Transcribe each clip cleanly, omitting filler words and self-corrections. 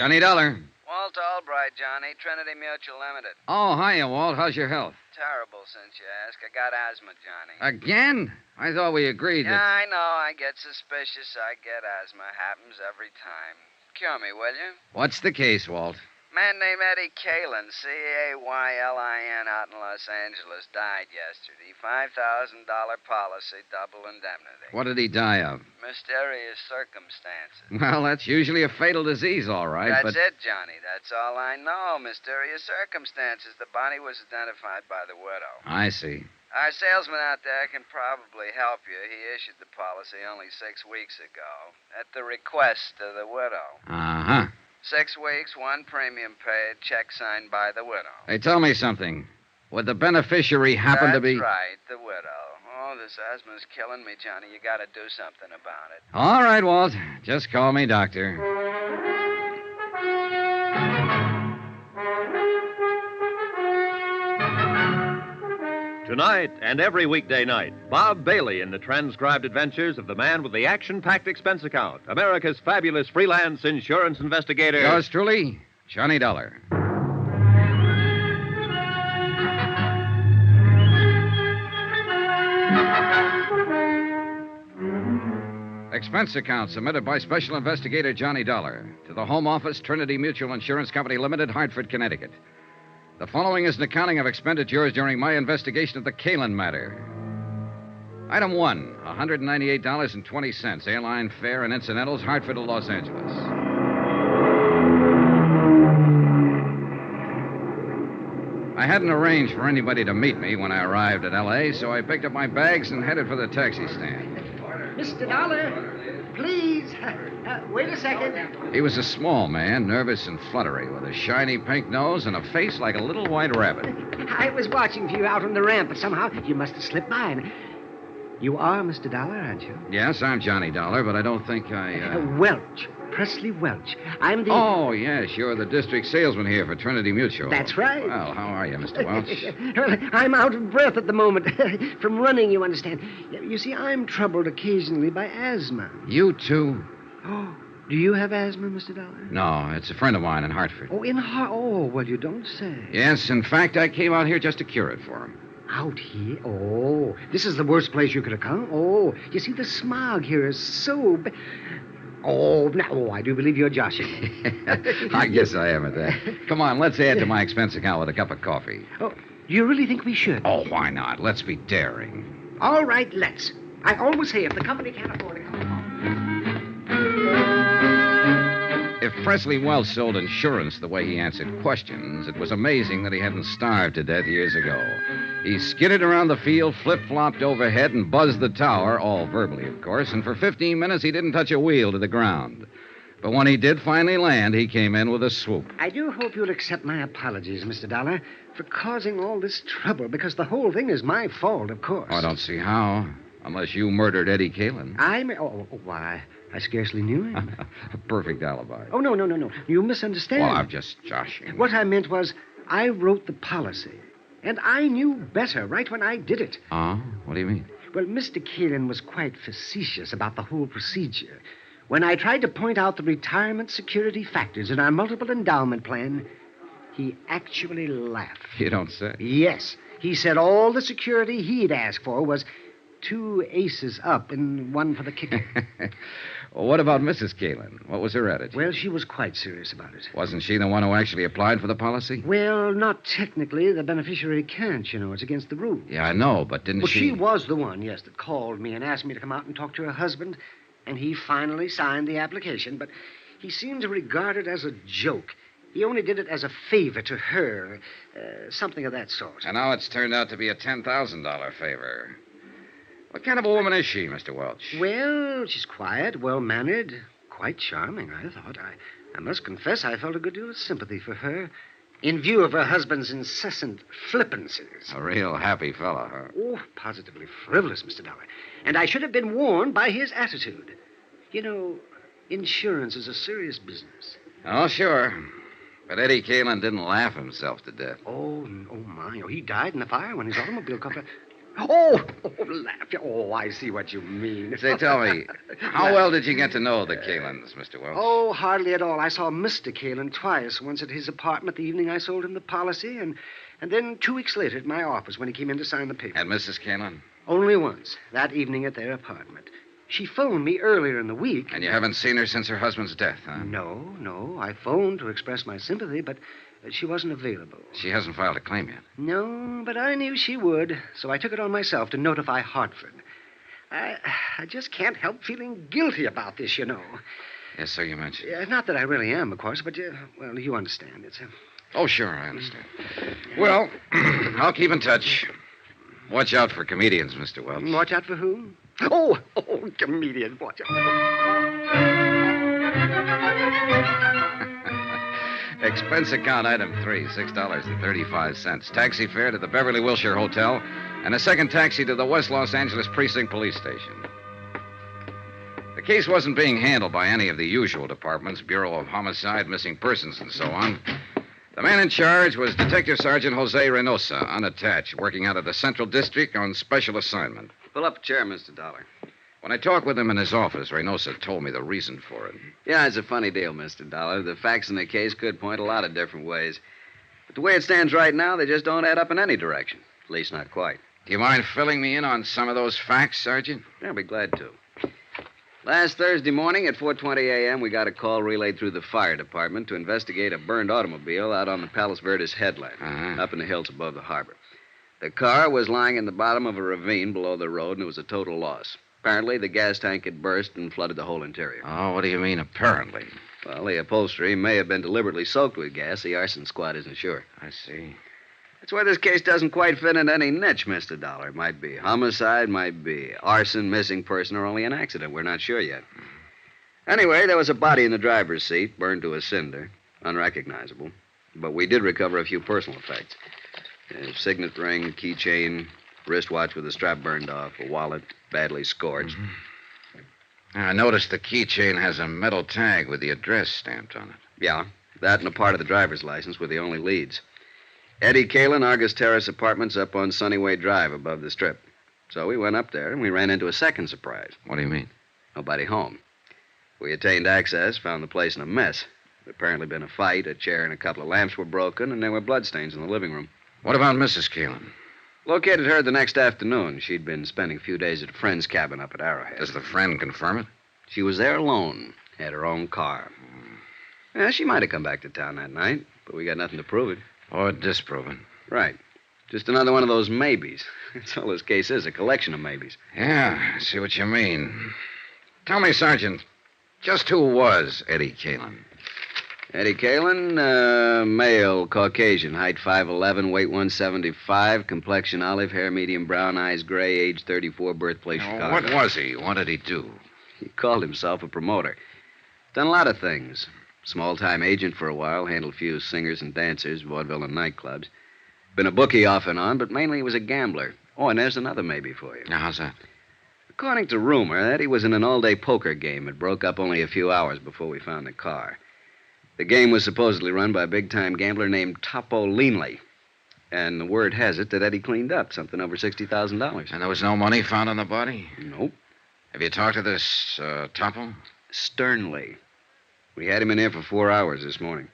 Johnny Dollar. Walt Albright, Johnny. Trinity Mutual Limited. Oh, hiya, Walt. How's your health? Terrible, since you ask. I got asthma, Johnny. Again? I thought we agreed Yeah, that... I know. I get suspicious. I get asthma. Happens every time. Cure me, will you? What's the case, Walt? Man named Eddie Kalin, Caylin, out in Los Angeles, died yesterday. $5,000 policy, double indemnity. What did he die of? Mysterious circumstances. Well, that's usually a fatal disease, all right, That's it, Johnny. That's all I know. Mysterious circumstances. The body was identified by the widow. I see. Our salesman out there can probably help you. He issued the policy only 6 weeks ago at the request of the widow. Uh-huh. 6 weeks, 1 premium paid, check signed by the widow. Hey, tell me something. Would the beneficiary happen to be... That's right, the widow. Oh, this asthma's killing me, Johnny. You gotta do something about it. All right, Walt. Just call me doctor. Tonight and every weekday night, Bob Bailey in the transcribed adventures of the man with the action-packed expense account, America's fabulous freelance insurance investigator. Yours truly, Johnny Dollar. Expense account submitted by Special Investigator Johnny Dollar to the Home Office, Trinity Mutual Insurance Company Limited, Hartford, Connecticut. The following is an accounting of expenditures during my investigation of the Kalin matter. Item 1, $198.20, airline fare and incidentals, Hartford to Los Angeles. I hadn't arranged for anybody to meet me when I arrived at L.A., so I picked up my bags and headed for the taxi stand. Mr. Dollar, please. Wait a second. He was a small man, nervous and fluttery, with a shiny pink nose and a face like a little white rabbit. I was watching for you out on the ramp, but somehow you must have slipped by. And you are Mr. Dollar, aren't you? Yes, I'm Johnny Dollar, but I don't think I... Welch. Presley Welch. I'm the... Oh, yes, you're the district salesman here for Trinity Mutual. That's right. Well, how are you, Mr. Welch? Well, I'm out of breath at the moment. From running, you understand. You see, I'm troubled occasionally by asthma. You too? Oh, do you have asthma, Mr. Dollar? No, it's a friend of mine in Hartford. Oh, Oh, well, you don't say. Yes, in fact, I came out here just to cure it for him. Out here? Oh, this is the worst place you could have come. Oh, you see, the smog here is so bad. Oh, no, I do believe you're joshing. I guess I am at that. Come on, let's add to my expense account with a cup of coffee. Oh, do you really think we should? Oh, why not? Let's be daring. All right, let's. I always say if the company can't afford it, come along. If Presley Welch sold insurance the way he answered questions, it was amazing that he hadn't starved to death years ago. He skidded around the field, flip-flopped overhead, and buzzed the tower, all verbally, of course, and for 15 minutes he didn't touch a wheel to the ground. But when he did finally land, he came in with a swoop. I do hope you'll accept my apologies, Mr. Dollar, for causing all this trouble, because the whole thing is my fault, of course. Oh, I don't see how, unless you murdered Eddie Kalin. Why, I scarcely knew him. A perfect alibi. Oh, no. You misunderstand. Well, I'm just joshing. What I meant was, I wrote the policy, and I knew better right when I did it. Oh? What do you mean? Well, Mr. Kalin was quite facetious about the whole procedure. When I tried to point out the retirement security factors in our multiple endowment plan, he actually laughed. You don't say. Yes. He said all the security he'd ask for was 2 aces up and 1 for the kicker. Well, what about Mrs. Kalin? What was her attitude? Well, she was quite serious about it. Wasn't she the one who actually applied for the policy? Well, not technically. The beneficiary can't, you know. It's against the rules. Yeah, I know, but didn't she... Well, she was the one, yes, that called me and asked me to come out and talk to her husband, and he finally signed the application, but he seemed to regard it as a joke. He only did it as a favor to her, something of that sort. And now it's turned out to be a $10,000 favor. What kind of a woman is she, Mr. Welch? Well, she's quiet, well-mannered, quite charming, I thought. I must confess I felt a good deal of sympathy for her, in view of her husband's incessant flippancies. A real happy fellow, huh? Oh, positively frivolous, Mr. Dollar. And I should have been warned by his attitude. You know, insurance is a serious business. Oh, sure. But Eddie Kalin didn't laugh himself to death. Oh, my. Oh, he died in the fire when his automobile caught fire. Oh, laugh. Oh, I see what you mean. Say, tell me, how well did you get to know the Kalins, Mr. Welch? Oh, hardly at all. I saw Mr. Kalin twice. Once at his apartment the evening I sold him the policy, and then 2 weeks later at my office when he came in to sign the paper. And Mrs. Kalin? Only once, that evening at their apartment. She phoned me earlier in the week. And you haven't seen her since her husband's death, huh? No. I phoned to express my sympathy, but she wasn't available. She hasn't filed a claim yet. No, but I knew she would, so I took it on myself to notify Hartford. I just can't help feeling guilty about this, you know. Yes, so you mentioned. Not that I really am, of course, but, well, you understand. It's Oh, sure, I understand. Well, I'll keep in touch. Watch out for comedians, Mr. Welch. Watch out for who? Oh, comedians, watch out. Expense account item 3, $6.35. Taxi fare to the Beverly Wilshire Hotel, and a second taxi to the West Los Angeles Precinct Police Station. The case wasn't being handled by any of the usual departments, Bureau of Homicide, Missing Persons, and so on. The man in charge was Detective Sergeant Jose Renosa, unattached, working out of the Central District on special assignment. Pull up a chair, Mr. Dollar. When I talked with him in his office, Reynosa told me the reason for it. Yeah, it's a funny deal, Mr. Dollar. The facts in the case could point a lot of different ways. But the way it stands right now, they just don't add up in any direction. At least not quite. Do you mind filling me in on some of those facts, Sergeant? Yeah, I'll be glad to. Last Thursday morning at 4:20 a.m., we got a call relayed through the fire department to investigate a burned automobile out on the Palos Verdes headland, up in the hills above the harbor. The car was lying in the bottom of a ravine below the road, and it was a total loss. Apparently, the gas tank had burst and flooded the whole interior. Oh, what do you mean, apparently? Well, the upholstery may have been deliberately soaked with gas. The arson squad isn't sure. I see. That's why this case doesn't quite fit into any niche, Mr. Dollar. It might be homicide, might be arson, missing person, or only an accident. We're not sure yet. Anyway, there was a body in the driver's seat, burned to a cinder, unrecognizable. But we did recover a few personal effects. A signet ring, keychain, wristwatch with the strap burned off, a wallet badly scorched. I noticed the keychain has a metal tag with the address stamped on it. Yeah, that and a part of the driver's license were the only leads. Eddie Kalin, Argus Terrace Apartments up on Sunnyway Drive above the Strip. So we went up there and we ran into a second surprise. What do you mean? Nobody home. We attained access, found the place in a mess. There'd apparently been a fight, a chair and a couple of lamps were broken, and there were bloodstains in the living room. What about Mrs. Kalin? Located her the next afternoon. She'd been spending a few days at a friend's cabin up at Arrowhead. Does the friend confirm it? She was there alone, had her own car. Yeah, she might have come back to town that night, but we got nothing to prove it. Or disprove it. Right. Just another one of those maybes. That's all this case is, a collection of maybes. Yeah, I see what you mean. Tell me, Sergeant, just who was Eddie Kalin? Eddie Kalin, male, Caucasian, height 5'11", weight 175, complexion olive, hair medium brown, eyes gray, age 34, birthplace Chicago. What was he? What did he do? He called himself a promoter. Done a lot of things. Small-time agent for a while, handled a few singers and dancers, vaudeville and nightclubs. Been a bookie off and on, but mainly he was a gambler. Oh, and there's another maybe for you. Now, how's that? According to rumor, Eddie was in an all-day poker game. It broke up only a few hours before we found the car. The game was supposedly run by a big-time gambler named Topo Leanley. And the word has it that Eddie cleaned up something over $60,000. And there was no money found on the body? Nope. Have you talked to this Topo? Sternly. We had him in here for 4 hours this morning.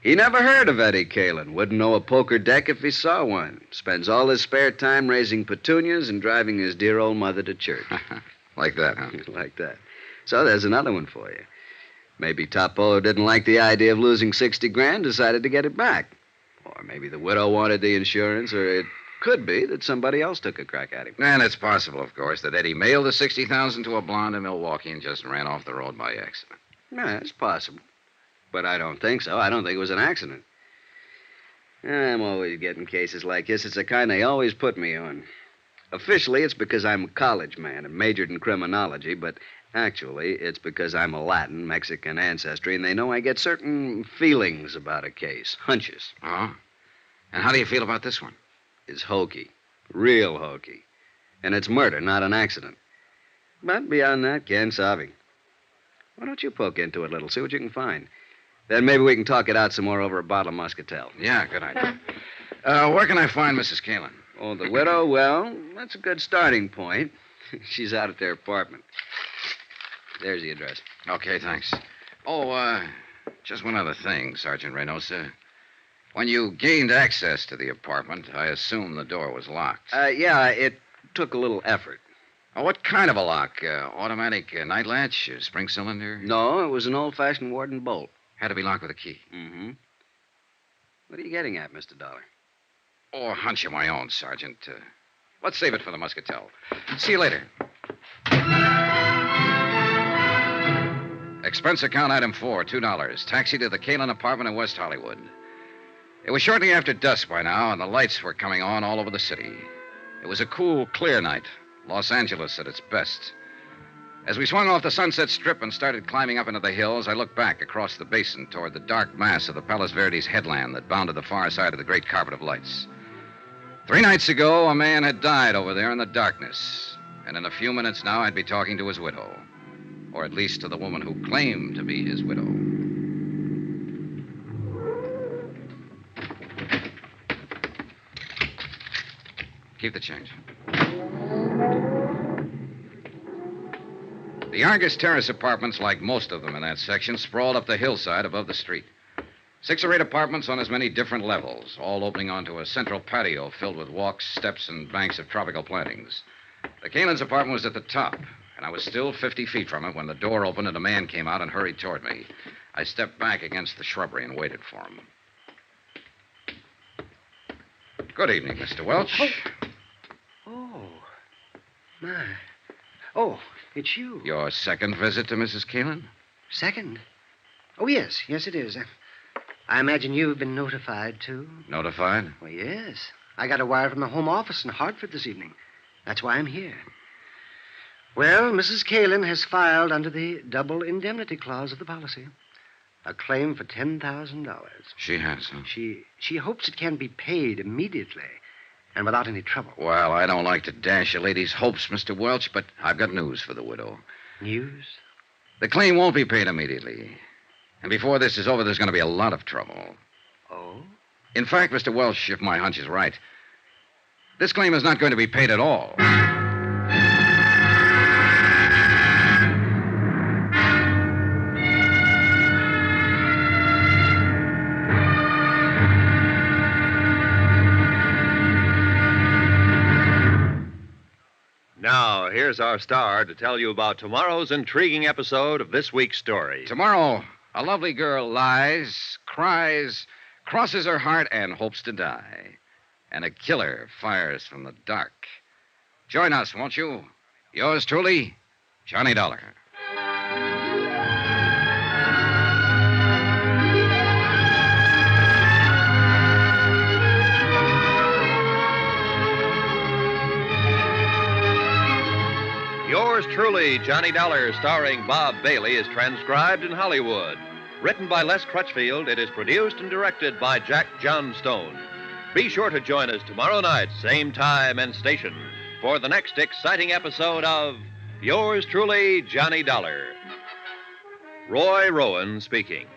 He never heard of Eddie Kalin. Wouldn't know a poker deck if he saw one. Spends all his spare time raising petunias and driving his dear old mother to church. Like that, huh? Like that. So there's another one for you. Maybe Topo didn't like the idea of losing $60,000, decided to get it back. Or maybe the widow wanted the insurance, or it could be that somebody else took a crack at him. And it's possible, of course, that Eddie mailed the $60,000 to a blonde in Milwaukee and just ran off the road by accident. Yeah, it's possible. But I don't think so. I don't think it was an accident. I'm always getting cases like this. It's the kind they always put me on. Officially, it's because I'm a college man and majored in criminology, but actually, it's because I'm a Latin, Mexican ancestry, and they know I get certain feelings about a case, hunches. Oh? And how do you feel about this one? It's hokey. Real hokey. And it's murder, not an accident. But beyond that, quien sabe. Why don't you poke into it a little, see what you can find? Then maybe we can talk it out some more over a bottle of Muscatel. Yeah, good idea. Where can I find Mrs. Kalin? Oh, the widow? Well, that's a good starting point. She's out at their apartment. There's the address. Okay, thanks. Oh, just one other thing, Sergeant Renosa. When you gained access to the apartment, I assume the door was locked. Yeah, it took a little effort. Oh, what kind of a lock? Automatic night latch? Spring cylinder? No, it was an old-fashioned Warden bolt. Had to be locked with a key. Mm-hmm. What are you getting at, Mr. Dollar? Oh, a hunch of my own, Sergeant. Let's save it for the Muscatel. See you later. Expense account item 4, $2. Taxi to the Kalin apartment in West Hollywood. It was shortly after dusk by now, and the lights were coming on all over the city. It was a cool, clear night. Los Angeles at its best. As we swung off the Sunset Strip and started climbing up into the hills, I looked back across the basin toward the dark mass of the Palos Verdes headland that bounded the far side of the great carpet of lights. 3 nights ago, a man had died over there in the darkness. And in a few minutes now, I'd be talking to his widow. Or at least to the woman who claimed to be his widow. Keep the change. The Argus Terrace apartments, like most of them in that section, sprawled up the hillside above the street. 6 or 8 apartments on as many different levels, all opening onto a central patio filled with walks, steps, and banks of tropical plantings. The Kalin's apartment was at the top, and I was still 50 feet from it when the door opened and a man came out and hurried toward me. I stepped back against the shrubbery and waited for him. Good evening, Mr. Welch. Oh, my. Oh, it's you. Your second visit to Mrs. Kalin? Second? Oh, yes. Yes, it is. I imagine you've been notified, too. Notified? Well, yes. I got a wire from the Home Office in Hartford this evening. That's why I'm here. Well, Mrs. Kalin has filed under the double indemnity clause of the policy a claim for $10,000. She has, huh? She hopes it can be paid immediately and without any trouble. Well, I don't like to dash a lady's hopes, Mr. Welch, but I've got news for the widow. News? The claim won't be paid immediately. And before this is over, there's going to be a lot of trouble. Oh? In fact, Mr. Welch, if my hunch is right, this claim is not going to be paid at all. Now, here's our star to tell you about tomorrow's intriguing episode of this week's story. Tomorrow, a lovely girl lies, cries, crosses her heart, and hopes to die. And a killer fires from the dark. Join us, won't you? Yours truly, Johnny Dollar. Yours truly, Johnny Dollar, starring Bob Bailey, is transcribed in Hollywood. Written by Les Crutchfield, it is produced and directed by Jack Johnstone. Be sure to join us tomorrow night, same time and station, for the next exciting episode of Yours truly, Johnny Dollar. Roy Rowan speaking.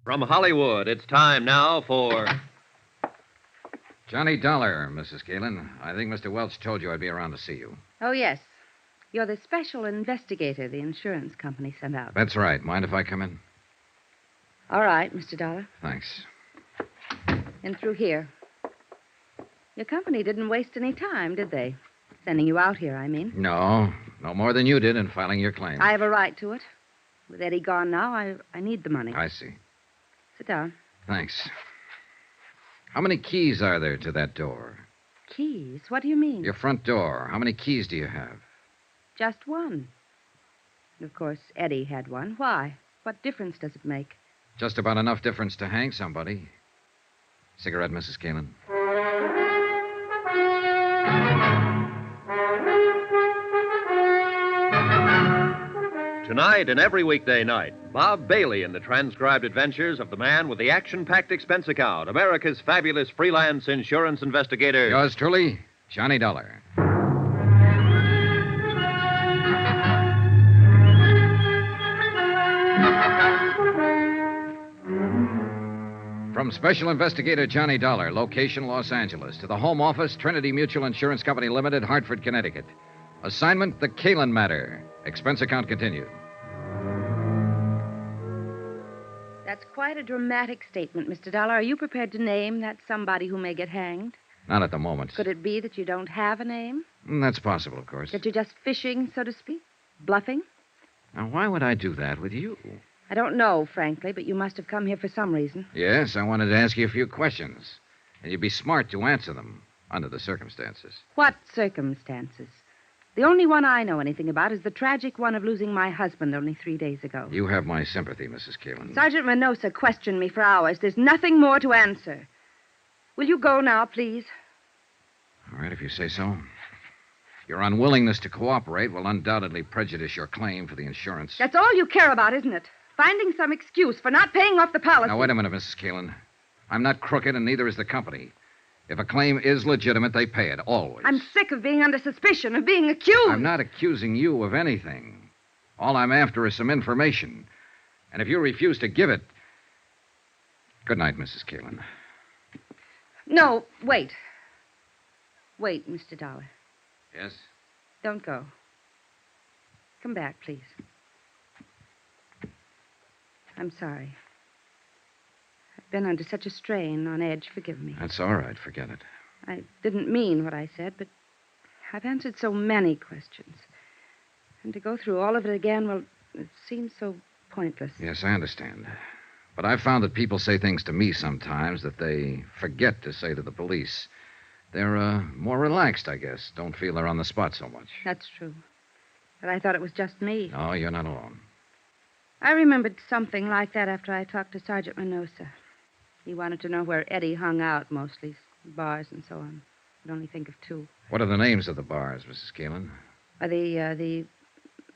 From Hollywood, it's time now for... Johnny Dollar, Mrs. Kalin. I think Mr. Welch told you I'd be around to see you. Oh, yes. You're the special investigator the insurance company sent out. That's right. Mind if I come in? All right, Mr. Dollar. Thanks. In through here. Your company didn't waste any time, did they? Sending you out here, I mean. No more than you did in filing your claim. I have a right to it. With Eddie gone now, I need the money. I see. Sit down. Thanks. How many keys are there to that door? Keys? What do you mean? Your front door. How many keys do you have? Just one. Of course, Eddie had one. Why? What difference does it make? Just about enough difference to hang somebody. Cigarette, Mrs. Kalin? Tonight and every weekday night, Bob Bailey in the transcribed adventures of the man with the action-packed expense account, America's fabulous freelance insurance investigator. Yours truly, Johnny Dollar. From Special Investigator Johnny Dollar, location Los Angeles, to the Home Office, Trinity Mutual Insurance Company Limited, Hartford, Connecticut. Assignment, the Kalin matter. Expense account continued. That's quite a dramatic statement, Mr. Dollar. Are you prepared to name that somebody who may get hanged? Not at the moment. Could it be that you don't have a name? That's possible, of course. That you're just fishing, so to speak? Bluffing? Now, why would I do that with you? I don't know, frankly, but you must have come here for some reason. Yes, I wanted to ask you a few questions. And you'd be smart to answer them, under the circumstances. What circumstances? The only one I know anything about is the tragic one of losing my husband only 3 days ago. You have my sympathy, Mrs. Kalin. Sergeant Renosa questioned me for hours. There's nothing more to answer. Will you go now, please? All right, if you say so. Your unwillingness to cooperate will undoubtedly prejudice your claim for the insurance. That's all you care about, isn't it? Finding some excuse for not paying off the policy. Now, wait a minute, Mrs. Kalin. I'm not crooked, and neither is the company. If a claim is legitimate, they pay it, always. I'm sick of being under suspicion, of being accused. I'm not accusing you of anything. All I'm after is some information. And if you refuse to give it... Good night, Mrs. Kalin. No, wait. Wait, Mr. Dollar. Yes? Don't go. Come back, please. I'm sorry. I've been under such a strain, on edge. Forgive me. That's all right. Forget it. I didn't mean what I said, but I've answered so many questions. And to go through all of it again, well, it seems so pointless. Yes, I understand. But I've found that people say things to me sometimes that they forget to say to the police. They're more relaxed, I guess. Don't feel they're on the spot so much. That's true. But I thought it was just me. No, you're not alone. I remembered something like that after I talked to Sergeant Renosa. He wanted to know where Eddie hung out mostly, bars and so on. I could only think of two. What are the names of the bars, Mrs. Kalin? The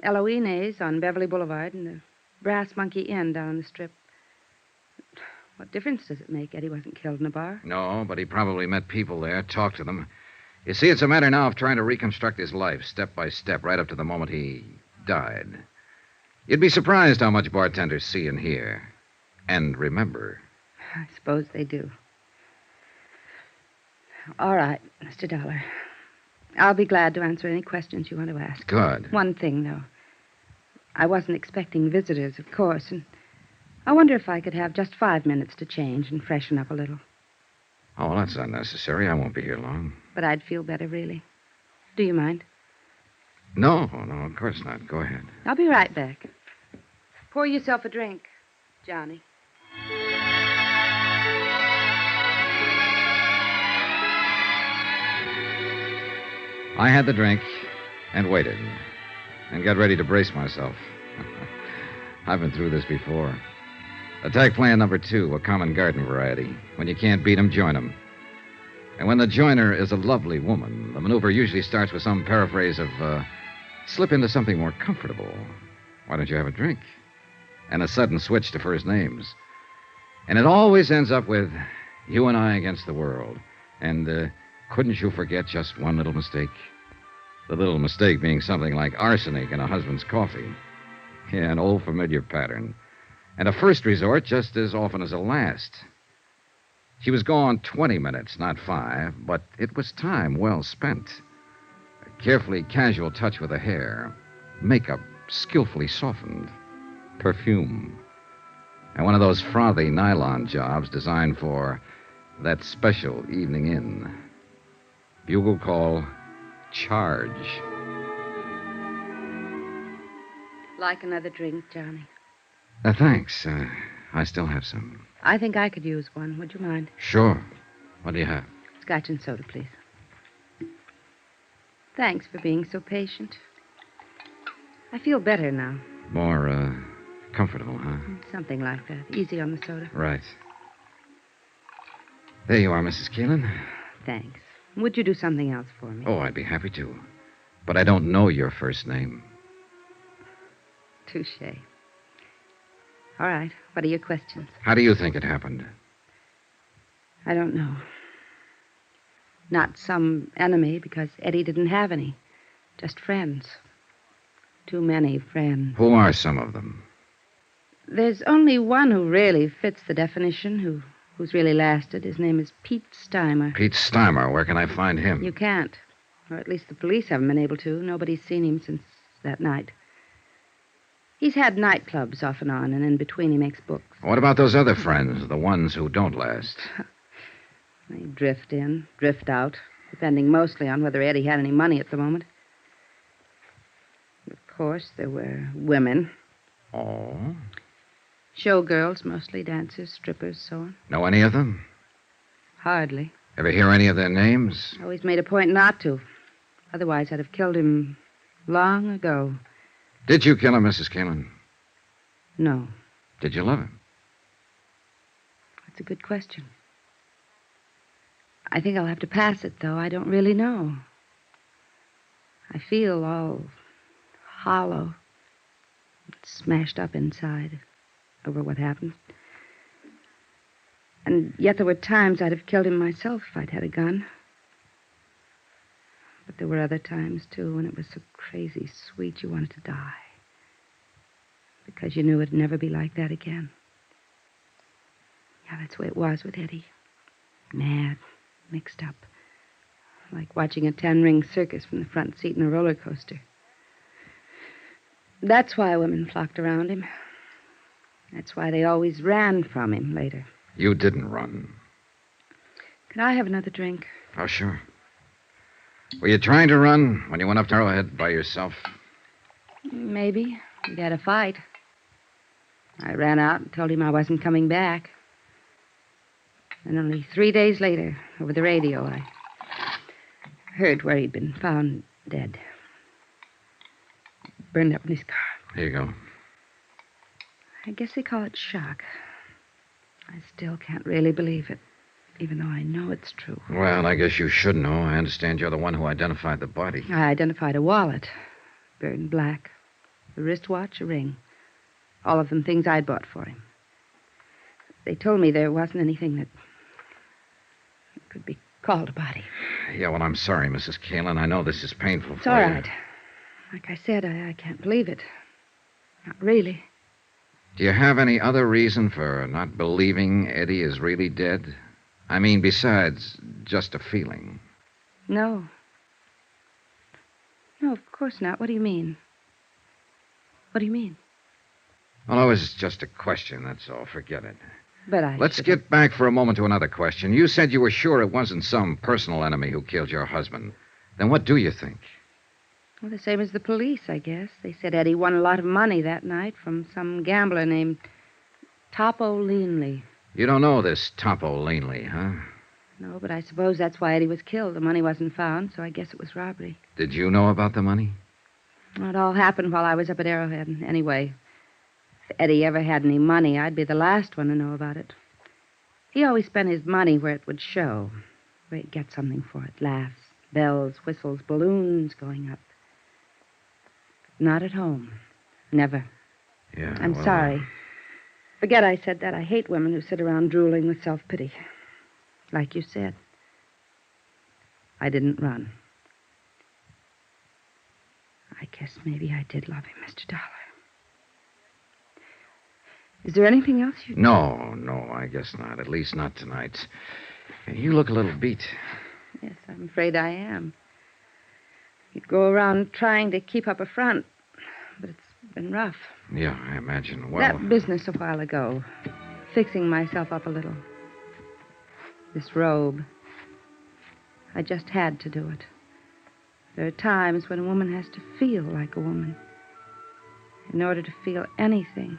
Eloise on Beverly Boulevard and the Brass Monkey Inn down on the Strip. What difference does it make? Eddie wasn't killed in a bar. No, but he probably met people there, talked to them. You see, it's a matter now of trying to reconstruct his life, step by step, right up to the moment he died. You'd be surprised how much bartenders see and hear. And remember. I suppose they do. All right, Mr. Dollar. I'll be glad to answer any questions you want to ask. Good. One thing, though. I wasn't expecting visitors, of course, and I wonder if I could have just 5 minutes to change and freshen up a little. Oh, well, that's unnecessary. I won't be here long. But I'd feel better, really. Do you mind? No, of course not. Go ahead. I'll be right back. Pour yourself a drink, Johnny. I had the drink and waited and got ready to brace myself. I've been through this before. Attack plan number 2, a common garden variety. When you can't beat 'em, join 'em. And when the joiner is a lovely woman, the maneuver usually starts with some paraphrase of, slip into something more comfortable. Why don't you have a drink? And a sudden switch to first names. And it always ends up with you and I against the world. And couldn't you forget just one little mistake? The little mistake being something like arsenic in a husband's coffee. Yeah, an old familiar pattern. And a first resort just as often as a last. She was gone 20 minutes, not 5, but it was time well spent. A carefully casual touch with the hair. Makeup skillfully softened. Perfume. And one of those frothy nylon jobs designed for that special evening in. Bugle call, charge. Like another drink, Johnny? Thanks. I still have some. I think I could use one. Would you mind? Sure. What do you have? Scotch and soda, please. Thanks for being so patient. I feel better now. More, comfortable, huh? Something like that. Easy on the soda. Right. There you are, Mrs. Kalin. Thanks. Would you do something else for me? Oh, I'd be happy to. But I don't know your first name. Touché. All right. What are your questions? How do you think it happened? I don't know. Not some enemy, because Eddie didn't have any. Just friends. Too many friends. Who are some of them? There's only one who really fits the definition, who's really lasted. His name is Pete Stymer. Pete Stymer. Where can I find him? You can't. Or at least the police haven't been able to. Nobody's seen him since that night. He's had nightclubs off and on, and in between he makes books. What about those other friends, the ones who don't last? They drift in, drift out, depending mostly on whether Eddie had any money at the moment. Of course, there were women. Oh? Showgirls, mostly dancers, strippers, so on. Know any of them? Hardly. Ever hear any of their names? Always made a point not to. Otherwise, I'd have killed him long ago. Did you kill him, Mrs. Kalin? No. Did you love him? That's a good question. I think I'll have to pass it, though. I don't really know. I feel all hollow, smashed up inside over what happened. And yet there were times I'd have killed him myself if I'd had a gun. But there were other times, too, when it was so crazy sweet you wanted to die. Because you knew it'd never be like that again. Yeah, that's the way it was with Eddie. Mad, mixed up. Like watching a 10-ring circus from the front seat in a roller coaster. That's why women flocked around him. That's why they always ran from him later. You didn't run. Could I have another drink? Oh, sure. Were you trying to run when you went up to Arrowhead by yourself? Maybe. We'd had a fight. I ran out and told him I wasn't coming back. And only 3 days later, over the radio, I heard where he'd been found dead. Burned up in his car. Here you go. I guess they call it shock. I still can't really believe it, even though I know it's true. Well, I guess you should know. I understand you're the one who identified the body. I identified a wallet, burned black, a wristwatch, a ring. All of them things I'd bought for him. They told me there wasn't anything that could be called a body. Yeah, well, I'm sorry, Mrs. Kalin. I know this is painful It's for all you. right. Like I said, I can't believe it. Not really. Do you have any other reason for not believing Eddie is really dead? I mean, besides just a feeling. No. No, of course not. What do you mean? What do you mean? Well, it was just a question, that's all. Forget it. But I... Let's get back for a moment to another question. You said you were sure it wasn't some personal enemy who killed your husband. Then what do you think? Well, the same as the police, I guess. They said Eddie won a lot of money that night from some gambler named Topo Leanley. You don't know this Topo Leanley, huh? No, but I suppose that's why Eddie was killed. The money wasn't found, so I guess it was robbery. Did you know about the money? Well, it all happened while I was up at Arrowhead. Anyway, if Eddie ever had any money, I'd be the last one to know about it. He always spent his money where it would show, where he'd get something for it. Laughs, bells, whistles, balloons going up. Not at home. Never. Yeah, I'm well, sorry. Forget I said that. I hate women who sit around drooling with self-pity. Like you said. I didn't run. I guess maybe I did love him, Mr. Dollar. Is there anything else you... No, I guess not. At least not tonight. You look a little beat. Yes, I'm afraid I am. You'd go around trying to keep up a front, but it's been rough. Yeah, I imagine. Well, That business a while ago, fixing myself up a little. This robe. I just had to do it. There are times when a woman has to feel like a woman. In order to feel anything,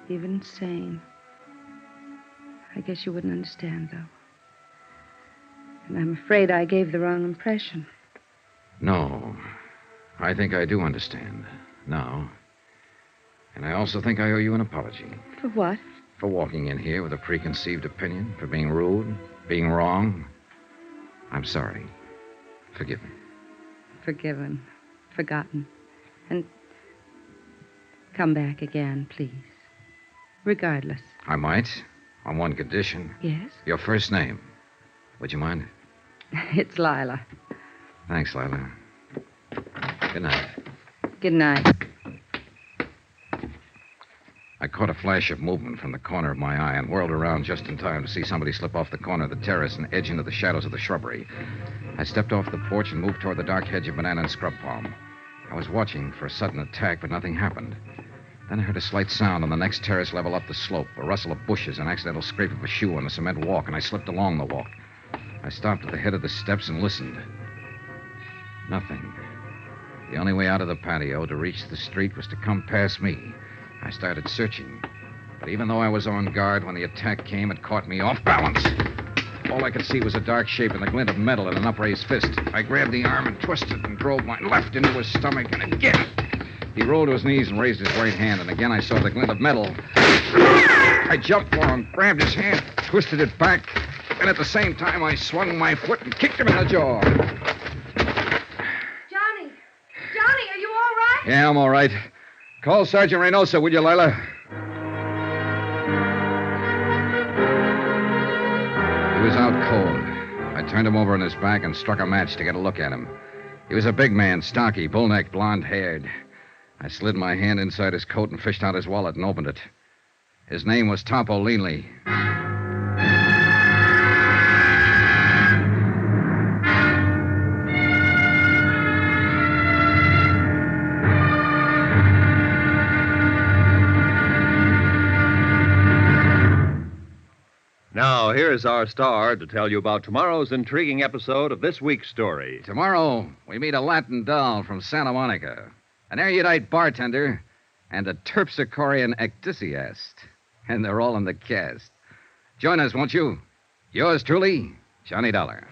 even sane. I guess you wouldn't understand, though. And I'm afraid I gave the wrong impression. No. I think I do understand. Now. And I also think I owe you an apology. For what? For walking in here with a preconceived opinion, for being rude, being wrong. I'm sorry. Forgive me. Forgiven. Forgotten. And come back again, please. Regardless. I might, on one condition. Yes? Your first name. Would you mind? It's Lila. Thanks, Lila. Good night. Good night. I caught a flash of movement from the corner of my eye and whirled around just in time to see somebody slip off the corner of the terrace and edge into the shadows of the shrubbery. I stepped off the porch and moved toward the dark hedge of banana and scrub palm. I was watching for a sudden attack, but nothing happened. Then I heard a slight sound on the next terrace level up the slope, a rustle of bushes, an accidental scrape of a shoe on the cement walk, and I slipped along the walk. I stopped at the head of the steps and listened. Nothing. The only way out of the patio to reach the street was to come past me. I started searching. But even though I was on guard, when the attack came, it caught me off balance. All I could see was a dark shape and the glint of metal in an upraised fist. I grabbed the arm and twisted and drove my left into his stomach, and again. He rolled to his knees and raised his right hand, and again I saw the glint of metal. I jumped for him, grabbed his hand, twisted it back, and at the same time I swung my foot and kicked him in the jaw. Johnny! Johnny, are you all right? Yeah, I'm all right. Call Sergeant Renosa, will you, Lila? He was out cold. I turned him over on his back and struck a match to get a look at him. He was a big man, stocky, bull-necked, blonde-haired. I slid my hand inside his coat and fished out his wallet and opened it. His name was Topo Leanley. Now, here's our star to tell you about tomorrow's intriguing episode of this week's story. Tomorrow, we meet a Latin doll from Santa Monica, an erudite bartender, and a terpsichorean ecdysiast. And they're all in the cast. Join us, won't you? Yours truly, Johnny Dollar.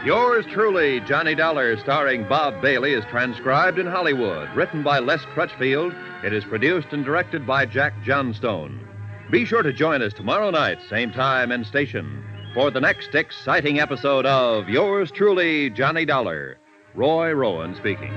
Yours truly, Johnny Dollar, starring Bob Bailey, is transcribed in Hollywood. Written by Les Crutchfield, it is produced and directed by Jack Johnstone. Be sure to join us tomorrow night, same time and station, for the next exciting episode of Yours truly, Johnny Dollar. Roy Rowan speaking.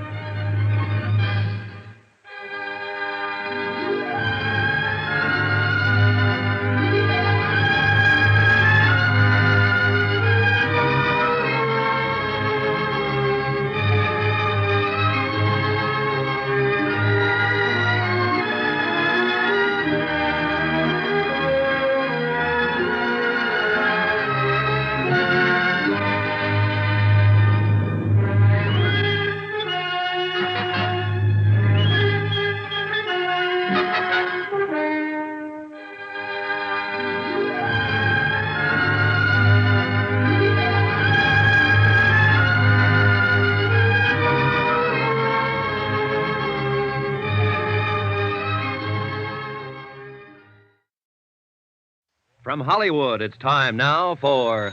From Hollywood, it's time now for...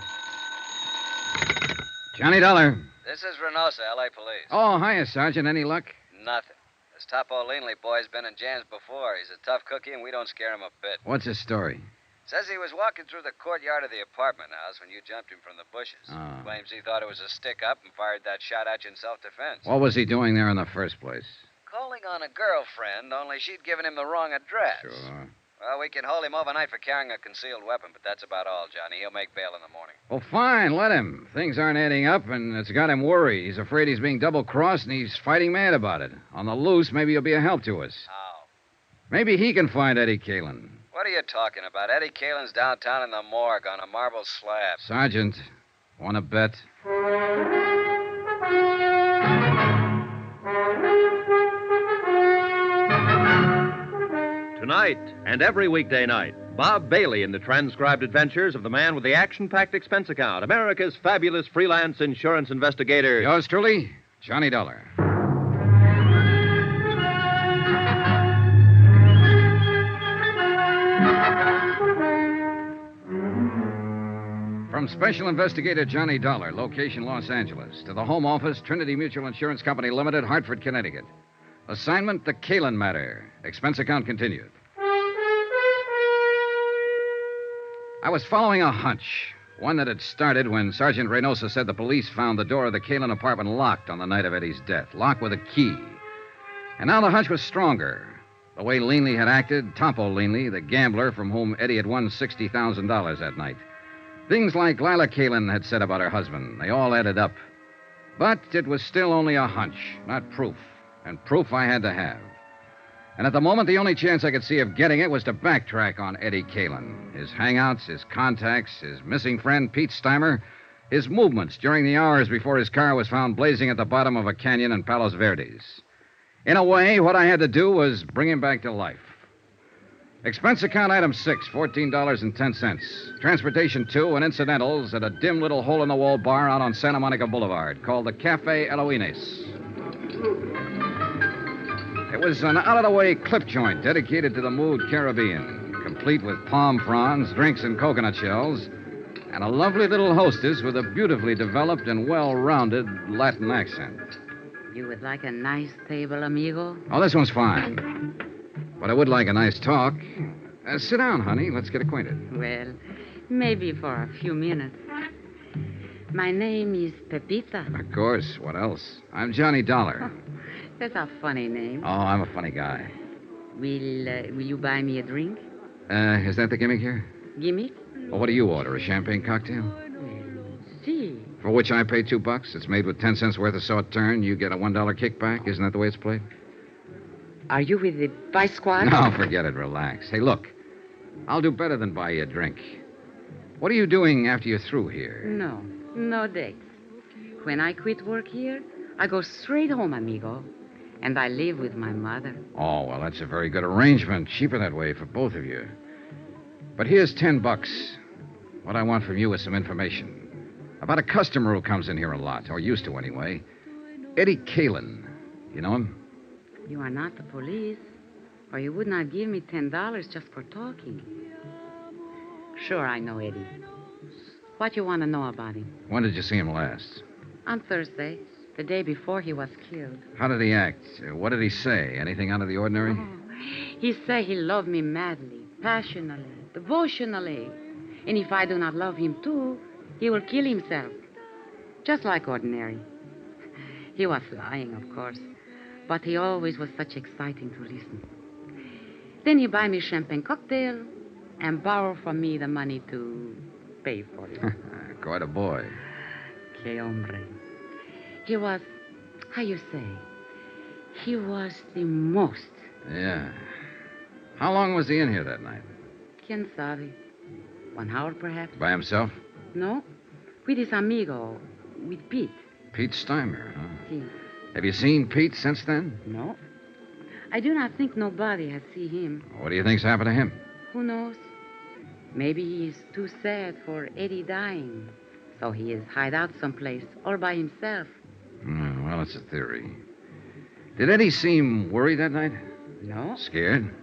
Johnny Dollar. This is Renosa, L.A. Police. Oh, hiya, Sergeant. Any luck? Nothing. This Topo Leanley boy's been in jams before. He's a tough cookie, and we don't scare him a bit. What's his story? Says he was walking through the courtyard of the apartment house when you jumped him from the bushes. Oh. Claims he thought it was a stick-up and fired that shot at you in self-defense. What was he doing there in the first place? Calling on a girlfriend, only she'd given him the wrong address. Sure. Well, we can hold him overnight for carrying a concealed weapon, but that's about all, Johnny. He'll make bail in the morning. Well, fine. Let him. Things aren't adding up, and it's got him worried. He's afraid he's being double-crossed, and he's fighting mad about it. On the loose, maybe he'll be a help to us. How? Maybe he can find Eddie Kalin. What are you talking about? Eddie Kalin's downtown in the morgue on a marble slab. Sergeant, want to bet? Tonight and every weekday night, Bob Bailey in the transcribed adventures of the man with the action-packed expense account, America's fabulous freelance insurance investigator. Yours truly, Johnny Dollar. From Special Investigator Johnny Dollar, location Los Angeles, to the Home Office, Trinity Mutual Insurance Company Limited, Hartford, Connecticut. Assignment, the Kalin matter. Expense account continued. I was following a hunch, one that had started when Sergeant Renosa said the police found the door of the Kalin apartment locked on the night of Eddie's death, locked with a key. And now the hunch was stronger. The way Leanley had acted, Topo Leanley, the gambler from whom Eddie had won $60,000 that night. Things like Lila Kalin had said about her husband, they all added up. But it was still only a hunch, not proof. And proof I had to have. And at the moment, the only chance I could see of getting it was to backtrack on Eddie Kalin. His hangouts, his contacts, his missing friend, Pete Stymer, his movements during the hours before his car was found blazing at the bottom of a canyon in Palos Verdes. In a way, what I had to do was bring him back to life. Expense account item 6, $14.10. Transportation 2 and incidentals at a dim little hole-in-the-wall bar out on Santa Monica Boulevard called the Cafe Eloise. It was an out-of-the-way clip joint dedicated to the mood Caribbean, complete with palm fronds, drinks, and coconut shells, and a lovely little hostess with a beautifully developed and well-rounded Latin accent. You would like a nice table, amigo? Oh, this one's fine. But I would like a nice talk. Sit down, honey. Let's get acquainted. Well, maybe for a few minutes. My name is Pepita. Of course. What else? I'm Johnny Dollar. That's a funny name. Oh, I'm a funny guy. Will you buy me a drink? Is that the gimmick here? Gimmick? Well, what do you order? A champagne cocktail? See. For which I pay $2. It's made with 10 cents worth of sauterne. You get a $1 kickback. Isn't that the way it's played? Are you with the vice squad? No, forget it. Relax. Hey, look. I'll do better than buy you a drink. What are you doing after you're through here? No dates. When I quit work here, I go straight home, amigo. And I live with my mother. Oh, well, that's a very good arrangement. Cheaper that way for both of you. But here's $10. What I want from you is some information. About a customer who comes in here a lot, or used to anyway. Eddie Kalin. You know him? You are not the police, or you would not give me $10 just for talking. Sure, I know Eddie. What you want to know about him? When did you see him last? On Thursday, the day before he was killed. How did he act? What did he say? Anything out of the ordinary? Oh, he said he loved me madly, passionately, devotionally. And if I do not love him too, he will kill himself. Just like ordinary. He was lying, of course. But he always was such exciting to listen. Then he buy me champagne cocktail and borrow from me the money to pay for it. Quite a boy. Que hombre. He was, how you say, he was the most. Yeah. How long was he in here that night? Quien sabe? 1 hour, perhaps? By himself? No. With his amigo, with Pete. Pete Stymer, huh? Si. Have you seen Pete since then? No. I do not think nobody has seen him. What do you think's happened to him? Who knows? Maybe he is too sad for Eddie dying. So he is hide out someplace all by himself. Well, it's a theory. Did Eddie seem worried that night? No. Scared?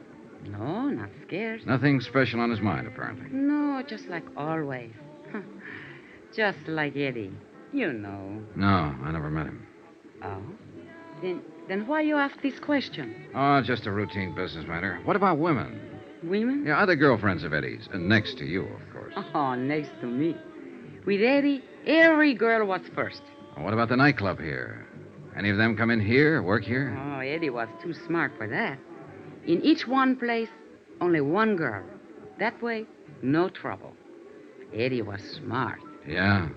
No, not scared. Nothing special on his mind, apparently. No, just like always. Just like Eddie. You know. No, I never met him. Oh? Then why you ask this question? Oh, just a routine business matter. What about women? Women? Yeah, other girlfriends of Eddie's. And next to you, of course. Oh, next to me. With Eddie, every girl was first. Well, what about the nightclub here? Any of them come in here, work here? Oh, Eddie was too smart for that. In each one place, only one girl. That way, no trouble. Eddie was smart. Yeah,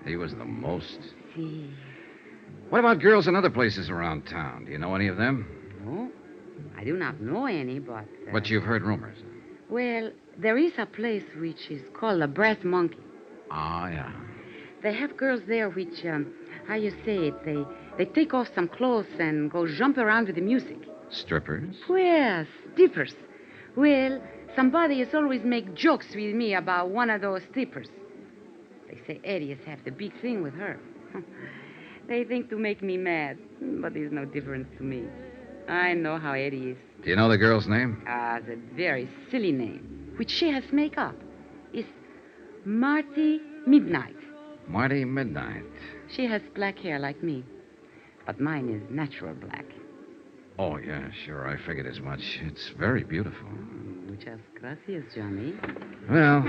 he was the most. See. What about girls in other places around town? Do you know any of them? No, I do not know any, but... But you've heard rumors. Well, there is a place which is called the Brass Monkey. Ah, yeah. They have girls there which how you say it, they take off some clothes and go jump around with the music. Strippers? Well, strippers. Well, somebody has always make jokes with me about one of those strippers. They say Eddie has had the big thing with her. They think to make me mad, but there's no difference to me. I know how Eddie is. Do you know the girl's name? It's a very silly name, which she has make up. It's Marty Midnight. Marty Midnight. She has black hair like me, but mine is natural black. Oh, yeah, sure. I figured as much. It's very beautiful. Muchas gracias, Johnny. Well,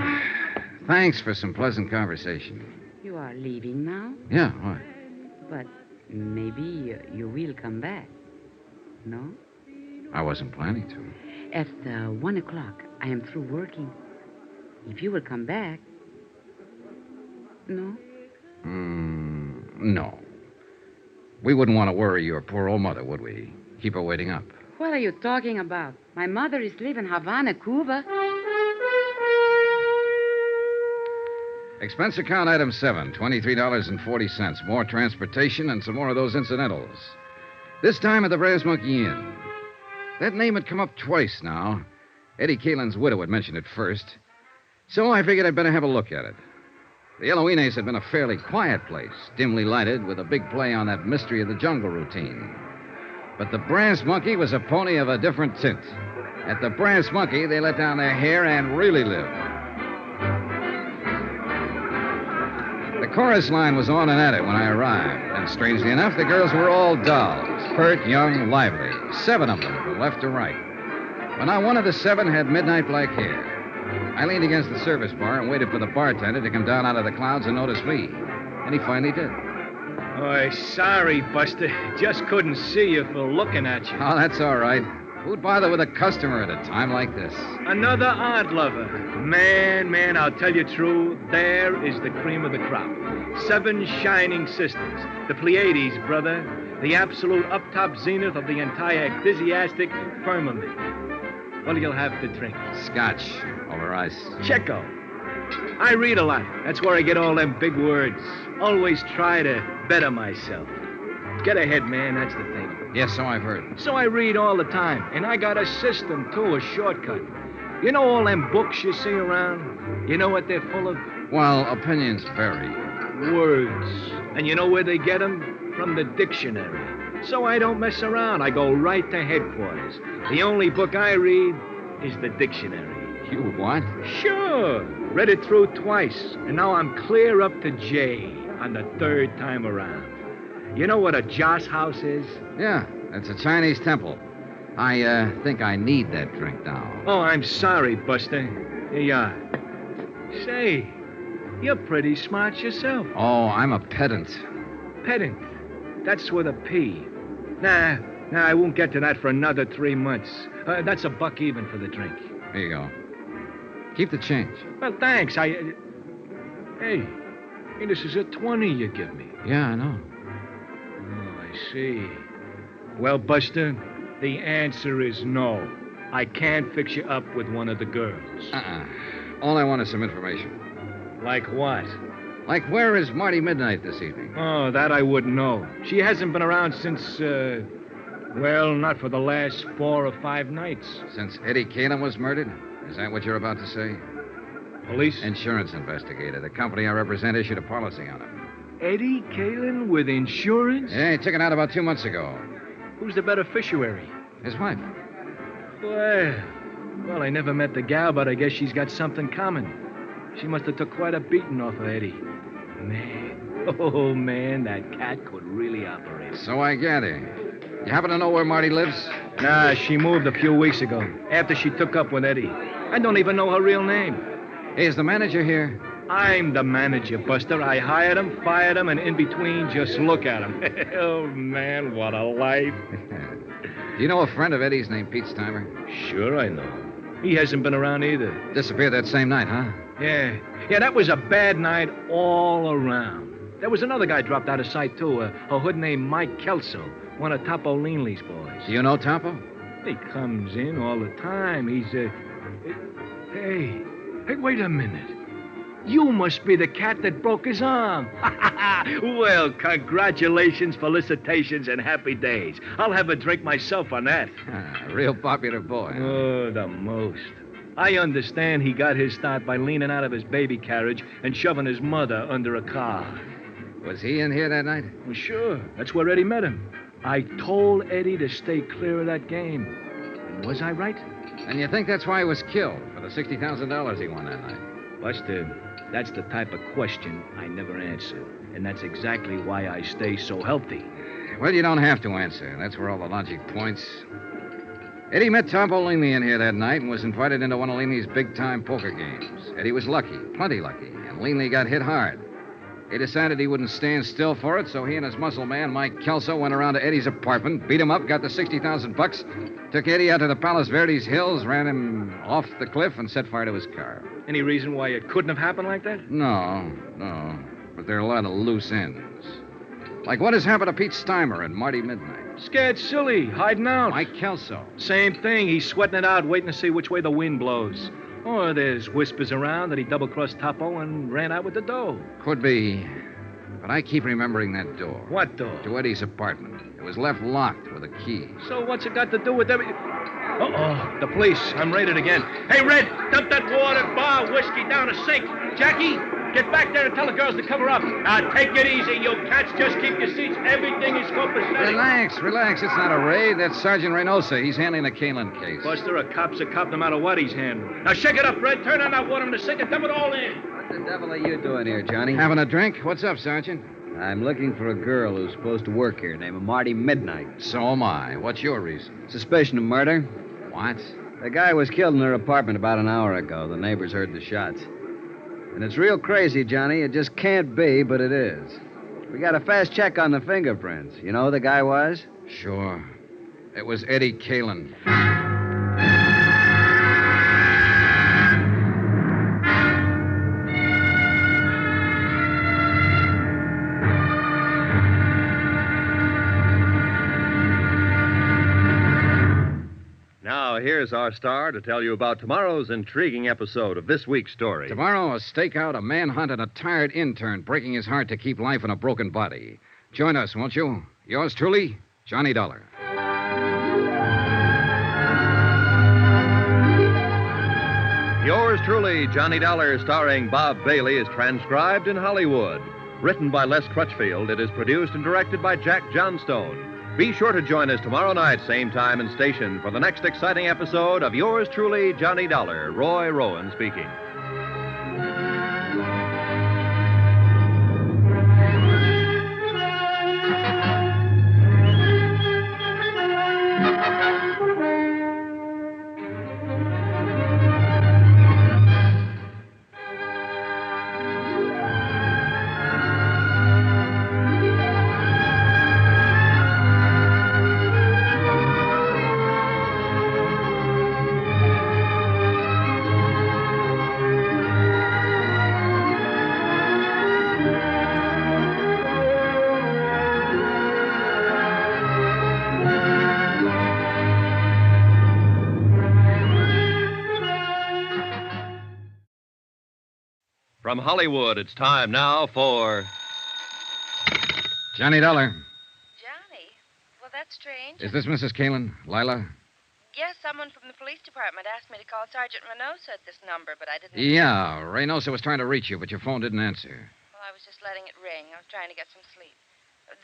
thanks for some pleasant conversation. You are leaving now? Yeah, what? But maybe you will come back. No? I wasn't planning to. At 1 o'clock, I am through working. If you will come back... No? No. We wouldn't want to worry your poor old mother, would we? Keep her waiting up. What are you talking about? My mother is living in Havana, Cuba. Expense account item 7, $23.40. More transportation and some more of those incidentals. This time at the Brass Monkey Inn. That name had come up twice now. Eddie Kalin's widow had mentioned it first. So I figured I'd better have a look at it. The Eloise had been a fairly quiet place, dimly lighted, with a big play on that mystery of the jungle routine. But the Brass Monkey was a pony of a different tint. At the Brass Monkey, they let down their hair and really lived. The chorus line was on and at it when I arrived, and strangely enough, the girls were all dolls, pert, young, lively, 7 of them from left to right. But now one of the 7 had midnight black hair. I leaned against the service bar and waited for the bartender to come down out of the clouds and notice me, and he finally did. Oh, sorry, Buster. Just couldn't see you for looking at you. Oh, that's all right. Who'd bother with a customer at a time like this? Another art lover. Man, I'll tell you true, there is the cream of the crop. 7 shining sisters. The Pleiades, brother. The absolute up-top zenith of the entire ecclesiastic firmament. What'll you have to drink? Scotch over ice. Checo. I read a lot. That's where I get all them big words. Always try to better myself. Get ahead, man, that's the thing. Yes, so I've heard. So I read all the time, and I got a system, too, a shortcut. You know all them books you see around? You know what they're full of? Well, opinions vary. Words. And you know where they get them? From the dictionary. So I don't mess around. I go right to headquarters. The only book I read is the dictionary. You what? Sure. Read it through twice, and now I'm clear up to J on the 3rd time around. You know what a joss house is? Yeah, it's a Chinese temple. I think I need that drink now. Oh, I'm sorry, Buster. Here you are. Say, you're pretty smart yourself. Oh, I'm a pedant. Pedant. That's with a P. Nah, I won't get to that for another 3 months. That's a buck even for the drink. Here you go. Keep the change. Well, thanks. Hey, this is a 20 you give me. Yeah, I know. Oh, I see. Well, Buster, the answer is no. I can't fix you up with one of the girls. All I want is some information. Like what? Like, where is Marty Midnight this evening? Oh, that I wouldn't know. She hasn't been around since, well, not for the last 4 or 5 nights. Since Eddie Kalin was murdered? Is that what you're about to say? Police? Insurance investigator. The company I represent issued a policy on him. Eddie Kalin with insurance? Yeah, he took it out about 2 months ago. Who's the beneficiary? His wife. Well, I never met the gal, but I guess she's got something common. She must have took quite a beating off of Eddie. Man, that cat could really operate. So I gather. You happen to know where Marty lives? Nah, she moved a few weeks ago, after she took up with Eddie. I don't even know her real name. Hey, is the manager here? I'm the manager, Buster. I hired him, fired him, and in between, just look at him. Oh, man, what a life. Do you know a friend of Eddie's named Pete Stymer? Sure I know. He hasn't been around either. Disappeared that same night, huh? Yeah, that was a bad night all around. There was another guy dropped out of sight, too, a hood named Mike Kelso, one of Topo Leanley's boys. Do you know Topo? He comes in all the time. He's, Hey, wait a minute. You must be the cat that broke his arm. Well, congratulations, felicitations, and happy days. I'll have a drink myself on that. A real popular boy. Huh? Oh, the most. I understand he got his start by leaning out of his baby carriage and shoving his mother under a car. Was he in here that night? Well, sure. That's where Eddie met him. I told Eddie to stay clear of that game. And was I right? And you think that's why he was killed, for the $60,000 he won that night? Buster, that's the type of question I never answer. And that's exactly why I stay so healthy. Well, you don't have to answer. That's where all the logic points. Eddie met Topo Leanley in here that night and was invited into one of Leanley's big-time poker games. Eddie was lucky, plenty lucky, and Leanley got hit hard. He decided he wouldn't stand still for it, so he and his muscle man, Mike Kelso, went around to Eddie's apartment, beat him up, got the $60,000, took Eddie out to the Palos Verdes Hills, ran him off the cliff, and set fire to his car. Any reason why it couldn't have happened like that? No. But there are a lot of loose ends. Like what has happened to Pete Stymer and Marty Midnight. Scared silly, hiding out. Mike Kelso. Same thing. He's sweating it out, waiting to see which way the wind blows. Or there's whispers around that he double-crossed Topo and ran out with the dough. Could be. But I keep remembering that door. What door? To Eddie's apartment. It was left locked with a key. So what's it got to do with every... Uh-oh, the police. I'm raided again. Hey, Red, dump that water, bar, whiskey down a sink. Jackie, get back there and tell the girls to cover up. Now, take it easy, you cats. Just keep your seats. Everything is copacetic. Relax. It's not a raid. That's Sergeant Renosa. He's handling the Kalin case. Buster, a cop's a cop no matter what he's handling. Now, shake it up, Red. Turn on that water in the sink and dump it all in. What the devil are you doing here, Johnny? Having a drink? What's up, Sergeant? I'm looking for a girl who's supposed to work here, named Marty Midnight. So am I. What's your reason? Suspicion of murder. What? The guy was killed in her apartment about an hour ago. The neighbors heard the shots. And it's real crazy, Johnny. It just can't be, but it is. We got a fast check on the fingerprints. You know who the guy was? Sure. It was Eddie Kalin. Now, here's our star to tell you about tomorrow's intriguing episode of this week's story. Tomorrow, a stakeout, a manhunt, and a tired intern breaking his heart to keep life in a broken body. Join us, won't you? Yours truly, Johnny Dollar. Yours truly, Johnny Dollar, starring Bob Bailey, is transcribed in Hollywood. Written by Les Crutchfield, it is produced and directed by Jack Johnstone. Be sure to join us tomorrow night, same time and station, for the next exciting episode of Yours truly, Johnny Dollar. Roy Rowan speaking. From Hollywood, it's time now for... Johnny Dollar. Johnny? Well, that's strange. Is this Mrs. Kalin? Lila? Yes, someone from the police department asked me to call Sergeant Renosa at this number, but I didn't... Yeah, Reynosa was trying to reach you, but your phone didn't answer. Well, I was just letting it ring. I was trying to get some sleep.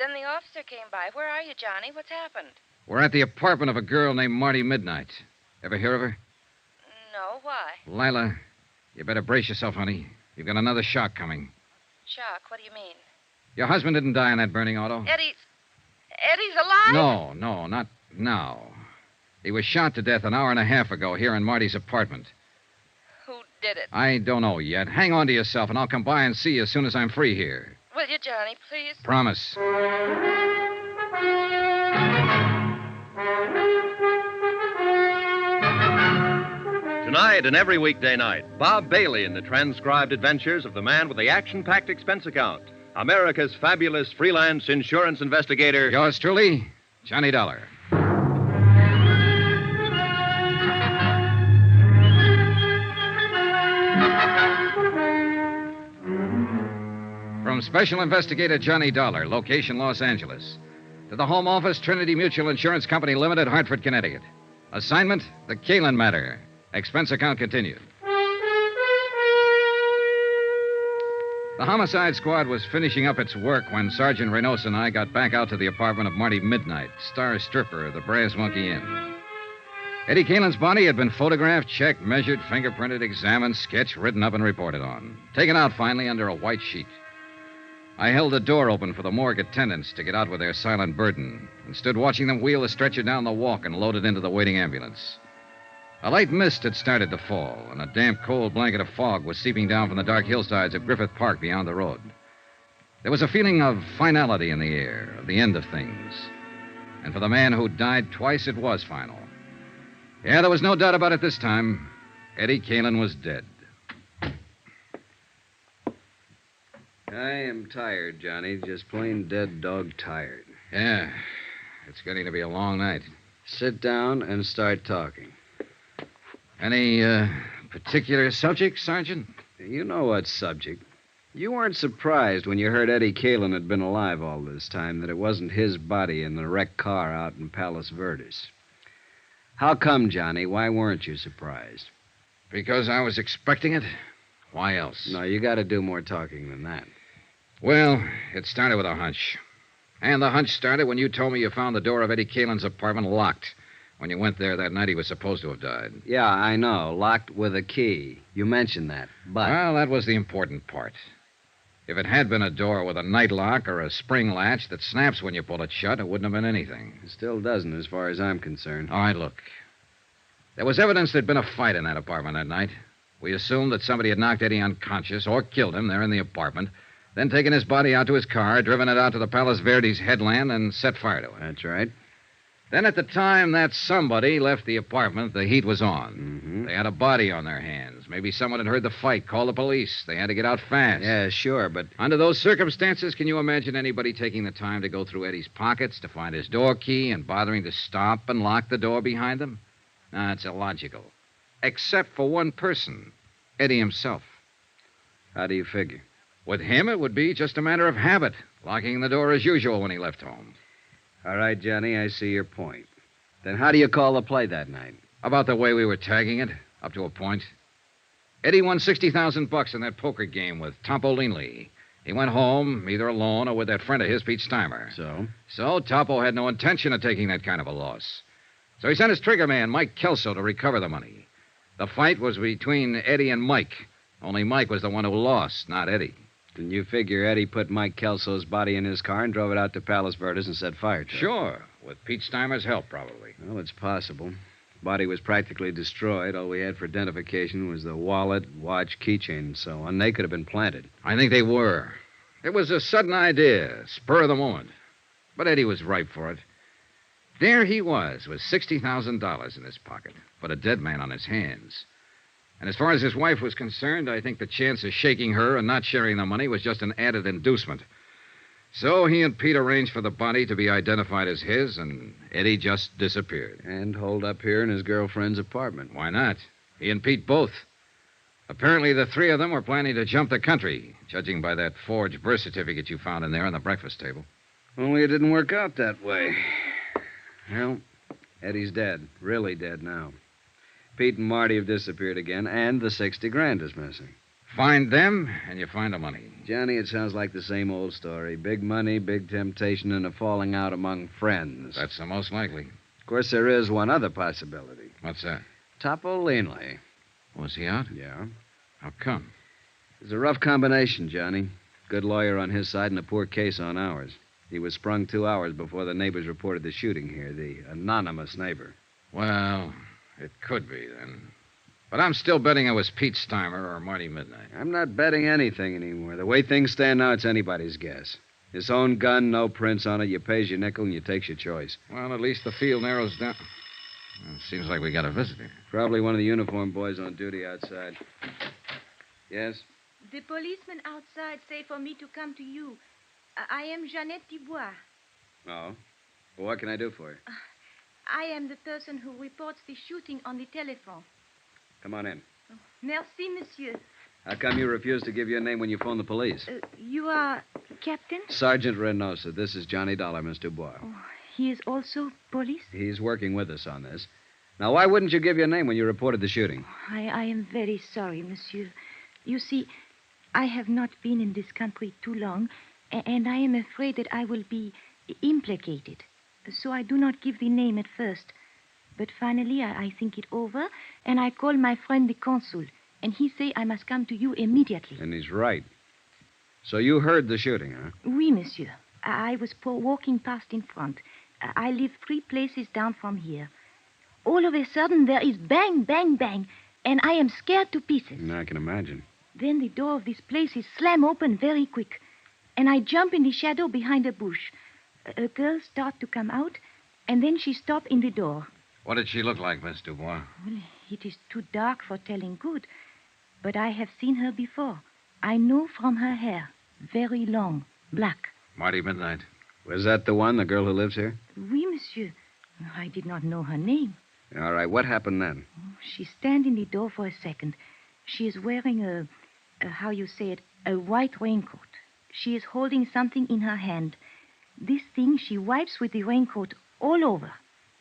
Then the officer came by. Where are you, Johnny? What's happened? We're at the apartment of a girl named Marty Midnight. Ever hear of her? No, why? Lila, you better brace yourself, honey. You've got another shock coming. Shock? What do you mean? Your husband didn't die in that burning auto? Eddie's alive? No, not now. He was shot to death an hour and a half ago here in Marty's apartment. Who did it? I don't know yet. Hang on to yourself, and I'll come by and see you as soon as I'm free here. Will you, Johnny, please? Promise. Tonight and every weekday night, Bob Bailey in the transcribed adventures of the man with the action-packed expense account, America's fabulous freelance insurance investigator. Yours truly, Johnny Dollar. from Special Investigator Johnny Dollar, location Los Angeles, to the Home Office, Trinity Mutual Insurance Company Limited, Hartford, Connecticut. Assignment, the Kalin matter. Expense account continued. The homicide squad was finishing up its work when Sergeant Renosa and I got back out to the apartment of Marty Midnight, star stripper of the Brass Monkey Inn. Eddie Kalin's body had been photographed, checked, measured, fingerprinted, examined, sketched, written up, and reported on. Taken out finally under a white sheet. I held the door open for the morgue attendants to get out with their silent burden and stood watching them wheel the stretcher down the walk and load it into the waiting ambulance. A light mist had started to fall, and a damp, cold blanket of fog was seeping down from the dark hillsides of Griffith Park beyond the road. There was a feeling of finality in the air, of the end of things. And for the man who died twice, it was final. Yeah, there was no doubt about it this time. Eddie Kalin was dead. I am tired, Johnny. Just plain dead dog tired. Yeah, it's getting to be a long night. Sit down and start talking. Any particular subject, Sergeant? You know what subject. You weren't surprised when you heard Eddie Kalin had been alive all this time that it wasn't his body in the wrecked car out in Palos Verdes. How come, Johnny? Why weren't you surprised? Because I was expecting it. Why else? No, you got to do more talking than that. Well, it started with a hunch. And the hunch started when you told me you found the door of Eddie Kalin's apartment locked when you went there that night he was supposed to have died. Yeah, I know. Locked with a key. You mentioned that, but... Well, that was the important part. If it had been a door with a night lock or a spring latch that snaps when you pull it shut, it wouldn't have been anything. It still doesn't, as far as I'm concerned. All right, look. There was evidence there'd been a fight in that apartment that night. We assumed that somebody had knocked Eddie unconscious or killed him there in the apartment, then taken his body out to his car, driven it out to the Palos Verdes headland, and set fire to it. That's right. Then at the time that somebody left the apartment, the heat was on. Mm-hmm. They had a body on their hands. Maybe someone had heard the fight, called the police. They had to get out fast. Yeah, sure, but... Under those circumstances, can you imagine anybody taking the time to go through Eddie's pockets to find his door key and bothering to stop and lock the door behind them? No, it's illogical. Except for one person, Eddie himself. How do you figure? With him, it would be just a matter of habit, locking the door as usual when he left home. All right, Johnny, I see your point. Then how do you call the play that night? About the way we were tagging it, up to a point. Eddie won $60,000 in that poker game with Topo Leanley. He went home, either alone or with that friend of his, Pete Stymer. So Topo had no intention of taking that kind of a loss. So he sent his trigger man, Mike Kelso, to recover the money. The fight was between Eddie and Mike. Only Mike was the one who lost, not Eddie. Then you figure Eddie put Mike Kelso's body in his car and drove it out to Palos Verdes and set fire to it? Sure, with Pete Stymer's help, probably. Well, it's possible. The body was practically destroyed. All we had for identification was the wallet, watch, keychain, and so on. They could have been planted. I think they were. It was a sudden idea, spur of the moment. But Eddie was ripe for it. There he was, with $60,000 in his pocket, but a dead man on his hands. And as far as his wife was concerned, I think the chance of shaking her and not sharing the money was just an added inducement. So he and Pete arranged for the body to be identified as his, and Eddie just disappeared. And holed up here in his girlfriend's apartment. Why not? He and Pete both. Apparently, the three of them were planning to jump the country, judging by that forged birth certificate you found in there on the breakfast table. Only it didn't work out that way. Well, Eddie's dead. Really dead now. Pete and Marty have disappeared again, and the $60,000 is missing. Find them, and you find the money. Johnny, it sounds like the same old story. Big money, big temptation, and a falling out among friends. That's the most likely. Of course, there is one other possibility. What's that? Topo Leanley. Was he out? Yeah. How come? It's a rough combination, Johnny. Good lawyer on his side and a poor case on ours. He was sprung 2 hours before the neighbors reported the shooting here, the anonymous neighbor. Well, it could be, then. But I'm still betting it was Pete Stymer or Marty Midnight. I'm not betting anything anymore. The way things stand now, it's anybody's guess. His own gun, no prints on it. You pays your nickel and you takes your choice. Well, at least the field narrows down. Well, it seems like we got a visitor. Probably one of the uniformed boys on duty outside. Yes? The policeman outside say for me to come to you. I am Jeannette Dubois. Oh? Well, what can I do for you? I am the person who reports the shooting on the telephone. Come on in. Merci, monsieur. How come you refused to give your name when you phoned the police? You are Captain? Sergeant Renosa. This is Johnny Dollar, Miss Dubois. Oh, he is also police? He's working with us on this. Now, why wouldn't you give your name when you reported the shooting? I am very sorry, monsieur. You see, I have not been in this country too long, and I am afraid that I will be implicated. So I do not give the name at first. But finally, I think it over, and I call my friend the consul, and he say I must come to you immediately. And he's right. So you heard the shooting, huh? Oui, monsieur. I was walking past in front. I live 3 places down from here. All of a sudden, there is bang, bang, bang, and I am scared to pieces. I can imagine. Then the door of this place is slam open very quick, and I jump in the shadow behind a bush. A girl start to come out, and then she stop in the door. What did she look like, Miss Dubois? Well, it is too dark for telling good, but I have seen her before. I know from her hair. Very long, black. Marty Midnight. Was that the one, the girl who lives here? Oui, monsieur. I did not know her name. All right, what happened then? She stand in the door for a second. She is wearing a how you say it, a white raincoat. She is holding something in her hand. This thing she wipes with the raincoat all over.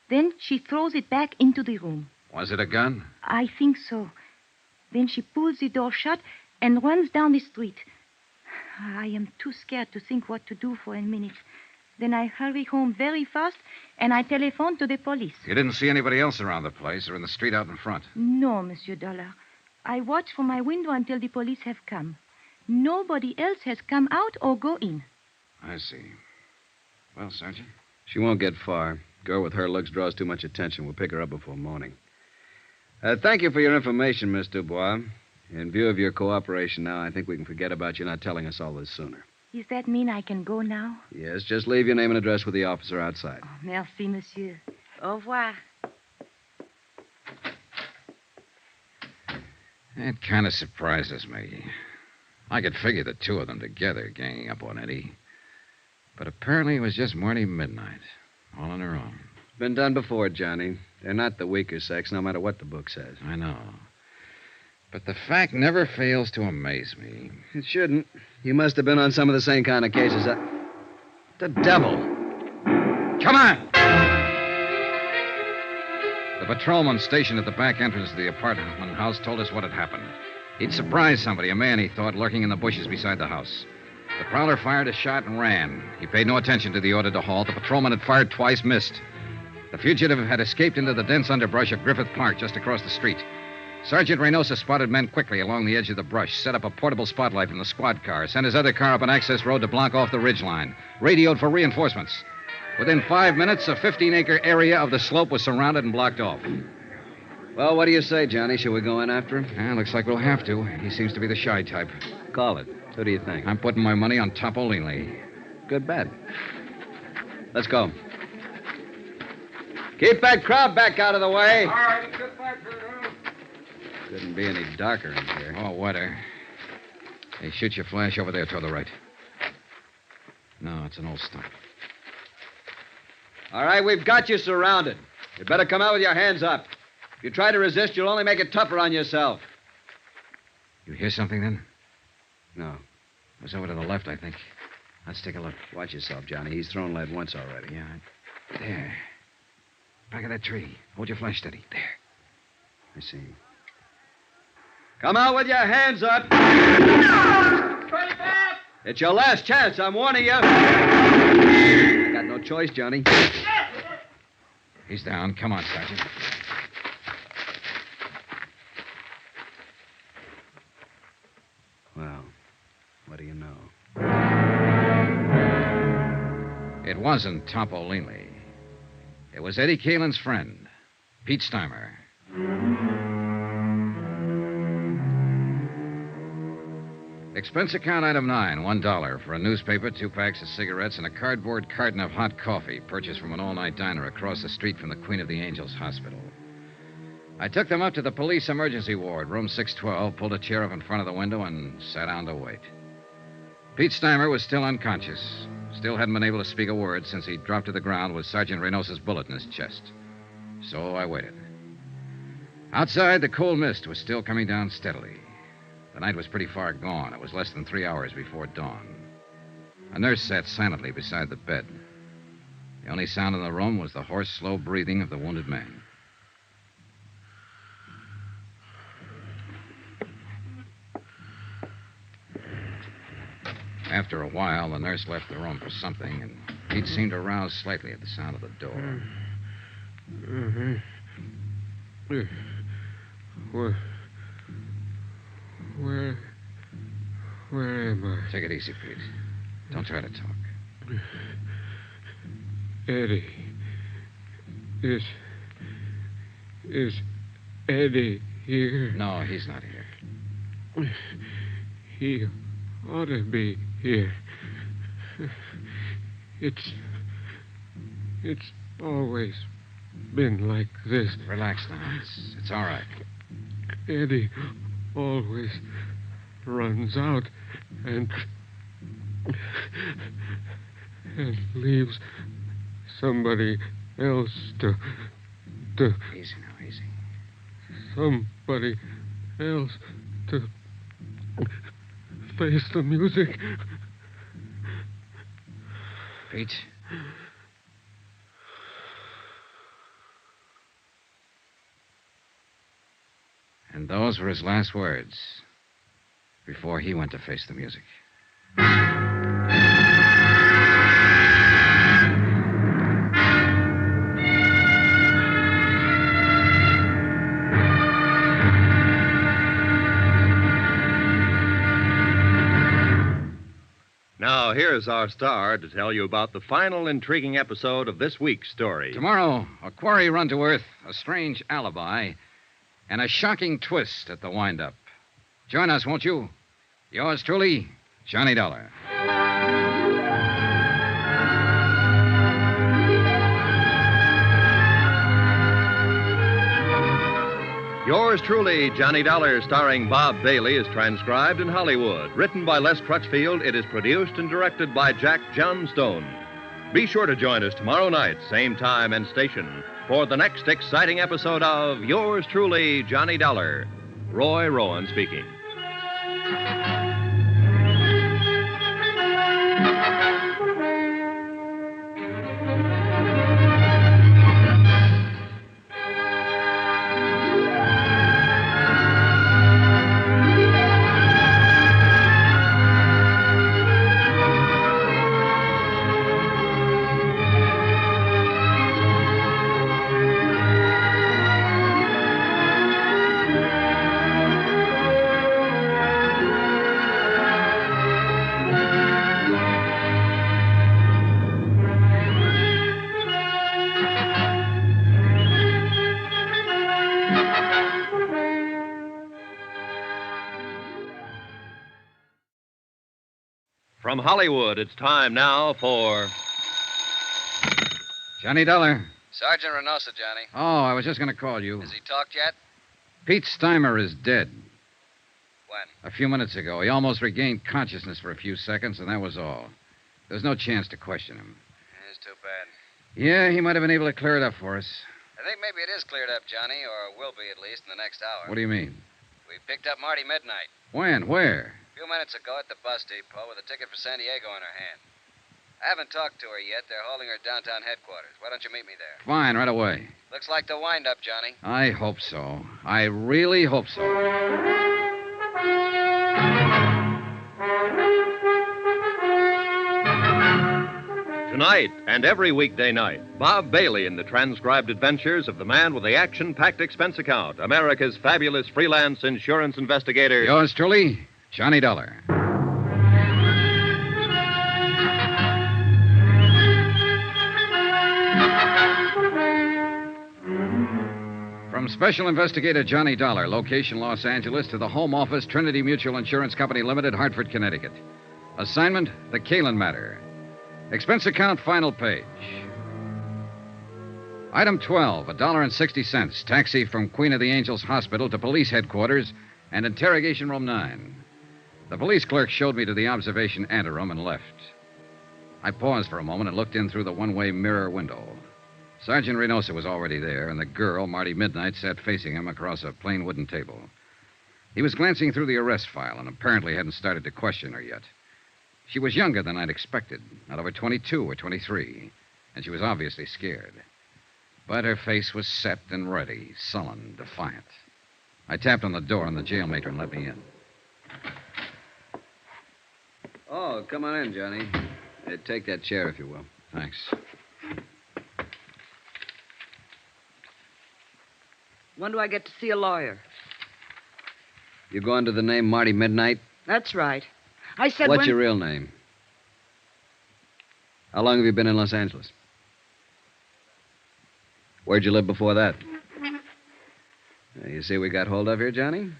Then she throws it back into the room. Was it a gun? I think so. Then she pulls the door shut and runs down the street. I am too scared to think what to do for a minute. Then I hurry home very fast, and I telephone to the police. You didn't see anybody else around the place or in the street out in front? No, Monsieur Dollar. I watch from my window until the police have come. Nobody else has come out or go in. I see. Well, Sergeant? She won't get far. Girl with her looks draws too much attention. We'll pick her up before morning. Thank you for your information, Miss Dubois. In view of your cooperation now, I think we can forget about you not telling us all this sooner. Does that mean I can go now? Yes, just leave your name and address with the officer outside. Oh, merci, monsieur. Au revoir. It kind of surprises me. I could figure the two of them together ganging up on Eddie. But apparently it was just Marty Midnight, all on her own. Been done before, Johnny. They're not the weaker sex, no matter what the book says. I know. But the fact never fails to amaze me. It shouldn't. You must have been on some of the same kind of cases. The devil. Come on! The patrolman stationed at the back entrance of the apartment house told us what had happened. He'd surprised somebody, a man, he thought, lurking in the bushes beside the house. The prowler fired a shot and ran. He paid no attention to the order to halt. The patrolman had fired twice, missed. The fugitive had escaped into the dense underbrush of Griffith Park just across the street. Sergeant Renosa spotted men quickly along the edge of the brush, set up a portable spotlight from the squad car, sent his other car up an access road to block off the ridgeline, radioed for reinforcements. Within 5 minutes, a 15-acre area of the slope was surrounded and blocked off. Well, what do you say, Johnny? Shall we go in after him? Yeah, looks like we'll have to. He seems to be the shy type. Call it. Who do you think? I'm putting my money on Topo Leanley. Good bet. Let's go. Keep that crowd back out of the way. All right, let's get back there. Couldn't be any darker in here. Oh, wetter. Hey, shoot your flash over there toward the right. No, it's an old stump. All right, we've got you surrounded. You better come out with your hands up. If you try to resist, you'll only make it tougher on yourself. You hear something, then? No. It was over to the left, I think. Let's take a look. Watch yourself, Johnny. He's thrown lead once already. Yeah. There. Back of that tree. Hold your flash steady. There. I see. Come out with your hands up. It's your last chance, I'm warning you. Got no choice, Johnny. He's down. Come on, Sergeant. Well, what do you know? It wasn't Topo Leanley. It was Eddie Kalin's friend, Pete Stymer. Expense account item 9, $1 for a newspaper, 2 packs of cigarettes, and a cardboard carton of hot coffee purchased from an all-night diner across the street from the Queen of the Angels Hospital. I took them up to the police emergency ward, room 612, pulled a chair up in front of the window, and sat down to wait. Pete Stymer was still unconscious. Still hadn't been able to speak a word since he dropped to the ground with Sergeant Renosa's bullet in his chest. So I waited. Outside, the cold mist was still coming down steadily. The night was pretty far gone. It was less than 3 hours before dawn. A nurse sat silently beside the bed. The only sound in the room was the hoarse, slow breathing of the wounded man. After a while, the nurse left the room for something, and Pete seemed to rouse slightly at the sound of the door. Where am I? Take it easy, Pete. Don't try to talk. Eddie. Is Eddie here? No, he's not here. He ought to be here. It's always been like this. Relax now. It's all right. Eddie always runs out and leaves somebody else to Easy now, easy. somebody else to face the music. Pete? And those were his last words before he went to face the music. Now, here's our star to tell you about the final intriguing episode of this week's story. Tomorrow, a quarry run to earth, a strange alibi, and a shocking twist at the wind-up. Join us, won't you? Yours truly, Johnny Dollar. Yours truly, Johnny Dollar, starring Bob Bailey, is transcribed in Hollywood. Written by Les Crutchfield, it is produced and directed by Jack Johnstone. Be sure to join us tomorrow night, same time and station, for the next exciting episode of Yours truly, Johnny Dollar. Roy Rowan speaking. From Hollywood, it's time now for... Johnny Dollar. Sergeant Renosa, Johnny. Oh, I was just going to call you. Has he talked yet? Pete Stymer is dead. When? A few minutes ago. He almost regained consciousness for a few seconds, and that was all. There's no chance to question him. It's too bad. Yeah, he might have been able to clear it up for us. I think maybe it is cleared up, Johnny, or will be at least in the next hour. What do you mean? We picked up Marty Midnight When? Where? a few minutes ago at the bus depot with a ticket for San Diego in her hand. I haven't talked to her yet. They're holding her downtown headquarters. Why don't you meet me there? Fine, right away. Looks like the wind-up, Johnny. I hope so. I really hope so. Tonight and every weekday night, Bob Bailey in the transcribed adventures of the man with the action-packed expense account, America's fabulous freelance insurance investigator. Yours truly, Johnny Dollar. From Special Investigator Johnny Dollar, location Los Angeles, to the Home Office, Trinity Mutual Insurance Company Limited, Hartford, Connecticut. Assignment, the Kalin matter. Expense account, final page. Item 12, $1.60. Taxi from Queen of the Angels Hospital to police headquarters and interrogation room 9. The police clerk showed me to the observation anteroom and left. I paused for a moment and looked in through the one-way mirror window. Sergeant Renosa was already there, and the girl, Marty Midnight, sat facing him across a plain wooden table. He was glancing through the arrest file and apparently hadn't started to question her yet. She was younger than I'd expected, not over 22 or 23, and she was obviously scared. But her face was set and ready, sullen, defiant. I tapped on the door, and the jail matron let me in. Oh, come on in, Johnny. Take that chair, if you will. Thanks. When do I get to see a lawyer? You go under the name Marty Midnight? That's right. I said What's your real name? How long have you been in Los Angeles? Where'd you live before that? You see we got hold of here, Johnny?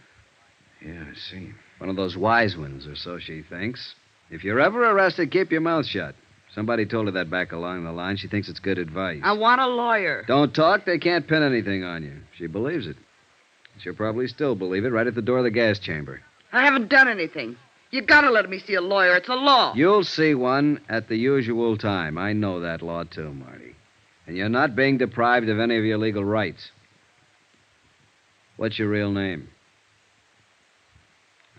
Yeah, I see. One of those wise ones, or so she thinks. If you're ever arrested, keep your mouth shut. Somebody told her that back along the line. She thinks it's good advice. I want a lawyer. Don't talk. They can't pin anything on you. She believes it. She'll probably still believe it right at the door of the gas chamber. I haven't done anything. You gotta let me see a lawyer. It's a law. You'll see one at the usual time. I know that law, too, Marty. And you're not being deprived of any of your legal rights. What's your real name?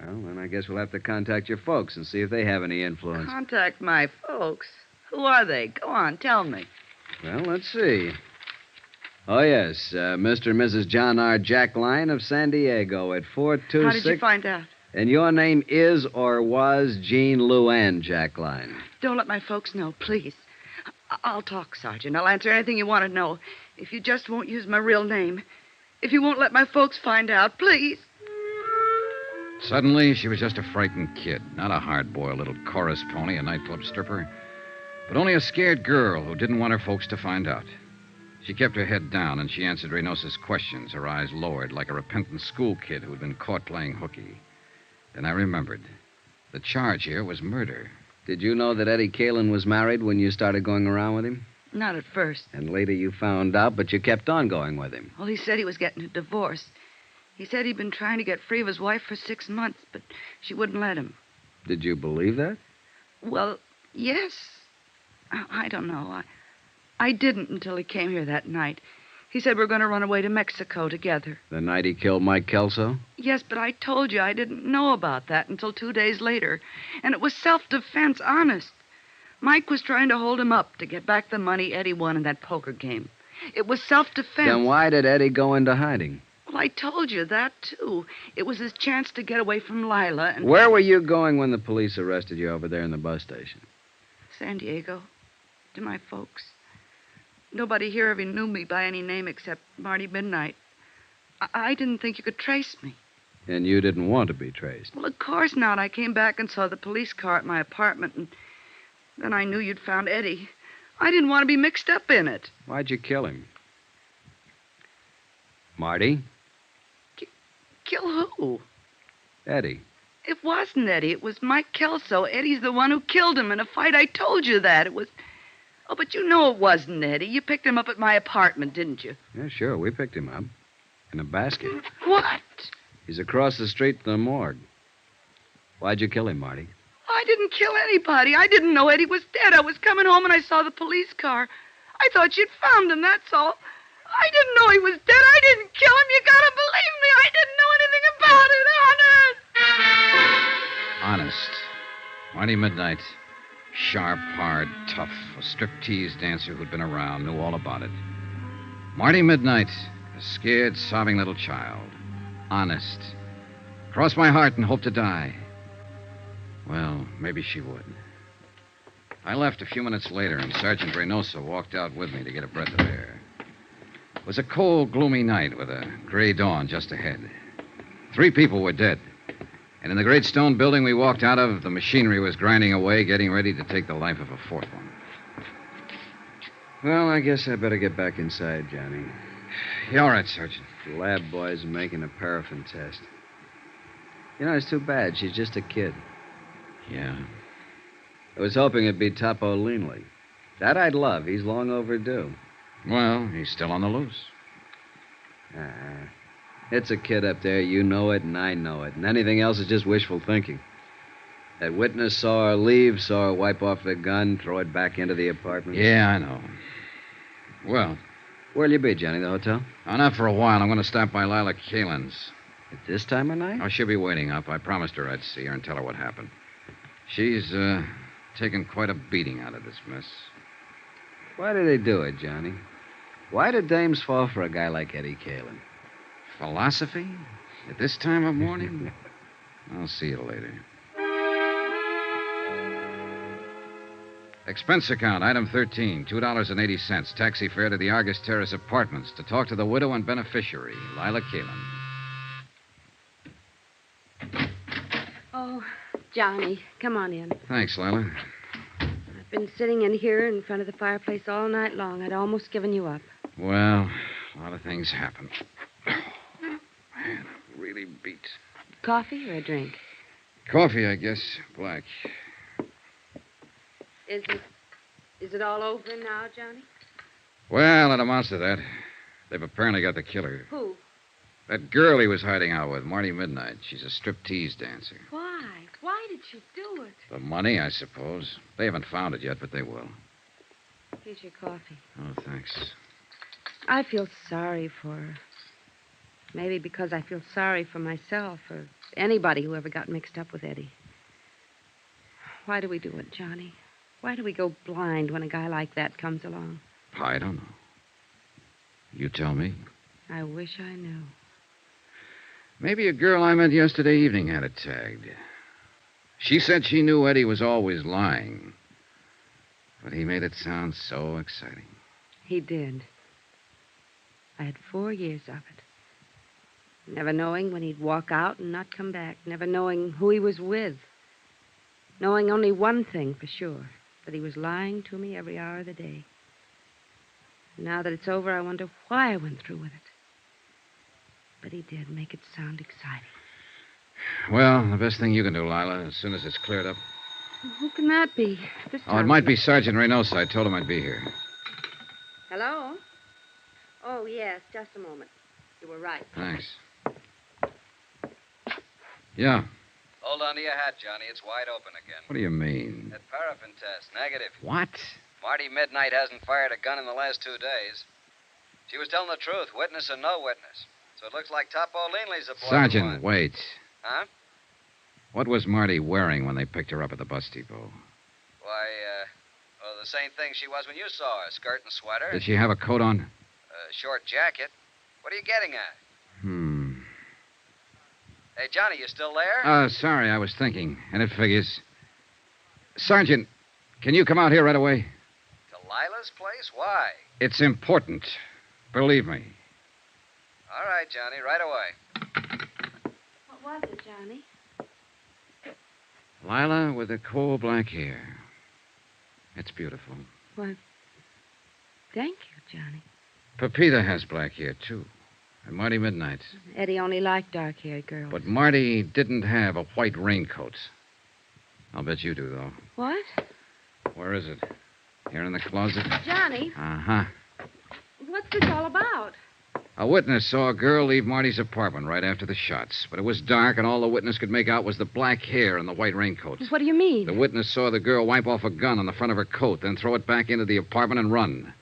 Well, then I guess we'll have to contact your folks and see if they have any influence. Contact my folks? Who are they? Go on, tell me. Well, let's see. Oh, yes, Mr. and Mrs. John R. Jack Line of San Diego at 426... How did you find out? And your name is or was Jean Luann Jack Line. Don't let my folks know, please. I'll talk, Sergeant. I'll answer anything you want to know. If you just won't use my real name. If you won't let my folks find out, please. Suddenly, she was just a frightened kid, not a hard-boiled little chorus pony, a nightclub stripper, but only a scared girl who didn't want her folks to find out. She kept her head down, and she answered Renosa's questions, her eyes lowered like a repentant school kid who'd been caught playing hooky. Then I remembered. The charge here was murder. Did you know that Eddie Kalin was married when you started going around with him? Not at first. And later you found out, but you kept on going with him. Well, he said he was getting a divorce. He said he'd been trying to get free of his wife for 6 months, but she wouldn't let him. Did you believe that? Well, yes. I don't know. I didn't until he came here that night. He said we're going to run away to Mexico together. The night he killed Mike Kelso? Yes, but I told you I didn't know about that until 2 days later. And it was self-defense, honest. Mike was trying to hold him up to get back the money Eddie won in that poker game. It was self-defense. Then why did Eddie go into hiding? Well, I told you that, too. It was his chance to get away from Lila and... Where were you going when the police arrested you over there in the bus station? San Diego. To my folks. Nobody here ever knew me by any name except Marty Midnight. I didn't think you could trace me. And you didn't want to be traced? Well, of course not. I came back and saw the police car at my apartment, and then I knew you'd found Eddie. I didn't want to be mixed up in it. Why'd you kill him? Marty? Kill who? Eddie. It wasn't Eddie. It was Mike Kelso. Eddie's the one who killed him in a fight. I told you that. It was... Oh, but you know it wasn't Eddie. You picked him up at my apartment, didn't you? Yeah, sure. We picked him up. In a basket. What? He's across the street from the morgue. Why'd you kill him, Marty? I didn't kill anybody. I didn't know Eddie was dead. I was coming home and I saw the police car. I thought you'd found him, that's all. I didn't know he was dead. I didn't kill him. You gotta believe me. I didn't know anything about it, honest. Honest. Marty Midnight. Sharp, hard, tough. A striptease dancer who'd been around, knew all about it. Marty Midnight. A scared, sobbing little child. Honest. Cross my heart and hope to die. Well, maybe she would. I left a few minutes later, and Sergeant Renosa walked out with me to get a breath of air. It was a cold, gloomy night with a gray dawn just ahead. 3 people were dead. And in the great stone building we walked out of, the machinery was grinding away, getting ready to take the life of a 4th one. Well, I guess I better get back inside, Johnny. You all right, Sergeant? The lab boys are making a paraffin test. You know, it's too bad. She's just a kid. Yeah. I was hoping it'd be Topo Leanley. That I'd love. He's long overdue. Well, he's still on the loose. It's a kid up there. You know it, and I know it. And anything else is just wishful thinking. That witness saw her leave, saw her wipe off the gun, throw it back into the apartment. Yeah, I know. Well... Where'll you be, Johnny? The hotel? Oh, not for a while. I'm going to stop by Lila Kalin's. At this time of night? Oh, she'll be waiting up. I promised her I'd see her and tell her what happened. She's, taken quite a beating out of this mess. Why do they do it, Johnny? Why do dames fall for a guy like Eddie Kalin? Philosophy? At this time of morning? I'll see you later. Expense account, item 13, $2.80. Taxi fare to the Argus Terrace Apartments to talk to the widow and beneficiary, Lila Kalin. Oh, Johnny, come on in. Thanks, Lila. I've been sitting in here in front of the fireplace all night long. I'd almost given you up. Well, a lot of things happen. Man, I'm really beat. Coffee or a drink? Coffee, I guess. Black. Is it all over now, Johnny? Well, it amounts to that. They've apparently got the killer. Who? That girl he was hiding out with, Marty Midnight. She's a striptease dancer. Why? Why did she do it? The money, I suppose. They haven't found it yet, but they will. Here's your coffee. Oh, thanks. I feel sorry for her. Maybe because I feel sorry for myself or anybody who ever got mixed up with Eddie. Why do we do it, Johnny? Why do we go blind when a guy like that comes along? I don't know. You tell me. I wish I knew. Maybe a girl I met yesterday evening had it tagged. She said she knew Eddie was always lying. But he made it sound so exciting. He did. I had 4 years of it. Never knowing when he'd walk out and not come back. Never knowing who he was with. Knowing only one thing for sure. That he was lying to me every hour of the day. Now that it's over, I wonder why I went through with it. But he did make it sound exciting. Well, the best thing you can do, Lila, as soon as it's cleared up. Who can that be? This Oh, it time? might be Sergeant Renosa. I told him I'd be here. Hello? Oh, yes, just a moment. You were right. Thanks. Yeah. Hold on to your hat, Johnny. It's wide open again. What do you mean? That paraffin test, negative. What? Marty Midnight hasn't fired a gun in the last 2 days. She was telling the truth, witness or no witness. So it looks like Topo Leanley's the boy. Sergeant, wait. Huh? What was Marty wearing when they picked her up at the bus depot? Why, well, the same thing she was when you saw her. Skirt and sweater. Did she have a coat on? Short jacket. What are you getting at? Hey, Johnny, you still there? Sorry, I was thinking, and it figures. Sergeant, can you come out here right away? To Lila's place? Why? It's important. Believe me. All right, Johnny, right away. What was it, Johnny? Lila with the coal black hair. It's beautiful. Well, thank you, Johnny. Pepita has black hair, too. And Marty Midnight. Eddie only liked dark-haired girls. But Marty didn't have a white raincoat. I'll bet you do, though. What? Where is it? Here in the closet? Johnny, Uh-huh. what's this all about? A witness saw a girl leave Marty's apartment right after the shots. But it was dark, and all the witness could make out was the black hair and the white raincoat. What do you mean? The witness saw the girl wipe off a gun on the front of her coat, then throw it back into the apartment and run.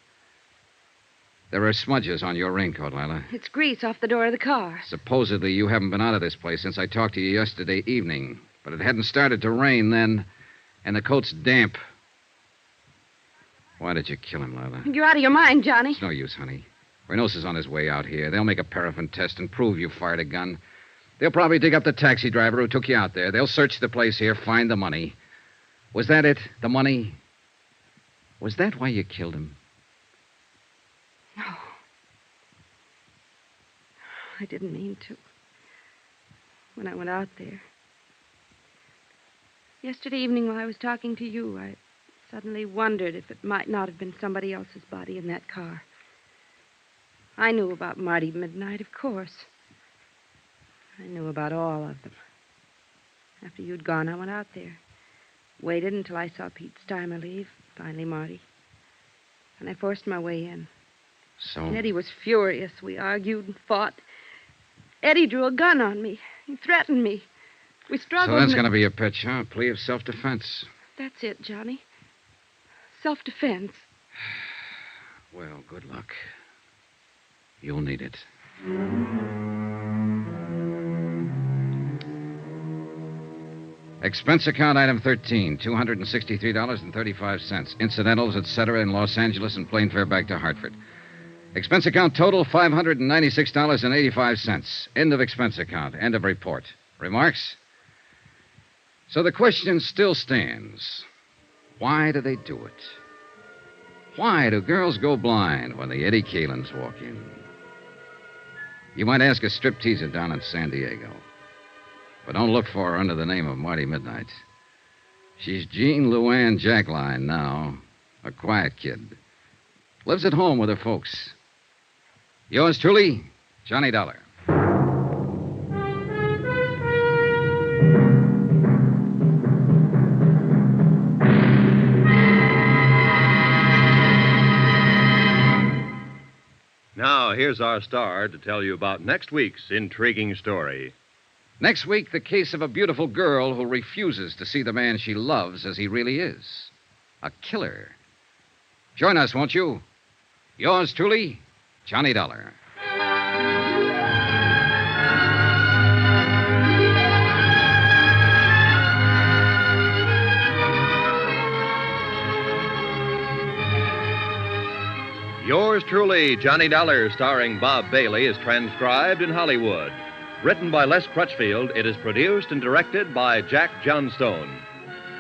There are smudges on your raincoat, Lila. It's grease off the door of the car. Supposedly, you haven't been out of this place since I talked to you yesterday evening. But it hadn't started to rain then, and the coat's damp. Why did you kill him, Lila? You're out of your mind, Johnny. It's no use, honey. Renosa's on his way out here. They'll make a paraffin test and prove you fired a gun. They'll probably dig up the taxi driver who took you out there. They'll search the place here, find the money. Was that it? The money? Was that why you killed him? No. I didn't mean to. When I went out there. Yesterday evening while I was talking to you, I suddenly wondered if it might not have been somebody else's body in that car. I knew about Marty Midnight, of course. I knew about all of them. After you'd gone, I went out there. Waited until I saw Pete Stymer leave. Finally, Marty. And I forced my way in. So? And Eddie was furious. We argued and fought. Eddie drew a gun on me. He threatened me. We struggled. So that's going to be your pitch, huh? A plea of self-defense. That's it, Johnny. Self-defense. Well, good luck. You'll need it. Expense account item 13, $263.35. Incidentals, etc., in Los Angeles and plane fare back to Hartford. Expense account total, $596.85. End of expense account. End of report. Remarks? So the question still stands. Why do they do it? Why do girls go blind when the Eddie Kalins walk in? You might ask a stripteaser down in San Diego. But don't look for her under the name of Marty Midnight. She's Jean Luann Jackline now, a quiet kid. Lives at home with her folks. Yours truly, Johnny Dollar. Now, here's our star to tell you about next week's intriguing story. Next week, the case of a beautiful girl who refuses to see the man she loves as he really is. A killer. Join us, won't you? Yours truly, Johnny Dollar. Yours truly, Johnny Dollar, starring Bob Bailey, is transcribed in Hollywood. Written by Les Crutchfield, it is produced and directed by Jack Johnstone.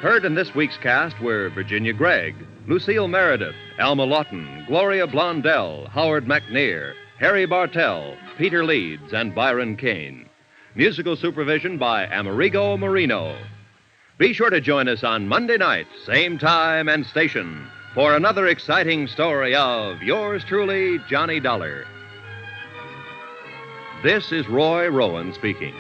Heard in this week's cast were Virginia Gregg, Lucille Meredith, Alma Lawton, Gloria Blondell, Howard McNear, Harry Bartell, Peter Leeds, and Byron Kane. Musical supervision by Amerigo Marino. Be sure to join us on Monday night, same time and station, for another exciting story of Yours truly, Johnny Dollar. This is Roy Rowan speaking.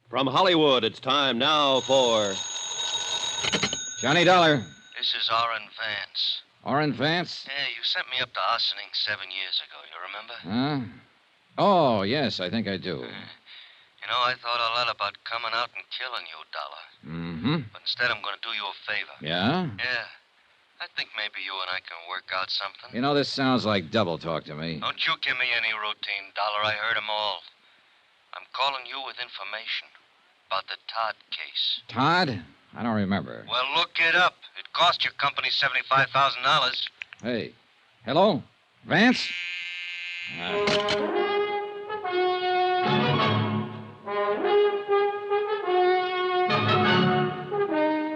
From Hollywood, it's time now for Johnny Dollar. This is Orrin Vance. Orrin Vance? Yeah, you sent me up to Ossining 7 years ago, you remember? Huh? Oh, yes, I think I do. You know, I thought a lot about coming out and killing you, Dollar. Mm-hmm. But instead, I'm going to do you a favor. Yeah? Yeah. I think maybe you and I can work out something. You know, this sounds like double talk to me. Don't you give me any routine, Dollar. I heard 'em all. I'm calling you with information about the Todd case. Todd? I don't remember. Well, look it up. It cost your company $75,000. Hey. Hello? Vance?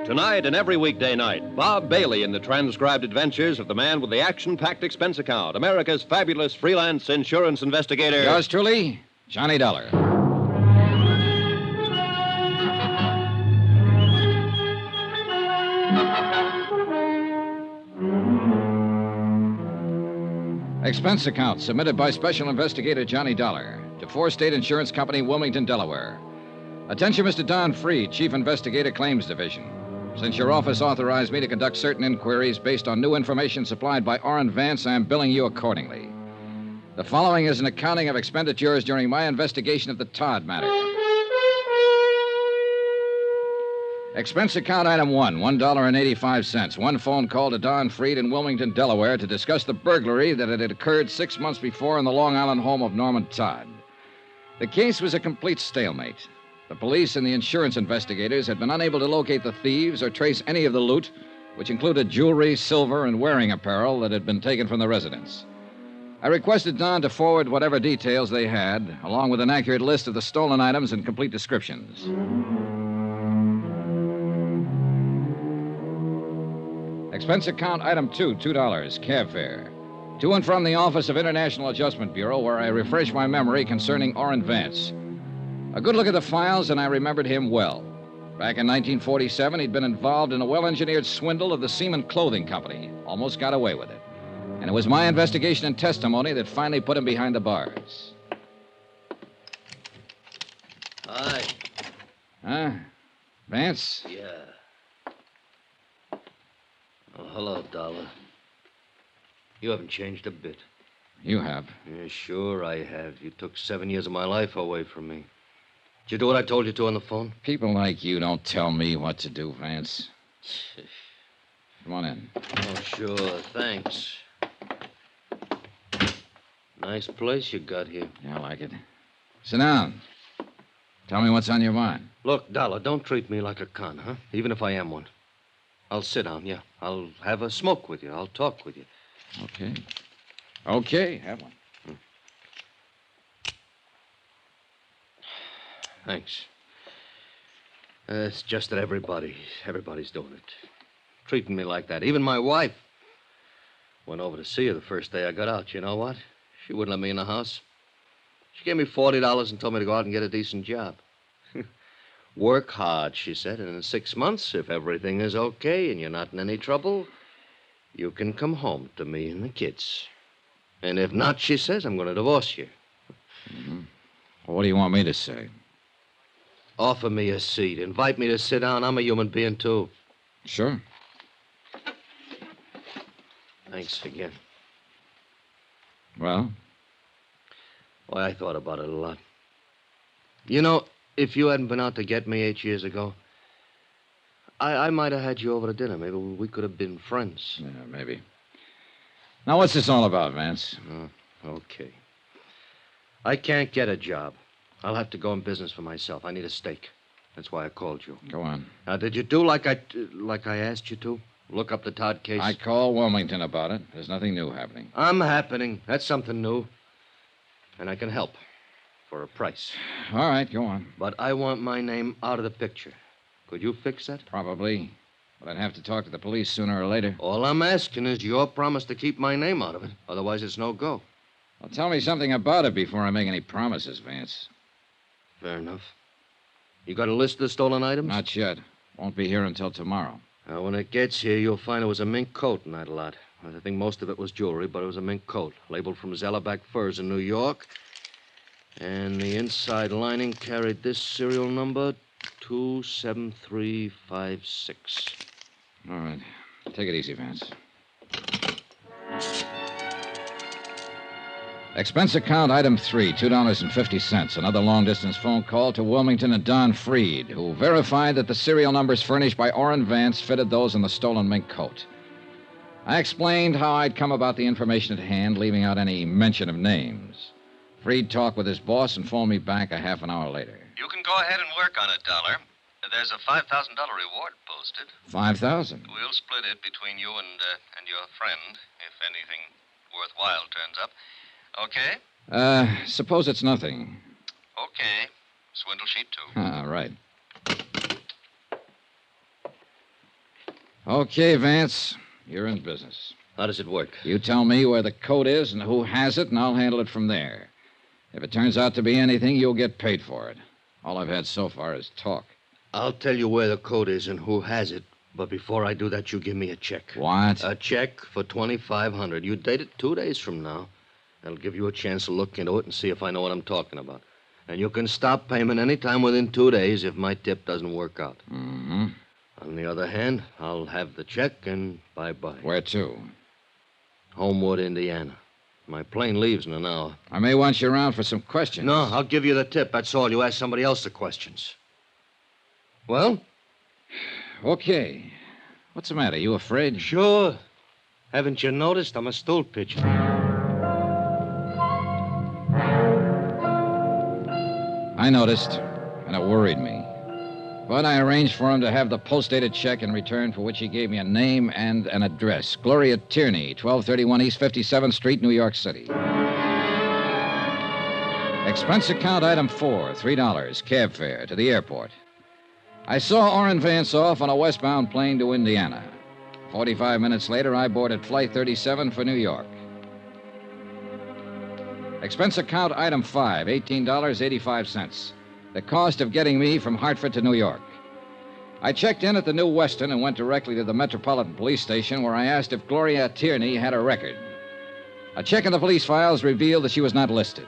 Tonight and every weekday night, Bob Bailey in the transcribed adventures of the man with the action-packed expense account, America's fabulous freelance insurance investigator. Yours truly, Johnny Dollar. Expense account submitted by Special Investigator Johnny Dollar to Four State Insurance Company, Wilmington, Delaware. Attention, Mr. Don Freed, Chief Investigator, Claims Division. Since your office authorized me to conduct certain inquiries based on new information supplied by Orrin Vance, I am billing you accordingly. The following is an accounting of expenditures during my investigation of the Todd matter. Expense account item 1, $1.85. One phone call to Don Freed in Wilmington, Delaware to discuss the burglary that had occurred 6 months before in the Long Island home of Norman Todd. The case was a complete stalemate. The police and the insurance investigators had been unable to locate the thieves or trace any of the loot, which included jewelry, silver, and wearing apparel that had been taken from the residence. I requested Don to forward whatever details they had, along with an accurate list of the stolen items and complete descriptions. Expense account item 2, $2, cab fare. To and from the office of International Adjustment Bureau, where I refreshed my memory concerning Orrin Vance. A good look at the files, and I remembered him well. Back in 1947, he'd been involved in a well-engineered swindle of the Seaman Clothing Company. Almost got away with it. And it was my investigation and testimony that finally put him behind the bars. Hi. Huh? Vance? Yeah. Oh, hello, Dollar. You haven't changed a bit. You have. Yeah, sure I have. You took 7 years of my life away from me. Did you do what I told you to on the phone? People like you don't tell me what to do, Vance. Come on in. Oh, sure. Thanks. Nice place you got here. Yeah, I like it. Sit down. Tell me what's on your mind. Look, Dollar, don't treat me like a con, huh? Even if I am one. I'll sit down, yeah. I'll have a smoke with you. I'll talk with you. Okay. Okay, have one. Thanks. It's just that everybody's doing it. Treating me like that. Even my wife. Went over to see her the first day I got out. You know what? She wouldn't let me in the house. She gave me $40 and told me to go out and get a decent job. Work hard, she said, and in 6 months, if everything is okay and you're not in any trouble, you can come home to me and the kids. And if not, she says, I'm going to divorce you. Mm-hmm. Well, what do you want me to say? Offer me a seat. Invite me to sit down. I'm a human being, too. Sure. Thanks again. Well? Why, I thought about it a lot. You know, if you hadn't been out to get me 8 years ago, I might have had you over to dinner. Maybe we could have been friends. Yeah, maybe. Now, what's this all about, Vance? Okay. I can't get a job. I'll have to go in business for myself. I need a stake. That's why I called you. Go on. Now, did you do like I asked you to? Look up the Todd case? I called Wilmington about it. There's nothing new happening. I'm happening. That's something new. And I can help. For a price. All right, go on. But I want my name out of the picture. Could you fix that? Probably. But I'd have to talk to the police sooner or later. All I'm asking is your promise to keep my name out of it. Otherwise, it's no go. Well, tell me something about it before I make any promises, Vance. Fair enough. You got a list of the stolen items? Not yet. Won't be here until tomorrow. Now, when it gets here, you'll find it was a mink coat in that lot. I think most of it was jewelry, but it was a mink coat, labeled from Zellerback Furs in New York. And the inside lining carried this serial number, 27356. All right. Take it easy, Vance. Expense account item 3, $2.50. Another long-distance phone call to Wilmington and Don Freed, who verified that the serial numbers furnished by Orrin Vance fitted those in the stolen mink coat. I explained how I'd come about the information at hand, leaving out any mention of names. Freed talked with his boss and phoned me back a half an hour later. You can go ahead and work on it, Dollar. There's a $5,000 reward posted. $5,000? We'll split it between you and your friend, if anything worthwhile turns up. Okay? Suppose it's nothing. Okay. Swindle sheet 2. Right. Okay, Vance. You're in business. How does it work? You tell me where the coat is and who has it, and I'll handle it from there. If it turns out to be anything, you'll get paid for it. All I've had so far is talk. I'll tell you where the coat is and who has it. But before I do that, you give me a check. What? A check for $2,500. You date it 2 days from now. That'll give you a chance to look into it and see if I know what I'm talking about. And you can stop payment any time within 2 days if my tip doesn't work out. Mm-hmm. On the other hand, I'll have the check and bye-bye. Where to? Homewood, Indiana. My plane leaves in an hour. I may want you around for some questions. No, I'll give you the tip. That's all. You ask somebody else the questions. Well? Okay. What's the matter? You afraid? Sure. Haven't you noticed? I'm a stool pigeon. I noticed, and it worried me. But I arranged for him to have the post-dated check in return, for which he gave me a name and an address. Gloria Tierney, 1231 East 57th Street, New York City. Expense account item 4, $3, cab fare to the airport. I saw Orrin Vance off on a westbound plane to Indiana. 45 minutes later, I boarded Flight 37 for New York. Expense account item 5, $18.85. The cost of getting me from Hartford to New York. I checked in at the New Weston and went directly to the Metropolitan Police Station where I asked if Gloria Tierney had a record. A check in the police files revealed that she was not listed.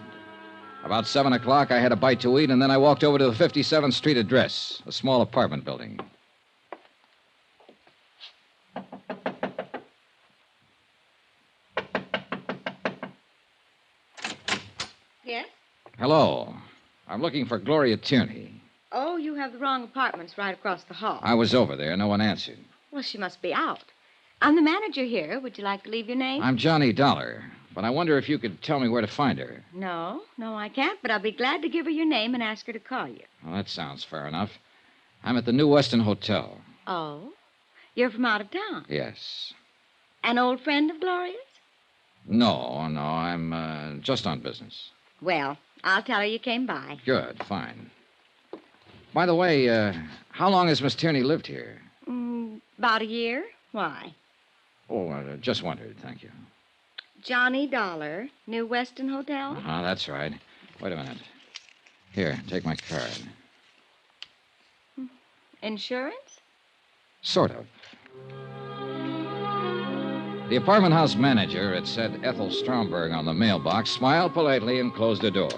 About 7 o'clock, I had a bite to eat, and then I walked over to the 57th Street address, a small apartment building. Yes? Hello. I'm looking for Gloria Tierney. Oh, you have the wrong apartments right across the hall. I was over there. No one answered. Well, she must be out. I'm the manager here. Would you like to leave your name? I'm Johnny Dollar, but I wonder if you could tell me where to find her. No, I can't, but I'll be glad to give her your name and ask her to call you. Well, that sounds fair enough. I'm at the New Weston Hotel. Oh? You're from out of town? Yes. An old friend of Gloria's? No, I'm just on business. Well, I'll tell her you came by. Good, fine. By the way, how long has Miss Tierney lived here? About a year. Why? Oh, just wondered, thank you. Johnny Dollar, New Weston Hotel? Uh-huh, that's right. Wait a minute. Here, take my card. Insurance? Sort of. The apartment house manager, it said Ethel Stromberg on the mailbox, smiled politely and closed the door.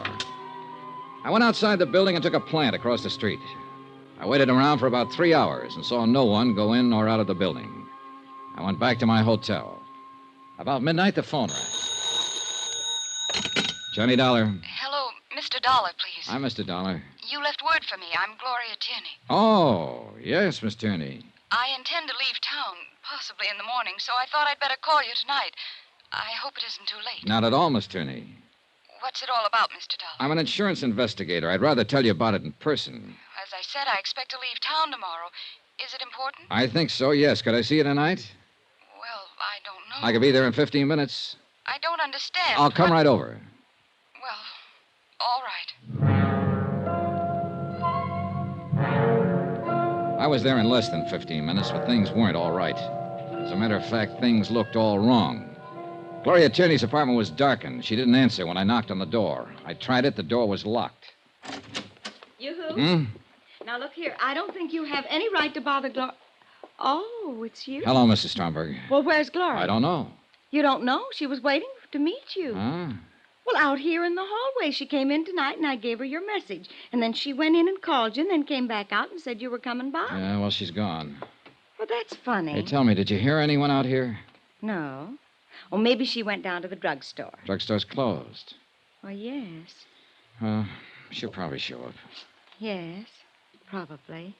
I went outside the building and took a plant across the street. I waited around for about 3 hours and saw no one go in or out of the building. I went back to my hotel. About midnight, the phone rang. Johnny Dollar. Hello, Mr. Dollar, please. I'm Mr. Dollar. You left word for me. I'm Gloria Tierney. Oh, yes, Miss Tierney. I intend to leave town, possibly in the morning, so I thought I'd better call you tonight. I hope it isn't too late. Not at all, Miss Tierney. What's it all about, Mr. Dollar? I'm an insurance investigator. I'd rather tell you about it in person. As I said, I expect to leave town tomorrow. Is it important? I think so, yes. Could I see you tonight? Well, I don't know. I could be there in 15 minutes. I don't understand. I'll come right over. Well, all right. I was there in less than 15 minutes, but things weren't all right. As a matter of fact, things looked all wrong. Gloria Tierney's apartment was darkened. She didn't answer when I knocked on the door. I tried it. The door was locked. You who? Hmm? Now, look here. I don't think you have any right to bother Gloria. Oh, it's you? Hello, Mrs. Stromberg. Well, where's Gloria? I don't know. You don't know? She was waiting to meet you. Huh? Well, out here in the hallway. She came in tonight, and I gave her your message. And then she went in and called you, and then came back out and said you were coming by. Yeah, well, she's gone. Well, that's funny. Hey, tell me, did you hear anyone out here? No. Well, maybe she went down to the drugstore. Drugstore's closed. Well, yes. She'll probably show up. Yes, probably.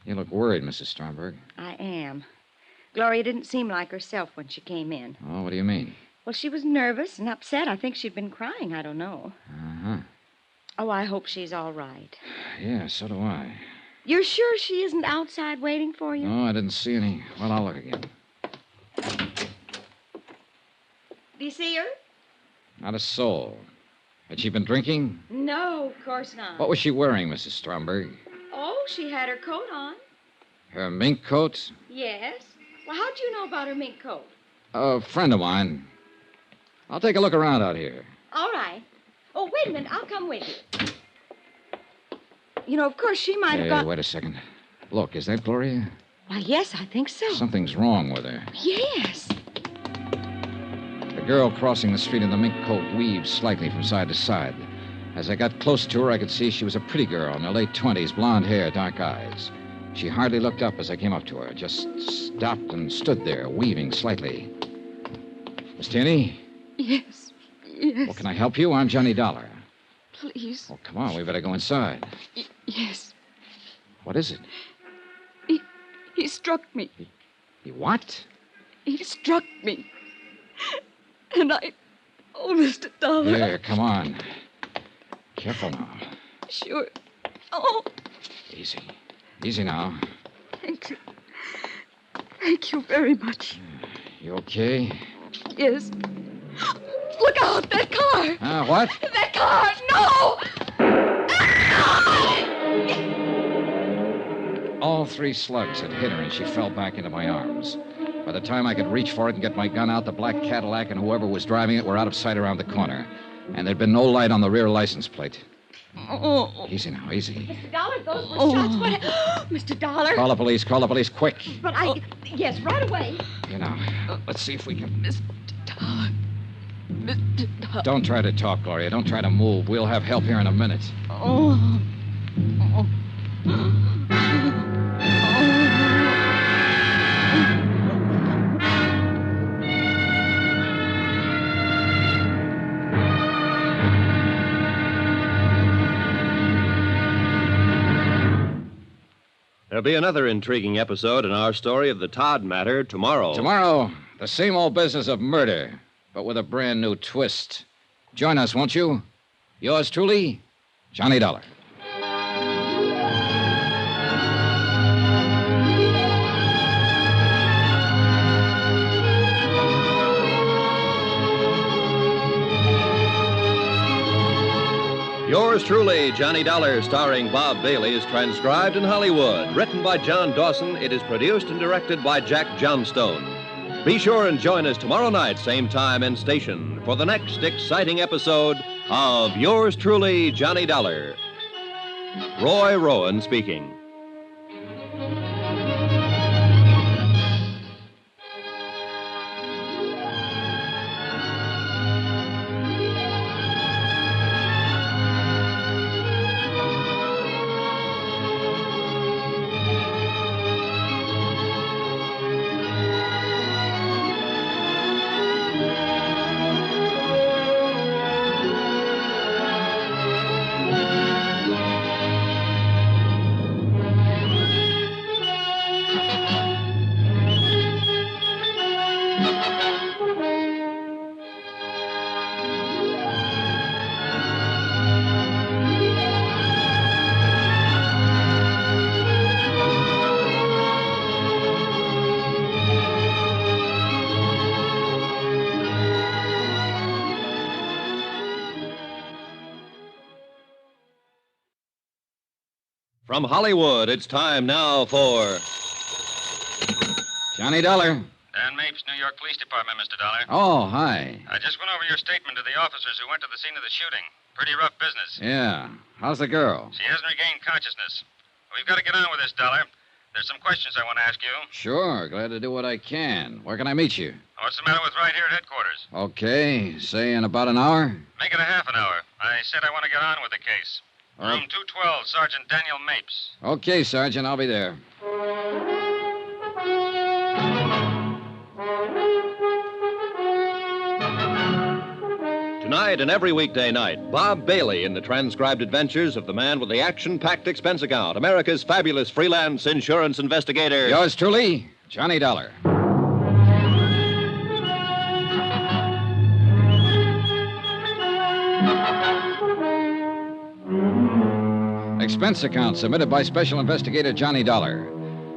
You look worried, Mrs. Stromberg. I am. Gloria didn't seem like herself when she came in. Oh, what do you mean? Well, she was nervous and upset. I think she'd been crying. I don't know. Uh-huh. Oh, I hope she's all right. Yeah, so do I. You're sure she isn't outside waiting for you? No, I didn't see any. Well, I'll look again. Do you see her? Not a soul. Had she been drinking? No, of course not. What was she wearing, Mrs. Stromberg? Oh, she had her coat on. Her mink coat? Yes. Well, how'd you know about her mink coat? A friend of mine. I'll take a look around out here. All right. Oh, wait a minute. I'll come with you. You know, of course, she might have got... Wait a second. Look, is that Gloria? Why, yes, I think so. Something's wrong with her. Yes. The girl crossing the street in the mink coat weaved slightly from side to side. As I got close to her, I could see she was a pretty girl in her late 20s, blonde hair, dark eyes. She hardly looked up as I came up to her, just stopped and stood there, weaving slightly. Miss Tierney? Yes. Well, can I help you? I'm Johnny Dollar. Please. Oh, come on, we better go inside. Yes. What is it? He struck me. He what? He struck me. And Oh, Mr. Dollar. Here, come on. Careful now. Sure. Oh. Easy. Easy now. Thank you. Thank you very much. You okay? Yes. Look out, that car. What? That car, no! All 3 slugs had hit her, and she fell back into my arms. By the time I could reach for it and get my gun out, the black Cadillac and whoever was driving it were out of sight around the corner. And there'd been no light on the rear license plate. Oh. Easy now, easy. Mr. Dollar, those were shots. What? Mr. Dollar. Call the police, quick. But yes, right away. You know, let's see if we can... Mr. Dollar. Mr. Dollar. Don't try to talk, Gloria. Don't try to move. We'll have help here in a minute. Oh. There'll be another intriguing episode in our story of the Todd matter tomorrow. Tomorrow, the same old business of murder, but with a brand new twist. Join us, won't you? Yours truly, Johnny Dollar. Yours truly, Johnny Dollar, starring Bob Bailey, is transcribed in Hollywood. Written by John Dawson, it is produced and directed by Jack Johnstone. Be sure and join us tomorrow night, same time and station, for the next exciting episode of Yours truly, Johnny Dollar. Roy Rowan speaking. From Hollywood, it's time now for... Johnny Dollar. Dan Mapes, New York Police Department, Mr. Dollar. Oh, hi. I just went over your statement to the officers who went to the scene of the shooting. Pretty rough business. Yeah. How's the girl? She hasn't regained consciousness. We've got to get on with this, Dollar. There's some questions I want to ask you. Sure. Glad to do what I can. Where can I meet you? What's the matter with right here at headquarters? Okay. Say in about an hour? Make it a half an hour. I said I want to get on with the case. Room 212, Sergeant Daniel Mapes. Okay, Sergeant. I'll be there. Tonight and every weekday night, Bob Bailey in the transcribed adventures of the man with the action-packed expense account, America's fabulous freelance insurance investigator. Yours truly, Johnny Dollar. Expense account submitted by Special Investigator Johnny Dollar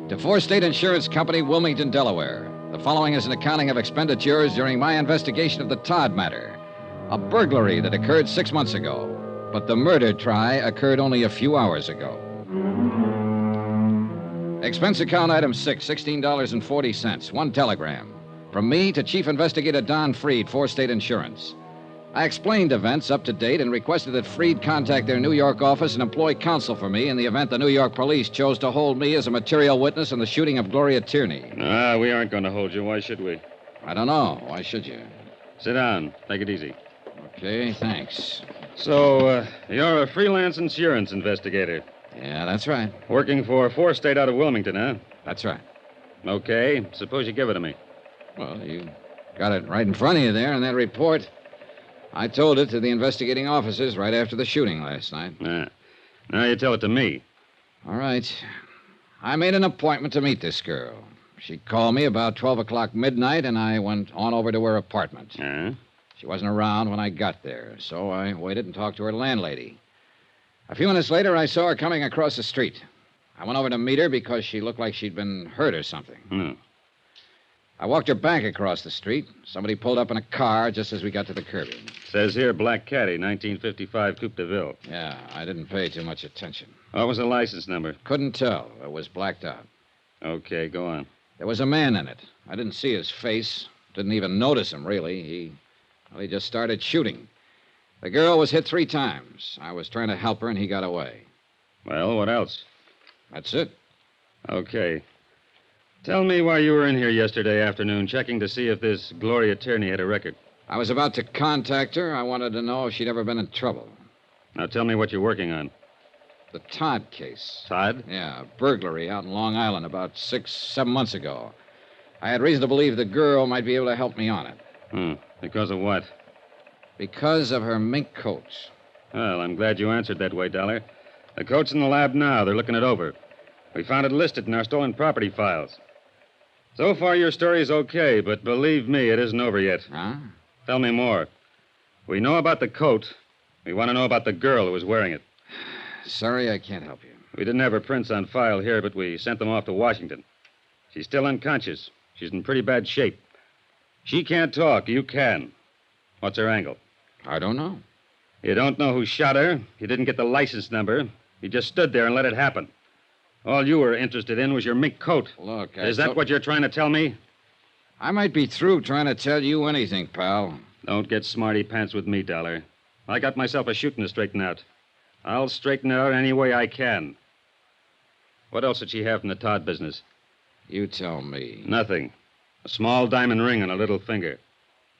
to Four State Insurance Company, Wilmington, Delaware. The following is an accounting of expenditures during my investigation of the Todd matter, a burglary that occurred 6 months ago, but the murder try occurred only a few hours ago. Expense account item 6, $16.40, one telegram. From me to Chief Investigator Don Freed, Four State Insurance. I explained events up to date and requested that Freed contact their New York office and employ counsel for me in the event the New York police chose to hold me as a material witness in the shooting of Gloria Tierney. We aren't going to hold you. Why should we? I don't know. Why should you? Sit down. Take it easy. Okay, thanks. So, you're a freelance insurance investigator. Yeah, that's right. Working for Four State out of Wilmington, huh? That's right. Okay. Suppose you give it to me. Well, you got it right in front of you there in that report. I told it to the investigating officers right after the shooting last night. Now you tell it to me. All right. I made an appointment to meet this girl. She called me about 12 o'clock midnight, and I went on over to her apartment. She wasn't around when I got there, so I waited and talked to her landlady. A few minutes later, I saw her coming across the street. I went over to meet her because she looked like she'd been hurt or something. I walked her back across the street. Somebody pulled up in a car just as we got to the curbing. Says here, Black Caddy, 1955 Coupe de Ville. Yeah, I didn't pay too much attention. What was the license number? Couldn't tell. It was blacked out. Okay, go on. There was a man in it. I didn't see his face. Didn't even notice him, really. He just started shooting. The girl was hit 3 times. I was trying to help her, and he got away. Well, what else? That's it. Okay. Tell me why you were in here yesterday afternoon checking to see if this Gloria Tierney had a record. I was about to contact her. I wanted to know if she'd ever been in trouble. Now tell me what you're working on. The Todd case. Todd? Yeah, burglary out in Long Island about 6-7 months ago. I had reason to believe the girl might be able to help me on it. Because of what? Because of her mink coat. Well, I'm glad you answered that way, Dollar. The coat's in the lab now. They're looking it over. We found it listed in our stolen property files. So far, your story is okay, but believe me, it isn't over yet. Huh? Tell me more. We know about the coat. We want to know about the girl who was wearing it. Sorry, I can't help you. We didn't have her prints on file here, but we sent them off to Washington. She's still unconscious. She's in pretty bad shape. She can't talk. You can. What's her angle? I don't know. You don't know who shot her. You didn't get the license number. You just stood there and let it happen. All you were interested in was your mink coat. Look, Is that what you're trying to tell me? I might be through trying to tell you anything, pal. Don't get smarty pants with me, Dollar. I got myself a shooting to straighten out. I'll straighten it out any way I can. What else did she have from the Todd business? You tell me. Nothing. A small diamond ring on a little finger.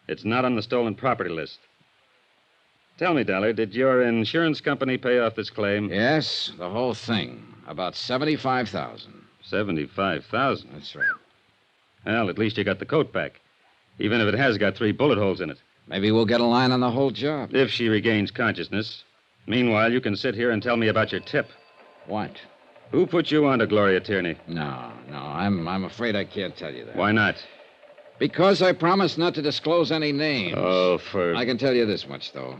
It's not on the stolen property list. Tell me, Dollar, did your insurance company pay off this claim? Yes, the whole thing. About $75,000. $75,000? That's right. Well, at least you got the coat back. Even if it has got 3 bullet holes in it. Maybe we'll get a line on the whole job. If she regains consciousness. Meanwhile, you can sit here and tell me about your tip. What? Who put you on to Gloria Tierney? No. I'm afraid I can't tell you that. Why not? Because I promised not to disclose any names. Oh, I can tell you this much, though.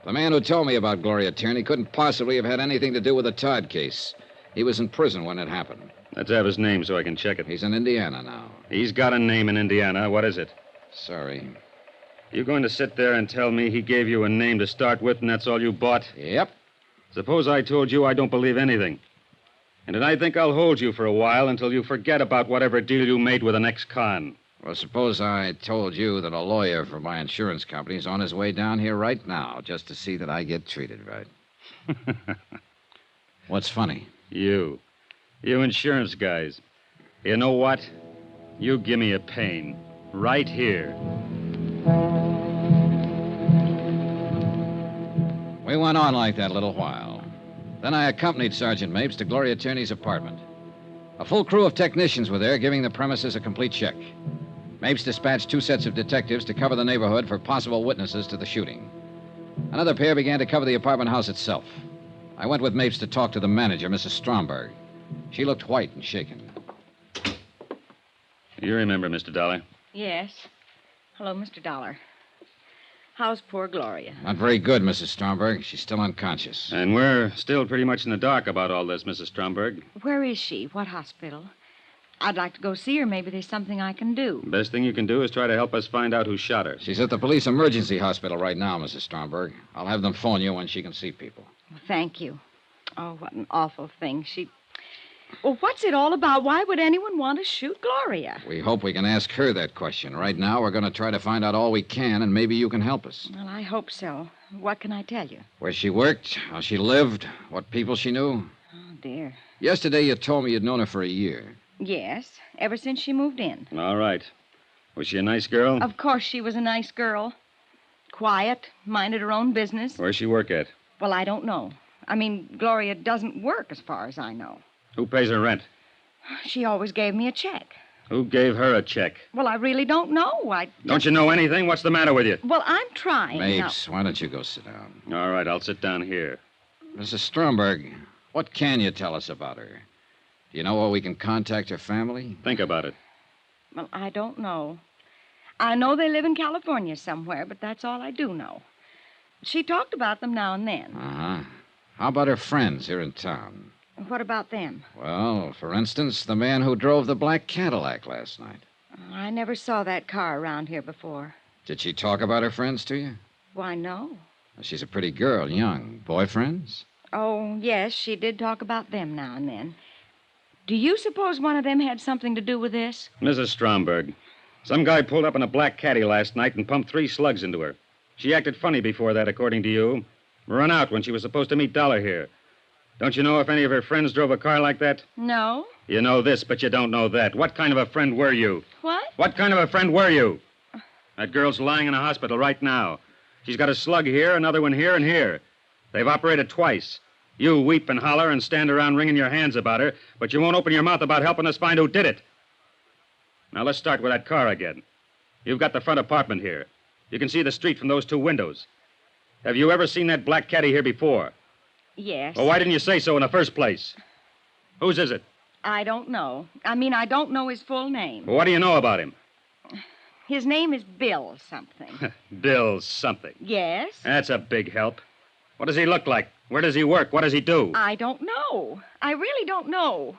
The man who told me about Gloria Tierney couldn't possibly have had anything to do with the Todd case. He was in prison when it happened. Let's have his name so I can check it. He's in Indiana now. He's got a name in Indiana. What is it? Sorry. You going to sit there and tell me he gave you a name to start with and that's all you bought? Yep. Suppose I told you I don't believe anything. And then I think I'll hold you for a while until you forget about whatever deal you made with an ex-con. Well, suppose I told you that a lawyer for my insurance company is on his way down here right now just to see that I get treated right. What's funny? You insurance guys. You know what? You give me a pain. Right here. We went on like that a little while. Then I accompanied Sergeant Mapes to Gloria Tierney's apartment. A full crew of technicians were there giving the premises a complete check. Mapes dispatched 2 sets of detectives to cover the neighborhood for possible witnesses to the shooting. Another pair began to cover the apartment house itself. I went with Mapes to talk to the manager, Mrs. Stromberg. She looked white and shaken. You remember, Mr. Dollar? Yes. Hello, Mr. Dollar. How's poor Gloria? Not very good, Mrs. Stromberg. She's still unconscious. And we're still pretty much in the dark about all this, Mrs. Stromberg. Where is she? What hospital? I'd like to go see her. Maybe there's something I can do. Best thing you can do is try to help us find out who shot her. She's at the police emergency hospital right now, Mrs. Stromberg. I'll have them phone you when she can see people. Well, thank you. Oh, what an awful thing. Well, what's it all about? Why would anyone want to shoot Gloria? We hope we can ask her that question. Right now, we're going to try to find out all we can, and maybe you can help us. Well, I hope so. What can I tell you? Where she worked, how she lived, what people she knew. Oh, dear. Yesterday, you told me you'd known her for a year. Yes, ever since she moved in. All right. Was she a nice girl? Of course she was a nice girl. Quiet, minded her own business. Where's she work at? Well, I don't know. I mean, Gloria doesn't work as far as I know. Who pays her rent? She always gave me a check. Who gave her a check? Well, I really don't know. Don't you know anything? What's the matter with you? Well, I'm trying. Mapes, why don't you go sit down? All right, I'll sit down here. Mrs. Stromberg, what can you tell us about her? Do you know where we can contact her family? Think about it. Well, I don't know. I know they live in California somewhere, but that's all I do know. She talked about them now and then. Uh-huh. How about her friends here in town? What about them? Well, for instance, the man who drove the black Cadillac last night. I never saw that car around here before. Did she talk about her friends to you? Why, no. Well, she's a pretty girl, young. Boyfriends? Oh, yes, she did talk about them now and then. Do you suppose one of them had something to do with this? Mrs. Stromberg, some guy pulled up in a black caddy last night and pumped 3 slugs into her. She acted funny before that, according to you. Run out when she was supposed to meet Dollar here. Don't you know if any of her friends drove a car like that? No. You know this, but you don't know that. What kind of a friend were you? What? What kind of a friend were you? That girl's lying in a hospital right now. She's got a slug here, another one here, and here. They've operated twice. You weep and holler and stand around wringing your hands about her, but you won't open your mouth about helping us find who did it. Now, let's start with that car again. You've got the front apartment here. You can see the street from those two windows. Have you ever seen that black caddy here before? Yes. Well, why didn't you say so in the first place? Whose is it? I don't know. I don't know his full name. Well, what do you know about him? His name is Bill something. Bill something. Yes? That's a big help. What does he look like? Where does he work? What does he do? I don't know. I really don't know.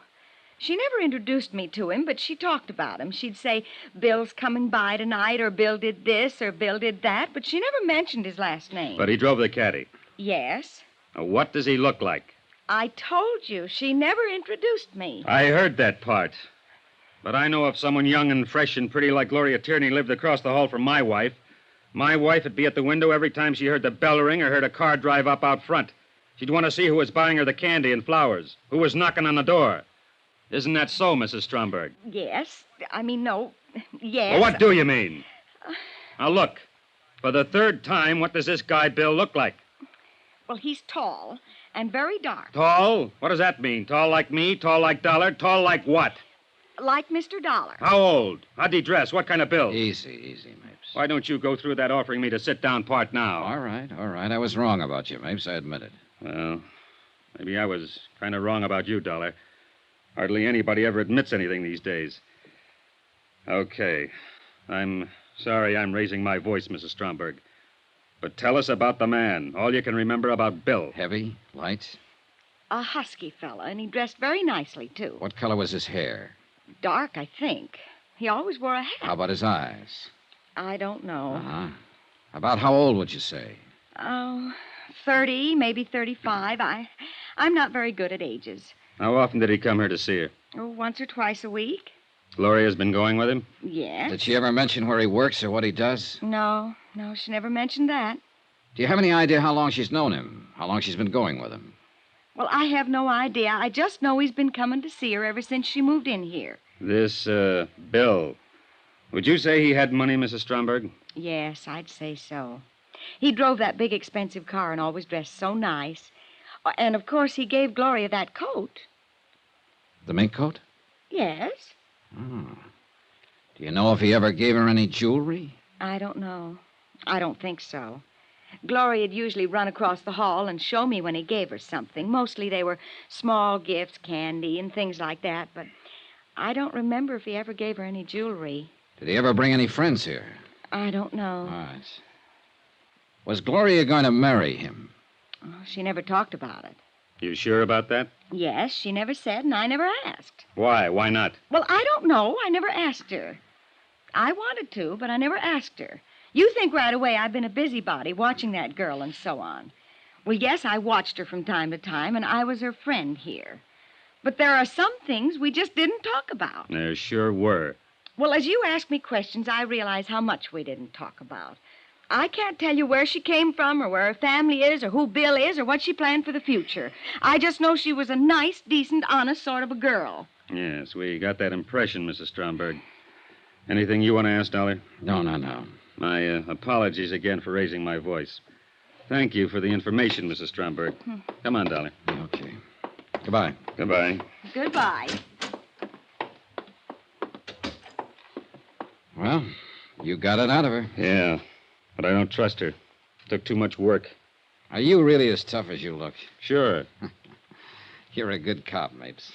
She never introduced me to him, but she talked about him. She'd say, Bill's coming by tonight, or Bill did this, or Bill did that, but she never mentioned his last name. But he drove the caddy. Yes. Now, what does he look like? I told you, she never introduced me. I heard that part. But I know if someone young and fresh and pretty like Gloria Tierney lived across the hall from my wife would be at the window every time she heard the bell ring or heard a car drive up out front. She'd want to see who was buying her the candy and flowers, who was knocking on the door. Isn't that so, Mrs. Stromberg? Yes. No. Yes. Well, what do you mean? Now, look. For the third time, what does this guy Bill look like? Well, he's tall and very dark. Tall? What does that mean? Tall like me? Tall like Dollar? Tall like what? Like Mr. Dollar. How old? How'd he dress? What kind of build? Easy, Mapes. Why don't you go through that offering me to sit down part now? All right. I was wrong about you, Mapes. I admit it. Well, maybe I was kind of wrong about you, Dollar. Hardly anybody ever admits anything these days. Okay. I'm sorry I'm raising my voice, Mrs. Stromberg. But tell us about the man. All you can remember about Bill. Heavy? Light? A husky fella, and he dressed very nicely, too. What color was his hair? Dark, I think. He always wore a hat. How about his eyes? I don't know. Uh-huh. About how old would you say? Oh, 30, maybe 35. I'm not very good at ages. How often did he come here to see her? Oh, once or twice a week. Gloria's been going with him? Yes. Did she ever mention where he works or what he does? No, she never mentioned that. Do you have any idea how long she's known him? How long she's been going with him? Well, I have no idea. I just know he's been coming to see her ever since she moved in here. This, Bill. Would you say he had money, Mrs. Stromberg? Yes, I'd say so. He drove that big, expensive car and always dressed so nice. And, of course, he gave Gloria that coat. The mink coat? Yes. Oh. Do you know if he ever gave her any jewelry? I don't know. I don't think so. Gloria'd usually run across the hall and show me when he gave her something. Mostly they were small gifts, candy, and things like that, but I don't remember if he ever gave her any jewelry. Did he ever bring any friends here? I don't know. All right. Was Gloria going to marry him? Oh, she never talked about it. You sure about that? Yes, she never said, and I never asked. Why? Why not? Well, I don't know. I never asked her. I wanted to, but I never asked her. You think right away I've been a busybody watching that girl and so on. Well, yes, I watched her from time to time, and I was her friend here. But there are some things we just didn't talk about. There sure were. Well, as you ask me questions, I realize how much we didn't talk about. I can't tell you where she came from or where her family is or who Bill is or what she planned for the future. I just know she was a nice, decent, honest sort of a girl. Yes, we got that impression, Mrs. Stromberg. Anything you want to ask, Dollar? No. My apologies again for raising my voice. Thank you for the information, Mrs. Stromberg. Come on, Dollar. Okay. Goodbye. Goodbye. Goodbye. Well, you got it out of her. Yeah, but I don't trust her. Took too much work. Are you really as tough as you look? Sure. You're a good cop, Mapes.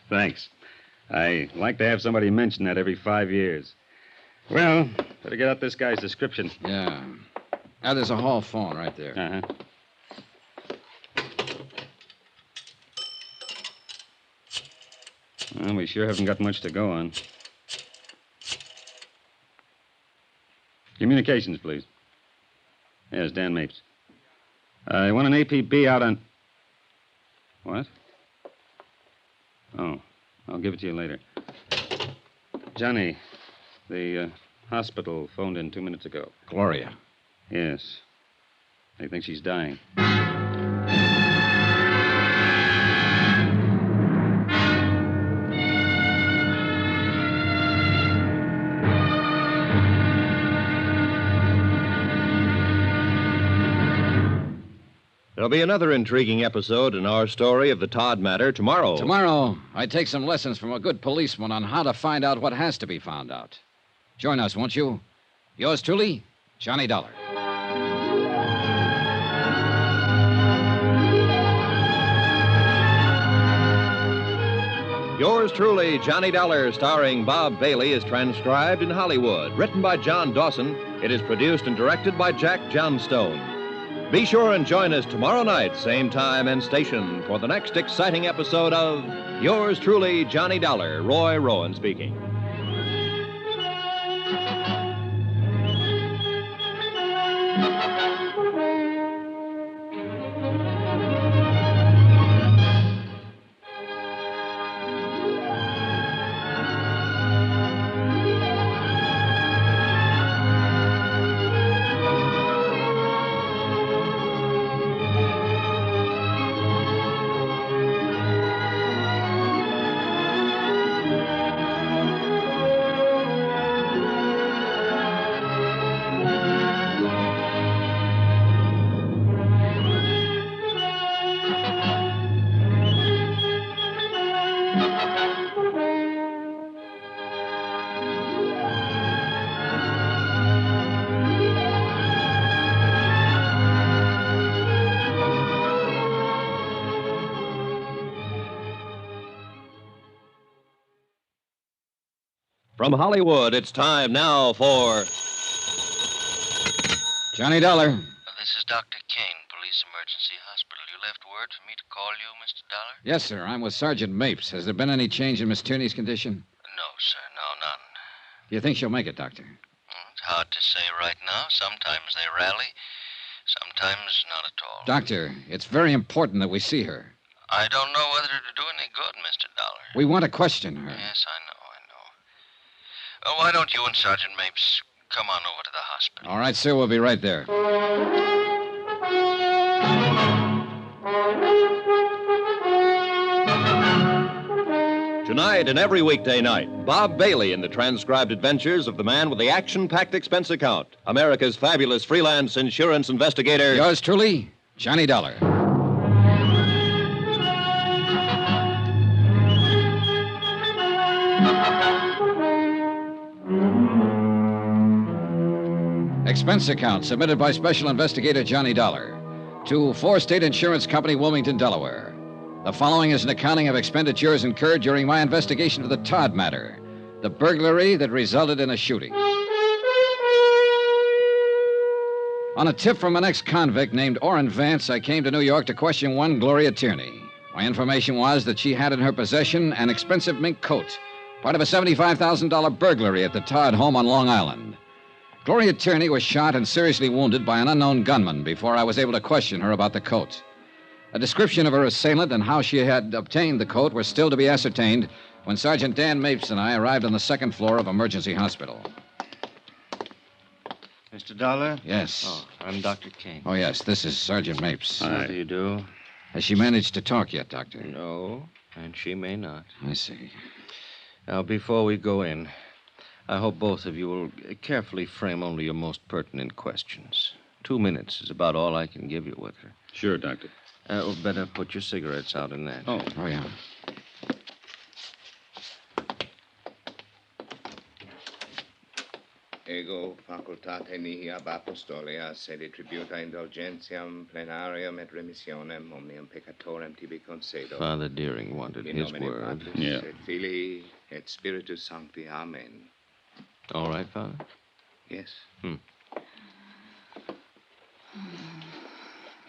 Thanks. I like to have somebody mention that every 5 years. Well, better get out this guy's description. Yeah. There's a hall phone right there. Uh-huh. Well, we sure haven't got much to go on. Communications, please. Yes, Dan Mapes. I want an APB out on... What? Oh, I'll give it to you later. Johnny, the hospital phoned in 2 minutes ago. Gloria. Yes. They think she's dying. There'll be another intriguing episode in our story of the Todd matter tomorrow. Tomorrow, I take some lessons from a good policeman on how to find out what has to be found out. Join us, won't you? Yours truly, Johnny Dollar. Yours truly, Johnny Dollar, starring Bob Bailey, is transcribed in Hollywood. Written by John Dawson, it is produced and directed by Jack Johnstone. Be sure and join us tomorrow night, same time and station, for the next exciting episode of Yours truly, Johnny Dollar. Roy Rowan speaking. From Hollywood, it's time now for Johnny Dollar. This is Dr. Kane, Police Emergency Hospital. You left word for me to call you, Mr. Dollar? Yes, sir. I'm with Sergeant Mapes. Has there been any change in Miss Tierney's condition? No, sir. No, none. Do you think she'll make it, Doctor? It's hard to say right now. Sometimes they rally, sometimes not at all. Doctor, it's very important that we see her. I don't know whether it'll do any good, Mr. Dollar. We want to question her. Yes, I know. Why don't you and Sergeant Mapes come on over to the hospital? All right, sir. We'll be right there. Tonight and every weekday night, Bob Bailey in the transcribed adventures of the man with the action-packed expense account, America's fabulous freelance insurance investigator. Yours truly, Johnny Dollar. Expense account submitted by Special Investigator Johnny Dollar to 4 State Insurance Company, Wilmington, Delaware. The following is an accounting of expenditures incurred during my investigation of the Todd matter, the burglary that resulted in a shooting. On a tip from an ex-convict named Orrin Vance, I came to New York to question one Gloria Tierney. My information was that she had in her possession an expensive mink coat, part of a $75,000 burglary at the Todd home on Long Island. Gloria Tierney was shot and seriously wounded by an unknown gunman before I was able to question her about the coat. A description of her assailant and how she had obtained the coat were still to be ascertained when Sergeant Dan Mapes and I arrived on the second floor of Emergency Hospital. Mr. Dollar? Yes. Oh, I'm Dr. Kane. Oh, yes, this is Sergeant Mapes. How do you do? Has she managed to talk yet, Doctor? No, and she may not. I see. Now, before we go in, I hope both of you will carefully frame only your most pertinent questions. 2 minutes is about all I can give you with her. Sure, Doctor. Better put your cigarettes out in that. Oh, yeah. Ego facultate nihil ab apostolia sed tributa indulgentiam plenarium et remissionem omnium peccatorem tibi concedo. Father Deering wanted In his nomine word. Patris et Filii et Spiritus Sancti. Amen. All right, Father? Yes.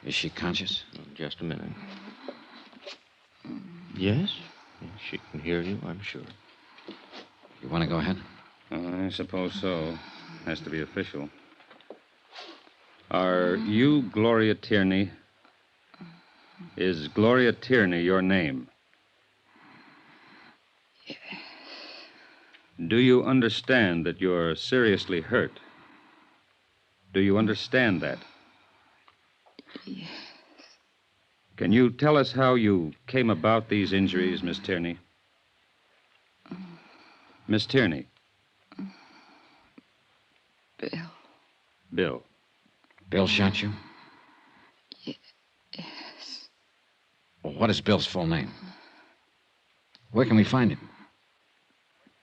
Is she conscious? Just a minute. Yes? She can hear you, I'm sure. You want to go ahead? I suppose so. Has to be official. Are you Gloria Tierney? Is Gloria Tierney your name? Yes. Do you understand that you're seriously hurt? Do you understand that? Yes. Can you tell us how you came about these injuries, Miss Tierney? Miss Tierney. Bill. Bill. Bill shot you? Yes. Well, what is Bill's full name? Where can we find him?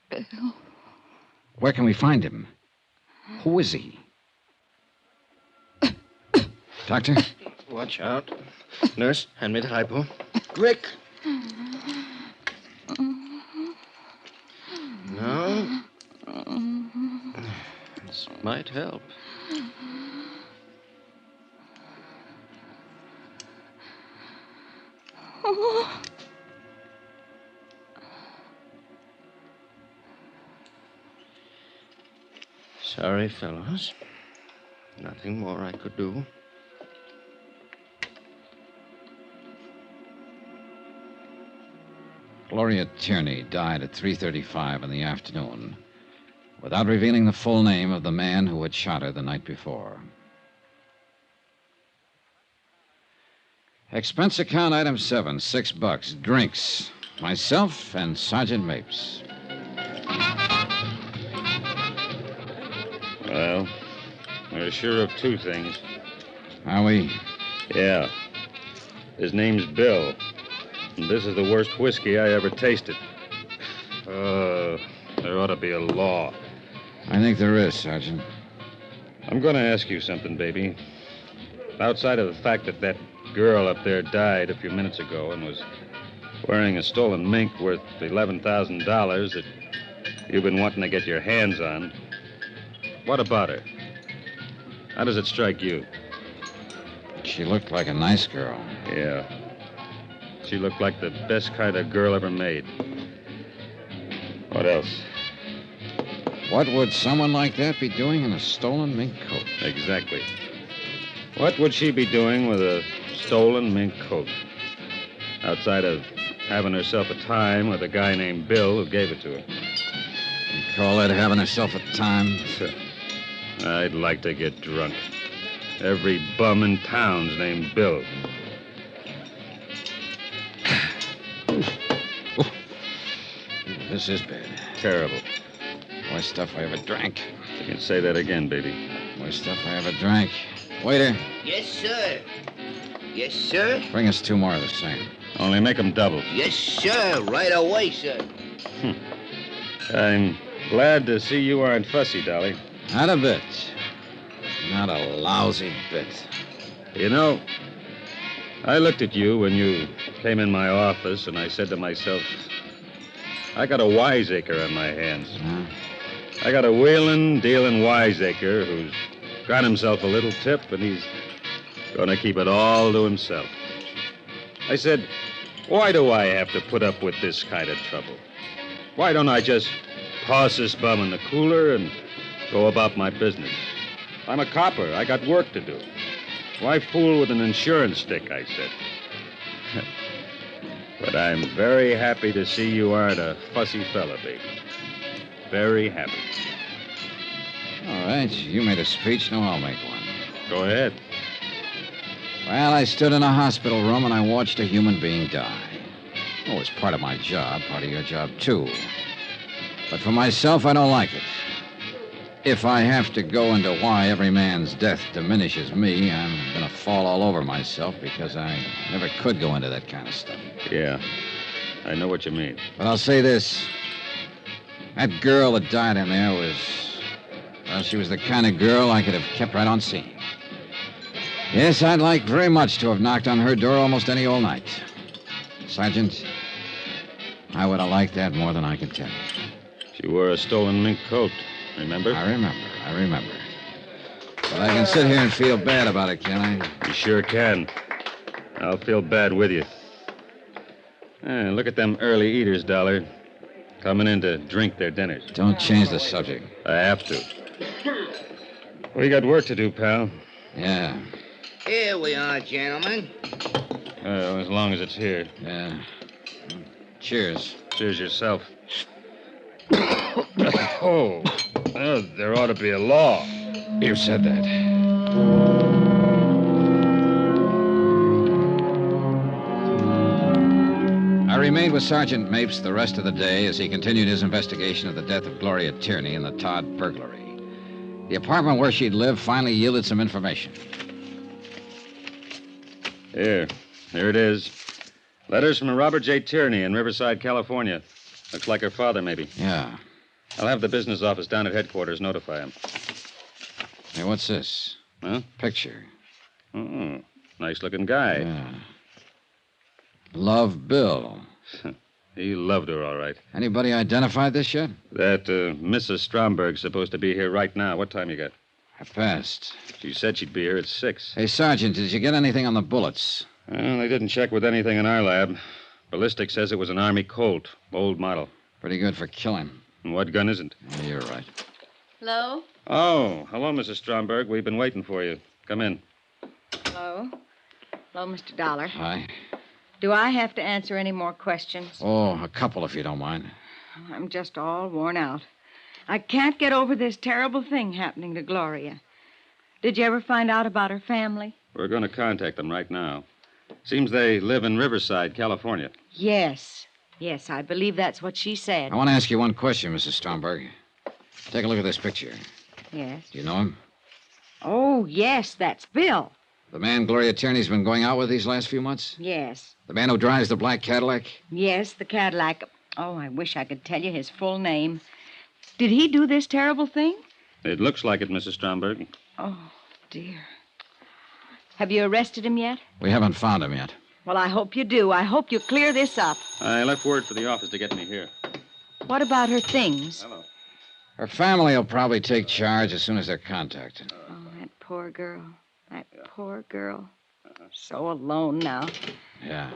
Bill. Where can we find him? Who is he? Doctor? Watch out. Nurse, hand me the hypo. Quick. No. This might help. Sorry, fellows. Nothing more I could do. Gloria Tierney died at 3:35 in the afternoon without revealing the full name of the man who had shot her the night before. Expense account item 7, $6. Drinks. Myself and Sergeant Mapes. Well, we're sure of two things. Are we? Yeah. His name's Bill. And this is the worst whiskey I ever tasted. There ought to be a law. I think there is, Sergeant. I'm going to ask you something, baby. Outside of the fact that girl up there died a few minutes ago and was wearing a stolen mink worth $11,000 that you've been wanting to get your hands on, what about her? How does it strike you? She looked like a nice girl. Yeah. She looked like the best kind of girl ever made. What else? What would someone like that be doing in a stolen mink coat? Exactly. What would she be doing with a stolen mink coat? Outside of having herself a time with a guy named Bill who gave it to her. You call that having herself a time? I'd like to get drunk. Every bum in town's named Bill. This is bad. Terrible. Worst stuff I ever drank. You can say that again, baby. Worst stuff I ever drank. Waiter. Yes, sir. Yes, sir. Bring us 2 more of the same. Only make them double. Yes, sir. Right away, sir. I'm glad to see you aren't fussy, Dolly. Not a bit. Not a lousy bit. You know, I looked at you when you came in my office, and I said to myself, I got a wiseacre on my hands. Huh? I got a wheeling, dealing wiseacre who's got himself a little tip, and he's going to keep it all to himself. I said, why do I have to put up with this kind of trouble? Why don't I just toss this bum in the cooler and go about my business? I'm a copper. I got work to do. Why fool with an insurance stick, I said. But I'm very happy to see you aren't a fussy fella, baby. Very happy. All right, you made a speech, now I'll make one. Go ahead. Well, I stood in a hospital room and I watched a human being die. Oh, it's part of my job, part of your job, too. But for myself, I don't like it. If I have to go into why every man's death diminishes me, I'm going to fall all over myself because I never could go into that kind of stuff. Yeah, I know what you mean. But I'll say this. That girl that died in there was... Well, she was the kind of girl I could have kept right on seeing. Yes, I'd like very much to have knocked on her door almost any old night. Sergeant, I would have liked that more than I can tell you. She wore a stolen mink coat, remember? I remember. But I can sit here and feel bad about it, can I? You sure can. I'll feel bad with you. Look at them early eaters, Dollar. Coming in to drink their dinners. Don't change the subject. I have to. We got work to do, pal. Yeah. Here we are, gentlemen. As long as it's here. Yeah. Cheers. Cheers yourself. Oh, there ought to be a law. You said that. I remained with Sergeant Mapes the rest of the day as he continued his investigation of the death of Gloria Tierney and the Todd burglary. The apartment where she'd lived finally yielded some information. Here it is. Letters from a Robert J. Tierney in Riverside, California. Looks like her father, maybe. Yeah. I'll have the business office down at headquarters notify him. Hey, what's this? Huh? Picture. Oh, nice-looking guy. Yeah. Love Bill. He loved her, all right. Anybody identified this yet? That Mrs. Stromberg's supposed to be here right now. What time you got? 1:30. She said she'd be here at 6. Hey, Sergeant, did you get anything on the bullets? Well, they didn't check with anything in our lab. Ballistic says it was an Army Colt, old model. Pretty good for killing. And what gun isn't? Yeah, you're right. Hello? Oh, hello, Mrs. Stromberg. We've been waiting for you. Come in. Hello? Hello, Mr. Dollar. Hi. Do I have to answer any more questions? Oh, a couple, if you don't mind. I'm just all worn out. I can't get over this terrible thing happening to Gloria. Did you ever find out about her family? We're going to contact them right now. Seems they live in Riverside, California. Yes. Yes, I believe that's what she said. I want to ask you one question, Mrs. Stromberg. Take a look at this picture. Yes. Do you know him? Oh, yes, that's Bill. The man Gloria Tierney's been going out with these last few months? Yes. The man who drives the black Cadillac? Yes, the Cadillac. Oh, I wish I could tell you his full name. Did he do this terrible thing? It looks like it, Mrs. Stromberg. Oh, dear. Have you arrested him yet? We haven't found him yet. Well, I hope you do. I hope you clear this up. I left word for the office to get me here. What about her things? Hello. Her family will probably take charge as soon as they're contacted. Oh, that poor girl. That poor girl. So alone now. Yeah.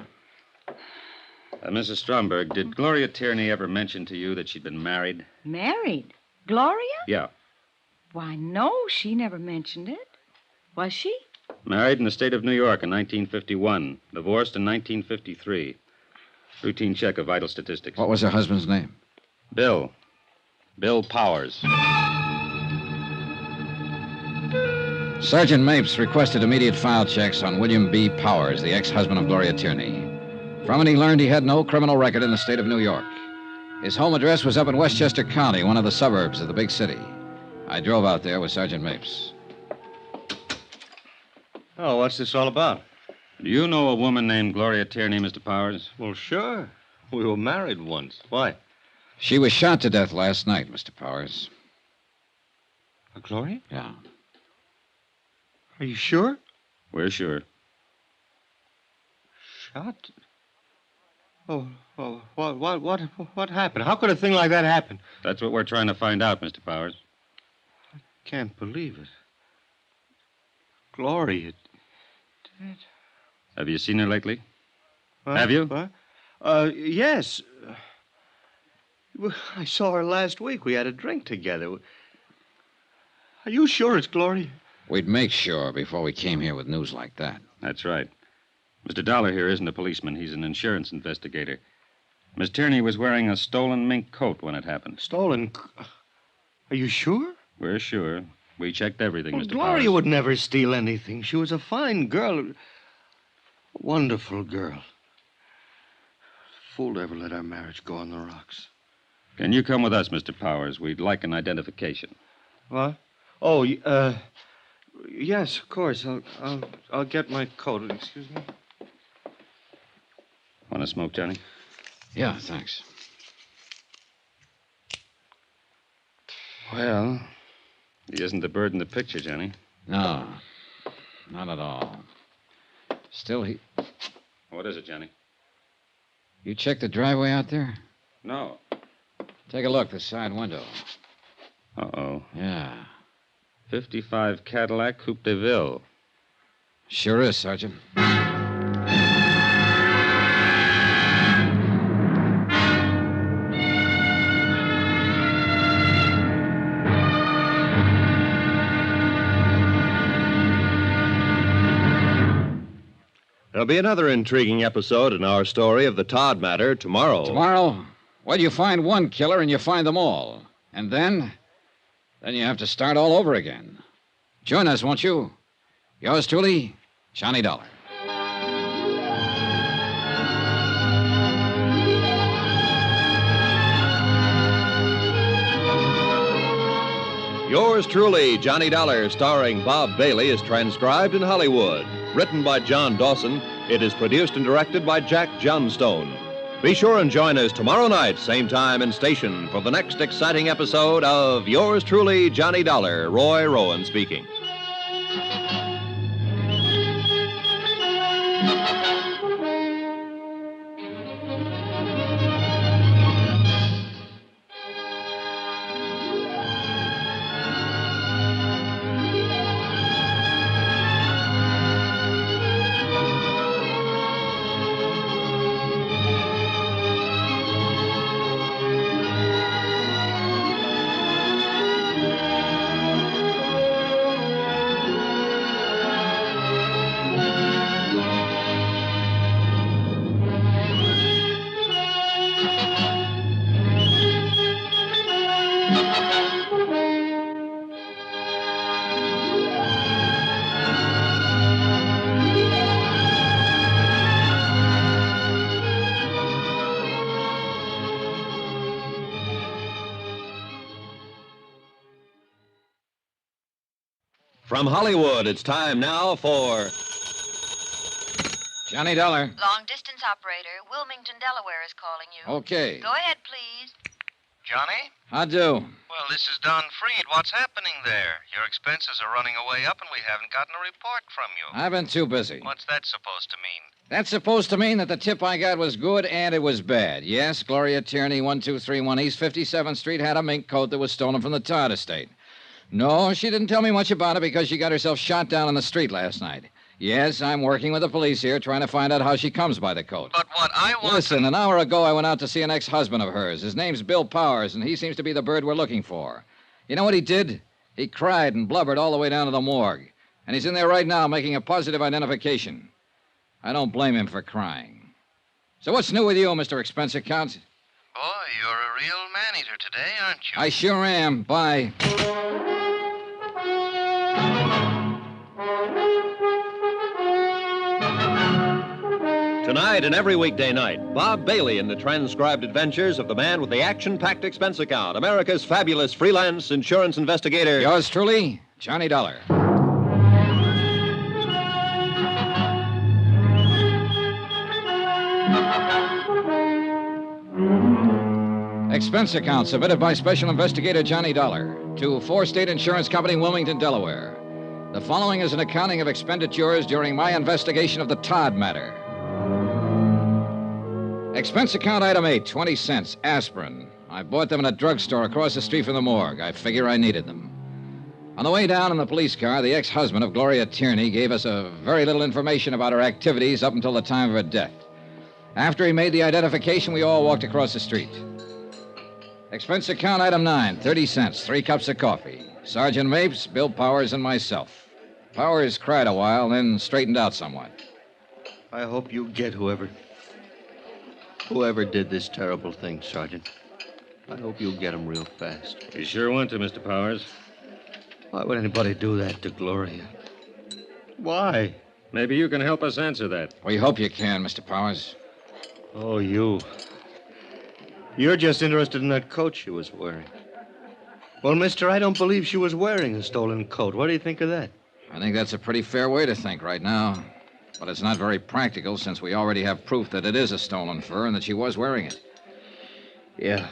Mrs. Stromberg, did Gloria Tierney ever mention to you that she'd been married? Married? Gloria? Yeah. Why, no, she never mentioned it. Was she? Married in the state of New York in 1951. Divorced in 1953. Routine check of vital statistics. What was her husband's name? Bill. Bill Powers. Sergeant Mapes requested immediate file checks on William B. Powers, the ex-husband of Gloria Tierney. From it, he learned he had no criminal record in the state of New York. His home address was up in Westchester County, one of the suburbs of the big city. I drove out there with Sergeant Mapes. Oh, what's this all about? Do you know a woman named Gloria Tierney, Mr. Powers? Well, sure. We were married once. Why? She was shot to death last night, Mr. Powers. Gloria? Yeah. Are you sure? We're sure. Shot? Oh, what happened? How could a thing like that happen? That's what we're trying to find out, Mr. Powers. Can't believe it. Gloria dead. Have you seen her lately? What? Have you? What? Yes. I saw her last week. We had a drink together. Are you sure it's Gloria? We'd make sure before we came here with news like that. That's right. Mr. Dollar here isn't a policeman. He's an insurance investigator. Miss Tierney was wearing a stolen mink coat when it happened. Stolen? Are you sure? We're sure. We checked everything, Mr. Gloria Powers. would never steal anything. She was a fine girl. A wonderful girl. Fool to ever let our marriage go on the rocks. Can you come with us, Mr. Powers? We'd like an identification. What? Oh, yes, of course. I'll get my coat. Excuse me. Want to smoke, Johnny? Yeah, thanks. Well, he isn't the bird in the picture, Johnny. No, not at all. Still, he... What is it, Johnny? You checked the driveway out there? No. Take a look, the side window. Uh-oh. Yeah. 55 Cadillac Coupe de Ville. Sure is, Sergeant. There'll be another intriguing episode in our story of the Todd matter tomorrow. Tomorrow? Well, you find one killer and you find them all. And then you have to start all over again. Join us, won't you? Yours truly, Johnny Dollar. Yours truly, Johnny Dollar, starring Bob Bailey, is transcribed in Hollywood. Written by John Dawson, it is produced and directed by Jack Johnstone. Be sure and join us tomorrow night, same time and station, for the next exciting episode of Yours truly, Johnny Dollar. Roy Rowan speaking. From Hollywood, it's time now for Johnny Dollar. Long-distance operator, Wilmington, Delaware is calling you. Okay. Go ahead, please. Johnny? I do. Well, this is Don Freed. What's happening there? Your expenses are running away up, and we haven't gotten a report from you. I've been too busy. What's that supposed to mean? That's supposed to mean that the tip I got was good and it was bad. Yes, Gloria Tierney, 1231 East 57th Street, had a mink coat that was stolen from the Todd estate. No, she didn't tell me much about it because she got herself shot down on the street last night. Yes, I'm working with the police here trying to find out how she comes by the coat. But what I want... Listen, an hour ago I went out to see an ex-husband of hers. His name's Bill Powers, and he seems to be the bird we're looking for. You know what he did? He cried and blubbered all the way down to the morgue. And he's in there right now making a positive identification. I don't blame him for crying. So what's new with you, Mr. Expense Account? Boy, you're a real man-eater today, aren't you? I sure am. Bye. Tonight and every weekday night, Bob Bailey in the transcribed adventures of the man with the action-packed expense account, America's fabulous freelance insurance investigator. Yours truly, Johnny Dollar. Expense account submitted by Special Investigator Johnny Dollar to 4 State Insurance Company, Wilmington, Delaware. The following is an accounting of expenditures during my investigation of the Todd matter. Expense account item 8, 20 cents, aspirin. I bought them in a drugstore across the street from the morgue. I figure I needed them. On the way down in the police car, the ex-husband of Gloria Tierney gave us very little information about her activities up until the time of her death. After he made the identification, we all walked across the street. Expense account item 9, 30 cents, 3 cups of coffee. Sergeant Mapes, Bill Powers, and myself. Powers cried a while, then straightened out somewhat. I hope you get whoever did this terrible thing, Sergeant. I hope you'll get him real fast. You sure want to, Mr. Powers. Why would anybody do that to Gloria? Why? Maybe you can help us answer that. We hope you can, Mr. Powers. Oh, you. You're just interested in that coat she was wearing. Well, mister, I don't believe she was wearing a stolen coat. What do you think of that? I think that's a pretty fair way to think right now. But it's not very practical since we already have proof that it is a stolen fur and that she was wearing it. Yeah.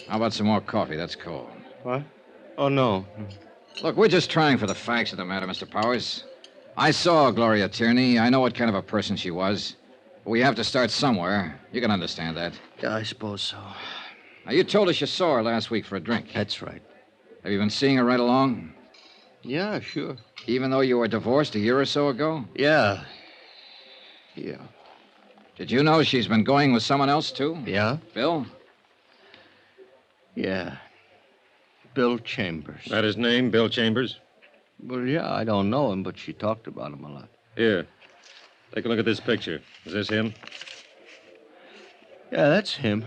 How about some more coffee? That's cold. What? Oh, no. Look, we're just trying for the facts of the matter, Mr. Powers. I saw Gloria Tierney. I know what kind of a person she was. But we have to start somewhere. You can understand that. Yeah, I suppose so. Now, you told us you saw her last week for a drink. That's right. Have you been seeing her right along? Yeah, sure. Even though you were divorced a year or so ago? Yeah. Did you know she's been going with someone else, too? Yeah? Bill? Yeah. Bill Chambers. That his name, Bill Chambers? Well, yeah, I don't know him, but she talked about him a lot. Here. Take a look at this picture. Is this him? Yeah, that's him.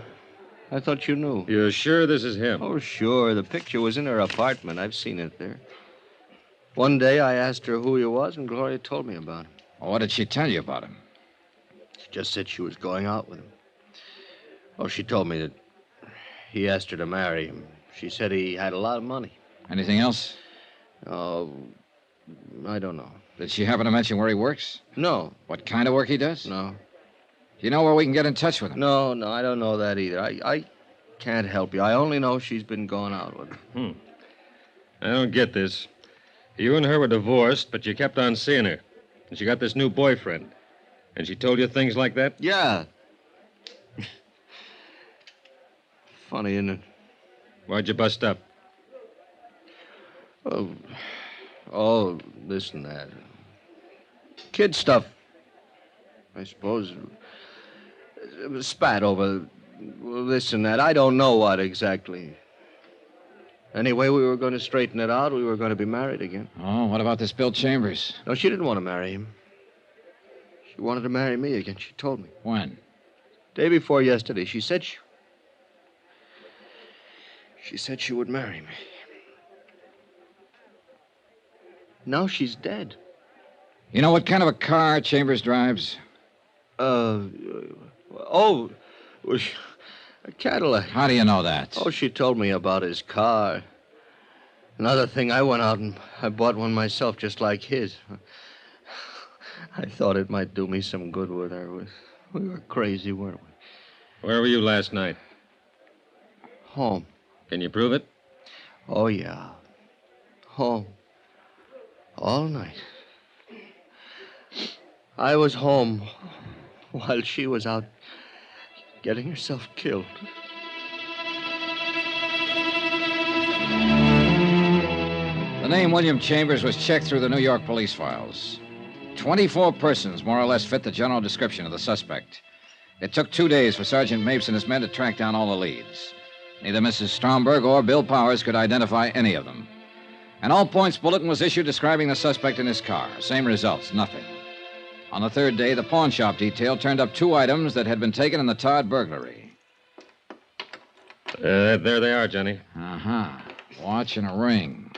I thought you knew. You're sure this is him? Oh, sure. The picture was in her apartment. I've seen it there. One day I asked her who he was, and Gloria told me about him. Well, what did she tell you about him? She just said she was going out with him. Oh, she told me that he asked her to marry him. She said he had a lot of money. Anything else? Oh, I don't know. Did she happen to mention where he works? No. What kind of work he does? No. Do you know where we can get in touch with him? No, I don't know that either. I can't help you. I only know she's been going out with him. I don't get this. You and her were divorced, but you kept on seeing her. And she got this new boyfriend. And she told you things like that? Yeah. Funny, isn't it? Why'd you bust up? Oh, this and that. Kid stuff. I suppose. It was spat over this and that. I don't know what exactly. Anyway, we were going to straighten it out. We were going to be married again. Oh, what about this Bill Chambers? No, she didn't want to marry him. She wanted to marry me again. She told me. When? Day before yesterday. She said she would marry me. Now she's dead. You know what kind of a car Chambers drives? A Cadillac. How do you know that? Oh, she told me about his car. Another thing, I went out and I bought one myself just like his. I thought it might do me some good with her. We were crazy, weren't we? Where were you last night? Home. Can you prove it? Oh, yeah. Home. All night. I was home while she was out getting herself killed. The name William Chambers was checked through the New York police files. 24 persons more or less fit the general description of the suspect. It took 2 days for Sergeant Mapes and his men to track down all the leads. Neither Mrs. Stromberg or Bill Powers could identify any of them. An all-points bulletin was issued describing the suspect in his car. Same results, nothing. On the third day, the pawn shop detail turned up 2 items that had been taken in the Todd burglary. There they are, Johnny. Uh-huh. Watch and a ring.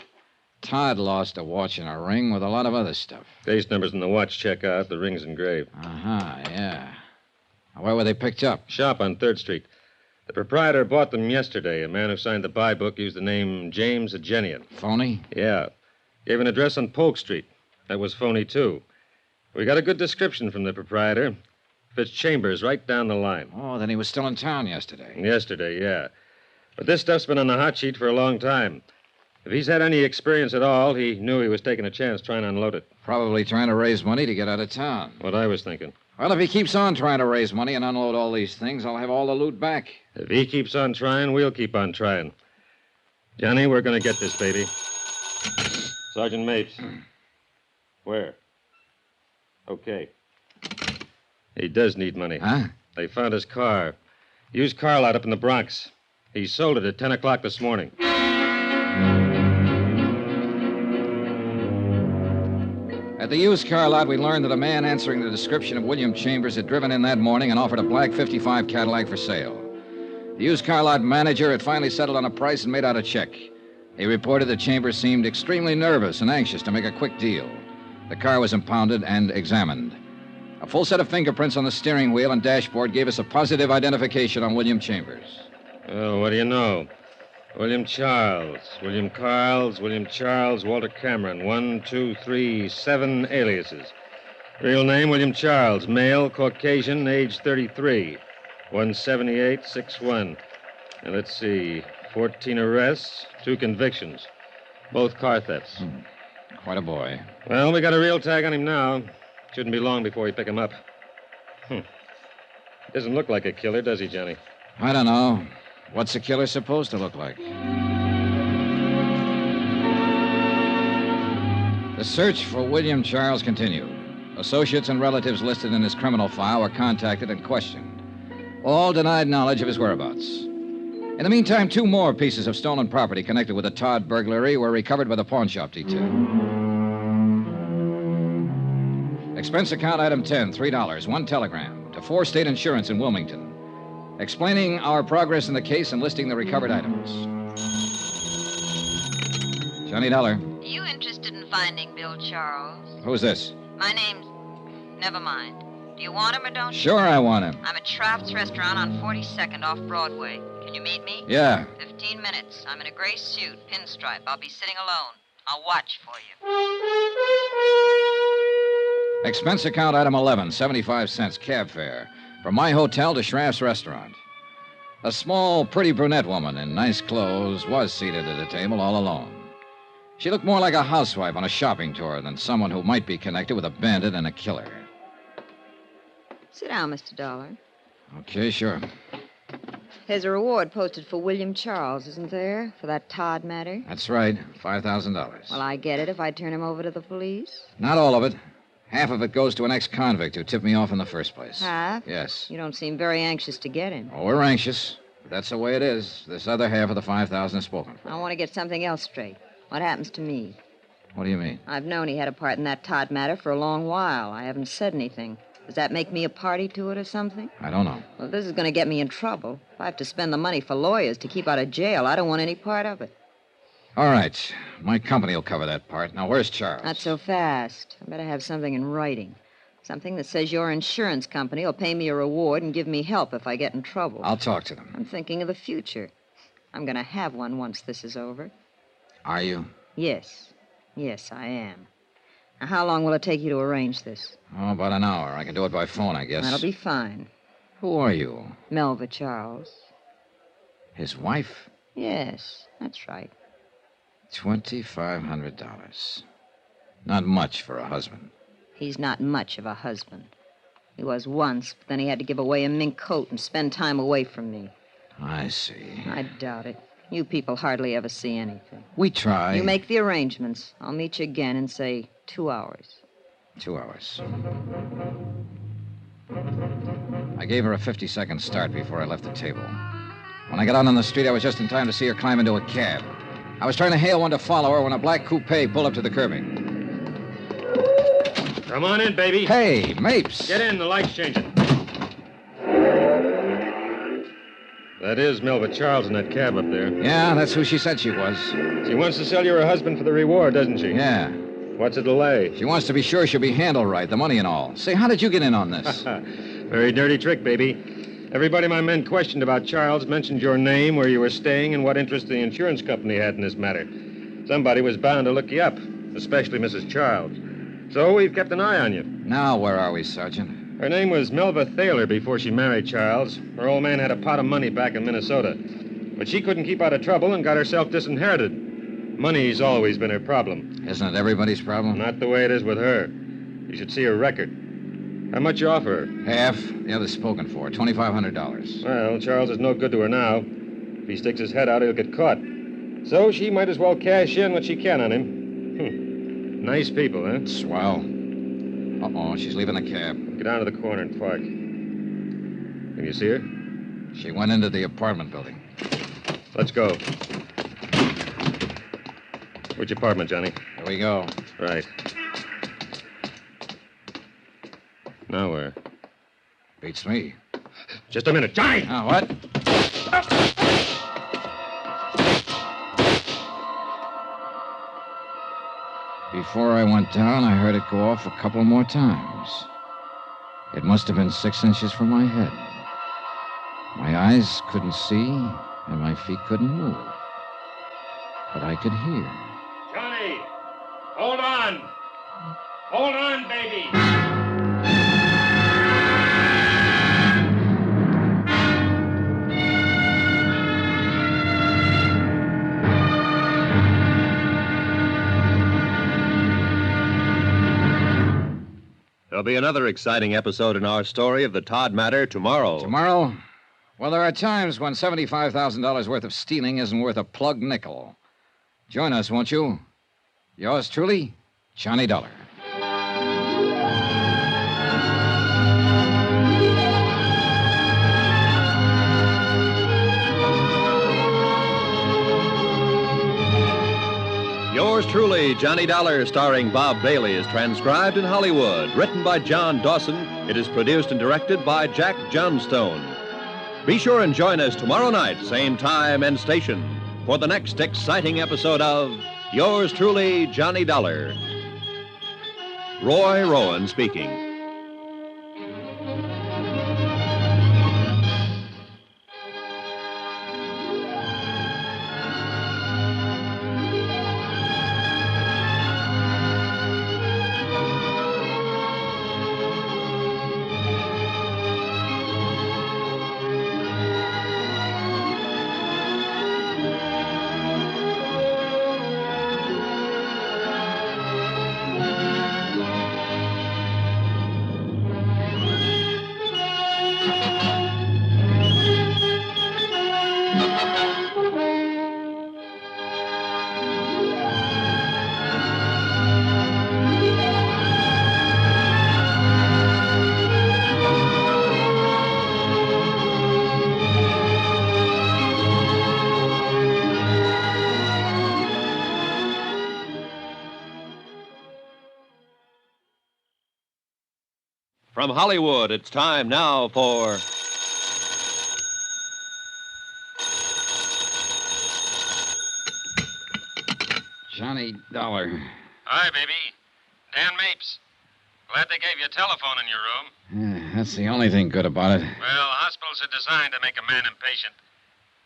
Todd lost a watch and a ring with a lot of other stuff. Case numbers in the watch check out. The ring's engraved. Uh-huh, yeah. Where were they picked up? Shop on 3rd Street. The proprietor bought them yesterday. A man who signed the buy book used the name James Agenian. Phony? Yeah. Gave an address on Polk Street. That was phony, too. We got a good description from the proprietor. Fits Chambers right down the line. Oh, then he was still in town yesterday. Yesterday, yeah. But this stuff's been on the hot sheet for a long time. If he's had any experience at all, he knew he was taking a chance trying to unload it. Probably trying to raise money to get out of town. What I was thinking. Well, if he keeps on trying to raise money and unload all these things, I'll have all the loot back. If he keeps on trying, we'll keep on trying. Johnny, we're going to get this, baby. Sergeant Mapes. Where? Okay. He does need money. Huh? They found his car. Used car lot up in the Bronx. He sold it at 10 o'clock this morning. At the used car lot, we learned that a man answering the description of William Chambers had driven in that morning and offered a black 55 Cadillac for sale. The used car lot manager had finally settled on a price and made out a check. He reported that Chambers seemed extremely nervous and anxious to make a quick deal. The car was impounded and examined. A full set of fingerprints on the steering wheel and dashboard gave us a positive identification on William Chambers. Oh, what do you know? William Charles, William Carls, William Charles, Walter Cameron. 1, 2, 3, 7 aliases. Real name, William Charles. Male, Caucasian, age 33. 178, 6'1". And let's see, 14 arrests, 2 convictions. Both car thefts. Quite a boy. Well, we got a real tag on him now. Shouldn't be long before we pick him up. Doesn't look like a killer, does he, Johnny? I don't know. What's a killer supposed to look like? The search for William Charles continued. Associates and relatives listed in his criminal file were contacted and questioned. All denied knowledge of his whereabouts. In the meantime, 2 more pieces of stolen property connected with the Todd burglary were recovered by the pawn shop detail. Expense account item 10, $3, 1 telegram to 4 State Insurance in Wilmington, explaining our progress in the case and listing the recovered items. Johnny Dollar. You interested in finding Bill Charles. Who's this? My name's... Never mind. Do you want him or don't you? Sure, I want him. I'm at Shraft's Restaurant on 42nd off Broadway. Can you meet me? Yeah. 15 minutes. I'm in a gray suit, pinstripe. I'll be sitting alone. I'll watch for you. Expense account item 11, 75 cents cab fare. From my hotel to Shraft's Restaurant. A small, pretty brunette woman in nice clothes was seated at a table all alone. She looked more like a housewife on a shopping tour than someone who might be connected with a bandit and a killer. Sit down, Mr. Dollar. Okay, sure. There's a reward posted for William Charles, isn't there? For that Todd matter? That's right, $5,000. Well, I get it if I turn him over to the police. Not all of it. Half of it goes to an ex-convict who tipped me off in the first place. Half? Yes. You don't seem very anxious to get him. Oh, we're anxious. But that's the way it is. This other half of the $5,000 is spoken for. I want to get something else straight. What happens to me? What do you mean? I've known he had a part in that Todd matter for a long while. I haven't said anything. Does that make me a party to it or something? I don't know. Well, this is going to get me in trouble. If I have to spend the money for lawyers to keep out of jail, I don't want any part of it. All right. My company will cover that part. Now, where's Charles? Not so fast. I better have something in writing. Something that says your insurance company will pay me a reward and give me help if I get in trouble. I'll talk to them. I'm thinking of the future. I'm going to have one once this is over. Are you? Yes. Yes, I am. Now, how long will it take you to arrange this? Oh, about an hour. I can do it by phone, I guess. That'll be fine. Who are you? Melva Charles. His wife? Yes, that's right. $2,500. Not much for a husband. He's not much of a husband. He was once, but then he had to give away a mink coat and spend time away from me. I see. I doubt it. You people hardly ever see anything. We try. You make the arrangements. I'll meet you again in, say, 2 hours. 2 hours. I gave her a 50-second start before I left the table. When I got out on the street, I was just in time to see her climb into a cab. I was trying to hail one to follow her when a black coupe pulled up to the curbing. Come on in, baby. Hey, Mapes. Get in, the light's changing. That is Melva Charles in that cab up there. Yeah, that's who she said she was. She wants to sell you her husband for the reward, doesn't she? Yeah. What's the delay? She wants to be sure she'll be handled right, the money and all. Say, how did you get in on this? Very dirty trick, baby. Everybody my men questioned about Charles mentioned your name, where you were staying, and what interest the insurance company had in this matter. Somebody was bound to look you up, especially Mrs. Charles. So we've kept an eye on you. Now, where are we, Sergeant? Her name was Melva Thaler before she married Charles. Her old man had a pot of money back in Minnesota. But she couldn't keep out of trouble and got herself disinherited. Money's always been her problem. Isn't it everybody's problem? Not the way it is with her. You should see her record. How much you offer her? Half. The other's spoken for. $2,500. Well, Charles is no good to her now. If he sticks his head out, he'll get caught. So she might as well cash in what she can on him. Nice people, huh? Swell. Uh-oh, she's leaving the cab. Get down to the corner and park. Can you see her? She went into the apartment building. Let's go. Which apartment, Johnny? Here we go. Right. Now where? Beats me. Just a minute. Johnny! Now, what? Before I went down, I heard it go off a couple more times. It must have been 6 inches from my head. My eyes couldn't see, and my feet couldn't move. But I could hear. Johnny! Hold on! Hold on, baby! There'll be another exciting episode in our story of the Todd matter tomorrow. Tomorrow? Well, there are times when $75,000 worth of stealing isn't worth a plug nickel. Join us, won't you? Yours truly, Johnny Dollar. Yours truly, Johnny Dollar, starring Bob Bailey, is transcribed in Hollywood. Written by John Dawson, it is produced and directed by Jack Johnstone. Be sure and join us tomorrow night, same time and station, for the next exciting episode of Yours truly, Johnny Dollar. Roy Rowan speaking. From Hollywood, it's time now for... Johnny Dollar. Hi, baby. Dan Mapes. Glad they gave you a telephone in your room. Yeah, that's the only thing good about it. Well, hospitals are designed to make a man impatient.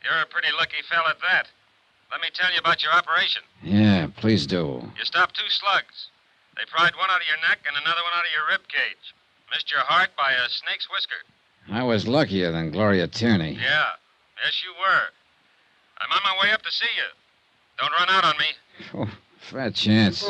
You're a pretty lucky fella at that. Let me tell you about your operation. Yeah, please do. You stopped 2 slugs. They pried one out of your neck and another one out of your rib cage. Missed your heart by a snake's whisker. I was luckier than Gloria Tierney. Yeah, yes, you were. I'm on my way up to see you. Don't run out on me. Oh, fat chance.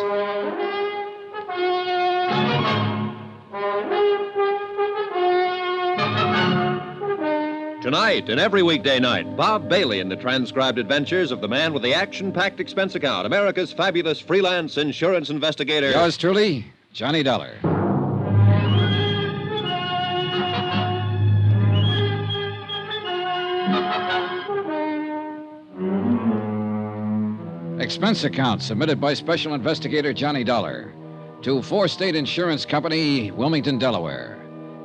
Tonight and every weekday night, Bob Bailey in the transcribed adventures of the man with the action-packed expense account, America's fabulous freelance insurance investigator. Yours truly, Johnny Dollar. Expense account submitted by Special Investigator Johnny Dollar to 4 State Insurance Company, Wilmington, Delaware.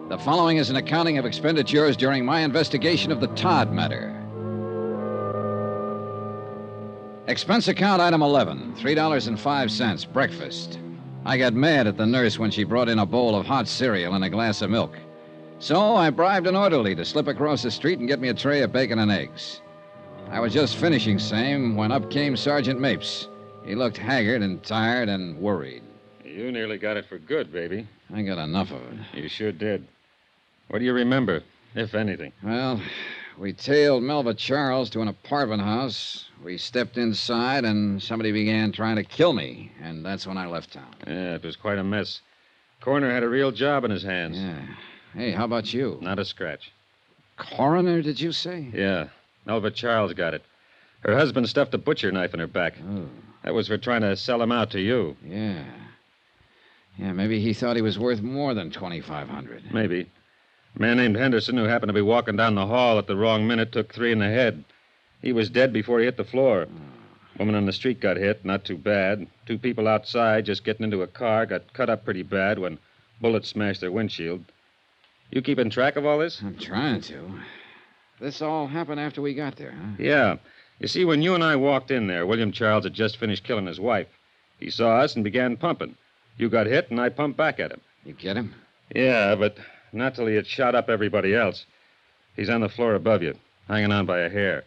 The following is an accounting of expenditures during my investigation of the Todd matter. Expense account item 11, $3.05, breakfast. I got mad at the nurse when she brought in a bowl of hot cereal and a glass of milk. So I bribed an orderly to slip across the street and get me a tray of bacon and eggs. I was just finishing same when up came Sergeant Mapes. He looked haggard and tired and worried. You nearly got it for good, baby. I got enough of it. You sure did. What do you remember, if anything? Well, we tailed Melva Charles to an apartment house. We stepped inside, and somebody began trying to kill me, and that's when I left town. Yeah, it was quite a mess. Coroner had a real job in his hands. Yeah. Hey, how about you? Not a scratch. Coroner, did you say? Yeah. Melva Charles got it. Her husband stuffed a butcher knife in her back. Oh. That was for trying to sell him out to you. Yeah. Yeah, maybe he thought he was worth more than $2,500. Maybe. A man named Henderson, who happened to be walking down the hall at the wrong minute, took 3 in the head. He was dead before he hit the floor. Woman on the street got hit, not too bad. 2 people outside, just getting into a car, got cut up pretty bad when bullets smashed their windshield. You keeping track of all this? I'm trying to. This all happened after we got there, huh? Yeah. You see, when you and I walked in there, William Charles had just finished killing his wife. He saw us and began pumping. You got hit, and I pumped back at him. You get him? Yeah, but not till he had shot up everybody else. He's on the floor above you, hanging on by a hair.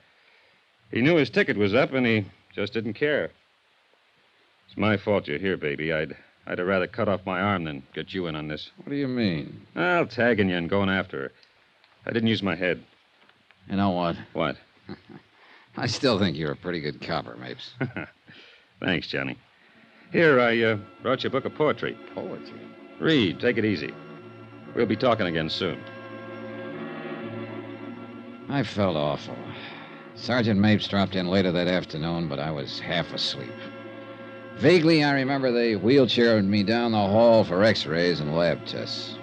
He knew his ticket was up, and he just didn't care. It's my fault you're here, baby. I'd have rather cut off my arm than get you in on this. What do you mean? Well, tagging you and going after her. I didn't use my head. You know what? What? I still think you're a pretty good copper, Mapes. Thanks, Johnny. Here, I brought you a book of poetry. Poetry? Read. Take it easy. We'll be talking again soon. I felt awful. Sergeant Mapes dropped in later that afternoon, but I was half asleep. Vaguely, I remember they wheelchaired me down the hall for x-rays and lab tests.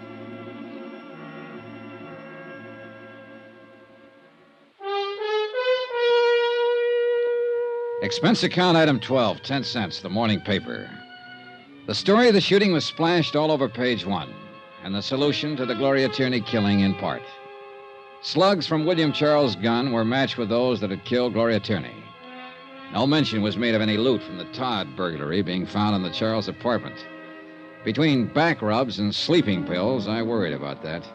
Expense account item 12, 10 cents, the morning paper. The story of the shooting was splashed all over page 1, and the solution to the Gloria Tierney killing in part. Slugs from William Charles' gun were matched with those that had killed Gloria Tierney. No mention was made of any loot from the Todd burglary being found in the Charles apartment. Between back rubs and sleeping pills, I worried about that.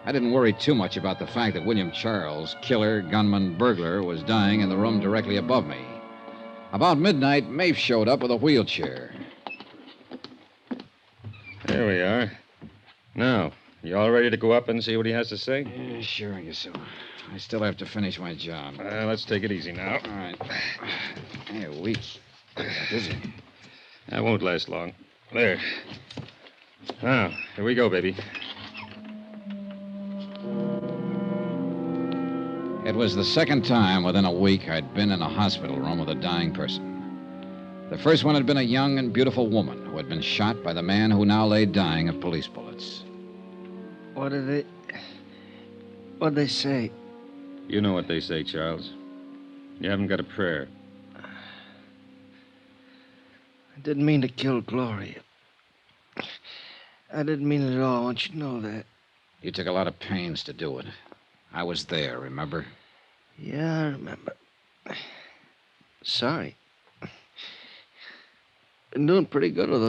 I didn't worry too much about the fact that William Charles, killer, gunman, burglar, was dying in the room directly above me. About midnight, Mafe showed up with a wheelchair. There we are. Now, you all ready to go up and see what he has to say? Yeah, sure, I guess so. I still have to finish my job. Let's take it easy now. All right. Hey, weak. Dizzy. That won't last long. There. Now, here we go, baby. It was the second time within a week I'd been in a hospital room with a dying person. The first one had been a young and beautiful woman who had been shot by the man who now lay dying of police bullets. What'd they say? You know what they say, Charles. You haven't got a prayer. I didn't mean to kill Gloria. I didn't mean it at all. I want you to know that. You took a lot of pains to do it. I was there, remember? Yeah, I remember. Sorry. Been doing pretty good with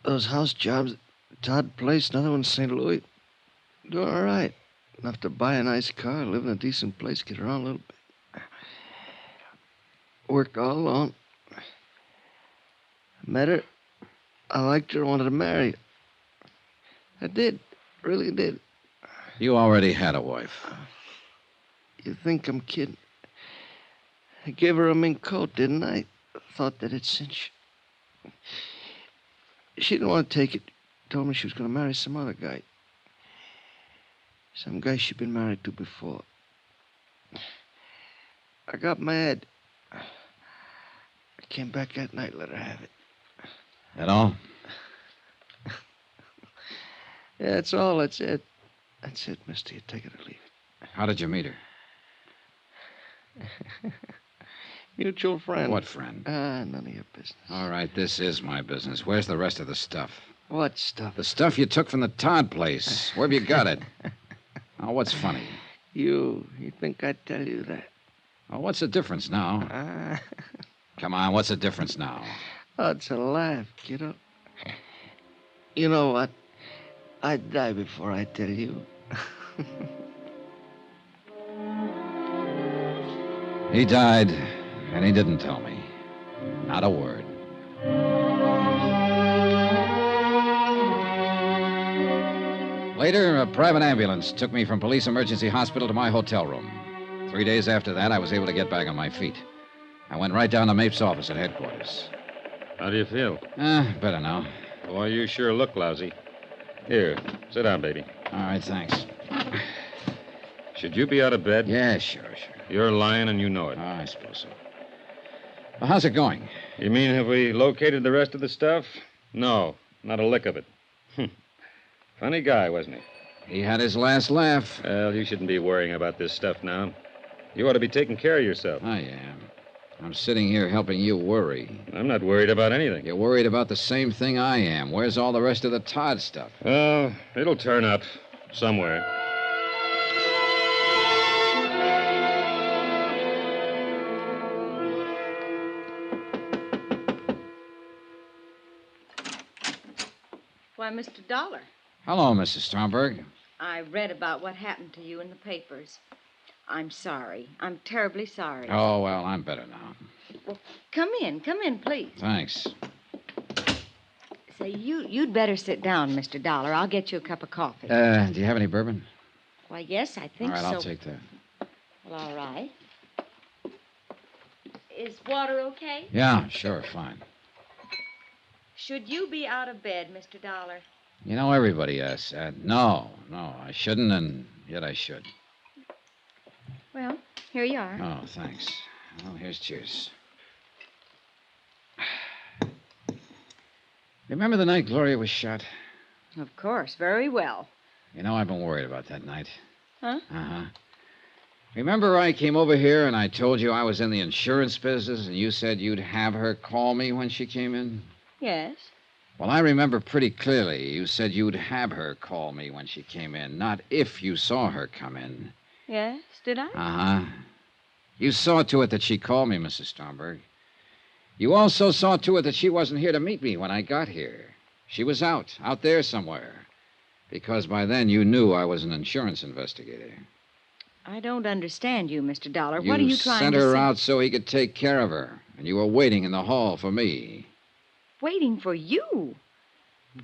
those house jobs. Todd Place, another one in St. Louis. Doing all right. Enough to buy a nice car, live in a decent place, get around a little bit. Work all alone. Met her. I liked her, wanted to marry her. I did. Really did. You already had a wife. You think I'm kidding? I gave her a mink coat, didn't I? Thought that it'd cinch. She didn't want to take it. Told me she was going to marry some other guy. Some guy she'd been married to before. I got mad. I came back that night, let her have it. That all? Yeah, that's all. That's it. That's it, mister. You take it or leave it. How did you meet her? Mutual friend. What friend? None of your business. All right, this is my business. Where's the rest of the stuff? What stuff? The stuff you took from the Todd place. Where have you got it? Oh, what's funny? You think I'd tell you that? Oh, what's the difference now? Come on, what's the difference now? Oh, it's a laugh, kiddo. You know what? I'd die before I tell you. He died, and he didn't tell me. Not a word. Later, a private ambulance took me from police emergency hospital to my hotel room. 3 days after that, I was able to get back on my feet. I went right down to Mapes' office at headquarters. How do you feel? Better now. Boy, you sure look lousy. Here, sit down, baby. All right, thanks. Should you be out of bed? Yeah, sure. You're lying and you know it. I suppose so. Well, how's it going? You mean have we located the rest of the stuff? No, not a lick of it. Funny guy, wasn't he? He had his last laugh. Well, you shouldn't be worrying about this stuff now. You ought to be taking care of yourself. I am. I'm sitting here helping you worry. I'm not worried about anything. You're worried about the same thing I am. Where's all the rest of the Todd stuff? Oh, it'll turn up somewhere. Why, Mr. Dollar. Hello, Mrs. Stromberg. I read about what happened to you in the papers. I'm sorry. I'm terribly sorry. Oh, well, I'm better now. Well, come in, please. Thanks. Say, you'd better sit down, Mr. Dollar. I'll get you a cup of coffee. Do you have any bourbon? Why, yes, I think so. All right, I'll take that. Well, all right. Is water okay? Yeah, sure, fine. Should you be out of bed, Mr. Dollar? You know, everybody asks that. No, I shouldn't, and yet I should. Well, here you are. Oh, thanks. Well, here's cheers. Remember the night Gloria was shot? Of course, very well. You know, I've been worried about that night. Huh? Uh-huh. Remember I came over here and I told you I was in the insurance business and you said you'd have her call me when she came in? Yes. Well, I remember pretty clearly you said you'd have her call me when she came in, not if you saw her come in. Yes, did I? Uh-huh. You saw to it that she called me, Mrs. Stromberg. You also saw to it that she wasn't here to meet me when I got here. She was out there somewhere. Because by then you knew I was an insurance investigator. I don't understand you, Mr. Dollar. What are you trying sent to her say? out so he could take care of her. And you were waiting in the hall for me. Waiting for you?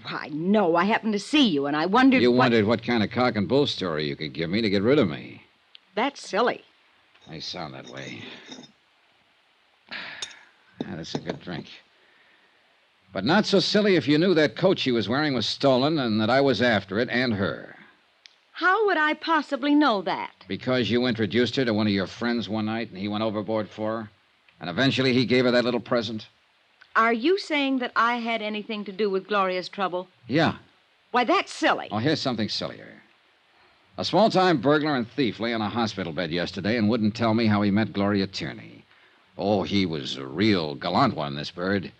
Why, no, I happened to see you, and I wondered You wondered what kind of cock and bull story you could give me to get rid of me. That's silly. They sound that way. That's a good drink. But not so silly if you knew that coat she was wearing was stolen and that I was after it and her. How would I possibly know that? Because you introduced her to one of your friends one night and he went overboard for her? And eventually he gave her that little present? Are you saying that I had anything to do with Gloria's trouble? Yeah. Why, that's silly. Oh, here's something sillier. A small-time burglar and thief lay on a hospital bed yesterday and wouldn't tell me how he met Gloria Tierney. Oh, he was a real gallant one, this bird.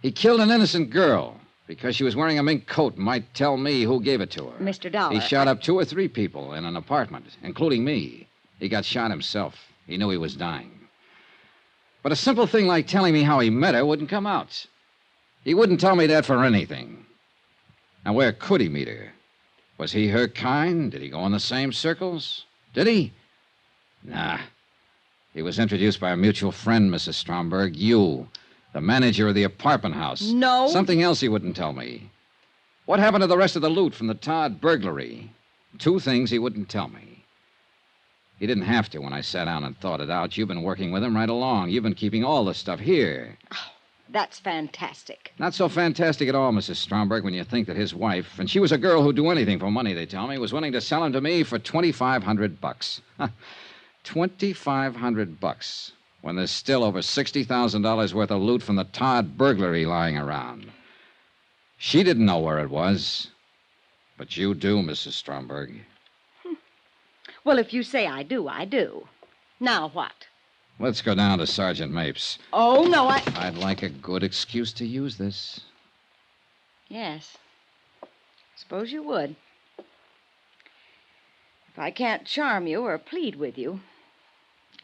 He killed an innocent girl because she was wearing a mink coat and might tell me who gave it to her. Mr. Dollar. He shot up 2 or 3 people in an apartment, including me. He got shot himself. He knew he was dying. But a simple thing like telling me how he met her wouldn't come out. He wouldn't tell me that for anything. Now, where could he meet her? Was he her kind? Did he go in the same circles? Did he? Nah. He was introduced by a mutual friend, Mrs. Stromberg. You, the manager of the apartment house. No. Something else he wouldn't tell me. What happened to the rest of the loot from the Todd burglary? 2 things he wouldn't tell me. He didn't have to when I sat down and thought it out. You've been working with him right along. You've been keeping all the stuff here. That's fantastic. Not so fantastic at all, Mrs. Stromberg, when you think that his wife, and she was a girl who'd do anything for money, they tell me, was willing to sell him to me for $2,500. $2,500, when there's still over $60,000 worth of loot from the Todd burglary lying around. She didn't know where it was, but you do, Mrs. Stromberg. Well, if you say I do, I do. Now what? Let's go down to Sergeant Mapes. Oh, no, I'd like a good excuse to use this. Yes. Suppose you would. If I can't charm you or plead with you,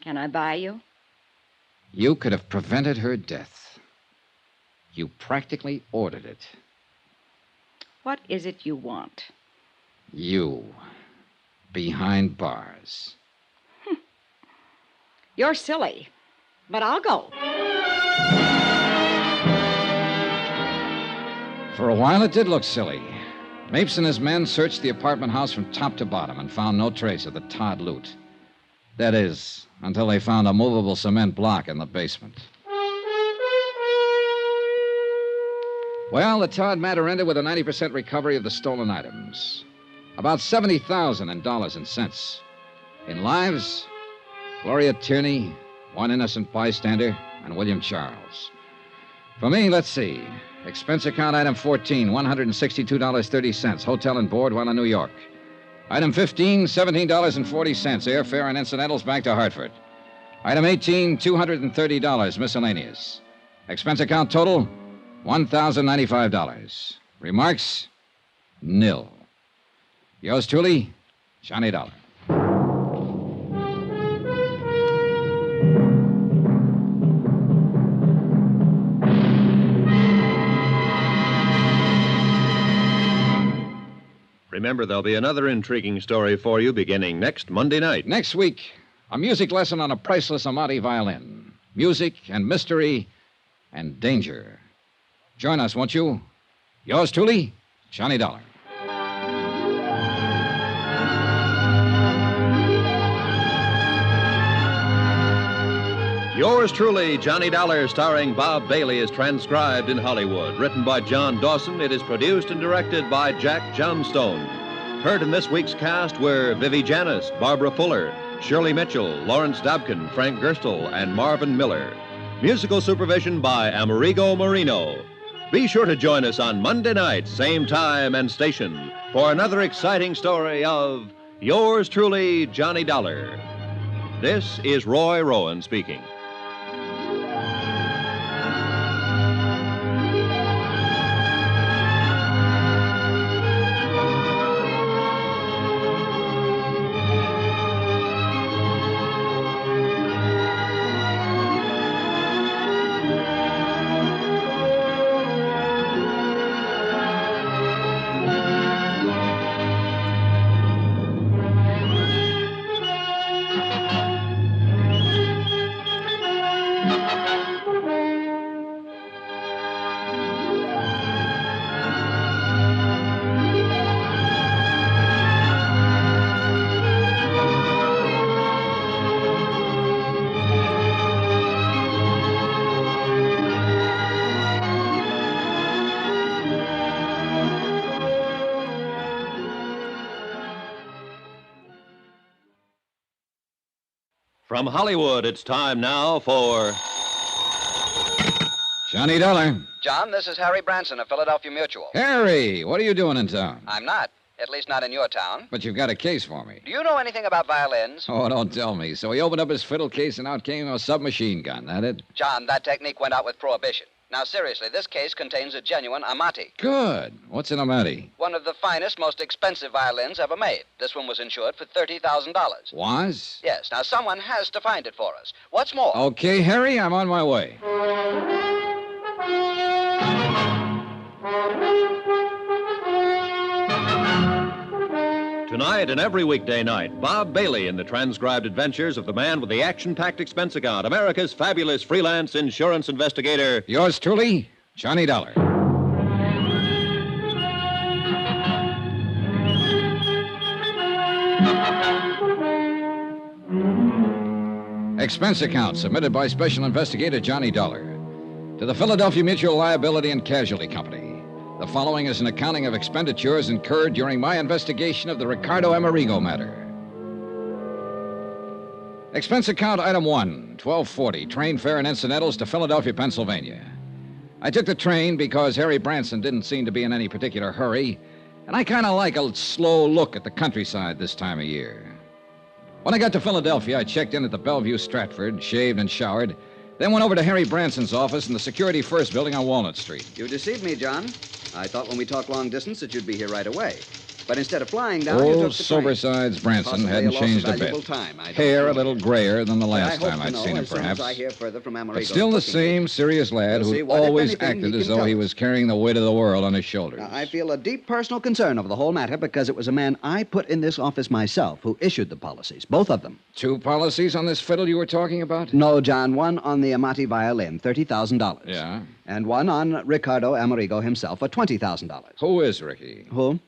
can I buy you? You could have prevented her death. You practically ordered it. What is it you want? You. Behind bars. You're silly, but I'll go. For a while, it did look silly. Mapes and his men searched the apartment house from top to bottom and found no trace of the Todd loot. That is, until they found a movable cement block in the basement. Well, the Todd matter ended with a 90% recovery of the stolen items. About $70,000 in dollars and cents. In lives, Gloria Tierney, 1 innocent bystander, and William Charles. For me, let's see. Expense account item 14, $162.30. Hotel and board while in New York. Item 15, $17.40. Airfare and incidentals back to Hartford. Item 18, $230. Miscellaneous. Expense account total, $1,095. Remarks, nil. Yours truly, Johnny Dollar. Remember, there'll be another intriguing story for you beginning next Monday night. Next week, a music lesson on a priceless Amati violin. Music and mystery and danger. Join us, won't you? Yours truly, Johnny Dollar. Yours truly, Johnny Dollar, starring Bob Bailey, is transcribed in Hollywood. Written by John Dawson, it is produced and directed by Jack Johnstone. Heard in this week's cast were Vivi Janis, Barbara Fuller, Shirley Mitchell, Lawrence Dobkin, Frank Gerstle, and Marvin Miller. Musical supervision by Amerigo Marino. Be sure to join us on Monday night, same time and station, for another exciting story of Yours truly, Johnny Dollar. This is Roy Rowan speaking. From Hollywood, it's time now for Johnny Dollar. John, this is Harry Branson of Philadelphia Mutual. Harry, what are you doing in town? I'm not. At least not in your town. But you've got a case for me. Do you know anything about violins? Oh, don't tell me. So he opened up his fiddle case and out came a submachine gun, that it? John, that technique went out with Prohibition. Now, seriously, this case contains a genuine Amati. Good. What's an Amati? One of the finest, most expensive violins ever made. This one was insured for $30,000. Was? Yes. Now, someone has to find it for us. What's more... Okay, Harry, I'm on my way. Tonight and every weekday night, Bob Bailey in the transcribed adventures of the man with the action-packed expense account, America's fabulous freelance insurance investigator. Yours truly, Johnny Dollar. Expense account submitted by Special Investigator Johnny Dollar to the Philadelphia Mutual Liability and Casualty Company. The following is an accounting of expenditures incurred during my investigation of the Ricardo Amerigo matter. Expense account item 1, 1240, train fare and incidentals to Philadelphia, Pennsylvania. I took the train because Harry Branson didn't seem to be in any particular hurry, and I kind of like a slow look at the countryside this time of year. When I got to Philadelphia, I checked in at the Bellevue Stratford, shaved and showered, then went over to Harry Branson's office in the Security First building on Walnut Street. You deceived me, John. I thought when we talked long distance that you'd be here right away. But instead of flying down, you took the Old sober-sides Branson Possibly hadn't a loss changed of a bit. valuable time, I don't Hair know. a little grayer than the last I hope time to I'd know seen him, as soon perhaps. as I hear further from But Amerigo's still the booking same agent. serious lad We'll see who what, if always anything, acted he as can though tell he us. was carrying the weight of the world on his shoulders. Now, I feel a deep personal concern over the whole matter because it was a man I put in this office myself who issued the policies, both of them. 2 policies on this fiddle you were talking about? No, John, one on the Amati violin, $30,000. Yeah. And one on Ricardo Amerigo himself for $20,000. Who is Ricky? Who?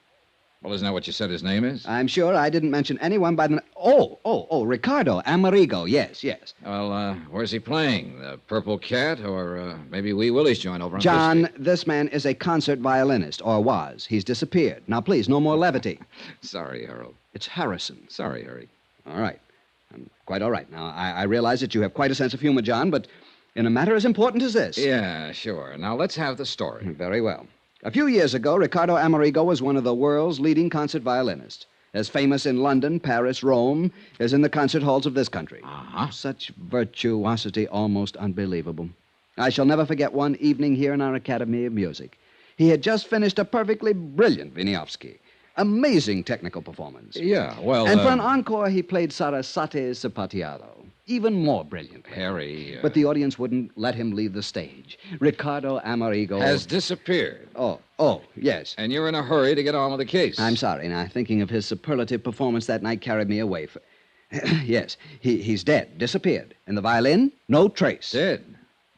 Well, isn't that what you said his name is? I'm sure I didn't mention anyone by the... Oh, Ricardo Amerigo, yes. Well, where's he playing? The Purple Cat or maybe Wee Willie's joint over on John, Fifth Street? this man is a concert violinist, or was. He's disappeared. Now, please, no more levity. Sorry, Harold. It's Harrison. Sorry, Harry. All right. I'm quite all right. Now, I realize that you have quite a sense of humor, John, but in a matter as important as this... Yeah, sure. Now, let's have the story. Very well. A few years ago, Ricardo Amerigo was one of the world's leading concert violinists, as famous in London, Paris, Rome, as in the concert halls of this country. Uh-huh. Such virtuosity, almost unbelievable. I shall never forget one evening here in our Academy of Music. He had just finished a perfectly brilliant Wieniawski. Amazing technical performance. Yeah, well... And for an encore, he played Sarasate's Zapatiado. Even more brilliant. Harry... But the audience wouldn't let him leave the stage. Ricardo Amerigo... has disappeared. Oh, yes. And you're in a hurry to get on with the case. I'm sorry. Now, thinking of his superlative performance that night carried me away. Yes, he's dead. Disappeared. And the violin? No trace. Dead?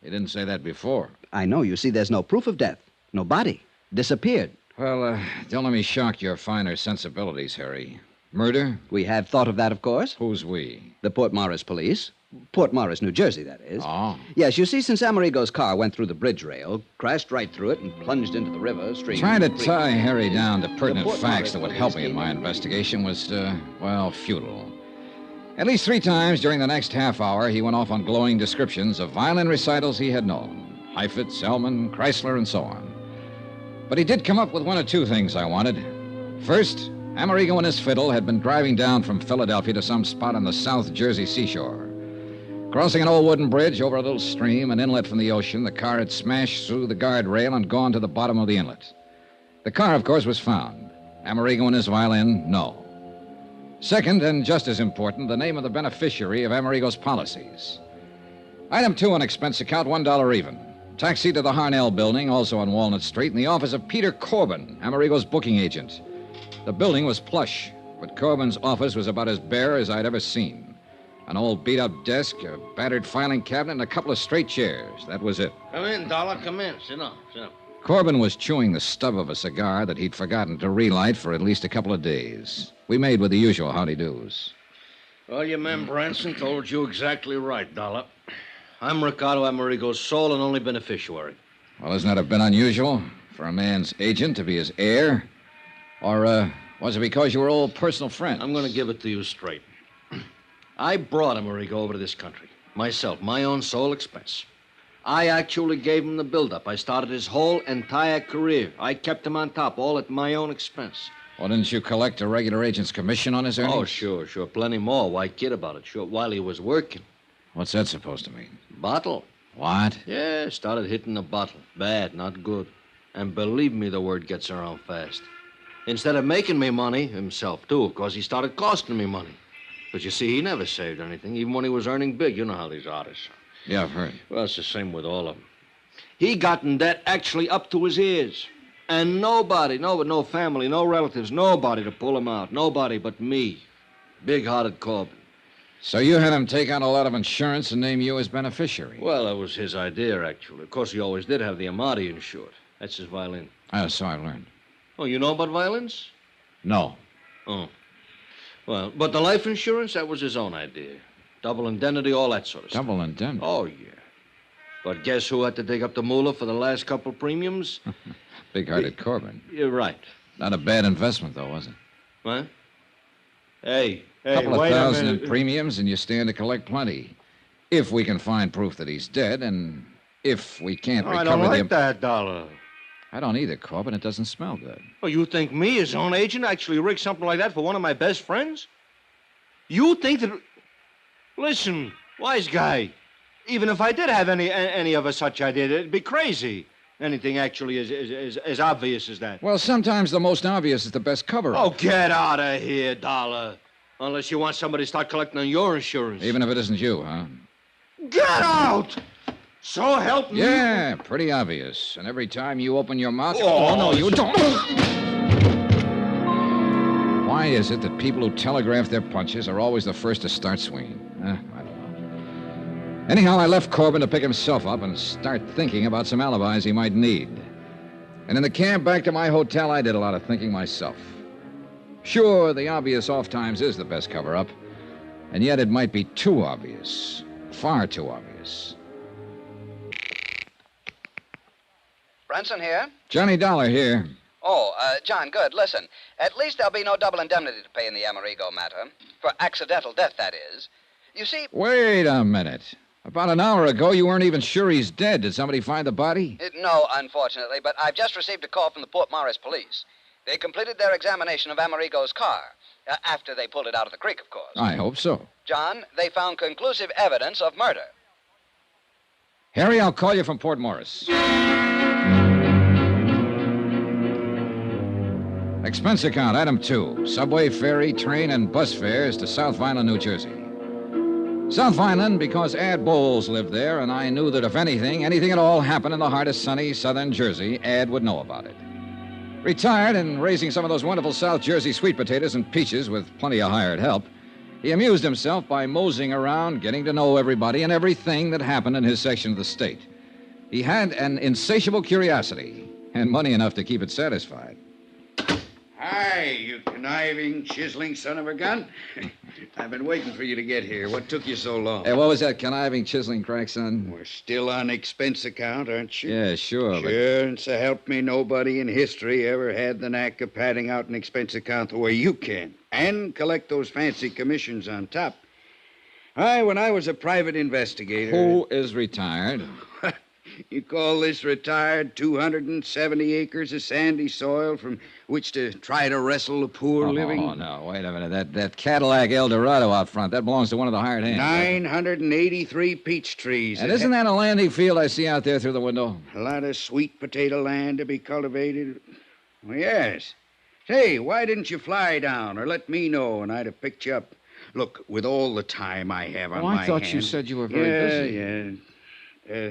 You didn't say that before. I know. You see, there's no proof of death. No body. Disappeared. Well, don't let me shock your finer sensibilities, Harry. Murder? We have thought of that, of course. Who's we? The Port Morris police. Port Morris, New Jersey, that is. Oh. Yes, you see, since Amerigo's car went through the bridge rail, crashed right through it, and plunged into the river, stream... Trying to tie Harry down to pertinent Port facts Morris that would police help me in came my in. investigation was, futile. At least 3 times during the next half hour, he went off on glowing descriptions of violin recitals he had known. Heifetz, Hellman, Chrysler, and so on. But he did come up with 1 or 2 things I wanted. First, Amerigo and his fiddle had been driving down from Philadelphia to some spot on the South Jersey seashore. Crossing an old wooden bridge over a little stream, an inlet from the ocean, the car had smashed through the guardrail and gone to the bottom of the inlet. The car, of course, was found. Amerigo and his violin, no. Second, and just as important, the name of the beneficiary of Amerigo's policies. Item 2 on expense account, $1 even. Taxi to the Harnell building, also on Walnut Street, in the office of Peter Corbin, Amerigo's booking agent. The building was plush, but Corbin's office was about as bare as I'd ever seen. An old beat-up desk, a battered filing cabinet, and a couple of straight chairs. That was it. Come in, Dollar. Come in. Sit down. Corbin was chewing the stub of a cigar that he'd forgotten to relight for at least a couple of days. We made with the usual howdy-do's. Well, your man Branson told you exactly right, Dollar. I'm Ricardo Amerigo's sole and only beneficiary. Well, isn't that a bit unusual for a man's agent to be his heir? Or, was it because you were old personal friends? I'm going to give it to you straight. I brought Amerigo over to this country. Myself, my own sole expense. I actually gave him the build-up. I started his whole entire career. I kept him on top, all at my own expense. Well, didn't you collect a regular agent's commission on his earnings? Oh, sure. Plenty more. Why kid about it? Sure, while he was working. What's that supposed to mean? Bottle. What? Yeah, started hitting the bottle. Bad, not good. And believe me, the word gets around fast. Instead of making me money, himself, too, of course, he started costing me money. But you see, he never saved anything, even when he was earning big. You know how these artists are. Yeah, I've heard. Well, it's the same with all of them. He got in debt actually up to his ears. And nobody, no family, no relatives, nobody to pull him out. Nobody but me. Big-hearted Corbin. So you had him take out a lot of insurance and name you as beneficiary? Well, that was his idea, actually. Of course, he always did have the Amati insured. That's his violin. Oh, so I learned. Oh, you know about violins? No. Oh. Well, but the life insurance, that was his own idea. Double indemnity, all that sort of stuff. Double indemnity? Oh, yeah. But guess who had to dig up the moolah for the last couple premiums? Big-hearted Corbin. You're right. Not a bad investment, though, was it? What? Hey, Couple of wait thousand a in minute. premiums, and you stand to collect plenty. If we can find proof that he's dead, and if we can't recover I don't like the... that dollar. I don't either, Corbin. It doesn't smell good. Oh, you think me, his own agent, actually rigged something like that for one of my best friends? You think that... Listen, wise guy. Even if I did have any of a such idea, it'd be crazy. Anything actually as obvious as that. Well, sometimes the most obvious is the best cover-up. Oh, get out of here, Dollar. Unless you want somebody to start collecting on your insurance. Even if it isn't you, huh? Get out! So help me. Yeah, pretty obvious. And every time you open your mouth... Oh, no, you don't. Why is it that people who telegraph their punches are always the first to start swinging? I don't know. Anyhow, I left Corbin to pick himself up and start thinking about some alibis he might need. And in the cab back to my hotel, I did a lot of thinking myself. Sure, the obvious off times is the best cover-up. And yet it might be too obvious. Far too obvious. Branson here? Johnny Dollar here. Oh, John, good. Listen, at least there'll be no double indemnity to pay in the Amerigo matter. For accidental death, that is. You see... Wait a minute. About an hour ago, you weren't even sure he's dead. Did somebody find the body? No, unfortunately, but I've just received a call from the Port Morris police. They completed their examination of Amerigo's car. After they pulled it out of the creek, of course. I hope so. John, they found conclusive evidence of murder. Harry, I'll call you from Port Morris. Expense account, item 2. Subway, ferry, train, and bus fares to South Vineland, New Jersey. South Vineland because Ad Bowles lived there, and I knew that if anything at all happened in the heart of sunny southern Jersey, Ad would know about it. Retired and raising some of those wonderful South Jersey sweet potatoes and peaches with plenty of hired help, he amused himself by moseying around, getting to know everybody and everything that happened in his section of the state. He had an insatiable curiosity and money enough to keep it satisfied. Hi, you conniving, chiseling son of a gun. I've been waiting for you to get here. What took you so long? Hey, what was that conniving, chiseling crack, son? We're still on expense account, aren't you? Yeah, sure. Sure, and so help me, nobody in history ever had the knack of padding out an expense account the way you can. And collect those fancy commissions on top. When I was a private investigator... Who is retired? You call this retired 270 acres of sandy soil from which to try to wrestle the poor living? Oh, no, wait a minute. That Cadillac Eldorado out front, that belongs to one of the hired hands. 983 peach trees. And isn't that a landing field I see out there through the window? A lot of sweet potato land to be cultivated. Well, yes. Say, why didn't you fly down or let me know and I'd have picked you up? Look, with all the time I have on my hands... I thought you said you were very busy. Yeah.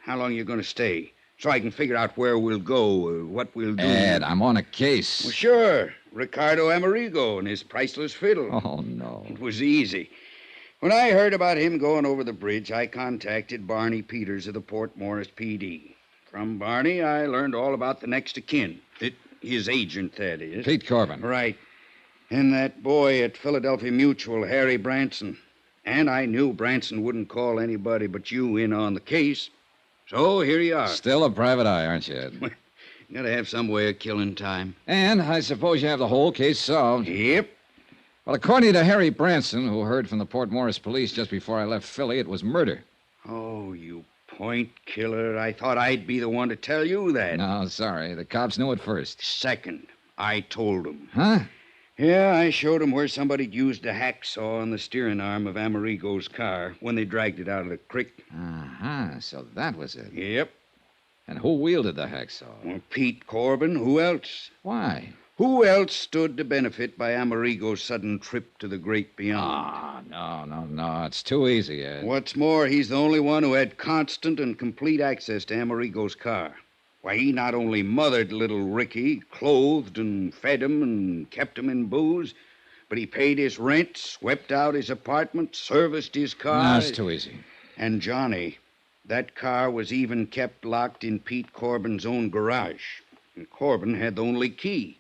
How long are you going to stay? So I can figure out where we'll go or what we'll do. Ed, I'm on a case. Well, sure. Ricardo Amerigo and his priceless fiddle. Oh, no. It was easy. When I heard about him going over the bridge, I contacted Barney Peters of the Port Morris PD. From Barney, I learned all about the next of kin. His agent, that is. Pete Corbin. Right. And that boy at Philadelphia Mutual, Harry Branson. And I knew Branson wouldn't call anybody but you in on the case. So here you are. Still a private eye, aren't you, Ed? Gotta have some way of killing time. And I suppose you have the whole case solved. Yep. Well, according to Harry Branson, who heard from the Port Morris police just before I left Philly, it was murder. Oh, you point killer. I thought I'd be the one to tell you that. No, sorry. The cops knew it first. Second, I told them. Huh? Yeah, I showed them where somebody'd used a hacksaw on the steering arm of Amerigo's car when they dragged it out of the creek. Uh-huh. So that was it. Yep. And who wielded the hacksaw? Well, Pete Corbin. Who else? Why? Who else stood to benefit by Amerigo's sudden trip to the great beyond? No. It's too easy, Ed. What's more, he's the only one who had constant and complete access to Amerigo's car. Why, he not only mothered little Ricky, clothed and fed him and kept him in booze, but he paid his rent, swept out his apartment, serviced his car. No, it's too easy. And Johnny, that car was even kept locked in Pete Corbin's own garage. And Corbin had the only key.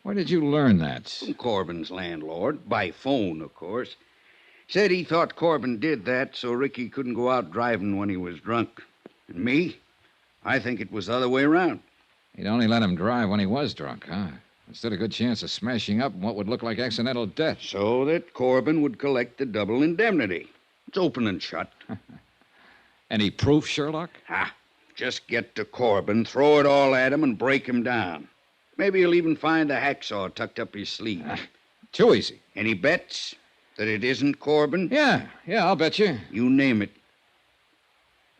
Where did you learn that? From Corbin's landlord, by phone, of course. Said he thought Corbin did that so Ricky couldn't go out driving when he was drunk. And me? I think it was the other way around. He'd only let him drive when he was drunk, huh? Instead a good chance of smashing up what would look like accidental death. So that Corbin would collect the double indemnity. It's open and shut. Any proof, Sherlock? Just get to Corbin, throw it all at him, and break him down. Maybe he'll even find the hacksaw tucked up his sleeve. Too easy. Any bets that it isn't Corbin? Yeah, I'll bet you. You name it.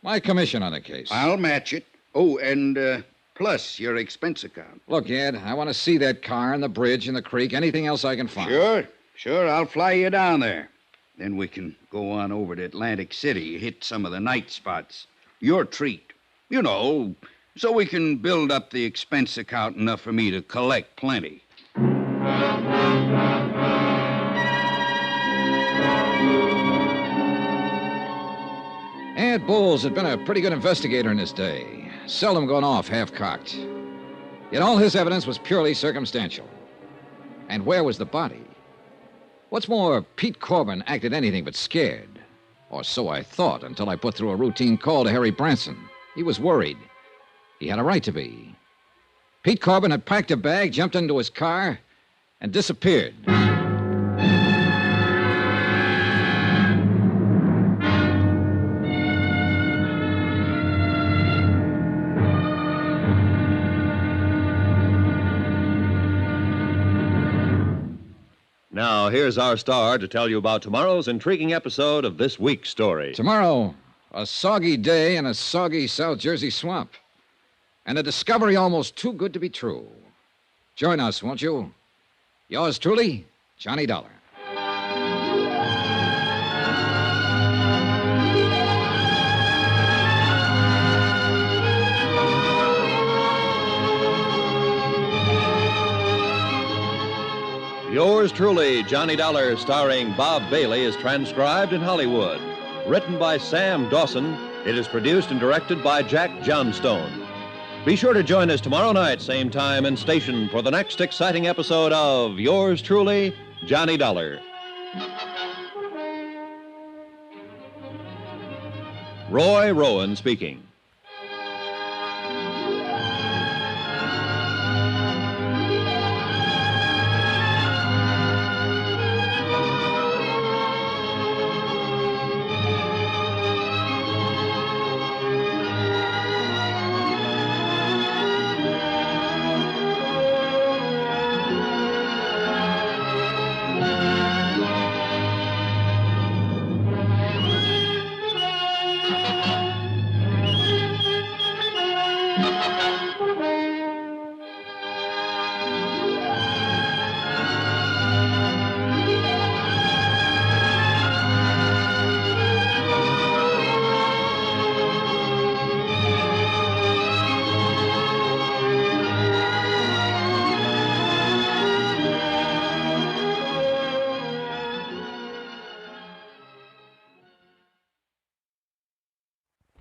My commission on the case. I'll match it. Oh, and plus your expense account. Look, Ed, I want to see that car and the bridge and the creek, anything else I can find. Sure, I'll fly you down there. Then we can go on over to Atlantic City, hit some of the night spots. Your treat. You know, so we can build up the expense account enough for me to collect plenty. Ed Bowles had been a pretty good investigator in his day, seldom gone off half-cocked. Yet all his evidence was purely circumstantial. And where was the body? What's more, Pete Corbin acted anything but scared. Or so I thought until I put through a routine call to Harry Branson. He was worried. He had a right to be. Pete Corbin had packed a bag, jumped into his car, and disappeared. Now, here's our star to tell you about tomorrow's intriguing episode of this week's story. Tomorrow, a soggy day in a soggy South Jersey swamp. And a discovery almost too good to be true. Join us, won't you? Yours truly, Johnny Dollar. Yours truly, Johnny Dollar, starring Bob Bailey, is transcribed in Hollywood. Written by Sam Dawson, it is produced and directed by Jack Johnstone. Be sure to join us tomorrow night, same time and station, for the next exciting episode of Yours truly, Johnny Dollar. Roy Rowan speaking.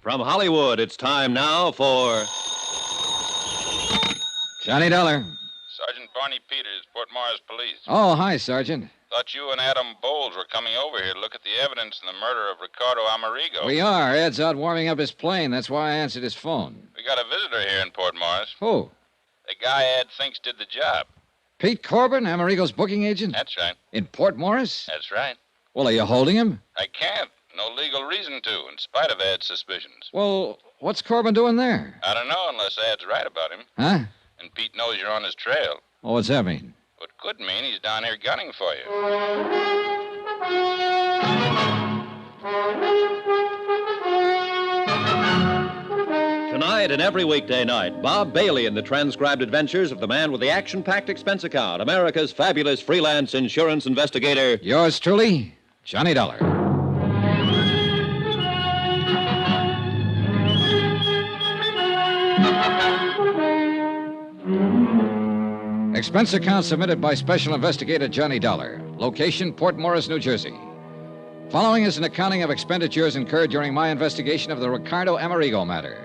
From Hollywood, it's time now for Johnny Dollar. Sergeant Barney Peters, Port Morris Police. Oh, hi, Sergeant. Thought you and Adam Bowles were coming over here to look at the evidence in the murder of Ricardo Amerigo. We are. Ed's out warming up his plane. That's why I answered his phone. We got a visitor here in Port Morris. Who? The guy Ed thinks did the job. Pete Corbin, Amerigo's booking agent? That's right. In Port Morris? That's right. Well, are you holding him? I can't. No legal reason to, in spite of Ed's suspicions. Well, what's Corbin doing there? I don't know unless Ed's right about him. Huh? And Pete knows you're on his trail. Well, what's that mean? What could mean he's down here gunning for you. Tonight and every weekday night, Bob Bailey in the transcribed adventures of the man with the action-packed expense account, America's fabulous freelance insurance investigator. Yours truly, Johnny Dollar. Expense account submitted by Special Investigator Johnny Dollar. Location, Port Morris, New Jersey. Following is an accounting of expenditures incurred during my investigation of the Ricardo Amerigo matter.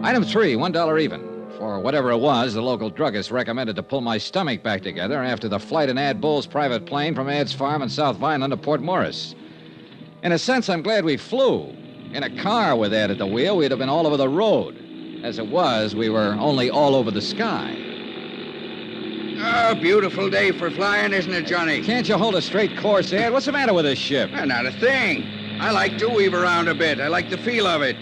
Item 3, $1 even. For whatever it was, the local druggist recommended to pull my stomach back together after the flight in Ad Bull's private plane from Ad's farm in South Vineland to Port Morris. In a sense, I'm glad we flew. In a car with Ed at the wheel, we'd have been all over the road. As it was, we were only all over the sky. Oh, beautiful day for flying, isn't it, Johnny? Can't you hold a straight course, Ed? What's the matter with this ship? Not a thing. I like to weave around a bit. I like the feel of it.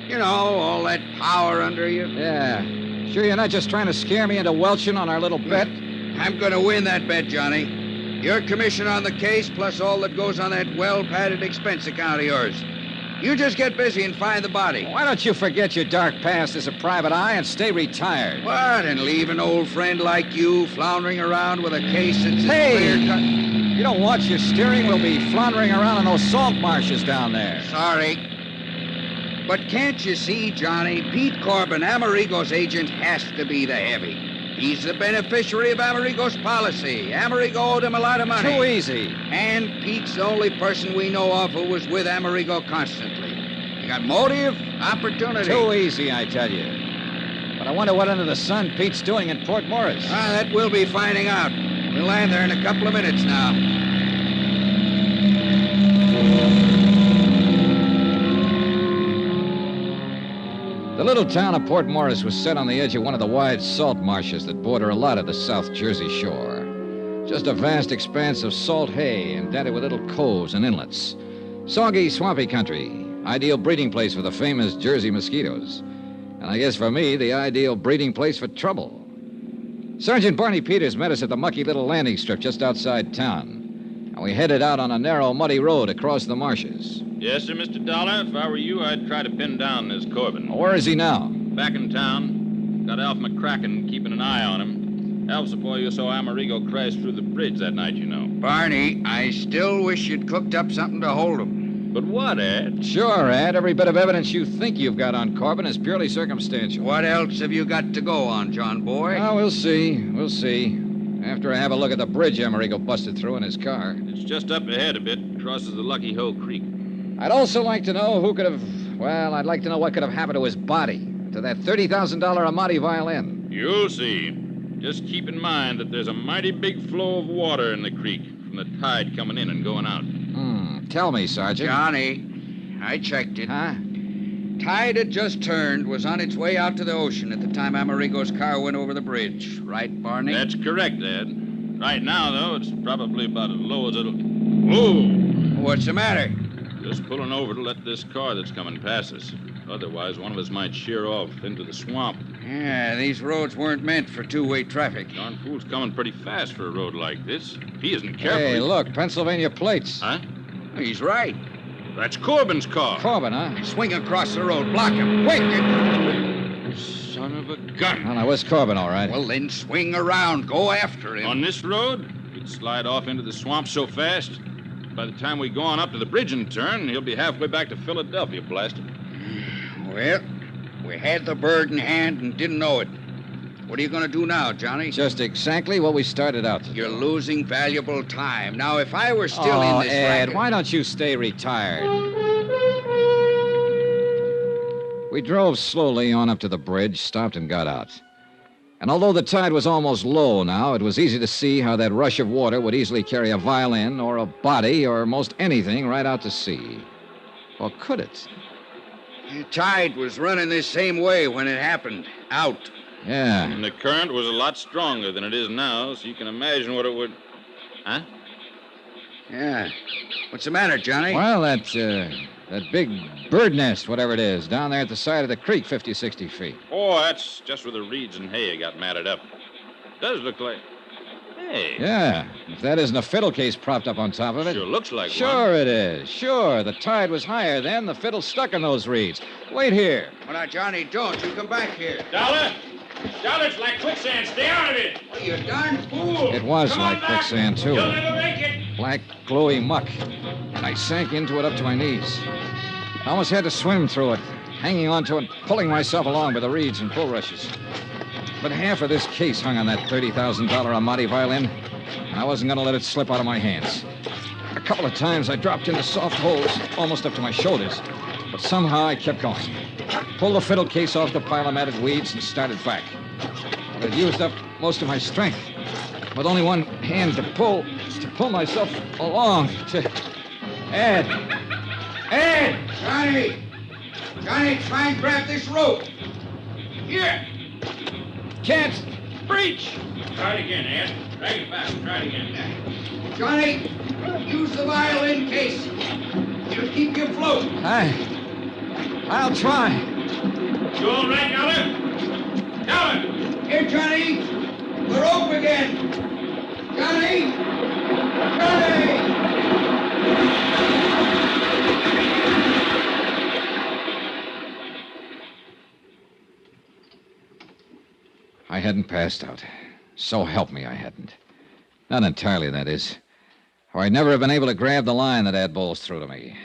You know, all that power under you. Yeah. Sure you're not just trying to scare me into welching on our little bet? I'm going to win that bet, Johnny. Your commission on the case, plus all that goes on that well-padded expense account of yours. You just get busy and find the body. Why don't you forget your dark past as a private eye and stay retired? What, and leave an old friend like you floundering around with a case that's clear-cut? You don't watch your steering, we'll be floundering around in those salt marshes down there. Sorry. But can't you see, Johnny, Pete Corbin, Amerigo's agent, has to be the heavy. He's the beneficiary of Amerigo's policy. Amerigo owed him a lot of money. Too easy. And Pete's the only person we know of who was with Amerigo constantly. You got motive, opportunity. Too easy, I tell you. But I wonder what under the sun Pete's doing in Port Morris. That we'll be finding out. We'll land there in a couple of minutes now. The little town of Port Morris was set on the edge of one of the wide salt marshes that border a lot of the South Jersey shore. Just a vast expanse of salt hay indented with little coves and inlets. Soggy, swampy country, ideal breeding place for the famous Jersey mosquitoes. And I guess for me, the ideal breeding place for trouble. Sergeant Barney Peters met us at the mucky little landing strip just outside town. And we headed out on a narrow, muddy road across the marshes. Yes, sir, Mr. Dollar. If I were you, I'd try to pin down this Corbin. Where is he now? Back in town. Got Alf McCracken keeping an eye on him. Alf's the boy you saw Amerigo crash through the bridge that night, you know. Barney, I still wish you'd cooked up something to hold him. But what, Ed? Sure, Ed. Every bit of evidence you think you've got on Corbin is purely circumstantial. What else have you got to go on, John boy? Oh, we'll see. We'll see. After I have a look at the bridge Amerigo busted through in his car. It's just up ahead a bit. Crosses the Lucky Hoe Creek. I'd also like to know who could have... Well, I'd like to know what could have happened to his body. To that $30,000 Amati violin. You'll see. Just keep in mind that there's a mighty big flow of water in the creek from the tide coming in and going out. Tell me, Sergeant. Johnny, I checked it. Huh? Tide had just turned, was on its way out to the ocean at the time Amerigo's car went over the bridge. Right, Barney? That's correct, Ed. Right now, though, it's probably about as low as it'll... Whoa! What's the matter? Just pulling over to let this car that's coming past us. Otherwise, one of us might sheer off into the swamp. Yeah, these roads weren't meant for two-way traffic. Darn fool's coming pretty fast for a road like this. If he isn't careful... Hey, look, Pennsylvania plates. Huh? He's right. That's Corbin's car. Corbin, huh? Swing across the road. Block him. Quick! Son of a gun. Well, now, where's Corbin, all right? Well, then swing around. Go after him. On this road? He'd slide off into the swamp so fast. By the time we go on up to the bridge and turn, he'll be halfway back to Philadelphia, blast him. Well, we had the bird in hand and didn't know it. What are you going to do now, Johnny? Just exactly what we started out to do. You're losing valuable time. Now, if I were still in this Ed, racket... why don't you stay retired? We drove slowly on up to the bridge, stopped and got out. And although the tide was almost low now, it was easy to see how that rush of water would easily carry a violin or a body or most anything right out to sea. Or could it? The tide was running this same way when it happened. Out. Yeah. And the current was a lot stronger than it is now, so you can imagine what it would... Huh? Yeah. What's the matter, Johnny? Well, that big bird nest, whatever it is, down there at the side of the creek, 50, 60 feet. Oh, that's just where the reeds and hay got matted up. Does look like... Hey. Yeah. If that isn't a fiddle case propped up on top of it. Sure looks like one. Sure it is. Sure. The tide was higher then. The fiddle's stuck in those reeds. Wait here. Well, now, Johnny, don't. You come back here. Dollar! Dollar, it's like quicksand. Stay out of it. Oh, you darn fool. It was Come like on back. quicksand, too. You'll never make it. Black, glowy muck. And I sank into it up to my knees. I almost had to swim through it, hanging onto it, pulling myself along by the reeds and bulrushes. But half of this case hung on that $30,000 Amati violin, and I wasn't going to let it slip out of my hands. A couple of times I dropped into soft holes, almost up to my shoulders, but somehow I kept going. Pulled the fiddle case off the pile of matted weeds and started back. But I'd used up most of my strength. With only one hand to pull myself along to... Ed! Johnny! Johnny, try and grab this rope. Here! Can't reach! Try it again, Ed. Drag it back. Try it again. Johnny, use the violin case. It'll keep you afloat. I'll try. You all right, Dollar? Dollar! Here, Johnny. The rope again. Johnny! Johnny! I hadn't passed out. So help me, I hadn't. Not entirely, that is. Or I'd never have been able to grab the line that Ad Bowles threw to me.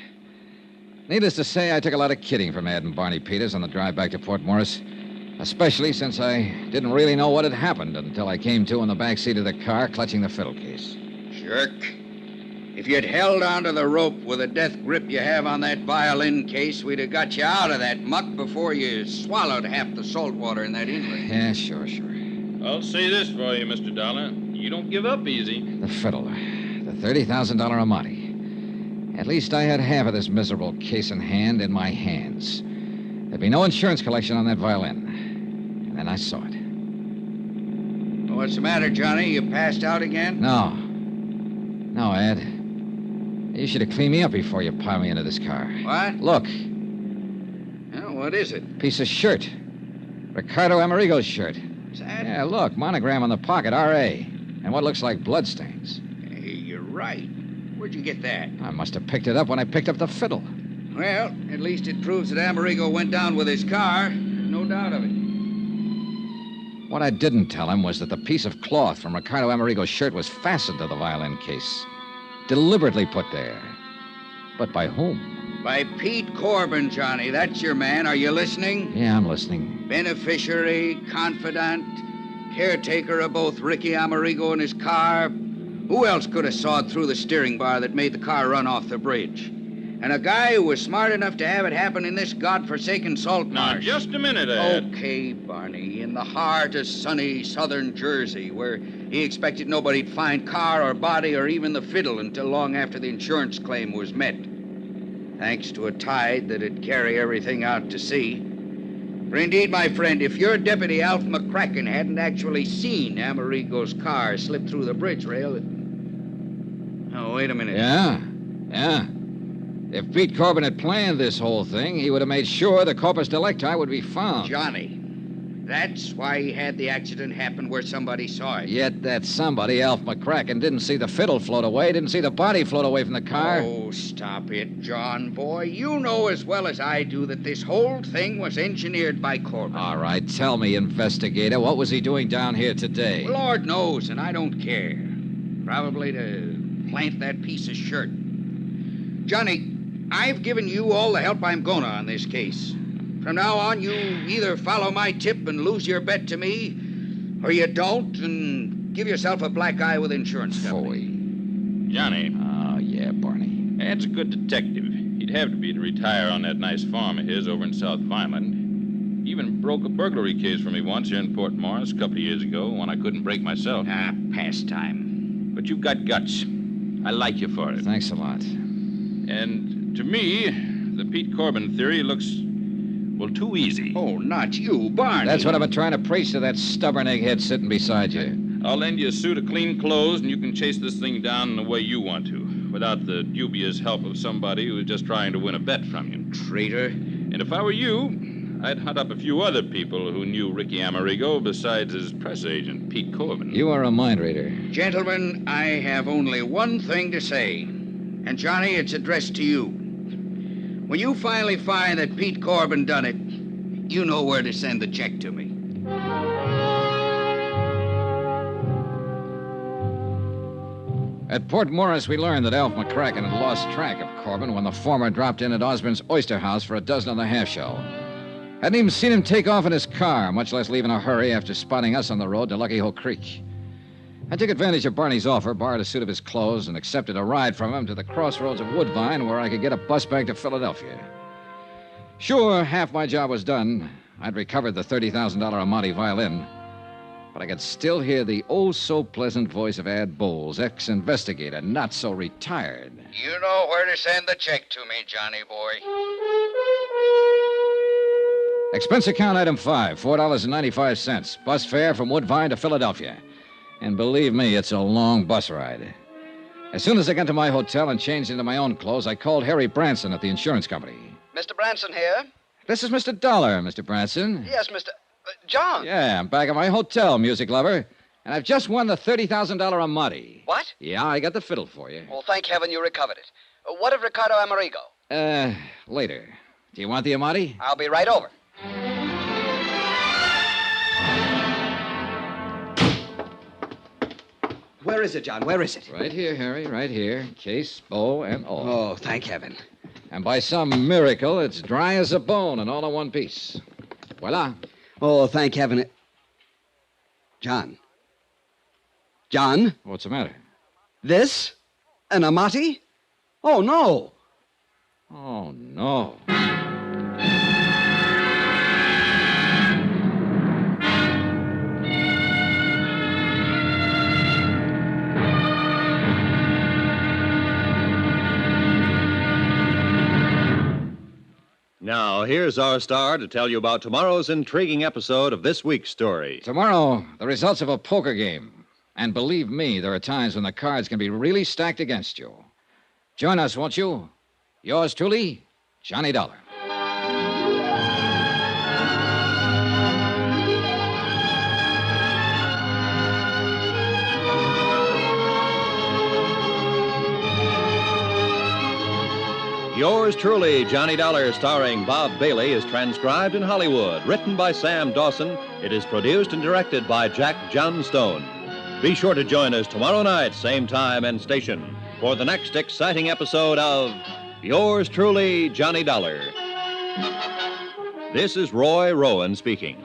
Needless to say, I took a lot of kidding from Ad and Barney Peters on the drive back to Port Morris, especially since I didn't really know what had happened until I came to in the back seat of the car, clutching the fiddle case. Jerk. If you'd held onto the rope with the death grip you have on that violin case, we'd have got you out of that muck before you swallowed half the salt water in that inlet. Yeah, sure. I'll say this for you, Mr. Dollar. You don't give up easy. The fiddle. The $30,000 Amati. At least I had half of this miserable case in hand in my hands. There'd be no insurance collection on that violin. And then I saw it. Well, what's the matter, Johnny? You passed out again? No, Ed. You should have cleaned me up before you piled me into this car. What? Look. Oh, what is it? Piece of shirt. Ricardo Amerigo's shirt. What's that? Yeah, look. Monogram on the pocket, R.A. And what looks like bloodstains. Hey, you're right. Where'd you get that? I must have picked it up when I picked up the fiddle. Well, at least it proves that Amerigo went down with his car. No doubt of it. What I didn't tell him was that the piece of cloth from Ricardo Amerigo's shirt was fastened to the violin case. Deliberately put there. But by whom? By Pete Corbin, Johnny. That's your man. Are you listening? Yeah, I'm listening. Beneficiary, confidant, caretaker of both Ricky Amerigo and his car. Who else could have sawed through the steering bar that made the car run off the bridge? And a guy who was smart enough to have it happen in this godforsaken salt Now, marsh. just a minute, Ed. Okay, Barney, in the heart of sunny southern Jersey, where he expected nobody'd find car or body or even the fiddle until long after the insurance claim was met. Thanks to a tide that'd carry everything out to sea. For indeed, my friend, if your deputy, Alf McCracken, hadn't actually seen Amerigo's car slip through the bridge rail... Oh, wait a minute. Yeah. If Pete Corbin had planned this whole thing, he would have made sure the corpus delicti would be found. Johnny, that's why he had the accident happen where somebody saw it. Yet that somebody, Alf McCracken, didn't see the fiddle float away, didn't see the body float away from the car. Oh, stop it, John, boy. You know as well as I do that this whole thing was engineered by Corbin. All right, tell me, investigator, what was he doing down here today? Lord knows, and I don't care. Probably to plant that piece of shirt. Johnny, I've given you all the help I'm gonna on this case. From now on, you either follow my tip and lose your bet to me, or you don't and give yourself a black eye with insurance company. Johnny. Oh, yeah, Barney. Ed's a good detective. He'd have to be to retire on that nice farm of his over in South Vineland. He even broke a burglary case for me once here in Port Morris a couple of years ago when I couldn't break myself. Pastime. But you've got guts. I like you for it. Thanks a lot. And to me, the Pete Corbin theory looks Well, too easy. Oh, not you, Barney. That's what I've been trying to preach to that stubborn egghead sitting beside you. I'll lend you a suit of clean clothes, and you can chase this thing down in the way you want to, without the dubious help of somebody who's just trying to win a bet from you. Traitor. And if I were you, I'd hunt up a few other people who knew Ricky Amerigo besides his press agent, Pete Corbin. You are a mind reader. Gentlemen, I have only one thing to say. And, Johnny, it's addressed to you. When you finally find that Pete Corbin done it, you know where to send the check to me. At Port Morris, we learned that Alf McCracken had lost track of Corbin when the former dropped in at Osborne's Oyster House for a dozen and a half show. Hadn't even seen him take off in his car, much less leave in a hurry after spotting us on the road to Lucky Hole Creek. I took advantage of Barney's offer, borrowed a suit of his clothes, and accepted a ride from him to the crossroads of Woodbine where I could get a bus back to Philadelphia. Sure, half my job was done. I'd recovered the $30,000 Amati violin, but I could still hear the oh-so-pleasant voice of Ad Bowles, ex-investigator, not so retired. You know where to send the check to me, Johnny boy. Expense account item 5, $4.95. Bus fare from Woodbine to Philadelphia. And believe me, it's a long bus ride. As soon as I got to my hotel and changed into my own clothes, I called Harry Branson at the insurance company. Mr. Branson here? This is Mr. Dollar, Mr. Branson. Yes, Mr. John. Yeah, I'm back at my hotel, music lover. And I've just won the $30,000 Amati. What? Yeah, I got the fiddle for you. Well, thank heaven you recovered it. What of Ricardo Amerigo? Later. Do you want the Amati? I'll be right over. Where is it, John? Where is it? Right here, Harry, right here. Case, bow, and all. Oh, thank heaven. And by some miracle, it's dry as a bone and all in one piece. Voila. Oh, thank heaven. John. John? What's the matter? This? An Amati? Oh, no. Oh, no. Now, here's our star to tell you about tomorrow's intriguing episode of this week's story. Tomorrow, the results of a poker game. And believe me, there are times when the cards can be really stacked against you. Join us, won't you? Yours truly, Johnny Dollar. Yours truly, Johnny Dollar, starring Bob Bailey, is transcribed in Hollywood. Written by Sam Dawson, it is produced and directed by Jack Johnstone. Be sure to join us tomorrow night, same time and station, for the next exciting episode of Yours truly, Johnny Dollar. This is Roy Rowan speaking.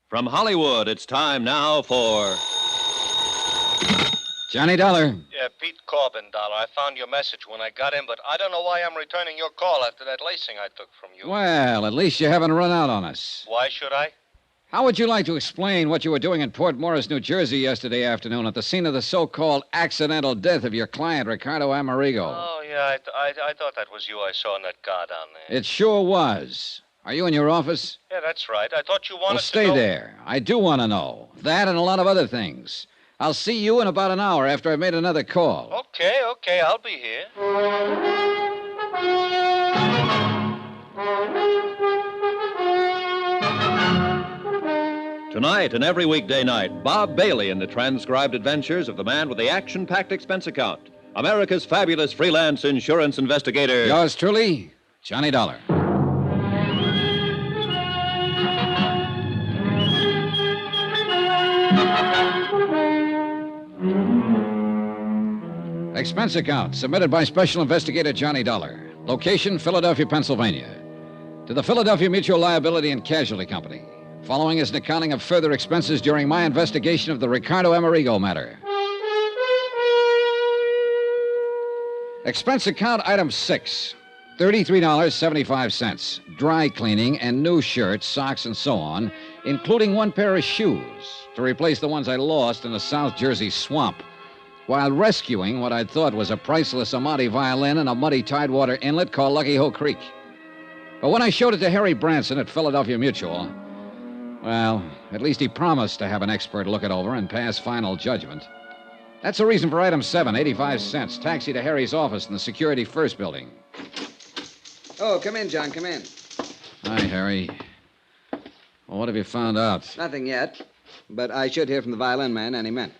From Hollywood, it's time now for Johnny Dollar. Yeah, Pete Corbin, Dollar. I found your message when I got in, but I don't know why I'm returning your call after that lacing I took from you. Well, at least you haven't run out on us. Why should I? How would you like to explain what you were doing in Port Morris, New Jersey yesterday afternoon at the scene of the so-called accidental death of your client, Ricardo Amerigo? Oh, yeah, I thought that was you I saw in that car down there. It sure was. Are you in your office? Yeah, that's right. I thought you wanted Well, stay to know... there. I do want to know. That and a lot of other things. I'll see you in about an hour after I've made another call. Okay, I'll be here. Tonight and every weekday night, Bob Bailey in the transcribed adventures of the man with the action-packed expense account. America's fabulous freelance insurance investigator. Yours truly, Johnny Dollar. Expense account submitted by Special Investigator Johnny Dollar. Location, Philadelphia, Pennsylvania. To the Philadelphia Mutual Liability and Casualty Company. Following is an accounting of further expenses during my investigation of the Ricardo Amerigo matter. Expense account item 6, $33.75. Dry cleaning and new shirts, socks, and so on, including one pair of shoes to replace the ones I lost in the South Jersey swamp while rescuing what I'd thought was a priceless Amati violin in a muddy tidewater inlet called Lucky Hoe Creek. But when I showed it to Harry Branson at Philadelphia Mutual, well, at least he promised to have an expert look it over and pass final judgment. That's the reason for item 7, 85 cents. Taxi to Harry's office in the Security First building. Oh, come in, John, come in. Hi, Harry. Well, what have you found out? Nothing yet, but I should hear from the violin man any minute.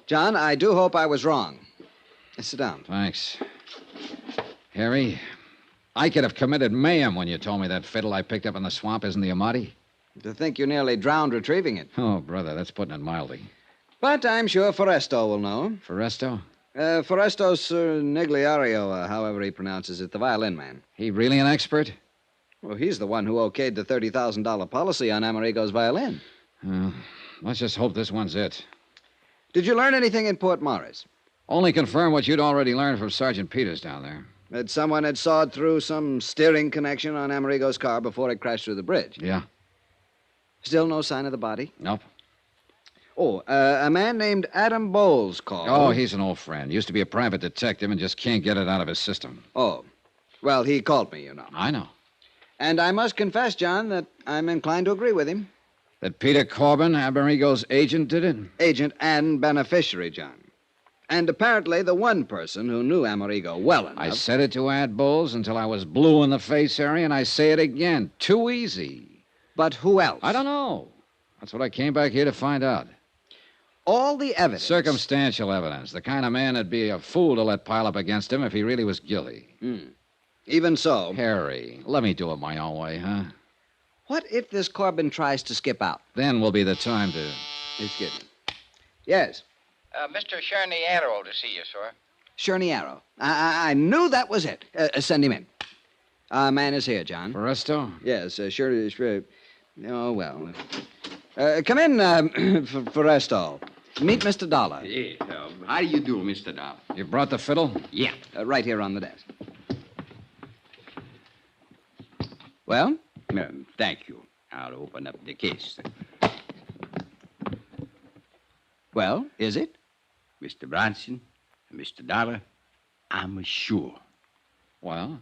John, I do hope I was wrong. Sit down. Thanks. Harry, I could have committed mayhem when you told me that fiddle I picked up in the swamp isn't the Amati. To think you nearly drowned retrieving it. Oh, brother, that's putting it mildly. But I'm sure Foresto will know. Foresto? Foresto's Nigliario, however he pronounces it, the violin man. He really an expert? Well, he's the one who okayed the $30,000 policy on Amerigo's violin. Let's just hope this one's it. Did you learn anything in Port Morris? Only confirm what you'd already learned from Sergeant Peters down there. That someone had sawed through some steering connection on Amerigo's car before it crashed through the bridge. Yeah. Still no sign of the body? Nope. Oh, a man named Adam Bowles called. Oh, he's an old friend. Used to be a private detective and just can't get it out of his system. Oh. Well, he called me, you know. I know. And I must confess, John, that I'm inclined to agree with him. That Peter Corbin, Amerigo's agent, did it? Agent and beneficiary, John. And apparently the one person who knew Amerigo well enough. I said it to Ad Bowles until I was blue in the face, Harry, and I say it again. Too easy. But who else? I don't know. That's what I came back here to find out. All the evidence. Circumstantial evidence. The kind of man that'd be a fool to let pile up against him if he really was guilty. Even so. Harry, let me do it my own way, huh? What if this Corbin tries to skip out? Then will be the time to... Excuse me. Yes. Mr. Cherniero to see you, sir. Cherniero. I knew that was it. Send him in. Man is here, John. Foresto? Yes, sure. Oh, well. Come in, Foresto. Meet Mr. Dollar. Yes. How do you do, Mr. Dollar? You brought the fiddle? Yeah. Right here on the desk. Well? Thank you. I'll open up the case. Well, is it? Mr. Bronson, Mr. Dollar, I'm sure. Well,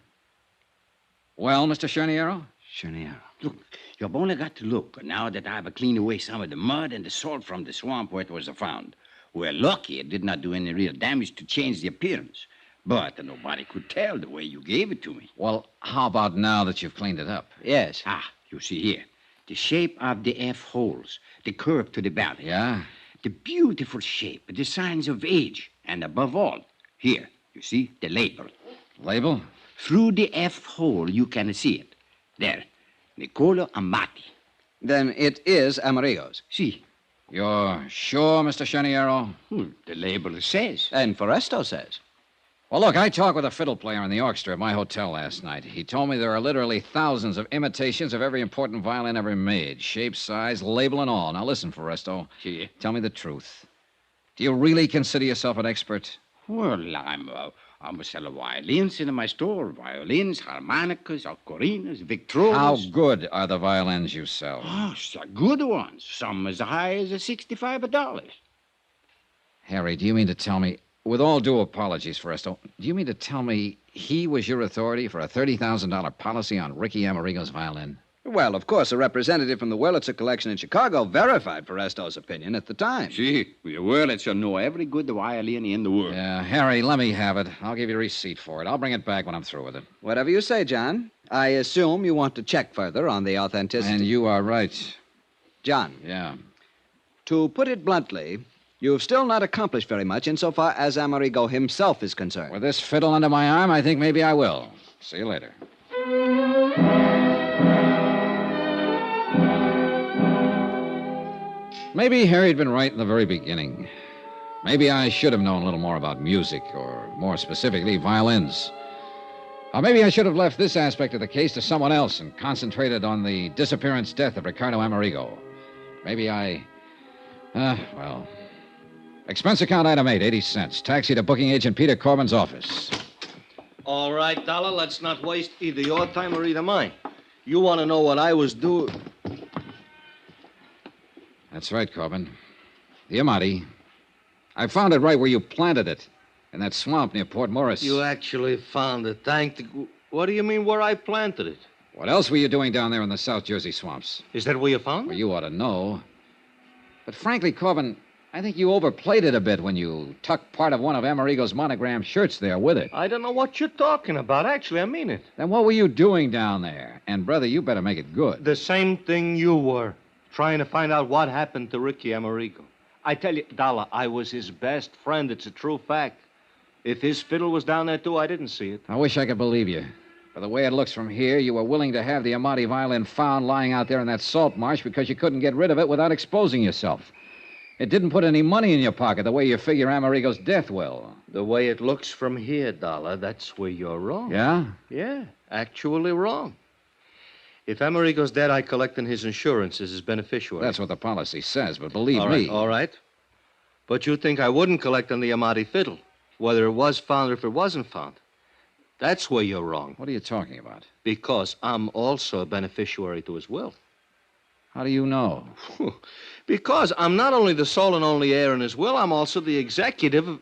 Mr. Cherniero? Cherniero. Look, you've only got to look now that I've cleaned away some of the mud and the salt from the swamp where it was found. We're lucky it did not do any real damage to change the appearance. But nobody could tell the way you gave it to me. Well, how about now that you've cleaned it up? Yes. You see here. The shape of the F holes, the curve to the belly. Yeah? The beautiful shape, the signs of age, and above all, here, you see, the label. Label? Through the F hole, you can see it. There, Niccolo Amati. Then it is Amerigo's. See. You're sure, Mr. Cherniero? The label says. And Foresto says. Well, look, I talked with a fiddle player in the orchestra at my hotel last night. He told me there are literally thousands of imitations of every important violin ever made. Shape, size, label, and all. Now, listen, Foresto. Yeah. Tell me the truth. Do you really consider yourself an expert? Well, I'm selling violins in my store. Violins, harmonicas, ocarinas, victrolas. How good are the violins you sell? Oh, good ones. Some as high as $65. Harry, do you mean to tell me... With all due apologies, Foresto, do you mean to tell me he was your authority for a $30,000 policy on Ricky Amerigo's violin? Well, of course, a representative from the Wurlitzer collection in Chicago verified Foresto's opinion at the time. See, the Wurlitzer know every good violin in the world. Yeah, Harry, let me have it. I'll give you a receipt for it. I'll bring it back when I'm through with it. Whatever you say, John. I assume you want to check further on the authenticity. And you are right. John. Yeah. To put it bluntly, you've still not accomplished very much insofar as Amerigo himself is concerned. With this fiddle under my arm, I think maybe I will. See you later. Maybe Harry'd been right in the very beginning. Maybe I should have known a little more about music, or more specifically, violins. Or maybe I should have left this aspect of the case to someone else and concentrated on the disappearance death of Ricardo Amerigo. Maybe well. Expense account item 8, 80 cents. Taxi to booking agent Peter Corbin's office. All right, Dollar, let's not waste either your time or either mine. You want to know what I was doing? That's right, Corbin. The Amati. I found it right where you planted it, in that swamp near Port Morris. You actually found it. What do you mean where I planted it? What else were you doing down there in the South Jersey swamps? Is that where you found it? Well, you ought to know. But frankly, Corbin, I think you overplayed it a bit when you tucked part of one of Amerigo's monogram shirts there with it. I don't know what you're talking about. Actually, I mean it. Then what were you doing down there? And, brother, you better make it good. The same thing you were, trying to find out what happened to Ricky Amerigo. I tell you, Dollar, I was his best friend. It's a true fact. If his fiddle was down there, too, I didn't see it. I wish I could believe you. But the way it looks from here, you were willing to have the Amati violin found lying out there in that salt marsh because you couldn't get rid of it without exposing yourself. It didn't put any money in your pocket the way you figure Amerigo's death will. The way it looks from here, Dollar, that's where you're wrong. Yeah? Yeah, actually wrong. If Amerigo's dead, I collect on his insurance as his beneficiary. That's what the policy says, but believe me... All right. But you think I wouldn't collect on the Amati fiddle, whether it was found or if it wasn't found. That's where you're wrong. What are you talking about? Because I'm also a beneficiary to his will. How do you know? Because I'm not only the sole and only heir in his will, I'm also the executive,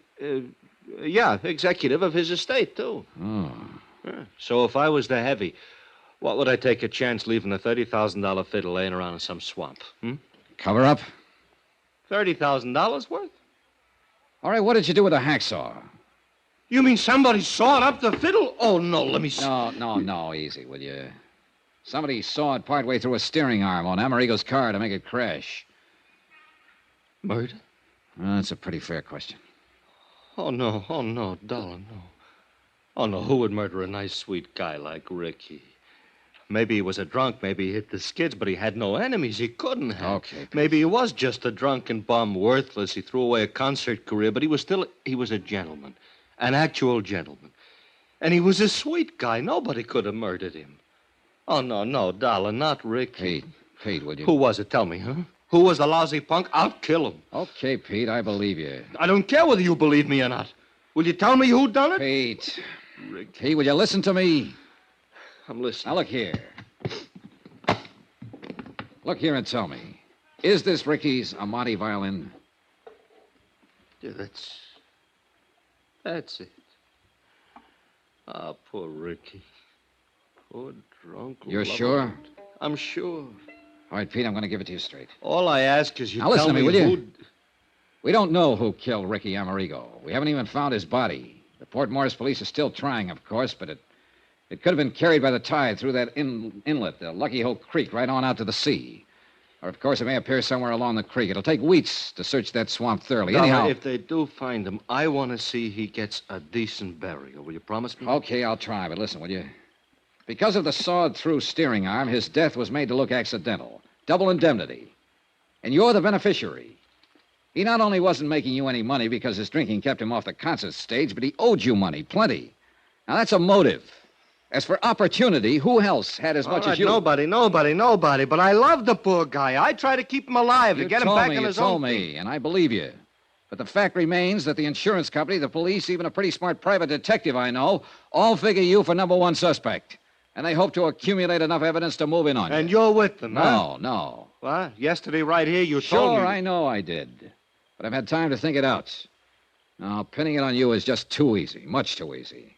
executive of his estate, too. Oh. Yeah. So if I was the heavy, what would I take a chance leaving a $30,000 fiddle laying around in some swamp? Cover up? $30,000 worth? All right, what did you do with the hacksaw? You mean somebody sawed up the fiddle? Oh, no, let me see. No, easy, will you? Somebody sawed partway through a steering arm on Amerigo's car to make it crash. Murder? That's a pretty fair question. Oh, no, Dollar, no. Oh, no, who would murder a nice, sweet guy like Ricky? Maybe he was a drunk, maybe he hit the skids, but he had no enemies. He couldn't have. Okay. Maybe he was just a drunken bum, worthless. He threw away a concert career, but he was a gentleman, an actual gentleman. And he was a sweet guy. Nobody could have murdered him. Oh, no, Dollar, not Ricky. Pete, would you? Who was it? Tell me, huh? Who was the lousy punk? I'll kill him. Okay, Pete, I believe you. I don't care whether you believe me or not. Will you tell me who done it? Pete. Ricky. Pete, will you listen to me? I'm listening. Now, look here. Look here and tell me. Is this Ricky's Amati violin? Yeah, that's it. Ah, poor Ricky. Poor drunk. You're sure? I'm sure. All right, Pete, I'm going to give it to you straight. All I ask is you now, listen tell to me, will you? We don't know who killed Ricky Amerigo. We haven't even found his body. The Port Morris police are still trying, of course, but it could have been carried by the tide through that inlet, the Lucky Hole Creek, right on out to the sea. Or, of course, it may appear somewhere along the creek. It'll take weeks to search that swamp thoroughly. Anyhow, if they do find him, I want to see he gets a decent burial. Will you promise me? Okay, I'll try, but listen, will you? Because of the sawed-through steering arm, his death was made to look accidental. Double indemnity. And you're the beneficiary. He not only wasn't making you any money because his drinking kept him off the concert stage, but he owed you money, plenty. Now, that's a motive. As for opportunity, who else had as much as you? Nobody. But I love the poor guy. I try to keep him alive, to get him back on his own. You told me, and I believe you. But the fact remains that the insurance company, the police, even a pretty smart private detective I know, all figure you for number one suspect. And they hope to accumulate enough evidence to move in on you. And you're with them, huh? No. What? Yesterday right here you told me... Sure, I know I did. But I've had time to think it out. Now, pinning it on you is just too easy. Much too easy.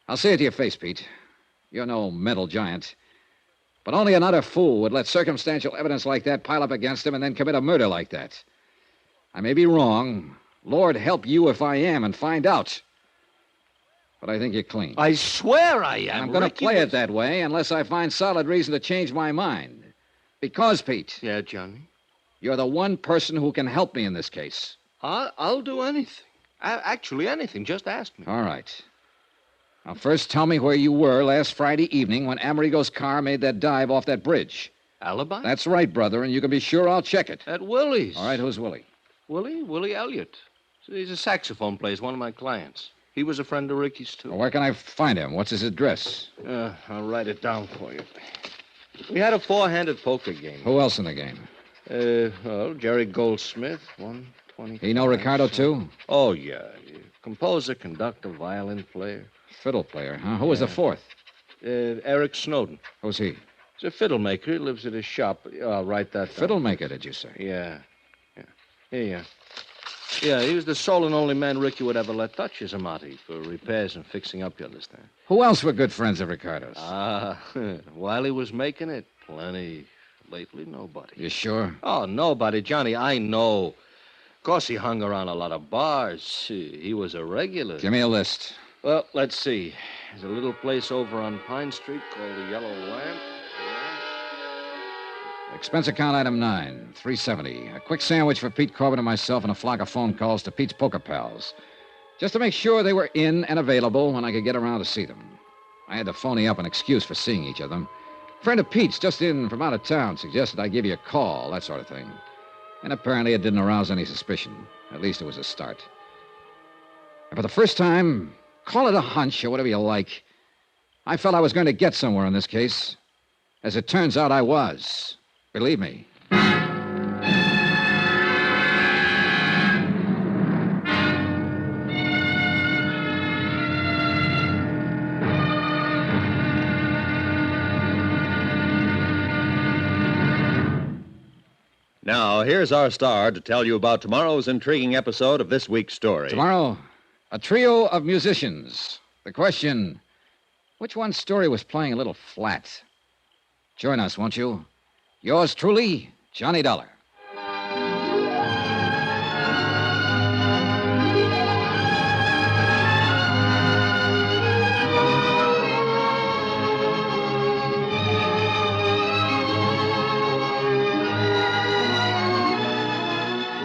I'll say it to your face, Pete. You're no mental giant. But only an utter fool would let circumstantial evidence like that pile up against him and then commit a murder like that. I may be wrong. Lord help you if I am and find out. But I think you're clean. I swear I am. I'm going to play it that way unless I find solid reason to change my mind. Because, Pete. Yeah, Johnny? You're the one person who can help me in this case. I'll do anything. Actually, anything. Just ask me. All right. Now, first tell me where you were last Friday evening when Amerigo's car made that dive off that bridge. Alibi? That's right, brother, and you can be sure I'll check it. At Willie's. All right, who's Willie? Willie Elliott. He's a saxophone player, one of my clients. He was a friend of Ricky's, too. Well, where can I find him? What's his address? I'll write it down for you. We had a four-handed poker game. Who else in the game? Jerry Goldsmith, 120. He know Ricardo, too? Oh, yeah. Composer, conductor, violin player. Fiddle player, huh? Who was the fourth? Eric Snowden. Who's he? He's a fiddle maker. He lives at his shop. I'll write that down. Fiddle maker, did you say? Yeah. Here you are. Yeah, he was the sole and only man Ricky would ever let touch his amati for repairs and fixing up, you understand? Who else were good friends of Ricardo's? While he was making it, plenty. Lately, nobody. You sure? Oh, nobody, Johnny, I know. Of course, he hung around a lot of bars. He was a regular. Give me a list. Well, let's see. There's a little place over on Pine Street called the Yellow Lamp. Expense account item 9, $370. A quick sandwich for Pete Corbin and myself and a flock of phone calls to Pete's poker pals. Just to make sure they were in and available when I could get around to see them. I had to phony up an excuse for seeing each of them. A friend of Pete's, just in from out of town, suggested I give you a call, that sort of thing. And apparently it didn't arouse any suspicion. At least it was a start. And for the first time, call it a hunch or whatever you like, I felt I was going to get somewhere in this case. As it turns out, I was. Believe me. Now, here's our star to tell you about tomorrow's intriguing episode of this week's story. Tomorrow, a trio of musicians. The question, which one's story was playing a little flat? Join us, won't you? Yours truly, Johnny Dollar.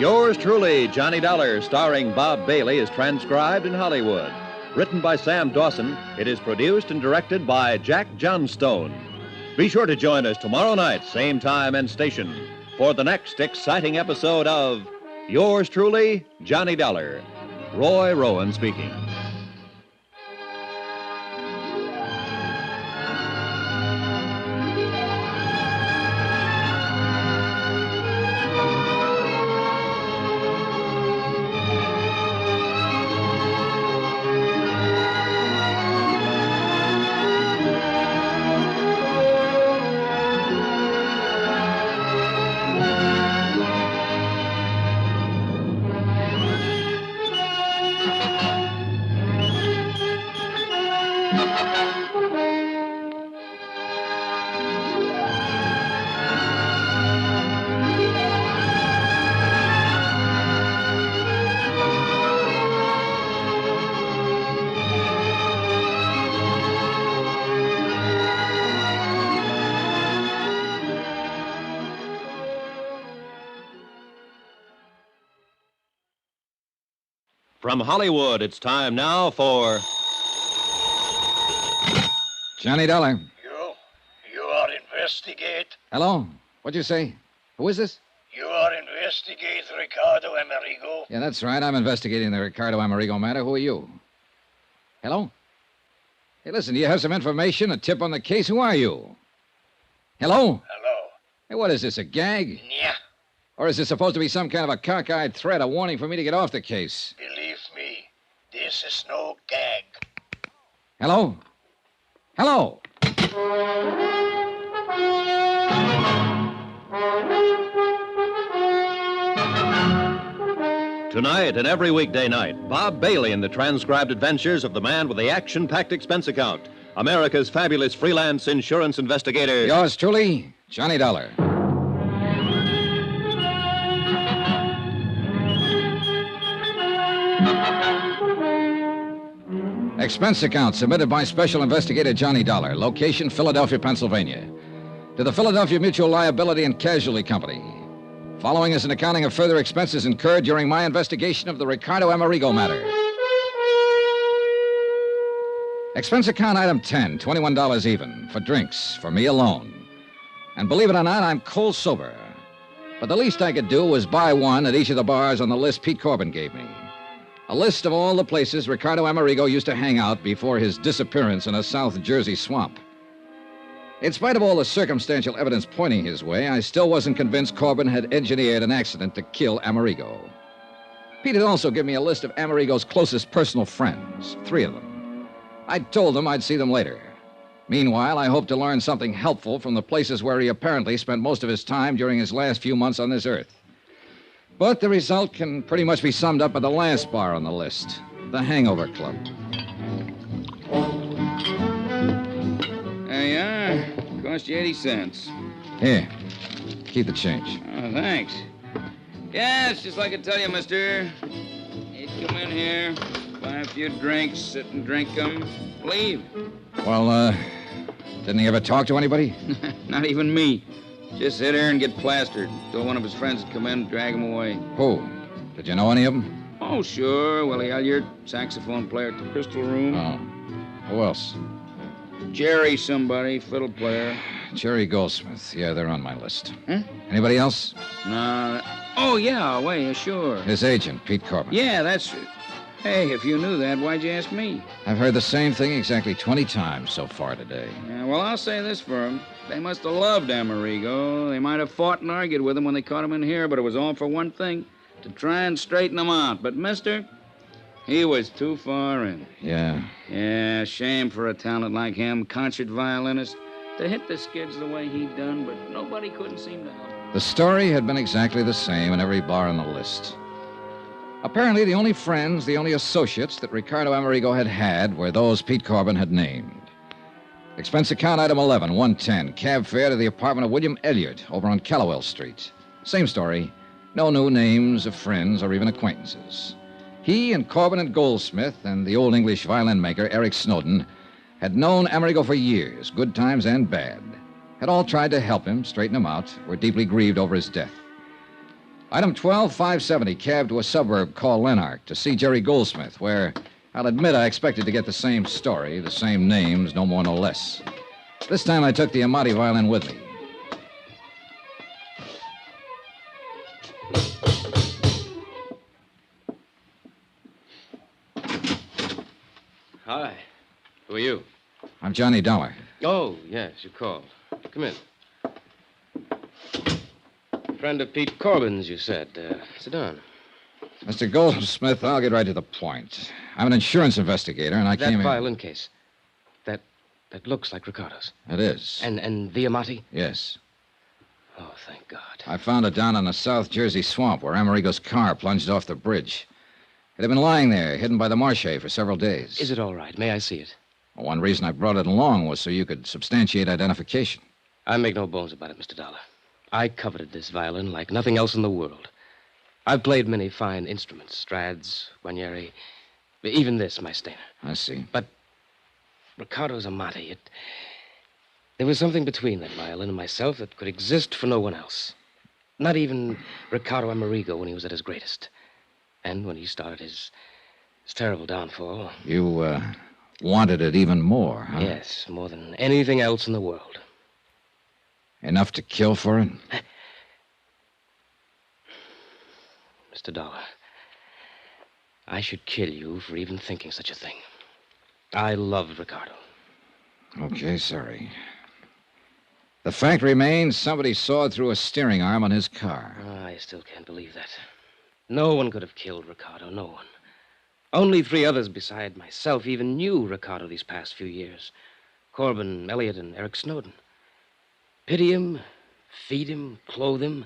Yours truly, Johnny Dollar, starring Bob Bailey, is transcribed in Hollywood. Written by Sam Dawson, it is produced and directed by Jack Johnstone. Be sure to join us tomorrow night, same time and station, for the next exciting episode of Yours truly, Johnny Dollar. Roy Rowan speaking. From Hollywood, it's time now for Johnny Dollar. You are investigate. Hello? What'd you say? Who is this? You are investigate Ricardo Amerigo. Yeah, that's right. I'm investigating the Ricardo Amerigo matter. Who are you? Hello? Hey, listen, do you have some information, a tip on the case? Who are you? Hello? Hello. Hey, what is this, a gag? Yeah. Or is it supposed to be some kind of a cockeyed threat, a warning for me to get off the case? Believe me, this is no gag. Hello? Hello? Tonight and every weekday night, Bob Bailey in the transcribed adventures of the man with the action-packed expense account, America's fabulous freelance insurance investigator. Yours truly, Johnny Dollar. Expense account submitted by Special Investigator Johnny Dollar. Location, Philadelphia, Pennsylvania. to the Philadelphia Mutual Liability and Casualty Company. Following is an accounting of further expenses incurred during my investigation of the Ricardo Amerigo matter. Expense account item 10, $21 even, for drinks, for me alone. And believe it or not, I'm cold sober. But the least I could do was buy one at each of the bars on the list Pete Corbin gave me. A list of all the places Ricardo Amerigo used to hang out before his disappearance in a South Jersey swamp. In spite of all the circumstantial evidence pointing his way, I still wasn't convinced Corbin had engineered an accident to kill Amerigo. Pete had also given me a list of Amerigo's closest personal friends, 3 of them. I told them I'd see them later. Meanwhile, I hoped to learn something helpful from the places where he apparently spent most of his time during his last few months on this earth. But the result can pretty much be summed up by the last bar on the list, the Hangover Club. There you are. Cost you 80 cents. Here, keep the change. Oh, thanks. Yeah, it's just like I tell you, mister. You come in here, buy a few drinks, sit and drink them, leave. Well, didn't he ever talk to anybody? Not even me. Just sit there and get plastered until one of his friends would come in and drag him away. Who? Did you know any of them? Oh, sure. Willie Elliott, saxophone player at the Crystal Room. Oh. Who else? Jerry somebody, fiddle player. Jerry Goldsmith. Yeah, they're on my list. Huh? Anybody else? No. Oh, yeah, wait, sure. His agent, Pete Corbin. Yeah, that's... Hey, if you knew that, why'd you ask me? I've heard the same thing exactly 20 times so far today. Yeah, well, I'll say this for him. They must have loved Amerigo. They might have fought and argued with him when they caught him in here, but it was all for one thing, to try and straighten him out. But, mister, he was too far in. Yeah. Yeah, shame for a talent like him, concert violinist, to hit the skids the way he'd done, but nobody couldn't seem to help him. The story had been exactly the same in every bar on the list. Apparently, the only friends, the only associates that Ricardo Amerigo had were those Pete Corbin had named. Expense account item 11, 110, cab fare to the apartment of William Elliott over on Callowell Street. Same story. No new names of friends or even acquaintances. He and Corbin and Goldsmith and the old English violin maker, Eric Snowden, had known Amerigo for years, good times and bad. Had all tried to help him, straighten him out, were deeply grieved over his death. Item 12, 570, cab to a suburb called Lanark to see Jerry Goldsmith, where I'll admit I expected to get the same story, the same names, no more, no less. This time I took the Amati violin with me. Hi. Who are you? I'm Johnny Dollar. Oh, yes, you called. Come in. Friend of Pete Corbin's, you said. Sit down. Mr. Goldsmith, I'll get right to the point. I'm an insurance investigator, and I came That in... violin case. That looks like Ricardo's. It is. And the Amati? Yes. Oh, thank God. I found it down in a South Jersey swamp where Amerigo's car plunged off the bridge. It had been lying there, hidden by the marche for several days. Is it all right? May I see it? Well, one reason I brought it along was so you could substantiate identification. I make no bones about it, Mr. Dollar. I coveted this violin like nothing else in the world. I've played many fine instruments, Strads, Guarnieri, even this, my Stymer. I see. But Ricardo's Amati, there was something between that violin and myself that could exist for no one else. Not even Ricardo Amerigo when he was at his greatest. And when he started his terrible downfall. You, wanted it even more, huh? Yes, more than anything else in the world. Enough to kill for it? Mr. Dollar, I should kill you for even thinking such a thing. I loved Ricardo. Okay, sorry. The fact remains somebody sawed through a steering arm on his car. I still can't believe that. No one could have killed Ricardo, no one. Only 3 others beside myself even knew Ricardo these past few years. Corbin, Elliott, and Eric Snowden. Pity him, feed him, clothe him,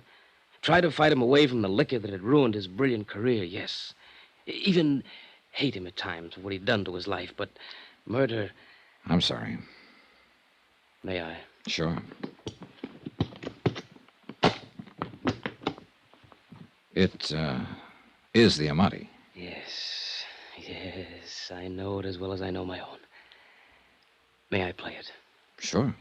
try to fight him away from the liquor that had ruined his brilliant career, yes. Even hate him at times for what he'd done to his life, but murder... I'm sorry. May I? Sure. It, is the Amati. Yes, I know it as well as I know my own. May I play it? Sure.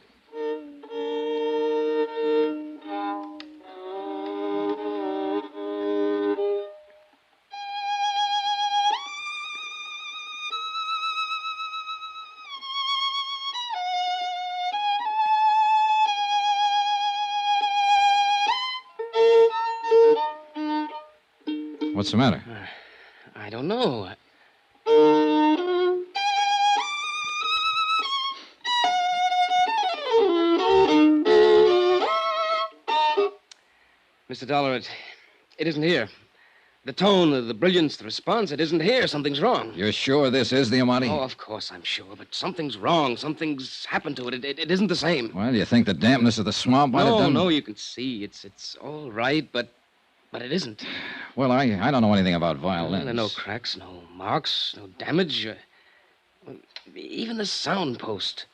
What's the matter? I don't know. Mr. Dollar, it isn't here. The tone, the brilliance, the response, it isn't here. Something's wrong. You're sure this is the Amati? Oh, of course I'm sure, but something's wrong. Something's happened to it. It isn't the same. Well, you think the dampness of the swamp might have done... No, you can see. It's all right, but it isn't. Well, I don't know anything about violins. There are no cracks, no marks, no damage. Even the sound post.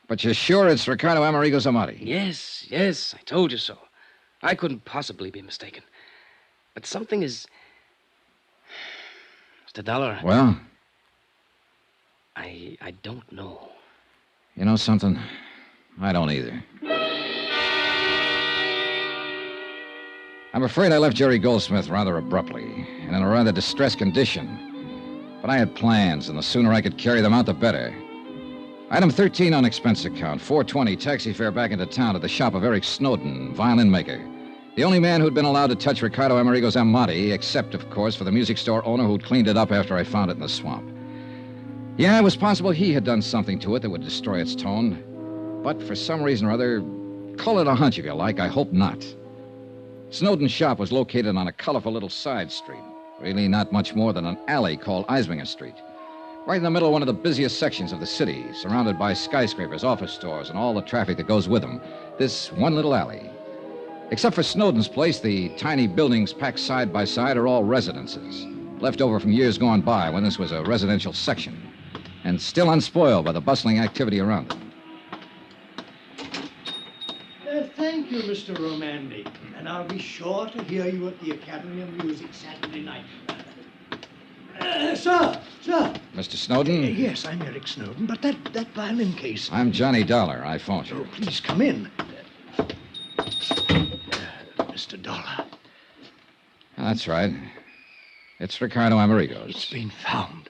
But you're sure it's Ricardo Amerigo's Amati? Yes, I told you so. I couldn't possibly be mistaken. But something is... Mr. Dollar. Well? I don't know. You know something? I don't either. I'm afraid I left Jerry Goldsmith rather abruptly and in a rather distressed condition. But I had plans, and the sooner I could carry them out, the better. Item 13 on expense account, $420 taxi fare back into town to the shop of Eric Snowden, violin maker. The only man who'd been allowed to touch Ricardo Amerigo's Amati, except, of course, for the music store owner who'd cleaned it up after I found it in the swamp. Yeah, it was possible he had done something to it that would destroy its tone. But for some reason or other, call it a hunch if you like, I hope not. Snowden's shop was located on a colorful little side street. Really not much more than an alley called Eisminger Street. Right in the middle of one of the busiest sections of the city, surrounded by skyscrapers, office stores, and all the traffic that goes with them. This one little alley. Except for Snowden's place, the tiny buildings packed side by side are all residences, left over from years gone by when this was a residential section, and still unspoiled by the bustling activity around it. Thank you, Mr. Romandi. And I'll be sure to hear you at the Academy of Music Saturday night. Sir! Mr. Snowden? Yes, I'm Eric Snowden, but that violin case... I'm Johnny Dollar. I phoned you. Oh, please come in. Mr. Dollar. That's right. It's Ricardo Amerigo's. It's been found.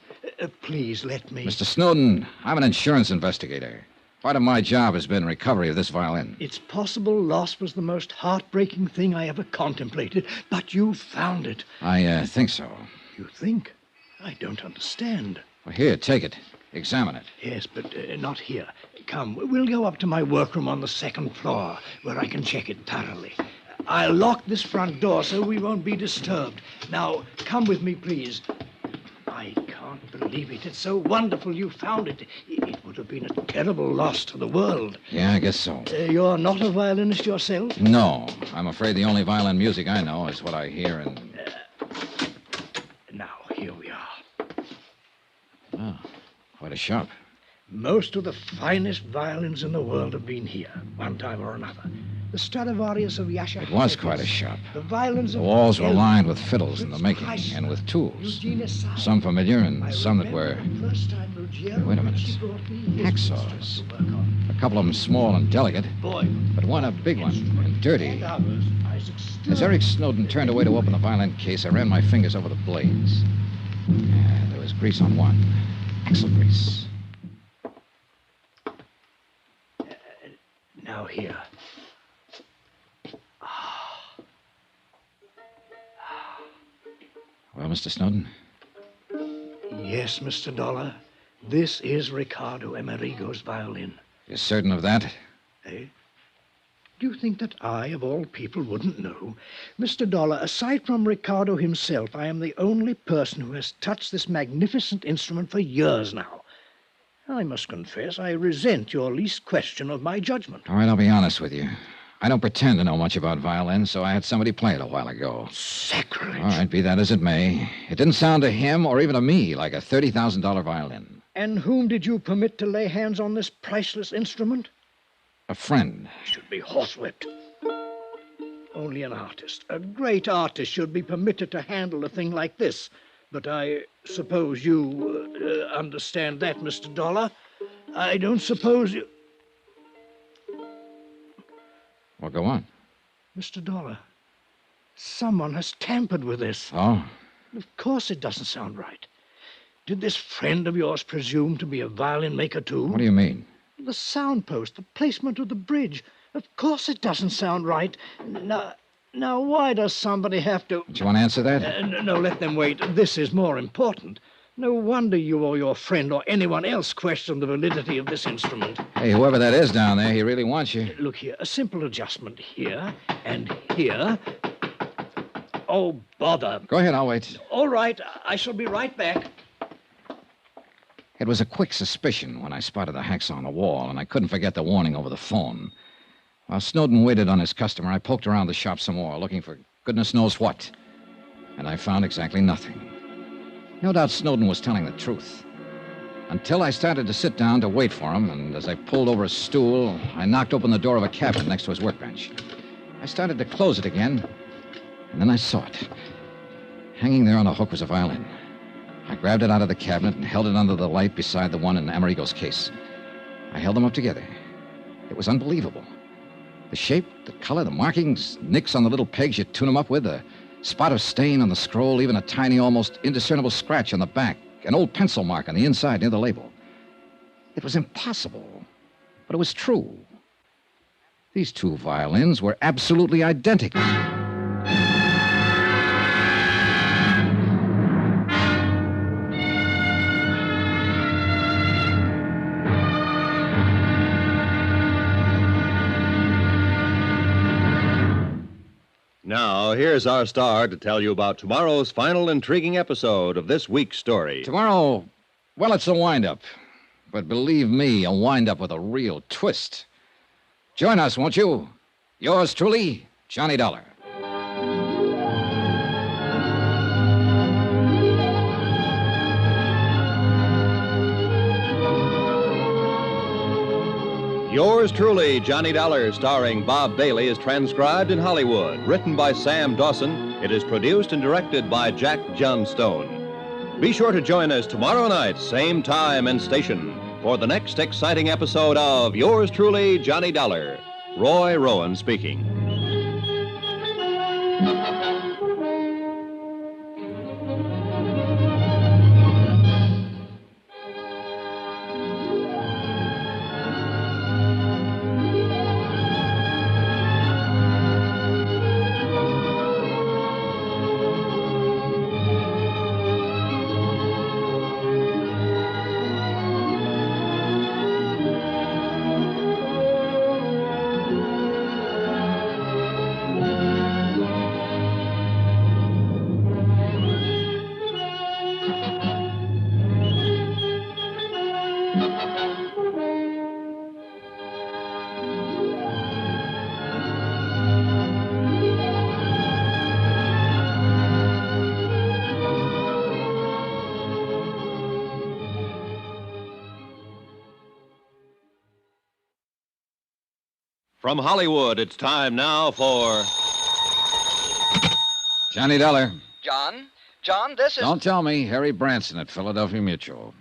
Please let me... Mr. Snowden, I'm an insurance investigator. Part of my job has been recovery of this violin. It's possible loss was the most heartbreaking thing I ever contemplated, but you found it. I think so. You think? I don't understand. Well, here, take it. Examine it. Yes, but not here. Come, we'll go up to my workroom on the second floor, where I can check it thoroughly. I'll lock this front door so we won't be disturbed. Now, come with me, please. I can't believe it. It's so wonderful you found it. It would have been a terrible loss to the world. Yeah, I guess so. You're not a violinist yourself? No. I'm afraid the only violin music I know is what I hear in... Now, here we are. Oh, quite a shop. Most of the finest violins in the world have been here, one time or another. The Stradivarius of Yasha. It was quite a shop. The violins The of... walls were lined with fiddles in the making, and with tools. Some familiar and some that were... Wait a minute. Hacksaws. A couple of them small and delicate, but one a big one and dirty. As Eric Snowden turned away to open the violin case, I ran my fingers over the blades. There was grease on one. Axle grease. Now here. Well, Mr. Snowden? Yes, Mr. Dollar. This is Ricardo Amerigo's violin. You're certain of that? Eh? Do you think that I, of all people, wouldn't know? Mr. Dollar, aside from Ricardo himself, I am the only person who has touched this magnificent instrument for years now. I must confess I resent your least question of my judgment. All right, I'll be honest with you. I don't pretend to know much about violins, so I had somebody play it a while ago. Sacrilege. All right, be that as it may. It didn't sound to him or even to me like a $30,000 violin. And whom did you permit to lay hands on this priceless instrument? A friend. Should be horsewhipped. Only an artist, a great artist, should be permitted to handle a thing like this. But I suppose you understand that, Mr. Dollar. I don't suppose you... Well, go on. Mr. Dollar, someone has tampered with this. Oh? Of course it doesn't sound right. Did this friend of yours presume to be a violin maker, too? What do you mean? The sound post, the placement of the bridge. Of course it doesn't sound right. Now, why does somebody have to... Do you want to answer that? No, let them wait. This is more important. No wonder you or your friend or anyone else question the validity of this instrument. Hey, whoever that is down there, he really wants you. Look here, a simple adjustment here and here. Oh, bother. Go ahead, I'll wait. All right, I shall be right back. It was a quick suspicion when I spotted the hacksaw on the wall, and I couldn't forget the warning over the phone. While Snowden waited on his customer, I poked around the shop some more, looking for goodness knows what. And I found exactly nothing. No doubt Snowden was telling the truth. Until I started to sit down to wait for him, and as I pulled over a stool, I knocked open the door of a cabinet next to his workbench. I started to close it again, and then I saw it. Hanging there on a hook was a violin. I grabbed it out of the cabinet and held it under the light beside the one in Amerigo's case. I held them up together. It was unbelievable. The shape, the color, the markings, nicks on the little pegs you tune them up with, a spot of stain on the scroll, even a tiny, almost indiscernible scratch on the back, an old pencil mark on the inside near the label. It was impossible, but it was true. These two violins were absolutely identical. Now, here's our star to tell you about tomorrow's final intriguing episode of this week's story. Tomorrow, well, it's a wind-up. But believe me, a wind-up with a real twist. Join us, won't you? Yours truly, Johnny Dollar. Yours truly, Johnny Dollar, starring Bob Bailey, is transcribed in Hollywood. Written by Sam Dawson, it is produced and directed by Jack Johnstone. Be sure to join us tomorrow night, same time and station, for the next exciting episode of Yours truly, Johnny Dollar. Roy Rowan speaking. From Hollywood, it's time now for... Johnny Dollar. John, this is... Don't tell me. Harry Branson at Philadelphia Mutual.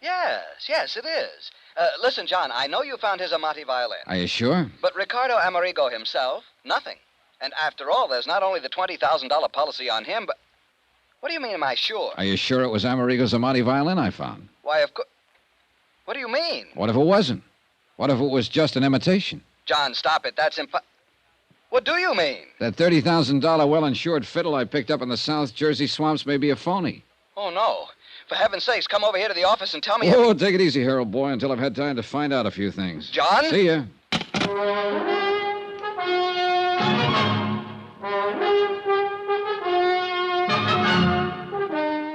Yes, it is. Listen, John, I know you found his Amati violin. Are you sure? But Ricardo Amerigo himself, nothing. And after all, there's not only the $20,000 policy on him, but... What do you mean, am I sure? Are you sure it was Amerigo's Amati violin I found? Why, of course... What do you mean? What if it wasn't? What if it was just an imitation? John, stop it. That's What do you mean? That $30,000 well-insured fiddle I picked up in the South Jersey swamps may be a phony. Oh, no. For heaven's sakes, come over here to the office and tell me... Oh, take it easy, Harold boy, until I've had time to find out a few things. John? See ya.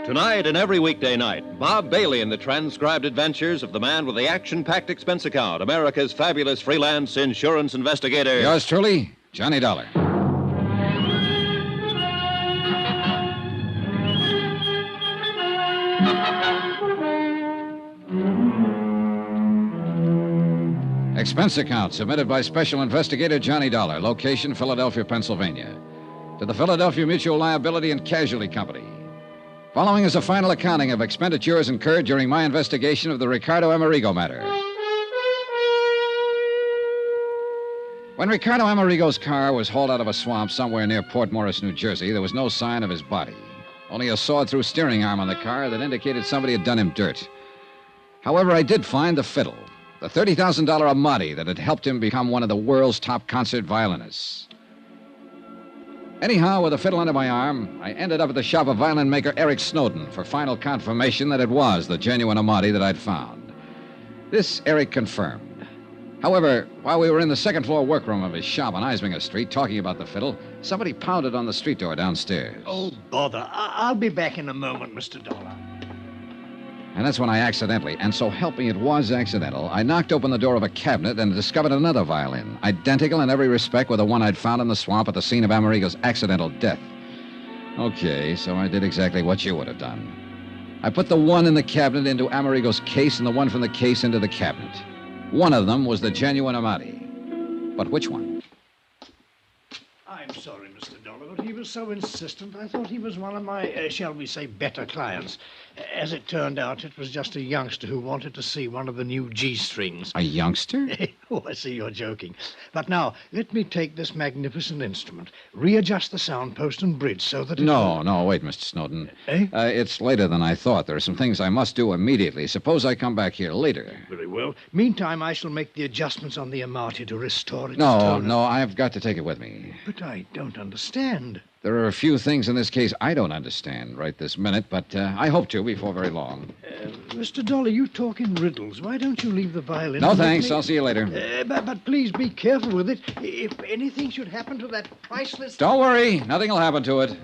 Tonight and every weekday night, Bob Bailey in the transcribed adventures of the man with the action-packed expense account, America's fabulous freelance insurance investigator. Yours truly, Johnny Dollar. Expense account submitted by Special Investigator Johnny Dollar, location Philadelphia, Pennsylvania, to the Philadelphia Mutual Liability and Casualty Company. Following is a final accounting of expenditures incurred during my investigation of the Ricardo Amerigo matter. When Ricardo Amerigo's car was hauled out of a swamp somewhere near Port Morris, New Jersey, there was no sign of his body. Only a sawed-through steering arm on the car that indicated somebody had done him dirt. However, I did find the fiddle, the $30,000 Amati that had helped him become one of the world's top concert violinists. Anyhow, with a fiddle under my arm, I ended up at the shop of violin maker Eric Snowden for final confirmation that it was the genuine Amati that I'd found. This Eric confirmed. However, while we were in the second-floor workroom of his shop on Eisminger Street talking about the fiddle, somebody pounded on the street door downstairs. Oh, bother. I'll be back in a moment, Mr. Dollar. And that's when I accidentally, and so help me it was accidental, I knocked open the door of a cabinet and discovered another violin, identical in every respect with the one I'd found in the swamp at the scene of Amerigo's accidental death. Okay, so I did exactly what you would have done. I put the one in the cabinet into Amerigo's case and the one from the case into the cabinet. One of them was the genuine Amati. But which one? I'm sorry, Mr. Dollar, but he was so insistent. I thought he was one of my, shall we say, better clients. As it turned out, it was just a youngster who wanted to see one of the new G-strings. A youngster? Oh, I see you're joking. But now, let me take this magnificent instrument, readjust the sound post and bridge so that it... No, wait, Mr. Snowden. It's later than I thought. There are some things I must do immediately. Suppose I come back here later. Very well. Meantime, I shall make the adjustments on the Amati to restore its No, tone. I've got to take it with me. But I don't understand. There are a few things in this case I don't understand right this minute, but I hope to before very long. Mr. Dollar, you talk in riddles. Why don't you leave the violin? No, thanks. I'll see you later. But please be careful with it. If anything should happen to that priceless... Don't worry. Nothing will happen to it.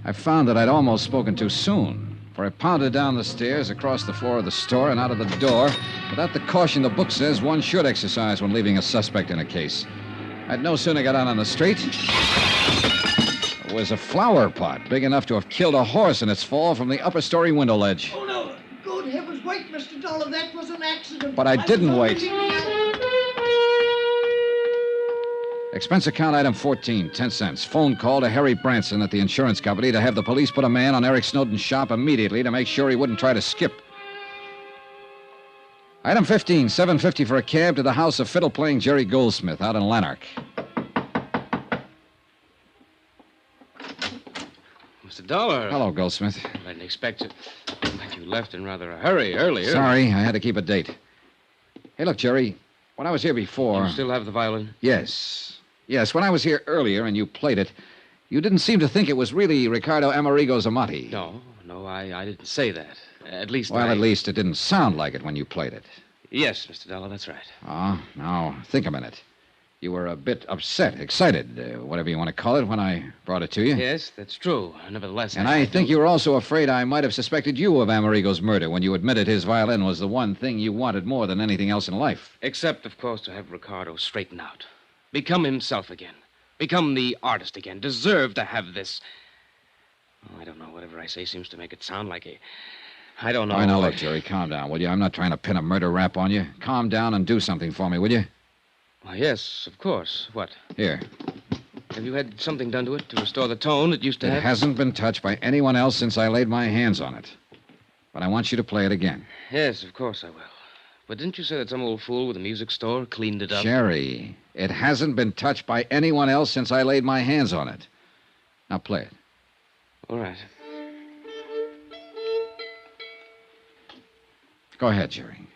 I found that I'd almost spoken too soon, for I pounded down the stairs, across the floor of the store, and out of the door without the caution the book says one should exercise when leaving a suspect in a case. I'd no sooner got out on the street... It was a flower pot big enough to have killed a horse in its fall from the upper story window ledge. Oh, no. Good heavens, wait, Mr. Dollar. That was an accident. But I didn't wait. Expense account item 14, 10 cents. Phone call to Harry Branson at the insurance company to have the police put a man on Eric Snowden's shop immediately to make sure he wouldn't try to skip. Item 15, $7.50 for a cab to the house of fiddle-playing Jerry Goldsmith out in Lanark. Mr. Dollar. Hello, Goldsmith. I didn't expect it. But you left in rather a hurry earlier. Sorry, I had to keep a date. Hey, look, Jerry, when I was here before... You still have the violin? Yes, when I was here earlier and you played it, you didn't seem to think it was really Ricardo Amerigo's Amati. No, I didn't say that. At least at least it didn't sound like it when you played it. Yes, Mr. Dollar, that's right. Oh, now, think a minute. You were a bit upset, excited, whatever you want to call it, when I brought it to you. Yes, that's true. Nevertheless... And I think you were also afraid I might have suspected you of Amerigo's murder when you admitted his violin was the one thing you wanted more than anything else in life. Except, of course, to have Ricardo straighten out. Become himself again. Become the artist again. Deserve to have this... Oh, I don't know. Whatever I say seems to make it sound like a... I don't know. All right, now, look, Jerry, calm down, will you? I'm not trying to pin a murder rap on you. Calm down and do something for me, will you? Well, yes, of course. What? Here. Have you had something done to it to restore the tone it used to have? It hasn't been touched by anyone else since I laid my hands on it. But I want you to play it again. Yes, of course I will. But didn't you say that some old fool with a music store cleaned it up? Jerry, it hasn't been touched by anyone else since I laid my hands on it. Now play it. All right. Go ahead, Jerry.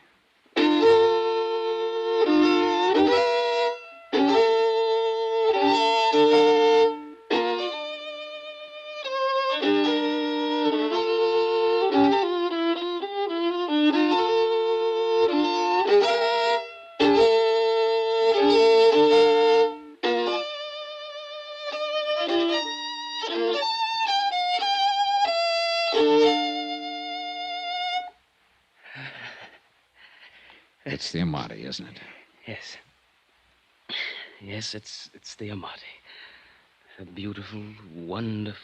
It's the Amati, isn't it? Yes. Yes, it's the Amati. A beautiful, wonderful...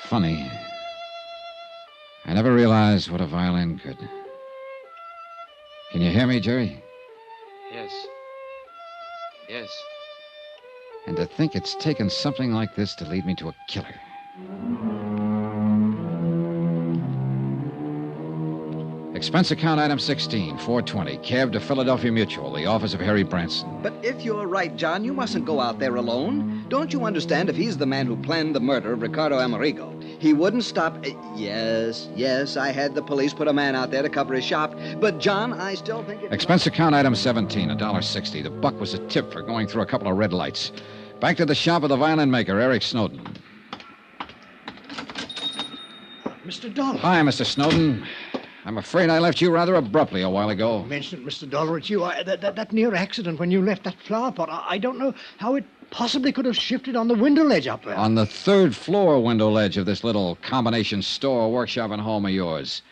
Funny. I never realized what a violin could. Can you hear me, Jerry? Yes. Yes. And to think it's taken something like this to lead me to a killer. Expense account item 16, $4.20. Cab to Philadelphia Mutual, the office of Harry Branson. But if you're right, John, you mustn't go out there alone. Don't you understand if he's the man who planned the murder of Ricardo Amerigo? He wouldn't stop. Yes, I had the police put a man out there to cover his shop. But, John, I still think it's... Expense account item 17, $1.60. The buck was a tip for going through a couple of red lights. Back to the shop of the violin maker, Eric Snowden. Mr. Dollar. Hi, Mr. Snowden. I'm afraid I left you rather abruptly a while ago. Mention it, Mr. Dollar. It's you. That near accident when you left that flower pot. I don't know how it possibly could have shifted on the window ledge up there. On the third floor window ledge of this little combination store, workshop, and home of yours.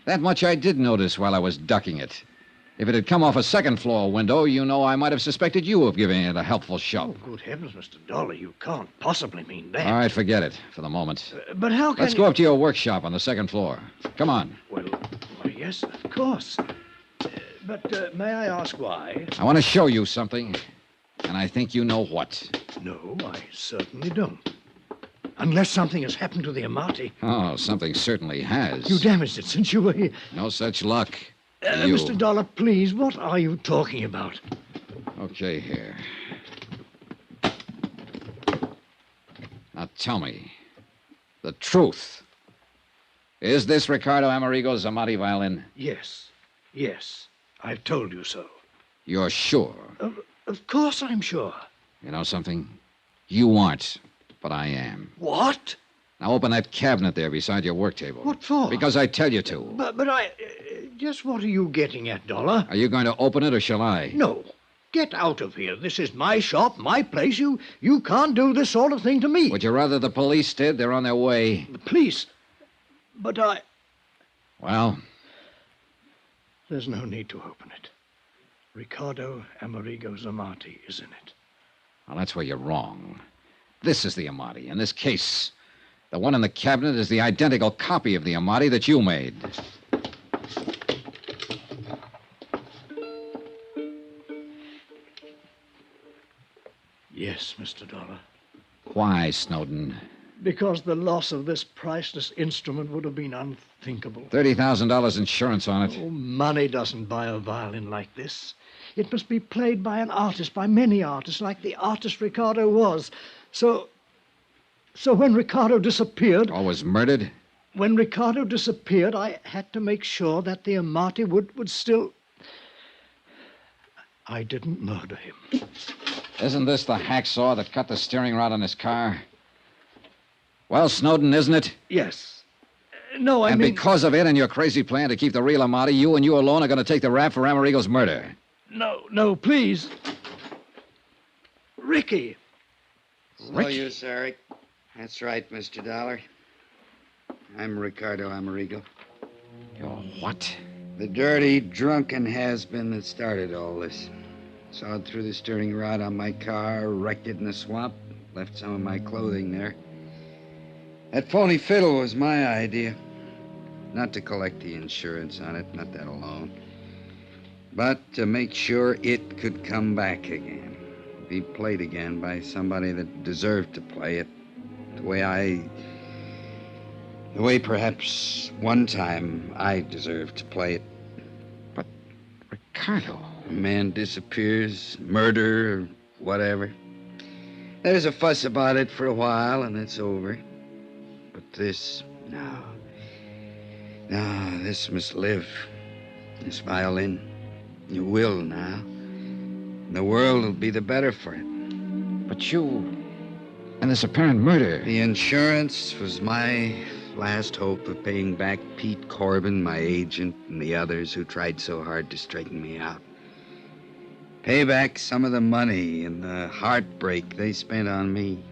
That much I did notice while I was ducking it. If it had come off a second floor window, you know I might have suspected you of giving it a helpful shove. Oh, good heavens, Mr. Dollar, you can't possibly mean that. All right, forget it for the moment. But how can Let's go up to your workshop on the second floor. Come on. Well, yes, of course. But may I ask why? I want to show you something, and I think you know what. No, I certainly don't. Unless something has happened to the Amati. Oh, something certainly has. You damaged it since you were here. No such luck. Mr. Dollar, please, what are you talking about? Okay, here. Now tell me the truth. Is this Ricardo Amerigo's Amati violin? Yes. I've told you so. You're sure? Of course I'm sure. You know something? You aren't, but I am. What? Now open that cabinet there beside your work table. What for? Because I tell you to. But I... just what are you getting at, Dollar? Are you going to open it or shall I? No. Get out of here. This is my shop, my place. You can't do this sort of thing to me. Would you rather the police did? They're on their way. The police? But I... Well? There's no need to open it. Ricardo Amerigo's Amati is in it. Well, that's where you're wrong. This is the Amati. In this case, the one in the cabinet is the identical copy of the Amati that you made. Yes, Mr. Dollar. Why, Snowden? Because the loss of this priceless instrument would have been unthinkable. $30,000 insurance on it. Oh, money doesn't buy a violin like this. It must be played by an artist, by many artists, like the artist Ricardo was. So when Ricardo disappeared... Or was murdered? When Ricardo disappeared, I had to make sure that the Amati would still... I didn't murder him. Isn't this the hacksaw that cut the steering rod on his car? Well, Snowden, isn't it? Yes. No, I mean... And mean... because of it and your crazy plan to keep the real Amati, you and you alone are going to take the rap for Amerigo's murder. No, please. Ricky. No use, Eric. That's right, Mr. Dollar. I'm Ricardo Amerigo. You're what? The dirty, drunken has-been that started all this. Sawed through the steering rod on my car, wrecked it in the swamp, left some of my clothing there. That phony fiddle was my idea. Not to collect the insurance on it, not that alone. But to make sure it could come back again. Be played again by somebody that deserved to play it. The way perhaps one time I deserved to play it. But, Ricardo... A man disappears, murder, or whatever. There's a fuss about it for a while, and it's over. But this, no, this must live. This violin, it will now. And the world will be the better for it. But you, and this apparent murder... The insurance was my last hope of paying back Pete Corbin, my agent, and the others who tried so hard to straighten me out. Pay back some of the money and the heartbreak they spent on me.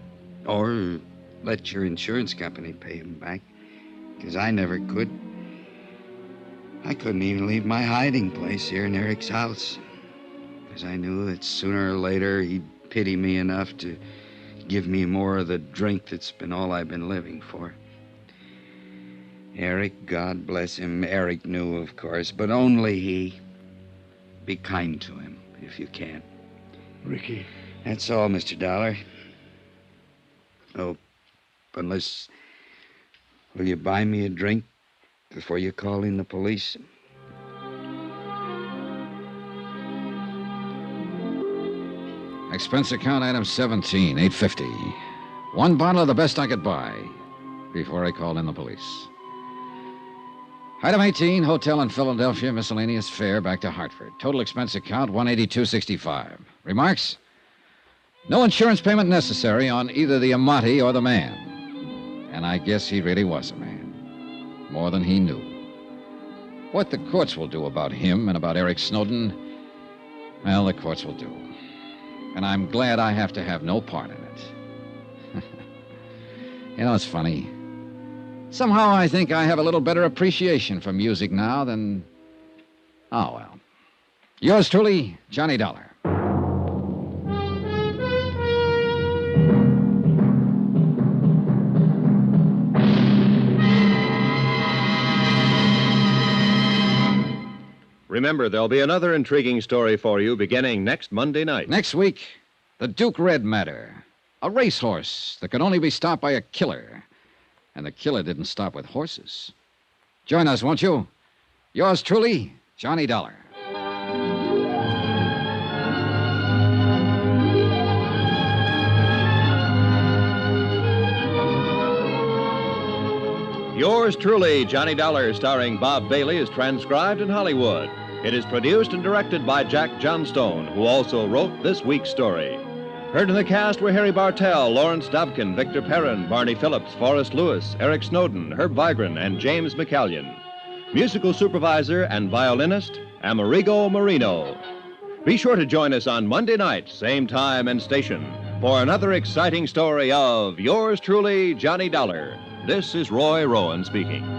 Or let your insurance company pay them back, because I never could. I couldn't even leave my hiding place here in Eric's house, because I knew that sooner or later he'd pity me enough to give me more of the drink that's been all I've been living for. Eric, God bless him, Eric knew, of course, but only he. Be kind to him, if you can. Ricky. That's all, Mr. Dollar. Oh, unless... Will you buy me a drink before you call in the police? Expense account item 17, $8.50. One bottle of the best I could buy. before I called in the police. Item 18, hotel in Philadelphia, miscellaneous fare back to Hartford. Total expense account, $182.65. Remarks? No insurance payment necessary on either the Amati or the man. And I guess he really was a man. More than he knew. What the courts will do about him and about Eric Snowden, well, the courts will do. And I'm glad I have to have no part in it. You know, it's funny. Somehow I think I have a little better appreciation for music now than... Oh, well. Yours truly, Johnny Dollar. Remember, there'll be another intriguing story for you beginning next Monday night. Next week, the Duke Red matter. A racehorse that could only be stopped by a killer. And the killer didn't stop with horses. Join us, won't you? Yours truly, Johnny Dollar. Yours truly, Johnny Dollar, starring Bob Bailey, is transcribed in Hollywood. It is produced and directed by Jack Johnstone, who also wrote this week's story. Heard in the cast were Harry Bartell, Lawrence Dobkin, Victor Perrin, Barney Phillips, Forrest Lewis, Eric Snowden, Herb Vigran, and James McCallion. Musical supervisor and violinist, Amerigo Marino. Be sure to join us on Monday night, same time and station, for another exciting story of Yours truly, Johnny Dollar. This is Roy Rowan speaking.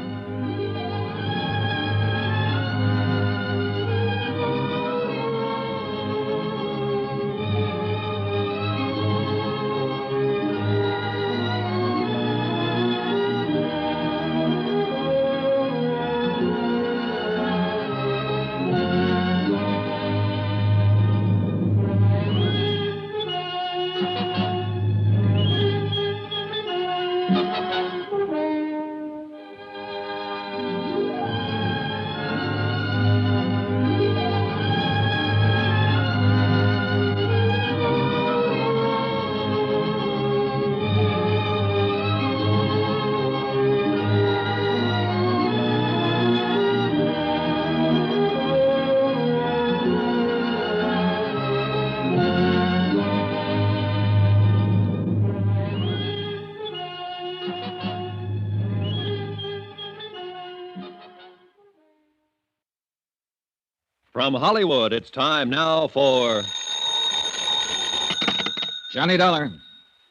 From Hollywood, it's time now for... Johnny Dollar.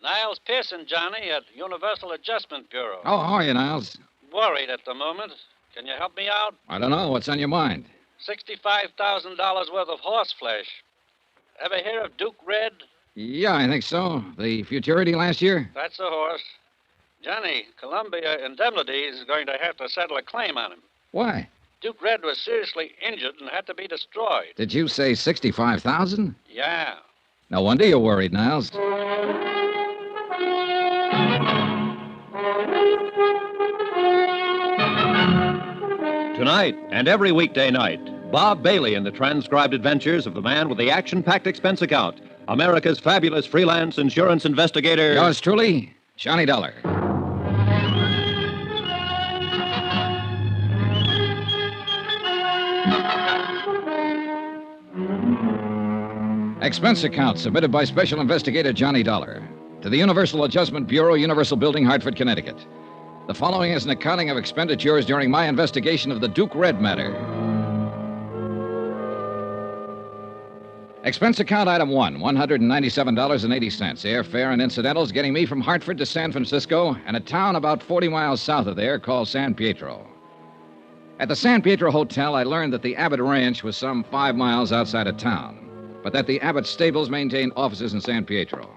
Niles Pearson, Johnny, at Universal Adjustment Bureau. Oh, how are you, Niles? Worried at the moment. Can you help me out? I don't know. What's on your mind? $65,000 worth of horse flesh. Ever hear of Duke Red? Yeah, I think so. The Futurity last year? That's the horse. Johnny, Columbia Indemnity is going to have to settle a claim on him. Why? Duke Red was seriously injured and had to be destroyed. Did you say 65,000? Yeah. No wonder you're worried, Niles. Tonight and every weekday night, Bob Bailey in the transcribed adventures of the man with the action-packed expense account, America's fabulous freelance insurance investigator... Yours truly, Johnny Dollar. Expense account submitted by Special Investigator Johnny Dollar to the Universal Adjustment Bureau, Universal Building, Hartford, Connecticut. The following is an accounting of expenditures during my investigation of the Duke Red matter. Expense account item 1, $197.80. Airfare and incidentals getting me from Hartford to San Francisco and a town about 40 miles south of there called San Pietro. At the San Pietro Hotel, I learned that the Abbott Ranch was some 5 miles outside of town, but that the Abbott Stables maintained offices in San Pietro.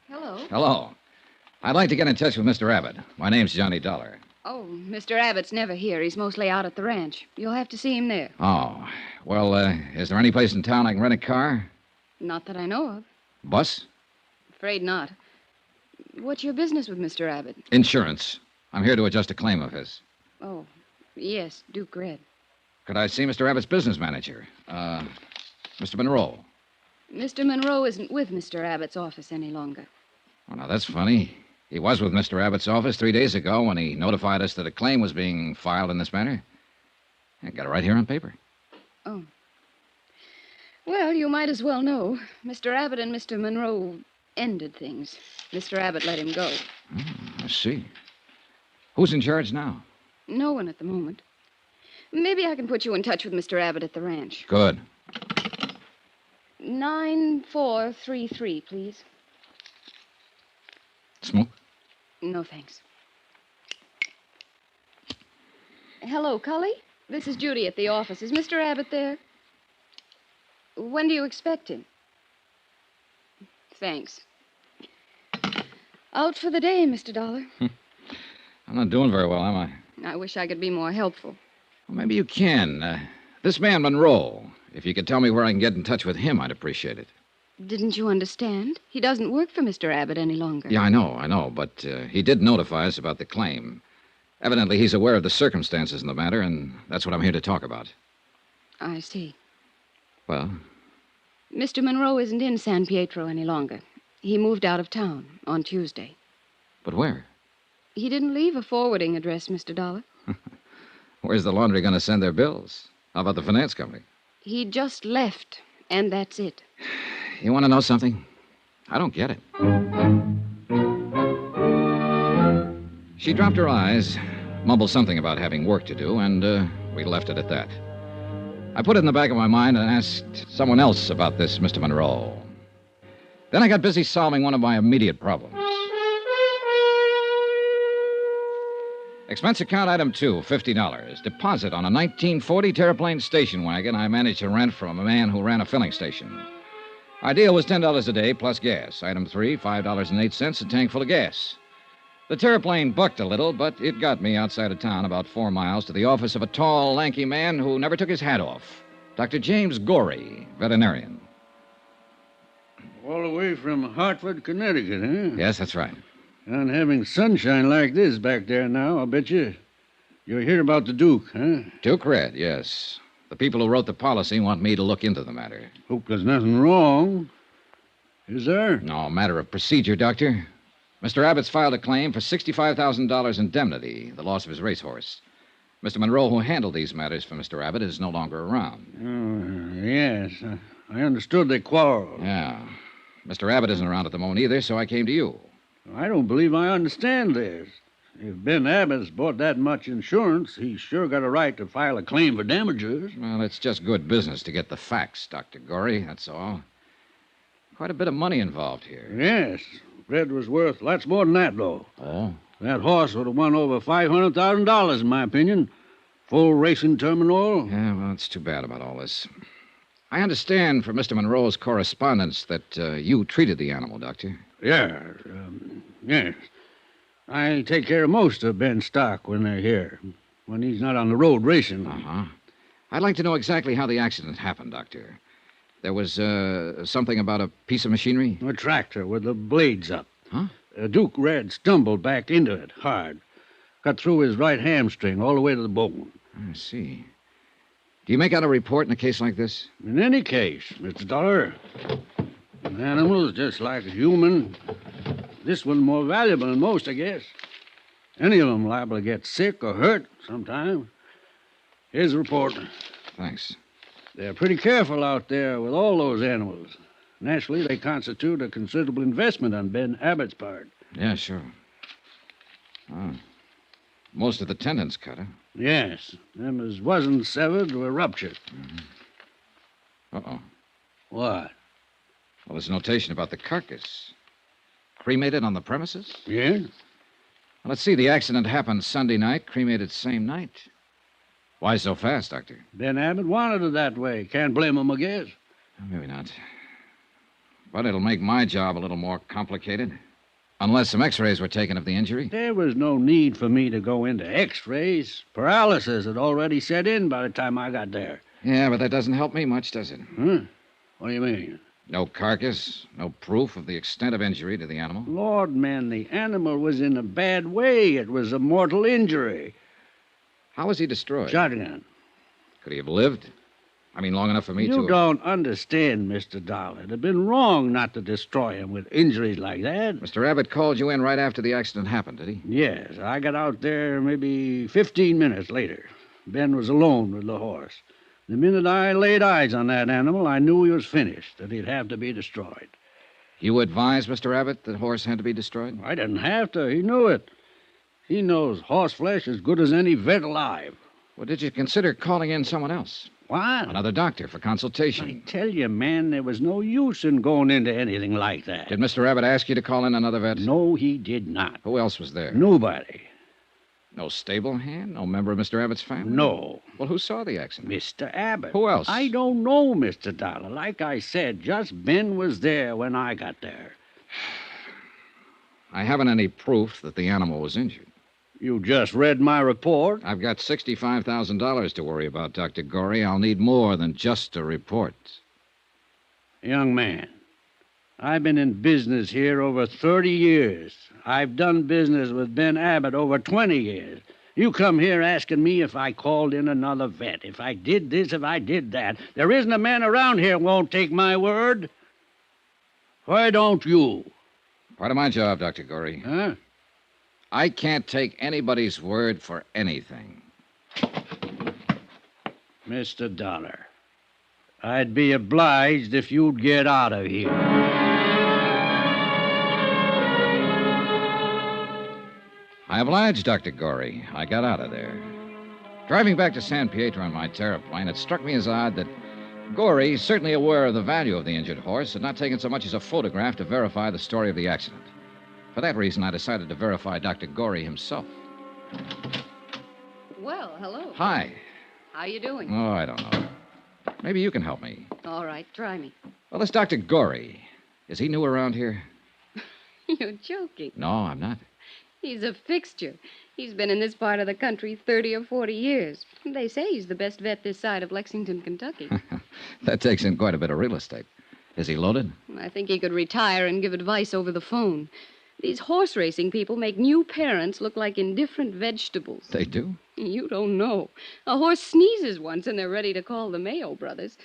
Hello. Hello. I'd like to get in touch with Mr. Abbott. My name's Johnny Dollar. Oh, Mr. Abbott's never here. He's mostly out at the ranch. You'll have to see him there. Oh. Well, is there any place in town I can rent a car? Not that I know of. Bus? Afraid not. What's your business with Mr. Abbott? Insurance. I'm here to adjust a claim of his. Oh, yes, Duke Red. Could I see Mr. Abbott's business manager? Mr. Monroe. Mr. Monroe isn't with Mr. Abbott's office any longer. Oh, now, that's funny. He was with Mr. Abbott's office 3 days ago when he notified us that a claim was being filed in this matter. I got it right here on paper. Oh. Well, you might as well know. Mr. Abbott and Mr. Monroe ended things. Mr. Abbott let him go. I see. Who's in charge now? No one at the moment. Maybe I can put you in touch with Mr. Abbott at the ranch. Good. 9433, please. Smoke? No, thanks. Hello, Cully? This is Judy at the office. Is Mr. Abbott there? When do you expect him? Thanks. Out for the day, Mr. Dollar. I'm not doing very well, am I? I wish I could be more helpful. Well, maybe you can. This man, Monroe, if you could tell me where I can get in touch with him, I'd appreciate it. Didn't you understand? He doesn't work for Mr. Abbott any longer. Yeah, I know, but he did notify us about the claim. Evidently, he's aware of the circumstances in the matter, and that's what I'm here to talk about. I see. Well? Mr. Monroe isn't in San Pietro any longer. He moved out of town on Tuesday. But where? He didn't leave a forwarding address, Mr. Dollar. Where's the laundry going to send their bills? How about the finance company? He just left, and that's it. You want to know something? I don't get it. She dropped her eyes, mumbled something about having work to do, and we left it at that. I put it in the back of my mind and asked someone else about this Mr. Monroe. Then I got busy solving one of my immediate problems. Expense account item 2, $50. Deposit on a 1940 Terraplane station wagon I managed to rent from a man who ran a filling station. Our deal was $10 a day plus gas. Item 3, $5.08, a tank full of gas. The Terraplane bucked a little, but it got me outside of town about 4 miles to the office of a tall, lanky man who never took his hat off. Dr. James Gorey, veterinarian. All the way from Hartford, Connecticut, huh? Yes, that's right. And having sunshine like this back there now, I'll bet you. You're here about the Duke, huh? Duke Red, yes. The people who wrote the policy want me to look into the matter. Hope there's nothing wrong. Is there? No, matter of procedure, Doctor. Mr. Abbott's filed a claim for $65,000 indemnity, the loss of his racehorse. Mr. Monroe, who handled these matters for Mr. Abbott, is no longer around. Oh, yes. I understood they quarreled. Yeah. Mr. Abbott isn't around at the moment either, so I came to you. I don't believe I understand this. If Ben Abbott's bought that much insurance, he's sure got a right to file a claim for damages. Well, it's just good business to get the facts, Dr. Gorey, that's all. Quite a bit of money involved here. Yes. Red was worth lots more than that, though. Oh? That horse would have won over $500,000, in my opinion. Full racing terminal. Yeah, well, it's too bad about all this. I understand from Mr. Monroe's correspondence that you treated the animal, Doctor. Yes. I take care of most of Ben's stock when they're here, when he's not on the road racing. Uh-huh. I'd like to know exactly how the accident happened, Doctor. There was something about a piece of machinery? A tractor with the blades up. Huh? Duke Red stumbled back into it hard. Cut through his right hamstring all the way to the bone. I see. Do you make out a report in a case like this? In any case, Mr. Dollar, an animal is just like a human. This one more valuable than most, I guess. Any of them liable to get sick or hurt sometime. Here's the report. Thanks. They're pretty careful out there with all those animals. Naturally, they constitute a considerable investment on Ben Abbott's part. Yeah, sure. Oh. Most of the tendons cut, huh? Yes. Them as wasn't severed were ruptured. Mm-hmm. Uh-oh. What? Well, there's a notation about the carcass. Cremated on the premises? Yeah? Well, let's see. The accident happened Sunday night, cremated same night. Why so fast, Doctor? Ben Abbott wanted it that way. Can't blame him, I guess. Maybe not. But it'll make my job a little more complicated. Unless some x-rays were taken of the injury. There was no need for me to go into x-rays. Paralysis had already set in by the time I got there. Yeah, but that doesn't help me much, does it? What do you mean? No carcass, no proof of the extent of injury to the animal. Lord, man, the animal was in a bad way. It was a mortal injury. How was he destroyed? Shotgun. Could he have lived? I mean, long enough for me to... You don't understand, Mr. Dollar. It'd have been wrong not to destroy him with injuries like that. Mr. Abbott called you in right after the accident happened, did he? Yes, I got out there maybe 15 minutes later. Ben was alone with the horse. The minute I laid eyes on that animal, I knew he was finished, that he'd have to be destroyed. You advised Mr. Abbott that the horse had to be destroyed? I didn't have to. He knew it. He knows horse flesh as good as any vet alive. Well, did you consider calling in someone else? What? Another doctor for consultation. I tell you, man, there was no use in going into anything like that. Did Mr. Abbott ask you to call in another vet? No, he did not. Who else was there? Nobody. No stable hand? No member of Mr. Abbott's family? No. Well, who saw the accident? Mr. Abbott. Who else? I don't know, Mr. Dollar. Like I said, just Ben was there when I got there. I haven't any proof that the animal was injured. You just read my report? I've got $65,000 to worry about, Dr. Gorey. I'll need more than just a report. Young man, I've been in business here over 30 years. I've done business with Ben Abbott over 20 years. You come here asking me if I called in another vet, if I did this, if I did that. There isn't a man around here who won't take my word. Why don't you? Part of my job, Dr. Gorey. Huh? I can't take anybody's word for anything. Mr. Dollar, I'd be obliged if you'd get out of here. I obliged, Dr. Gorey. I got out of there. Driving back to San Pietro on my terraplane, it struck me as odd that Gorey, certainly aware of the value of the injured horse, had not taken so much as a photograph to verify the story of the accident. For that reason, I decided to verify Dr. Gorey himself. Well, hello. Hi. How you doing? Oh, I don't know. Maybe you can help me. All right, try me. Well, this Dr. Gorey, is he new around here? You're joking. No, I'm not. He's a fixture. He's been in this part of the country 30 or 40 years. They say he's the best vet this side of Lexington, Kentucky. That takes in quite a bit of real estate. Is he loaded? I think he could retire and give advice over the phone. These horse racing people make new parents look like indifferent vegetables. They do? You don't know. A horse sneezes once and they're ready to call the Mayo brothers.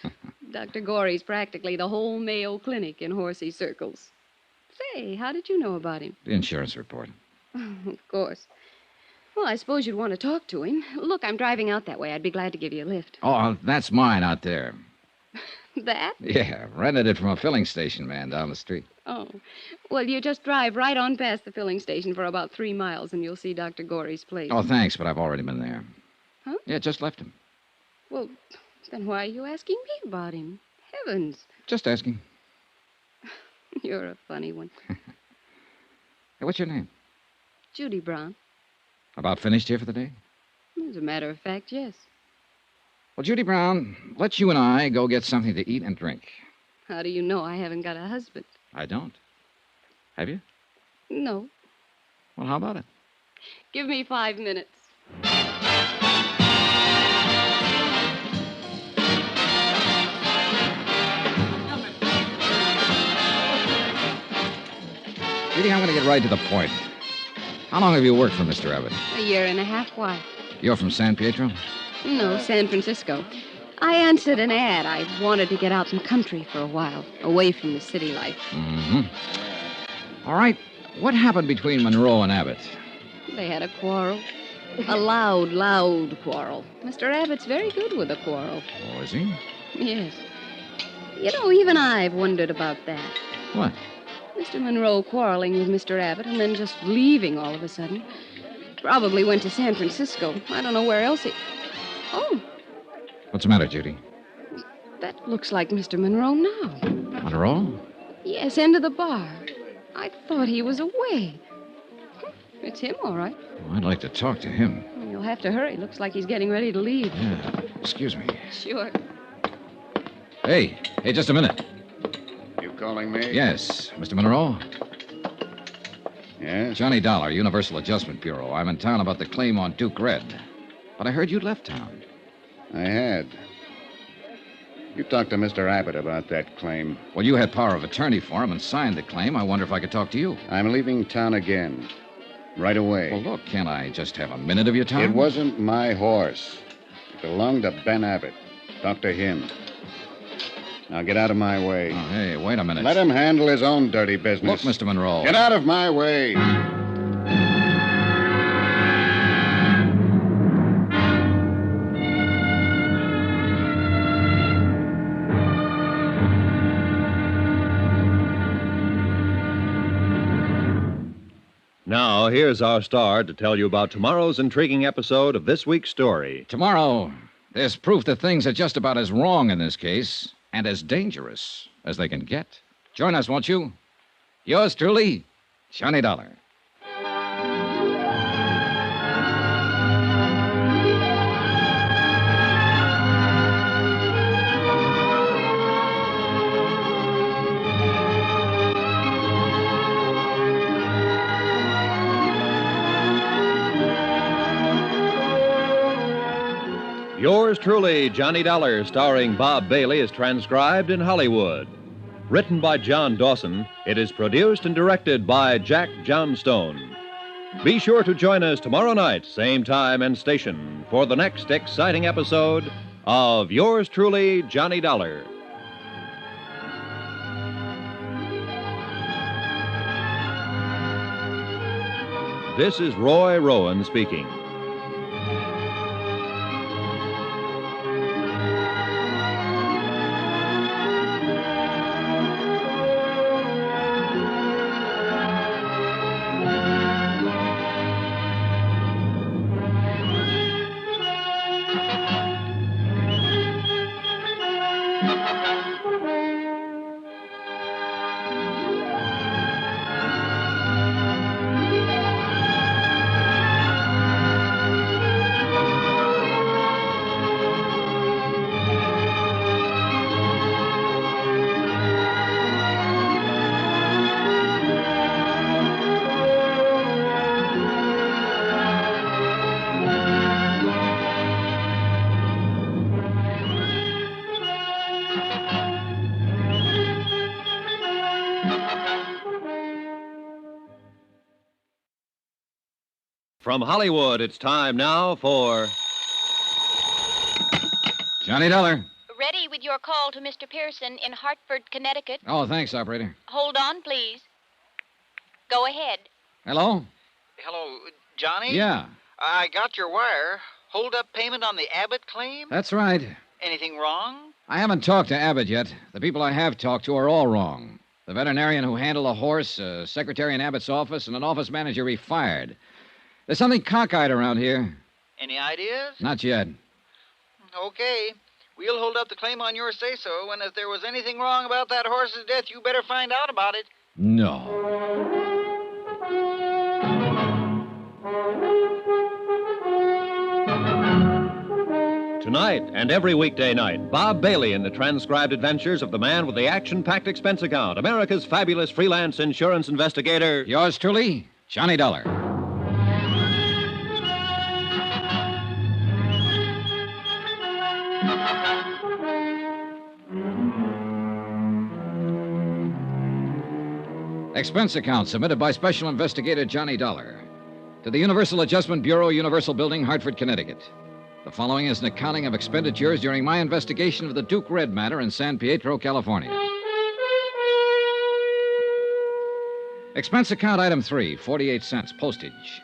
Dr. Gorey's practically the whole Mayo Clinic in horsey circles. Say, how did you know about him? The insurance report. Of course. Well, I suppose you'd want to talk to him. Look, I'm driving out that way. I'd be glad to give you a lift. Oh, that's mine out there. That? Yeah, rented it from a filling station man down the street. Oh. Well, you just drive right on past the filling station for about 3 miles, and you'll see Dr. Gorey's place. Oh, thanks, but I've already been there. Huh? Yeah, just left him. Well, then why are you asking me about him? Heavens. Just asking. You're a funny one. Hey, what's your name? Judy Brown. About finished here for the day? As a matter of fact, yes. Well, Judy Brown, let's you and I go get something to eat and drink. How do you know I haven't got a husband? I don't. Have you? No. Well, how about it? Give me 5 minutes. Judy, I'm going to get right to the point. How long have you worked for Mr. Abbott? A year and a half. Why? You're from San Pietro? No, San Francisco. I answered an ad. I wanted to get out in the country for a while, away from the city life. Mm-hmm. All right. What happened between Monroe and Abbott? They had a quarrel. A loud quarrel. Mr. Abbott's very good with a quarrel. Oh, is he? Yes. You know, even I've wondered about that. What? Mr. Monroe quarreling with Mr. Abbott and then just leaving all of a sudden. Probably went to San Francisco. I don't know where else he... Oh. What's the matter, Judy? That looks like Mr. Monroe now. Monroe? Yes, end of the bar. I thought he was away. It's him, all right. Well, I'd like to talk to him. Well, you'll have to hurry. Looks like he's getting ready to leave. Yeah. Excuse me. Sure. Hey, just a minute. You calling me? Yes. Mr. Monroe? Yes? Johnny Dollar, Universal Adjustment Bureau. I'm in town about the claim on Duke Red. But I heard you'd left town. I had. You talked to Mr. Abbott about that claim. Well, you had power of attorney for him and signed the claim. I wonder if I could talk to you. I'm leaving town again. Right away. Well, look, can't I just have a minute of your time? It wasn't my horse. Belonged to Ben Abbott. Talk to him. Now get out of my way. Oh, hey, wait a minute. Let him handle his own dirty business. Look, Mr. Monroe. Get out of my way. Now, here's our star to tell you about tomorrow's intriguing episode of this week's story. Tomorrow, there's proof that things are just about as wrong in this case and as dangerous as they can get. Join us, won't you? Yours truly, Johnny Dollar. Yours truly, Johnny Dollar, starring Bob Bailey, is transcribed in Hollywood. Written by John Dawson, it is produced and directed by Jack Johnstone. Be sure to join us tomorrow night, same time and station, for the next exciting episode of Yours truly, Johnny Dollar. This is Roy Rowan speaking. From Hollywood, it's time now for Johnny Dollar. Ready with your call to Mr. Pearson in Hartford, Connecticut. Oh, thanks, operator. Hold on, please. Go ahead. Hello? Hello, Johnny? Yeah, I got your wire. Hold up payment on the Abbott claim? that's right. Anything wrong? I haven't talked to Abbott yet. The people I have talked to are all wrong. The veterinarian who handled a horse, a secretary in Abbott's office, and an office manager he fired. There's something cockeyed around here. Any ideas? Not yet. Okay. We'll hold up the claim on your say-so, and if there was anything wrong about that horse's death, you better find out about it. No. Tonight and every weekday night, Bob Bailey in the transcribed adventures of the man with the action-packed expense account, America's fabulous freelance insurance investigator. Yours truly, Johnny Dollar. Expense account submitted by Special Investigator Johnny Dollar to the Universal Adjustment Bureau, Universal Building, Hartford, Connecticut. The following is an accounting of expenditures during my investigation of the Duke Red matter in San Pietro, California. Expense account item 3, 48 cents, postage.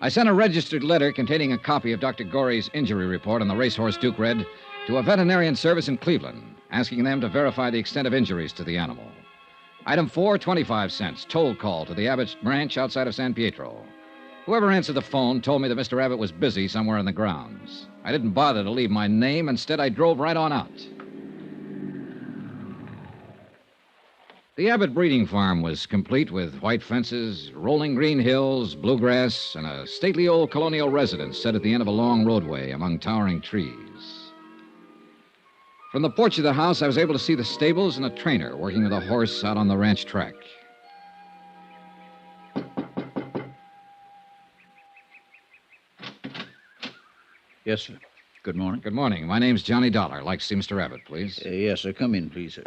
I sent a registered letter containing a copy of Dr. Gorey's injury report on the racehorse Duke Red to a veterinarian service in Cleveland, asking them to verify the extent of injuries to the animal. Item 4, 25 cents, toll call to the Abbott's ranch outside of San Pietro. Whoever answered the phone told me that Mr. Abbott was busy somewhere in the grounds. I didn't bother to leave my name. Instead, I drove right on out. The Abbott breeding farm was complete with white fences, rolling green hills, bluegrass, and a stately old colonial residence set at the end of a long roadway among towering trees. From the porch of the house, I was able to see the stables and a trainer working with a horse out on the ranch track. Yes, sir. Good morning. Good morning. My name's Johnny Dollar. Like to see Mr. Abbott, please. Yes, sir. Come in, please, sir.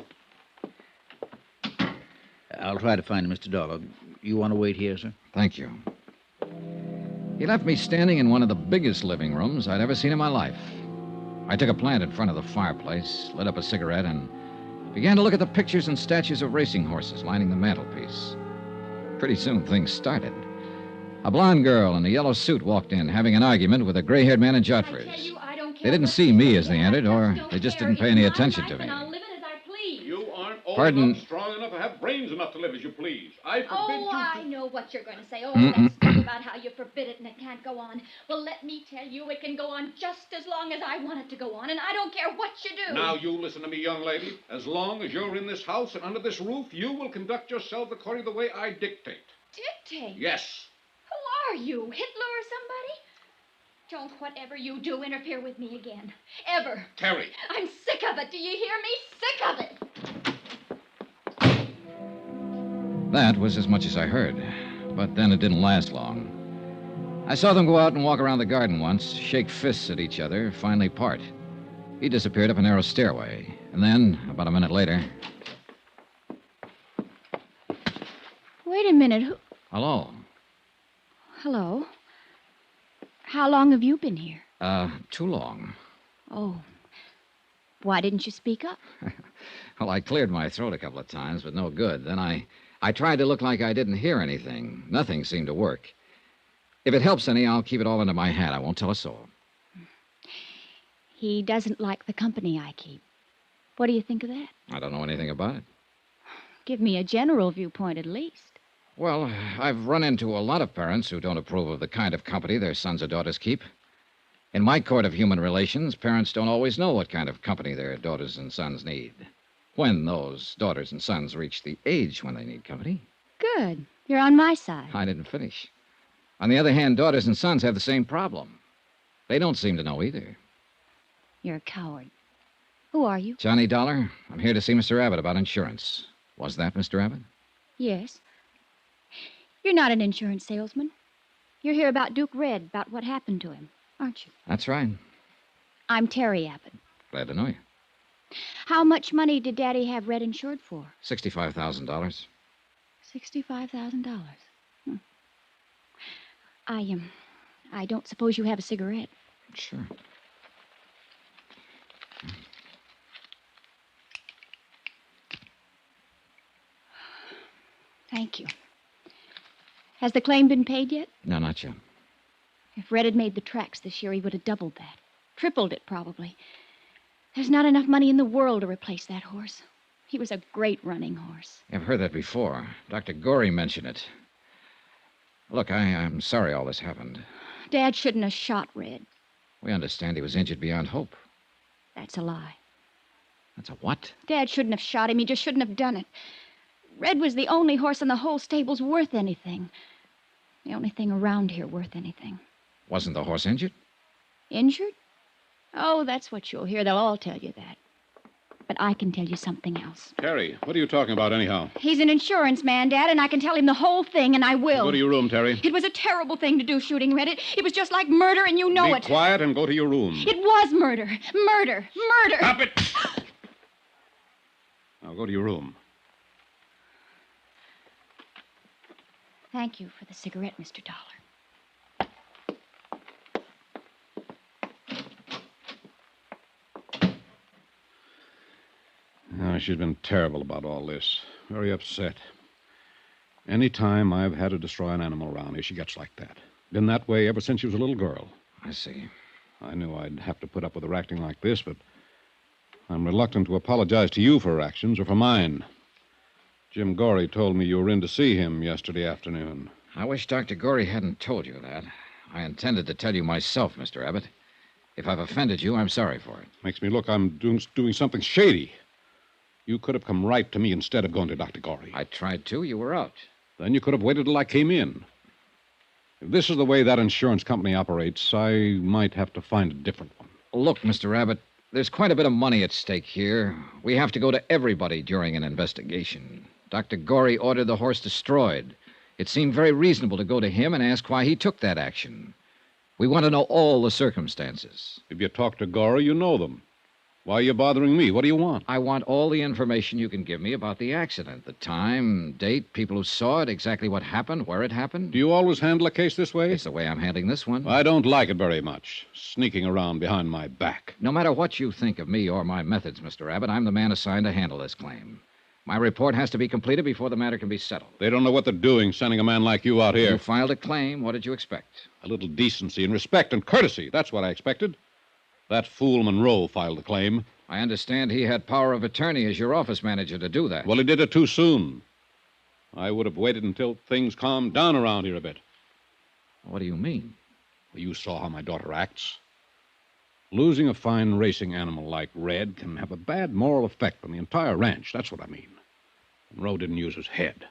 I'll try to find Mr. Dollar. You want to wait here, sir? Thank you. He left me standing in one of the biggest living rooms I'd ever seen in my life. I took a plant in front of the fireplace, lit up a cigarette, and began to look at the pictures and statues of racing horses lining the mantelpiece. Pretty soon, things started. A blonde girl in a yellow suit walked in, having an argument with a gray-haired man in jodhpurs. They didn't see me as they entered, or they just didn't pay any attention to me. You aren't old Pardon? enough, strong enough, or have brains enough to live as you please. I forbid you to... I know what you're going to say. Oh, Mm-mm. that stuff about how you forbid it and it can't go on. Well, let me tell you, it can go on just as long as I want it to go on, and I don't care what you do. Now, you listen to me, young lady. As long as you're in this house and under this roof, you will conduct yourself according to the way I dictate. Dictate? Yes. Who are you, Hitler or somebody? Don't whatever you do interfere with me again. Ever. Terry. I'm sick of it. Do you hear me? Sick of it. That was as much as I heard. But then it didn't last long. I saw them go out and walk around the garden once, shake fists at each other, finally part. He disappeared up a narrow stairway. And then, about a minute later... Wait a minute. Hello. Hello. How long have you been here? Too long. Oh. Why didn't you speak up? Well, I cleared my throat a couple of times, but no good. Then I tried to look like I didn't hear anything. Nothing seemed to work. If it helps any, I'll keep it all under my hat. I won't tell a soul. He doesn't like the company I keep. What do you think of that? I don't know anything about it. Give me a general viewpoint at least. Well, I've run into a lot of parents who don't approve of the kind of company their sons or daughters keep. In my court of human relations, parents don't always know what kind of company their daughters and sons need. When those daughters and sons reach the age when they need company. Good. You're on my side. I didn't finish. On the other hand, daughters and sons have the same problem. They don't seem to know either. You're a coward. Who are you? Johnny Dollar, I'm here to see Mr. Abbott about insurance. Was that Mr. Abbott? Yes. You're not an insurance salesman. You're here about Duke Red, about what happened to him, aren't you? That's right. I'm Terry Abbott. Glad to know you. How much money did Daddy have Red insured for? $65,000. $65,000. I don't suppose you have a cigarette. Sure. Thank you. Has the claim been paid yet? No, not yet. If Red had made the tracks this year, he would have doubled that. Tripled it, probably. There's not enough money in the world to replace that horse. He was a great running horse. I've heard that before. Dr. Gorey mentioned it. Look, I'm sorry all this happened. Dad shouldn't have shot Red. We understand he was injured beyond hope. That's a lie. That's a what? Dad shouldn't have shot him. He just shouldn't have done it. Red was the only horse in the whole stable's worth anything. The only thing around here worth anything. Wasn't the horse injured? Injured? Oh, that's what you'll hear. They'll all tell you that. But I can tell you something else. Terry, what are you talking about anyhow? He's an insurance man, Dad, and I can tell him the whole thing, and I will. Go to your room, Terry. It was a terrible thing to do, shooting Red. It was just like murder, and you know it. Be quiet and go to your room. It was murder. Murder. Murder. Stop it! Now go to your room. Thank you for the cigarette, Mr. Dollar. She's been terrible about all this. Very upset. Any time I've had to destroy an animal around here, she gets like that. Been that way ever since she was a little girl. I see. I knew I'd have to put up with her acting like this, but I'm reluctant to apologize to you for her actions or for mine. Jim Gorey told me you were in to see him yesterday afternoon. I wish Dr. Gorey hadn't told you that. I intended to tell you myself, Mr. Abbott. If I've offended you, I'm sorry for it. Makes me look I'm doing something shady. You could have come right to me instead of going to Dr. Gorey. I tried to. You were out. Then you could have waited till I came in. If this is the way that insurance company operates, I might have to find a different one. Look, Mr. Abbott, there's quite a bit of money at stake here. We have to go to everybody during an investigation. Dr. Gorey ordered the horse destroyed. It seemed very reasonable to go to him and ask why he took that action. We want to know all the circumstances. If you talk to Gorey, you know them. Why are you bothering me? What do you want? I want all the information you can give me about the accident. The time, date, people who saw it, exactly what happened, where it happened. Do you always handle a case this way? It's the way I'm handling this one. I don't like it very much, sneaking around behind my back. No matter what you think of me or my methods, Mr. Abbott, I'm the man assigned to handle this claim. My report has to be completed before the matter can be settled. They don't know what they're doing, sending a man like you out here. You filed a claim. What did you expect? A little decency and respect and courtesy. That's what I expected. That fool Monroe filed a claim. I understand he had power of attorney as your office manager to do that. Well, he did it too soon. I would have waited until things calmed down around here a bit. What do you mean? Well, you saw how my daughter acts. Losing a fine racing animal like Red can have a bad moral effect on the entire ranch. That's what I mean. Monroe didn't use his head.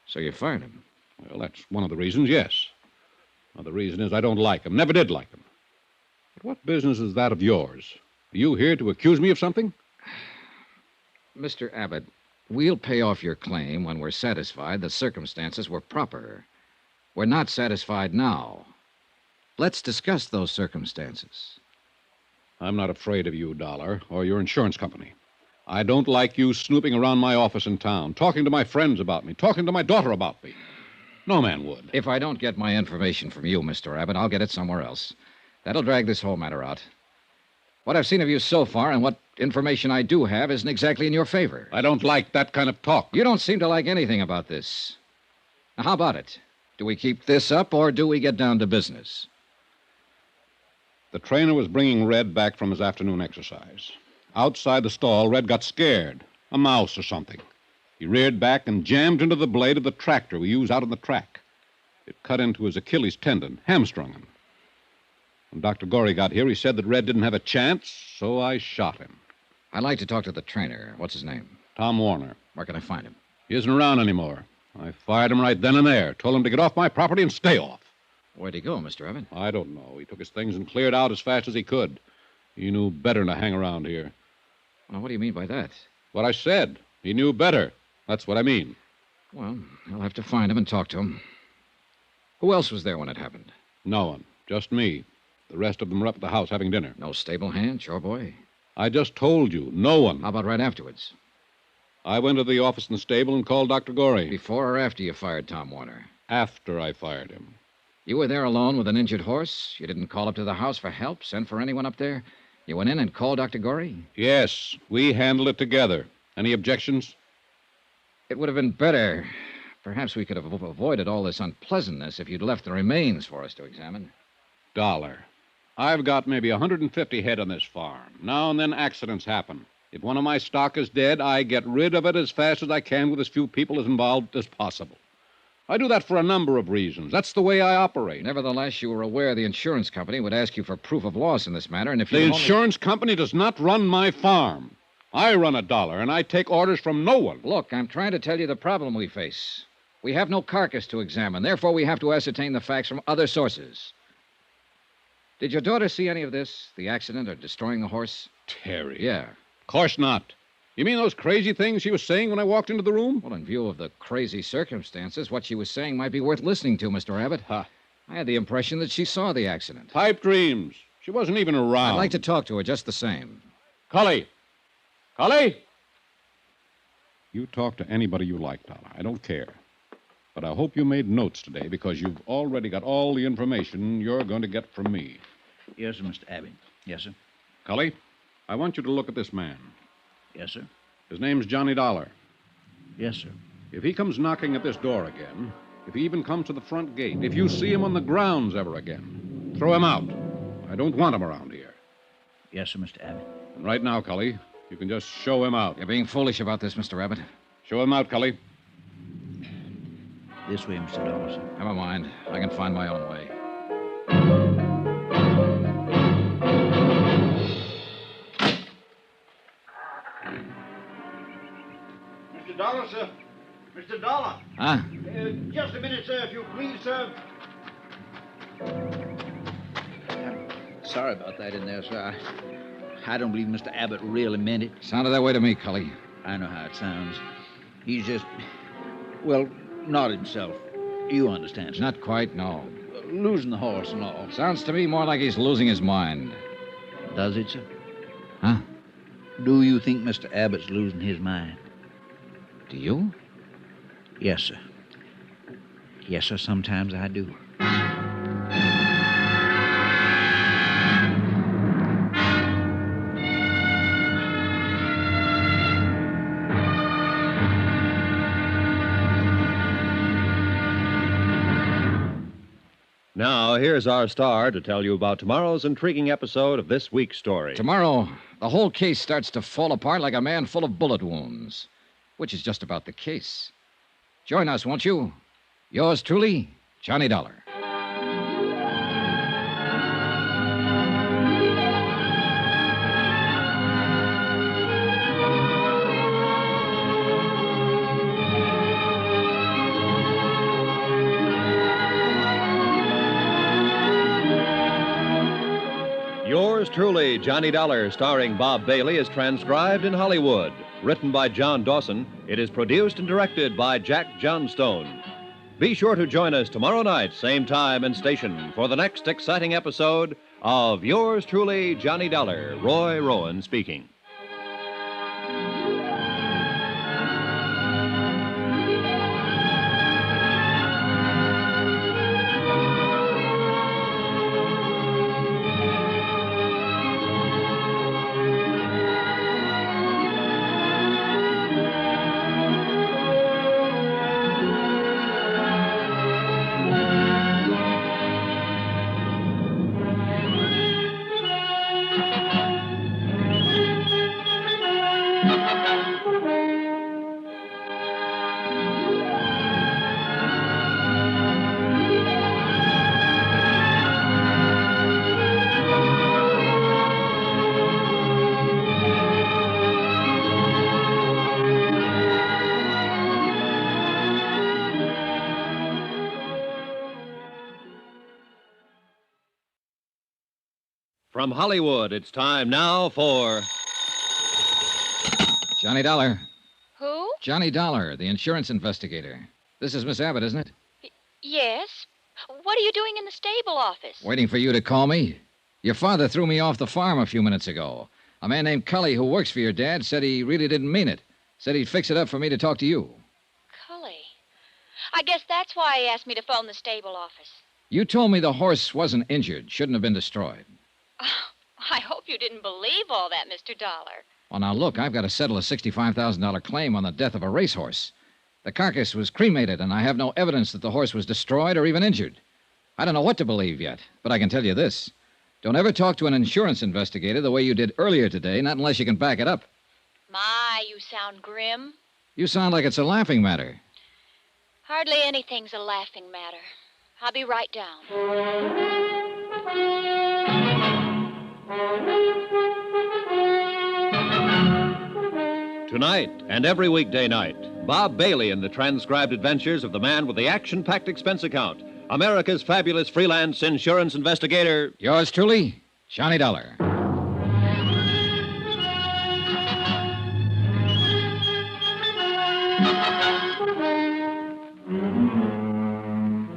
So you fired him? Well, that's one of the reasons, yes. Another reason is I don't like him. Never did like him. But what business is that of yours? Are you here to accuse me of something? Mr. Abbott, we'll pay off your claim when we're satisfied the circumstances were proper. We're not satisfied now. Let's discuss those circumstances. I'm not afraid of you, Dollar, or your insurance company. I don't like you snooping around my office in town, talking to my friends about me, talking to my daughter about me. No man would. If I don't get my information from you, Mr. Abbott, I'll get it somewhere else. That'll drag this whole matter out. What I've seen of you so far and what information I do have isn't exactly in your favor. I don't like that kind of talk. You don't seem to like anything about this. Now, how about it? Do we keep this up or do we get down to business? The trainer was bringing Red back from his afternoon exercise. Outside the stall, Red got scared. A mouse or something. He reared back and jammed into the blade of the tractor we use out on the track. It cut into his Achilles tendon, hamstrung him. When Dr. Gorey got here, he said that Red didn't have a chance, so I shot him. I'd like to talk to the trainer. What's his name? Tom Warner. Where can I find him? He isn't around anymore. I fired him right then and there. Told him to get off my property and stay off. Where'd he go, Mr. Abbott? I don't know. He took his things and cleared out as fast as he could. He knew better than to hang around here. Well, what do you mean by that? What I said. He knew better. That's what I mean. Well, I'll have to find him and talk to him. Who else was there when it happened? No one. Just me. The rest of them were up at the house having dinner. No stable hand, chore boy? I just told you. No one. How about right afterwards? I went to the office in the stable and called Dr. Gorey. Before or after you fired Tom Warner? After I fired him. You were there alone with an injured horse? You didn't call up to the house for help, send for anyone up there? You went in and called Dr. Gorey? Yes, we handled it together. Any objections? It would have been better. Perhaps we could have avoided all this unpleasantness if you'd left the remains for us to examine. Dollar. I've got maybe 150 head on this farm. Now and then accidents happen. If one of my stock is dead, I get rid of it as fast as I can with as few people as involved as possible. I do that for a number of reasons. That's the way I operate. Nevertheless, you were aware the insurance company would ask you for proof of loss in this matter, and if the insurance company does not run my farm. I run a Dollar, and I take orders from no one. Look, I'm trying to tell you the problem we face. We have no carcass to examine. Therefore, we have to ascertain the facts from other sources. Did your daughter see any of this? The accident or destroying the horse? Terry. Yeah. Of course not. You mean those crazy things she was saying when I walked into the room? Well, in view of the crazy circumstances, what she was saying might be worth listening to, Mr. Abbott. Huh. I had the impression that she saw the accident. Pipe dreams. She wasn't even around. I'd like to talk to her just the same. Cully! Cully! You talk to anybody you like, Dollar. I don't care. But I hope you made notes today because you've already got all the information you're going to get from me. Yes, sir, Mr. Abbott. Yes, sir. Cully, I want you to look at this man. Yes, sir. His name's Johnny Dollar. Yes, sir. If he comes knocking at this door again, if he even comes to the front gate, if you see him on the grounds ever again, throw him out. I don't want him around here. Yes, sir, Mr. Abbott. And right now, Cully, you can just show him out. You're being foolish about this, Mr. Abbott. Show him out, Cully. This way, Mr. Dollar, sir. Never mind. I can find my own way. Mr. Dollar, sir. Mr. Dollar. Huh? Just a minute, sir, if you please, sir. Sorry about that in there, sir. I don't believe Mr. Abbott really meant it. Sounded that way to me, Cully. I know how it sounds. He's just, well, not himself. You understand, sir. Not quite, no. Losing the horse and all. Sounds to me more like he's losing his mind. Does it, sir? Huh? Do you think Mr. Abbott's losing his mind? Do you? Yes, sir. Yes, sir, sometimes I do. Now, here's our star to tell you about tomorrow's intriguing episode of this week's story. Tomorrow, the whole case starts to fall apart like a man full of bullet wounds, which is just about the case. Join us, won't you? Yours truly, Johnny Dollar. Yours truly, Johnny Dollar, starring Bob Bailey, is transcribed in Hollywood. Written by John Dawson, it is produced and directed by Jack Johnstone. Be sure to join us tomorrow night, same time and station, for the next exciting episode of Yours truly, Johnny Dollar. Roy Rowan speaking. From Hollywood, it's time now for Johnny Dollar. Who? Johnny Dollar, the insurance investigator. This is Miss Abbott, isn't it? Yes. What are you doing in the stable office? Waiting for you to call me. Your father threw me off the farm a few minutes ago. A man named Cully who works for your dad said he really didn't mean it. Said he'd fix it up for me to talk to you. Cully. I guess that's why he asked me to phone the stable office. You told me the horse wasn't injured, shouldn't have been destroyed. I hope you didn't believe all that, Mr. Dollar. Well, now look, I've got to settle a $65,000 claim on the death of a racehorse. The carcass was cremated, and I have no evidence that the horse was destroyed or even injured. I don't know what to believe yet, but I can tell you this. Don't ever talk to an insurance investigator the way you did earlier today, not unless you can back it up. My, you sound grim. You sound like it's a laughing matter. Hardly anything's a laughing matter. I'll be right down. Tonight and every weekday night, Bob Bailey in the transcribed adventures of the man with the action-packed expense account, America's fabulous freelance insurance investigator. Yours truly, Johnny Dollar.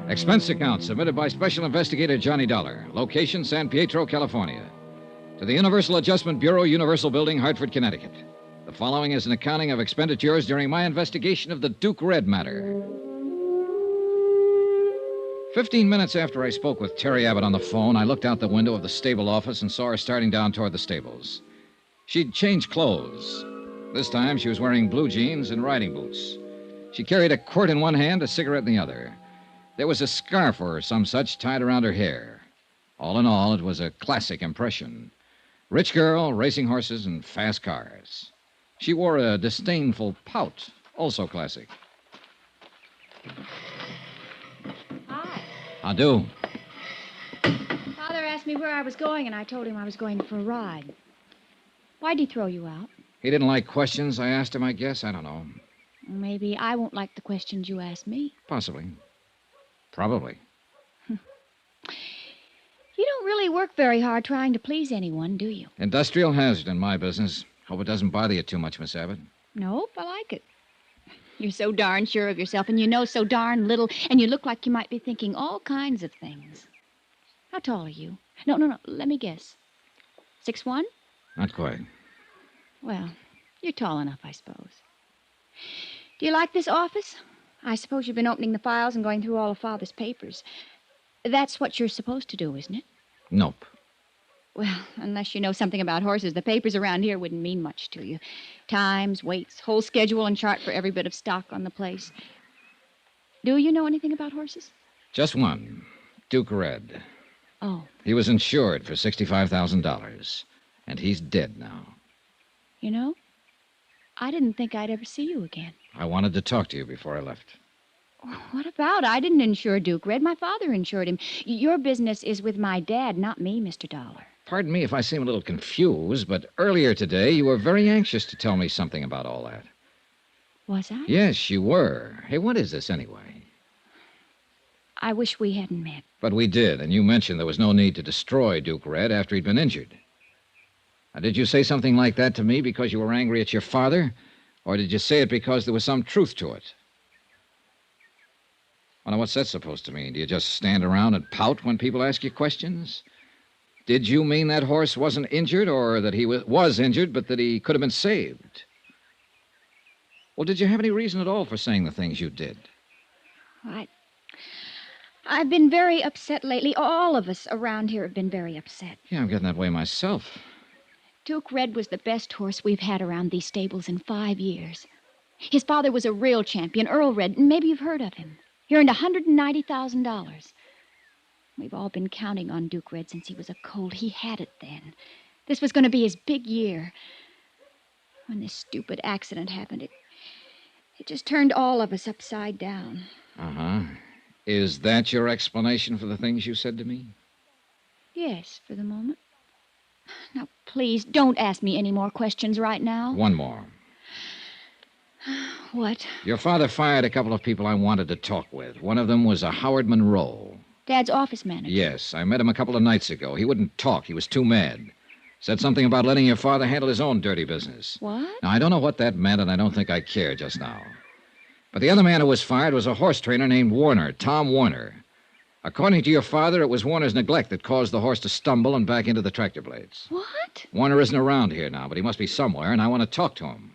Expense account submitted by Special Investigator Johnny Dollar. Location, San Pietro, California. To the Universal Adjustment Bureau, Universal Building, Hartford, Connecticut. The following is an accounting of expenditures during my investigation of the Duke Red matter. 15 minutes after I spoke with Terry Abbott on the phone, I looked out the window of the stable office and saw her starting down toward the stables. She'd changed clothes. This time she was wearing blue jeans and riding boots. She carried a quirt in one hand, a cigarette in the other. There was a scarf or some such tied around her hair. All in all, it was a classic impression. Rich girl, racing horses, and fast cars. She wore a disdainful pout, also classic. Hi. How do? Father asked me where I was going, and I told him I was going for a ride. Why'd he throw you out? He didn't like questions I asked him, I guess. I don't know. Maybe I won't like the questions you ask me. Possibly. Probably. You don't really work very hard trying to please anyone, do you? Industrial hazard in my business. Hope it doesn't bother you too much, Miss Abbott. Nope, I like it. You're so darn sure of yourself, and you know so darn little, and you look like you might be thinking all kinds of things. How tall are you? No, let me guess. 6'1"? Not quite. Well, you're tall enough, I suppose. Do you like this office? I suppose you've been opening the files and going through all of Father's papers. That's what you're supposed to do, isn't it? Nope. Well, unless you know something about horses, the papers around here wouldn't mean much to you. Times, weights, whole schedule and chart for every bit of stock on the place. Do you know anything about horses? Just one. Duke Red. Oh. He was insured for $65,000. And he's dead now. You know, I didn't think I'd ever see you again. I wanted to talk to you before I left. What about? I didn't insure Duke Red. My father insured him. Your business is with my dad, not me, Mr. Dollar. Pardon me if I seem a little confused, but earlier today you were very anxious to tell me something about all that. Was I? Yes, you were. Hey, what is this anyway? I wish we hadn't met. But we did, and you mentioned there was no need to destroy Duke Red after he'd been injured. Now, did you say something like that to me because you were angry at your father? Or did you say it because there was some truth to it? Well, now, what's that supposed to mean? Do you just stand around and pout when people ask you questions? Did you mean that horse wasn't injured, or that he was injured, but that he could have been saved? Well, did you have any reason at all for saying the things you did? I've been very upset lately. All of us around here have been very upset. Yeah, I'm getting that way myself. Duke Red was the best horse we've had around these stables in 5 years. His father was a real champion, Earl Red, and maybe you've heard of him. He earned $190,000. We've all been counting on Duke Red since he was a colt. He had it then. This was going to be his big year. When this stupid accident happened, it just turned all of us upside down. Uh-huh. Is that your explanation for the things you said to me? Yes, for the moment. Now, please, don't ask me any more questions right now. One more. What? Your father fired a couple of people I wanted to talk with. One of them was a Howard Monroe. Dad's office manager. Yes, I met him a couple of nights ago. He wouldn't talk. He was too mad. Said something about letting your father handle his own dirty business. What? Now, I don't know what that meant, and I don't think I care just now. But the other man who was fired was a horse trainer named Warner, Tom Warner. According to your father, it was Warner's neglect that caused the horse to stumble and back into the tractor blades. What? Warner isn't around here now, but he must be somewhere, and I want to talk to him.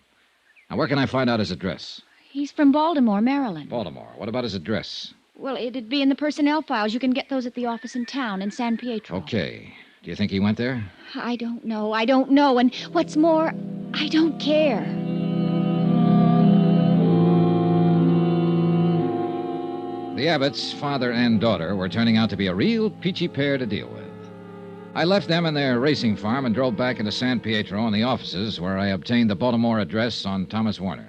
Now, where can I find out his address? He's from Baltimore, Maryland. Baltimore. What about his address? Well, it'd be in the personnel files. You can get those at the office in town, in San Pietro. Okay. Do you think he went there? I don't know. And what's more, I don't care. The Abbotts, father and daughter, were turning out to be a real peachy pair to deal with. I left them in their racing farm and drove back into San Pietro and the offices where I obtained the Baltimore address on Thomas Warner.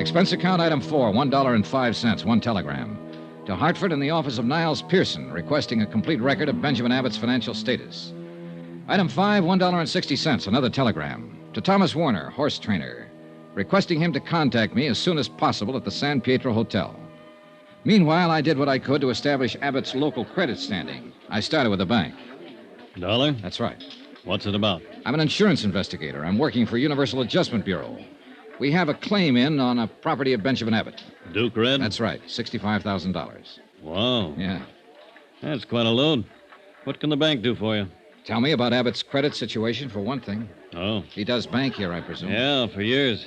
Expense account item 4, $1.05, one telegram. To Hartford and the office of Niles Pearson, requesting a complete record of Benjamin Abbott's financial status. Item 5, $1.60, another telegram. To Thomas Warner, horse trainer, requesting him to contact me as soon as possible at the San Pietro Hotel. Meanwhile, I did what I could to establish Abbott's local credit standing. I started with the bank. Dollar? That's right. What's it about? I'm an insurance investigator. I'm working for Universal Adjustment Bureau. We have a claim in on a property of Benjamin Abbott. Duke Red? That's right, $65,000. Wow. Yeah. That's quite a load. What can the bank do for you? Tell me about Abbott's credit situation, for one thing. Oh. He does bank here, I presume. Yeah, for years.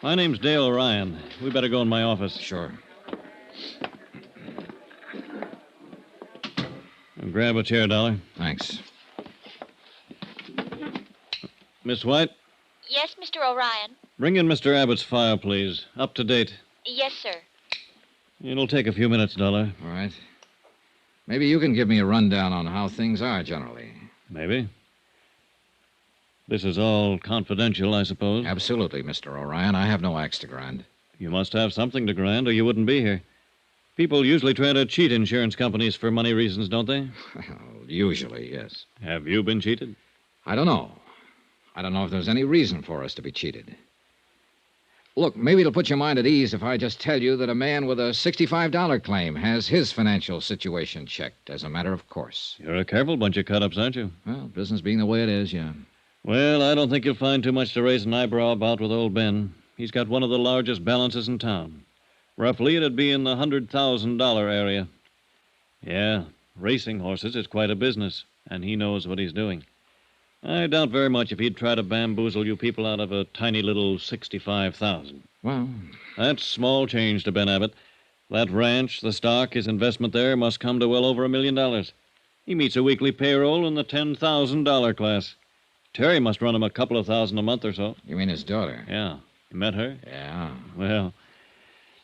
My name's Dale Orion. We better go in my office. Sure. Grab a chair, Dollar. Thanks. Miss White? Yes, Mr. Orion. Bring in Mr. Abbott's file, please. Up to date. Yes, sir. It'll take a few minutes, Dollar. All right. Maybe you can give me a rundown on how things are generally. Maybe. This is all confidential, I suppose? Absolutely, Mr. Orion. I have no axe to grind. You must have something to grind, or you wouldn't be here. People usually try to cheat insurance companies for money reasons, don't they? Well, usually, yes. Have you been cheated? I don't know. I don't know if there's any reason for us to be cheated. Look, maybe it'll put your mind at ease if I just tell you that a man with a $65 claim has his financial situation checked as a matter of course. You're a careful bunch of cut-ups, aren't you? Well, business being the way it is, yeah. Well, I don't think you'll find too much to raise an eyebrow about with old Ben. He's got one of the largest balances in town. Roughly, it'd be in the $100,000 area. Yeah, racing horses is quite a business. and he knows what he's doing. I doubt very much if he'd try to bamboozle you people out of a tiny little 65,000. Well, That's small change to Ben Abbott. That ranch, the stock, his investment there must come to well over $1 million. He meets a weekly payroll in the $10,000 class. Terry must run him a couple of thousand a month or so. you mean his daughter? Yeah. You met her? Yeah. Well,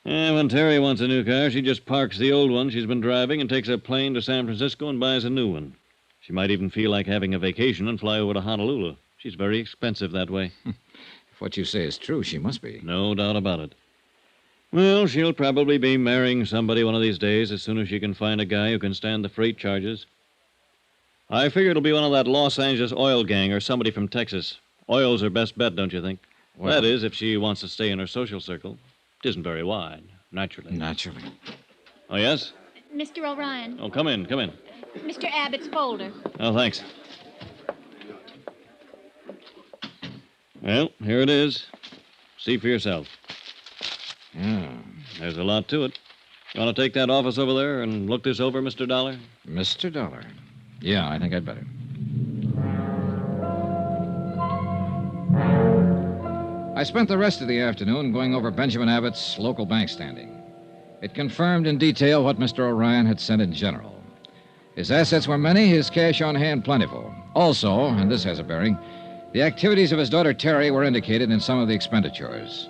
when Terry wants a new car, she just parks the old one she's been driving and takes a plane to San Francisco and buys a new one. She might even feel like having a vacation and fly over to Honolulu. She's very expensive that way. If what you say is true, she must be. No doubt about it. Well, she'll probably be marrying somebody one of these days as soon as she can find a guy who can stand the freight charges. I figure it'll be one of that Los Angeles oil gang or somebody from Texas. Oil's her best bet, don't you think? Well, that is, if she wants to stay in her social circle. It isn't very wide, naturally. Naturally. Oh, yes? Mr. O'Ryan. Oh, come in. Mr. Abbott's folder. Oh, thanks. Well, here it is. See for yourself. Yeah. There's a lot to it. You want to take that office over there and look this over, Mr. Dollar? Mr. Dollar. Yeah, I think I'd better. I spent the rest of the afternoon going over Benjamin Abbott's local bank standing. It confirmed in detail what Mr. O'Ryan had said in general. His assets were many, his cash on hand plentiful. Also, and this has a bearing, the activities of his daughter Terry were indicated in some of the expenditures.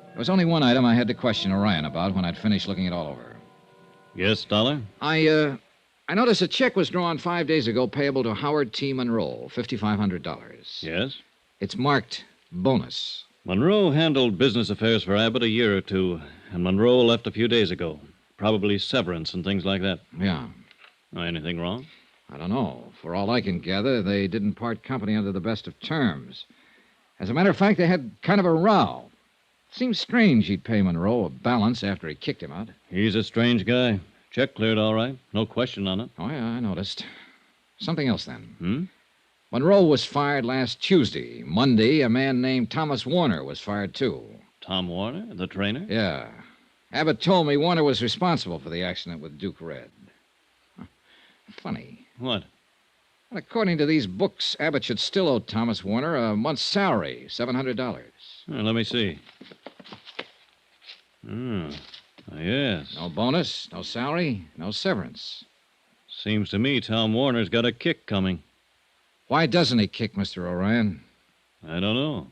There was only one item I had to question O'Ryan about when I'd finished looking it all over. Yes, Dollar? I noticed a check was drawn 5 days ago payable to Howard T. Monroe, $5,500. Yes? It's marked bonus. Monroe handled business affairs for Abbott a year or two, and Monroe left a few days ago. Probably severance and things like that. Yeah. Anything wrong? I don't know. For all I can gather, they didn't part company under the best of terms. As a matter of fact, they had kind of a row. Seems strange he'd pay Monroe a balance after he kicked him out. He's a strange guy. Check cleared all right. No question on it. Oh, yeah, I noticed. Something else, then. Monroe was fired last Tuesday. Monday, a man named Thomas Warner was fired, too. Tom Warner, the trainer? Yeah. Abbott told me Warner was responsible for the accident with Duke Red. Funny. What? Well, according to these books, Abbott should still owe Thomas Warner a month's salary, $700. Let me see. Yes. No bonus, no salary, no severance. Seems to me Tom Warner's got a kick coming. Why doesn't he kick, Mr. O'Ryan? I don't know.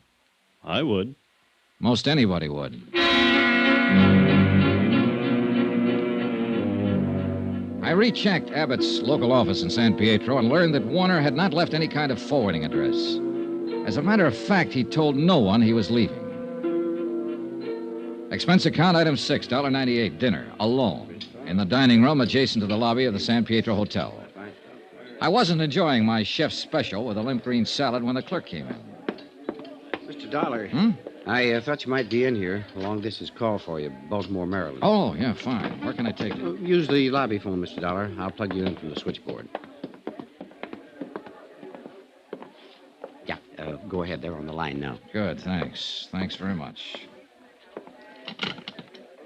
I would. Most anybody would. I rechecked Abbott's local office in San Pietro and learned that Warner had not left any kind of forwarding address. As a matter of fact, he told no one he was leaving. Expense account item 6, $1.98, dinner, alone, in the dining room adjacent to the lobby of the San Pietro Hotel. I wasn't enjoying my chef's special with a limp green salad when the clerk came in. Mr. Dollar. I thought you might be in here. A long-distance call for you, Baltimore, Maryland. Oh, yeah, fine. Where can I take it? Use the lobby phone, Mr. Dollar. I'll plug you in from the switchboard. Yeah, go ahead. They're on the line now. Good, thanks. Thanks very much.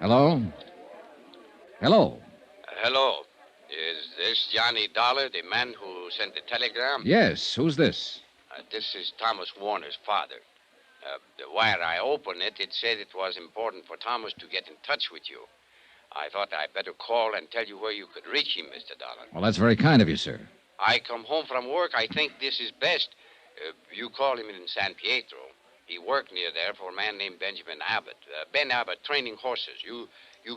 Hello? Hello? Hello. Is this Johnny Dollar, the man who sent the telegram? Yes, who's this? This is Thomas Warner's father. The wire I opened it said it was important for Thomas to get in touch with you. I thought I'd better call and tell you where you could reach him, Mr. Dollar. Well, that's very kind of you, sir. I come home from work. I think this is best. You call him in San Pietro. He worked near there for a man named Benjamin Abbott. Ben Abbott, training horses. You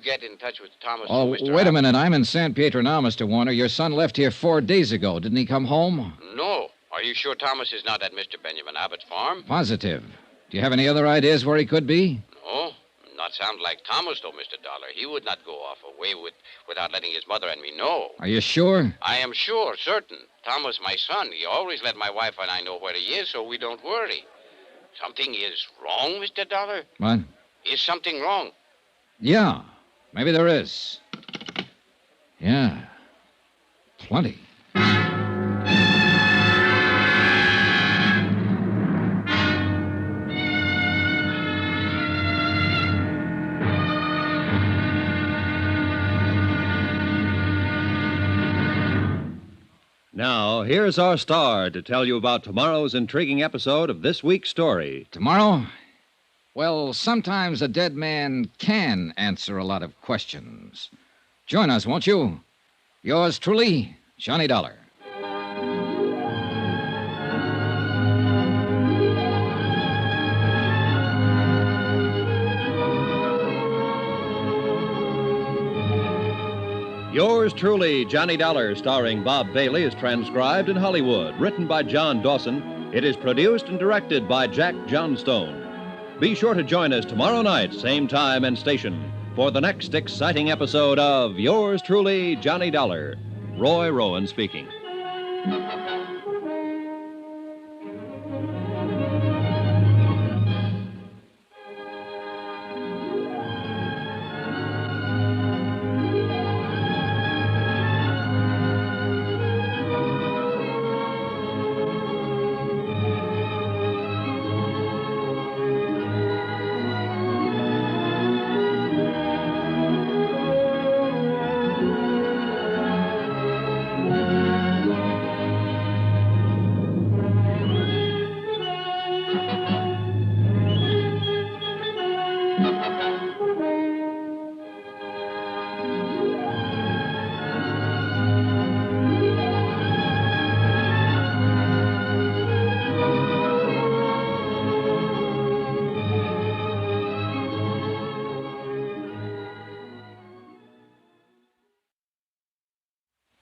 get in touch with Thomas. Oh, Mr. wait a Abbott. minute. I'm in San Pietro now, Mr. Warner. Your son left here 4 days ago. Didn't he come home? No. Are you sure Thomas is not at Mr. Benjamin Abbott's farm? Positive. Do you have any other ideas where he could be? No. Not sound like Thomas, though, Mr. Dollar. He would not go off away without letting his mother and me know. Are you sure? I am sure, certain. Thomas, my son, he always let my wife and I know where he is, so we don't worry. Something is wrong, Mr. Dollar? What? Is something wrong? Yeah. Maybe there is. Yeah. Plenty. Now, here's our star to tell you about tomorrow's intriguing episode of this week's story. Tomorrow? Well, sometimes a dead man can answer a lot of questions. Join us, won't you? Yours truly, Johnny Dollar. Yours truly, Johnny Dollar, starring Bob Bailey, is transcribed in Hollywood. Written by John Dawson, it is produced and directed by Jack Johnstone. Be sure to join us tomorrow night, same time and station, for the next exciting episode of Yours truly, Johnny Dollar. Roy Rowan speaking.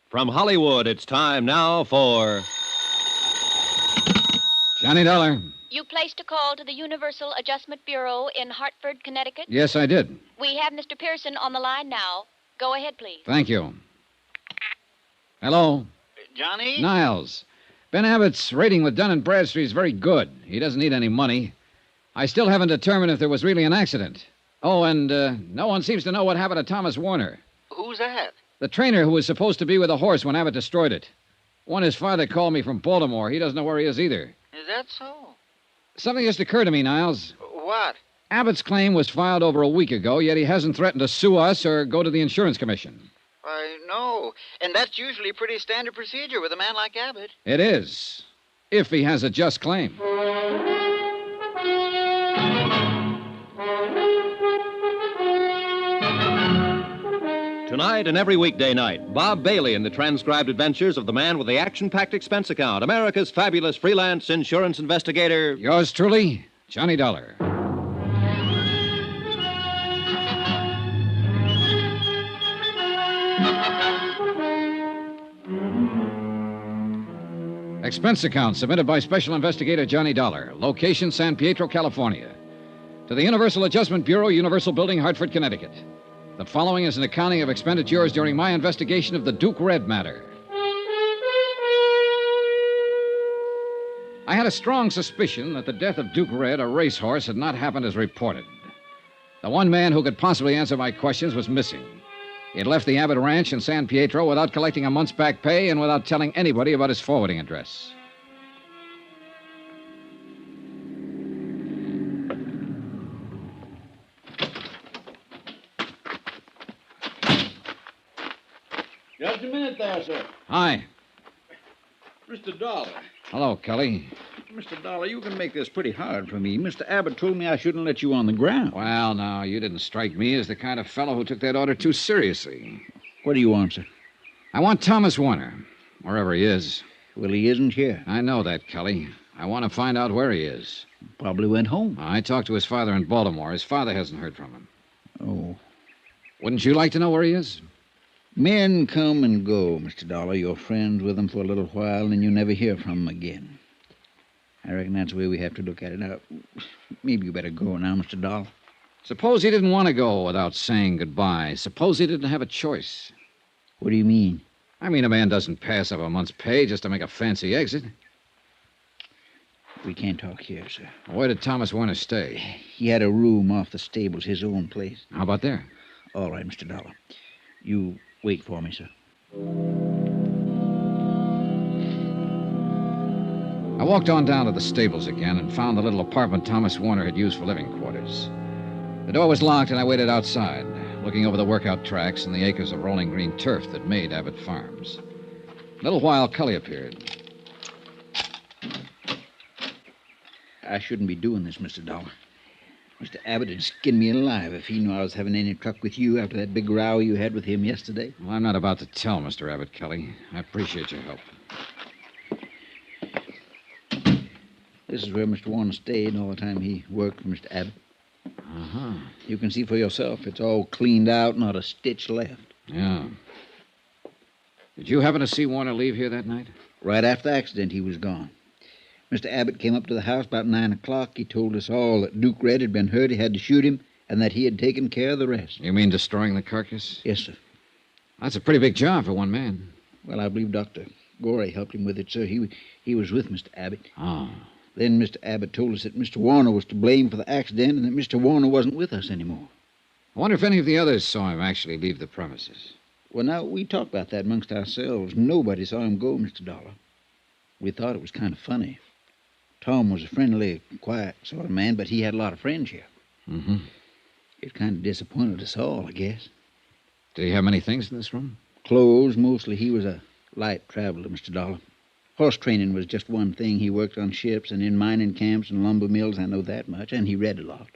From Hollywood, it's time now for Johnny Dollar. You placed a call to the Universal Adjustment Bureau in Hartford, Connecticut? Yes, I did. We have Mr. Pearson on the line now. Go ahead, please. Thank you. Hello? Johnny? Niles. Ben Abbott's rating with Dun & Bradstreet is very good. He doesn't need any money. I still haven't determined if there was really an accident. Oh, and no one seems to know what happened to Thomas Warner. Who's that? The trainer who was supposed to be with the horse when Abbott destroyed it. One his father called me from Baltimore. He doesn't know where he is either. Is that so? Something just occurred to me, Niles. What? Abbott's claim was filed over a week ago, yet he hasn't threatened to sue us or go to the insurance commission. I know. And that's usually pretty standard procedure with a man like Abbott. It is, if he has a just claim. Tonight and every weekday night, Bob Bailey in the transcribed adventures of the man with the action-packed expense account, America's fabulous freelance insurance investigator. Yours truly, Johnny Dollar. Expense account submitted by Special Investigator Johnny Dollar. Location, San Pietro, California. To the Universal Adjustment Bureau, Universal Building, Hartford, Connecticut. The following is an accounting of expenditures during my investigation of the Duke Red matter. I had a strong suspicion that the death of Duke Red, a racehorse, had not happened as reported. The one man who could possibly answer my questions was missing. He had left the Abbott Ranch in San Pietro without collecting a month's back pay and without telling anybody about his forwarding address. Just a minute there, sir. Hi. Mr. Dollar. Hello, Kelly. Mr. Dollar, you can make this pretty hard for me. Mr. Abbott told me I shouldn't let you on the ground. Well, now, you didn't strike me as the kind of fellow who took that order too seriously. What do you want, sir? I want Thomas Warner, wherever he is. Well, he isn't here. I know that, Kelly. I want to find out where he is. Probably went home. I talked to his father in Baltimore. His father hasn't heard from him. Oh. Wouldn't you like to know where he is? Men come and go, Mr. Dollar. You're friends with them for a little while, and you never hear from them again. I reckon that's the way we have to look at it. Now, maybe you better go now, Mr. Dollar. Suppose he didn't want to go without saying goodbye. Suppose he didn't have a choice. What do you mean? I mean, a man doesn't pass up a month's pay just to make a fancy exit. We can't talk here, sir. Where did Thomas Warner stay? He had a room off the stables, his own place. How about there? All right, Mr. Dollar. You wait for me, sir. I walked on down to the stables again and found the little apartment Thomas Warner had used for living quarters. The door was locked, and I waited outside, looking over the workout tracks and the acres of rolling green turf that made Abbott Farms. A little while, Cully appeared. I shouldn't be doing this, Mr. Dollar. Mr. Abbott would skin me alive if he knew I was having any truck with you after that big row you had with him yesterday. Well, I'm not about to tell, Mr. Abbott, Cully. I appreciate your help. This is where Mr. Warner stayed all the time he worked for Mr. Abbott. Uh-huh. You can see for yourself. It's all cleaned out, not a stitch left. Yeah. Did you happen to see Warner leave here that night? Right after the accident, he was gone. Mr. Abbott came up to the house about 9 o'clock. He told us all that Duke Red had been hurt, he had to shoot him, and that he had taken care of the rest. You mean destroying the carcass? Yes, sir. That's a pretty big job for one man. Well, I believe Dr. Gorey helped him with it, sir. He was with Mr. Abbott. Oh. Then Mr. Abbott told us that Mr. Warner was to blame for the accident and that Mr. Warner wasn't with us anymore. I wonder if any of the others saw him actually leave the premises. Well, now, we talked about that amongst ourselves. Nobody saw him go, Mr. Dollar. We thought it was kind of funny. Tom was a friendly, quiet sort of man, but he had a lot of friends here. Mm-hmm. It kind of disappointed us all, I guess. Did he have many things in this room? Clothes, mostly. He was a light traveler, Mr. Dollar. Horse training was just one thing. He worked on ships and in mining camps and lumber mills, I know that much, and he read a lot.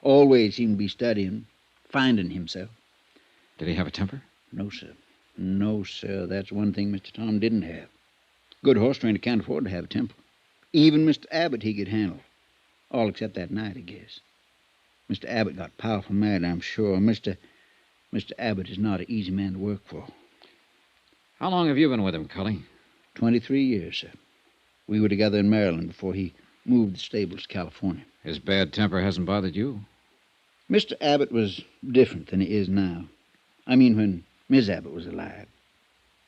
Always seemed to be studying, finding himself. Did he have a temper? No, sir. No, sir. That's one thing Mr. Tom didn't have. Good horse trainer can't afford to have a temper. Even Mr. Abbott he could handle. All except that night, I guess. Mr. Abbott got powerful mad, I'm sure. Mr. Abbott is not an easy man to work for. How long have you been with him, Cully? 23 years, sir. We were together in Maryland before he moved the stables to California. His bad temper hasn't bothered you? Mr. Abbott was different than he is now. I mean, when Miss Abbott was alive.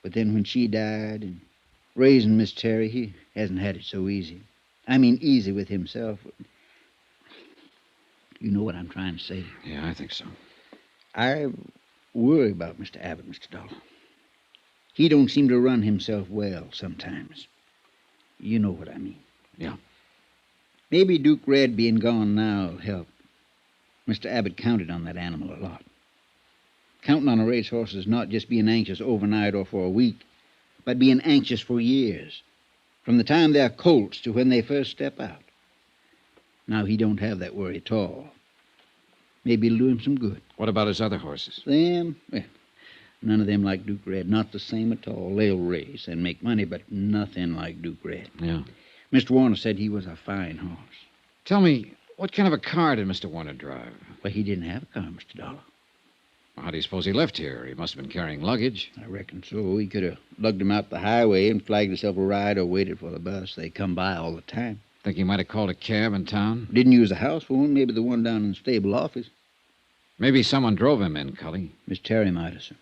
But then when she died and raising Miss Terry, he hasn't had it so easy. I mean, easy with himself. You know what I'm trying to say. Yeah, I think so. I worry about Mr. Abbott, Mr. Dollar. He don't seem to run himself well sometimes. You know what I mean. Yeah. Maybe Duke Red being gone now will help. Mr. Abbott counted on that animal a lot. Counting on a racehorse is not just being anxious overnight or for a week, but being anxious for years, from the time they're colts to when they first step out. Now he don't have that worry at all. Maybe it'll do him some good. What about his other horses? Them? Well, none of them like Duke Red. Not the same at all. They'll race and make money, but nothing like Duke Red. Yeah. Mr. Warner said he was a fine horse. Tell me, what kind of a car did Mr. Warner drive? Well, he didn't have a car, Mr. Dollar. Well, how do you suppose he left here? He must have been carrying luggage. I reckon so. He could have lugged him out the highway and flagged himself a ride or waited for the bus. They come by all the time. Think he might have called a cab in town? Didn't use the house for one. Maybe the one down in the stable office. Maybe someone drove him in, Cully. Miss Terry might have, sir.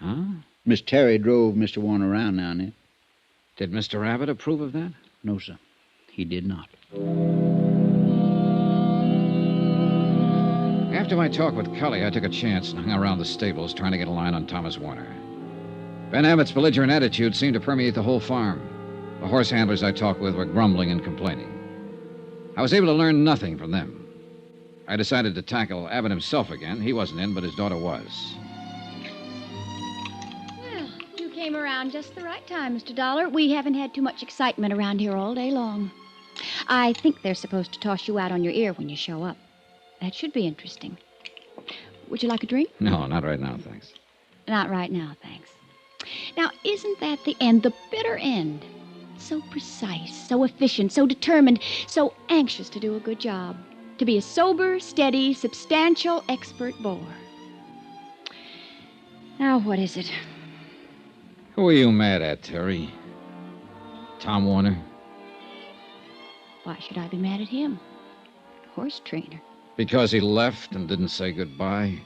Huh? Miss Terry drove Mr. Warner around now and then. Did Mr. Abbott approve of that? No, sir. He did not. After my talk with Cully, I took a chance and hung around the stables trying to get a line on Thomas Warner. Ben Abbott's belligerent attitude seemed to permeate the whole farm. The horse handlers I talked with were grumbling and complaining. I was able to learn nothing from them. I decided to tackle Abbott himself again. He wasn't in, but his daughter was. Well, you came around just the right time, Mr. Dollar. We haven't had too much excitement around here all day long. I think they're supposed to toss you out on your ear when you show up. That should be interesting. Would you like a drink? No, not right now, thanks. Not right now, thanks. Now, isn't that the end, the bitter end? So precise, so efficient, so determined, so anxious to do a good job. To be a sober, steady, substantial, expert bore. Now, what is it? Who are you mad at, Terry? Tom Warner? Why should I be mad at him? Horse trainer. Because he left and didn't say goodbye?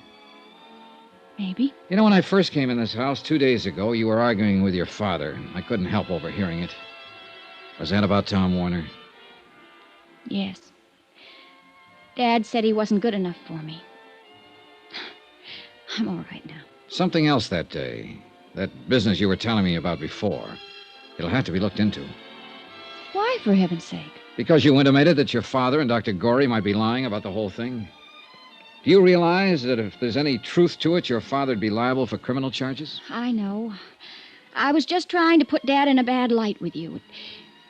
Maybe. You know, when I first came in this house 2 days ago, you were arguing with your father. I couldn't help overhearing it. Was that about Tom Warner? Yes. Dad said he wasn't good enough for me. I'm all right now. Something else that day. That business you were telling me about before. It'll have to be looked into. Why, for heaven's sake? Because you intimated that your father and Dr. Gorey might be lying about the whole thing. Do you realize that if there's any truth to it, your father'd be liable for criminal charges? I know. I was just trying to put Dad in a bad light with you.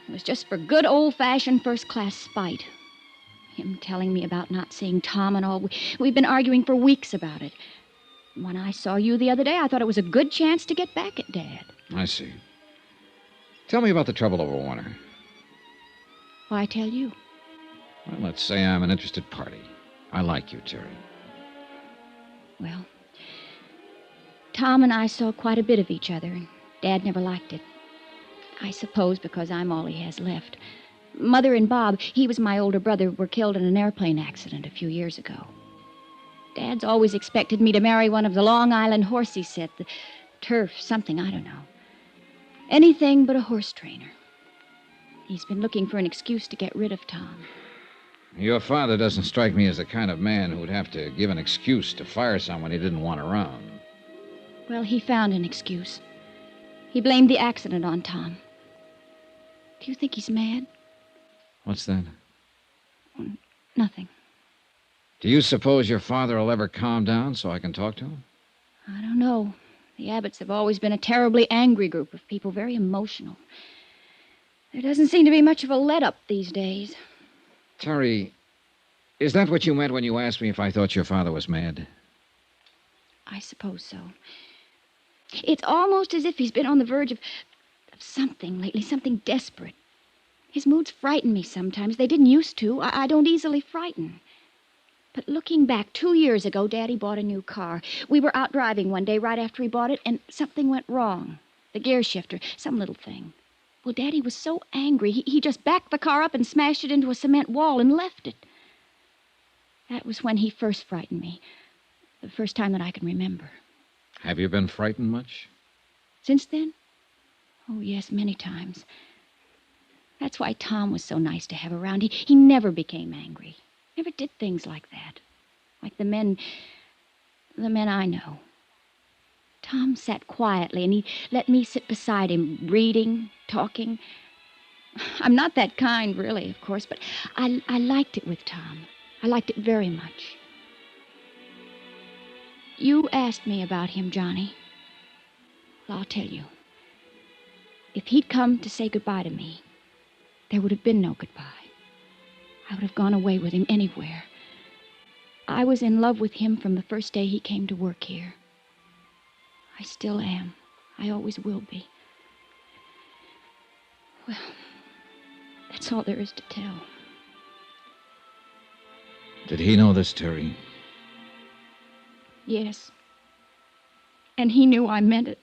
It was just for good old-fashioned first-class spite. Him telling me about not seeing Tom and all. We've been arguing for weeks about it. When I saw you the other day, I thought it was a good chance to get back at Dad. I see. Tell me about the trouble over Warner. Why tell you? Well, let's say I'm an interested party. I like you, Terry. Well, Tom and I saw quite a bit of each other, and Dad never liked it. I suppose because I'm all he has left. Mother and Bob, he was my older brother, were killed in an airplane accident a few years ago. Dad's always expected me to marry one of the Long Island horsey set, the turf, something, I don't know. Anything but a horse trainer. He's been looking for an excuse to get rid of Tom. Your father doesn't strike me as the kind of man who'd have to give an excuse to fire someone he didn't want around. Well, he found an excuse. He blamed the accident on Tom. Do you think he's mad? What's that? Nothing. Do you suppose your father will ever calm down so I can talk to him? I don't know. The Abbotts have always been a terribly angry group of people, very emotional. There doesn't seem to be much of a let-up these days. Terry, is that what you meant when you asked me if I thought your father was mad? I suppose so. It's almost as if he's been on the verge of something lately, something desperate. His moods frighten me sometimes. They didn't used to. I don't easily frighten. But looking back, 2 years ago, Daddy bought a new car. We were out driving one day right after he bought it, and something went wrong. The gear shifter, some little thing. Well, Daddy was so angry, he just backed the car up and smashed it into a cement wall and left it. That was when he first frightened me. The first time that I can remember. Have you been frightened much? Since then? Oh, yes, many times. That's why Tom was so nice to have around. He never became angry. Never did things like that. Like the men I know. Tom sat quietly, and he let me sit beside him, reading, talking. I'm not that kind, really, of course, but I liked it with Tom. I liked it very much. You asked me about him, Johnny. Well, I'll tell you. If he'd come to say goodbye to me, there would have been no goodbye. I would have gone away with him anywhere. I was in love with him from the first day he came to work here. I still am. I always will be. Well, that's all there is to tell. Did he know this, Terry? Yes. And he knew I meant it.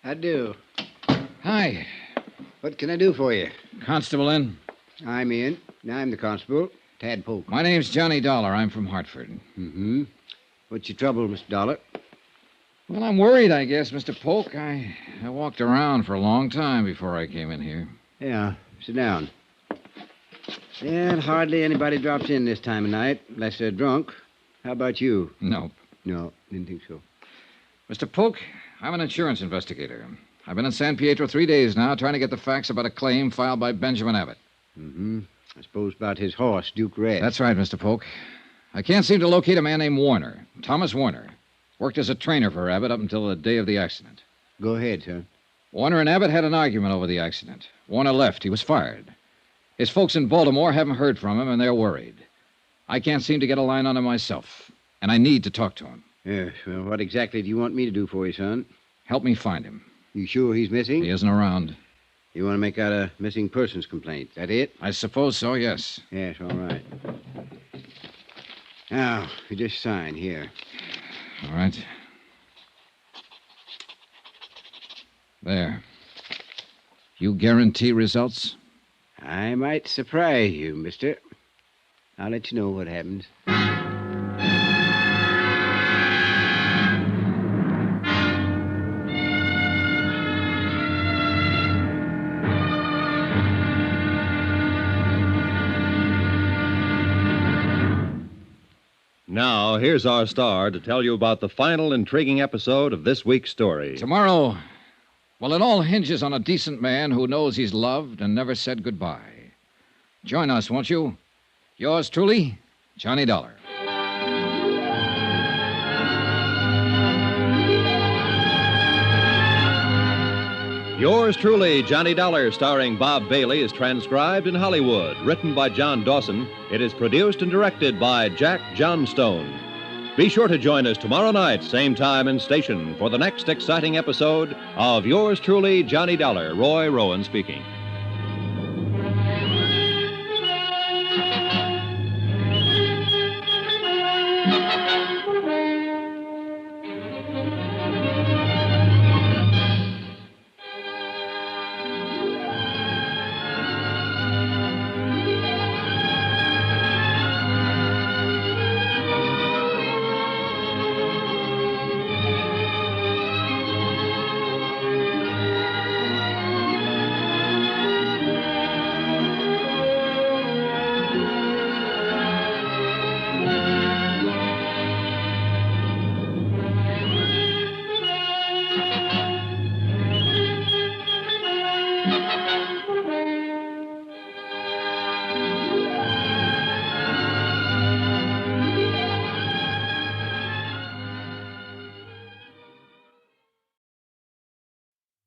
I do. Hi. What can I do for you? Constable in? I'm in. I'm the constable, Tad Polk. My name's Johnny Dollar. I'm from Hartford. Mm-hmm. What's your trouble, Mr. Dollar? Well, I'm worried, I guess, Mr. Polk. I walked around for a long time before I came in here. Yeah, sit down. Yeah, hardly anybody drops in this time of night, unless they're drunk. How about you? Nope. No, didn't think so. Mr. Polk, I'm an insurance investigator. I've been in San Pietro 3 days now trying to get the facts about a claim filed by Benjamin Abbott. Mm-hmm. I suppose about his horse, Duke Red. That's right, Mr. Polk. I can't seem to locate a man named Warner, Thomas Warner. Worked as a trainer for Abbott up until the day of the accident. Go ahead, sir. Warner and Abbott had an argument over the accident. Warner left. He was fired. His folks in Baltimore haven't heard from him, and they're worried. I can't seem to get a line on him myself, and I need to talk to him. Yes, well, what exactly do you want me to do for you, son? Help me find him. You sure he's missing? He isn't around. You want to make out a missing persons complaint, that it? I suppose so, yes. Yes, all right. Now, you just sign here. All right. There. You guarantee results? I might surprise you, mister. I'll let you know what happens. Now, here's our star to tell you about the final intriguing episode of this week's story. Tomorrow, well, it all hinges on a decent man who knows he's loved and never said goodbye. Join us, won't you? Yours truly, Johnny Dollar. Yours truly, Johnny Dollar, starring Bob Bailey, is transcribed in Hollywood. Written by John Dawson, it is produced and directed by Jack Johnstone. Be sure to join us tomorrow night, same time and station, for the next exciting episode of Yours truly, Johnny Dollar. Roy Rowan speaking.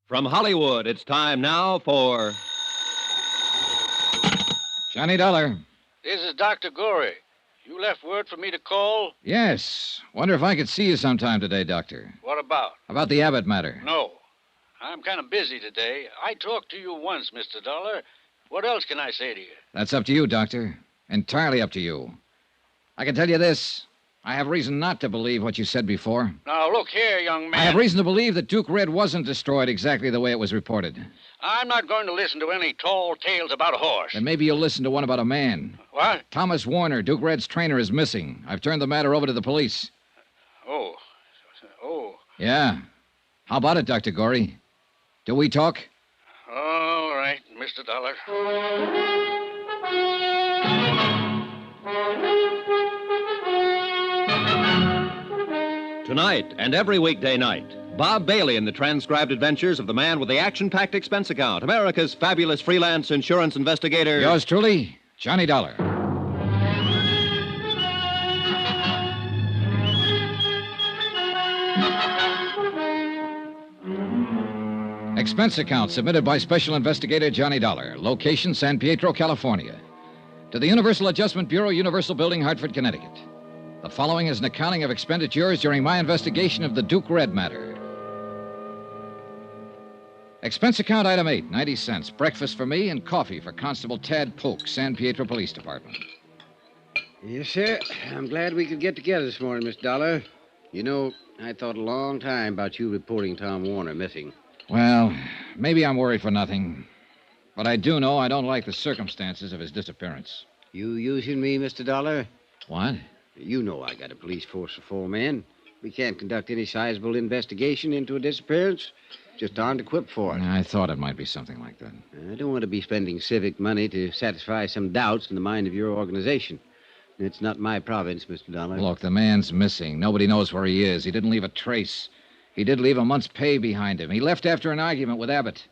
From Hollywood, it's time now for Johnny Dollar. This is Dr. Gorey. You left word for me to call? Yes. Wonder if I could see you sometime today, Doctor. What about? About the Abbott matter. No. I'm kind of busy today. I talked to you once, Mr. Dollar. What else can I say to you? That's up to you, Doctor. Entirely up to you. I can tell you this. I have reason not to believe what you said before. Now, look here, young man. I have reason to believe that Duke Red wasn't destroyed exactly the way it was reported. I'm not going to listen to any tall tales about a horse. Then maybe you'll listen to one about a man. What? Thomas Warner, Duke Red's trainer, is missing. I've turned the matter over to the police. Oh. Yeah. How about it, Dr. Gorey? Do we talk? All right, Mr. Dollar. Tonight and every weekday night, Bob Bailey in the transcribed adventures of the man with the action-packed expense account, America's fabulous freelance insurance investigator. Yours truly, Johnny Dollar. Expense account submitted by Special Investigator Johnny Dollar. Location, San Pietro, California. To the Universal Adjustment Bureau, Universal Building, Hartford, Connecticut. The following is an accounting of expenditures during my investigation of the Duke Red matter. Expense account item 8, 90 cents. Breakfast for me and coffee for Constable Tad Polk, San Pietro Police Department. Yes, sir. I'm glad we could get together this morning, Miss Dollar. You know, I thought a long time about you reporting Tom Warner missing. Well, maybe I'm worried for nothing. But I do know I don't like the circumstances of his disappearance. You using me, Mr. Dollar? What? You know I got a police force of 4 men. We can't conduct any sizable investigation into a disappearance. Just aren't equipped for it. I thought it might be something like that. I don't want to be spending civic money to satisfy some doubts in the mind of your organization. It's not my province, Mr. Dollar. Look, the man's missing. Nobody knows where he is. He didn't leave a trace. He did leave a month's pay behind him. He left after an argument with Abbott.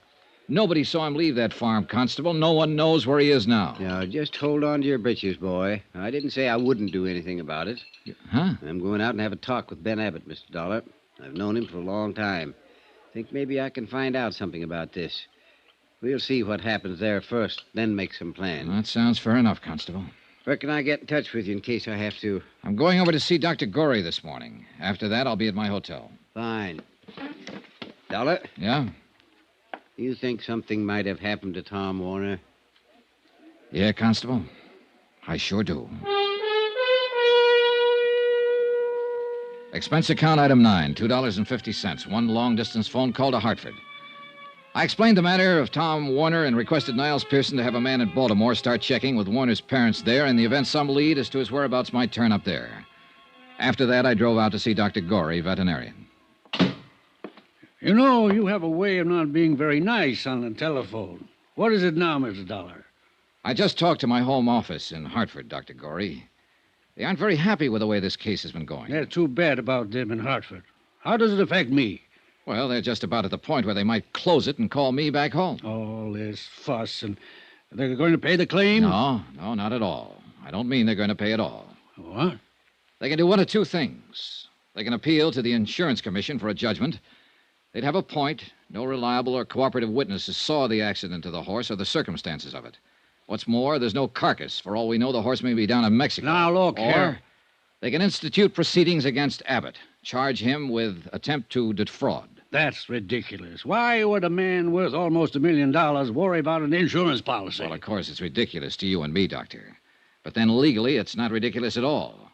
Nobody saw him leave that farm, Constable. No one knows where he is now. Now, just hold on to your britches, boy. I didn't say I wouldn't do anything about it. Huh? I'm going out and have a talk with Ben Abbott, Mr. Dollar. I've known him for a long time. Think maybe I can find out something about this. We'll see what happens there first, then make some plans. That sounds fair enough, Constable. Where can I get in touch with you in case I have to? I'm going over to see Dr. Gorey this morning. After that, I'll be at my hotel. Fine. Dollar? Yeah? You think something might have happened to Tom Warner? Yeah, Constable. I sure do. Expense account item 9, $2.50. One long-distance phone call to Hartford. I explained the matter of Tom Warner and requested Niles Pearson to have a man in Baltimore start checking with Warner's parents there in the event some lead as to his whereabouts might turn up there. After that, I drove out to see Dr. Gorey, veterinarian. You know, you have a way of not being very nice on the telephone. What is it now, Mr. Dollar? I just talked to my home office in Hartford, Dr. Gorey. They aren't very happy with the way this case has been going. They're too bad about them in Hartford. How does it affect me? Well, they're just about at the point where they might close it and call me back home. All this fuss, and they're going to pay the claim? No, not at all. I don't mean they're going to pay at all. What? They can do one of two things. They can appeal to the Insurance Commission for a judgment, They'd have a point. No reliable or cooperative witnesses saw the accident to the horse or the circumstances of it. What's more, there's no carcass. For all we know, the horse may be down in Mexico. Now, look or here. They can institute proceedings against Abbott, charge him with attempt to defraud. That's ridiculous. Why would a man worth almost $1 million worry about an insurance policy? Well, of course, it's ridiculous to you and me, Doctor. But then legally, it's not ridiculous at all.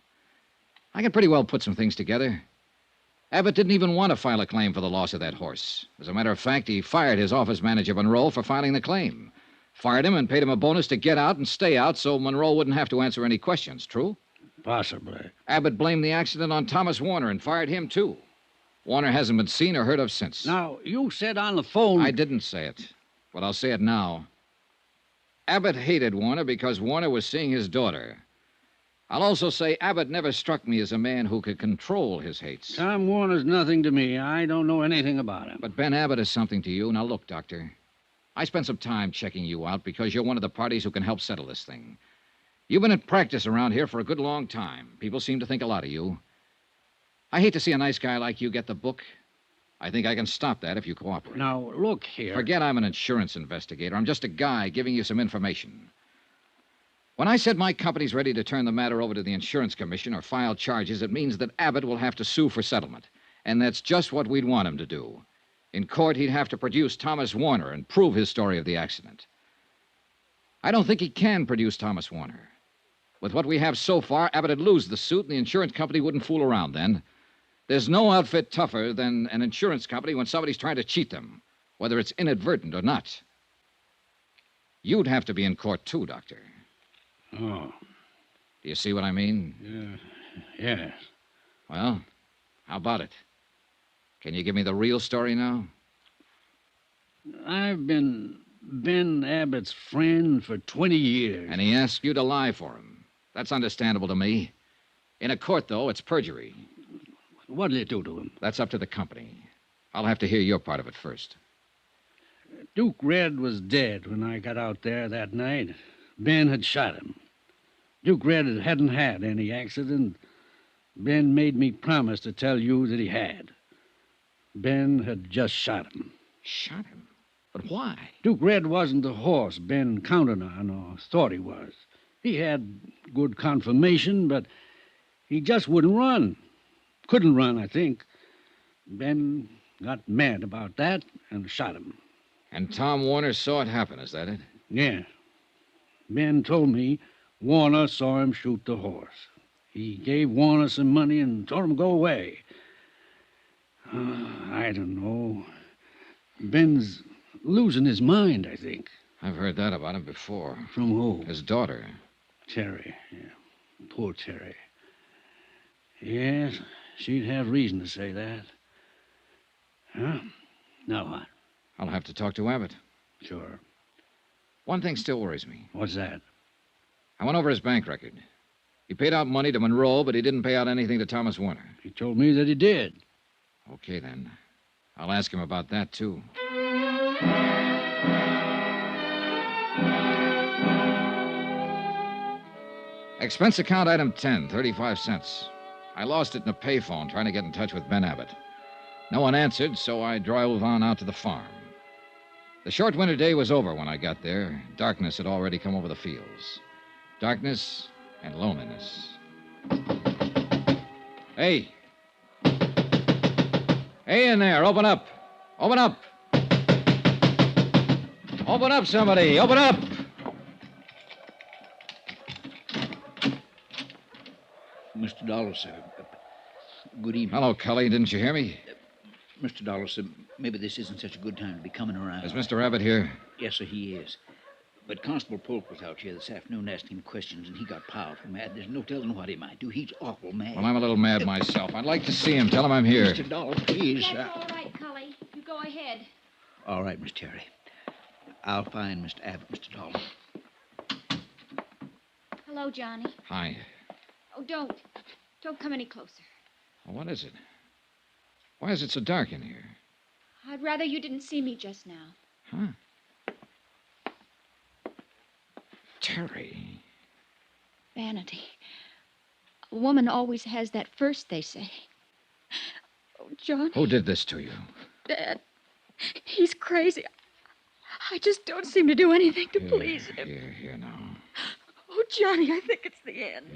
I can pretty well put some things together. Abbott didn't even want to file a claim for the loss of that horse. As a matter of fact, he fired his office manager, Monroe, for filing the claim. Fired him and paid him a bonus to get out and stay out so Monroe wouldn't have to answer any questions. True? Possibly. Abbott blamed the accident on Thomas Warner and fired him, too. Warner hasn't been seen or heard of since. Now, you said on the phone... I didn't say it, but I'll say it now. Abbott hated Warner because Warner was seeing his daughter. I'll also say Abbott never struck me as a man who could control his hates. Tom Warner's nothing to me. I don't know anything about him. But Ben Abbott is something to you. Now, look, Doctor. I spent some time checking you out because you're one of the parties who can help settle this thing. You've been in practice around here for a good long time. People seem to think a lot of you. I hate to see a nice guy like you get the book. I think I can stop that if you cooperate. Now, look here. Forget I'm an insurance investigator. I'm just a guy giving you some information. When I said my company's ready to turn the matter over to the insurance commission or file charges, it means that Abbott will have to sue for settlement. And that's just what we'd want him to do. In court, he'd have to produce Thomas Warner and prove his story of the accident. I don't think he can produce Thomas Warner. With what we have so far, Abbott would lose the suit, and the insurance company wouldn't fool around then. There's no outfit tougher than an insurance company when somebody's trying to cheat them, whether it's inadvertent or not. You'd have to be in court, too, Doctor. Oh. Do you see what I mean? Yes. Well, how about it? Can you give me the real story now? I've been Ben Abbott's friend for 20 years. And he asked you to lie for him. That's understandable to me. In a court, though, it's perjury. What did it do to him? That's up to the company. I'll have to hear your part of it first. Duke Red was dead when I got out there that night. Ben had shot him. Duke Red hadn't had any accident. Ben made me promise to tell you that he had. Ben had just shot him. Shot him? But why? Duke Red wasn't the horse Ben counted on or thought he was. He had good conformation, but he just wouldn't run. Couldn't run, I think. Ben got mad about that and shot him. And Tom Warner saw it happen, is that it? Yeah. Ben told me Warner saw him shoot the horse. He gave Warner some money and told him to go away. I don't know. Ben's losing his mind, I think. I've heard that about him before. From who? His daughter. Terry. Yeah. Poor Terry. Yes, she'd have reason to say that. Huh? Now what? I'll have to talk to Abbott. Sure. One thing still worries me. What's that? I went over his bank record. He paid out money to Monroe, but he didn't pay out anything to Thomas Warner. He told me that he did. Okay, then. I'll ask him about that, too. Expense account item 10, 35 cents. I lost it in a payphone trying to get in touch with Ben Abbott. No one answered, so I drove on out to the farm. The short winter day was over when I got there. Darkness had already come over the fields. Darkness and loneliness. Hey! Hey in there, open up! Open up! Open up, somebody! Open up! Mr. Dollar, sir. Good evening. Hello, Cully. Didn't you hear me? Mr. Dollar, sir, maybe this isn't such a good time to be coming around. Is Mr. Abbott here? Yes, sir, he is. But Constable Polk was out here this afternoon asking him questions, and he got powerful mad. There's no telling what he might do. He's awful mad. Well, I'm a little mad myself. I'd like to see him. Tell him I'm here. Mr. Dollar, please. That's all right, Cully. You go ahead. All right, Miss Terry. I'll find Mr. Abbott, Mr. Dollar. Hello, Johnny. Hi. Oh, don't. Don't come any closer. Well, what is it? Why is it so dark in here? I'd rather you didn't see me just now. Huh? Terry. Vanity. A woman always has that first, they say. Oh, John. Who did this to you? Dad, he's crazy. I just don't seem to do anything to please him. Here now. Oh, Johnny, I think it's the end.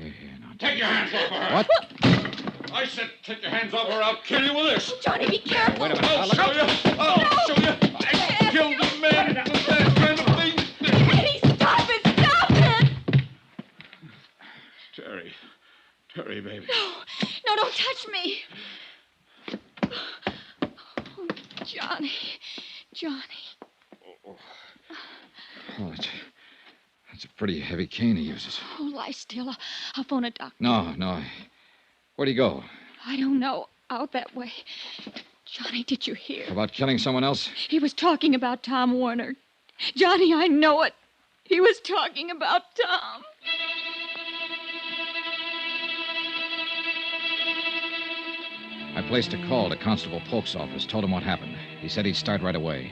Take your hands off her. What? I said take your hands off her. I'll kill you with this. Oh, Johnny, be careful. Wait a minute. I'll show you. I'll show you. I killed a man with that kind of thing. Eddie, stop it! Stop it! Terry, baby. No, don't touch me. Oh, Johnny. Oh, that's a pretty heavy cane he uses. Oh, lie still. I'll phone a doctor. No. Where'd he go? I don't know. Out that way. Johnny, did you hear? About killing someone else? He was talking about Tom Warner. Johnny, I know it. He was talking about Tom. I placed a call to Constable Polk's office, told him what happened. He said he'd start right away.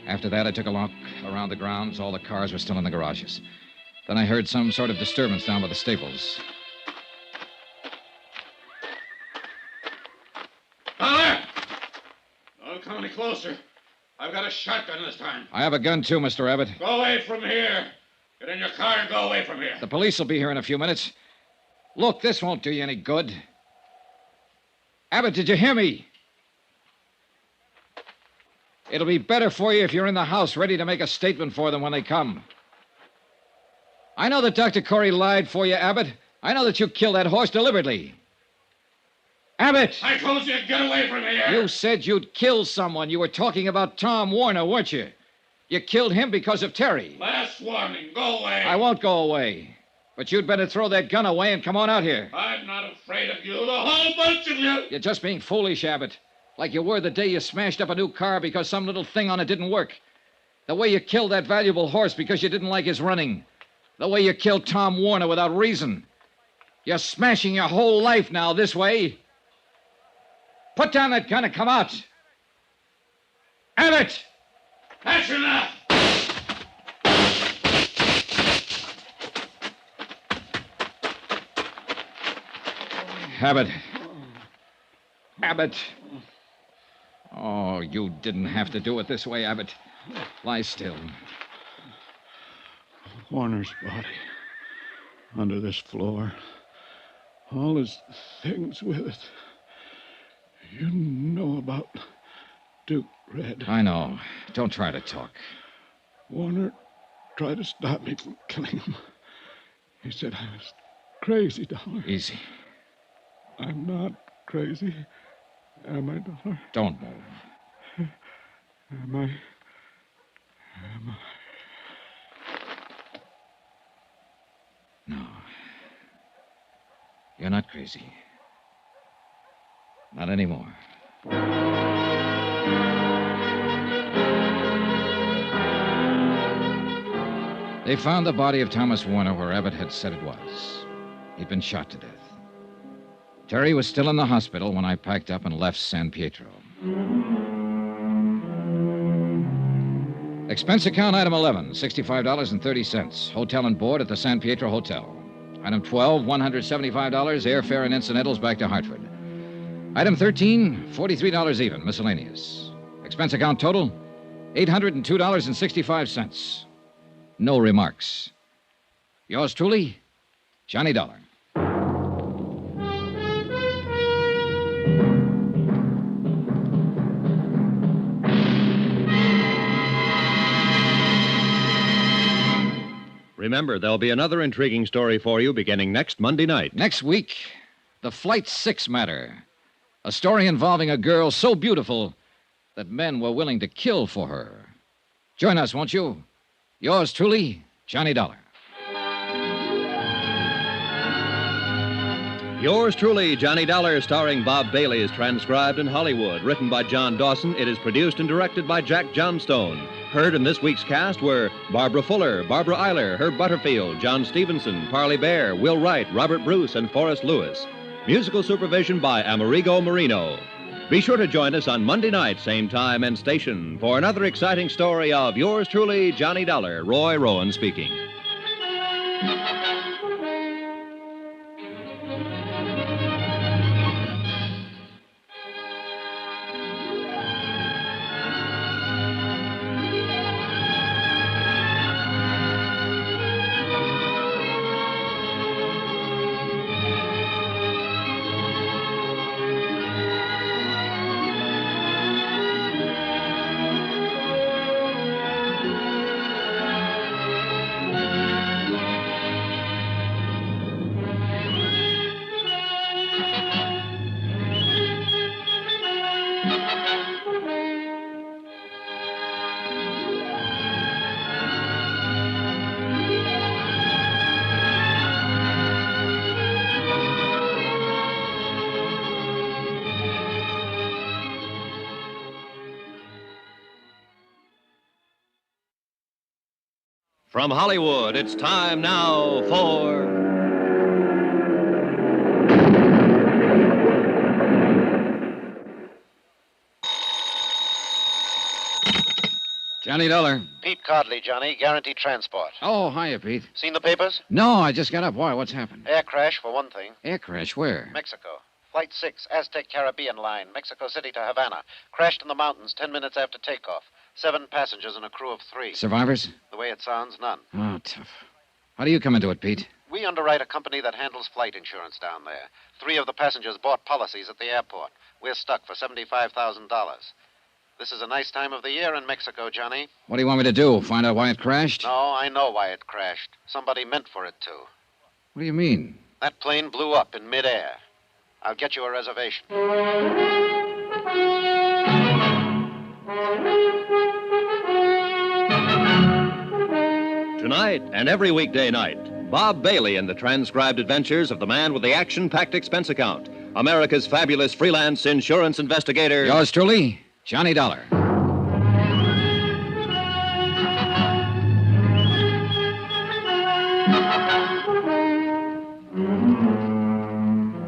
After that, I took a look around the grounds. All the cars were still in the garages. Then I heard some sort of disturbance down by the stables. Dollar! Don't come any closer. I've got a shotgun this time. I have a gun, too, Mr. Abbott. Go away from here. Get in your car and go away from here. The police will be here in a few minutes. Look, this won't do you any good. Abbott, did you hear me? It'll be better for you if you're in the house ready to make a statement for them when they come. I know that Dr. Corey lied for you, Abbott. I know that you killed that horse deliberately. Abbott! I told you to get away from here. You said you'd kill someone. You were talking about Tom Warner, weren't you? You killed him because of Terry. Last warning. Go away. I won't go away. But you'd better throw that gun away and come on out here. I'm not afraid of you, the whole bunch of you. You're just being foolish, Abbott. Like you were the day you smashed up a new car because some little thing on it didn't work. The way you killed that valuable horse because you didn't like his running. The way you killed Tom Warner without reason. You're smashing your whole life now this way. Put down that gun and come out. Abbott! That's enough. Abbott. Oh, you didn't have to do it this way, Abbott. Lie still. Warner's body. Under this floor. All his things with it. You know about Duke Red. I know. Don't try to talk. Warner tried to stop me from killing him. He said I was crazy, Dollar. Easy. I'm not crazy. Am I, Dollar? Don't move. Am I? No. You're not crazy. Not anymore. They found the body of Thomas Warner where Abbott had said it was. He'd been shot to death. Terry was still in the hospital when I packed up and left San Pietro. Expense account item 11, $65.30. Hotel and board at the San Pietro Hotel. Item 12, $175, airfare and incidentals back to Hartford. Item 13, $43 even, miscellaneous. Expense account total, $802.65. No remarks. Yours truly, Johnny Dollar. Remember, there'll be another intriguing story for you beginning next Monday night. Next week, the Flight 6 matter. A story involving a girl so beautiful that men were willing to kill for her. Join us, won't you? Yours truly, Johnny Dollar. Yours truly, Johnny Dollar, starring Bob Bailey, is transcribed in Hollywood. Written by John Dawson, it is produced and directed by Jack Johnstone. Heard in this week's cast were Barbara Fuller, Barbara Eiler, Herb Butterfield, John Stevenson, Parley Bear, Will Wright, Robert Bruce, and Forrest Lewis. Musical supervision by Amerigo Marino. Be sure to join us on Monday night, same time and station, for another exciting story of yours truly, Johnny Dollar. Roy Rowan speaking. From Hollywood, it's time now for. Johnny Dollar. Pete Codley, Johnny. Guaranteed transport. Oh, hiya, Pete. Seen the papers? No, I just got up. Why? What's happened? Air crash, for one thing. Air crash? Where? Mexico. Flight 6, Aztec Caribbean line, Mexico City to Havana. Crashed in the mountains 10 minutes after takeoff. 7 passengers and a crew of 3. Survivors? The way it sounds, none. Oh, tough. How do you come into it, Pete? We underwrite a company that handles flight insurance down there. 3 of the passengers bought policies at the airport. We're stuck for $75,000. This is a nice time of the year in Mexico, Johnny. What do you want me to do? Find out why it crashed? No, I know why it crashed. Somebody meant for it to. What do you mean? That plane blew up in midair. I'll get you a reservation. Tonight and every weekday night, Bob Bailey in the transcribed adventures of the man with the action-packed expense account, America's fabulous freelance insurance investigator. Yours truly, Johnny Dollar.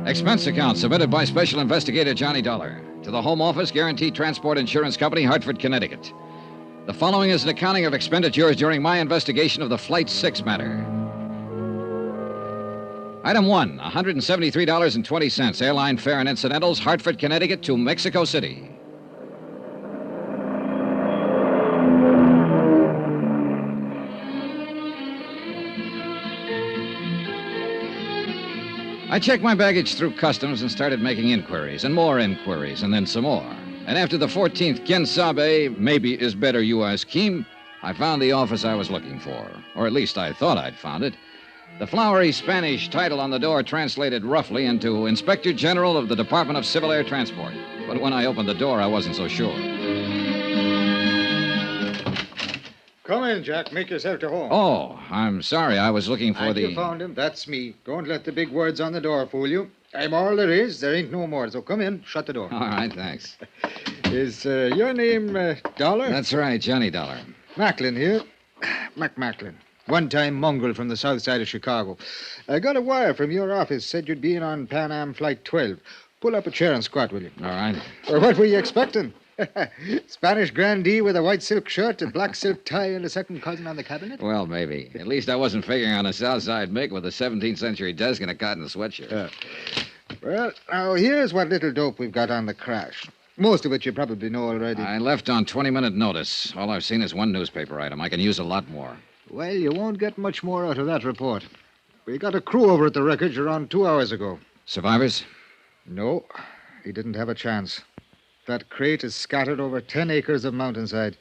Expense account submitted by Special Investigator Johnny Dollar to the Home Office Guaranteed Transport Insurance Company, Hartford, Connecticut. The following is an accounting of expenditures during my investigation of the Flight 6 matter. Item 1, $173.20, airline fare and incidentals, Hartford, Connecticut to Mexico City. I checked my baggage through customs and started making inquiries, and more inquiries, and then some more. And after the 14th Quien Sabe, maybe is better you ask Kim, I found the office I was looking for. Or at least I thought I'd found it. The flowery Spanish title on the door translated roughly into Inspector General of the Department of Civil Air Transport. But when I opened the door, I wasn't so sure. Come in, Jack. Make yourself to home. Oh, I'm sorry. I was looking for You found him. That's me. Don't let the big words on the door fool you. I'm all there is. There ain't no more. So come in. Shut the door. All right, thanks. Is your name Dollar? That's right, Johnny Dollar. Macklin here. Macklin. One-time mongrel from the south side of Chicago. I got a wire from your office. Said you'd be in on Pan Am Flight 12. Pull up a chair and squat, will you? All right. Or what were you expecting? Spanish grandee with a white silk shirt, a black silk tie, and a second cousin on the cabinet? Well, maybe. At least I wasn't figuring on a Southside Mick with a 17th century desk and a cotton sweatshirt. Well, now, here's what little dope we've got on the crash. Most of it you probably know already. I left on 20-minute notice. All I've seen is one newspaper item. I can use a lot more. Well, you won't get much more out of that report. We got a crew over at the wreckage around 2 hours ago. Survivors? No, he didn't have a chance. That crate is scattered over 10 acres of mountainside.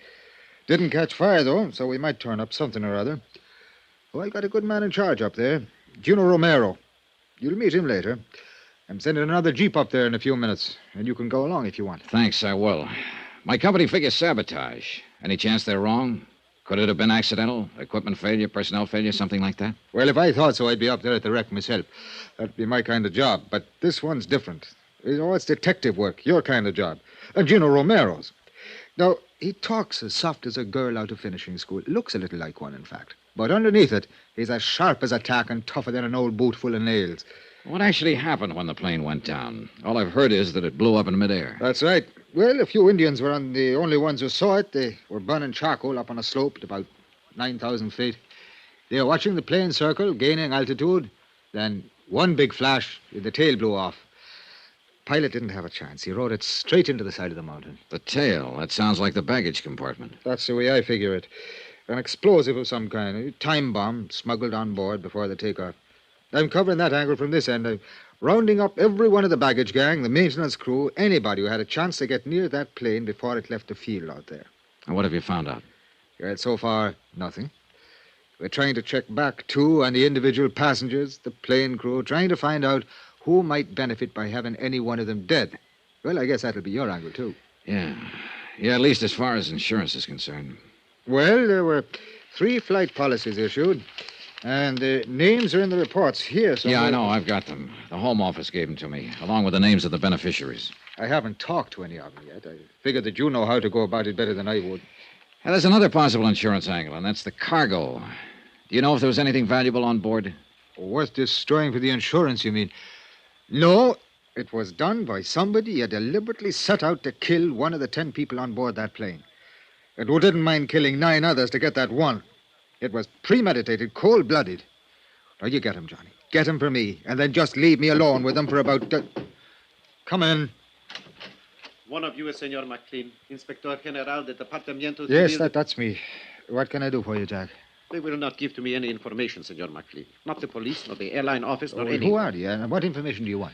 Didn't catch fire, though, so we might turn up something or other. Oh, I've got a good man in charge up there, Juno Romero. You'll meet him later. I'm sending another jeep up there in a few minutes, and you can go along if you want. Thanks, I will. My company figures sabotage. Any chance they're wrong? Could it have been accidental? Equipment failure, personnel failure, something like that? Well, if I thought so, I'd be up there at the wreck myself. That'd be my kind of job. But this one's different. You know, it's detective work, your kind of job. And Gino Romero's. Now, he talks as soft as a girl out of finishing school. Looks a little like one, in fact. But underneath it, he's as sharp as a tack and tougher than an old boot full of nails. What actually happened when the plane went down? All I've heard is that it blew up in midair. That's right. Well, a few Indians were the only ones who saw it. They were burning charcoal up on a slope at about 9,000 feet. They were watching the plane circle, gaining altitude. Then one big flash, the tail blew off. Pilot didn't have a chance. He rode it straight into the side of the mountain. The tail? That sounds like the baggage compartment. That's the way I figure it. An explosive of some kind, a time bomb smuggled on board before the takeoff. I'm covering that angle from this end. I'm rounding up every one of the baggage gang, the maintenance crew, anybody who had a chance to get near that plane before it left the field out there. And what have you found out? Well, so far, nothing. We're trying to check back, too, on the individual passengers, the plane crew, trying to find out who might benefit by having any one of them dead. Well, I guess that'll be your angle, too. Yeah. Yeah, at least as far as insurance is concerned. Well, there were 3 flight policies issued, and the names are in the reports here somewhere. Yeah, I know. I've got them. The Home Office gave them to me, along with the names of the beneficiaries. I haven't talked to any of them yet. I figured that you know how to go about it better than I would. And there's another possible insurance angle, and that's the cargo. Do you know if there was anything valuable on board? Worth destroying for the insurance, you mean? No, it was done by somebody who deliberately set out to kill one of the 10 people on board that plane. And who didn't mind killing 9 others to get that one. It was premeditated, cold-blooded. Now, you get him, Johnny. Get him for me, and then just leave me alone with him for about... Come in. One of you is Senor McLean, Inspector General de Departamento Yes, Civil. that's me. What can I do for you, Jack? They will not give to me any information, Senor McLean. Not the police, nor the airline office, nor Oh, any. who are you, and what information do you want?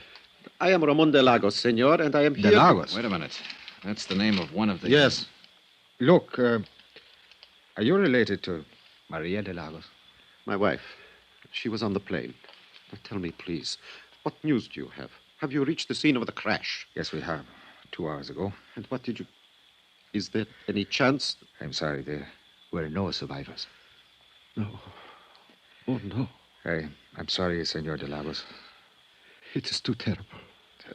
I am Ramon de Lagos, Senor, and I am here... De Lagos? Wait a minute. That's the name of one of the... Yes. Look, are you related to Maria de Lagos? My wife. She was on the plane. Now tell me, please, what news do you have? Have you reached the scene of the crash? Yes, we have. 2 hours ago. And what did you... Is there any chance... I'm sorry, there were no survivors. No. Oh, no. I'm sorry, Senor de Lagos. It is too terrible.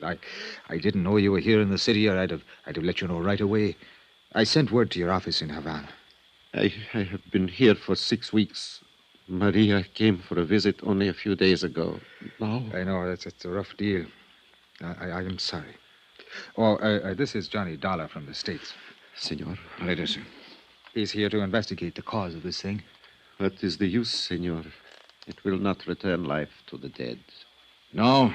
I didn't know you were here in the city, or I'd have let you know right away. I sent word to your office in Havana. I have been here for 6 weeks. Maria came for a visit only a few days ago. Now... I know, it's a rough deal. I am sorry. Oh, this is Johnny Dollar from the States. Senor. How do you do, sir? He's here to investigate the cause of this thing. What is the use, Senor? It will not return life to the dead. No,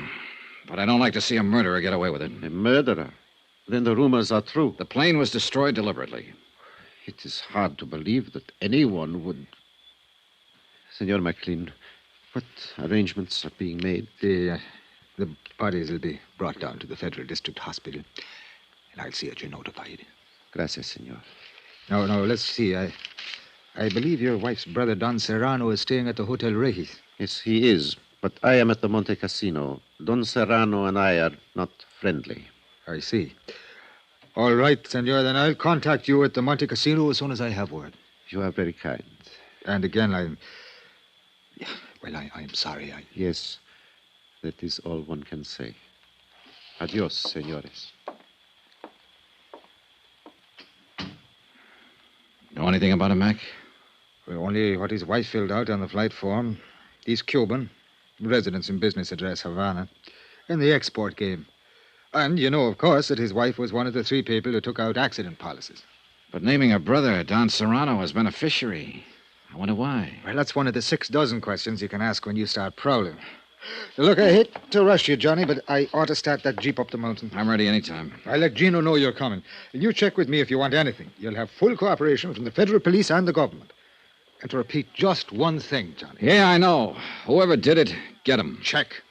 but I don't like to see a murderer get away with it. A murderer? Then the rumors are true. The plane was destroyed deliberately. It is hard to believe that anyone would... Senor McLean, what arrangements are being made? The bodies will be brought down to the Federal District Hospital, and I'll see that you're notified. Gracias, Senor. No, let's see. I believe your wife's brother, Don Serrano, is staying at the Hotel Regis. Yes, he is. But I am at the Monte Casino. Don Serrano and I are not friendly. I see. All right, senor, then I'll contact you at the Monte Casino as soon as I have word. You are very kind. And again, I'm sorry. Yes, that is all one can say. Adios, senores. Know anything about him, Mac? Well, only what his wife filled out on the flight form. He's Cuban, residence and business address Havana, in the export game. And you know, of course, that his wife was one of the 3 people who took out accident policies. But naming her brother, Don Serrano, as beneficiary, I wonder why. Well, that's one of the 6 dozen questions you can ask when you start prowling. Look, I hate to rush you, Johnny, but I ought to start that jeep up the mountain. I'm ready anytime. I'll let Gino know you're coming. And you check with me if you want anything. You'll have full cooperation from the federal police and the government. And to repeat just one thing, Johnny. Yeah, I know. Whoever did it, get him. Check.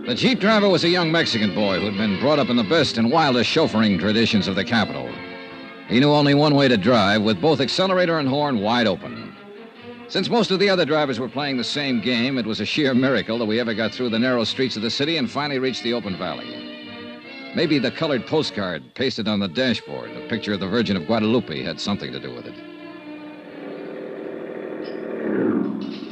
The Jeep driver was a young Mexican boy who'd been brought up in the best and wildest chauffeuring traditions of the capital. He knew only one way to drive, with both accelerator and horn wide open. Since most of the other drivers were playing the same game, it was a sheer miracle that we ever got through the narrow streets of the city and finally reached the open valley. Maybe the colored postcard pasted on the dashboard, a picture of the Virgin of Guadalupe, had something to do with it.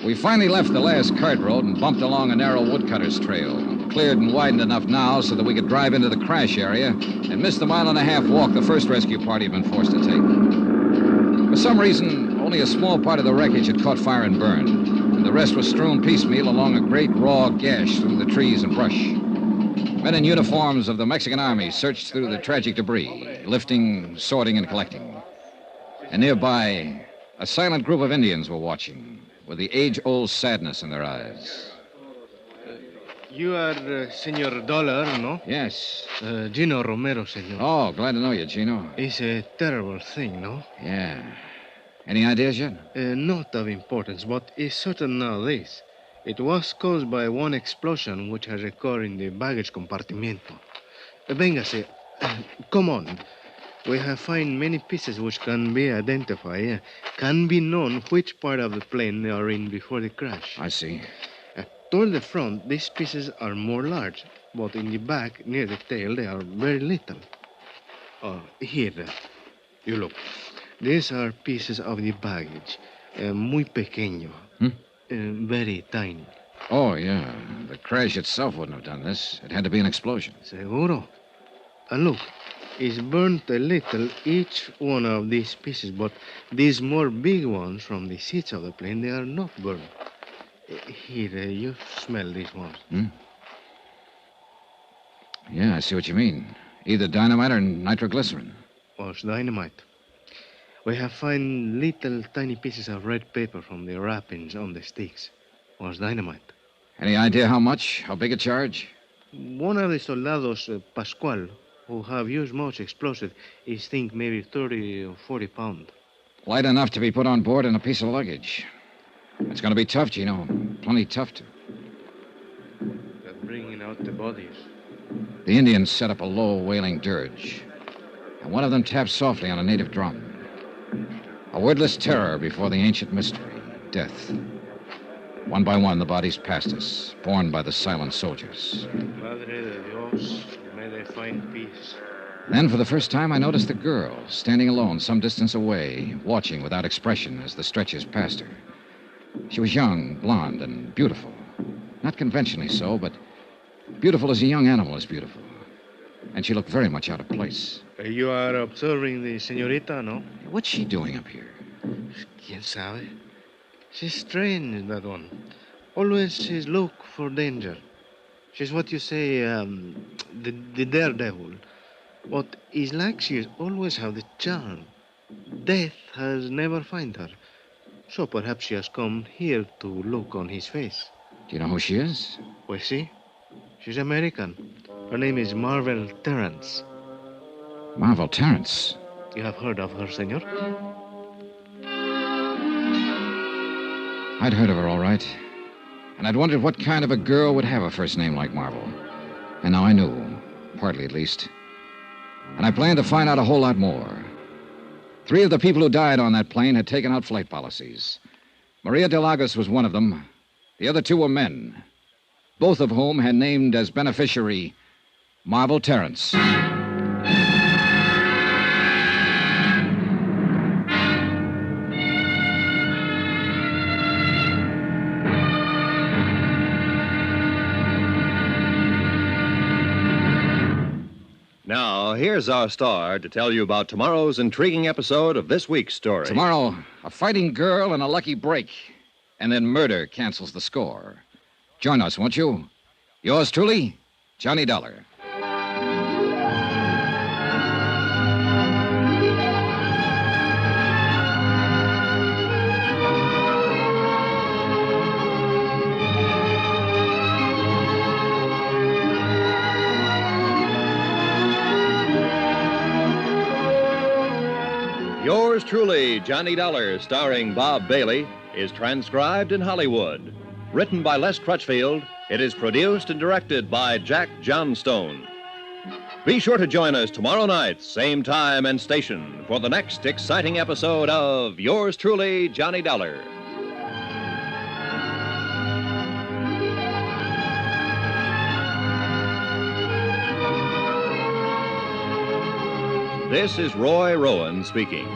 We finally left the last cart road and bumped along a narrow woodcutter's trail, cleared and widened enough now so that we could drive into the crash area and miss the 1.5-mile walk the first rescue party had been forced to take. For some reason, only a small part of the wreckage had caught fire and burned, and the rest was strewn piecemeal along a great raw gash through the trees and brush. Men in uniforms of the Mexican Army searched through the tragic debris, lifting, sorting, and collecting. And nearby, a silent group of Indians were watching, with the age-old sadness in their eyes. You are Senor Dollar, no? Yes. Gino Romero, senor. Oh, glad to know you, Gino. It's a terrible thing, no? Yeah. Any ideas yet? Not of importance, but it's certain nowadays. It was caused by one explosion which has occurred in the baggage compartimento. Véngase. Come on. We have found many pieces which can be identified, can be known which part of the plane they are in before the crash. I see. Toward the front, these pieces are more large, but in the back, near the tail, they are very little. Here, you look. These are pieces of the baggage, muy pequeño, very tiny. Oh, yeah. The crash itself wouldn't have done this. It had to be an explosion. Seguro. Look, it's burnt a little, each one of these pieces, but these more big ones from the seats of the plane, they are not burnt. Here, you smell these ones. Yeah, I see what you mean. Either dynamite or nitroglycerin. Was dynamite. We have found little tiny pieces of red paper from the wrappings on the sticks. Was dynamite. Any idea how much? How big a charge? One of the soldados, Pascual, who have used much explosive, is think maybe 30 or 40 pounds. Light enough to be put on board in a piece of luggage. It's going to be tough, Gino. Plenty tough to. They're bringing out the bodies. The Indians set up a low, wailing dirge. And one of them tapped softly on a native drum. A wordless terror before the ancient mystery, death. One by one, the bodies passed us, borne by the silent soldiers. Madre de Dios, may they find peace. Then, for the first time, I noticed the girl, standing alone some distance away, watching without expression as the stretchers passed her. She was young, blonde, and beautiful. Not conventionally so, but beautiful as a young animal is beautiful. And she looked very much out of place. You are observing the señorita, no? What's she doing up here? ¿Quién sabe? She's strange, that one. Always she's look for danger. She's what you say, the daredevil. But it's like she's always have the charm. Death has never find her. So perhaps she has come here to look on his face. Do you know who she is? Pues sí. She's American. Her name is Marvel Terrence. Marvel Terrence? You have heard of her, senor? I'd heard of her, all right. And I'd wondered what kind of a girl would have a first name like Marvel. And now I knew, partly at least. And I planned to find out a whole lot more. 3 of the people who died on that plane had taken out flight policies. Maria de Lagos was one of them. The other 2 were men, both of whom had named as beneficiary Marvel Terrence. Now, here's our star to tell you about tomorrow's intriguing episode of this week's story. Tomorrow, a fighting girl and a lucky break. And then murder cancels the score. Join us, won't you? Yours truly, Johnny Dollar. Yours truly, Johnny Dollar, starring Bob Bailey, is transcribed in Hollywood. Written by Les Crutchfield, it is produced and directed by Jack Johnstone. Be sure to join us tomorrow night, same time and station, for the next exciting episode of Yours truly, Johnny Dollar. This is Roy Rowan speaking.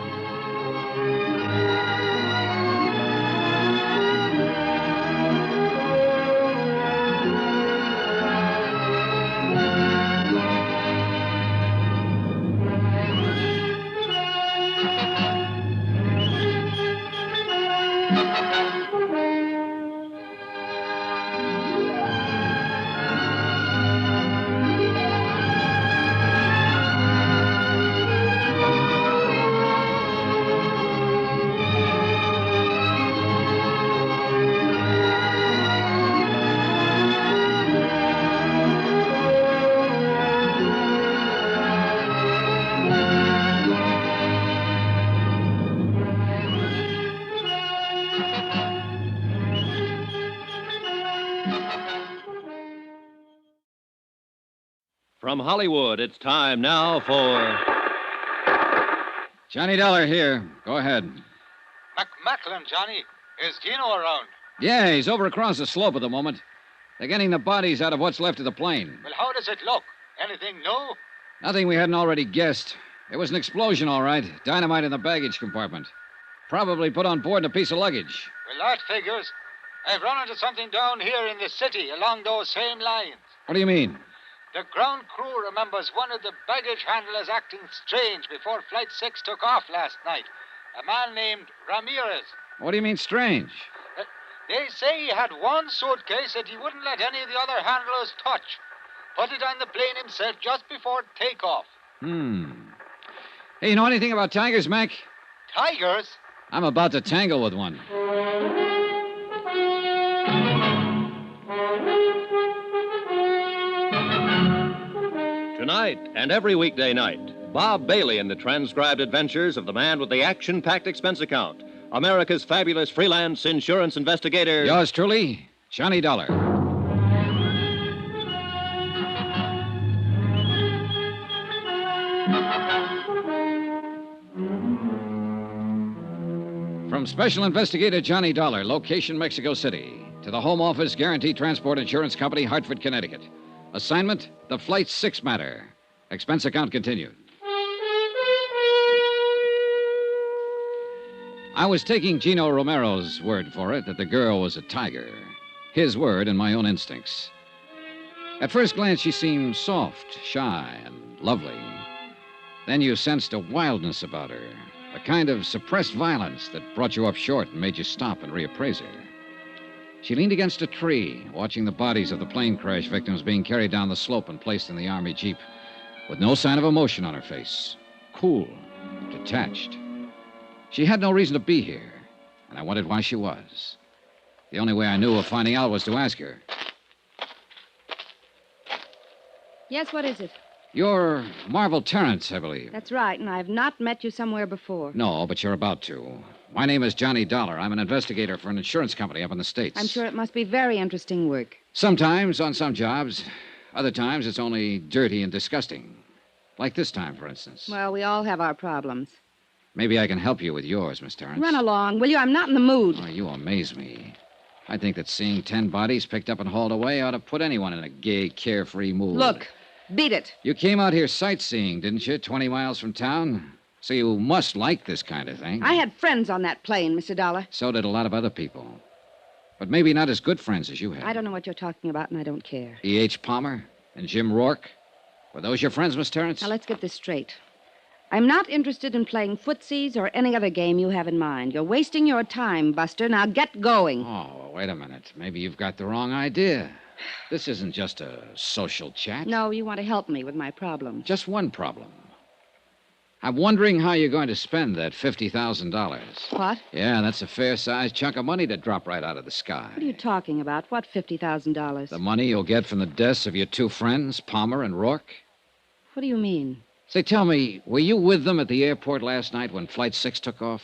From Hollywood, it's time now for Johnny Dollar here. Go ahead. Macklin, Johnny. Is Gino around? Yeah, he's over across the slope at the moment. They're getting the bodies out of what's left of the plane. Well, how does it look? Anything new? Nothing we hadn't already guessed. It was an explosion, all right. Dynamite in the baggage compartment. Probably put on board in a piece of luggage. Well, that figures. I've run into something down here in the city along those same lines. What do you mean? The ground crew remembers one of the baggage handlers acting strange before Flight 6 took off last night. A man named Ramirez. What do you mean, strange? They say he had one suitcase that he wouldn't let any of the other handlers touch. Put it on the plane himself just before takeoff. Hey, you know anything about tigers, Mac? Tigers? I'm about to tangle with one. Tonight and every weekday night, Bob Bailey in the transcribed adventures of the man with the action-packed expense account, America's fabulous freelance insurance investigator. Yours truly, Johnny Dollar. From Special Investigator Johnny Dollar, location Mexico City, to the Home Office Guaranteed Transport Insurance Company, Hartford, Connecticut. Assignment, the Flight 6 matter. Expense account continued. I was taking Gino Romero's word for it that the girl was a tiger. His word and my own instincts. At first glance, she seemed soft, shy, and lovely. Then you sensed a wildness about her, a kind of suppressed violence that brought you up short and made you stop and reappraise her. She leaned against a tree, watching the bodies of the plane crash victims being carried down the slope and placed in the Army Jeep, with no sign of emotion on her face. Cool, detached. She had no reason to be here, and I wondered why she was. The only way I knew of finding out was to ask her. Yes, what is it? You're Marvel Terrence, I believe. That's right, and I've not met you somewhere before. No, but you're about to. My name is Johnny Dollar. I'm an investigator for an insurance company up in the States. I'm sure it must be very interesting work. Sometimes, on some jobs. Other times, it's only dirty and disgusting. Like this time, for instance. Well, we all have our problems. Maybe I can help you with yours, Miss Terrence. Run along, will you? I'm not in the mood. Oh, you amaze me. I think that seeing 10 bodies picked up and hauled away ought to put anyone in a gay, carefree mood. Look, beat it. You came out here sightseeing, didn't you? 20 miles from town? So you must like this kind of thing. I had friends on that plane, Mr. Dollar. So did a lot of other people. But maybe not as good friends as you had. I don't know what you're talking about, and I don't care. E.H. Palmer and Jim Rourke. Were those your friends, Miss Terrence? Now, let's get this straight. I'm not interested in playing footsies or any other game you have in mind. You're wasting your time, Buster. Now get going. Oh, well, wait a minute. Maybe you've got the wrong idea. This isn't just a social chat. No, you want to help me with my problems. Just one problem. I'm wondering how you're going to spend that $50,000. What? Yeah, that's a fair-sized chunk of money to drop right out of the sky. What are you talking about? What $50,000? The money you'll get from the deaths of your two friends, Palmer and Rourke. What do you mean? Say, tell me, were you with them at the airport last night when Flight 6 took off?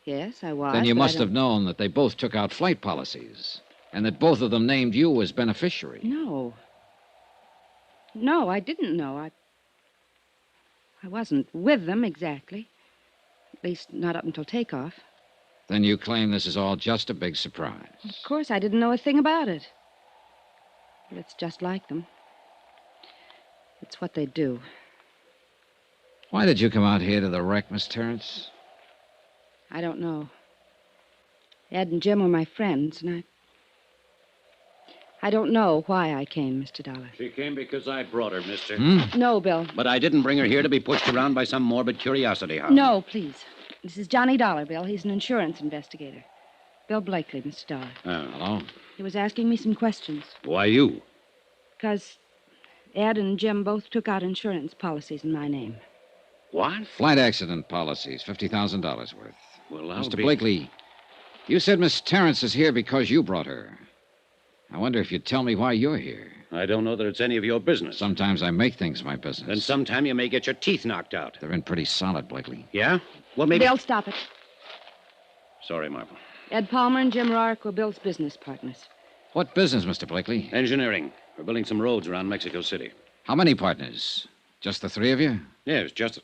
Yes, I was. Then you but must have known that they both took out flight policies and that both of them named you as beneficiary. No. No, I didn't know. I wasn't with them exactly. At least not up until takeoff. Then you claim this is all just a big surprise. Of course, I didn't know a thing about it. But it's just like them. It's what they do. Why did you come out here to the wreck, Miss Terrence? I don't know. Ed and Jim were my friends, and I don't know why I came, Mr. Dollar. She came because I brought her, mister. No, Bill. But I didn't bring her here to be pushed around by some morbid curiosity hound. No, please. This is Johnny Dollar, Bill. He's an insurance investigator. Bill Blakely, Mr. Dollar. Hello. He was asking me some questions. Why you? Because Ed and Jim both took out insurance policies in my name. What? Flight accident policies, $50,000 worth. Well, Mr. Blakely, you said Miss Terrence is here because you brought her. I wonder if you'd tell me why you're here. I don't know that it's any of your business. Sometimes I make things my business. Then sometime you may get your teeth knocked out. They're in pretty solid, Blakely. Yeah? Well, maybe... Bill, stop it. Sorry, Marvel. Ed Palmer and Jim Rourke were Bill's business partners. What business, Mr. Blakely? Engineering. We're building some roads around Mexico City. How many partners? Just the three of you? Yes, just...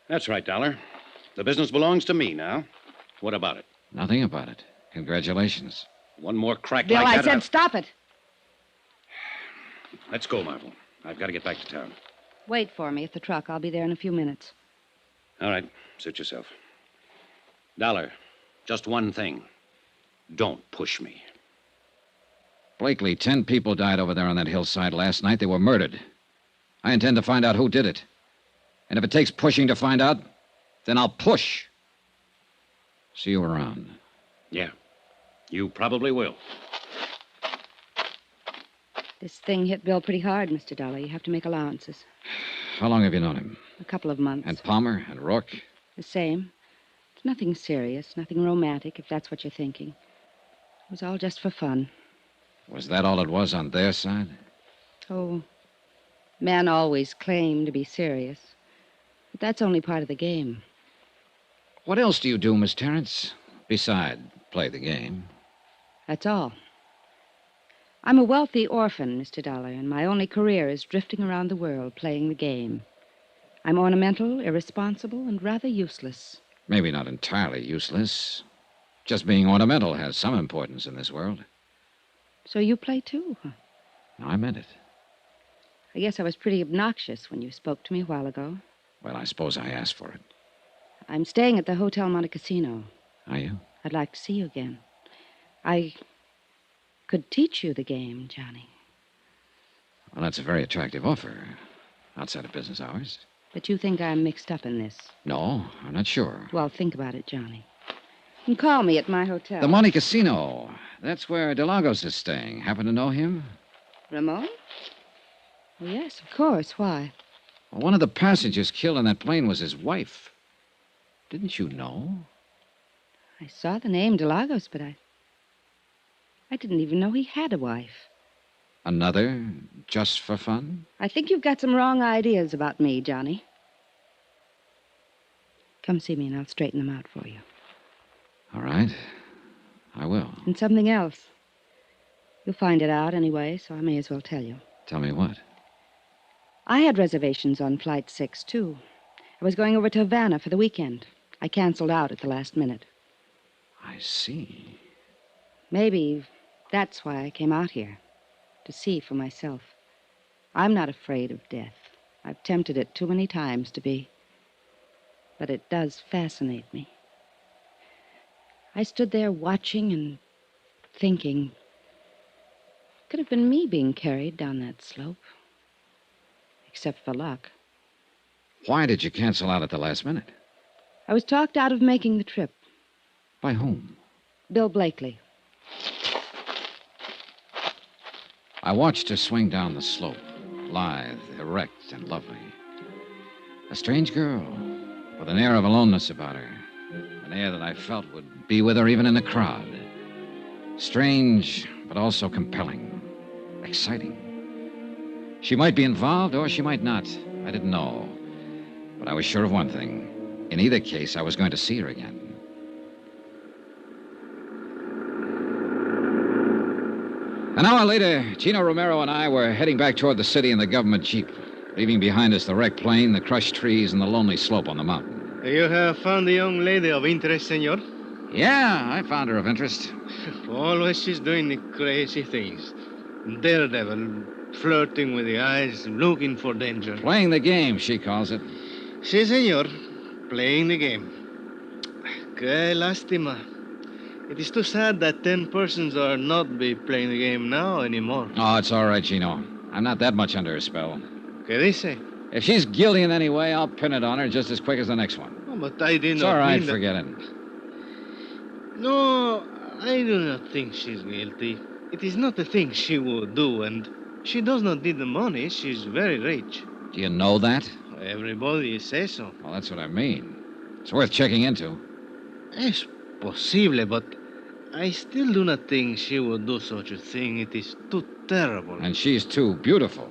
That's right, Dollar. The business belongs to me now. What about it? Nothing about it. Congratulations. One more crack Bill, like I that. said stop it. Let's go, Marvel. I've got to get back to town. Wait for me at the truck. I'll be there in a few minutes. All right. Suit yourself. Dollar, just one thing. Don't push me. Blakely, 10 people died over there on that hillside last night. They were murdered. I intend to find out who did it. And if it takes pushing to find out, then I'll push. See you around. Yeah. You probably will. This thing hit Bill pretty hard, Mr. Dollar. You have to make allowances. How long have you known him? A couple of months. And Palmer and Rourke? The same. It's nothing serious, nothing romantic, if that's what you're thinking. It was all just for fun. Was that all it was on their side? Oh, men always claim to be serious. But that's only part of the game. What else do you do, Miss Terrence? Beside play the game. That's all. I'm a wealthy orphan, Mr. Dollar, and my only career is drifting around the world playing the game. I'm ornamental, irresponsible, and rather useless. Maybe not entirely useless. Just being ornamental has some importance in this world. So you play too, huh? No, I meant it. I guess I was pretty obnoxious when you spoke to me a while ago. Well, I suppose I asked for it. I'm staying at the Hotel Monte Cassino. Are you? I'd like to see you again. I could teach you the game, Johnny. Well, that's a very attractive offer. Outside of business hours. But you think I'm mixed up in this? No, I'm not sure. Well, think about it, Johnny. You can call me at my hotel. The Monte Cassino. That's where DeLagos is staying. Happen to know him? Ramon? Well, yes, of course. Why? Well, one of the passengers killed in that plane was his wife. Didn't you know? I saw the name DeLagos, but I didn't even know he had a wife. Another just for fun? I think you've got some wrong ideas about me, Johnny. Come see me and I'll straighten them out for you. All right. I will. And something else. You'll find it out anyway, so I may as well tell you. Tell me what? I had reservations on Flight 6, too. I was going over to Havana for the weekend. I canceled out at the last minute. I see. Maybe that's why I came out here. To see for myself. I'm not afraid of death. I've tempted it too many times to be. But it does fascinate me. I stood there watching and thinking. Could have been me being carried down that slope. Except for luck. Why did you cancel out at the last minute? I was talked out of making the trip. By whom? Bill Blakely. I watched her swing down the slope, lithe, erect, and lovely. A strange girl, with an air of aloneness about her. An air that I felt would be with her even in the crowd. Strange, but also compelling. Exciting. She might be involved, or she might not. I didn't know. But I was sure of one thing. In either case, I was going to see her again. An hour later, Gino Romero and I were heading back toward the city in the government jeep, leaving behind us the wrecked plane, the crushed trees, and the lonely slope on the mountain. You have found the young lady of interest, senor? Yeah, I found her of interest. Always she's doing the crazy things. Daredevil, flirting with the eyes, looking for danger. Playing the game, she calls it. Si, senor. Playing the game. Qué lástima. It is too sad that 10 persons are not be playing the game now anymore. Oh, it's all right, Gino. I'm not that much under her spell. ¿Qué dice? If she's guilty in any way, I'll pin it on her just as quick as the next one. Oh, but I did It's not all right, mean that... forget it. No, I do not think she's guilty. It is not the thing she would do, and she does not need the money. She's very rich. Do you know that? Everybody says so. Well, that's what I mean. It's worth checking into. Es posible, but I still do not think she would do such a thing. It is too terrible. And she's too beautiful.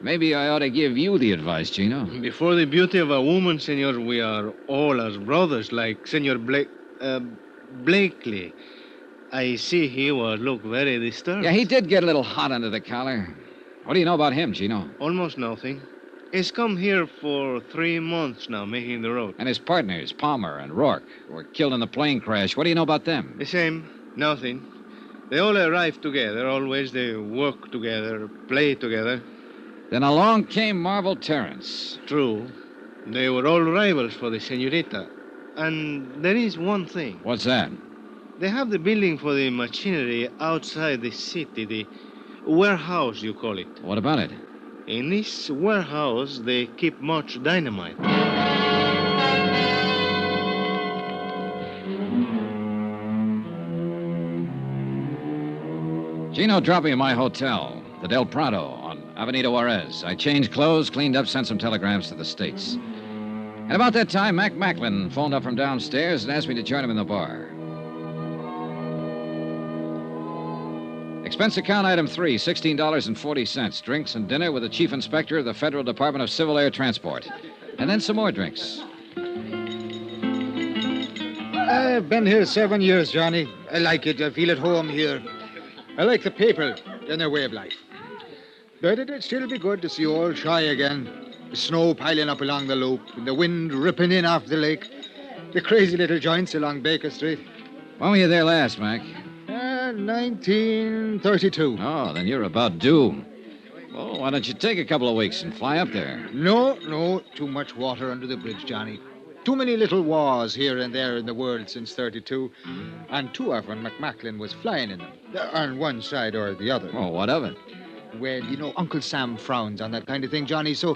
Maybe I ought to give you the advice, Gino. Before the beauty of a woman, senor, we are all as brothers, like Senor Blakely. I see he will look very disturbed. Yeah, he did get a little hot under the collar. What do you know about him, Gino? Almost nothing. He's come here for 3 months now, making the road. And his partners, Palmer and Rourke, were killed in the plane crash. What do you know about them? The same. Nothing. They all arrive together. Always they work together, play together. Then along came Marvel Terrence. True. They were all rivals for the senorita. And there is one thing. What's that? They have the building for the machinery outside the city, the warehouse, you call it. What about it? In this warehouse, they keep much dynamite. Gino dropped me at my hotel, the Del Prado, on Avenida Juarez. I changed clothes, cleaned up, sent some telegrams to the States. And about that time, Mac Macklin phoned up from downstairs and asked me to join him in the bar. Expense account item 3, $16.40. Drinks and dinner with the chief inspector of the Federal Department of Civil Air Transport. And then some more drinks. I've been here 7 years, Johnny. I like it. I feel at home here. I like the people and their way of life. But it'd still be good to see old Shy again. The snow piling up along the loop, and the wind ripping in off the lake. The crazy little joints along Baker Street. When were you there last, Mac? 1932. Oh, then you're about due. Well, why don't you take a couple of weeks and fly up there? No. Too much water under the bridge, Johnny. Too many little wars here and there in the world since 32. And too often McMacklin was flying in them. On one side or the other. Oh, what of it? Well, you know, Uncle Sam frowns on that kind of thing, Johnny, so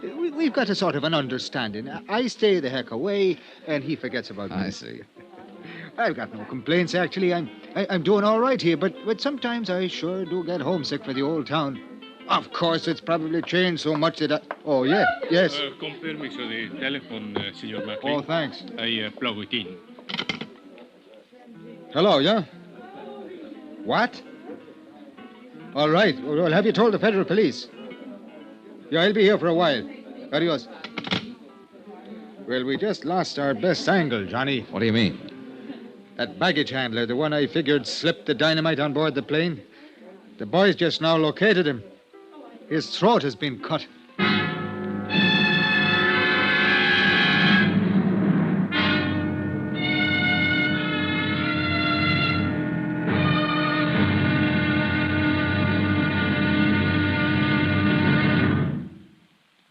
we've got a sort of an understanding. I stay the heck away, and he forgets about me. I see. I've got no complaints, actually. I'm doing all right here, but sometimes I sure do get homesick for the old town. Of course, it's probably changed so much that Oh, yeah, yes. Con permiso de telephone, Senor Macklin. Oh, thanks. I plug it in. Hello, yeah? What? All right. Well, have you told the federal police? Yeah, I'll be here for a while. Adios. Well, we just lost our best angle, Johnny. What do you mean? That baggage handler, the one I figured slipped the dynamite on board the plane. The boys just now located him. His throat has been cut.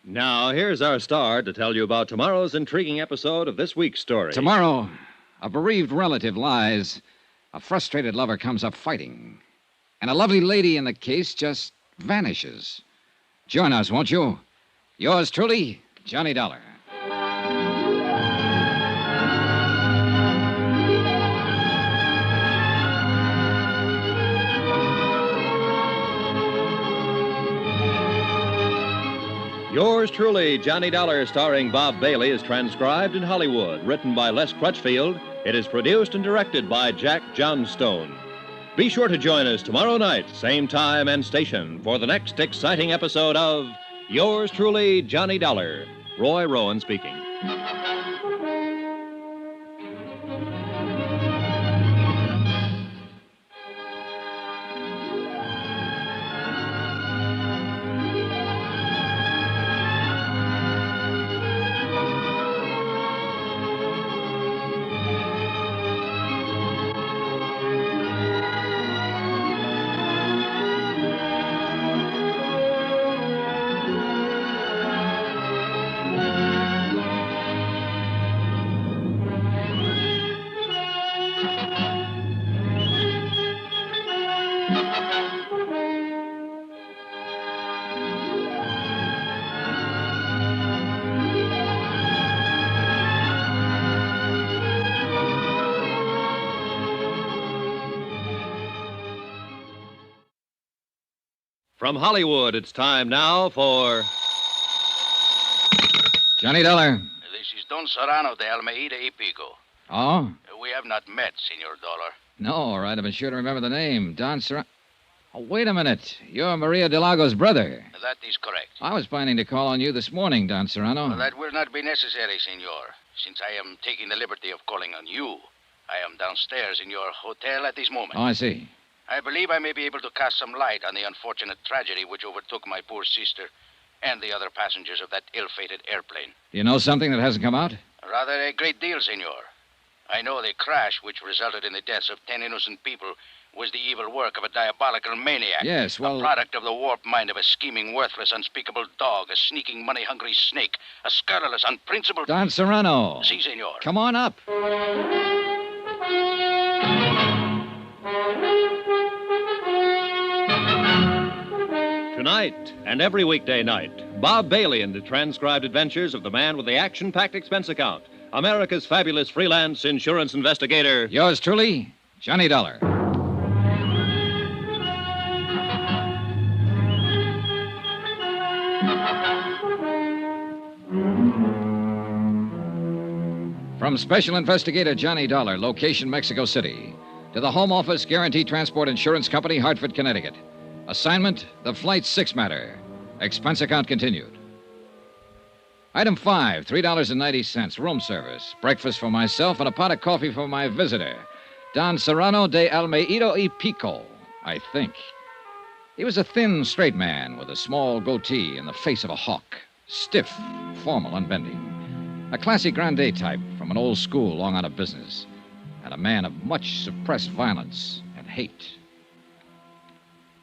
Now, here's our star to tell you about tomorrow's intriguing episode of this week's story. Tomorrow, a bereaved relative lies. A frustrated lover comes up fighting. And a lovely lady in the case just vanishes. Join us, won't you? Yours truly, Johnny Dollar. Yours truly, Johnny Dollar, starring Bob Bailey, is transcribed in Hollywood. Written by Les Crutchfield, it is produced and directed by Jack Johnstone. Be sure to join us tomorrow night, same time and station, for the next exciting episode of Yours truly, Johnny Dollar. Roy Rowan speaking. From Hollywood, it's time now for Johnny Dollar. This is Don Serrano de Almeida y Pico. Oh? We have not met, Senor Dollar. No, all right. I've been sure to remember the name. Don Serrano. Oh, wait a minute. You're Maria Delago's brother. That is correct. I was planning to call on you this morning, Don Serrano. That will not be necessary, Senor, since I am taking the liberty of calling on you. I am downstairs in your hotel at this moment. Oh, I see. I believe I may be able to cast some light on the unfortunate tragedy which overtook my poor sister and the other passengers of that ill-fated airplane. Do you know something that hasn't come out? Rather a great deal, senor. I know the crash which resulted in the deaths of 10 innocent people was the evil work of a diabolical maniac. Yes, well... A product of the warped mind of a scheming, worthless, unspeakable dog, a sneaking, money-hungry snake, a scurrilous, unprincipled... Don Serrano. Si, senor. Come on up. Tonight and every weekday night, Bob Bailey in the transcribed adventures of the man with the action-packed expense account, America's fabulous freelance insurance investigator. Yours truly, Johnny Dollar. From Special Investigator Johnny Dollar, location Mexico City, to the Home Office Guaranteed Transport Insurance Company, Hartford, Connecticut. Assignment, the Flight 6 matter. Expense account continued. Item 5, $3.90, room service. Breakfast for myself and a pot of coffee for my visitor, Don Serrano de Almeida y Pico, I think. He was a thin, straight man with a small goatee and the face of a hawk. Stiff, formal, unbending. A classy grande type from an old school long out of business. And a man of much suppressed violence and hate.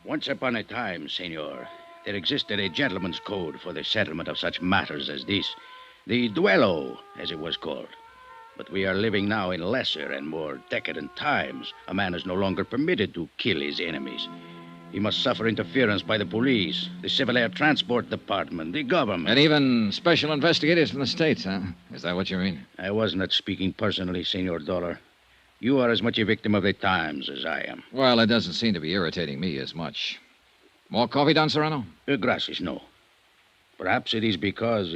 Once upon a time, senor, there existed a gentleman's code for the settlement of such matters as this. The duello, as it was called. But we are living now in lesser and more decadent times. A man is no longer permitted to kill his enemies. He must suffer interference by the police, the Civil Air Transport Department, the government. And even special investigators from the States, huh? Is that what you mean? I was not speaking personally, Senor Dollar. You are as much a victim of the times as I am. Well, it doesn't seem to be irritating me as much. More coffee, Don Serrano? Gracias, no. Perhaps it is because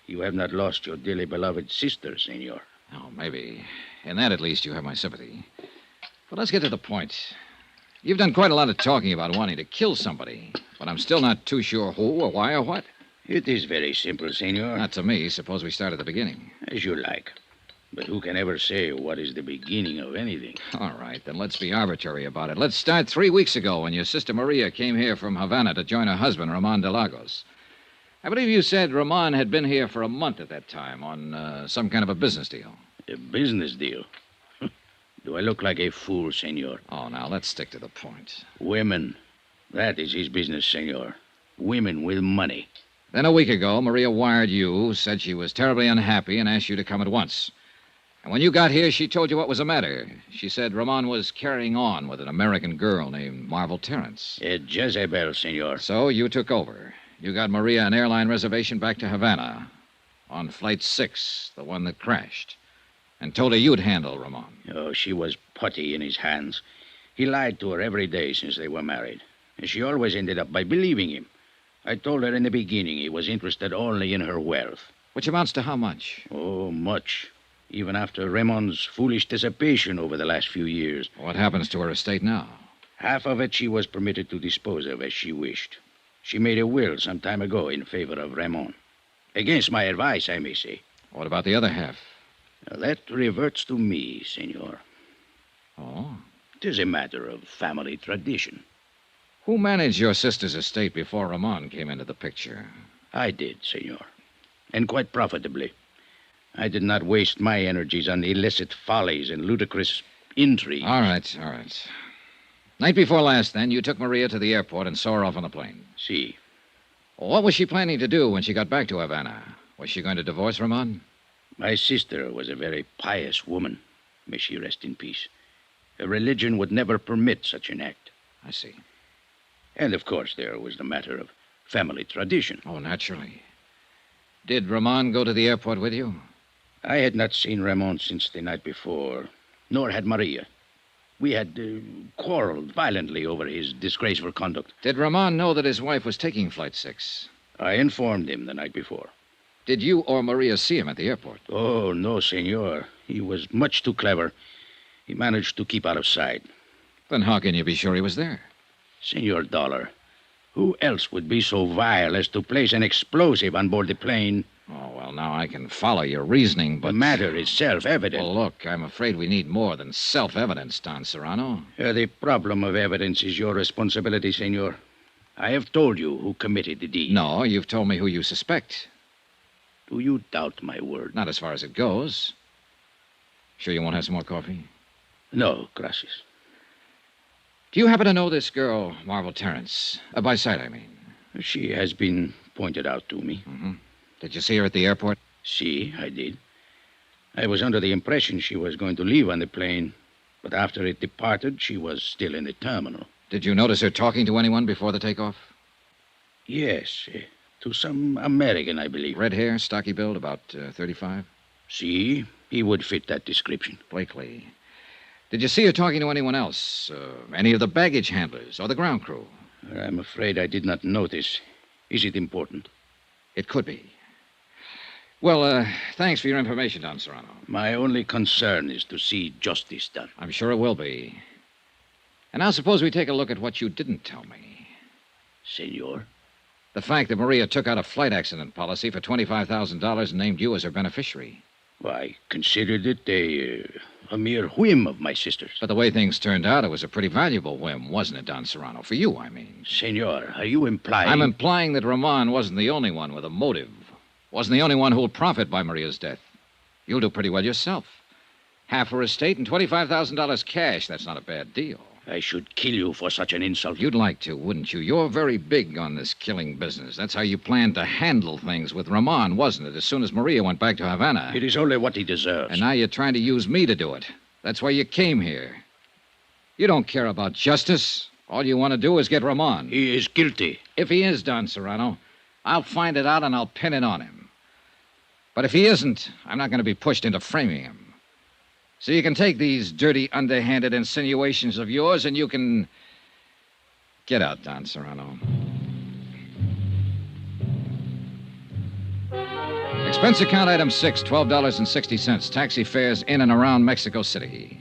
you have not lost your dearly beloved sister, senor. Oh, maybe. In that, at least, you have my sympathy. But let's get to the point. You've done quite a lot of talking about wanting to kill somebody, but I'm still not too sure who or why or what. It is very simple, senor. Not to me. Suppose we start at the beginning. As you like. But who can ever say what is the beginning of anything? All right, then let's be arbitrary about it. Let's start 3 weeks ago when your sister Maria came here from Havana to join her husband, Ramon de Lagos. I believe you said Ramon had been here for a month at that time on some kind of a business deal. A business deal? Do I look like a fool, senor? Oh, now, let's stick to the point. Women. That is his business, senor. Women with money. Then a week ago, Maria wired you, said she was terribly unhappy, and asked you to come at once. And when you got here, she told you what was the matter. She said Ramon was carrying on with an American girl named Marvel Terrence. A Jezebel, senor. So you took over. You got Maria an airline reservation back to Havana on Flight 6, the one that crashed, and told her you'd handle Ramon. Oh, she was putty in his hands. He lied to her every day since they were married. And she always ended up by believing him. I told her in the beginning he was interested only in her wealth. Which amounts to how much? Oh, much. Even after Ramon's foolish dissipation over the last few years. What happens to her estate now? Half of it she was permitted to dispose of as she wished. She made a will some time ago in favor of Ramon. Against my advice, I may say. What about the other half? Now, that reverts to me, senor. Oh? It is a matter of family tradition. Who managed your sister's estate before Ramon came into the picture? I did, senor. And quite profitably. I did not waste my energies on illicit follies and ludicrous intrigue. All right. Night before last, then, you took Maria to the airport and saw her off on the plane. Si. What was she planning to do when she got back to Havana? Was she going to divorce Ramon? My sister was a very pious woman. May she rest in peace. Her religion would never permit such an act. I see. And, of course, there was the matter of family tradition. Oh, naturally. Did Ramon go to the airport with you? I had not seen Ramon since the night before, nor had Maria. We had quarreled violently over his disgraceful conduct. Did Ramon know that his wife was taking Flight 6? I informed him the night before. Did you or Maria see him at the airport? Oh, no, senor. He was much too clever. He managed to keep out of sight. Then how can you be sure he was there? Senor Dollar, who else would be so vile as to place an explosive on board the plane? Oh, well, now I can follow your reasoning, but... The matter is self-evident. Well, look, I'm afraid we need more than self-evidence, Don Serrano. The problem of evidence is your responsibility, senor. I have told you who committed the deed. No, you've told me who you suspect. Do you doubt my word? Not as far as it goes. Sure you won't have some more coffee? No, gracias. Do you happen to know this girl, Marvel Terrence? By sight, I mean. She has been pointed out to me. Mm-hmm. Did you see her at the airport? See, I did. I was under the impression she was going to leave on the plane, but after it departed, she was still in the terminal. Did you notice her talking to anyone before the takeoff? Yes, to some American, I believe. Red hair, stocky build, about 35? See, he would fit that description. Blakely. Did you see her talking to anyone else? Any of the baggage handlers or the ground crew? I'm afraid I did not notice. Is it important? It could be. Well, thanks for your information, Don Serrano. My only concern is to see justice done. I'm sure it will be. And now suppose we take a look at what you didn't tell me. Senor? The fact that Maria took out a flight accident policy for $25,000 and named you as her beneficiary. Well, I considered it a mere whim of my sister's. But the way things turned out, it was a pretty valuable whim, wasn't it, Don Serrano? For you, I mean. Senor, are you implying... I'm implying that Ramon wasn't the only one with a motive. Wasn't the only one who'll profit by Maria's death. You'll do pretty well yourself. Half her estate and $25,000 cash. That's not a bad deal. I should kill you for such an insult. You'd like to, wouldn't you? You're very big on this killing business. That's how you planned to handle things with Ramon, wasn't it, as soon as Maria went back to Havana? It is only what he deserves. And now you're trying to use me to do it. That's why you came here. You don't care about justice. All you want to do is get Ramon. He is guilty. If he is, Don Serrano, I'll find it out and I'll pin it on him. But if he isn't, I'm not going to be pushed into framing him. So you can take these dirty, underhanded insinuations of yours and you can... Get out, Don Serrano. Expense account item 6, $12.60. Taxi fares in and around Mexico City.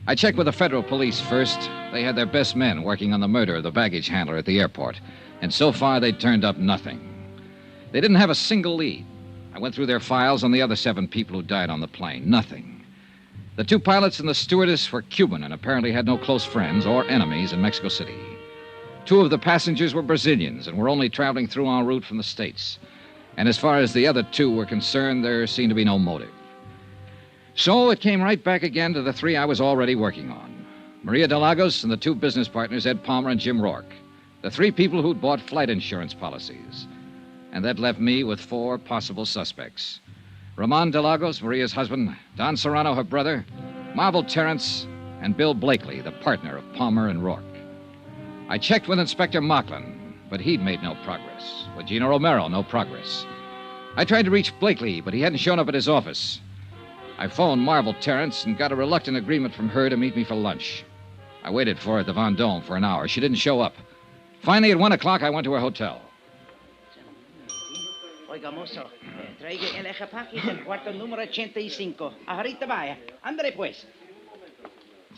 I checked with the federal police first. They had their best men working on the murder of the baggage handler at the airport. And so far, they'd turned up nothing. They didn't have a single lead. I went through their files on the other 7 people who died on the plane. Nothing. The 2 pilots and the stewardess were Cuban and apparently had no close friends or enemies in Mexico City. 2 of the passengers were Brazilians and were only traveling through en route from the States. And as far as the other 2 were concerned, there seemed to be no motive. So it came right back again to the 3 I was already working on. Maria de Lagos and the 2 business partners, Ed Palmer and Jim Rourke. The 3 people who'd bought flight insurance policies. And that left me with 4 possible suspects. Ramon de Lagos, Maria's husband, Don Serrano, her brother, Marvel Terrence, and Bill Blakely, the partner of Palmer and Rourke. I checked with Inspector Mocklin, but he'd made no progress. With Gina Romero, no progress. I tried to reach Blakely, but he hadn't shown up at his office. I phoned Marvel Terrence and got a reluctant agreement from her to meet me for lunch. I waited for her at the Vendôme for an hour. She didn't show up. Finally, at 1 o'clock, I went to her hotel. Oiga, mozo, traiga el equipaje del cuarto número 85. Ahorita vaya. Ándale, pues.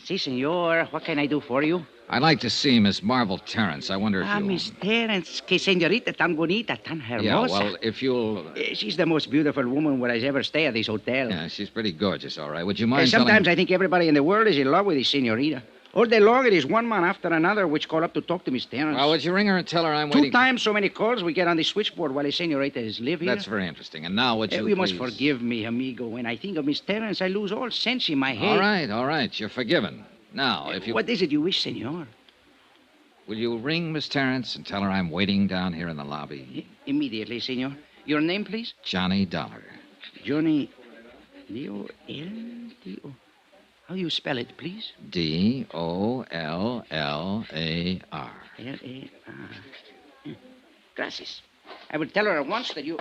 Si, senor. What can I do for you? I'd like to see Miss Marvel Terrence. I wonder if you... Miss Terrence. Que señorita tan bonita, tan hermosa. Yeah, well, if you'll... She's the most beautiful woman where I ever stay at this hotel. Yeah, she's pretty gorgeous, all right. Would you mind Sometimes telling... I think everybody in the world is in love with this señorita. All day long, it is one man after another which call up to talk to Miss Terrence. Well, would you ring her and tell her I'm 2 waiting... times so many calls we get on the switchboard while the señorita is live here. That's very interesting. And now would you You please... must forgive me, amigo. When I think of Miss Terrence, I lose all sense in my head. All right. You're forgiven. Now, if you... What is it you wish, senor? Will you ring Miss Terrence and tell her I'm waiting down here in the lobby? Immediately, senor. Your name, please? Johnny Dollar. Johnny... D-O-L-D-O... How do you spell it, please? D-O-L-L-A-R. L-A-R. Gracias. I will tell her at once that you...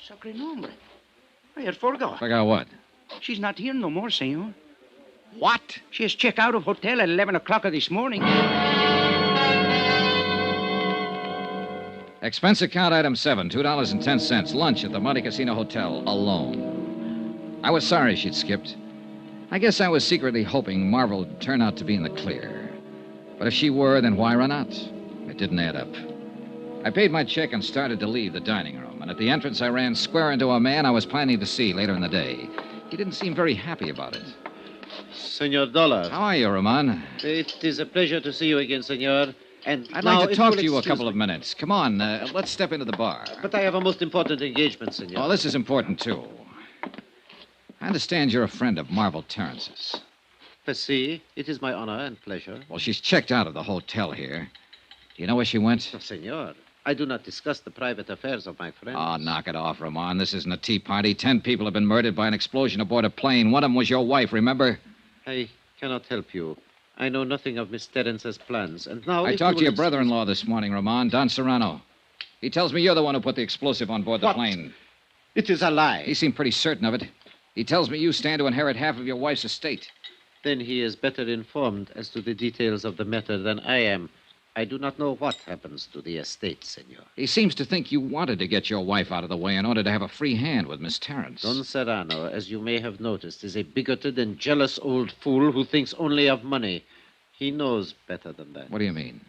Sacre nombre. I had forgot. Forgot what? She's not here no more, senor. What? She has checked out of hotel at 11 o'clock this morning. Expense account item 7, $2.10. Lunch at the Monte Casino Hotel, alone. I was sorry she'd skipped. I guess I was secretly hoping Marvel would turn out to be in the clear. But if she were, then why run out? It didn't add up. I paid my check and started to leave the dining room. And at the entrance, I ran square into a man I was planning to see later in the day. He didn't seem very happy about it. Senor Dollar. How are you, Ramon? It is a pleasure to see you again, senor. And I'd now, like to if talk you'll to you a excuse couple of minutes. Come on, let's step into the bar. But I have a most important engagement, senor. Oh, this is important, too. I understand you're a friend of Marvel Terrence's. See, it is my honor and pleasure. Well, she's checked out of the hotel here. Do you know where she went? Oh, senor, I do not discuss the private affairs of my friends. Oh, knock it off, Ramon. This isn't a tea party. 10 people have been murdered by an explosion aboard a plane. One of them was your wife, remember? I cannot help you. I know nothing of Miss Terrence's plans, and now... I talked to your brother-in-law this morning, Ramon, Don Serrano. He tells me you're the one who put the explosive on board the plane. It is a lie. He seemed pretty certain of it. He tells me you stand to inherit half of your wife's estate. Then he is better informed as to the details of the matter than I am. I do not know what happens to the estate, senor. He seems to think you wanted to get your wife out of the way in order to have a free hand with Miss Terrence. Don Serrano, as you may have noticed, is a bigoted and jealous old fool who thinks only of money. He knows better than that. What do you mean?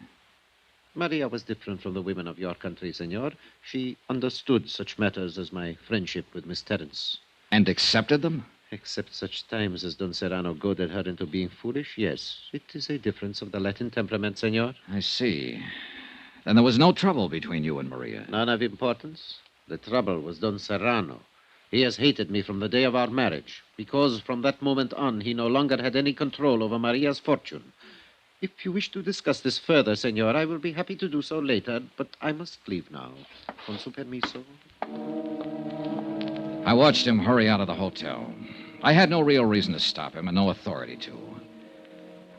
Maria was different from the women of your country, senor. She understood such matters as my friendship with Miss Terrence. And accepted them? Except such times as Don Serrano goaded her into being foolish, yes. It is a difference of the Latin temperament, senor. I see. Then there was no trouble between you and Maria? None of importance. The trouble was Don Serrano. He has hated me from the day of our marriage, because from that moment on, he no longer had any control over Maria's fortune. If you wish to discuss this further, senor, I will be happy to do so later, but I must leave now. Con su permiso. I watched him hurry out of the hotel. I had no real reason to stop him and no authority to.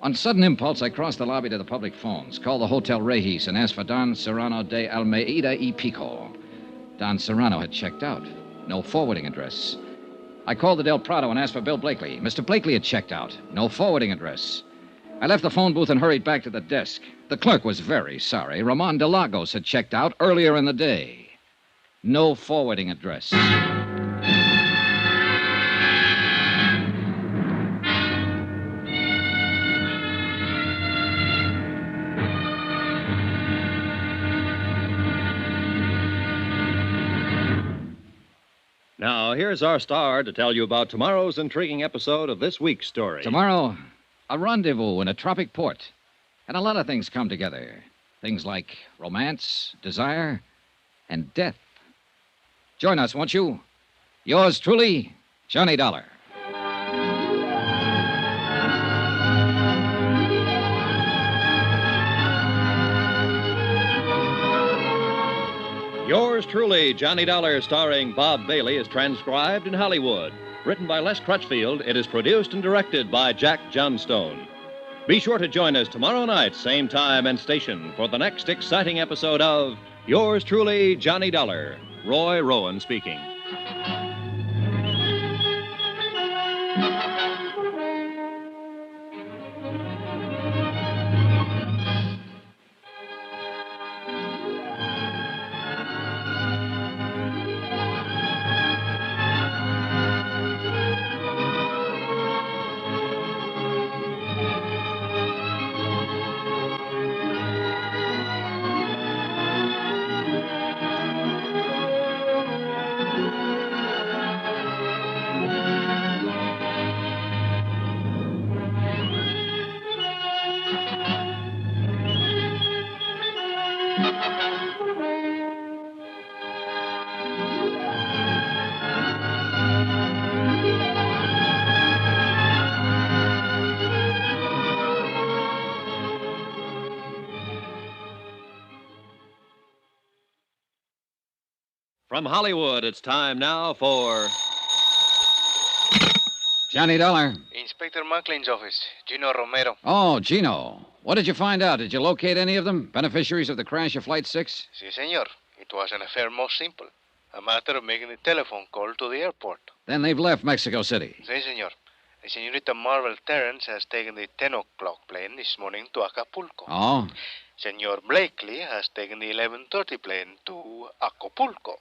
On sudden impulse, I crossed the lobby to the public phones, called the Hotel Regis, and asked for Don Serrano de Almeida y Pico. Don Serrano had checked out. No forwarding address. I called the Del Prado and asked for Bill Blakely. Mr. Blakely had checked out. No forwarding address. I left the phone booth and hurried back to the desk. The clerk was very sorry. Ramon de Lagos had checked out earlier in the day. No forwarding address. Now, here's our star to tell you about tomorrow's intriguing episode of this week's story. Tomorrow, a rendezvous in a tropic port. And a lot of things come together. Things like romance, desire, and death. Join us, won't you? Yours truly, Johnny Dollar. Yours truly, Johnny Dollar, starring Bob Bailey, is transcribed in Hollywood. Written by Les Crutchfield, it is produced and directed by Jack Johnstone. Be sure to join us tomorrow night, same time and station, for the next exciting episode of Yours truly, Johnny Dollar. Roy Rowan speaking. From Hollywood, it's time now for Johnny Dollar. Inspector Mucklin's office. Gino Romero. Oh, Gino. What did you find out? Did you locate any of them? Beneficiaries of the crash of Flight 6? Si, senor. It was an affair most simple. A matter of making a telephone call to the airport. Then they've left Mexico City. Si, senor. The senorita Marvel Terrence has taken the 10 o'clock plane this morning to Acapulco. Oh? Senor Blakely has taken the 11:30 plane to Acapulco.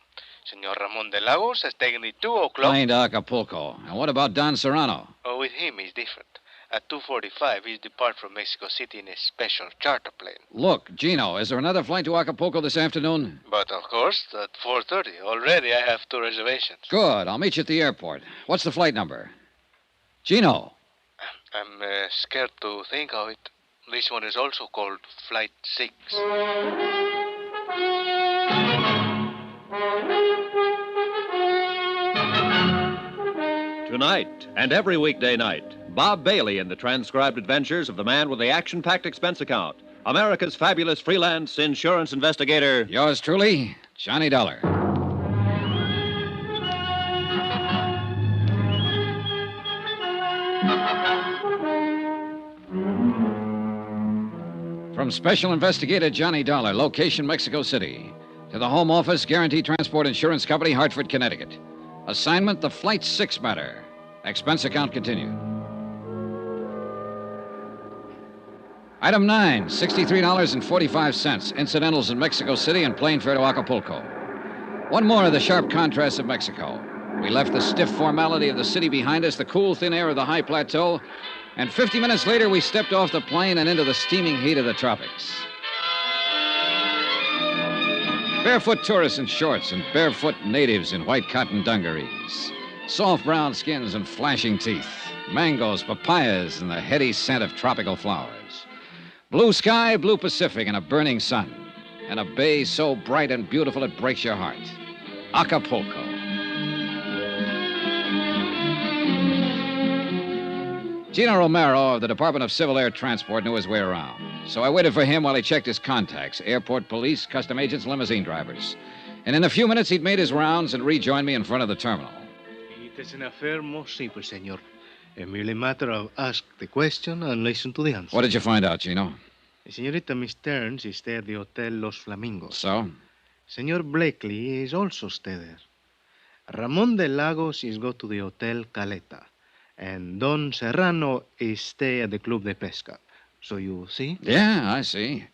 Senor Ramon de Lagos has taken the 2 o'clock... Plane to Acapulco. And what about Don Serrano? Oh, with him, it's different. At 2:45, he's depart from Mexico City in a special charter plane. Look, Gino, is there another flight to Acapulco this afternoon? But, of course, at 4:30. Already I have 2 reservations. Good. I'll meet you at the airport. What's the flight number? Gino. I'm scared to think of it. This one is also called Flight 6. Tonight and every weekday night, Bob Bailey in the transcribed adventures of the man with the action-packed expense account, America's fabulous freelance insurance investigator. Yours truly, Johnny Dollar. From Special Investigator Johnny Dollar, location Mexico City, to the Home Office, Guaranteed Transport Insurance Company, Hartford, Connecticut. Assignment, the Flight 6 matter. Expense account continued. Item 9, $63.45. Incidentals in Mexico City and plane fare to Acapulco. One more of the sharp contrasts of Mexico. We left the stiff formality of the city behind us, the cool, thin air of the high plateau, and 50 minutes later, we stepped off the plane and into the steaming heat of the tropics. Barefoot tourists in shorts and barefoot natives in white cotton dungarees. Soft brown skins and flashing teeth. Mangoes, papayas, and the heady scent of tropical flowers. Blue sky, blue Pacific, and a burning sun. And a bay so bright and beautiful it breaks your heart. Acapulco. Gino Romero of the Department of Civil Air Transport knew his way around. So I waited for him while he checked his contacts, airport police, custom agents, limousine drivers. And in a few minutes, he'd made his rounds and rejoined me in front of the terminal. It is an affair most simple, senor. A merely matter of ask the question and listen to the answer. What did you find out, Gino? Senorita Miss Stearns is stay at the Hotel Los Flamingos. So? Senor Blakely is also stay there. Ramon de Lagos is go to the Hotel Caleta. And Don Serrano is stay at the Club de Pesca. So you see? Yeah, I see.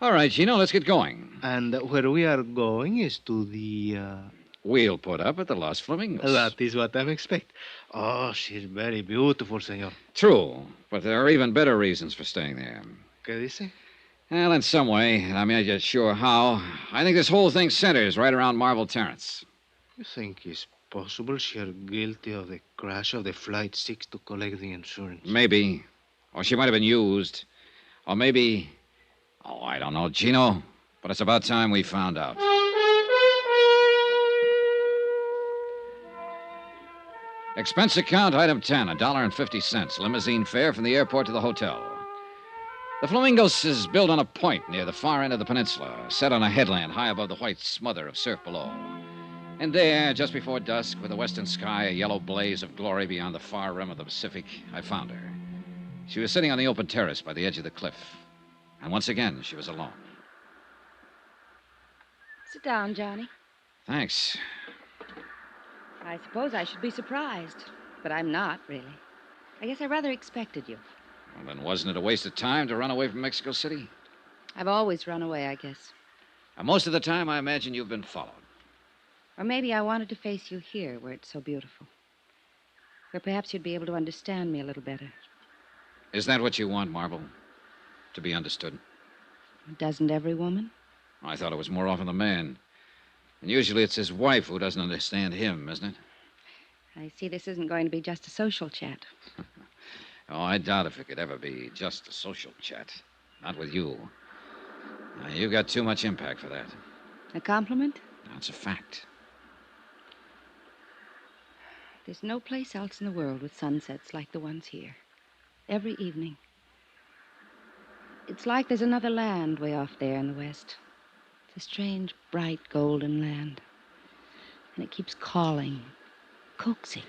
All right, Gino, let's get going. And where we are going is to the... We'll put up at the Los Flamingos. That is what I'm expect. Oh, she's very beautiful, senor. True, but there are even better reasons for staying there. ¿Qué dice? Well, in some way, and I'm not yet sure how, I think this whole thing centers right around Marble Terrace. You think it's possible she's guilty of the crash of the Flight 6 to collect the insurance? Maybe. Or she might have been used. Or maybe... Oh, I don't know, Gino. But it's about time we found out. Expense account, item 10, $1.50. Limousine fare from the airport to the hotel. The Flamingos is built on a point near the far end of the peninsula, set on a headland high above the white smother of surf below. And there, just before dusk, with the western sky a yellow blaze of glory beyond the far rim of the Pacific, I found her. She was sitting on the open terrace by the edge of the cliff. And once again, she was alone. Sit down, Johnny. Thanks. I suppose I should be surprised, but I'm not, really. I guess I rather expected you. Well, then wasn't it a waste of time to run away from Mexico City? I've always run away, I guess. And most of the time, I imagine you've been followed. Or maybe I wanted to face you here, where it's so beautiful. Where perhaps you'd be able to understand me a little better. Is that what you want, Marble? To be understood? Doesn't every woman? I thought it was more often the man. And usually it's his wife who doesn't understand him, isn't it? I see this isn't going to be just a social chat. Oh, I doubt if it could ever be just a social chat. Not with you. You've got too much impact for that. A compliment? That's a fact. There's no place else in the world with sunsets like the ones here. Every evening. It's like there's another land way off there in the west. It's a strange, bright, golden land. And it keeps calling, coaxing.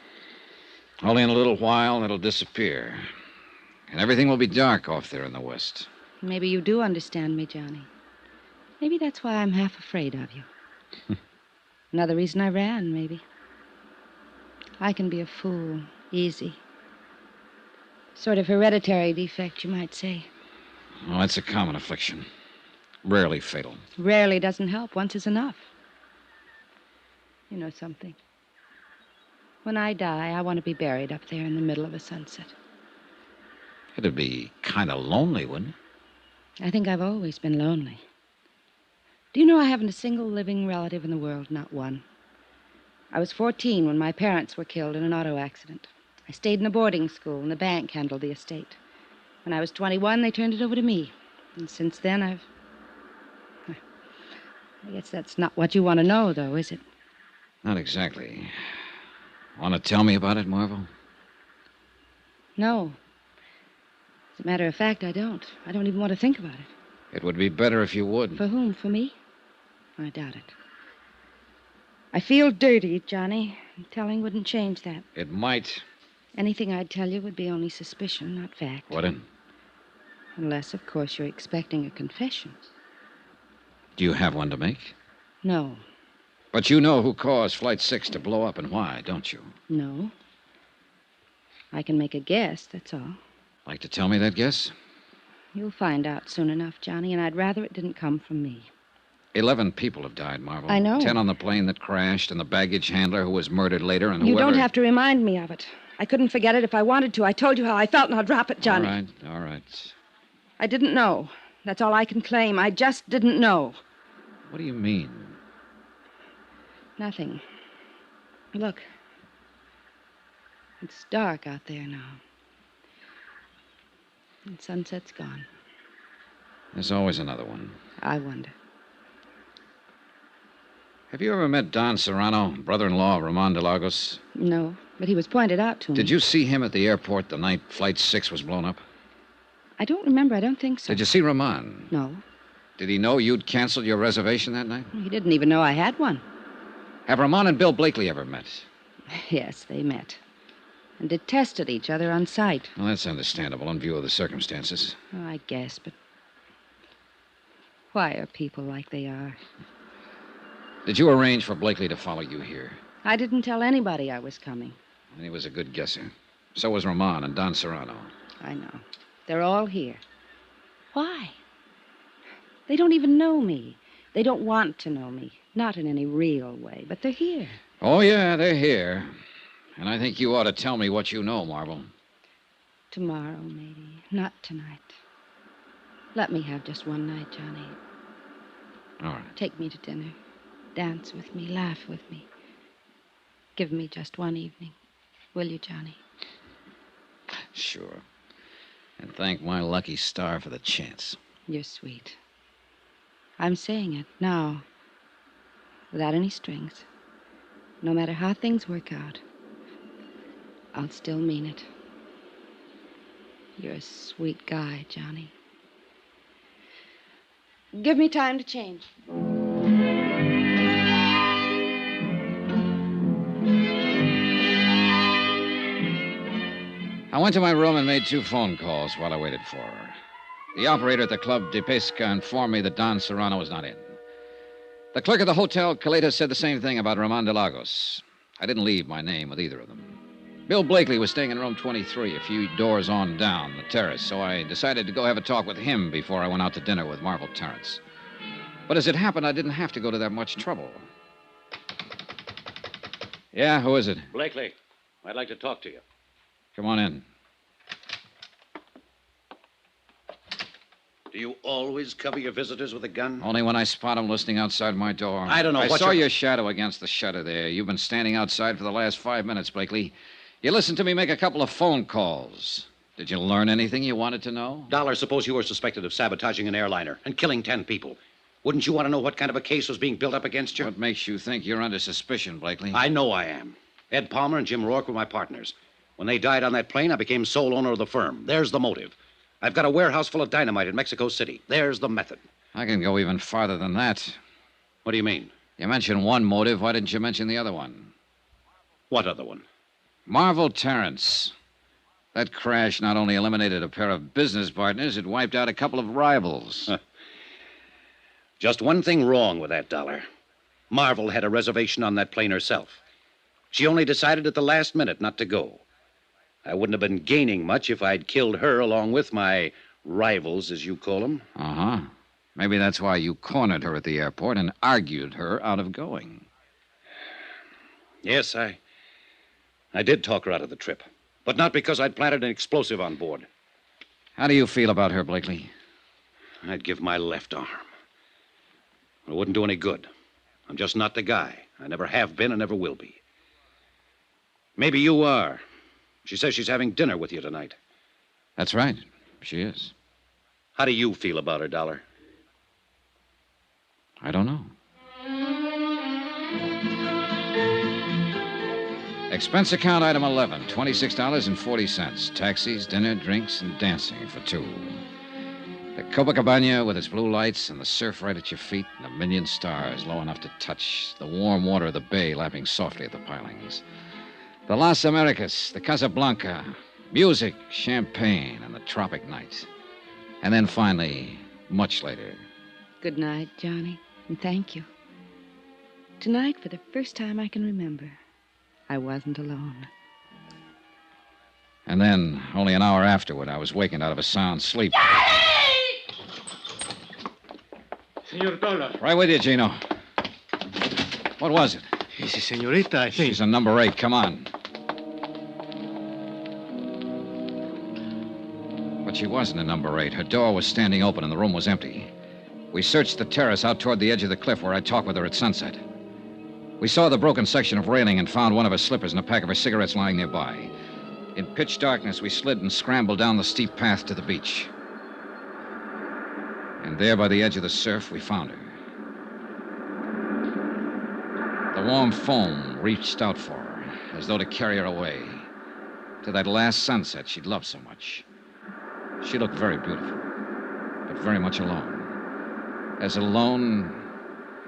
Only in a little while, it'll disappear. And everything will be dark off there in the west. Maybe you do understand me, Johnny. Maybe that's why I'm half afraid of you. Another reason I ran, maybe. I can be a fool, easy. Sort of hereditary defect, you might say. Oh, it's a common affliction. Rarely fatal. Rarely doesn't help. Once is enough. You know something? When I die, I want to be buried up there in the middle of a sunset. It'd be kind of lonely, wouldn't it? I think I've always been lonely. Do you know I haven't a single living relative in the world, not one. I was 14 when my parents were killed in an auto accident. I stayed in a boarding school, and the bank handled the estate. When I was 21, they turned it over to me. And since then, I guess that's not what you want to know, though, is it? Not exactly. Want to tell me about it, Marvel? No. As a matter of fact, I don't. I don't even want to think about it. It would be better if you would. For whom? For me? I doubt it. I feel dirty, Johnny. Telling wouldn't change that. It might. Anything I'd tell you would be only suspicion, not fact. What in? Unless, of course, you're expecting a confession. Do you have one to make? No. But you know who caused Flight 6 to blow up and why, don't you? No. I can make a guess, that's all. Like to tell me that guess? You'll find out soon enough, Johnny, and I'd rather it didn't come from me. 11 people have died, Marvel. I know. 10 on the plane that crashed, and the baggage handler who was murdered later, and You whoever... don't have to remind me of it. I couldn't forget it if I wanted to. I told you how I felt, now drop it, Johnny. All right. I didn't know. That's all I can claim. I just didn't know. What do you mean? Nothing. Look. It's dark out there now. And sunset's gone. There's always another one. I wonder. Have you ever met Don Serrano, brother-in-law of Ramon de Lagos? No, but he was pointed out to me. Did you see him at the airport the night Flight 6 was blown up? I don't remember. I don't think so. Did you see Ramon? No. Did he know you'd canceled your reservation that night? He didn't even know I had one. Have Ramon and Bill Blakely ever met? Yes, they met. And detested each other on sight. Well, that's understandable in view of the circumstances. Oh, I guess, but why are people like they are? Did you arrange for Blakely to follow you here? I didn't tell anybody I was coming. And he was a good guesser. So was Ramon and Don Serrano. I know. They're all here. Why? They don't even know me. They don't want to know me. Not in any real way, but they're here. Oh, yeah, they're here. And I think you ought to tell me what you know, Marvel. Tomorrow, maybe. Not tonight. Let me have just one night, Johnny. All right. Take me to dinner. Dance with me. Laugh with me. Give me just one evening. Will you, Johnny? Sure. And thank my lucky star for the chance. You're sweet. I'm saying it now. Without any strings. No matter how things work out. I'll still mean it. You're a sweet guy, Johnny. Give me time to change. I went to my room and made 2 phone calls while I waited for her. The operator at the Club de Pesca informed me that Don Serrano was not in. The clerk at the Hotel Caleta said the same thing about Ramon de Lagos. I didn't leave my name with either of them. Bill Blakely was staying in room 23, a few doors on down the terrace, so I decided to go have a talk with him before I went out to dinner with Marvel Terrence. But as it happened, I didn't have to go to that much trouble. Yeah, who is it? Blakely, I'd like to talk to you. Come on in. Do you always cover your visitors with a gun? Only when I spot them listening outside my door. I don't know I what saw you're- your shadow against the shutter there. You've been standing outside for the last 5 minutes, Blakely. You listened to me make a couple of phone calls. Did you learn anything you wanted to know? Dollar, suppose you were suspected of sabotaging an airliner and killing 10 people. Wouldn't you want to know what kind of a case was being built up against you? What makes you think you're under suspicion, Blakely? I know I am. Ed Palmer and Jim Rourke were my partners. When they died on that plane, I became sole owner of the firm. There's the motive. I've got a warehouse full of dynamite in Mexico City. There's the method. I can go even farther than that. What do you mean? You mentioned one motive. Why didn't you mention the other one? What other one? Marvel Terrence. That crash not only eliminated a pair of business partners, it wiped out a couple of rivals. Just one thing wrong with that, Dollar. Marvel had a reservation on that plane herself. She only decided at the last minute not to go. I wouldn't have been gaining much if I'd killed her along with my rivals, as you call them. Uh-huh. Maybe that's why you cornered her at the airport and argued her out of going. Yes, I did talk her out of the trip. But not because I'd planted an explosive on board. How do you feel about her, Blakely? I'd give my left arm. It wouldn't do any good. I'm just not the guy. I never have been and never will be. Maybe you are. She says she's having dinner with you tonight. That's right. She is. How do you feel about her, Dollar? I don't know. Expense account item 11, $26.40. Taxis, dinner, drinks, and dancing for two. The Copacabana with its blue lights and the surf right at your feet and a million stars low enough to touch. The warm water of the bay lapping softly at the pilings. The Las Americas, the Casablanca, music, champagne, and the tropic night. And then finally, much later. Good night, Johnny, and thank you. Tonight, for the first time I can remember, I wasn't alone. And then, only an hour afterward, I was wakened out of a sound sleep. Senor Dollar. Right with you, Gino. What was it? It's a senorita, I think. She's a number 8. Come on. But she wasn't a number 8. Her door was standing open and the room was empty. We searched the terrace out toward the edge of the cliff where I talked with her at sunset. We saw the broken section of railing and found one of her slippers and a pack of her cigarettes lying nearby. In pitch darkness, we slid and scrambled down the steep path to the beach. And there by the edge of the surf, we found her. The warm foam reached out for her, as though to carry her away, to that last sunset she'd loved so much. She looked very beautiful, but very much alone. As alone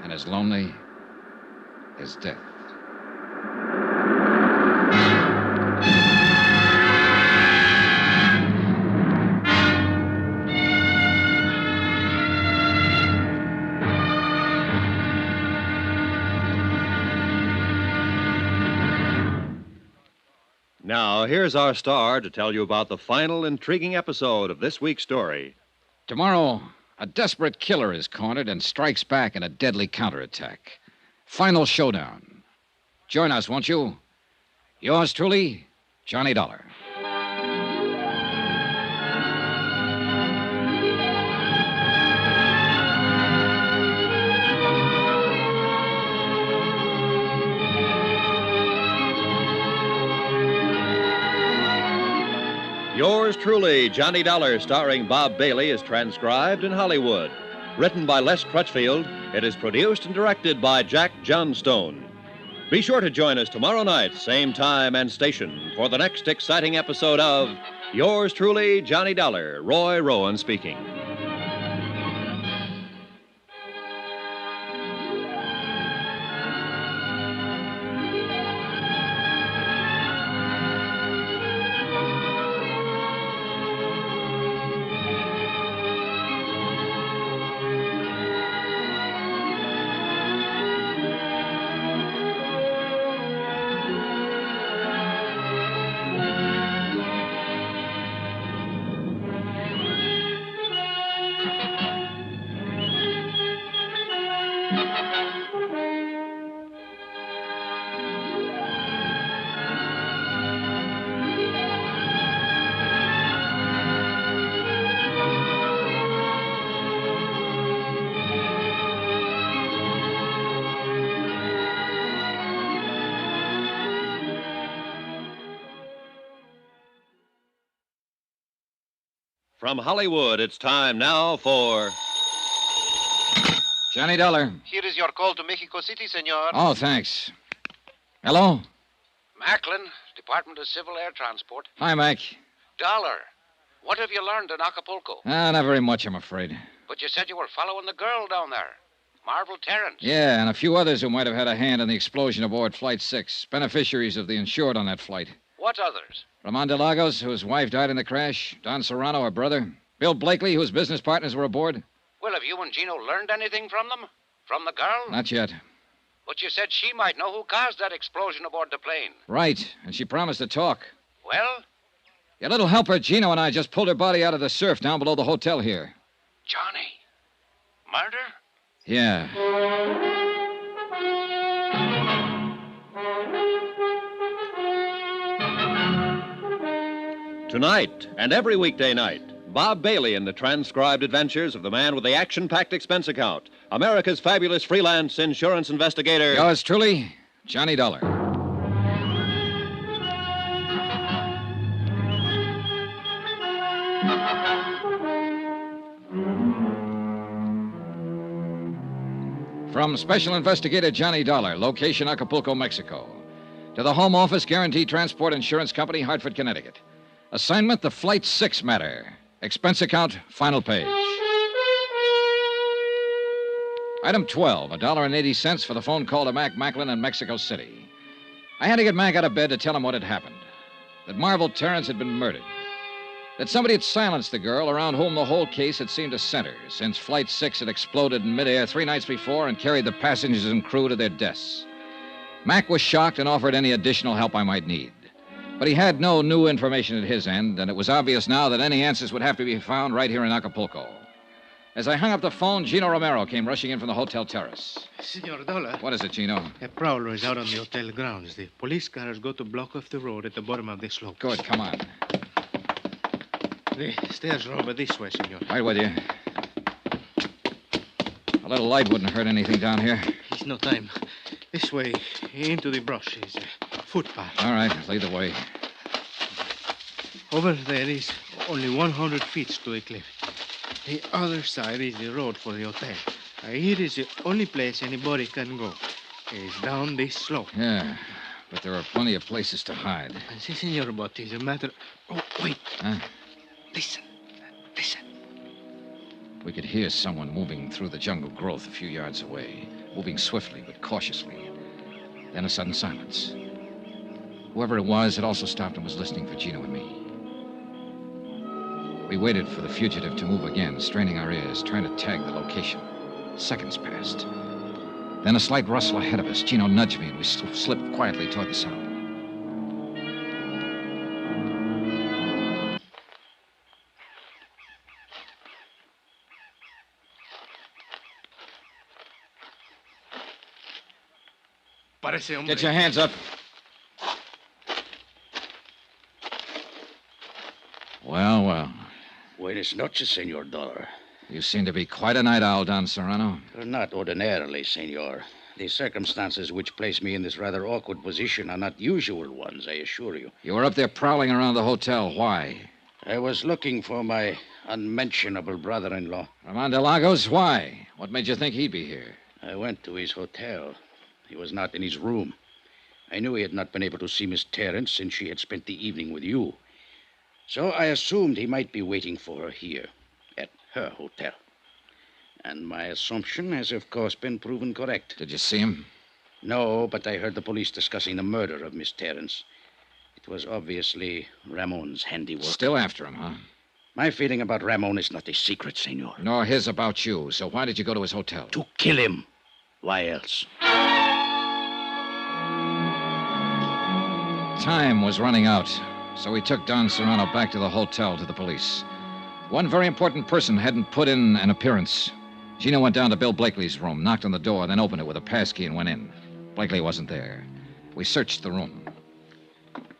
and as lonely as death. Now, here's our star to tell you about the final intriguing episode of this week's story. Tomorrow, a desperate killer is cornered and strikes back in a deadly counterattack. Final showdown. Join us, won't you? Yours truly, Johnny Dollar. Yours truly, Johnny Dollar, starring Bob Bailey, is transcribed in Hollywood. Written by Les Crutchfield, it is produced and directed by Jack Johnstone. Be sure to join us tomorrow night, same time and station, for the next exciting episode of Yours truly, Johnny Dollar. Roy Rowan speaking. From Hollywood, it's time now for Johnny Dollar. Here is your call to Mexico City, senor. Oh, thanks. Hello? Macklin, Department of Civil Air Transport. Hi, Mac. Dollar, what have you learned in Acapulco? Not very much, I'm afraid. But you said you were following the girl down there, Marvel Terrence. Yeah, and a few others who might have had a hand in the explosion aboard Flight 6. Beneficiaries of the insured on that flight. What others? Ramon de Lagos, whose wife died in the crash. Don Serrano, her brother. Bill Blakely, whose business partners were aboard. Well, have you and Gino learned anything from them? From the girl? Not yet. But you said she might know who caused that explosion aboard the plane. Right, and she promised to talk. Well? Your little helper, Gino, and I just pulled her body out of the surf down below the hotel here. Johnny? Murder? Yeah. Tonight and every weekday night, Bob Bailey in the transcribed adventures of the man with the action-packed expense account, America's fabulous freelance insurance investigator. Yours truly, Johnny Dollar. From Special Investigator Johnny Dollar, location Acapulco, Mexico. To the Home Office, Guaranteed Transport Insurance Company, Hartford, Connecticut. Assignment, the Flight 6 matter. Expense account, final page. Item 12, $1.80 for the phone call to Mac Macklin in Mexico City. I had to get Mac out of bed to tell him what had happened. That Marvel Terrence had been murdered. That somebody had silenced the girl around whom the whole case had seemed to center, since Flight 6 had exploded in midair 3 nights before and carried the passengers and crew to their deaths. Mac was shocked and offered any additional help I might need. But he had no new information at his end, and it was obvious now that any answers would have to be found right here in Acapulco. As I hung up the phone, Gino Romero came rushing in from the hotel terrace. Senor Dollar. What is it, Gino? A prowler is out on the hotel grounds. The police cars go to block off the road at the bottom of the slope. Good, come on. The stairs are over this way, senor. Right with you. A little light wouldn't hurt anything down here. It's no time. This way, into the brush, is a footpath. All right, lead the way. Over there is only 100 feet to a cliff. The other side is the road for the hotel. Here is the only place anybody can go. It's down this slope. Yeah, but there are plenty of places to hide. Si, senor, but it's a matter... Oh, wait. Huh? Listen. We could hear someone moving through the jungle growth a few yards away, moving swiftly but cautiously. Then a sudden silence. Whoever it was had also stopped and was listening for Gino and me. We waited for the fugitive to move again, straining our ears, trying to tag the location. Seconds passed. Then a slight rustle ahead of us. Gino nudged me, and we slipped quietly toward the sound. Get your hands up. Well. Buenas noches, Senor Dollar. You seem to be quite a night owl, Don Serrano. Not ordinarily, Senor. The circumstances which place me in this rather awkward position are not usual ones, I assure you. You were up there prowling around the hotel. Why? I was looking for my unmentionable brother-in-law. Ramon de Lagos? Why? What made you think he'd be here? I went to his hotel. He was not in his room. I knew he had not been able to see Miss Terrence since she had spent the evening with you. So I assumed he might be waiting for her here, at her hotel. And my assumption has, of course, been proven correct. Did you see him? No, but I heard the police discussing the murder of Miss Terrence. It was obviously Ramon's handiwork. Still after him, huh? My feeling about Ramon is not a secret, Senor. Nor his about you. So why did you go to his hotel? To kill him. Why else? Time was running out, so we took Don Serrano back to the hotel to the police. One very important person hadn't put in an appearance. Gino went down to Bill Blakely's room, knocked on the door, then opened it with a passkey and went in. Blakely wasn't there. We searched the room.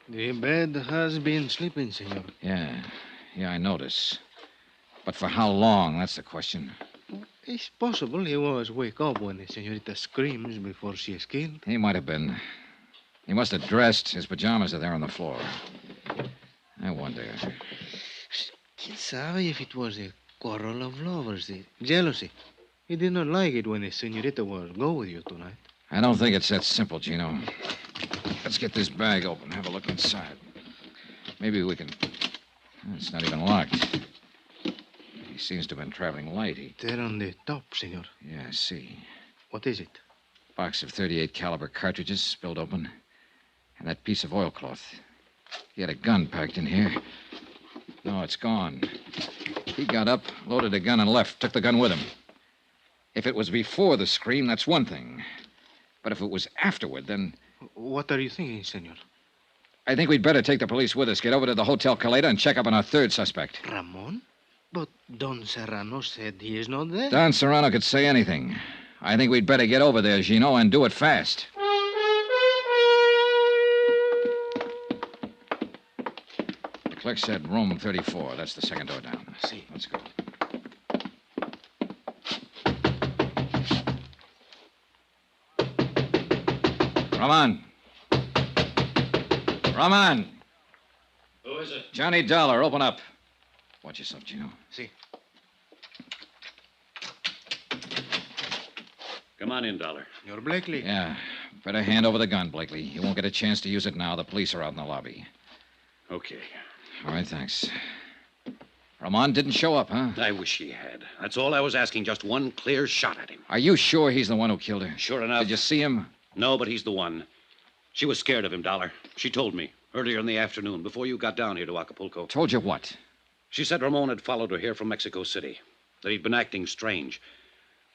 The bed has been sleeping, senor. Yeah, I notice. But for how long, that's the question. It's possible he was wake up when the senorita screams before she is killed. He might have been. He must have dressed. His pajamas are there on the floor. I wonder. Quién sabe if it was a quarrel of lovers, the jealousy. He did not like it when the senorita was go with you tonight. I don't think it's that simple, Gino. Let's get this bag open, have a look inside. Maybe we can... It's not even locked. He seems to have been traveling light. There on the top, senor. Yeah, I see. What is it? Box of .38 caliber cartridges spilled open. And that piece of oilcloth. He had a gun packed in here. No, it's gone. He got up, loaded a gun, and left. Took the gun with him. If it was before the scream, that's one thing. But if it was afterward, then... What are you thinking, senor? I think we'd better take the police with us, get over to the Hotel Caleta, and check up on our third suspect. Ramon? But Don Serrano said he is not there. Don Serrano could say anything. I think we'd better get over there, Gino, and do it fast. The clerk said room 34. That's the second door down. See. Let's go. Ramon. Ramon. Who is it? Johnny Dollar, open up. Watch yourself, Gino. See. Come on in, Dollar. You're Blakely. Yeah. Better hand over the gun, Blakely. You won't get a chance to use it now. The police are out in the lobby. Okay. All right, thanks. Ramon didn't show up, huh? I wish he had. That's all I was asking, just one clear shot at him. Are you sure he's the one who killed her? Sure enough. Did you see him? No, but he's the one. She was scared of him, Dollar. She told me earlier in the afternoon, before you got down here to Acapulco. Told you what? She said Ramon had followed her here from Mexico City, that he'd been acting strange.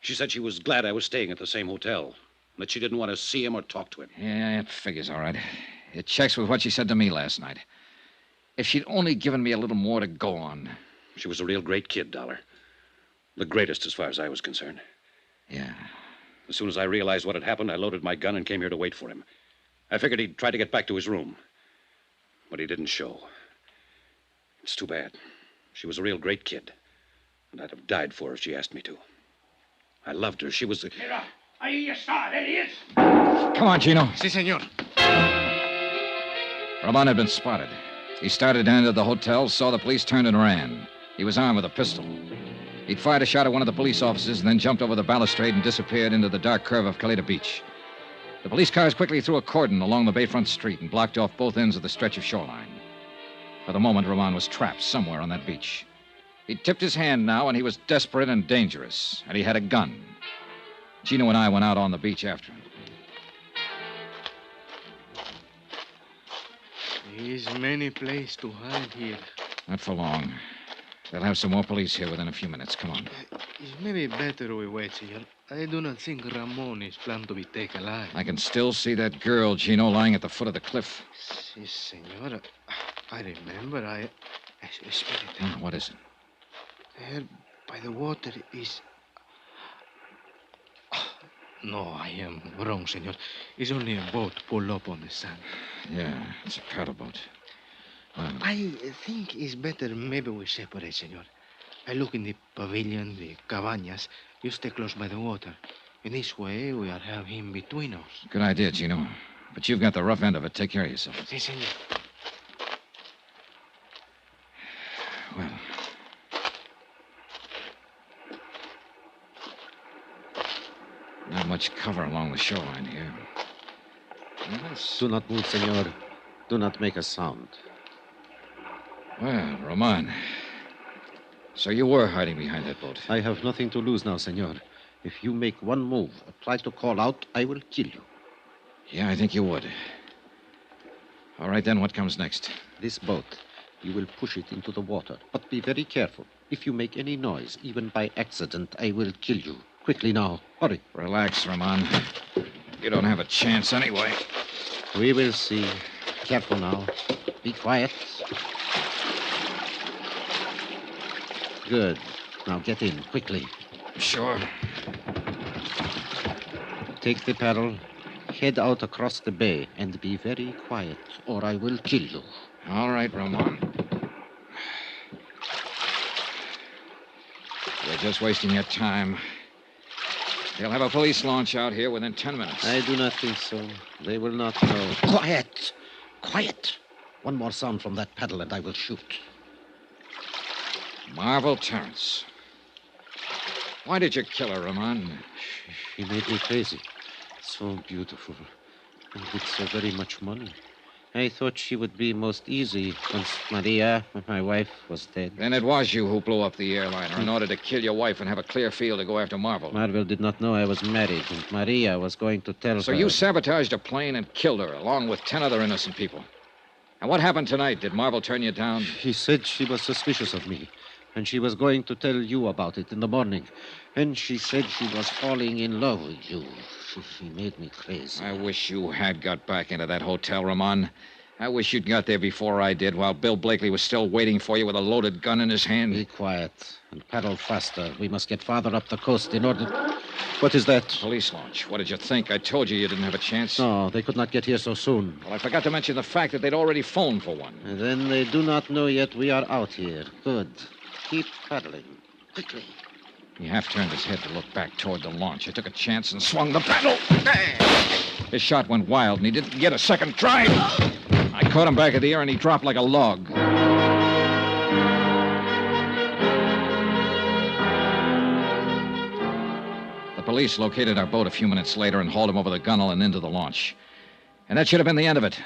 She said she was glad I was staying at the same hotel, and that she didn't want to see him or talk to him. Yeah, it figures all right. It checks with what she said to me last night. If she'd only given me a little more to go on. She was a real great kid, Dollar. The greatest as far as I was concerned. Yeah. As soon as I realized what had happened, I loaded my gun and came here to wait for him. I figured he'd try to get back to his room. But he didn't show. It's too bad. She was a real great kid. And I'd have died for her if she asked me to. I loved her. She was the... Mira, ahí está, there he is. Come on, Gino. Si, senor. Ramon had been spotted. He started to enter the hotel, saw the police, turned and ran. He was armed with a pistol. He'd fired a shot at one of the police officers and then jumped over the balustrade and disappeared into the dark curve of Caleta Beach. The police cars quickly threw a cordon along the bayfront street and blocked off both ends of the stretch of shoreline. For the moment, Ramon was trapped somewhere on that beach. He'd tipped his hand now, and he was desperate and dangerous, and he had a gun. Gino and I went out on the beach after him. There's many places to hide here. Not for long. They'll have some more police here within a few minutes. Come on. It's maybe better we wait, senor. I do not think Ramon is planned to be taken alive. I can still see that girl, Gino, lying at the foot of the cliff. Si, senor. I remember. Espérate. What is it? There by the water is... No, I am wrong, senor. It's only a boat pulled up on the sand. Yeah, it's a paddle boat. Well, I think it's better maybe we separate, senor. I look in the pavilion, the cabañas. You stay close by the water. In this way, we'll have him between us. good idea, Gino. But you've got the rough end of it. Take care of yourself. Si, senor. Well... Not much cover along the shoreline here. Yes. Do not move, senor. Do not make a sound. Well, Roman. So you were hiding behind that boat. I have nothing to lose now, senor. If you make one move or try to call out, I will kill you. Yeah, I think you would. All right, then, what comes next? This boat. You will push it into the water. But be very careful. If you make any noise, even by accident, I will kill you. Quickly now. Hurry. Relax, Ramon. You don't have a chance anyway. We will see. Careful now. Be quiet. Good. Now get in, quickly. Sure. Take the paddle, head out across the bay, and be very quiet, or I will kill you. All right, Ramon. You're just wasting your time. They'll have a police launch out here within 10 minutes. I do not think so. They will not know. Quiet! Quiet! One more sound from that paddle and I will shoot. Marvel Terrence. Why did you kill her, Ramon? She made me crazy. So beautiful. And with so very much money. I thought she would be most easy once Maria, my wife, was dead. Then it was you who blew up the airliner in order to kill your wife and have a clear field to go after Marvel. Marvel did not know I was married, and Maria was going to tell her. So you sabotaged a plane and killed her, along with 10 other innocent people. And what happened tonight? Did Marvel turn you down? She said she was suspicious of me, and she was going to tell you about it in the morning. And she said she was falling in love with you. She made me crazy. I wish you had got back into that hotel, Ramon. I wish you'd got there before I did, while Bill Blakely was still waiting for you with a loaded gun in his hand. Be quiet and paddle faster. We must get farther up the coast in order... What is that? Police launch. What did you think? I told you didn't have a chance. No, they could not get here so soon. Well, I forgot to mention the fact that they'd already phoned for one. And then they do not know yet we are out here. Good. Keep paddling. Quickly. He half turned his head to look back toward the launch. I took a chance and swung the paddle. His shot went wild, and he didn't get a second try. I caught him back in the air, and he dropped like a log. The police located our boat a few minutes later and hauled him over the gunwale and into the launch. And that should have been the end of it.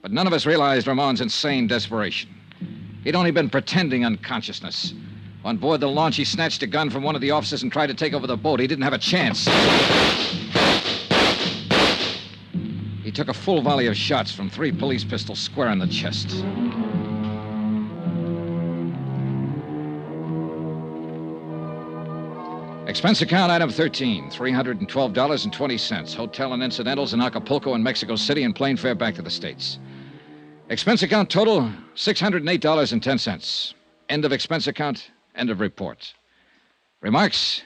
But none of us realized Ramon's insane desperation. He'd only been pretending unconsciousness. On board the launch, he snatched a gun from one of the officers and tried to take over the boat. He didn't have a chance. He took a full volley of shots from 3 police pistols square in the chest. Expense account item 13, $312.20. Hotel and incidentals in Acapulco and Mexico City and plane fare back to the States. Expense account total, $608.10. End of expense account, end of report. Remarks?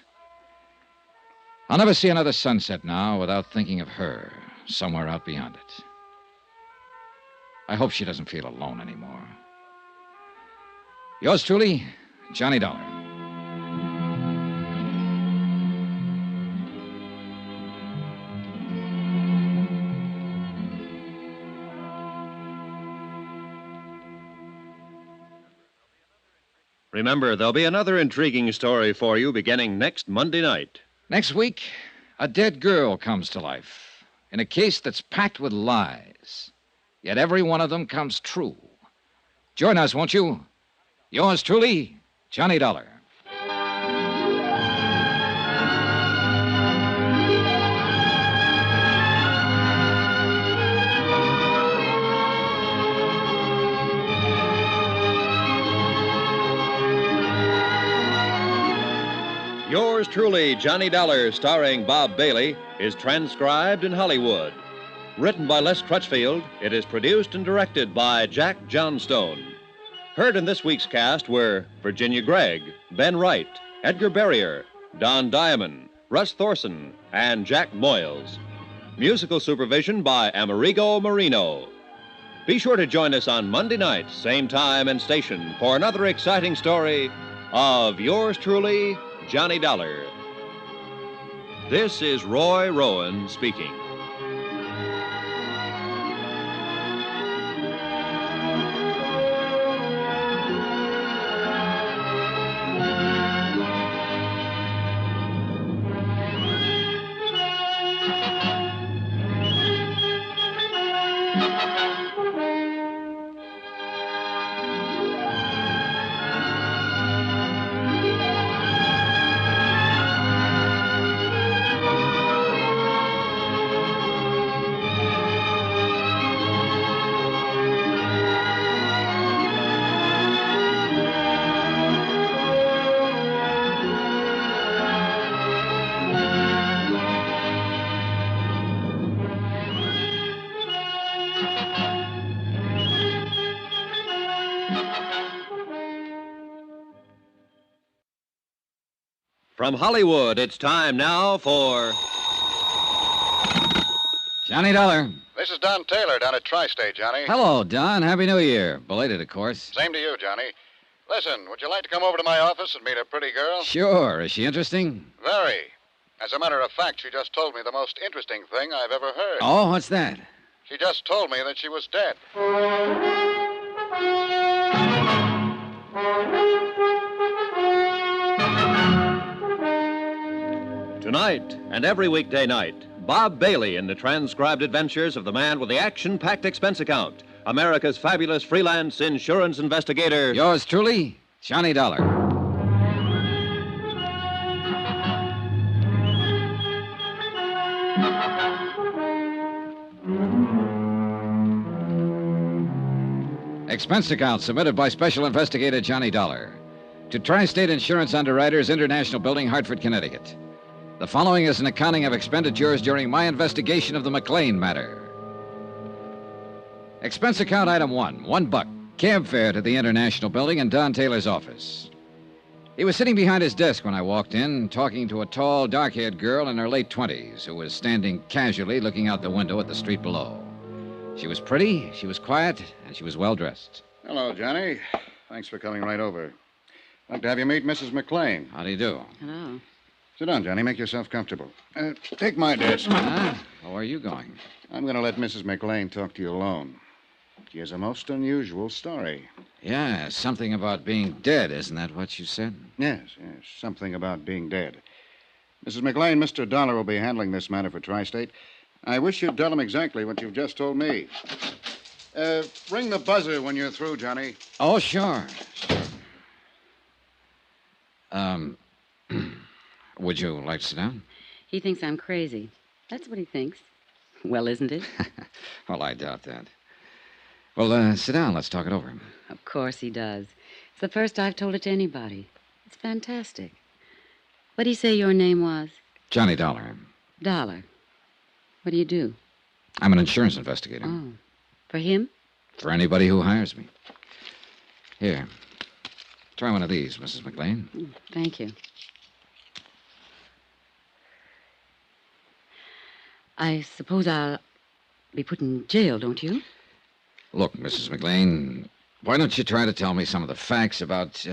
I'll never see another sunset now without thinking of her somewhere out beyond it. I hope she doesn't feel alone anymore. Yours truly, Johnny Dollar. Remember, there'll be another intriguing story for you beginning next Monday night. Next week, a dead girl comes to life in a case that's packed with lies. Yet every one of them comes true. Join us, won't you? Yours truly, Johnny Dollar. Yours truly, Johnny Dollar, starring Bob Bailey, is transcribed in Hollywood. Written by Les Crutchfield, it is produced and directed by Jack Johnstone. Heard in this week's cast were Virginia Gregg, Ben Wright, Edgar Barrier, Don Diamond, Russ Thorson, and Jack Moyles. Musical supervision by Amerigo Marino. Be sure to join us on Monday night, same time and station, for another exciting story of yours truly, Johnny Dollar. This is Roy Rowan speaking. From Hollywood, it's time now for Johnny Dollar. This is Don Taylor down at Tri-State, Johnny. Hello, Don. Happy New Year. Belated, of course. Same to you, Johnny. Listen, would you like to come over to my office and meet a pretty girl? Sure. Is she interesting? Very. As a matter of fact, she just told me the most interesting thing I've ever heard. Oh, what's that? She just told me that she was dead. Tonight and every weekday night, Bob Bailey in the transcribed adventures of the man with the action-packed expense account, America's fabulous freelance insurance investigator. Yours truly, Johnny Dollar. Expense account submitted by Special Investigator Johnny Dollar to Tri-State Insurance Underwriters, International Building, Hartford, Connecticut. The following is an accounting of expenditures during my investigation of the McLean matter. Expense account item 1, $1. Cab fare to the International Building in Don Taylor's office. He was sitting behind his desk when I walked in, talking to a tall, dark-haired girl in her late 20s who was standing casually looking out the window at the street below. She was pretty, she was quiet, and she was well-dressed. Hello, Johnny. Thanks for coming right over. I'd like to have you meet Mrs. McLean. How do you do? Hello. Sit down, Johnny. Make yourself comfortable. Take my desk. Where are you going? I'm going to let Mrs. McLean talk to you alone. She has a most unusual story. Yeah, something about being dead, isn't that what you said? Yes, something about being dead. Mrs. McLean, Mr. Dollar will be handling this matter for Tri-State. I wish you'd tell him exactly what you've just told me. Ring the buzzer when you're through, Johnny. Oh, sure. Would you like to sit down? He thinks I'm crazy. That's what he thinks. Well, isn't it? Well, I doubt that. Well, sit down. Let's talk it over. Of course he does. It's the first I've told it to anybody. It's fantastic. What'd he say your name was? Johnny Dollar. Dollar. What do you do? I'm an insurance investigator. Oh. For him? For anybody who hires me. Here. Try one of these, Mrs. McLean. Thank you. I suppose I'll be put in jail, don't you? Look, Mrs. McLean, why don't you try to tell me some of the facts about,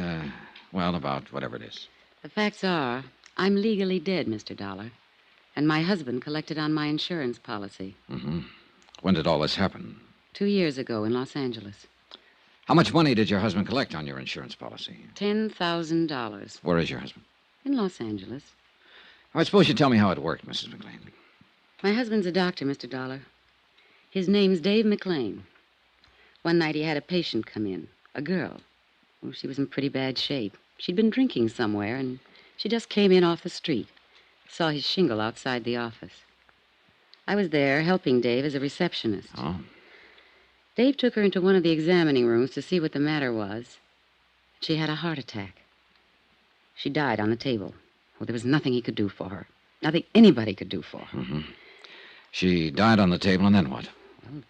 about whatever it is. The facts are, I'm legally dead, Mr. Dollar. And my husband collected on my insurance policy. Mm-hmm. When did all this happen? 2 years ago in Los Angeles. How much money did your husband collect on your insurance policy? $10,000. Where is your husband? In Los Angeles. I suppose you tell me how it worked, Mrs. McLean. My husband's a doctor, Mr. Dollar. His name's Dave McLean. One night he had a patient come in, a girl. Oh, she was in pretty bad shape. She'd been drinking somewhere, and she just came in off the street. Saw his shingle outside the office. I was there helping Dave as a receptionist. Oh. Dave took her into one of the examining rooms to see what the matter was. She had a heart attack. She died on the table. Well, there was nothing he could do for her. Nothing anybody could do for her. Mm-hmm. She died on the table, and then what? Well,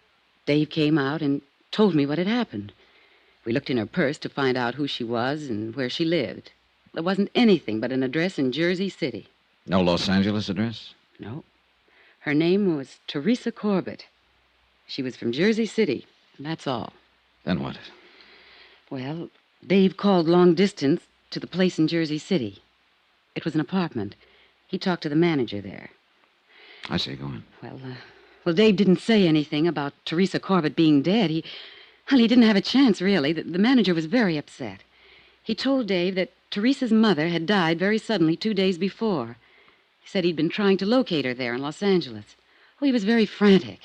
Dave came out and told me what had happened. We looked in her purse to find out who she was and where she lived. There wasn't anything but an address in Jersey City. No Los Angeles address? No. Her name was Teresa Corbett. She was from Jersey City, and that's all. Then what? Well, Dave called long distance to the place in Jersey City. It was an apartment. He talked to the manager there. I see. Go on. Well, Dave didn't say anything about Teresa Corbett being dead. He didn't have a chance, really. The manager was very upset. He told Dave that Teresa's mother had died very suddenly 2 days before. He said he'd been trying to locate her there in Los Angeles. Oh, he was very frantic.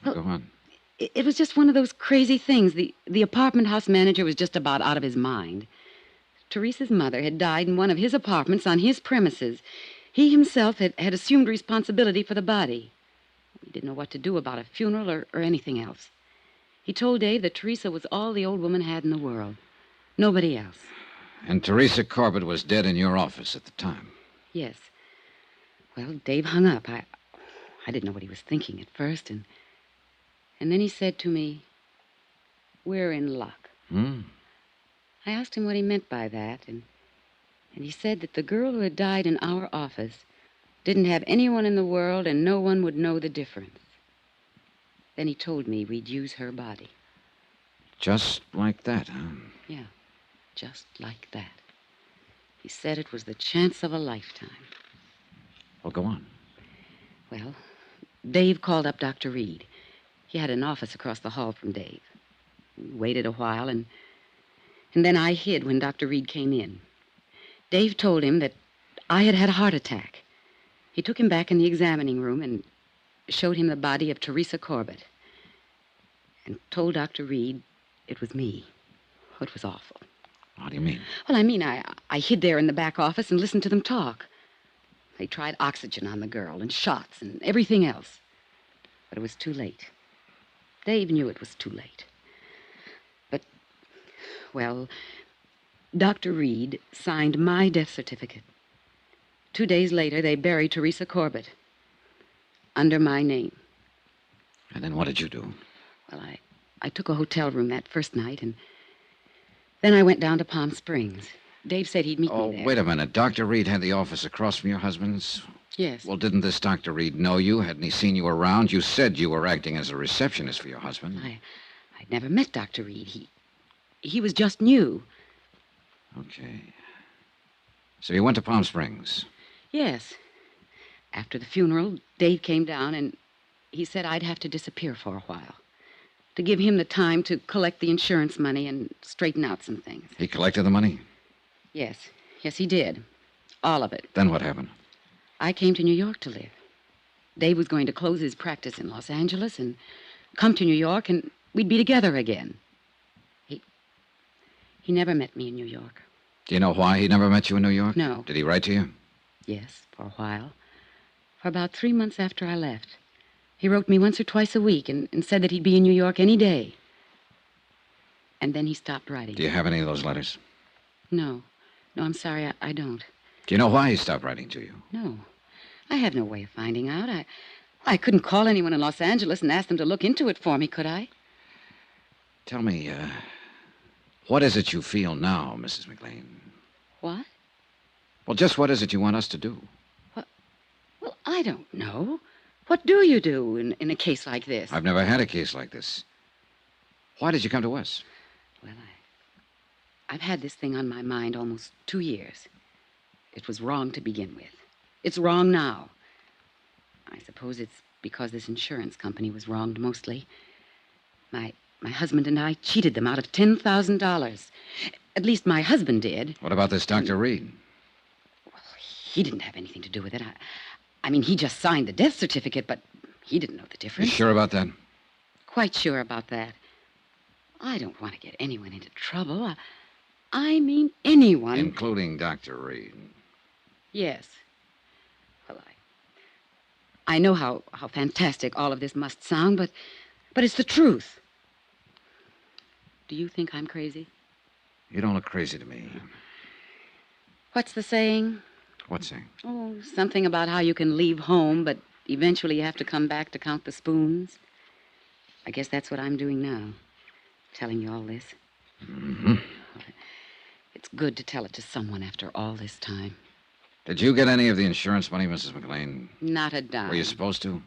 Well, go on. It was just one of those crazy things. The apartment house manager was just about out of his mind. Teresa's mother had died in one of his apartments on his premises. He himself had assumed responsibility for the body. He didn't know what to do about a funeral or anything else. He told Dave that Teresa was all the old woman had in the world. Nobody else. And Teresa Corbett was dead in your office at the time? Yes. Well, Dave hung up. I didn't know what he was thinking at first, and then he said to me, "We're in luck." I asked him what he meant by that, and he said that the girl who had died in our office didn't have anyone in the world, and no one would know the difference. Then he told me we'd use her body. Just like that, huh? Yeah, just like that. He said it was the chance of a lifetime. Well, go on. Well, Dave called up Dr. Reed. He had an office across the hall from Dave. We waited a while, and then I hid when Dr. Reed came in. Dave told him that I had had a heart attack. He took him back in the examining room and showed him the body of Teresa Corbett and told Dr. Reed it was me. Oh, it was awful. How do you mean? Well, I mean, I hid there in the back office and listened to them talk. They tried oxygen on the girl and shots and everything else. But it was too late. Dave knew it was too late. But, well, Dr. Reed signed my death certificate. 2 days later, they buried Teresa Corbett under my name. And then what did you do? Well, I took a hotel room that first night, and then I went down to Palm Springs. Dave said he'd meet me there. Wait a minute. Dr. Reed had the office across from your husband's? Yes. Well, didn't this Dr. Reed know you? Hadn't he seen you around? You said you were acting as a receptionist for your husband. I'd never met Dr. Reed. He was just new. Okay. So you went to Palm Springs? Yes. After the funeral, Dave came down, and he said I'd have to disappear for a while, to give him the time to collect the insurance money and straighten out some things. He collected the money? Yes, he did. All of it. Then what happened? I came to New York to live. Dave was going to close his practice in Los Angeles and come to New York, and we'd be together again. He never met me in New York. Do you know why he never met you in New York? No. Did he write to you? Yes, for a while. For about 3 months after I left. He wrote me once or twice a week and said that he'd be in New York any day. And then he stopped writing. Do you have any of those letters? No. No, I'm sorry, I don't. Do you know why he stopped writing to you? No. I have no way of finding out. I couldn't call anyone in Los Angeles and ask them to look into it for me, could I? Tell me, what is it you feel now, Mrs. McLean? What? Well, just what is it you want us to do? Well, I don't know. What do you do in a case like this? I've never had a case like this. Why did you come to us? Well, I've had this thing on my mind almost 2 years. It was wrong to begin with. It's wrong now. I suppose it's because this insurance company was wronged mostly. My husband and I cheated them out of $10,000. At least my husband did. What about this Dr. Reed? Well, he didn't have anything to do with it. I mean, he just signed the death certificate, but he didn't know the difference. You sure about that? Quite sure about that. I don't want to get anyone into trouble. I mean anyone. Including Dr. Reed. Yes. Well, I know how fantastic all of this must sound, but it's the truth. Do you think I'm crazy? You don't look crazy to me. What's the saying? What saying? Oh, something about how you can leave home, but eventually you have to come back to count the spoons. I guess that's what I'm doing now, telling you all this. Mm-hmm. It's good to tell it to someone after all this time. Did you get any of the insurance money, Mrs. McLean? Not a dime. Were you supposed to?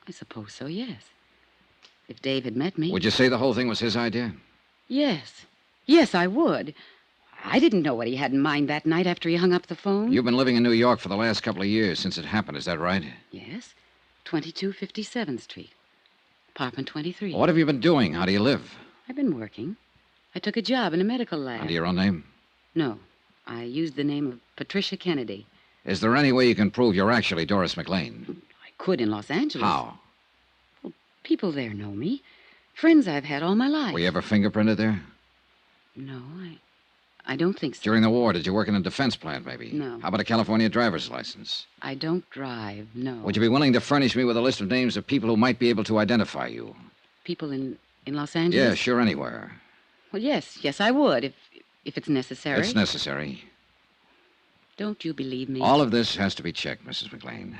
I suppose so, yes. If Dave had met me... Would you say the whole thing was his idea? Yes. Yes, I would. I didn't know what he had in mind that night after he hung up the phone. You've been living in New York for the last couple of years since it happened, is that right? Yes. 2257th Street. Apartment 23. Well, what have you been doing? How do you live? I've been working. I took a job in a medical lab. Under your own name? No. I used the name of Patricia Kennedy. Is there any way you can prove you're actually Doris McLean? I could in Los Angeles. How? Well, people there know me. Friends I've had all my life. Were you ever fingerprinted there? No, I don't think so. During the war, did you work in a defense plant, maybe? No. How about a California driver's license? I don't drive, no. Would you be willing to furnish me with a list of names of people who might be able to identify you? People in Los Angeles? Yeah, sure, anywhere. Well, yes, I would, if it's necessary. It's necessary. Don't you believe me? All of this has to be checked, Mrs. McLean.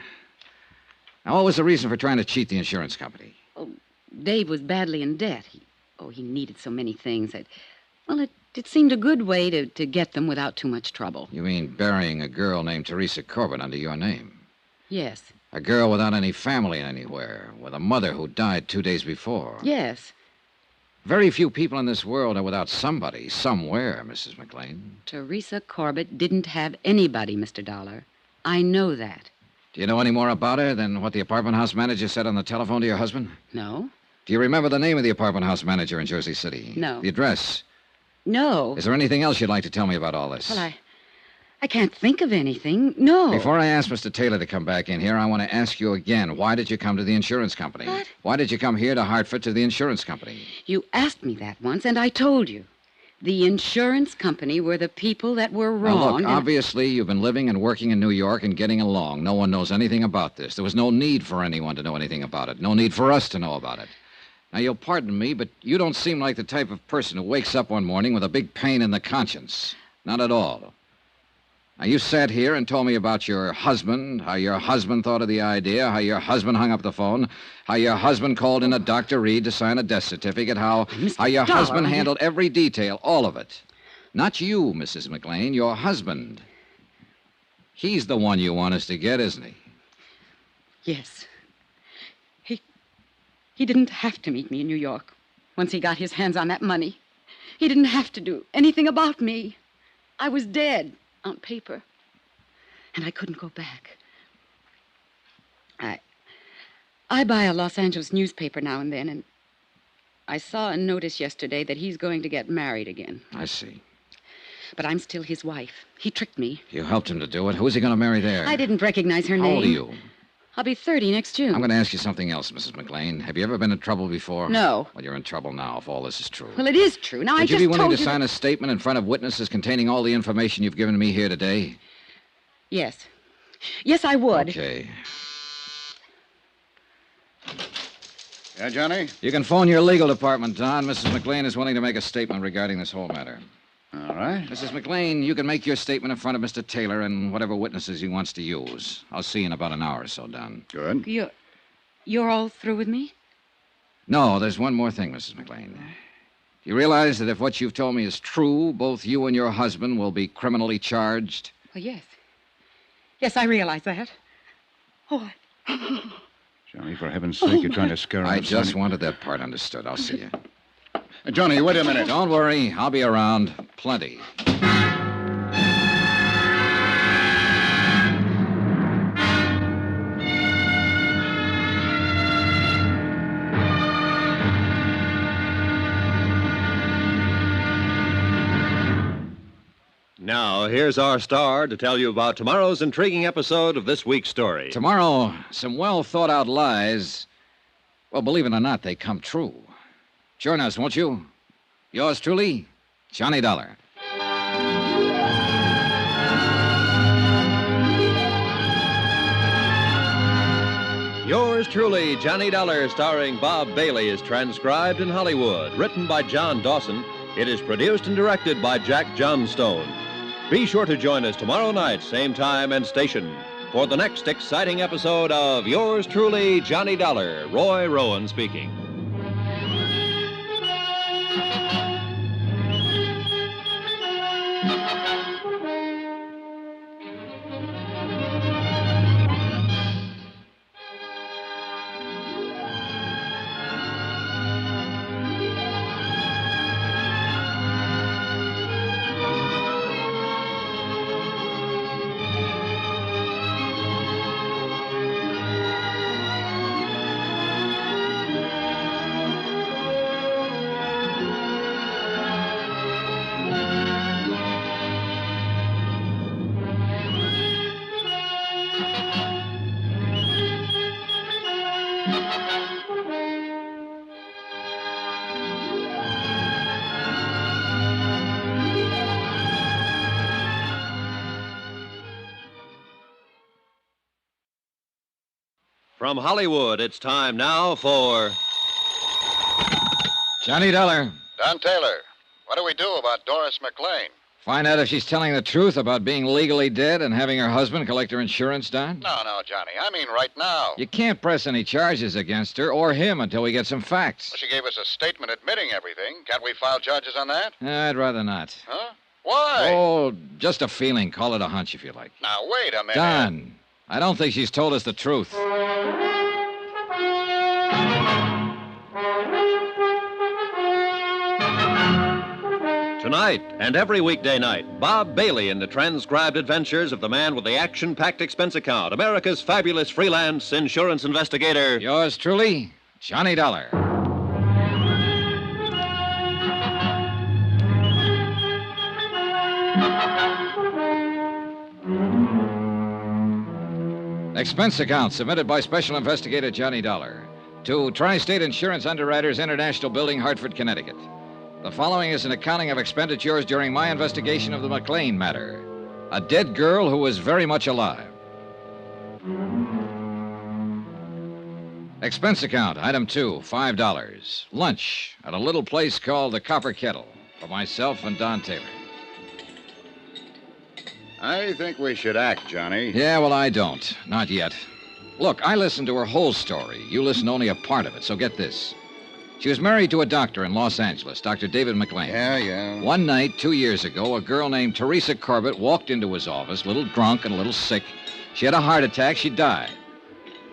Now, what was the reason for trying to cheat the insurance company? Oh, Dave was badly in debt. He needed so many things that... Well, it seemed a good way to get them without too much trouble. You mean burying a girl named Teresa Corbin under your name? Yes. A girl without any family anywhere, with a mother who died 2 days before. Yes. Very few people in this world are without somebody, somewhere, Mrs. McLean. Teresa Corbett didn't have anybody, Mr. Dollar. I know that. Do you know any more about her than what the apartment house manager said on the telephone to your husband? No. Do you remember the name of the apartment house manager in Jersey City? No. The address? No. Is there anything else you'd like to tell me about all this? Well, I can't think of anything. No. Before I ask Mr. Taylor to come back in here, I want to ask you again, why did you come to the insurance company? What? Why did you come here to Hartford to the insurance company? You asked me that once, and I told you. The insurance company were the people that were wrong. Now, look, obviously, you've been living and working in New York and getting along. No one knows anything about this. There was no need for anyone to know anything about it. No need for us to know about it. Now, you'll pardon me, but you don't seem like the type of person who wakes up one morning with a big pain in the conscience. Not at all. Now, you sat here and told me about your husband, how your husband thought of the idea, how your husband hung up the phone, how your husband called in a Dr. Reed to sign a death certificate, how your husband handled every detail, all of it. Not you, Mrs. McLean, your husband. He's the one you want us to get, isn't he? Yes. He didn't have to meet me in New York once he got his hands on that money. He didn't have to do anything about me. I was dead on paper, and I couldn't go back. I buy a Los Angeles newspaper now and then, and I saw a notice yesterday that he's going to get married again. I see. But I'm still his wife. He tricked me. You helped him to do it. Who's he going to marry there? I didn't recognize her name. How old are you? I'll be 30 next June. I'm going to ask you something else, Mrs. McLean. Have you ever been in trouble before? No. Well, you're in trouble now if all this is true. Well, it is true. Now, I Would you just be willing told to sign a statement in front of witnesses containing all the information you've given me here today? Yes. Yes, I would. Okay. Yeah, Johnny? You can phone your legal department, Don. Mrs. McLean is willing to make a statement regarding this whole matter. All right. Mrs. McLean, you can make your statement in front of Mr. Taylor and whatever witnesses he wants to use. I'll see you in about an hour or so, Don. Good. You're all through with me? No, there's one more thing, Mrs. McLean. You realize that if what you've told me is true, both you and your husband will be criminally charged? Well, yes. Yes, I realize that. Oh, Johnny, for heaven's sake, you're trying to scare I us. just wanted that part understood. I'll see you. Johnny, wait a minute. Don't worry. I'll be around. Plenty. Now, here's our star to tell you about tomorrow's intriguing episode of this week's story. Tomorrow, some well-thought-out lies, well, believe it or not, they come true. Join us, won't you? Yours truly, Johnny Dollar. Yours truly, Johnny Dollar, starring Bob Bailey, is transcribed in Hollywood. Written by John Dawson, it is produced and directed by Jack Johnstone. Be sure to join us tomorrow night, same time and station, for the next exciting episode of Yours truly, Johnny Dollar. Roy Rowan speaking. From Hollywood, it's time now for Johnny Dollar. Don Taylor, what do we do about Doris McLean? Find out if she's telling the truth about being legally dead and having her husband collect her insurance, Don? No, Johnny. I mean right now. You can't press any charges against her or him until we get some facts. Well, she gave us a statement admitting everything. Can't we file charges on that? I'd rather not. Huh? Why? Oh, just a feeling. Call it a hunch if you like. Now, wait a minute. Don, I don't think she's told us the truth. Tonight and every weekday night, Bob Bailey in the transcribed adventures of the man with the action-packed expense account, America's fabulous freelance insurance investigator. Yours truly, Johnny Dollar. Expense account submitted by Special Investigator Johnny Dollar to Tri-State Insurance Underwriters International Building, Hartford, Connecticut. The following is an accounting of expenditures during my investigation of the McLean matter. A dead girl who was very much alive. Expense account, item 2, $5. Lunch at a little place called the Copper Kettle for myself and Don Taylor. I think we should act, Johnny. Yeah, well, I don't. Not yet. Look, I listened to her whole story. You listened only a part of it, so get this. She was married to a doctor in Los Angeles, Dr. David McLean. Yeah. One night, 2 years ago, a girl named Teresa Corbett walked into his office, a little drunk and a little sick. She had a heart attack. She died.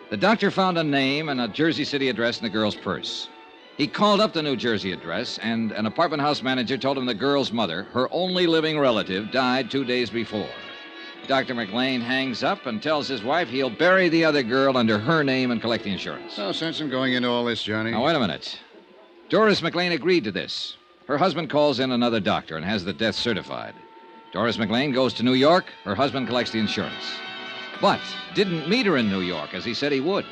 The doctor found a name and a Jersey City address in the girl's purse. He called up the New Jersey address, and an apartment house manager told him the girl's mother, her only living relative, died 2 days before. Dr. McLean hangs up and tells his wife he'll bury the other girl under her name and collect the insurance. No sense in going into all this, Johnny. Now, wait a minute. Doris McLean agreed to this. Her husband calls in another doctor and has the death certified. Doris McLean goes to New York. Her husband collects the insurance. But didn't meet her in New York, as he said he would.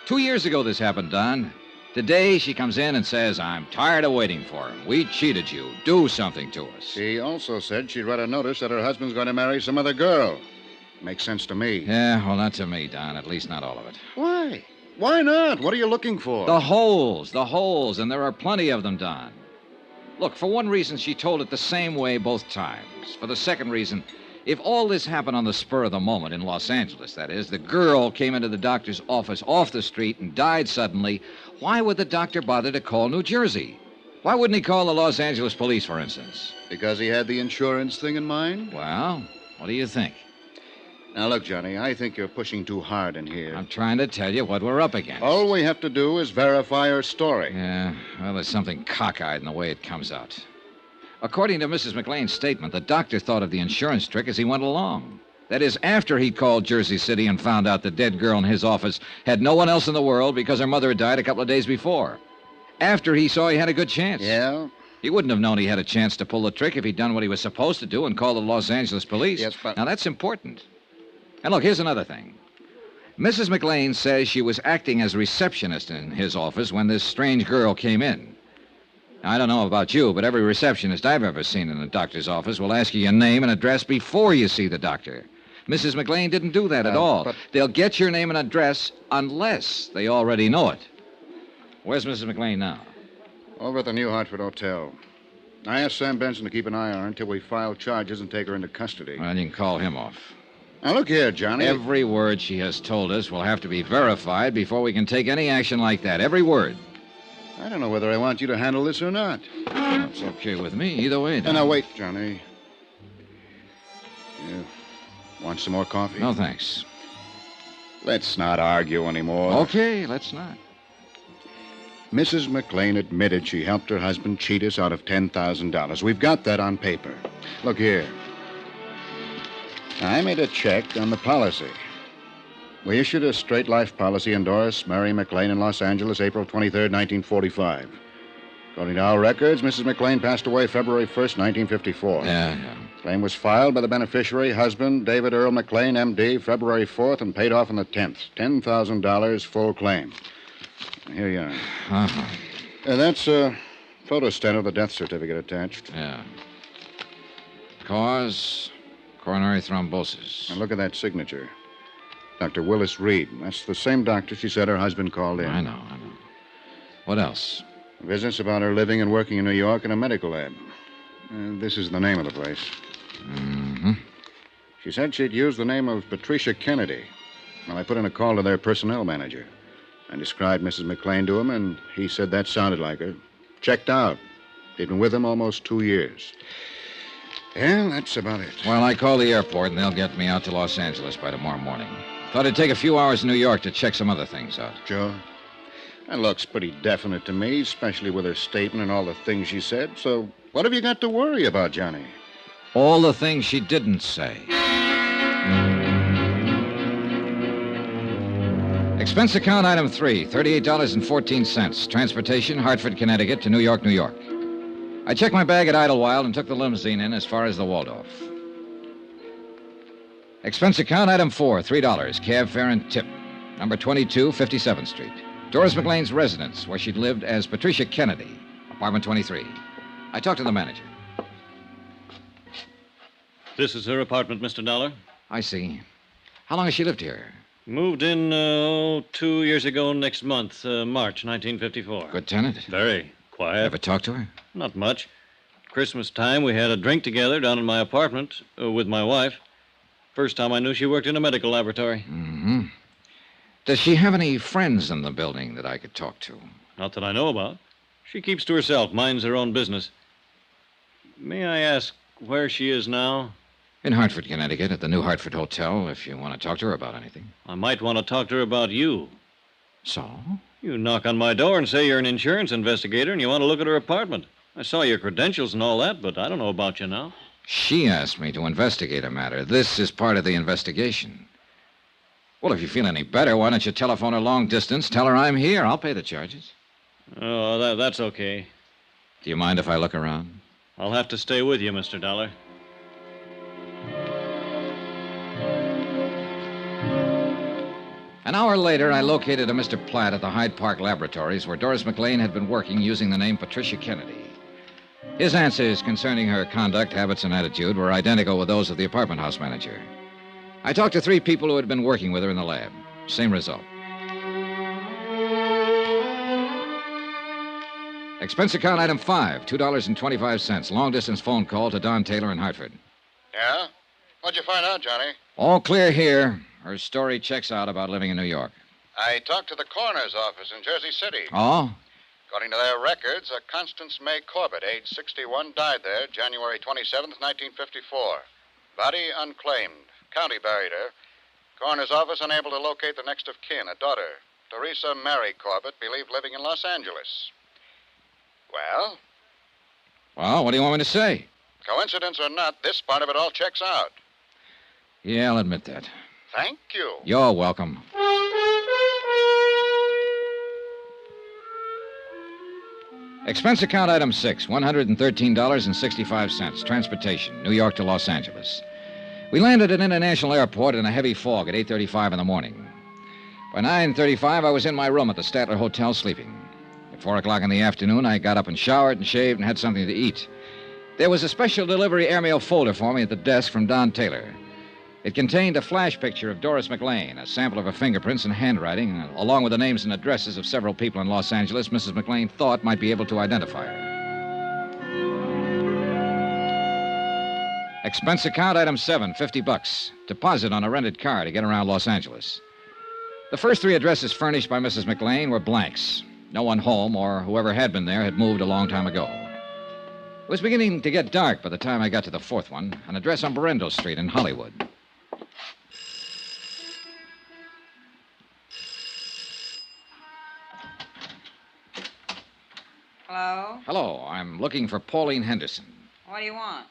2 years ago this happened, Don. Today she comes in and says, I'm tired of waiting for him. We cheated you. Do something to us. She also said she'd read a notice that her husband's going to marry some other girl. Makes sense to me. Yeah, well, not to me, Don. At least not all of it. Why? Why not? What are you looking for? The holes, and there are plenty of them, Don. Look, for one reason, she told it the same way both times. For the second reason, if all this happened on the spur of the moment in Los Angeles, that is, the girl came into the doctor's office off the street and died suddenly, why would the doctor bother to call New Jersey? Why wouldn't he call the Los Angeles police, for instance? Because he had the insurance thing in mind? Well, what do you think? Now, look, Johnny, I think you're pushing too hard in here. I'm trying to tell you what we're up against. All we have to do is verify her story. Yeah, well, there's something cockeyed in the way it comes out. According to Mrs. McLean's statement, the doctor thought of the insurance trick as he went along. That is, after he called Jersey City and found out the dead girl in his office had no one else in the world because her mother had died a couple of days before. After he saw he had a good chance. Yeah? He wouldn't have known he had a chance to pull the trick if he'd done what he was supposed to do and called the Los Angeles police. Yes, but... Now, that's important. And look, here's another thing. Mrs. McLean says she was acting as a receptionist in his office when this strange girl came in. Now, I don't know about you, but every receptionist I've ever seen in a doctor's office will ask you your name and address before you see the doctor. Mrs. McLean didn't do that at all. But... They'll get your name and address unless they already know it. Where's Mrs. McLean now? Over at the New Hartford Hotel. I asked Sam Benson to keep an eye on her until we file charges and take her into custody. Well, you can call him off. Now, look here, Johnny. Every word she has told us will have to be verified before we can take any action like that. Every word. I don't know whether I want you to handle this or not. It's okay with me. Either way, Don. Now, wait, Johnny. You want some more coffee? No, thanks. Let's not argue anymore. Okay, let's not. Mrs. McLean admitted she helped her husband cheat us out of $10,000. We've got that on paper. Look here. I made a check on the policy. We issued a straight life policy endorsed Mary McLean in Los Angeles, April 23rd, 1945. According to our records, Mrs. McLean passed away February 1st, 1954. Yeah. Claim was filed by the beneficiary, husband, David Earl McLean, M.D., February 4th, and paid off on the 10th. $10,000, full claim. Here you are. Uh-huh. That's a photostat of the death certificate attached. Yeah. Cause... coronary thrombosis. Now look at that signature. Dr. Willis Reed. That's the same doctor she said her husband called in. I know. What else? Business about her living and working in New York in a medical lab. This is the name of the place. Mm-hmm. She said she'd used the name of Patricia Kennedy. Well, I put in a call to their personnel manager. I described Mrs. McLean to him, and he said that sounded like her. Checked out. She'd been with him almost 2 years. Yeah, that's about it. Well, I called the airport, and they'll get me out to Los Angeles by tomorrow morning. Thought it'd take a few hours in New York to check some other things out. Sure. That looks pretty definite to me, especially with her statement and all the things she said. So what have you got to worry about, Johnny? All the things she didn't say. Expense account item 3, $38.14. Transportation, Hartford, Connecticut to New York, New York. I checked my bag at Idlewild and took the limousine in as far as the Waldorf. Expense account item 4, $3, cab fare and tip. Number 22, 57th Street. Doris McLean's residence, where she'd lived as Patricia Kennedy, apartment 23. I talked to the manager. This is her apartment, Mr. Dollar. I see. How long has she lived here? Moved in, 2 years ago next month, March 1954. Good tenant? Very quiet. Ever talk to her? Not much. Christmas time, we had a drink together down in my apartment with my wife. First time I knew she worked in a medical laboratory. Mm-hmm. Does she have any friends in the building that I could talk to? Not that I know about. She keeps to herself, minds her own business. May I ask where she is now? In Hartford, Connecticut, at the New Hartford Hotel, if you want to talk to her about anything. I might want to talk to her about you. So? You knock on my door and say you're an insurance investigator and you want to look at her apartment. I saw your credentials and all that, but I don't know about you now. She asked me to investigate a matter. This is part of the investigation. Well, if you feel any better, why don't you telephone her long distance, tell her I'm here. I'll pay the charges. Oh, that's okay. Do you mind if I look around? I'll have to stay with you, Mr. Dollar. An hour later, I located a Mr. Platt at the Hyde Park Laboratories where Doris McLean had been working using the name Patricia Kennedy. His answers concerning her conduct, habits, and attitude were identical with those of the apartment house manager. I talked to 3 people who had been working with her in the lab. Same result. Expense account item 5, $2.25. Long-distance phone call to Don Taylor in Hartford. Yeah? What'd you find out, Johnny? All clear here. Her story checks out about living in New York. I talked to the coroner's office in Jersey City. Oh? According to their records, a Constance May Corbett, age 61, died there January 27th, 1954. Body unclaimed. County buried her. Coroner's office unable to locate the next of kin, a daughter, Teresa Mary Corbett, believed living in Los Angeles. Well? Well, what do you want me to say? Coincidence or not, this part of it all checks out. Yeah, I'll admit that. Thank you. You're welcome. Expense account item 6, $113.65. Transportation, New York to Los Angeles. We landed at International Airport in a heavy fog at 8:35 in the morning. By 9:35, I was in my room at the Statler Hotel sleeping. At 4 o'clock in the afternoon, I got up and showered and shaved and had something to eat. There was a special delivery airmail folder for me at the desk from Don Taylor. It contained a flash picture of Doris McLean, a sample of her fingerprints and handwriting, along with the names and addresses of several people in Los Angeles Mrs. McLean thought might be able to identify her. Expense account item 7, $50. Deposit on a rented car to get around Los Angeles. The first 3 addresses furnished by Mrs. McLean were blanks. No one home or whoever had been there had moved a long time ago. It was beginning to get dark by the time I got to the 4th one, an address on Berendo Street in Hollywood. Hello? Hello, I'm looking for Pauline Henderson. What do you want?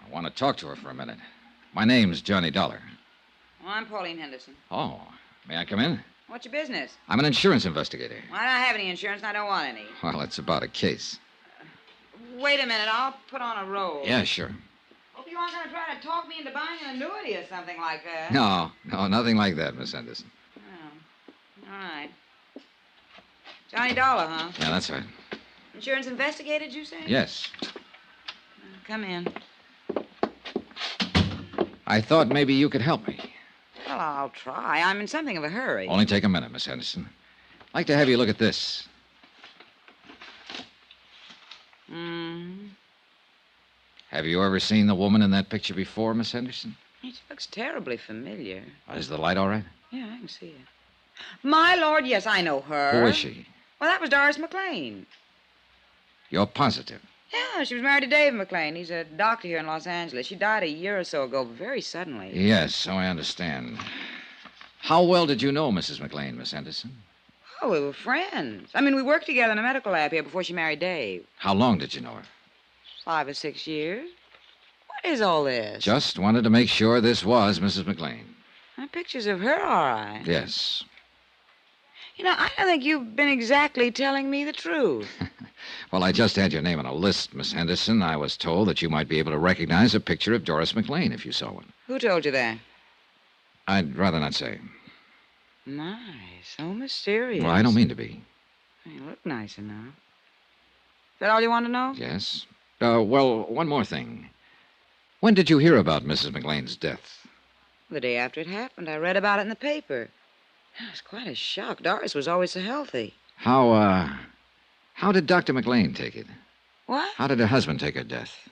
I want to talk to her for a minute. My name's Johnny Dollar. Well, I'm Pauline Henderson. Oh, may I come in? What's your business? I'm an insurance investigator. Well, I don't have any insurance, and I don't want any. Well, it's about a case. Wait a minute, I'll put on a roll. Yeah, sure. Hope you aren't going to try to talk me into buying an annuity or something like that. No, nothing like that, Miss Henderson. Oh, all right. Johnny Dollar, huh? Yeah, that's right. Insurance investigator, did you say? Yes. Come in. I thought maybe you could help me. Well, I'll try. I'm in something of a hurry. Only take a minute, Miss Henderson. I'd like to have you look at this. Have you ever seen the woman in that picture before, Miss Henderson? She looks terribly familiar. Is the light all right? Yeah, I can see it. My lord, yes, I know her. Who is she? Well, that was Doris McLean. You're positive? Yeah, she was married to Dave McLean. He's a doctor here in Los Angeles. She died a year or so ago, very suddenly. Yes, so I understand. How well did you know Mrs. McLean, Miss Henderson? Oh, we were friends. I mean, we worked together in a medical lab here before she married Dave. How long did you know her? 5 or 6 years. What is all this? Just wanted to make sure this was Mrs. McLean. Pictures of her, all right. Yes. You know, I don't think you've been exactly telling me the truth. Well, I just had your name on a list, Miss Henderson. I was told that you might be able to recognize a picture of Doris McLean if you saw one. Who told you that? I'd rather not say. My, so mysterious. Well, I don't mean to be. You look nice enough. Is that all you want to know? Yes. Well, one more thing. When did you hear about Mrs. McLean's death? The day after it happened. I read about it in the paper. It was quite a shock. Doris was always so healthy. How did Dr. McLean take it? What? How did her husband take her death?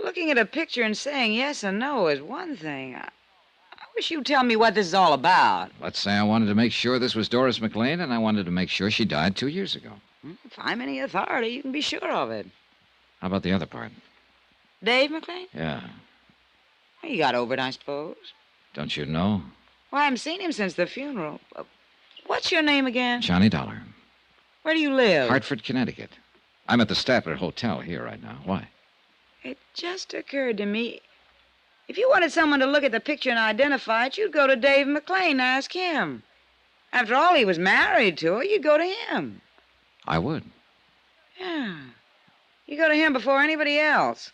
Looking at a picture and saying yes or no is one thing. I wish you'd tell me what this is all about. Let's say I wanted to make sure this was Doris McLean, and I wanted to make sure she died 2 years ago. If I'm any authority, you can be sure of it. How about the other part? Dave McLean? Yeah. Well, he got over it, I suppose. Don't you know? Well, I haven't seen him since the funeral. What's your name again? Johnny Dollar. Where do you live? Hartford, Connecticut. I'm at the Statler Hotel here right now. Why? It just occurred to me. If you wanted someone to look at the picture and identify it, you'd go to Dave McLean and ask him. After all, he was married to her. You'd go to him. I would. Yeah. You go to him before anybody else.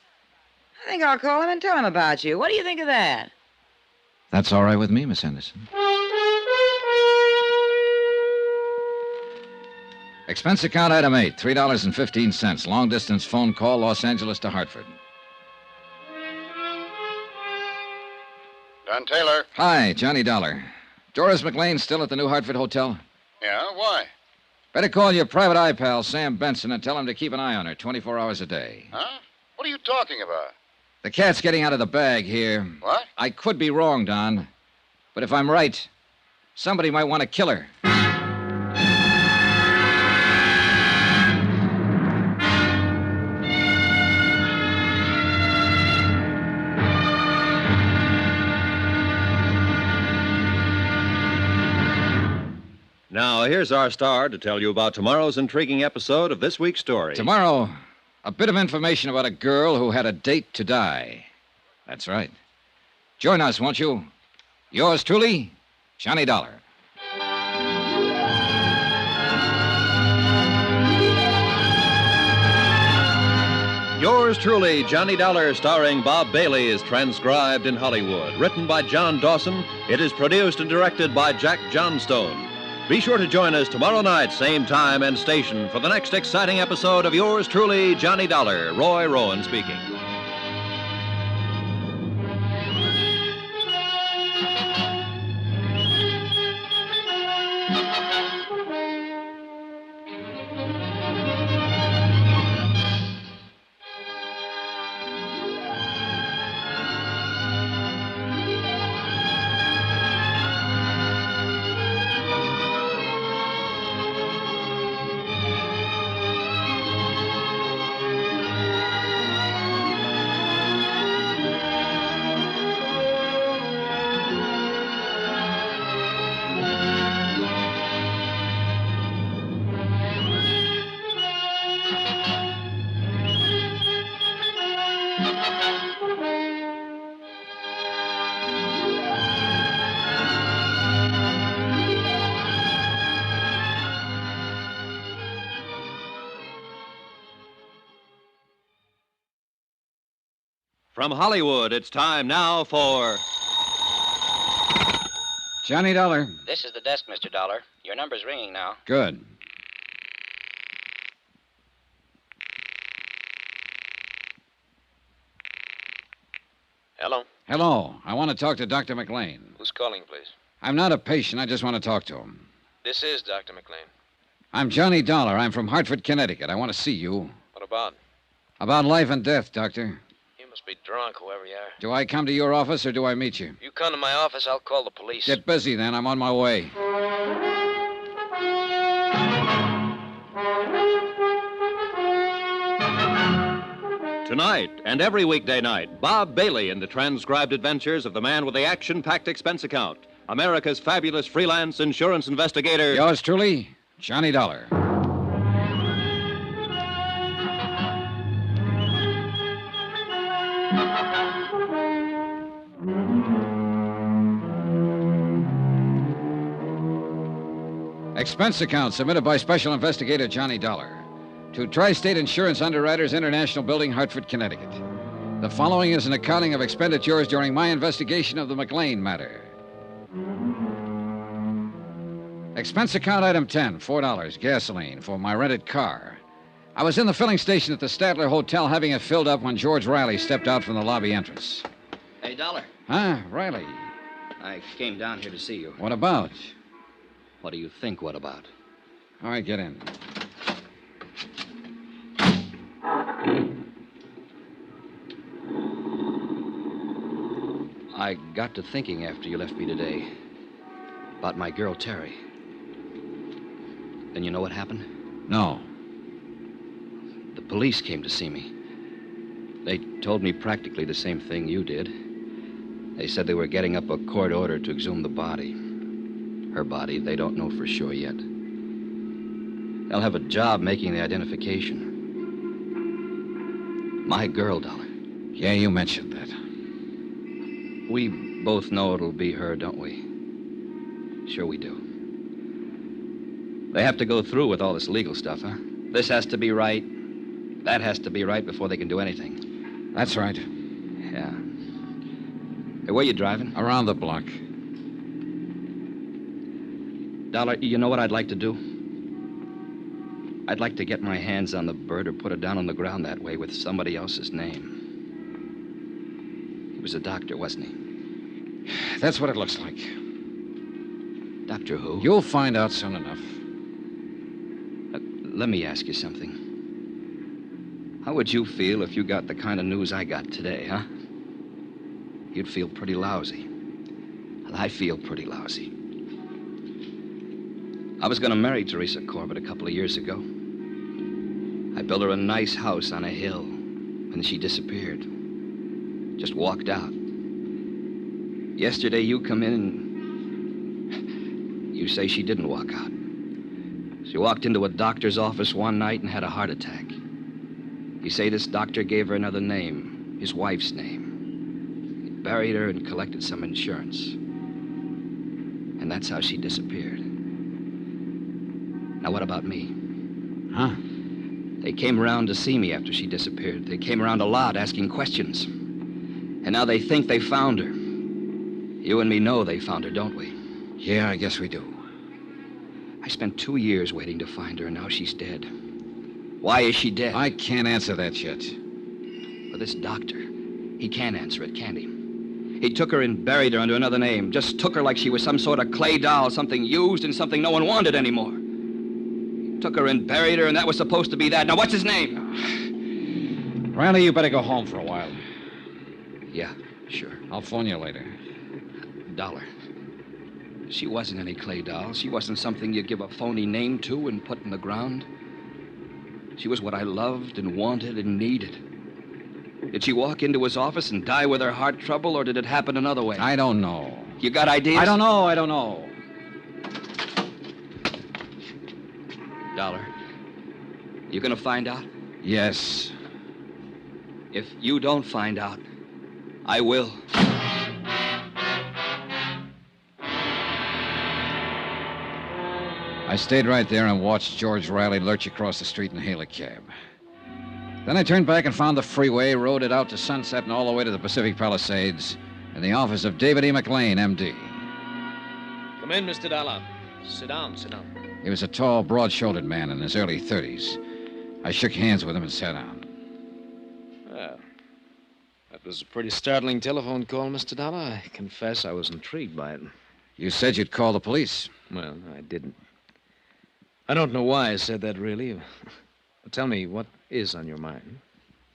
I think I'll call him and tell him about you. What do you think of that? That's all right with me, Miss Henderson. Expense account item 8, $3.15. Long distance phone call, Los Angeles to Hartford. Don Taylor. Hi, Johnny Dollar. Doris McLean still at the New Hartford Hotel? Yeah, why? Better call your private eye pal, Sam Benson, and tell him to keep an eye on her 24 hours a day. Huh? What are you talking about? The cat's getting out of the bag here. What? I could be wrong, Don. But if I'm right, somebody might want to kill her. Now, here's our star to tell you about tomorrow's intriguing episode of this week's story. Tomorrow, a bit of information about a girl who had a date to die. That's right. Join us, won't you? Yours truly, Johnny Dollar. Yours truly, Johnny Dollar, starring Bob Bailey, is transcribed in Hollywood. Written by John Dawson, it is produced and directed by Jack Johnstone. Be sure to join us tomorrow night, same time and station, for the next exciting episode of Yours truly, Johnny Dollar. Roy Rowan speaking. From Hollywood, it's time now for... Johnny Dollar. This is the desk, Mr. Dollar. Your number's ringing now. Good. Hello. Hello. I want to talk to Dr. McLean. Who's calling, please? I'm not a patient. I just want to talk to him. This is Dr. McLean. I'm Johnny Dollar. I'm from Hartford, Connecticut. I want to see you. What about? About life and death, Doctor. You must be drunk, whoever you are. Do I come to your office or do I meet you? You come to my office, I'll call the police. Get busy then. I'm on my way. Tonight and every weekday night, Bob Bailey in the transcribed adventures of the man with the action-packed expense account, America's fabulous freelance insurance investigator. Yours truly, Johnny Dollar. Expense account submitted by Special Investigator Johnny Dollar to Tri-State Insurance Underwriters International Building, Hartford, Connecticut. The following is an accounting of expenditures during my investigation of the McLean matter. Expense account item 10, $4, gasoline for my rented car. I was in the filling station at the Statler Hotel having it filled up when George Riley stepped out from the lobby entrance. Hey, Dollar. Huh, Riley? I came down here to see you. What about? What do you think, what about? All right, get in. I got to thinking after you left me today about my girl, Terry. And you know what happened? No. The police came to see me. They told me practically the same thing you did. They said they were getting up a court order to exhume the body. Her body, they don't know for sure yet. They'll have a job making the identification. My girl, Dollar. Yeah, you mentioned that. We both know it'll be her, don't we? Sure we do. They have to go through with all this legal stuff, huh? This has to be right. That has to be right before they can do anything. That's right. Yeah. Hey, where you driving? Around the block. Dollar, you know what I'd like to do? I'd like to get my hands on the bird or put it down on the ground that way with somebody else's name. He was a doctor, wasn't he? That's what it looks like. Doctor who? You'll find out soon enough. Let me ask you something. How would you feel if you got the kind of news I got today, huh? You'd feel pretty lousy. Well, I feel pretty lousy. I was going to marry Teresa Corbett a couple of years ago. I built her a nice house on a hill, and she disappeared. Just walked out. Yesterday, you come in and you say she didn't walk out. She walked into a doctor's office one night and had a heart attack. You say this doctor gave her another name, his wife's name. He buried her and collected some insurance. And that's how she disappeared. Now, what about me? Huh? They came around to see me after she disappeared. They came around a lot asking questions. And now they think they found her. You and me know they found her, don't we? Yeah, I guess we do. I spent 2 years waiting to find her, and now she's dead. Why is she dead? I can't answer that yet. But this doctor, he can't answer it, can he? He took her and buried her under another name. Just took her like she was some sort of clay doll, something used and something no one wanted anymore. He took her and buried her, and that was supposed to be that. Now, what's his name? Riley, you better go home for a while. Yeah, sure. I'll phone you later. Dollar. She wasn't any clay doll. She wasn't something you'd give a phony name to and put in the ground. She was what I loved and wanted and needed. Did she walk into his office and die with her heart trouble, or did it happen another way? I don't know. You got ideas? I don't know. Dollar, you gonna find out? Yes. If you don't find out, I will. I stayed right there and watched George Riley lurch across the street and hail a cab. Then I turned back and found the freeway, rode it out to Sunset and all the way to the Pacific Palisades in the office of David E. McLean, M.D. Come in, Mr. Dollar. Sit down. He was a tall, broad-shouldered man in his early 30s. I shook hands with him and sat down. Well, that was a pretty startling telephone call, Mr. Dollar. I confess I was intrigued by it. You said you'd call the police. Well, I didn't. I don't know why I said that, really. But tell me, what is on your mind?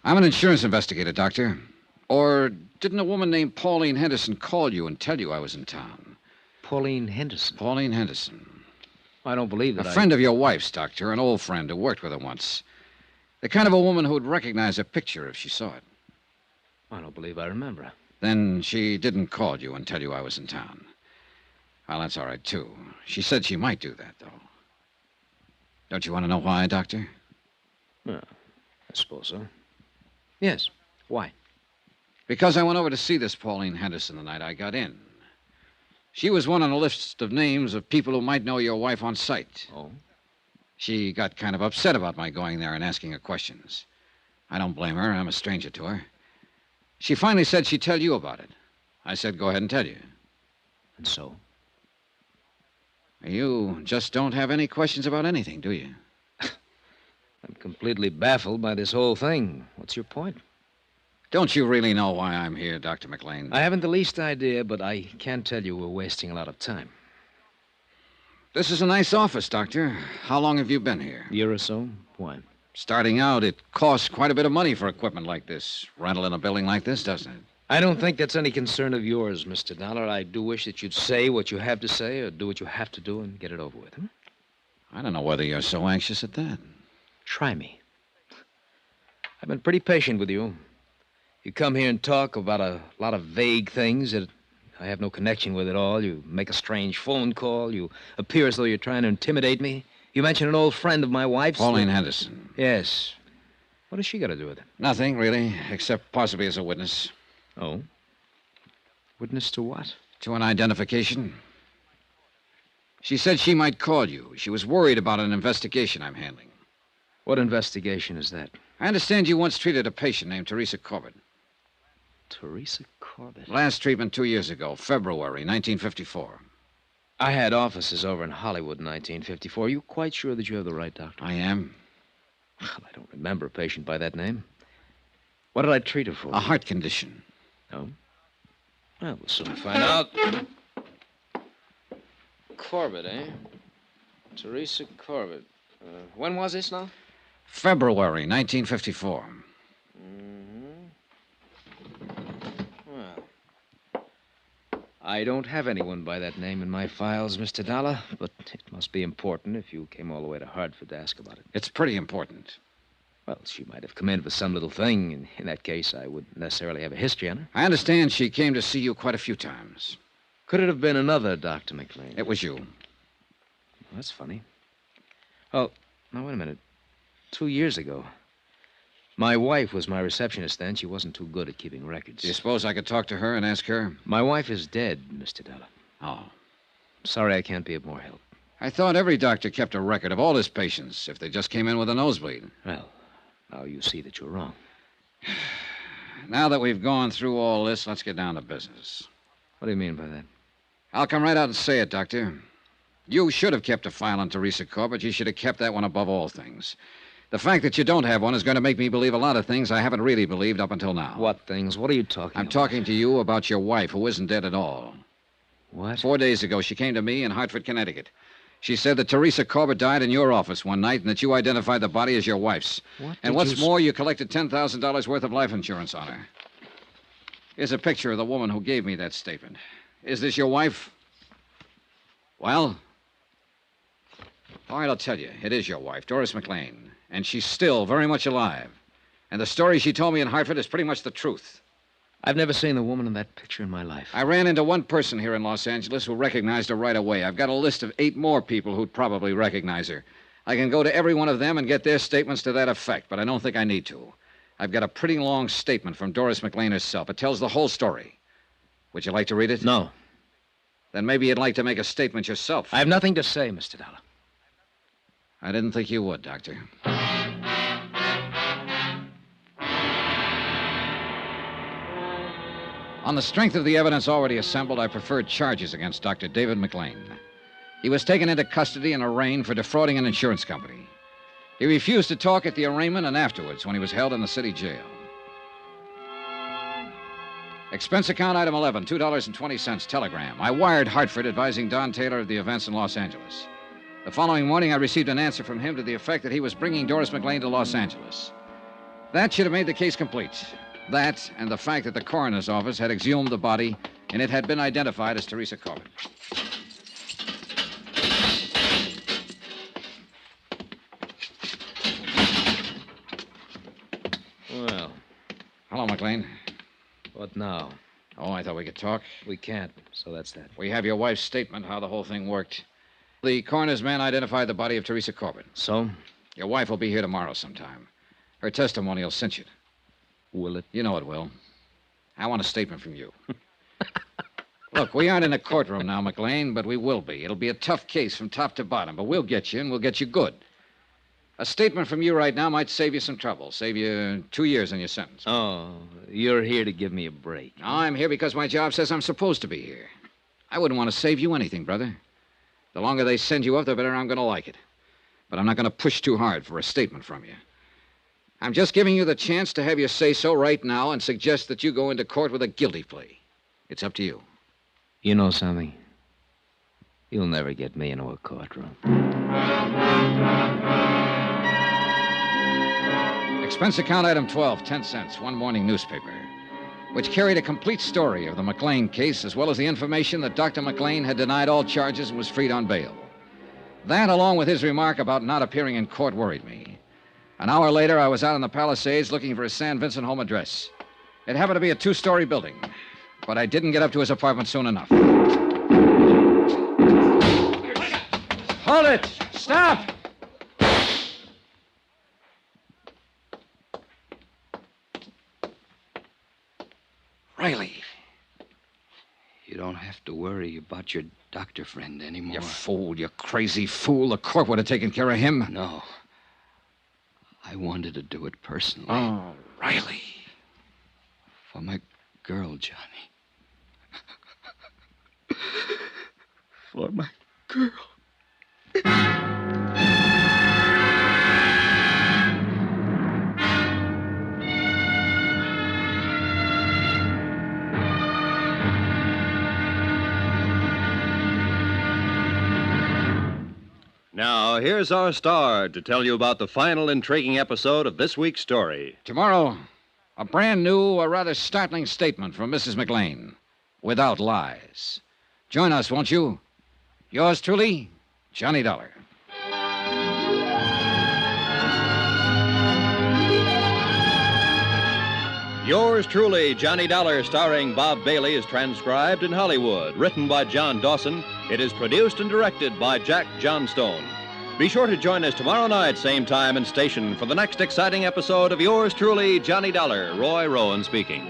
I'm an insurance investigator, Doctor. Or didn't a woman named Pauline Henderson call you and tell you I was in town? Pauline Henderson? Pauline Henderson. I don't believe that A friend of your wife's, Doctor, an old friend who worked with her once. The kind of a woman who would recognize a picture if she saw it. I don't believe I remember her. Then she didn't call you and tell you I was in town. Well, that's all right, too. She said she might do that, though. Don't you want to know why, Doctor? Well, I suppose so. Yes. Why? Because I went over to see this Pauline Henderson the night I got in. She was one on a list of names of people who might know your wife on sight. Oh? She got kind of upset about my going there and asking her questions. I don't blame her. I'm a stranger to her. She finally said she'd tell you about it. I said, go ahead and tell you. And so? You just don't have any questions about anything, do you? I'm completely baffled by this whole thing. What's your point? Don't you really know why I'm here, Dr. McLean? I haven't the least idea, but I can tell you we're wasting a lot of time. This is a nice office, Doctor. How long have you been here? A year or so. Why? Starting out, it costs quite a bit of money for equipment like this. Rental in a building like this, doesn't it? I don't think that's any concern of yours, Mr. Dollar. I do wish that you'd say what you have to say or do what you have to do and get it over with. I don't know whether you're so anxious at that. Try me. I've been pretty patient with you. You come here and talk about a lot of vague things that I have no connection with at all. You make a strange phone call. You appear as though you're trying to intimidate me. You mention an old friend of my wife's. Pauline Henderson. Yes. What has she got to do with it? Nothing, really, except possibly as a witness. Oh? Witness to what? To an identification. She said she might call you. She was worried about an investigation I'm handling. What investigation is that? I understand you once treated a patient named Teresa Corbett. Teresa Corbett? Last treatment 2 years ago, February 1954. I had offices over in Hollywood in 1954. Are you quite sure that you have the right doctor? I am. Well, I don't remember a patient by that name. What did I treat her for? A heart condition. Oh? Well, we'll soon find out. Corbett, eh? Teresa Corbett. When was this now? February 1954. Well, I don't have anyone by that name in my files, Mr. Dollar, but it must be important if you came all the way to Hartford to ask about it. It's pretty important. Well, she might have come in for some little thing, and in that case, I wouldn't necessarily have a history on her. I understand she came to see you quite a few times. Could it have been another Dr. McLean? It was you. Well, that's funny. Oh, now, wait a minute. 2 years ago. My wife was my receptionist then. She wasn't too good at keeping records. Do you suppose I could talk to her and ask her? My wife is dead, Mr. Dollar. Oh. Sorry I can't be of more help. I thought every doctor kept a record of all his patients if they just came in with a nosebleed. Well, now you see that you're wrong. Now that we've gone through all this, let's get down to business. What do you mean by that? I'll come right out and say it, Doctor. You should have kept a file on Teresa Corbett. You should have kept that one above all things. The fact that you don't have one is going to make me believe a lot of things I haven't really believed up until now. What things? What are you talking about? I'm talking to you about your wife, who isn't dead at all. What? 4 days ago, she came to me in Hartford, Connecticut. She said that Teresa Corbett died in your office one night and that you identified the body as your wife's. And what's more, you collected $10,000 worth of life insurance on her. Here's a picture of the woman who gave me that statement. Is this your wife? Well? All right, I'll tell you. It is your wife, Doris McLean. And she's still very much alive. And the story she told me in Hartford is pretty much the truth. I've never seen the woman in that picture in my life. I ran into one person here in Los Angeles who recognized her right away. I've got a list of 8 more people who'd probably recognize her. I can go to every one of them and get their statements to that effect, but I don't think I need to. I've got a pretty long statement from Doris McLean herself. It tells the whole story. Would you like to read it? No. Then maybe you'd like to make a statement yourself. I have nothing to say, Mr. Dollar. I didn't think you would, Doctor. On the strength of the evidence already assembled, I preferred charges against Dr. David McLean. He was taken into custody and arraigned for defrauding an insurance company. He refused to talk at the arraignment and afterwards when he was held in the city jail. Expense account item 11, $2.20, telegram. I wired Hartford advising Don Taylor of the events in Los Angeles. The following morning, I received an answer from him to the effect that he was bringing Doris McLean to Los Angeles. That should have made the case complete. That and the fact that the coroner's office had exhumed the body and it had been identified as Teresa Corbett. Well. Hello, McLean. What now? Oh, I thought we could talk. We can't, so that's that. We have your wife's statement, how the whole thing worked. The coroner's man identified the body of Teresa Corbett. So? Your wife will be here tomorrow sometime. Her testimony will cinch it. Will it? You know it will. I want a statement from you. Look, we aren't in a courtroom now, McLean, but we will be. It'll be a tough case from top to bottom, but we'll get you, and we'll get you good. A statement from you right now might save you some trouble, save you 2 years in your sentence. Oh, you're here to give me a break. No, I'm here because my job says I'm supposed to be here. I wouldn't want to save you anything, brother. The longer they send you up, the better I'm going to like it. But I'm not going to push too hard for a statement from you. I'm just giving you the chance to have your say-so right now and suggest that you go into court with a guilty plea. It's up to you. You know something? You'll never get me into a courtroom. Expense account item 12, 10 cents, one morning newspaper, which carried a complete story of the McLean case as well as the information that Dr. McLean had denied all charges and was freed on bail. That, along with his remark about not appearing in court, worried me. An hour later, I was out in the Palisades looking for his San Vincent home address. It happened to be a 2-story building, but I didn't get up to his apartment soon enough. Hold it! Stop! Riley. You don't have to worry about your doctor friend anymore. You fool, you crazy fool. The court would have taken care of him. No. I wanted to do it personally. Oh, Riley. For my girl, Johnny. For my girl. Now, here's our star to tell you about the final intriguing episode of this week's story. Tomorrow, a brand new, a rather startling statement from Mrs. McLean, without lies. Join us, won't you? Yours truly, Johnny Dollar. Yours truly, Johnny Dollar, starring Bob Bailey, is transcribed in Hollywood. Written by John Dawson, it is produced and directed by Jack Johnstone. Be sure to join us tomorrow night, same time and station, for the next exciting episode of Yours truly, Johnny Dollar. Roy Rowan speaking.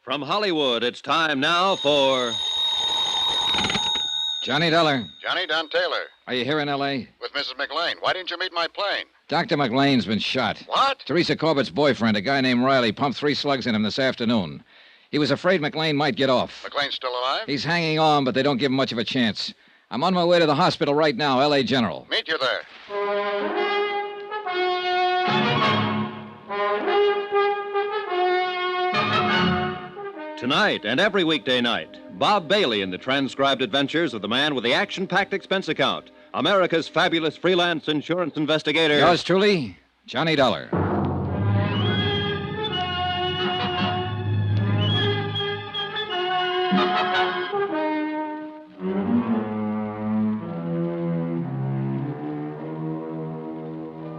From Hollywood, it's time now for... Johnny Dollar. Johnny Don Taylor. Are you here in L.A.? With Mrs. McLean. Why didn't you meet my plane? Dr. McLean's been shot. What? Teresa Corbett's boyfriend, a guy named Riley, pumped 3 slugs in him this afternoon. He was afraid McLean might get off. McLean's still alive? He's hanging on, but they don't give him much of a chance. I'm on my way to the hospital right now, L.A. General. Meet you there. Tonight and every weekday night, Bob Bailey in the transcribed adventures of the man with the action-packed expense account, America's fabulous freelance insurance investigator. Yours truly, Johnny Dollar.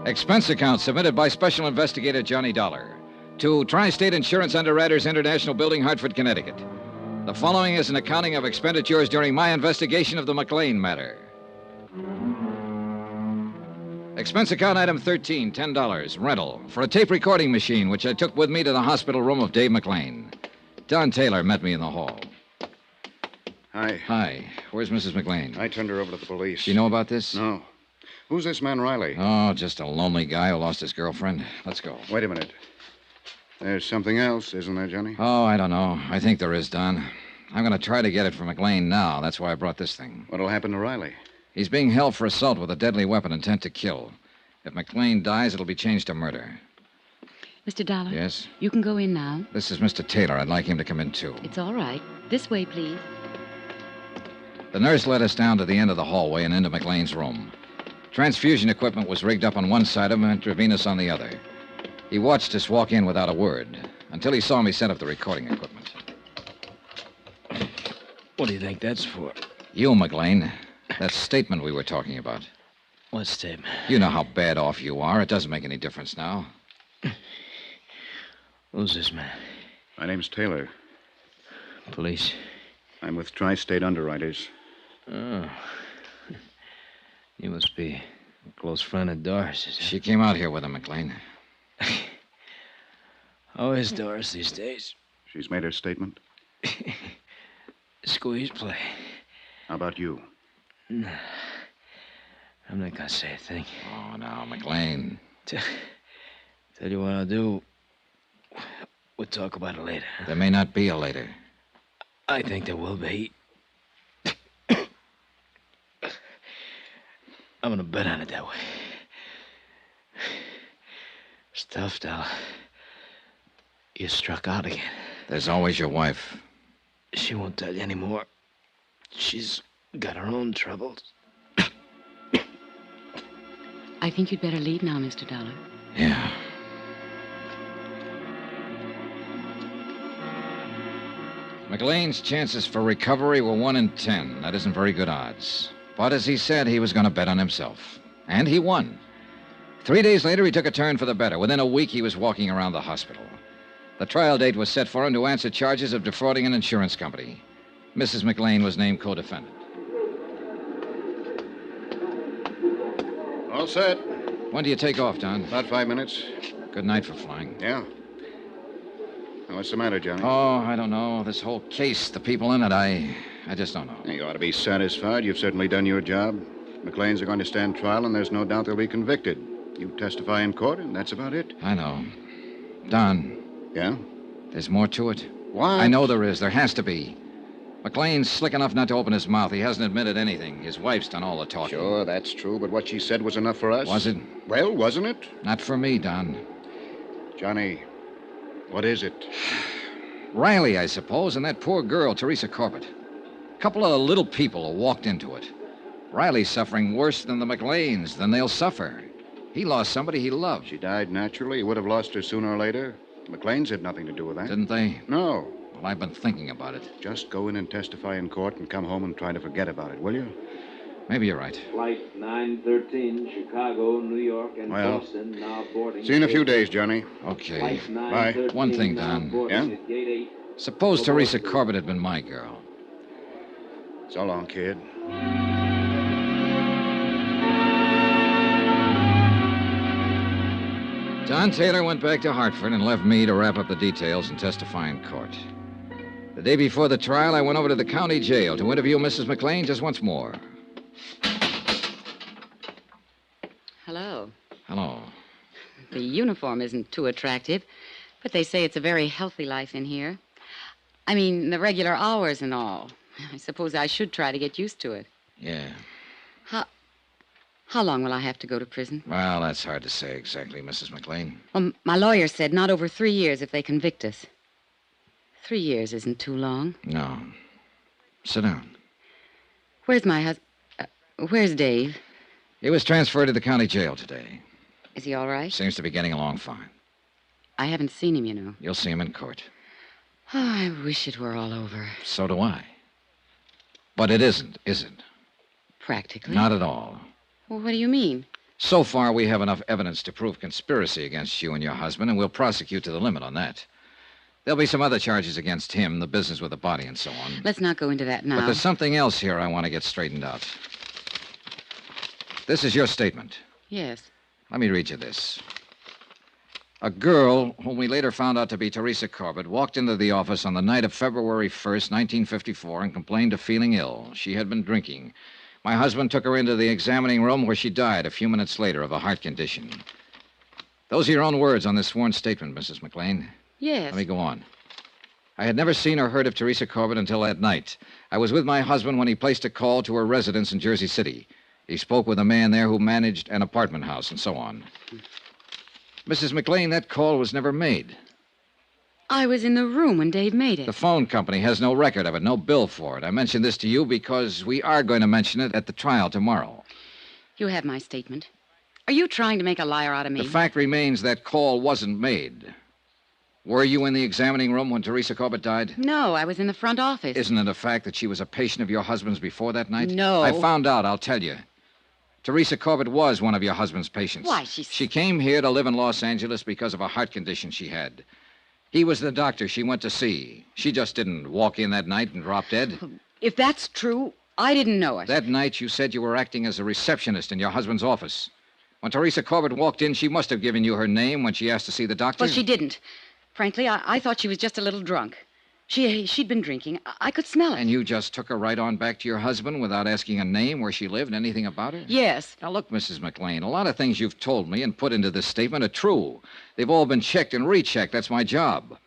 Expense account submitted by Special Investigator Johnny Dollar to Tri-State Insurance Underwriters International Building, Hartford, Connecticut. The following is an accounting of expenditures during my investigation of the McLean matter. Expense account item 13, $10, rental, for a tape recording machine which I took with me to the hospital room of Dave McLean. Don Taylor met me in the hall. Hi. Hi. Where's Mrs. McLean? I turned her over to the police. Do you know about this? No. Who's this man, Riley? Oh, just a lonely guy who lost his girlfriend. Let's go. Wait a minute. There's something else, isn't there, Johnny? Oh, I don't know. I think there is, Don. I'm going to try to get it from McLean now. That's why I brought this thing. What'll happen to Riley? He's being held for assault with a deadly weapon intent to kill. If McLean dies, it'll be changed to murder. Mr. Dollar? Yes? You can go in now. This is Mr. Taylor. I'd like him to come in, too. It's all right. This way, please. The nurse led us down to the end of the hallway and into McLean's room. Transfusion equipment was rigged up on one side of him, intravenous on the other. He watched us walk in without a word, until he saw me set up the recording equipment. What do you think that's for? You, McLean. That statement we were talking about. What statement? You know how bad off you are. It doesn't make any difference now. Who's this man? My name's Taylor. Police? I'm with Tri-State Underwriters. Oh. You must be a close friend of Doris's. She came out here with him, McLean. How is Doris these days? She's made her statement. Squeeze play. How about you? No. I'm not going to say a thing. Oh, now, McLean. Tell you what I'll do. We'll talk about it later. There may not be a later. I think there will be. I'm going to bet on it that way. Stuff, Dollar. You struck out again. There's always your wife. She won't tell you anymore. She's got her own troubles. I think you'd better leave now, Mr. Dollar. Yeah. McLean's chances for recovery were 1 in 10. That isn't very good odds. But as he said, he was going to bet on himself. And he won. 3 days later, he took a turn for the better. Within a week, he was walking around the hospital. The trial date was set for him to answer charges of defrauding an insurance company. Mrs. McLean was named co-defendant. All set. When do you take off, Don? About 5 minutes. Good night for flying. Yeah. Now, what's the matter, Johnny? Oh, I don't know. This whole case, the people in it, I just don't know. You ought to be satisfied. You've certainly done your job. McLean's are going to stand trial, and there's no doubt they'll be convicted. You testify in court, and that's about it. I know. Don. Yeah? There's more to it. What? I know there is. There has to be. McLean's slick enough not to open his mouth. He hasn't admitted anything. His wife's done all the talking. Sure, that's true, but what she said was enough for us. Was it? Well, wasn't it? Not for me, Don. Johnny, what is it? Riley, I suppose, and that poor girl, Teresa Corbett. A couple of little people who walked into it. Riley's suffering worse than the McLeans, than they'll suffer. He lost somebody he loved. She died naturally. He would have lost her sooner or later. The McLeans had nothing to do with that. Didn't they? No. Well, I've been thinking about it. Just go in and testify in court and come home and try to forget about it, will you? Maybe you're right. Flight 913, Chicago, New York, and Well, Boston, now boarding. See you in a few days, Johnny. Okay. Bye. One thing, Don. Yeah? Suppose Teresa Corbett had been my girl. So long, kid. Don Taylor went back to Hartford and left me to wrap up the details and testify in court. The day before the trial, I went over to the county jail to interview Mrs. McLean just once more. Hello. Hello. The uniform isn't too attractive, but they say it's a very healthy life in here. I mean, the regular hours and all. I suppose I should try to get used to it. Yeah. How long will I have to go to prison? Well, that's hard to say exactly, Mrs. McLean. Well, my lawyer said not over 3 years if they convict us. 3 years isn't too long. No. Sit down. Where's my husband? Where's Dave? He was transferred to the county jail today. Is he all right? Seems to be getting along fine. I haven't seen him, you know. You'll see him in court. Oh, I wish it were all over. So do I. But it isn't, is it? Practically. Not at all. Well, what do you mean? So far, we have enough evidence to prove conspiracy against you and your husband, and we'll prosecute to the limit on that. There'll be some other charges against him, the business with the body and so on. Let's not go into that now. But there's something else here I want to get straightened out. This is your statement. Yes. Let me read you this. A girl, whom we later found out to be Teresa Corbett, walked into the office on the night of February 1st, 1954, and complained of feeling ill. She had been drinking. My husband took her into the examining room where she died a few minutes later of a heart condition. Those are your own words on this sworn statement, Mrs. McLean. Yes. Let me go on. I had never seen or heard of Teresa Corbett until that night. I was with my husband when he placed a call to her residence in Jersey City. He spoke with a man there who managed an apartment house and so on. Mrs. McLean, that call was never made. I was in the room when Dave made it. The phone company has no record of it, no bill for it. I mentioned this to you because we are going to mention it at the trial tomorrow. You have my statement. Are you trying to make a liar out of me? The fact remains that call wasn't made. Were you in the examining room when Teresa Corbett died? No, I was in the front office. Isn't it a fact that she was a patient of your husband's before that night? No. I found out, I'll tell you. Teresa Corbett was one of your husband's patients. Why, She came here to live in Los Angeles because of a heart condition she had. He was the doctor she went to see. She just didn't walk in that night and drop dead. If that's true, I didn't know it. That night, you said you were acting as a receptionist in your husband's office. When Teresa Corbett walked in, she must have given you her name when she asked to see the doctor. Well, she didn't. Frankly, I thought she was just a little drunk. She'd been drinking. I could smell it. And you just took her right on back to your husband without asking a name, where she lived, anything about her? Yes. Now, look, Mrs. McLean, a lot of things you've told me and put into this statement are true. They've all been checked and rechecked. That's my job.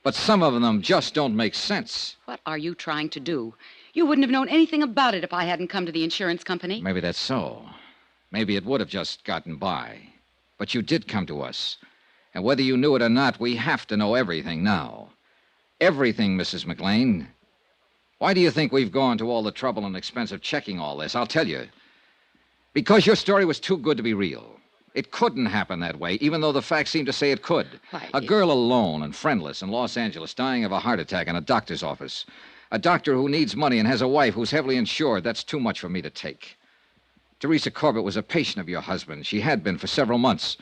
But some of them just don't make sense. What are you trying to do? You wouldn't have known anything about it if I hadn't come to the insurance company. Maybe that's so. Maybe it would have just gotten by. But you did come to us. And whether you knew it or not, we have to know everything now. Everything, Mrs. McLean. Why do you think we've gone to all the trouble and expense of checking all this? I'll tell you. Because your story was too good to be real. It couldn't happen that way, even though the facts seem to say it could. Why, A girl alone and friendless in Los Angeles dying of a heart attack in a doctor's office. A doctor who needs money and has a wife who's heavily insured. That's too much for me to take. Teresa Corbett was a patient of your husband. She had been for several months.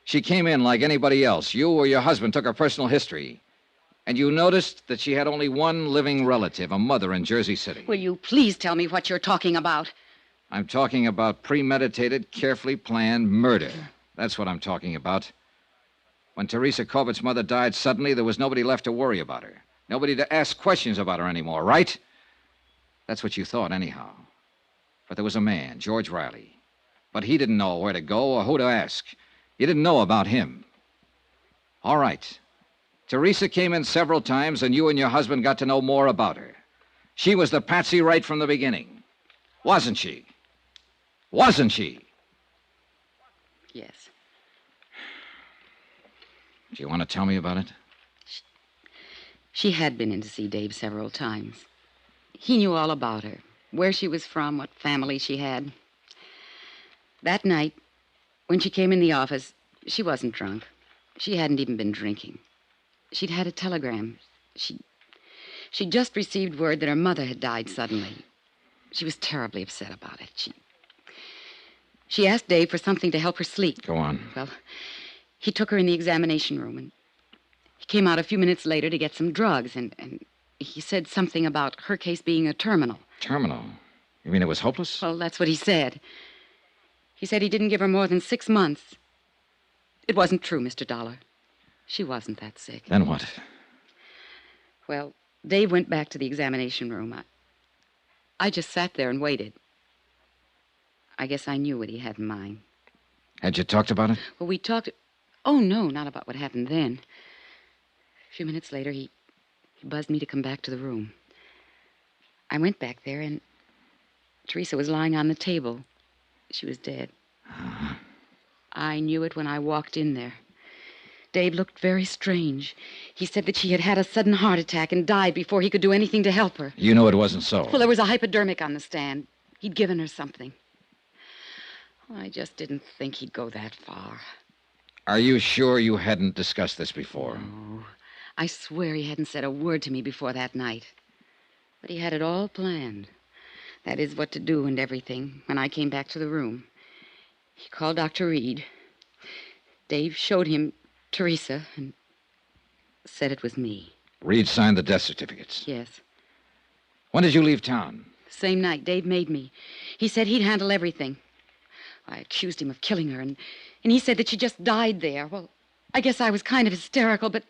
She came in like anybody else. You or your husband took her personal history. And you noticed that she had only one living relative, a mother in Jersey City. Will you please tell me what you're talking about? I'm talking about premeditated, carefully planned murder. That's what I'm talking about. When Teresa Corbett's mother died suddenly, there was nobody left to worry about her. Nobody to ask questions about her anymore, right? That's what you thought, anyhow. But there was a man, George Riley. But he didn't know where to go or who to ask. You didn't know about him. All right. Teresa came in several times, and you and your husband got to know more about her. She was the patsy right from the beginning. Wasn't she? Wasn't she? Yes. Do you want to tell me about it? She had been in to see Dave several times. He knew all about her, where she was from, what family she had. That night, when she came in the office, she wasn't drunk. She hadn't even been drinking. She'd had a telegram. She'd just received word that her mother had died suddenly. She was terribly upset about it. She asked Dave for something to help her sleep. Go on. Well, he took her in the examination room, and he came out a few minutes later to get some drugs, and he said something about her case being a terminal. Terminal? You mean it was hopeless? Well, that's what he said. He said he didn't give her more than 6 months. It wasn't true, Mr. Dollar. She wasn't that sick. Then what? Well, Dave went back to the examination room. I just sat there and waited. I guess I knew what he had in mind. Had you talked about it? Well, we talked... Oh, no, not about what happened then. A few minutes later, he buzzed me to come back to the room. I went back there, and Teresa was lying on the table. She was dead. I knew it when I walked in there. Dave looked very strange. He said that she had had a sudden heart attack and died before he could do anything to help her. You know it wasn't so. Well, there was a hypodermic on the stand. He'd given her something. I just didn't think he'd go that far. Are you sure you hadn't discussed this before? No. I swear he hadn't said a word to me before that night. But he had it all planned. That is, what to do and everything, when I came back to the room. He called Dr. Reed. Dave showed him Teresa and said it was me. Reed signed the death certificates. Yes. When did you leave town? The same night Dave made me. He said he'd handle everything. I accused him of killing her, and he said that she just died there. Well, I guess I was kind of hysterical, but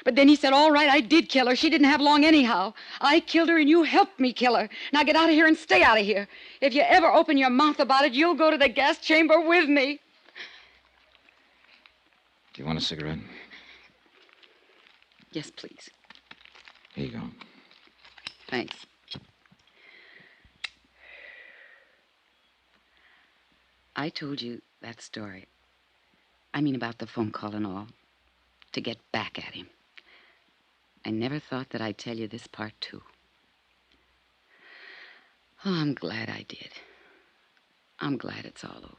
then he said, all right, I did kill her. She didn't have long anyhow. I killed her, and you helped me kill her. Now get out of here and stay out of here. If you ever open your mouth about it, you'll go to the gas chamber with me. Do you want a cigarette? Yes, please. Here you go. Thanks. I told you that story. I mean about the phone call and all. To get back at him. I never thought that I'd tell you this part, too. Oh, I'm glad I did. I'm glad it's all over.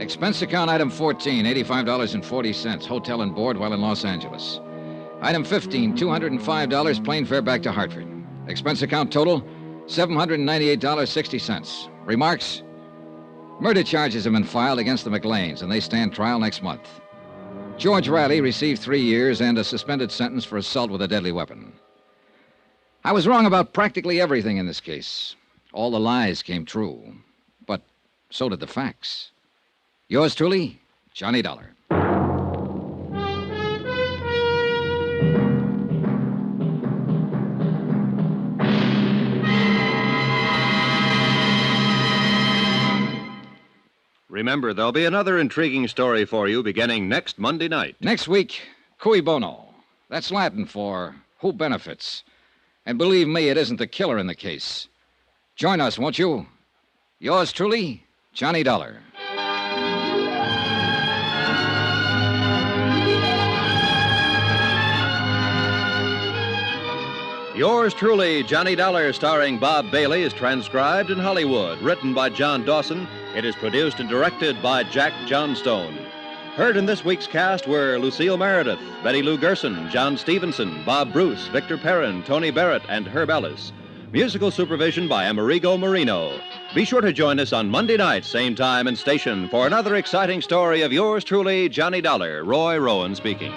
Expense account item 14, $85.40, hotel and board while in Los Angeles. Item 15, $205, plane fare back to Hartford. Expense account total, $798.60. Remarks? Murder charges have been filed against the McLeans, and they stand trial next month. George Riley received 3 years and a suspended sentence for assault with a deadly weapon. I was wrong about practically everything in this case. All the lies came true, but so did the facts. Yours truly, Johnny Dollar. Remember, there'll be another intriguing story for you beginning next Monday night. Next week, cui bono. That's Latin for who benefits. And believe me, it isn't the killer in the case. Join us, won't you? Yours truly, Johnny Dollar. Yours truly, Johnny Dollar, starring Bob Bailey, is transcribed in Hollywood. Written by John Dawson, it is produced and directed by Jack Johnstone. Heard in this week's cast were Lucille Meredith, Betty Lou Gerson, John Stevenson, Bob Bruce, Victor Perrin, Tony Barrett, and Herb Ellis. Musical supervision by Amerigo Marino. Be sure to join us on Monday night, same time and station, for another exciting story of yours truly, Johnny Dollar. Roy Rowan speaking.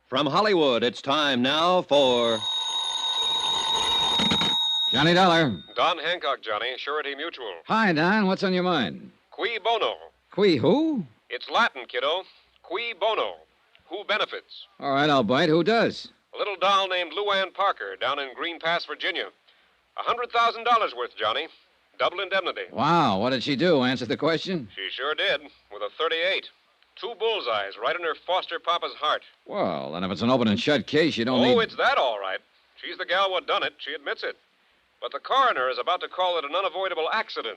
From Hollywood, it's time now for... Johnny Dollar. Don Hancock, Johnny, Surety Mutual. Hi, Don. What's on your mind? Qui bono. Qui who? It's Latin, kiddo. Qui bono. Who benefits? All right, I'll bite. Who does? A little doll named Luann Parker down in Green Pass, Virginia. $100,000 worth, Johnny. Double indemnity. Wow, what did she do? Answer the question? She sure did, with a 38. 2 bullseyes right in her foster papa's heart. Well, then if it's an open and shut case, you don't Oh, need... it's that all right. She's the gal what done it. She admits it. But the coroner is about to call it an unavoidable accident.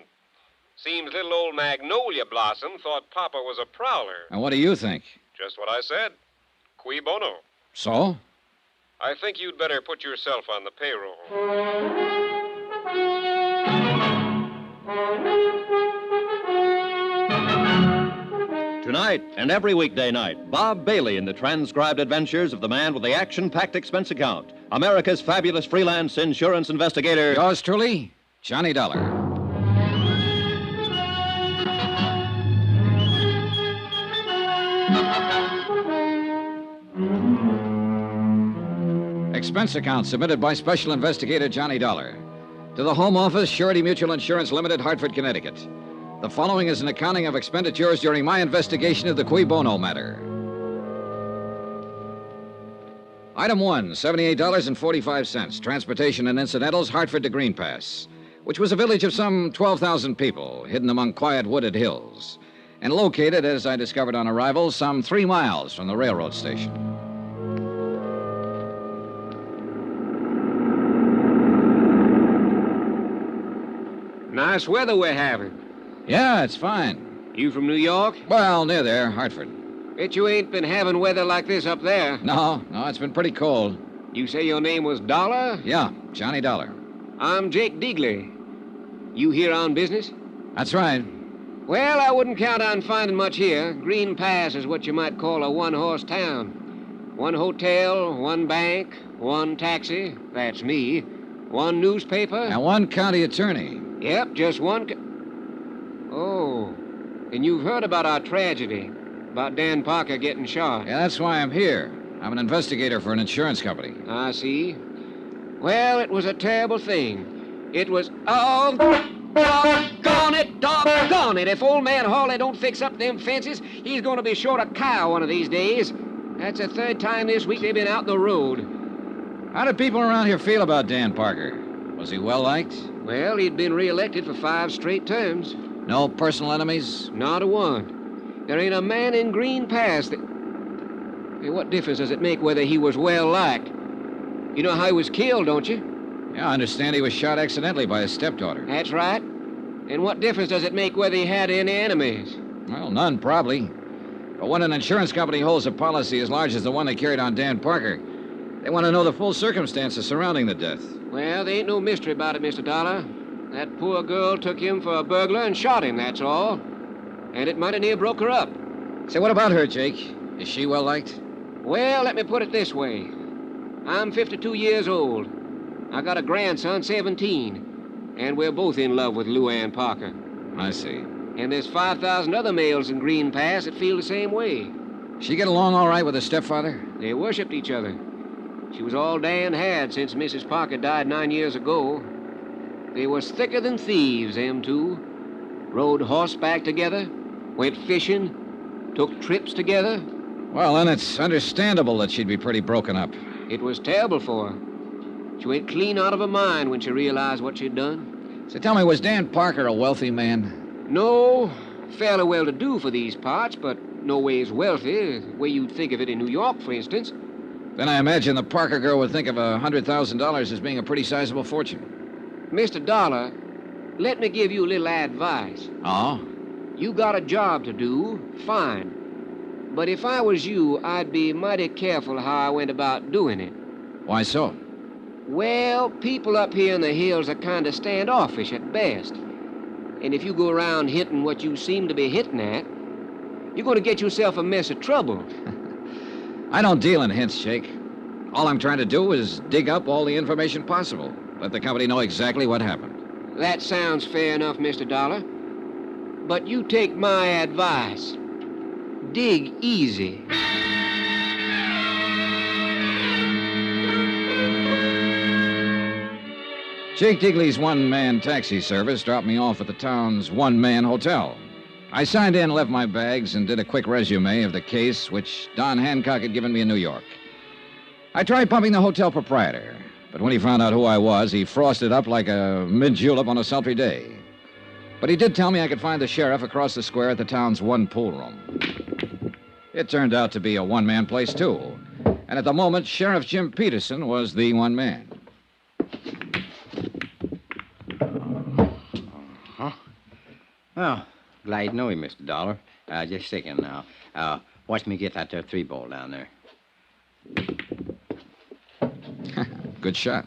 Seems little old Magnolia Blossom thought Papa was a prowler. And what do you think? Just what I said. Qui bono. So? I think you'd better put yourself on the payroll. Tonight and every weekday night, Bob Bailey in the transcribed adventures of the man with the action-packed expense account, America's fabulous freelance insurance investigator. Yours truly, Johnny Dollar. Expense account submitted by Special Investigator Johnny Dollar to the Home Office, Surety Mutual Insurance Limited, Hartford, Connecticut. The following is an accounting of expenditures during my investigation of the Qui Bono matter. Item 1, $78.45. Transportation and incidentals, Hartford to Green Pass, which was a village of some 12,000 people, hidden among quiet wooded hills, and located, as I discovered on arrival, some 3 miles from the railroad station. Nice weather we're having. Yeah, it's fine. You from New York? Well, near there, Hartford. Bet you ain't been having weather like this up there. No, it's been pretty cold. You say your name was Dollar? Yeah, Johnny Dollar. I'm Jake Deagley. You here on business? That's right. Well, I wouldn't count on finding much here. Green Pass is what you might call a one-horse town. 1 hotel, 1 bank, 1 taxi, that's me, 1 newspaper. And 1 county attorney. Yep, just 1... Oh, and you've heard about our tragedy, about Dan Parker getting shot. Yeah, that's why I'm here. I'm an investigator for an insurance company. I see. Well, it was a terrible thing. It was... Oh, doggone it. If old man Hawley don't fix up them fences, he's going to be short a cow one of these days. That's the 3rd time this week they've been out the road. How did people around here feel about Dan Parker? Was he well-liked? Well, he'd been reelected for 5 straight terms. No personal enemies? Not a one. There ain't a man in Green Pass that... Hey, what difference does it make whether he was well-liked? You know how he was killed, don't you? Yeah, I understand he was shot accidentally by his stepdaughter. That's right. And what difference does it make whether he had any enemies? Well, none, probably. But when an insurance company holds a policy as large as the one they carried on Dan Parker, they want to know the full circumstances surrounding the death. Well, there ain't no mystery about it, Mr. Dollar. That poor girl took him for a burglar and shot him, that's all. And it might have near broke her up. Say, what about her, Jake? Is she well-liked? Well, let me put it this way. I'm 52 years old. I got a grandson, 17. And we're both in love with Luann Parker. I see. And there's 5,000 other males in Green Pass that feel the same way. She get along all right with her stepfather? They worshipped each other. She was all Dan had since Mrs. Parker died 9 years ago. They was thicker than thieves, them two. Rode horseback together, went fishing, took trips together. Well, then it's understandable that she'd be pretty broken up. It was terrible for her. She went clean out of her mind when she realized what she'd done. So tell me, was Dan Parker a wealthy man? No, fairly well-to-do for these parts, but no ways wealthy, the way you'd think of it in New York, for instance. Then I imagine the Parker girl would think of $100,000 as being a pretty sizable fortune. Mr. Dollar, let me give you a little advice. Oh? You got a job to do, fine. But if I was you, I'd be mighty careful how I went about doing it. Why so? Well, people up here in the hills are kind of standoffish at best. And if you go around hinting what you seem to be hinting at, you're going to get yourself a mess of trouble. I don't deal in hints, Jake. All I'm trying to do is dig up all the information possible. Let the company know exactly what happened. That sounds fair enough, Mr. Dollar. But you take my advice. Dig easy. Jake Digley's one-man taxi service dropped me off at the town's one-man hotel. I signed in, left my bags, and did a quick resume of the case which Don Hancock had given me in New York. I tried pumping the hotel proprietor, but when he found out who I was, he frosted up like a mid-julep on a sultry day. But he did tell me I could find the sheriff across the square at the town's one pool room. It turned out to be a one-man place, too. And at the moment, Sheriff Jim Peterson was the one man. Well, glad to know you, Mr. Dollar. Just a second now. Watch me get that there 3-ball down there. Good shot.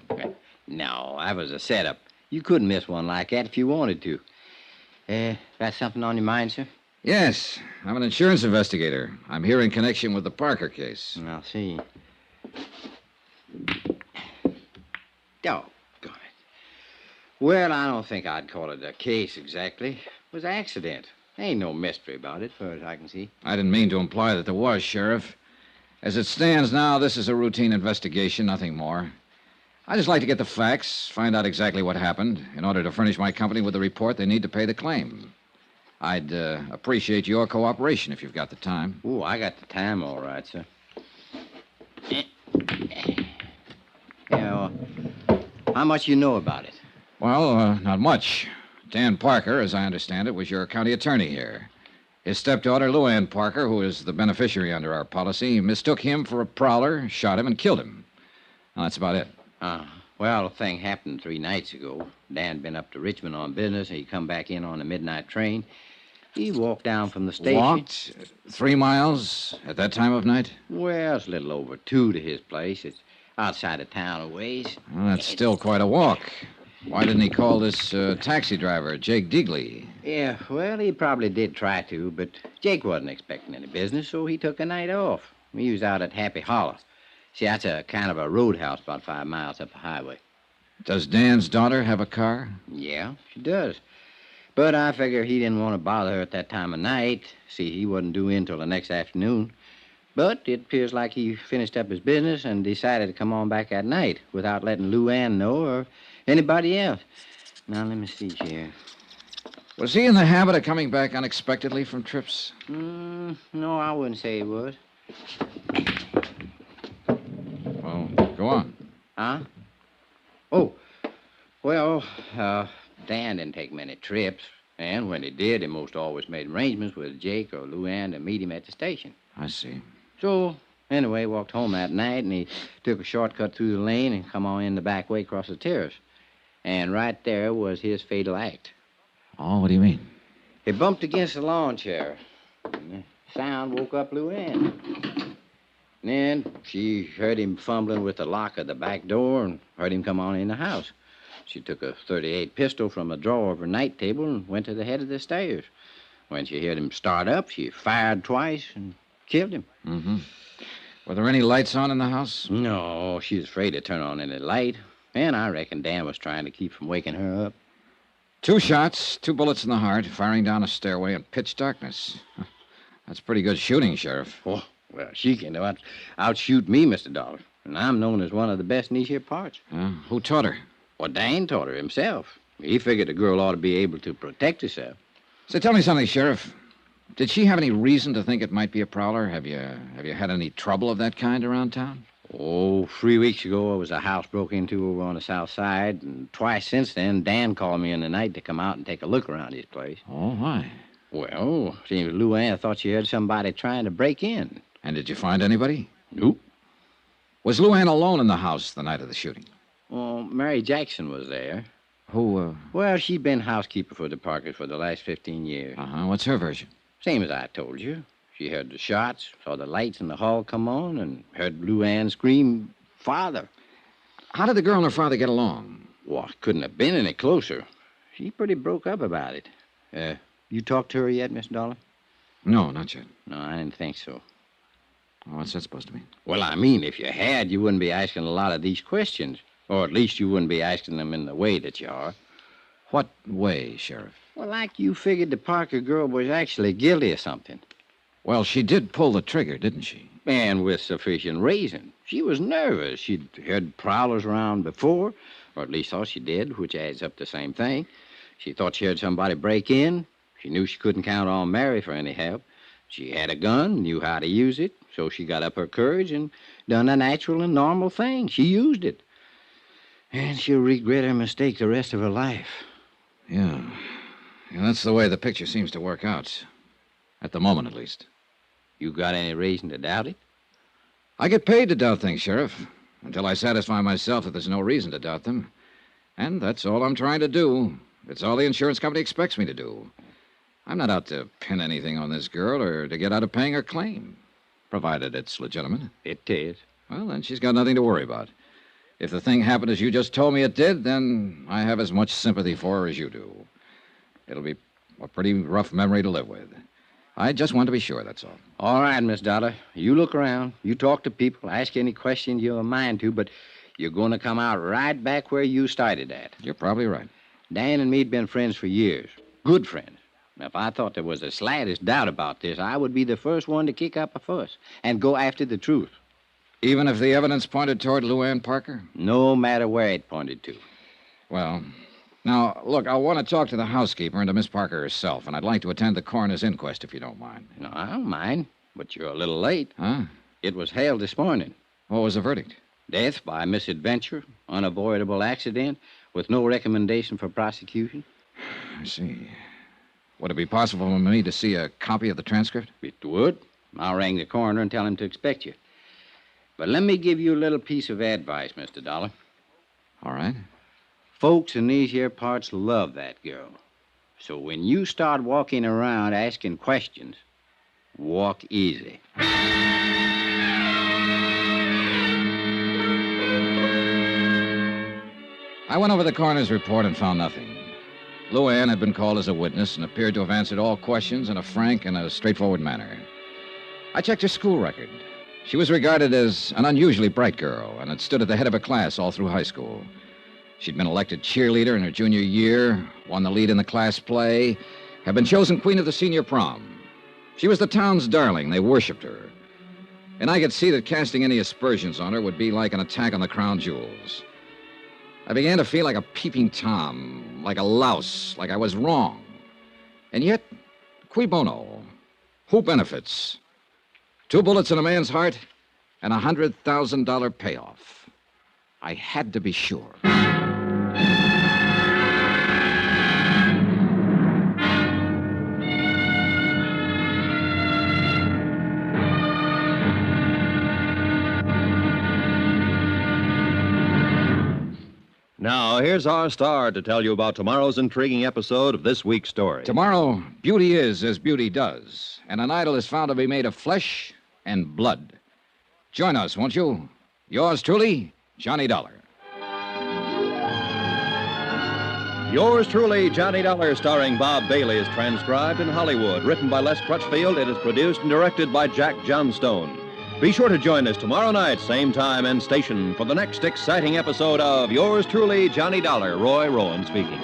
No, that was a setup. You couldn't miss one like that if you wanted to. Got something on your mind, sir? Yes, I'm an insurance investigator. I'm here in connection with the Parker case. I'll see. Doggone it. Well, I don't think I'd call it a case exactly. It was an accident. Ain't no mystery about it, far as I can see. I didn't mean to imply that there was, Sheriff. As it stands now, this is a routine investigation, nothing more. I'd just like to get the facts, find out exactly what happened, in order to furnish my company with the report they need to pay the claim. I'd appreciate your cooperation if you've got the time. Oh, I got the time, all right, sir. Yeah, how much you know about it? Well, not much. Dan Parker, as I understand it, was your county attorney here. His stepdaughter, Lou Ann Parker, who is the beneficiary under our policy, mistook him for a prowler, shot him, and killed him. Well, that's about it. Well, the thing happened 3 nights ago. Dan been up to Richmond on business, and he come back in on a midnight train. He walked down from the station. Walked 3 miles at that time of night? Well, it's a little over 2 to his place. It's outside of town a ways. Well, that's still quite a walk. Why didn't he call this taxi driver, Jake Digley? Yeah, well, he probably did try to, but Jake wasn't expecting any business, so he took a night off. He was out at Happy Hollow. See, that's a kind of a roadhouse about 5 miles up the highway. Does Dan's daughter have a car? Yeah, she does. But I figure he didn't want to bother her at that time of night. See, he wasn't due in till the next afternoon. But it appears like he finished up his business and decided to come on back at night without letting Lou Ann know or anybody else. Now, let me see here. Was he in the habit of coming back unexpectedly from trips? No, I wouldn't say he was. Well, go on. Huh? Oh, well, Dan didn't take many trips. And when he did, he most always made arrangements with Jake or Lou Ann to meet him at the station. I see. So, anyway, walked home that night, and he took a shortcut through the lane and come on in the back way across the terrace. And right there was his fatal act. Oh, what do you mean? He bumped against the lawn chair. And the sound woke up Lou Ann. And then she heard him fumbling with the lock of the back door and heard him come on in the house. She took a .38 pistol from a drawer of her night table and went to the head of the stairs. When she heard him start up, she fired twice and killed him. Mm-hmm. Were there any lights on in the house? No, she was afraid to turn on any light. And I reckon Dan was trying to keep from waking her up. 2 shots, 2 bullets in the heart, firing down a stairway in pitch darkness. That's pretty good shooting, Sheriff. Oh, Well, she can outshoot me, Mr. Dollar. And I'm known as one of the best in these here parts. Who taught her? Well, Dan taught her himself. He figured a girl ought to be able to protect herself. So tell me something, Sheriff. Did she have any reason to think it might be a prowler? Have you had any trouble of that kind around town? Oh, 3 weeks ago, there was a house broke into over on the south side, and twice since then, Dan called me in the night to come out and take a look around his place. Oh, why? Well, seems Luann thought she heard somebody trying to break in. And did you find anybody? Nope. Was Luann alone in the house the night of the shooting? Well, Mary Jackson was there. Who, Well, she'd been housekeeper for the Parkers for the last 15 years. What's her version? Same as I told you. She heard the shots, saw the lights in the hall come on, and heard Luann scream, "Father." How did the girl and her father get along? Well, couldn't have been any closer. She pretty broke up about it. You talked to her yet, Miss Dollar? No, not yet. No, I didn't think so. What's that supposed to mean? Well, I mean, if you had, you wouldn't be asking a lot of these questions. Or at least you wouldn't be asking them in the way that you are. What way, Sheriff? Well, like you figured the Parker girl was actually guilty of something. Well, she did pull the trigger, didn't she? And with sufficient reason. She was nervous. She'd heard prowlers around before, or at least thought she did, which adds up to the same thing. She thought she heard somebody break in. She knew she couldn't count on Mary for any help. She had a gun, knew how to use it, so she got up her courage and done a natural and normal thing. She used it. And she'll regret her mistake the rest of her life. Yeah, that's the way the picture seems to work out. At the moment, at least. You got any reason to doubt it? I get paid to doubt things, Sheriff, until I satisfy myself that there's no reason to doubt them. And that's all I'm trying to do. It's all the insurance company expects me to do. I'm not out to pin anything on this girl or to get out of paying her claim, provided it's legitimate. It is. Well, then she's got nothing to worry about. If the thing happened as you just told me it did, then I have as much sympathy for her as you do. It'll be a pretty rough memory to live with. I just want to be sure, that's all. All right, Miss Dollar. You look around. You talk to people. Ask any questions you have a mind to, but you're going to come out right back where you started at. You're probably right. Dan and me'd been friends for years. Good friends. If I thought there was the slightest doubt about this, I would be the first one to kick up a fuss and go after the truth. Even if the evidence pointed toward Luann Parker? No matter where it pointed to. Well, now, look, I want to talk to the housekeeper and to Miss Parker herself, and I'd like to attend the coroner's inquest if you don't mind. No, I don't mind, but you're a little late. Huh? It was held this morning. What was the verdict? Death by misadventure, unavoidable accident, with no recommendation for prosecution. I see. Would it be possible for me to see a copy of the transcript? It would. I'll ring the coroner and tell him to expect you. But let me give you a little piece of advice, Mr. Dollar. All right. Folks in these here parts love that girl. So when you start walking around asking questions, walk easy. I went over the coroner's report and found nothing. Luann had been called as a witness and appeared to have answered all questions in a frank and a straightforward manner. I checked her school record. She was regarded as an unusually bright girl and had stood at the head of her class all through high school. She'd been elected cheerleader in her junior year, won the lead in the class play, had been chosen queen of the senior prom. She was the town's darling. They worshipped her. And I could see that casting any aspersions on her would be like an attack on the crown jewels. I began to feel like a peeping Tom, like a louse, like I was wrong. And yet, cui bono? Who benefits? 2 bullets in a man's heart and a $100,000 payoff. I had to be sure. Now, here's our star to tell you about tomorrow's intriguing episode of this week's story. Tomorrow, beauty is as beauty does, and an idol is found to be made of flesh and blood. Join us, won't you? Yours truly, Johnny Dollar. Yours truly, Johnny Dollar, starring Bob Bailey, is transcribed in Hollywood. Written by Les Crutchfield, it is produced and directed by Jack Johnstone. Be sure to join us tomorrow night, same time and station, for the next exciting episode of Yours truly, Johnny Dollar. Roy Rowan speaking.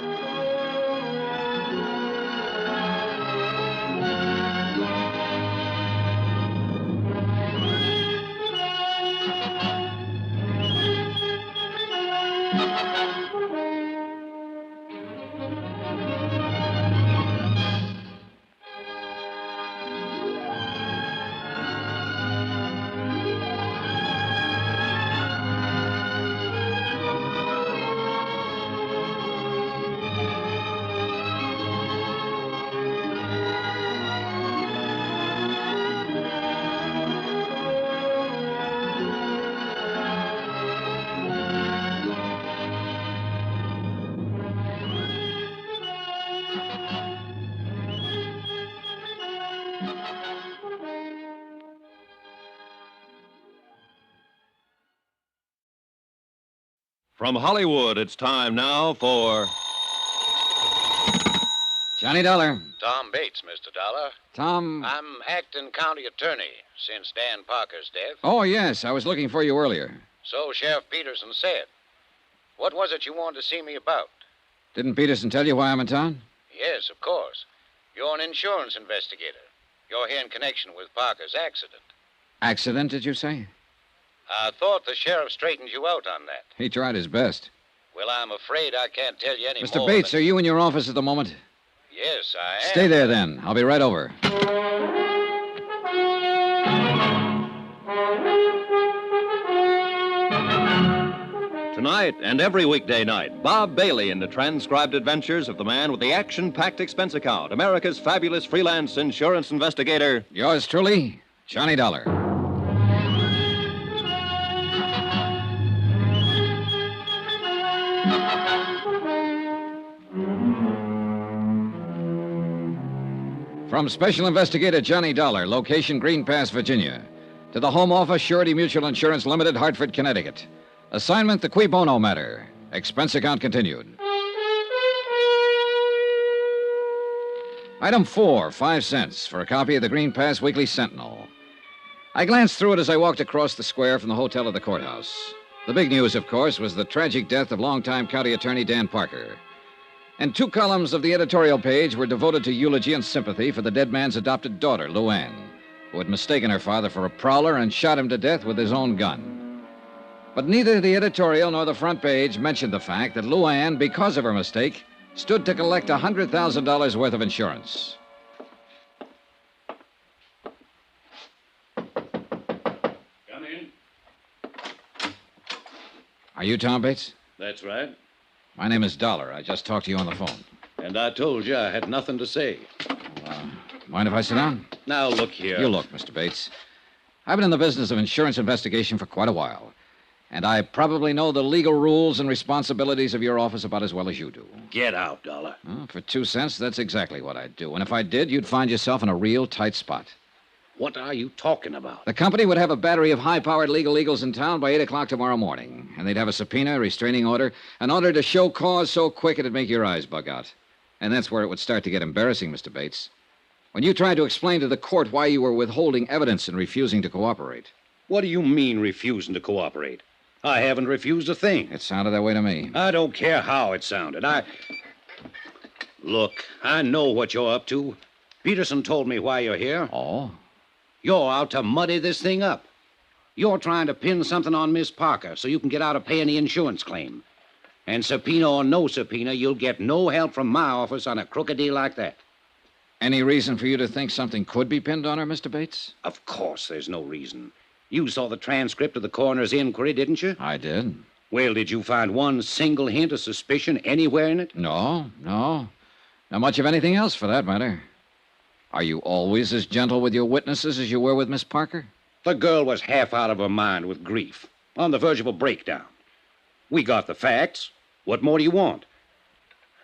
From Hollywood, it's time now for Johnny Dollar. Tom Bates, Mr. Dollar. Tom. I'm acting county attorney since Dan Parker's death. Oh, yes. I was looking for you earlier. So Sheriff Peterson said. What was it you wanted to see me about? Didn't Peterson tell you why I'm in town? Yes, of course. You're an insurance investigator. You're here in connection with Parker's accident. Accident, did you say? I thought the sheriff straightened you out on that. He tried his best. Well, I'm afraid I can't tell you any more. Mr. Bates, are you in your office at the moment? Yes, I am. Stay there, then. I'll be right over. Tonight and every weekday night, Bob Bailey in the transcribed adventures of the man with the action-packed expense account, America's fabulous freelance insurance investigator. Yours truly, Johnny Dollar. From Special Investigator Johnny Dollar, location Green Pass, Virginia, to the Home Office, Surety Mutual Insurance Limited, Hartford, Connecticut. Assignment, the Cui Bono matter. Expense account continued. Item 4, 5 cents for a copy of the Green Pass Weekly Sentinel. I glanced through it as I walked across the square from the hotel to the courthouse. The big news, of course, was the tragic death of longtime county attorney Dan Parker. And 2 columns of the editorial page were devoted to eulogy and sympathy for the dead man's adopted daughter, Luann, who had mistaken her father for a prowler and shot him to death with his own gun. But neither the editorial nor the front page mentioned the fact that Luann, because of her mistake, stood to collect $100,000 worth of insurance. Come in. Are you Tom Bates? That's right. My name is Dollar. I just talked to you on the phone. And I told you I had nothing to say. Mind if I sit down? Now, look here. You look, Mr. Bates. I've been in the business of insurance investigation for quite a while. And I probably know the legal rules and responsibilities of your office about as well as you do. Get out, Dollar. Well, for 2 cents, that's exactly what I'd do. And if I did, you'd find yourself in a real tight spot. What are you talking about? The company would have a battery of high-powered legal eagles in town by 8 o'clock tomorrow morning. And they'd have a subpoena, a restraining order, an order to show cause so quick it'd make your eyes bug out. And that's where it would start to get embarrassing, Mr. Bates. When you tried to explain to the court why you were withholding evidence and refusing to cooperate. What do you mean, refusing to cooperate? I haven't refused a thing. It sounded that way to me. I don't care how it sounded. Look, I know what you're up to. Peterson told me why you're here. Oh? You're out to muddy this thing up. You're trying to pin something on Miss Parker so you can get out of paying the insurance claim. And subpoena or no subpoena, you'll get no help from my office on a crooked deal like that. Any reason for you to think something could be pinned on her, Mr. Bates? Of course there's no reason. You saw the transcript of the coroner's inquiry, didn't you? I did. Well, did you find one single hint of suspicion anywhere in it? No. Not much of anything else, for that matter. Are you always as gentle with your witnesses as you were with Miss Parker? The girl was half out of her mind with grief, on the verge of a breakdown. We got the facts. What more do you want?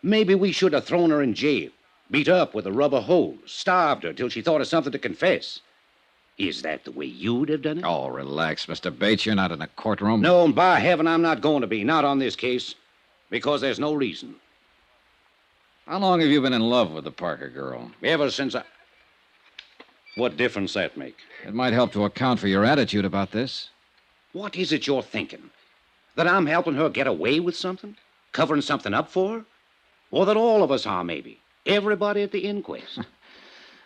Maybe we should have thrown her in jail, beat her up with a rubber hose, starved her till she thought of something to confess. Is that the way you'd have done it? Oh, relax, Mr. Bates. You're not in a courtroom. No, and by heaven, I'm not going to be. Not on this case. Because there's no reason. How long have you been in love with the Parker girl? Ever since I... What difference that make? It might help to account for your attitude about this. What is it you're thinking? That I'm helping her get away with something? Covering something up for her? Or that all of us are, maybe? Everybody at the inquest?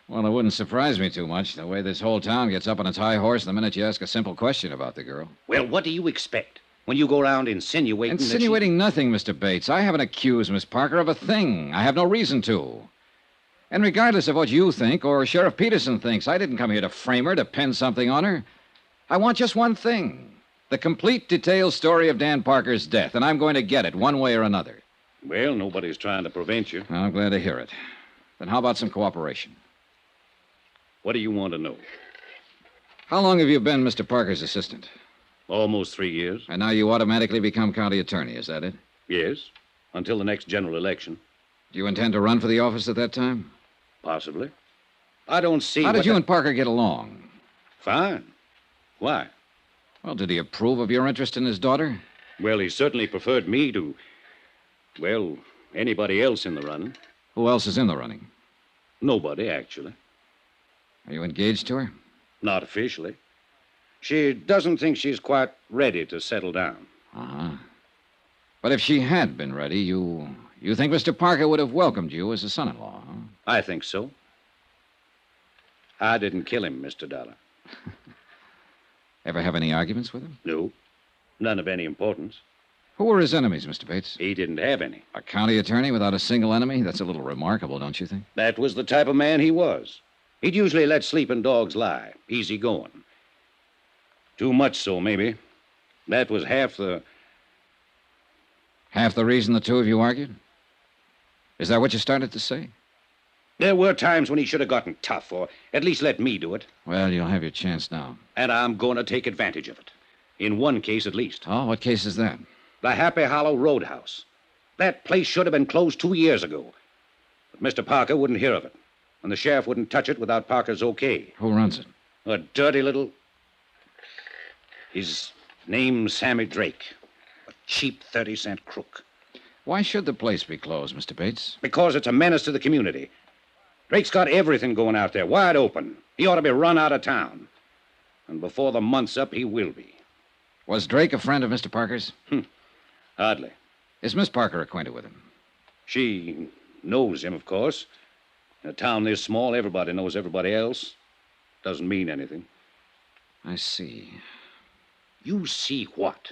Well, it wouldn't surprise me too much, the way this whole town gets up on its high horse the minute you ask a simple question about the girl. Well, what do you expect when you go around insinuating Insinuating nothing, Mr. Bates. I haven't accused Miss Parker of a thing. I have no reason to. And regardless of what you think or Sheriff Peterson thinks, I didn't come here to frame her, to pin something on her. I want just one thing. The complete detailed story of Dan Parker's death, and I'm going to get it one way or another. Well, nobody's trying to prevent you. I'm glad to hear it. Then how about some cooperation? What do you want to know? How long have you been Mr. Parker's assistant? Almost 3 years. And now you automatically become county attorney, is that it? Yes, until the next general election. Do you intend to run for the office at that time? Possibly. I don't see... How did you and Parker get along? Fine. Why? Well, did he approve of your interest in his daughter? Well, he certainly preferred me to, well, anybody else in the running. Who else is in the running? Nobody, actually. Are you engaged to her? Not officially. She doesn't think she's quite ready to settle down. Uh-huh. But if she had been ready, you think Mr. Parker would have welcomed you as a son-in-law, huh? I think so. I didn't kill him, Mr. Dollar. Ever have any arguments with him? No. None of any importance. Who were his enemies, Mr. Bates? He didn't have any. A county attorney without a single enemy? That's a little remarkable, don't you think? That was the type of man he was. He'd usually let sleeping dogs lie. Easy going. Too much so, maybe. That was half the... Half the reason the two of you argued? Is that what you started to say? There were times when he should have gotten tough, or at least let me do it. Well, you'll have your chance now. And I'm going to take advantage of it. In one case, at least. Oh, what case is that? The Happy Hollow Roadhouse. That place should have been closed 2 years ago. But Mr. Parker wouldn't hear of it. And the sheriff wouldn't touch it without Parker's okay. Who runs it? A dirty little... His name's Sammy Drake. A cheap 30-cent crook. Why should the place be closed, Mr. Bates? Because it's a menace to the community. Drake's got everything going out there, wide open. He ought to be run out of town. And before the month's up, he will be. Was Drake a friend of Mr. Parker's? Hardly. Is Miss Parker acquainted with him? She knows him, of course. In a town this small, everybody knows everybody else. Doesn't mean anything. I see. You see what?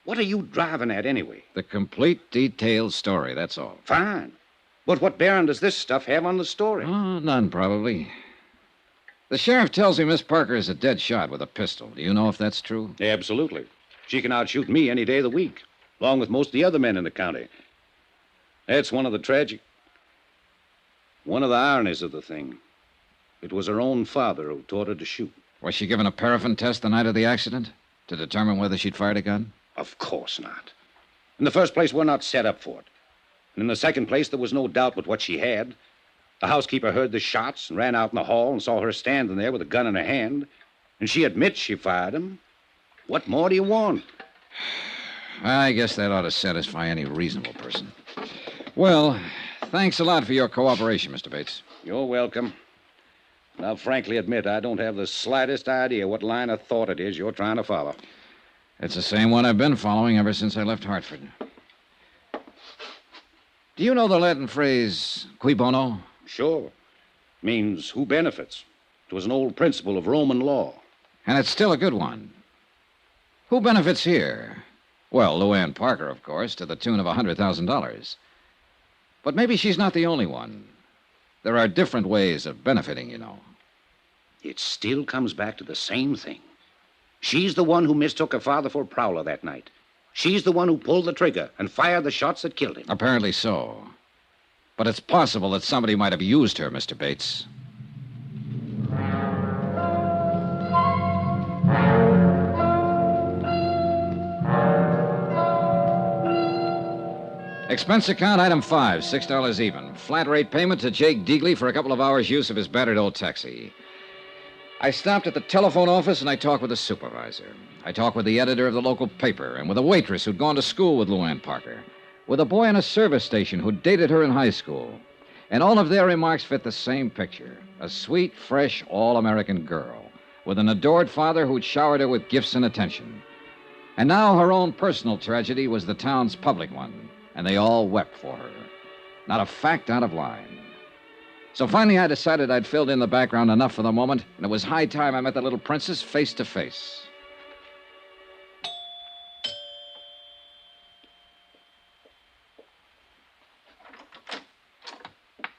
What are you driving at, anyway? The complete, detailed story, that's all. Fine. But what bearing does this stuff have on the story? Oh, none, probably. The sheriff tells me Miss Parker is a dead shot with a pistol. Do you know if that's true? Absolutely. She can outshoot me any day of the week, along with most of the other men in the county. That's one of the ironies of the thing. It was her own father who taught her to shoot. Was she given a paraffin test the night of the accident to determine whether she'd fired a gun? Of course not. In the first place, we're not set up for it. And in the second place, there was no doubt but what she had. The housekeeper heard the shots and ran out in the hall and saw her standing there with a gun in her hand. And she admits she fired him. What more do you want? I guess that ought to satisfy any reasonable person. Well, thanks a lot for your cooperation, Mr. Bates. You're welcome. And I'll frankly admit I don't have the slightest idea what line of thought it is you're trying to follow. It's the same one I've been following ever since I left Hartford. Do you know the Latin phrase, cui bono? Sure. Means who benefits. It was an old principle of Roman law. And it's still a good one. Who benefits here? Well, Luann Parker, of course, to the tune of $100,000. But maybe she's not the only one. There are different ways of benefiting, you know. It still comes back to the same thing. She's the one who mistook her father for a prowler that night. She's the one who pulled the trigger and fired the shots that killed him. Apparently so. But it's possible that somebody might have used her, Mr. Bates. Expense account, item 5, $6 even. Flat rate payment to Jake Deagley for a couple of hours' use of his battered old taxi. I stopped at the telephone office and I talked with the supervisor. I talked with the editor of the local paper and with a waitress who'd gone to school with Luann Parker, with a boy in a service station who'd dated her in high school. And all of their remarks fit the same picture. A sweet, fresh, all-American girl with an adored father who'd showered her with gifts and attention. And now her own personal tragedy was the town's public one, and they all wept for her. Not a fact out of line. So finally I decided I'd filled in the background enough for the moment, and it was high time I met the little princess face to face.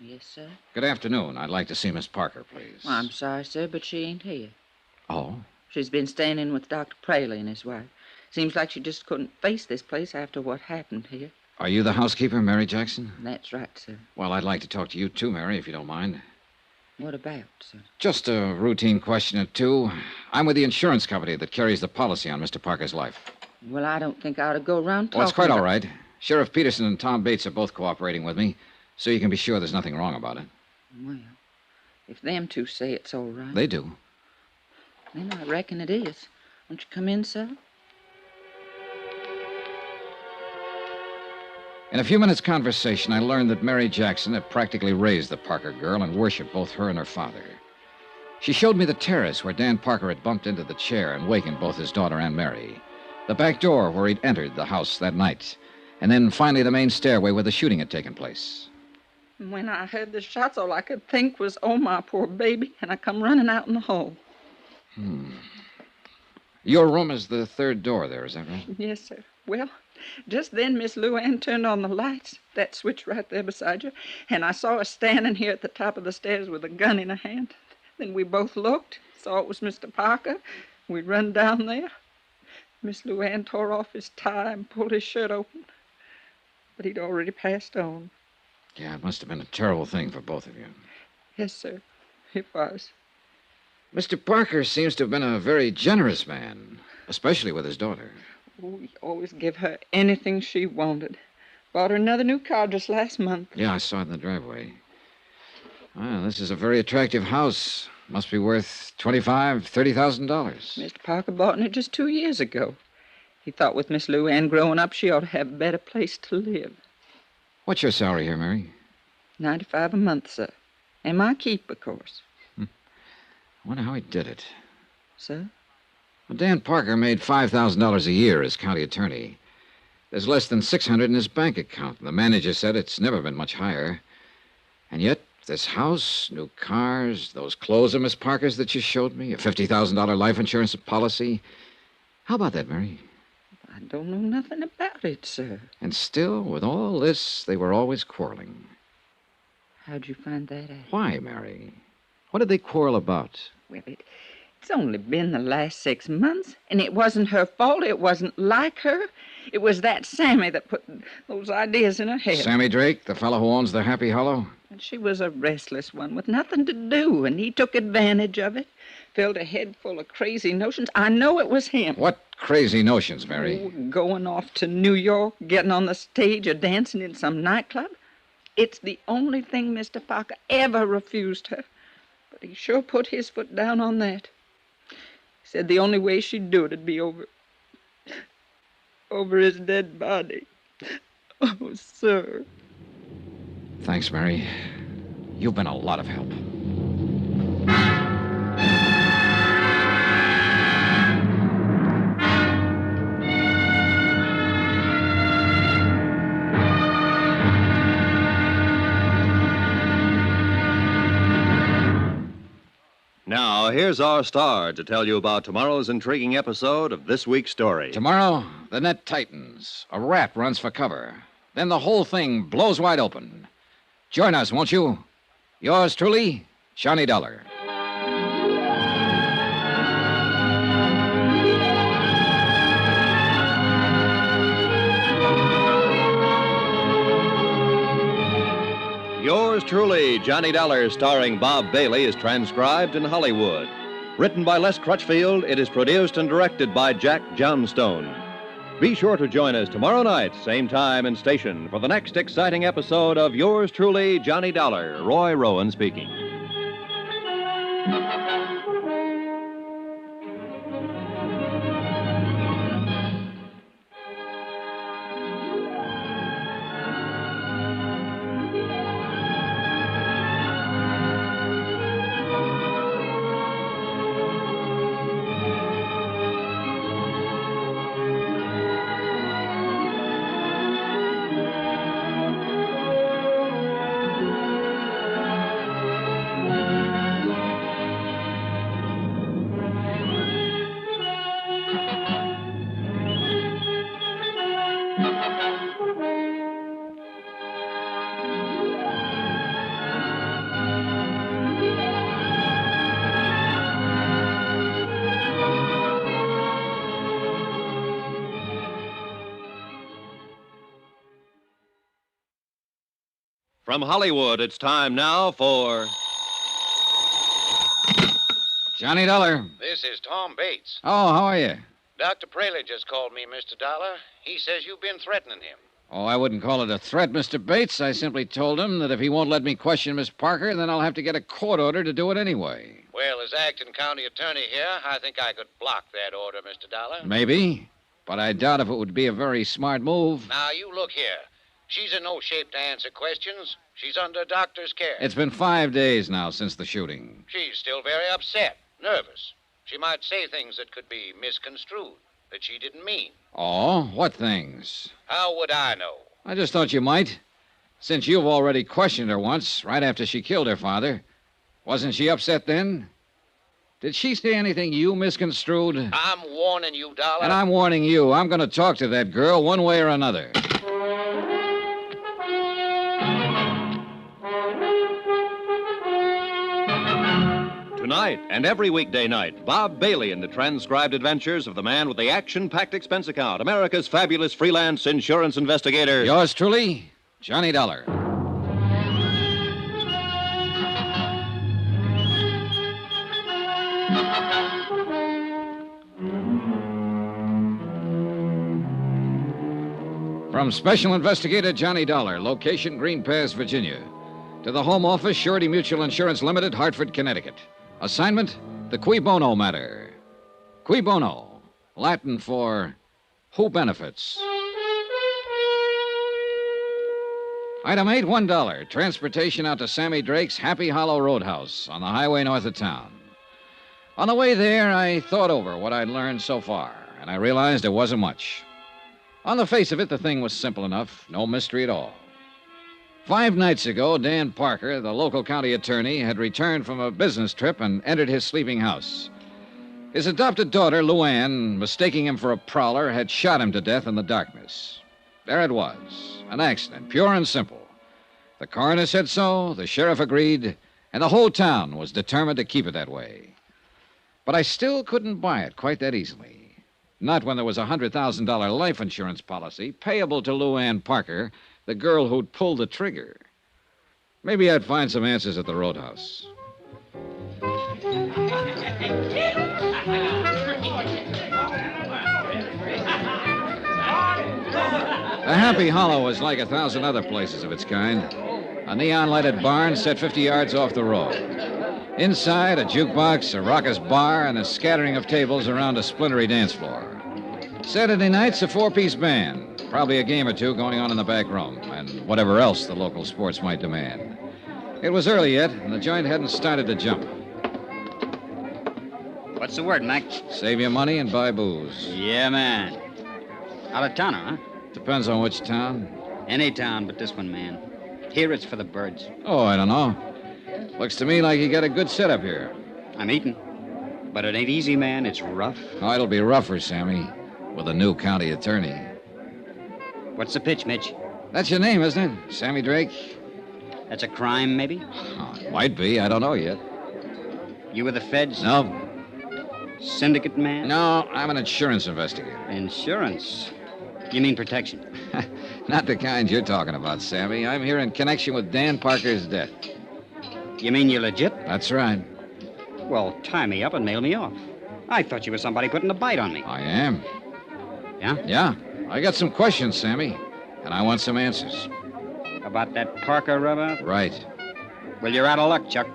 Yes, sir? Good afternoon. I'd like to see Miss Parker, please. Well, I'm sorry, sir, but she ain't here. Oh? She's been staying in with Dr. Praley and his wife. Seems like she just couldn't face this place after what happened here. Are you the housekeeper, Mary Jackson? That's right, sir. Well, I'd like to talk to you too, Mary, if you don't mind. What about, sir? Just a routine question or two. I'm with the insurance company that carries the policy on Mr. Parker's life. Well, I don't think I ought to go around talking Well, it's quite all about... right. Sheriff Peterson and Tom Bates are both cooperating with me, so you can be sure there's nothing wrong about it. Well, if them two say it's all right... They do. Then I reckon it is. Won't you come in, sir? In a few minutes' conversation, I learned that Mary Jackson had practically raised the Parker girl and worshipped both her and her father. She showed me the terrace where Dan Parker had bumped into the chair and wakened both his daughter and Mary, the back door where he'd entered the house that night, and then finally the main stairway where the shooting had taken place. When I heard the shots, all I could think was, oh, my poor baby, and I come running out in the hall. Your room is the third door there, is that right? Yes, sir. Well, just then Miss Luann turned on the lights, that switch right there beside you, and I saw her standing here at the top of the stairs with a gun in her hand. Then we both looked, saw it was Mr. Parker. We run down there. Miss Luann tore off his tie and pulled his shirt open, but he'd already passed on. Yeah, it must have been a terrible thing for both of you. Yes, sir, it was. Mr. Parker seems to have been a very generous man, especially with his daughter. Oh, he always gave her anything she wanted. Bought her another new car just last month. Yeah, I saw it in the driveway. Well, this is a very attractive house. Must be worth $25,000, $30,000. Mr. Parker bought it just 2 years ago. He thought with Miss Luann growing up, she ought to have a better place to live. What's your salary here, Mary? $95 a month, sir. And my keep, of course. I wonder how he did it. Sir? Well, Dan Parker made $5,000 a year as county attorney. There's less than $600 in his bank account. The manager said it's never been much higher. And yet, this house, new cars, those clothes of Miss Parker's that you showed me, a $50,000 life insurance policy. How about that, Mary? I don't know nothing about it, sir. And still, with all this, they were always quarreling. How'd you find that out? Why, Mary? What did they quarrel about? Well, it's only been the last 6 months, and it wasn't her fault. It wasn't like her. It was that Sammy that put those ideas in her head. Sammy Drake, the fellow who owns the Happy Hollow? And she was a restless one with nothing to do, and he took advantage of it. Filled her head full of crazy notions. I know it was him. What crazy notions, Mary? Oh, going off to New York, getting on the stage, or dancing in some nightclub. It's the only thing Mr. Parker ever refused her. But he sure put his foot down on that. He said the only way she'd do it'd be over his dead body. Oh, sir. Thanks, Mary. You've been a lot of help. Now, here's our star to tell you about tomorrow's intriguing episode of this week's story. Tomorrow, the net tightens. A rat runs for cover. Then the whole thing blows wide open. Join us, won't you? Yours truly, Johnny Dollar. Yours truly, Johnny Dollar, starring Bob Bailey, is transcribed in Hollywood. Written by Les Crutchfield, it is produced and directed by Jack Johnstone. Be sure to join us tomorrow night, same time and station, for the next exciting episode of Yours truly, Johnny Dollar. Roy Rowan speaking. From Hollywood, it's time now for Johnny Dollar. This is Tom Bates. Oh, how are you? Dr. Praley just called me, Mr. Dollar. He says you've been threatening him. Oh, I wouldn't call it a threat, Mr. Bates. I simply told him that if he won't let me question Miss Parker, then I'll have to get a court order to do it anyway. Well, as acting county attorney here, I think I could block that order, Mr. Dollar. Maybe, but I doubt if it would be a very smart move. Now, you look here. She's in no shape to answer questions. She's under doctor's care. It's been 5 days now since the shooting. She's still very upset, nervous. She might say things that could be misconstrued, that she didn't mean. Oh, what things? How would I know? I just thought you might. Since you've already questioned her once, right after she killed her father. Wasn't she upset then? Did she say anything you misconstrued? I'm warning you, Dollar. And I'm warning you. I'm going to talk to that girl one way or another. Tonight and every weekday night, Bob Bailey in the transcribed adventures of the man with the action-packed expense account, America's fabulous freelance insurance investigator. Yours truly, Johnny Dollar. From Special Investigator Johnny Dollar, location Green Pass, Virginia, to the Home Office, Surety Mutual Insurance Limited, Hartford, Connecticut. Assignment, the Cui Bono matter. Cui Bono, Latin for who benefits. Item 8, $1. Transportation out to Sammy Drake's Happy Hollow Roadhouse on the highway north of town. On the way there, I thought over what I'd learned so far, and I realized it wasn't much. On the face of it, the thing was simple enough, no mystery at all. 5 nights ago, Dan Parker, the local county attorney, had returned from a business trip and entered his sleeping house. His adopted daughter, Luann, mistaking him for a prowler, had shot him to death in the darkness. There it was, an accident, pure and simple. The coroner said so, the sheriff agreed, and the whole town was determined to keep it that way. But I still couldn't buy it quite that easily. Not when there was a $100,000 life insurance policy payable to Luann Parker, the girl who'd pulled the trigger. Maybe I'd find some answers at the roadhouse. The Happy Hollow was like 1,000 other places of its kind. A neon-lighted barn set 50 yards off the road. Inside, a jukebox, a raucous bar, and a scattering of tables around a splintery dance floor. Saturday nights, a 4-piece band, probably a game or two going on in the back room, and whatever else the local sports might demand. It was early yet, and the joint hadn't started to jump. What's the word, Mac? Save your money and buy booze. Yeah, man. Out of towner, huh? Depends on which town. Any town but this one, man. Here it's for the birds. Oh, I don't know. Looks to me like you got a good setup here. I'm eating. But it ain't easy, man. It's rough. Oh, it'll be rougher, Sammy, with a new county attorney. What's the pitch, Mitch? That's your name, isn't it? Sammy Drake? That's a crime, maybe? Oh, it might be. I don't know yet. You with the feds? No. Syndicate man? No, I'm an insurance investigator. Insurance? You mean protection? Not the kind you're talking about, Sammy. I'm here in connection with Dan Parker's death. You mean you're legit? That's right. Well, tie me up and mail me off. I thought you were somebody putting a bite on me. I am. Yeah? Yeah. I got some questions, Sammy, and I want some answers. About that Parker rubber? Right. Well, you're out of luck, Chuck.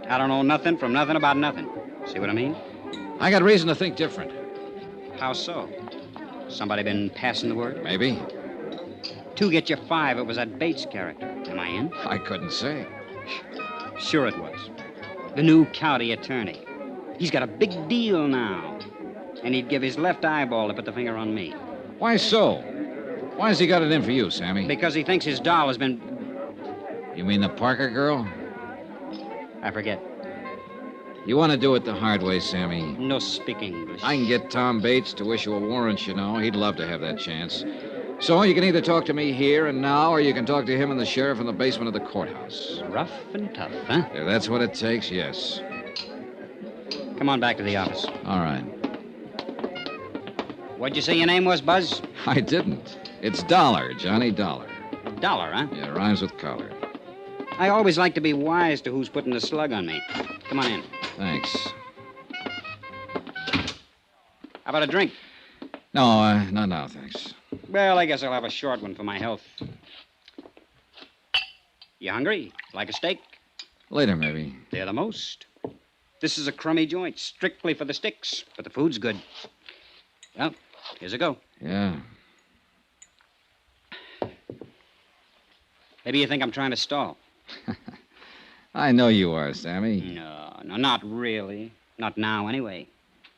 I don't know nothing from nothing about nothing. See what I mean? I got reason to think different. How so? Somebody been passing the word? Maybe. 2 get you 5. It was that Bates character. Am I in? I couldn't say. Sure it was. The new county attorney. He's got a big deal now. And he'd give his left eyeball to put the finger on me. Why so? Why's he got it in for you, Sammy? Because he thinks his doll has been... You mean the Parker girl? I forget. You want to do it the hard way, Sammy? No speak English. I can get Tom Bates to issue a warrant, you know. He'd love to have that chance. So you can either talk to me here and now, or you can talk to him and the sheriff in the basement of the courthouse. Rough and tough, huh? If that's what it takes, yes. Come on back to the office. All right. What'd you say your name was, Buzz? I didn't. It's Dollar, Johnny Dollar. Dollar, huh? Yeah, rhymes with collar. I always like to be wise to who's putting the slug on me. Come on in. Thanks. How about a drink? No, not now, thanks. Well, I guess I'll have a short one for my health. You hungry? Like a steak? Later, maybe. They're the most. This is a crummy joint, strictly for the sticks, but the food's good. Well, here's a go. Yeah. Maybe you think I'm trying to stall. I know you are, Sammy. No, not really. Not now, anyway.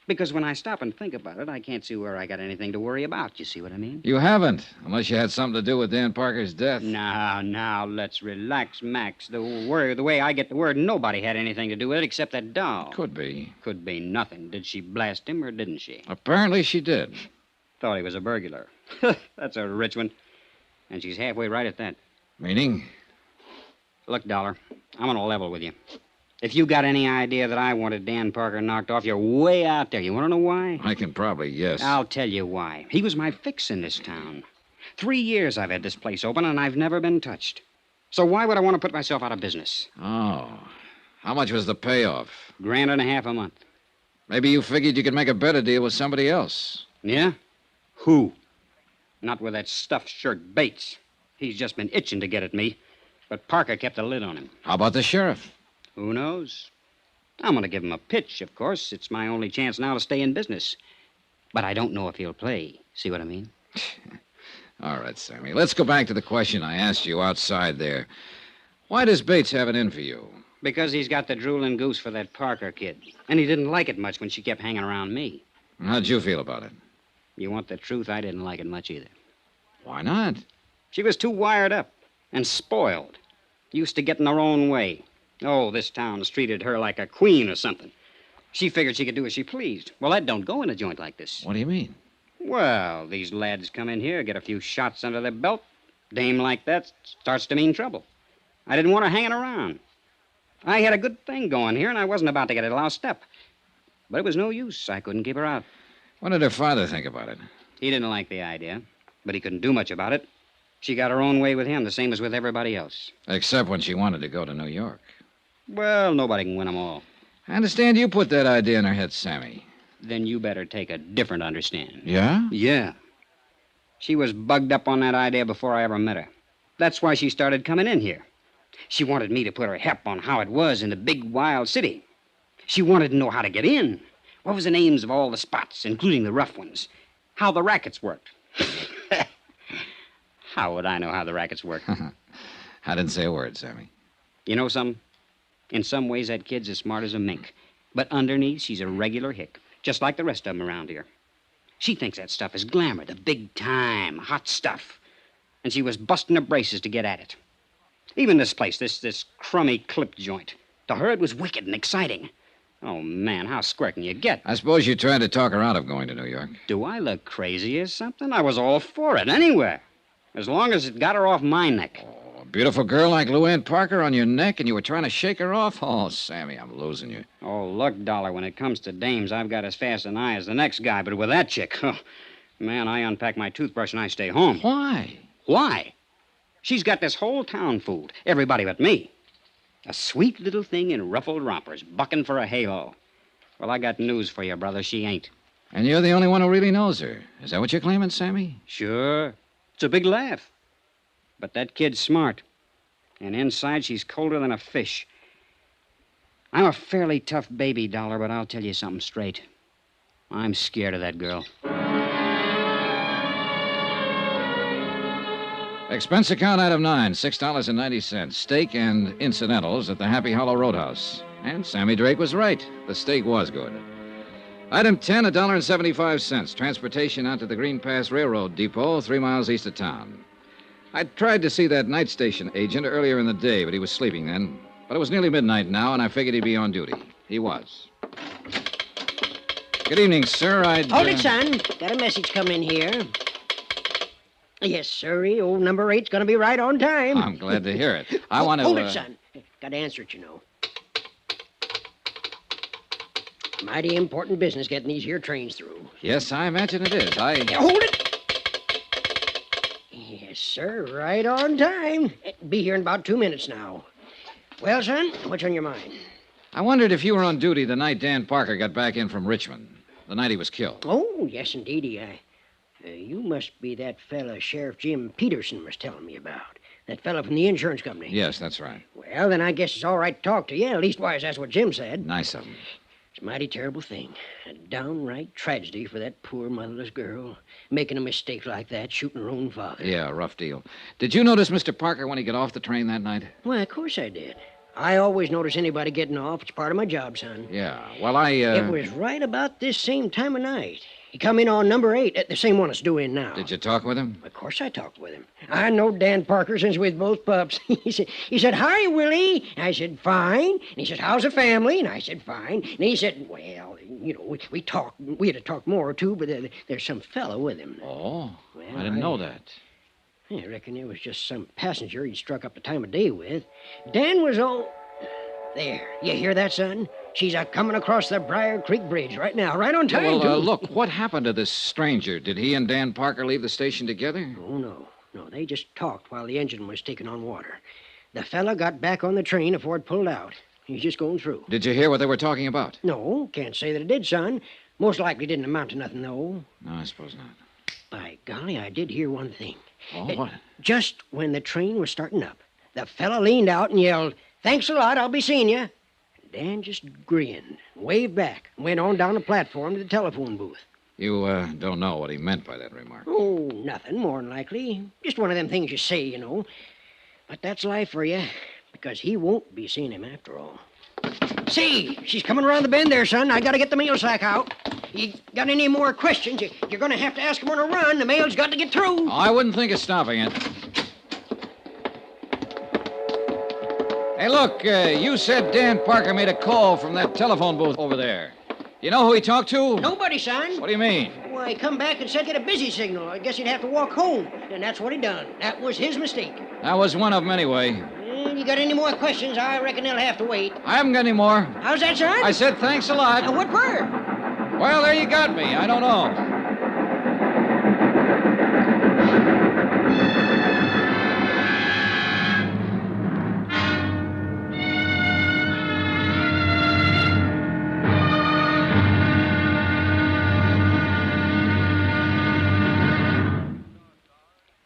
Because when I stop and think about it, I can't see where I got anything to worry about. You see what I mean? You haven't, unless you had something to do with Dan Parker's death. Now, let's relax, Max. The way I get the word, nobody had anything to do with it except that doll. Could be. Could be nothing. Did she blast him or didn't she? Apparently she did. Thought he was a burglar. That's a rich one. And she's halfway right at that. Meaning? Look, Dollar, I'm on a level with you. If you got any idea that I wanted Dan Parker knocked off, you're way out there. You want to know why? I can probably guess. I'll tell you why. He was my fix in this town. 3 years I've had this place open, and I've never been touched. So why would I want to put myself out of business? Oh. How much was the payoff? $1.50 a month. Maybe you figured you could make a better deal with somebody else. Yeah? Who? Not with that stuffed shirt Bates. He's just been itching to get at me. But Parker kept a lid on him. How about the sheriff? Who knows? I'm going to give him a pitch, of course. It's my only chance now to stay in business. But I don't know if he'll play. See what I mean? All right, Sammy. Let's go back to the question I asked you outside there. Why does Bates have it in for you? Because he's got the drooling goose for that Parker kid. And he didn't like it much when she kept hanging around me. How'd you feel about it? You want the truth? I didn't like it much either. Why not? She was too wired up and spoiled. Used to getting her own way. Oh, this town's treated her like a queen or something. She figured she could do as she pleased. Well, that don't go in a joint like this. What do you mean? Well, these lads come in here, get a few shots under their belt. Dame like that starts to mean trouble. I didn't want her hanging around. I had a good thing going here, and I wasn't about to get it lost up. But it was no use. I couldn't keep her out. What did her father think about it? He didn't like the idea, but he couldn't do much about it. She got her own way with him, the same as with everybody else. Except when she wanted to go to New York. Well, nobody can win them all. I understand you put that idea in her head, Sammy. Then you better take a different understanding. Yeah? Yeah. She was bugged up on that idea before I ever met her. That's why she started coming in here. She wanted me to put her hep on how it was in the big, wild city. She wanted to know how to get in. What was the names of all the spots, including the rough ones? How the rackets worked. How would I know how the rackets worked? I didn't say a word, Sammy. You know something? In some ways, that kid's as smart as a mink. But underneath, she's a regular hick, just like the rest of them around here. She thinks that stuff is glamour, the big time, hot stuff. And she was busting her braces to get at it. Even this place, this crummy clip joint. To her, it was wicked and exciting. Oh, man, how square can you get? I suppose you tried to talk her out of going to New York. Do I look crazy or something? I was all for it, anywhere. As long as it got her off my neck. A beautiful girl like Luann Parker on your neck, and you were trying to shake her off? Oh, Sammy, I'm losing you. Oh, look, Dollar, when it comes to dames, I've got as fast an eye as the next guy. But with that chick, oh, man, I unpack my toothbrush and I stay home. Why? Why? She's got this whole town fooled. Everybody but me. A sweet little thing in ruffled rompers, bucking for a halo. Well, I got news for you, brother. She ain't. And you're the only one who really knows her. Is that what you're claiming, Sammy? Sure. It's a big laugh. But that kid's smart. And inside, she's colder than a fish. I'm a fairly tough baby, Dollar, but I'll tell you something straight. I'm scared of that girl. Expense account item 9, $6.90. Steak and incidentals at the Happy Hollow Roadhouse. And Sammy Drake was right. The steak was good. Item 10, $1.75. Transportation out to the Green Pass Railroad Depot, 3 miles east of town. I tried to see that night station agent earlier in the day, but he was sleeping then. But it was nearly midnight now, and I figured he'd be on duty. He was. Good evening, sir. Hold it, son. Got a message coming here. Yes, sirree. Old number 8's going to be right on time. I'm glad to hear it. I want to... Hold it, son. Got to answer it, you know. Mighty important business getting these here trains through. Yes, I imagine it is. Hold it! Yes, sir. Right on time. Be here in about 2 minutes now. Well, son, what's on your mind? I wondered if you were on duty the night Dan Parker got back in from Richmond. The night he was killed. Oh, yes, indeedy. You must be that fella Sheriff Jim Peterson was telling me about. That fella from the insurance company. Yes, that's right. Well, then I guess it's all right to talk to you. Leastwise, that's what Jim said. Nice of him. It's a mighty terrible thing. A downright tragedy for that poor motherless girl. Making a mistake like that, shooting her own father. Yeah, rough deal. Did you notice Mr. Parker when he got off the train that night? Why, of course I did. I always notice anybody getting off. It's part of my job, son. Yeah, well, It was right about this same time of night. He come in on number 8, the same one that's due in now. Did you talk with him? Of course I talked with him. I know Dan Parker since we was both pups. he said, "Hi, Willie." I said, "Fine." And he said, "How's the family?" And I said, "Fine." And he said, "Well, we talked. We had to talk more, too, but there's some fellow with him." Oh, well, I didn't know that. I reckon it was just some passenger he'd struck up the time of day with. Dan was all... There. You hear that, son? She's a-coming across the Briar Creek Bridge right now, right on time, Well, too. look, what happened to this stranger? Did he and Dan Parker leave the station together? Oh, no. No, they just talked while the engine was taking on water. The fella got back on the train before it pulled out. He's just going through. Did you hear what they were talking about? No, can't say that it did, son. Most likely didn't amount to nothing, though. No, I suppose not. By golly, I did hear one thing. Oh, what? Just when the train was starting up, the fella leaned out and yelled, "Thanks a lot, I'll be seeing you." Dan just grinned, waved back, and went on down the platform to the telephone booth. You don't know what he meant by that remark. Oh, nothing, more than likely. Just one of them things you say, you know. But that's life for you, because he won't be seeing him after all. See, she's coming around the bend there, son. I gotta get the mail sack out. You got any more questions, you're gonna have to ask him on a run. The mail's got to get through. I wouldn't think of stopping it. Hey, look, you said Dan Parker made a call from that telephone booth over there. You know who he talked to? Nobody, son. What do you mean? Why, he come back and said he had a busy signal. I guess he'd have to walk home. And that's what he done. That was his mistake. That was one of them anyway. Well, you got any more questions? I reckon they'll have to wait. I haven't got any more. How's that, son? I said thanks a lot. What for? Well, there you got me. I don't know.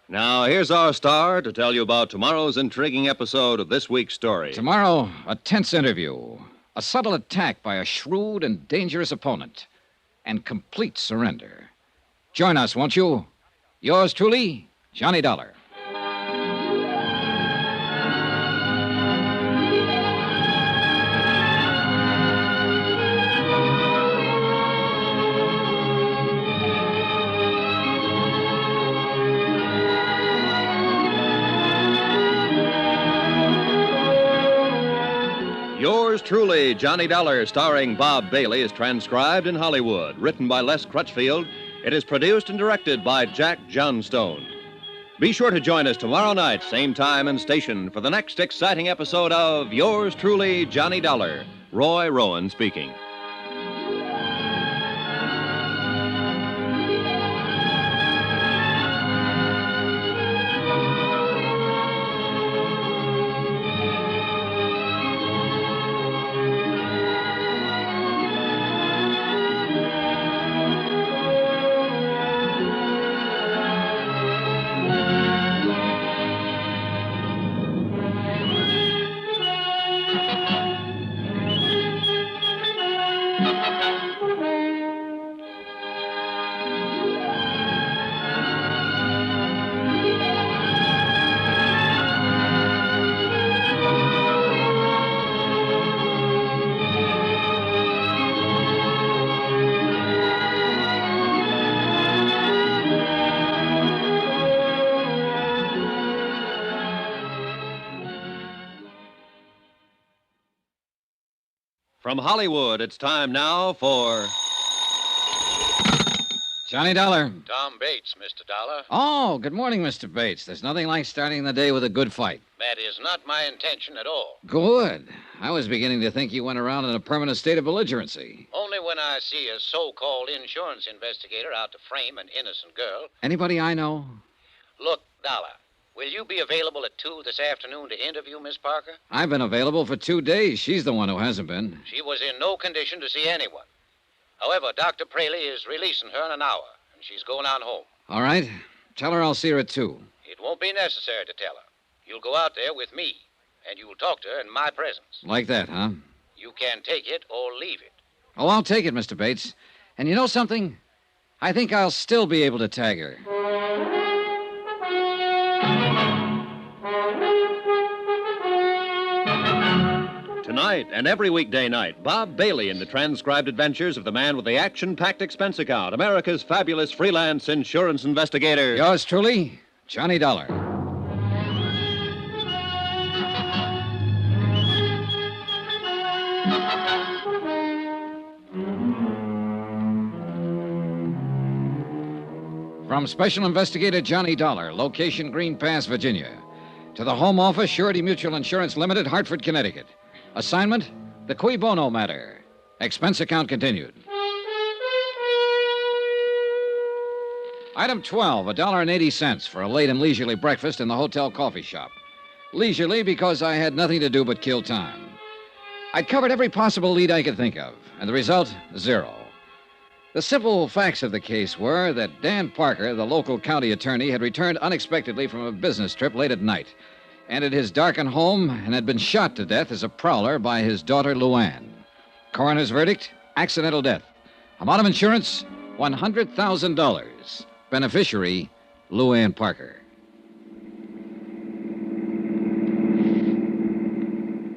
Now, here's our star to tell you about tomorrow's intriguing episode of this week's story. Tomorrow, a tense interview, a subtle attack by a shrewd and dangerous opponent, and complete surrender. Join us, won't you? Yours truly, Johnny Dollar. Yours truly, Johnny Dollar, starring Bob Bailey, is transcribed in Hollywood. Written by Les Crutchfield, it is produced and directed by Jack Johnstone. Be sure to join us tomorrow night, same time and station, for the next exciting episode of Yours truly, Johnny Dollar. Roy Rowan speaking. From Hollywood, it's time now for... Johnny Dollar. Tom Bates, Mr. Dollar. Oh, good morning, Mr. Bates. There's nothing like starting the day with a good fight. That is not my intention at all. Good. I was beginning to think you went around in a permanent state of belligerency. Only when I see a so-called insurance investigator out to frame an innocent girl. Anybody I know? Look, Dollar, will you be available at 2 this afternoon to interview Miss Parker? I've been available for 2 days. She's the one who hasn't been. She was in no condition to see anyone. However, Dr. Praley is releasing her in an hour, and she's going on home. All right. Tell her I'll see her at 2. It won't be necessary to tell her. You'll go out there with me, and you'll talk to her in my presence. Like that, huh? You can take it or leave it. Oh, I'll take it, Mr. Bates. And you know something? I think I'll still be able to tag her. Tonight and every weekday night, Bob Bailey in the transcribed adventures of the man with the action-packed expense account, America's fabulous freelance insurance investigator. Yours truly, Johnny Dollar. From Special Investigator Johnny Dollar, location Green Pass, Virginia, to the Home Office, Surety Mutual Insurance Limited, Hartford, Connecticut. Assignment, the Cui Bono matter. Expense account continued. Item 12, $1.80 for a late and leisurely breakfast in the hotel coffee shop. Leisurely because I had nothing to do but kill time. I'd covered every possible lead I could think of, and the result, 0. The simple facts of the case were that Dan Parker, the local county attorney, had returned unexpectedly from a business trip late at night, entered his darkened home, and had been shot to death as a prowler by his daughter, Luann. Coroner's verdict, accidental death. Amount of insurance, $100,000. Beneficiary, Luann Parker.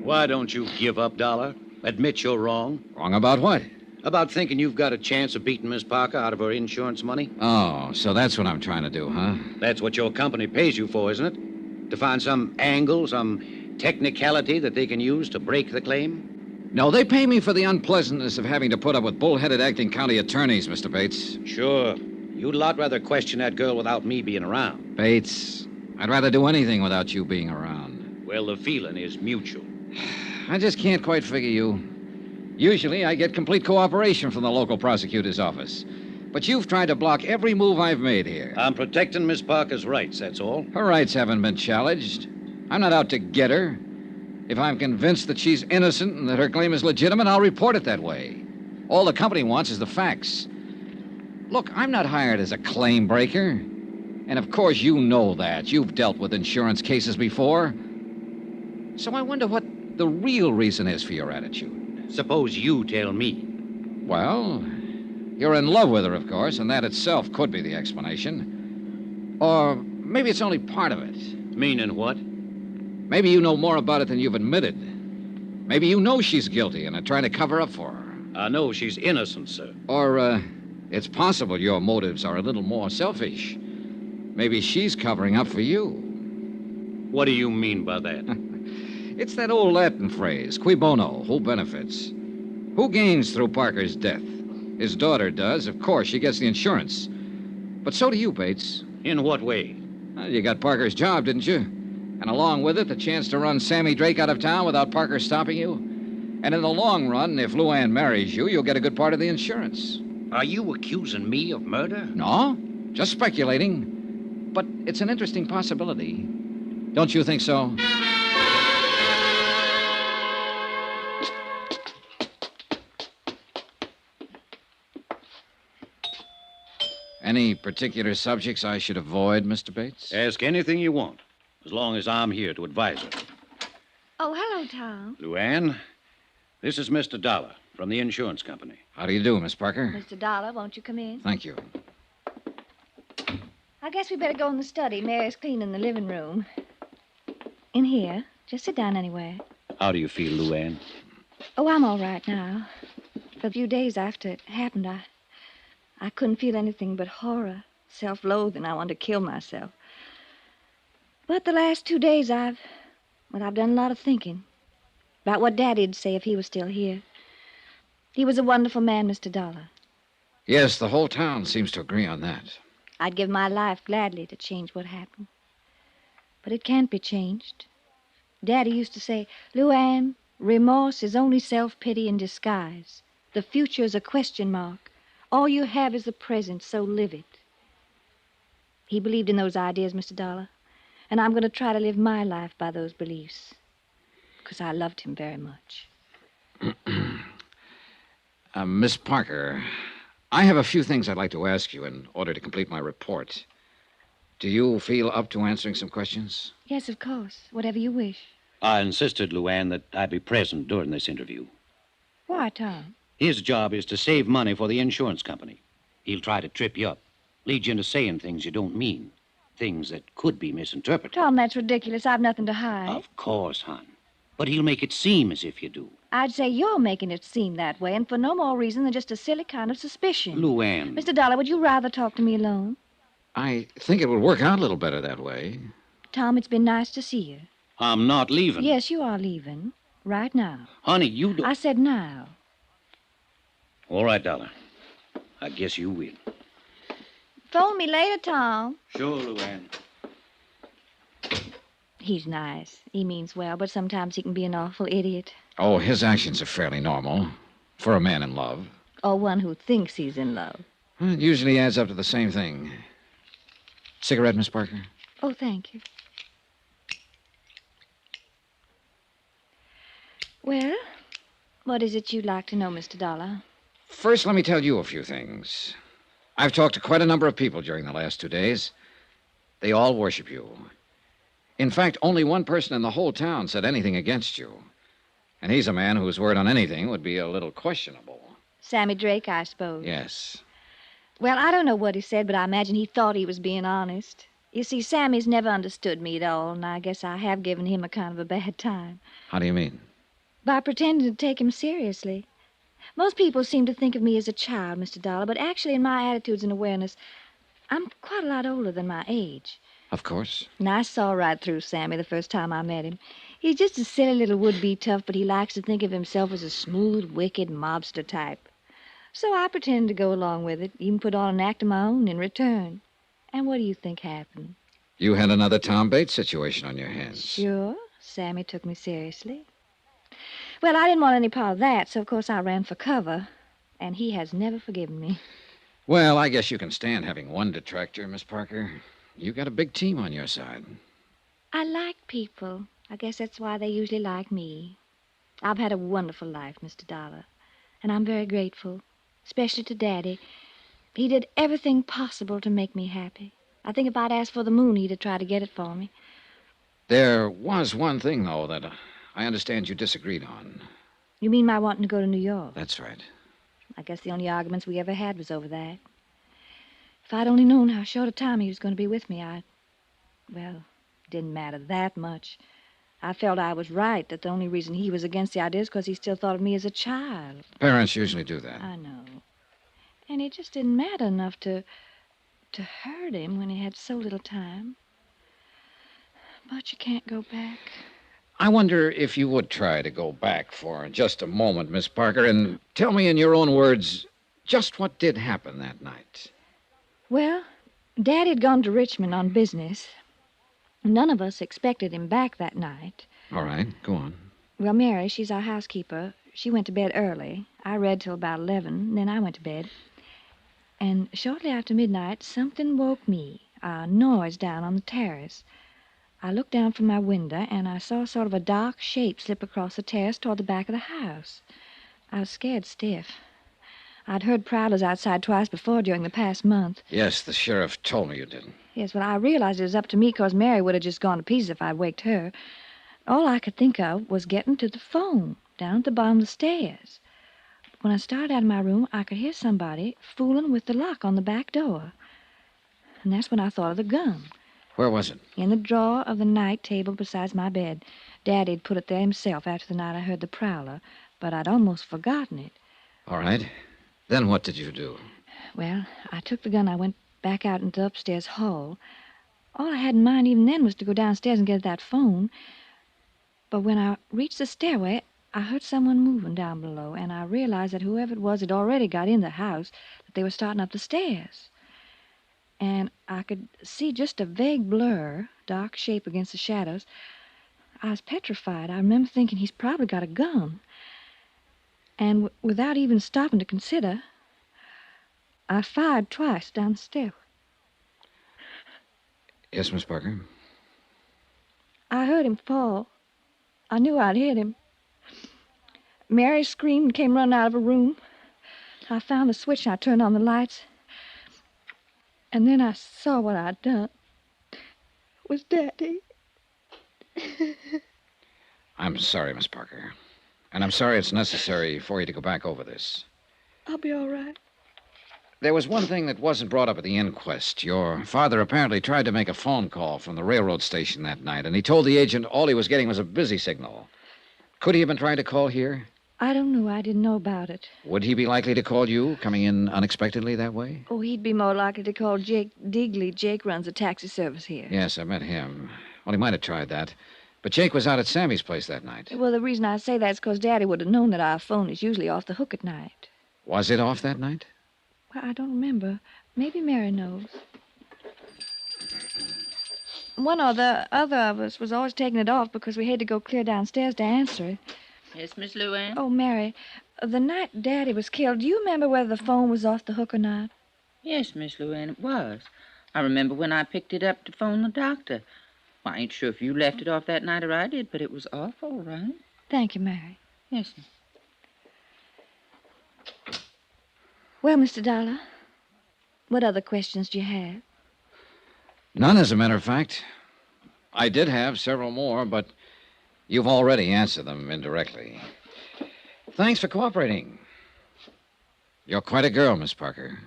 Why don't you give up, Dollar? Admit you're wrong. Wrong about what? About thinking you've got a chance of beating Miss Parker out of her insurance money? Oh, so that's what I'm trying to do, huh? That's what your company pays you for, isn't it? To find some angle, some technicality that they can use to break the claim? No, they pay me for the unpleasantness of having to put up with bull-headed acting county attorneys, Mr. Bates. Sure. You'd a lot rather question that girl without me being around. Bates, I'd rather do anything without you being around. Well, the feeling is mutual. I just can't quite figure you. Usually, I get complete cooperation from the local prosecutor's office. But you've tried to block every move I've made here. I'm protecting Miss Parker's rights, that's all. Her rights haven't been challenged. I'm not out to get her. If I'm convinced that she's innocent and that her claim is legitimate, I'll report it that way. All the company wants is the facts. Look, I'm not hired as a claim breaker. And of course you know that. You've dealt with insurance cases before. So I wonder what the real reason is for your attitude. Suppose you tell me. Well, you're in love with her, of course, and that itself could be the explanation. Or maybe it's only part of it. Meaning what? Maybe you know more about it than you've admitted. Maybe you know she's guilty and are trying to cover up for her. I know she's innocent, sir. Or, it's possible your motives are a little more selfish. Maybe she's covering up for you. What do you mean by that? It's that old Latin phrase, cui bono, who benefits? Who gains through Parker's death? His daughter does. Of course, she gets the insurance. But so do you, Bates. In what way? Well, you got Parker's job, didn't you? And along with it, the chance to run Sammy Drake out of town without Parker stopping you. And in the long run, if Luann marries you, you'll get a good part of the insurance. Are you accusing me of murder? No, just speculating. But it's an interesting possibility. Don't you think so? Any particular subjects I should avoid, Mr. Bates? Ask anything you want, as long as I'm here to advise her. Oh, hello, Tom. Luann, this is Mr. Dollar from the insurance company. How do you do, Miss Parker? Mr. Dollar, won't you come in? Thank you. I guess we better go in the study. Mary's cleaning the living room. In here. Just sit down anywhere. How do you feel, Luann? Oh, I'm all right now. For a few days after it happened, I couldn't feel anything but horror, self-loathing. I wanted to kill myself. But the last 2 days, I've done a lot of thinking about what Daddy'd say if he was still here. He was a wonderful man, Mr. Dollar. Yes, the whole town seems to agree on that. I'd give my life gladly to change what happened. But it can't be changed. Daddy used to say, Luann, remorse is only self-pity in disguise. The future is a question mark. All you have is the present, so live it. He believed in those ideas, Mr. Dollar, and I'm going to try to live my life by those beliefs, because I loved him very much. Miss Parker, I have a few things I'd like to ask you in order to complete my report. Do you feel up to answering some questions? Yes, of course. Whatever you wish. I insisted, Luann, that I be present during this interview. Why, Tom? His job is to save money for the insurance company. He'll try to trip you up, lead you into saying things you don't mean, things that could be misinterpreted. Tom, that's ridiculous. I've nothing to hide. Of course, hon. But he'll make it seem as if you do. I'd say you're making it seem that way, and for no more reason than just a silly kind of suspicion. Luann. Mr. Dollar, would you rather talk to me alone? I think it would work out a little better that way. Tom, it's been nice to see you. I'm not leaving. Yes, you are leaving. Right now. Honey, you don't... I said now. All right, Dollar. I guess you will. Phone me later, Tom. Sure, Luann. He's nice. He means well, but sometimes he can be an awful idiot. Oh, his actions are fairly normal for a man in love. Or one who thinks he's in love. It usually adds up to the same thing. Cigarette, Miss Parker? Oh, thank you. Well, what is it you'd like to know, Mr. Dollar? First, let me tell you a few things. I've talked to quite a number of people during the last 2 days. They all worship you. In fact, only one person in the whole town said anything against you. And he's a man whose word on anything would be a little questionable. Sammy Drake, I suppose. Yes. Well, I don't know what he said, but I imagine he thought he was being honest. You see, Sammy's never understood me at all, and I guess I have given him a kind of a bad time. How do you mean? By pretending to take him seriously. Most people seem to think of me as a child, Mr. Dollar, but actually in my attitudes and awareness, I'm quite a lot older than my age. Of course. And I saw right through Sammy the first time I met him. He's just a silly little would-be tough, but he likes to think of himself as a smooth, wicked mobster type. So I pretended to go along with it, even put on an act of my own in return. And what do you think happened? You had another Tom Bates situation on your hands. Sure. Sammy took me seriously. Well, I didn't want any part of that, so of course I ran for cover. And he has never forgiven me. Well, I guess you can stand having one detractor, Miss Parker. You got a big team on your side. I like people. I guess that's why they usually like me. I've had a wonderful life, Mr. Dollar. And I'm very grateful, especially to Daddy. He did everything possible to make me happy. I think if I'd asked for the moon, he'd have tried to get it for me. There was one thing, though, that I understand you disagreed on. You mean my wanting to go to New York? That's right. I guess the only arguments we ever had was over that. If I'd only known how short a time he was going to be with me, well, it didn't matter that much. I felt I was right, that the only reason he was against the idea is because he still thought of me as a child. Parents usually do that. I know. And it just didn't matter enough to hurt him when he had so little time. But you can't go back. I wonder if you would try to go back for just a moment, Miss Parker, and tell me in your own words just what did happen that night. Well, Daddy had gone to Richmond on business. None of us expected him back that night. All right, go on. Well, Mary, she's our housekeeper. She went to bed early. I read till about 11, then I went to bed. And shortly after midnight, something woke me, a noise down on the terrace. I looked down from my window, and I saw sort of a dark shape slip across the terrace toward the back of the house. I was scared stiff. I'd heard prowlers outside twice before during the past month. Yes, the sheriff told me you did. Yes, well, I realized it was up to me because Mary would have just gone to pieces if I'd waked her. All I could think of was getting to the phone down at the bottom of the stairs. When I started out of my room, I could hear somebody fooling with the lock on the back door. And that's when I thought of the gun. Where was it? In the drawer of the night table beside my bed. Daddy'd put it there himself after the night I heard the prowler, but I'd almost forgotten it. All right. Then what did you do? Well, I took the gun. I went back out into the upstairs hall. All I had in mind even then was to go downstairs and get that phone. But when I reached the stairway, I heard someone moving down below, and I realized that whoever it was had already got in the house, that they were starting up the stairs. And I could see just a vague blur, dark shape against the shadows. I was petrified. I remember thinking he's probably got a gun. And without even stopping to consider, I fired twice down the stairway. Yes, Miss Parker? I heard him fall. I knew I'd hit him. Mary screamed and came running out of her room. I found the switch and I turned on the lights. And then I saw what I'd done. It was Daddy. I'm sorry, Miss Parker. And I'm sorry it's necessary for you to go back over this. I'll be all right. There was one thing that wasn't brought up at the inquest. Your father apparently tried to make a phone call from the railroad station that night, and he told the agent all he was getting was a busy signal. Could he have been trying to call here? I don't know. I didn't know about it. Would he be likely to call you, coming in unexpectedly that way? Oh, he'd be more likely to call Jake Digley. Jake runs a taxi service here. Yes, I met him. Well, he might have tried that. But Jake was out at Sammy's place that night. Well, the reason I say that is because Daddy would have known that our phone is usually off the hook at night. Was it off that night? Well, I don't remember. Maybe Mary knows. One or the other of us was always taking it off because we had to go clear downstairs to answer it. Yes, Miss Luann? Oh, Mary, the night Daddy was killed, do you remember whether the phone was off the hook or not? Yes, Miss Luann, it was. I remember when I picked it up to phone the doctor. Well, I ain't sure if you left it off that night or I did, but it was off all right. Thank you, Mary. Yes. Well, Mr. Dollar, what other questions do you have? None, as a matter of fact. I did have several more, but you've already answered them indirectly. Thanks for cooperating. You're quite a girl, Miss Parker.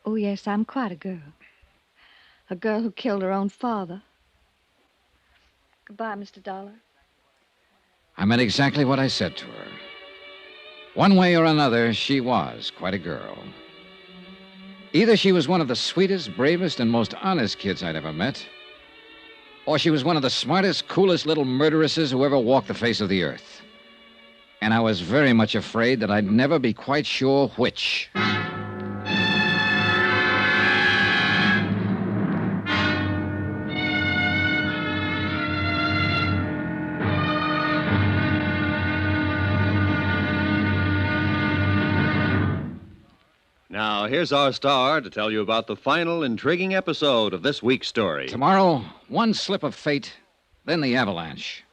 Oh, yes, I'm quite a girl. A girl who killed her own father. Goodbye, Mr. Dollar. I meant exactly what I said to her. One way or another, she was quite a girl. Either she was one of the sweetest, bravest, and most honest kids I'd ever met, or she was one of the smartest, coolest little murderesses who ever walked the face of the earth. And I was very much afraid that I'd never be quite sure which. Now, here's our star to tell you about the final intriguing episode of this week's story. Tomorrow, one slip of fate, then the avalanche.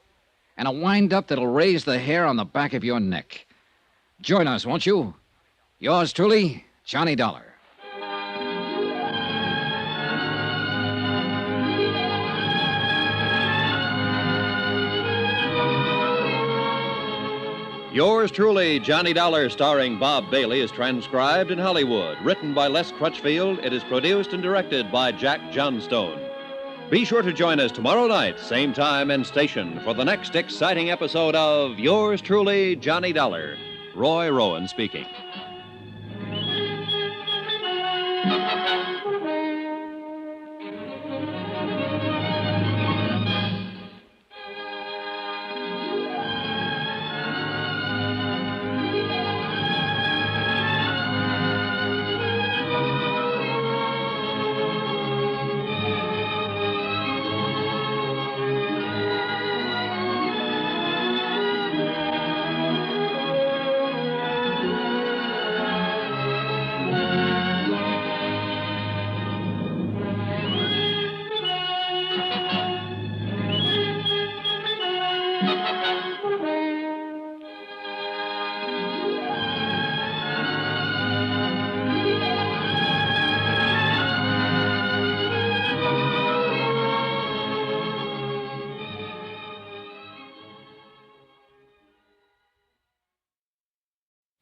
And a wind-up that'll raise the hair on the back of your neck. Join us, won't you? Yours truly, Johnny Dollar. Yours truly, Johnny Dollar, starring Bob Bailey, is transcribed in Hollywood. Written by Les Crutchfield, it is produced and directed by Jack Johnstone. Be sure to join us tomorrow night, same time and station, for the next exciting episode of Yours truly, Johnny Dollar. Roy Rowan speaking.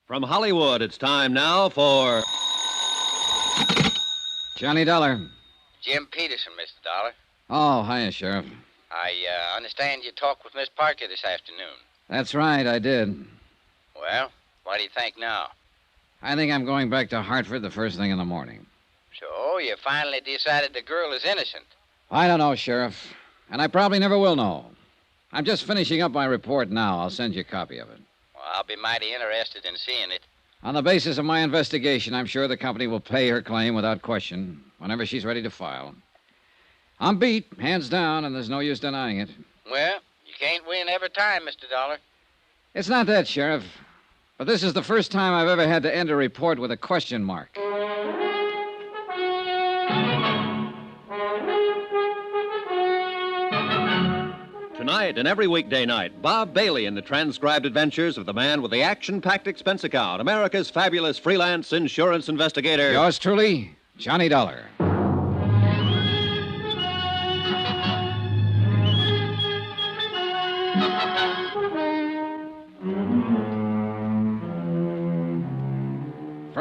From Hollywood, it's time now for Johnny Dollar. Jim Peterson, Mr. Dollar. Oh, hiya, Sheriff. I understand you talked with Miss Parker this afternoon. That's right, I did. Well, what do you think now? I think I'm going back to Hartford the first thing in the morning. So, you finally decided the girl is innocent. I don't know, Sheriff. And I probably never will know. I'm just finishing up my report now. I'll send you a copy of it. Well, I'll be mighty interested in seeing it. On the basis of my investigation, I'm sure the company will pay her claim without question whenever she's ready to file. I'm beat, hands down, and there's no use denying it. Well, you can't win every time, Mr. Dollar. It's not that, Sheriff. But this is the first time I've ever had to end a report with a question mark. Tonight and every weekday night, Bob Bailey in the transcribed adventures of the man with the action-packed expense account, America's fabulous freelance insurance investigator. Yours truly, Johnny Dollar.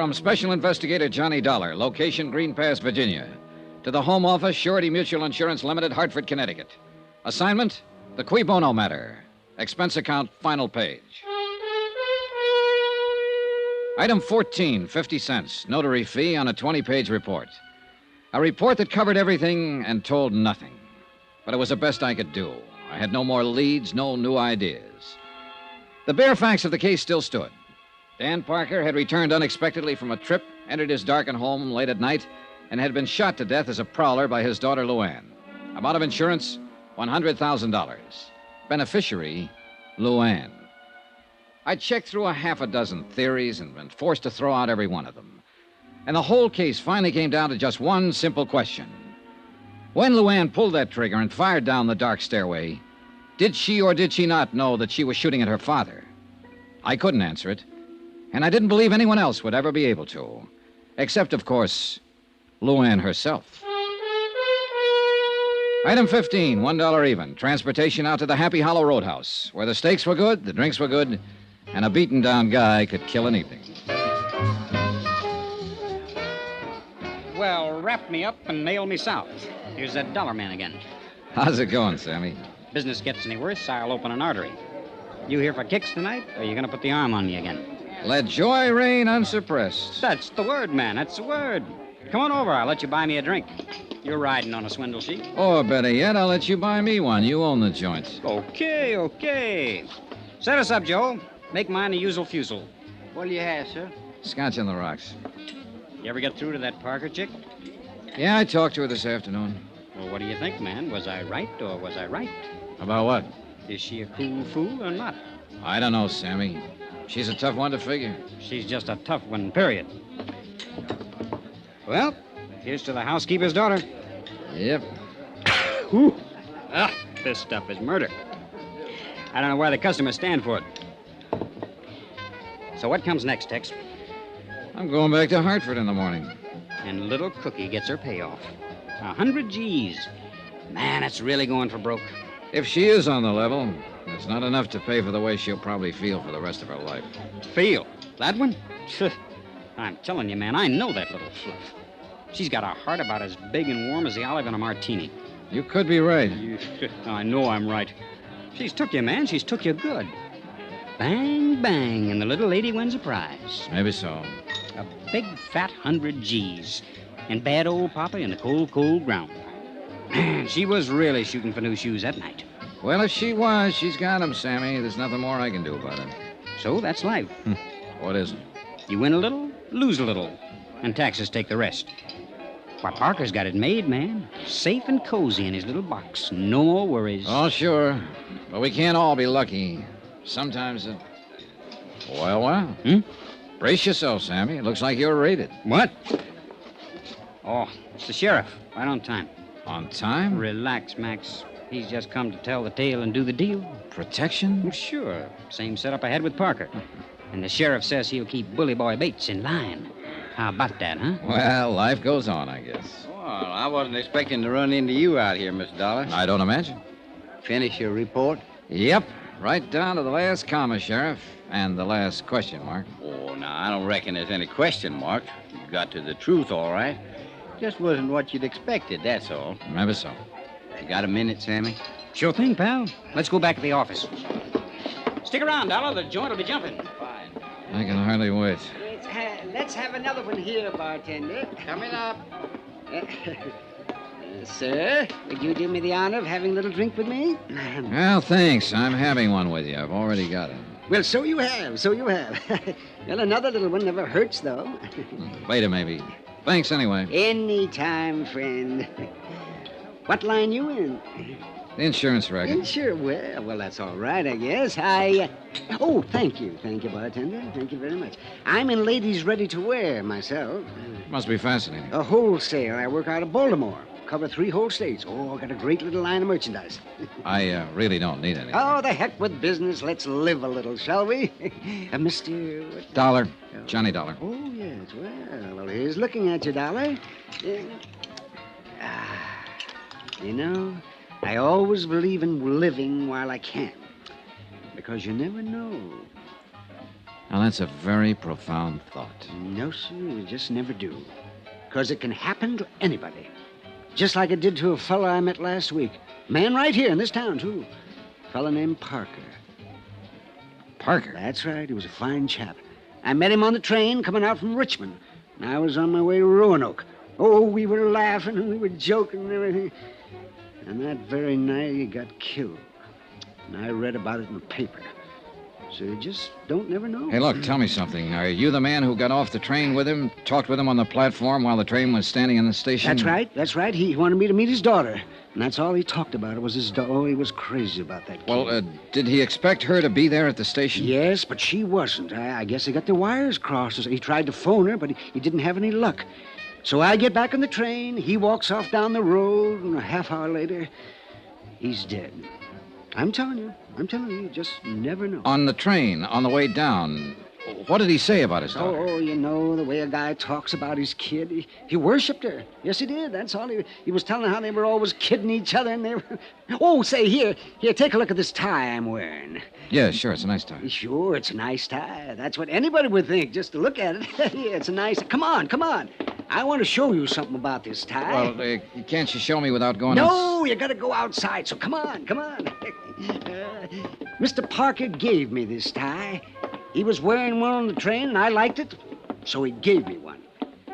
from Special Investigator Johnny Dollar, location Green Pass, Virginia, to the Home Office, Surety Mutual Insurance Limited, Hartford, Connecticut. Assignment, the Cui Bono matter. Expense account, final page. Item 14, 50 cents. Notary fee on a 20-page report. A report that covered everything and told nothing. But it was the best I could do. I had no more leads, no new ideas. The bare facts of the case still stood. Dan Parker had returned unexpectedly from a trip, entered his darkened home late at night, and had been shot to death as a prowler by his daughter, Luann. Amount of insurance, $100,000. Beneficiary, Luann. I checked through a half a dozen theories and been forced to throw out every one of them. And the whole case finally came down to just one simple question. When Luann pulled that trigger and fired down the dark stairway, did she or did she not know that she was shooting at her father? I couldn't answer it, and I didn't believe anyone else would ever be able to. Except, of course, Luann herself. Item 15, $1 even. Transportation out to the Happy Hollow Roadhouse, where the steaks were good, the drinks were good, and a beaten-down guy could kill an evening. Well, wrap me up and nail me south. Here's that dollar man again. How's it going, Sammy? Business gets any worse, I'll open an artery. You here for kicks tonight, or are you going to put the arm on me again? Let joy reign unsuppressed. That's the word, man. That's the word. Come on over. I'll let you buy me a drink. You're riding on a swindle sheet. Or better yet, I'll let you buy me one. You own the joint. Okay. Set us up, Joe. Make mine a usual fusel. What'll you have, sir? Scotch on the rocks. You ever get through to that Parker chick? Yeah, I talked to her this afternoon. Well, what do you think, man? Was I right or was I right? About what? Is she a cool fool or not? I don't know, Sammy. She's a tough one to figure. She's just a tough one, period. Well, here's to the housekeeper's daughter. Yep. Whew. This stuff is murder. I don't know why the customers stand for it. So what comes next, Tex? I'm going back to Hartford in the morning. And little Cookie gets her payoff. 100 G's. Man, it's really going for broke. If she is on the level, it's not enough to pay for the way she'll probably feel for the rest of her life. Feel? That one? I'm telling you, man, I know that little fluff. She's got a heart about as big and warm as the olive in a martini. You could be right. I know I'm right. She's took you, man. She's took you good. Bang, bang, and the little lady wins a prize. Maybe so. A big, fat 100 G's. And bad old Papa in the cold, cold ground. She was really shooting for new shoes that night. Well, if she was, she's got 'em, Sammy. There's nothing more I can do about it. So that's life. What is it? You win a little, lose a little, and taxes take the rest. Why, Parker's got it made, man. Safe and cozy in his little box. No more worries. Oh, sure. But we can't all be lucky. Sometimes it... Well. Brace yourself, Sammy. It looks like you're raided. What? Oh, it's the sheriff. Right on time. On time? Relax, Max. He's just come to tell the tale and do the deal. Protection? Well, sure. Same setup I had with Parker. And the sheriff says he'll keep Bully Boy Bates in line. How about that, huh? Well, life goes on, I guess. Well, I wasn't expecting to run into you out here, Mr. Dollar. I don't imagine. Finish your report? Yep. Right down to the last comma, Sheriff. And the last question mark. Oh, now, I don't reckon there's any question mark. You got to the truth, all right. Just wasn't what you'd expected, that's all. Maybe so. You got a minute, Sammy? Sure thing, pal. Let's go back to the office. Stick around, Dollar. The joint will be jumping. Fine. I can hardly wait. Let's have another one here, bartender. Coming up. Sir, would you do me the honor of having a little drink with me? Well, thanks. I'm having one with you. I've already got it. Well, so you have. Well, another little one never hurts, though. Later, maybe. Thanks, anyway. Any time, friend. What line you in? The insurance record. Well, that's all right, I guess. Oh, thank you, bartender. Thank you very much. I'm in ladies' ready-to-wear myself. Must be fascinating. A wholesale. I work out of Baltimore. Cover 3 whole states. Oh, I got a great little line of merchandise. I really don't need anything. Oh, the heck with business. Let's live a little, shall we? Mr. What? Dollar. Johnny Dollar. Oh, yes. Well, here's looking at you, Dollar. You know, I always believe in living while I can. Because you never know. Now, that's a very profound thought. No, sir, you just never do. Because it can happen to anybody. Just like it did to a fellow I met last week. Man right here in this town, too. A fellow named Parker. Parker? That's right. He was a fine chap. I met him on the train coming out from Richmond. And I was on my way to Roanoke. Oh, we were laughing and we were joking and everything. And that very night he got killed. And I read about it in the paper. So you just don't never know. Hey, look, tell me something. Are you the man who got off the train with him, talked with him on the platform while the train was standing in the station? That's right. That's right. He wanted me to meet his daughter. And that's all he talked about. It was his daughter. Oh, he was crazy about that kid. Well, did he expect her to be there at the station? Yes, but she wasn't. I guess he got the wires crossed. He tried to phone her, but he didn't have any luck. So I get back on the train. He walks off down the road, and a half hour later, he's dead. I'm telling you, just never know. On the train, on the way down, what did he say about his daughter? Oh, you know, the way a guy talks about his kid. He worshipped her. Yes, he did. That's all. He was telling how they were always kidding each other, and they were... Oh, say, here, take a look at this tie I'm wearing. Yeah, sure, it's a nice tie. Sure, it's a nice tie. That's what anybody would think, just to look at it. Yeah, it's a nice... Come on. I want to show you something about this tie. Well, can't you show me without going No, you got to go outside, so come on. Mr. Parker gave me this tie. He was wearing one on the train, and I liked it, so he gave me one.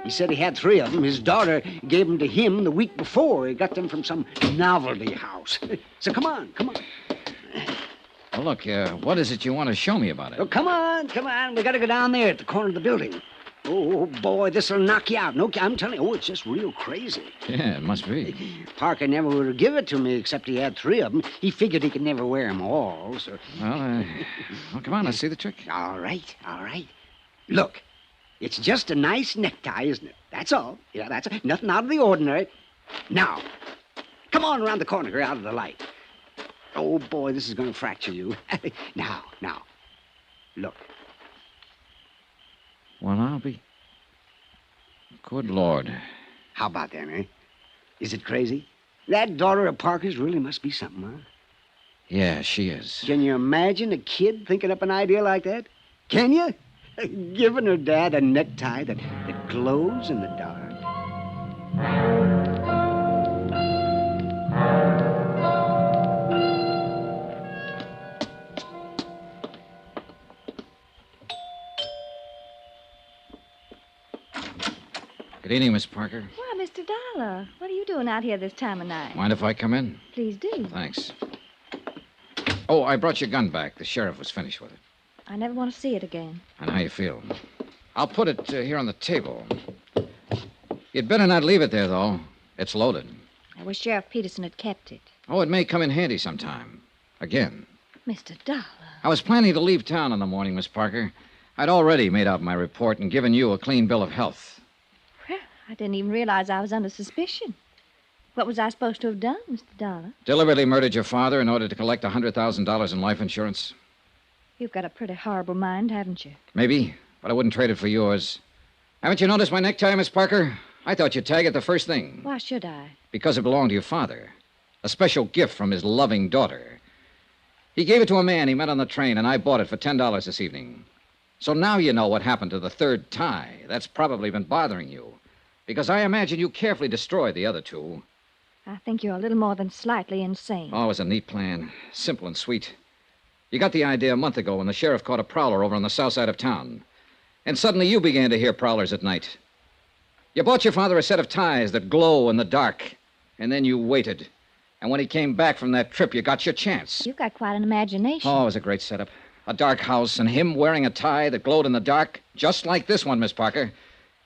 He said he had 3 of them. His daughter gave them to him the week before. He got them from some novelty house. So come on. Well, look, what is it you want to show me about it? Oh, come on. We got to go down there at the corner of the building. Oh, boy, this'll knock you out. No, I'm telling you, it's just real crazy. Yeah, it must be. Parker never would have given it to me, except he had 3 of them. He figured he could never wear them all, so... Well, come on, let's see the trick. All right. Look, it's just a nice necktie, isn't it? That's all. Yeah, that's nothing out of the ordinary. Now, come on around the corner here, out of the light. Oh, boy, this is going to fracture you. Now, look. Well, I'll be... Good Lord. How about that, eh? Is it crazy? That daughter of Parker's really must be something, huh? Yeah, she is. Can you imagine a kid thinking up an idea like that? Can you? Giving her dad a necktie that glows in the dark. Good evening, Miss Parker. Why, Mr. Dollar, what are you doing out here this time of night? Mind if I come in? Please do. Thanks. Oh, I brought your gun back. The sheriff was finished with it. I never want to see it again. And how you feel? I'll put it here on the table. You'd better not leave it there, though. It's loaded. I wish Sheriff Peterson had kept it. Oh, it may come in handy sometime. Again. Mr. Dollar. I was planning to leave town in the morning, Miss Parker. I'd already made out my report and given you a clean bill of health. Well, I didn't even realize I was under suspicion. What was I supposed to have done, Mr. Dollar? Deliberately murdered your father in order to collect $100,000 in life insurance. You've got a pretty horrible mind, haven't you? Maybe, but I wouldn't trade it for yours. Haven't you noticed my necktie, Miss Parker? I thought you'd tag it the first thing. Why should I? Because it belonged to your father. A special gift from his loving daughter. He gave it to a man he met on the train, and I bought it for $10 this evening. So now you know what happened to the third tie. That's probably been bothering you. Because I imagine you carefully destroyed the other 2. I think you're a little more than slightly insane. Oh, it was a neat plan. Simple and sweet. You got the idea a month ago when the sheriff caught a prowler over on the south side of town. And suddenly you began to hear prowlers at night. You bought your father a set of ties that glow in the dark. And then you waited. And when he came back from that trip, you got your chance. You've got quite an imagination. Oh, it was a great setup. A dark house and him wearing a tie that glowed in the dark, just like this one, Miss Parker.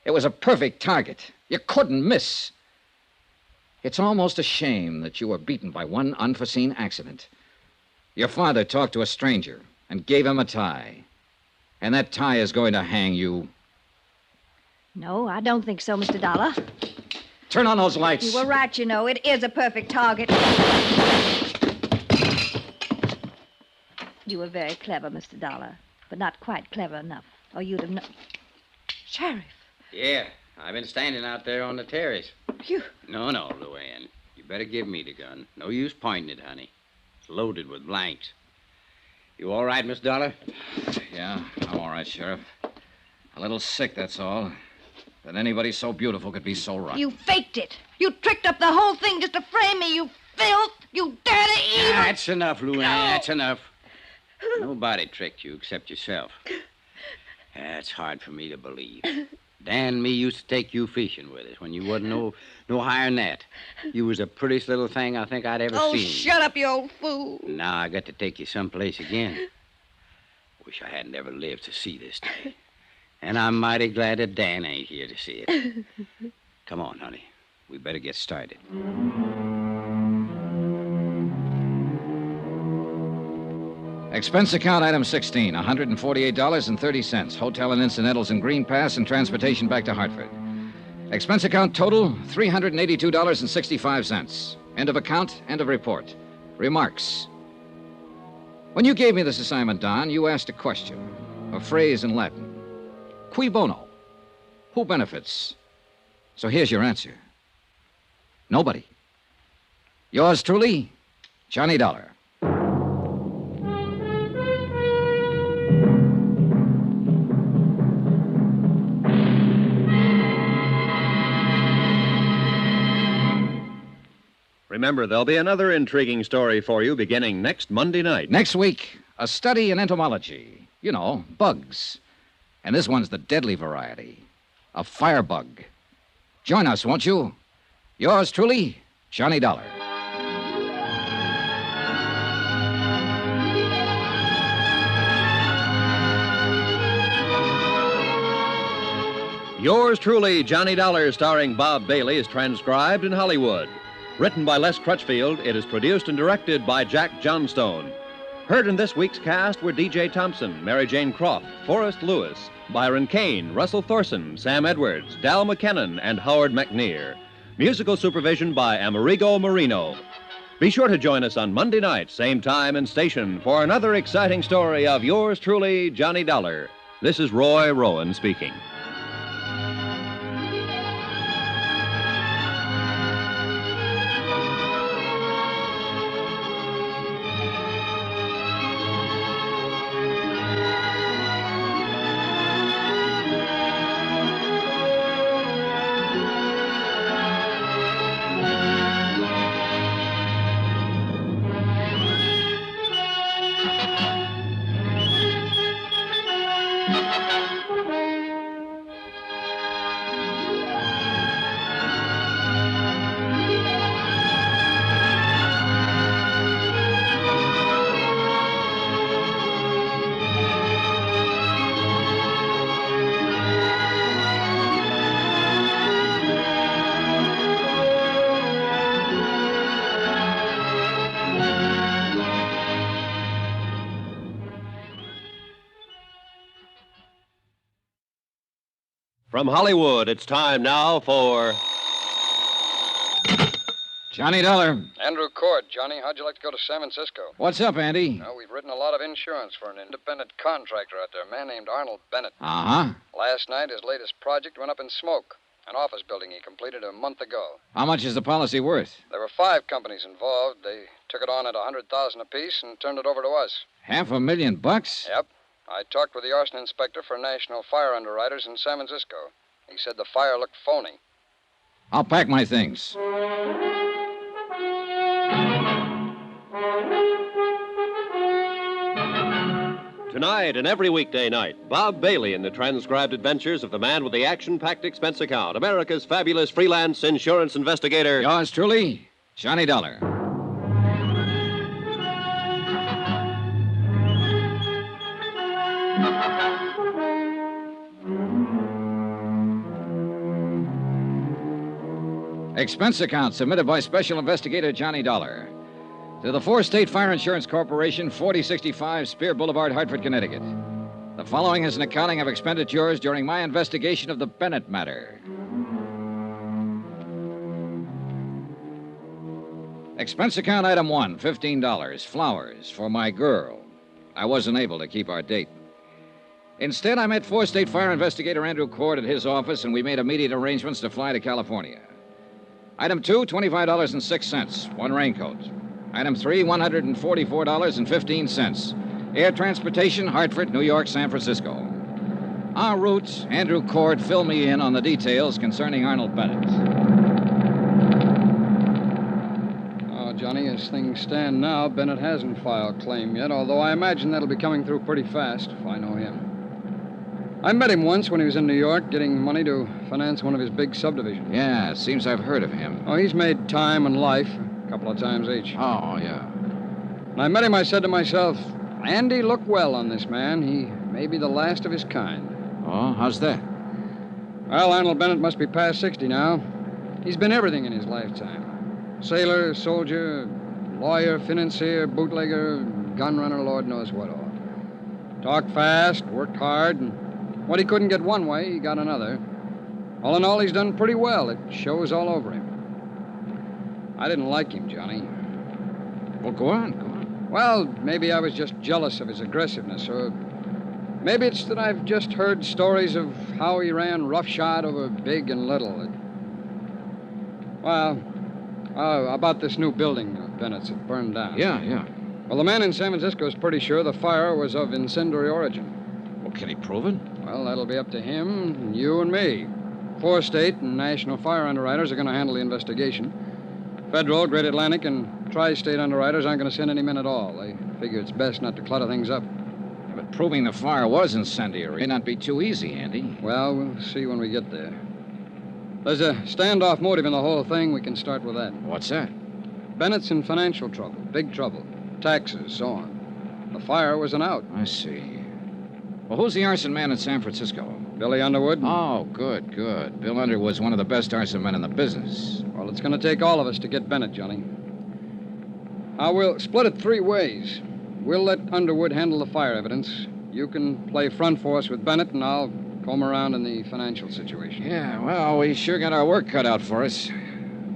It was a perfect target. You couldn't miss. It's almost a shame that you were beaten by one unforeseen accident. Your father talked to a stranger and gave him a tie. And that tie is going to hang you. No, I don't think so, Mr. Dollar. Turn on those lights. You were right, you know. It is a perfect target. You were very clever, Mr. Dollar, but not quite clever enough, or you'd have known. Sheriff. Yeah, I've been standing out there on the terrace. You... No, Luann. You better give me the gun. No use pointing it, honey. It's loaded with blanks. You all right, Miss Dollar? Yeah, I'm all right, Sheriff. A little sick, that's all. That anybody so beautiful could be so rotten. You faked it. You tricked up the whole thing just to frame me, you filth, you dirty evil. That's enough, Lou Ann. That's enough. Nobody tricked you except yourself. That's hard for me to believe. Dan and me used to take you fishing with us when you wasn't no higher than that. You was the prettiest little thing I think I'd ever Oh, seen. shut up, you old fool. Now I got to take you someplace again. Wish I hadn't ever lived to see this day. And I'm mighty glad that Dan ain't here to see it. Come on, honey. We better get started. Expense account item 16, $148.30. Hotel and incidentals in Green Pass and transportation back to Hartford. Expense account total, $382.65. End of account, end of report. Remarks. When you gave me this assignment, Don, you asked a question, a phrase in Latin. Cui bono? Who benefits? So here's your answer. Nobody. Yours truly, Johnny Dollar. Remember, there'll be another intriguing story for you beginning next Monday night. Next week, a study in entomology. You know, bugs. And this one's the deadly variety, a firebug. Join us, won't you? Yours truly, Johnny Dollar. Yours truly, Johnny Dollar, starring Bob Bailey, is transcribed in Hollywood. Written by Les Crutchfield, it is produced and directed by Jack Johnstone. Heard in this week's cast were D.J. Thompson, Mary Jane Croft, Forrest Lewis, Byron Kane, Russell Thorson, Sam Edwards, Dal McKinnon, and Howard McNear. Musical supervision by Amerigo Marino. Be sure to join us on Monday night, same time and station, for another exciting story of yours truly, Johnny Dollar. This is Roy Rowan speaking. From Hollywood, it's time now for... Johnny Dollar. Andrew Cord. Johnny, how'd you like to go to San Francisco? What's up, Andy? Well, we've written a lot of insurance for an independent contractor out there, a man named Arnold Bennett. Uh-huh. Last night, his latest project went up in smoke. An office building he completed a month ago. How much is the policy worth? There were 5 companies involved. They took it on at $100,000 apiece and turned it over to us. $500,000? Yep. I talked with the arson inspector for National Fire Underwriters in San Francisco. He said the fire looked phony. I'll pack my things. Tonight and every weekday night, Bob Bailey in the transcribed adventures of the man with the action-packed expense account, America's fabulous freelance insurance investigator. Yours truly, Johnny Dollar. Expense account submitted by Special Investigator Johnny Dollar to the 4-State Fire Insurance Corporation, 4065 Spear Boulevard, Hartford, Connecticut. The following is an accounting of expenditures during my investigation of the Bennett matter. Expense account item 1, $15, flowers for my girl. I wasn't able to keep our date. Instead, I met 4-State Fire Investigator Andrew Cord at his office, and we made immediate arrangements to fly to California. Item 2, $25.06, one raincoat. Item 3, $144.15. Air transportation, Hartford, New York, San Francisco. En route, Andrew Cord filled me in on the details concerning Arnold Bennett. Oh, Johnny, as things stand now, Bennett hasn't filed claim yet, although I imagine that'll be coming through pretty fast if I know him. I met him once when he was in New York getting money to finance one of his big subdivisions. Yeah, it seems I've heard of him. Oh, he's made time and life a couple of times each. Oh, yeah. When I met him, I said to myself, Andy, look well on this man. He may be the last of his kind. Oh, how's that? Well, Arnold Bennett must be past 60 now. He's been everything in his lifetime. Sailor, soldier, lawyer, financier, bootlegger, gun runner, Lord knows what all. Talked fast, worked hard, and what he couldn't get one way, he got another. All in all, he's done pretty well. It shows all over him. I didn't like him, Johnny. Well, go on. Well, maybe I was just jealous of his aggressiveness, or maybe it's that I've just heard stories of how he ran roughshod over big and little. Well, about this new building of Bennett's that burned down. Yeah. Well, the man in San Francisco is pretty sure the fire was of incendiary origin. Well, can he prove it? Well, that'll be up to him, and you, and me. 4 state and national fire underwriters are going to handle the investigation. Federal, Great Atlantic, and tri-state underwriters aren't going to send any men at all. They figure it's best not to clutter things up. But proving the fire was incendiary may not be too easy, Andy. Well, we'll see when we get there. There's a standoff motive in the whole thing. We can start with that. What's that? Bennett's in financial trouble, big trouble. Taxes, so on. The fire was an out. I see. Well, who's the arson man in San Francisco? Billy Underwood. Oh, good. Bill Underwood's one of the best arson men in the business. Well, it's going to take all of us to get Bennett, Johnny. Now, we'll split it 3 ways. We'll let Underwood handle the fire evidence. You can play front force with Bennett, and I'll comb around in the financial situation. Yeah, well, we sure got our work cut out for us.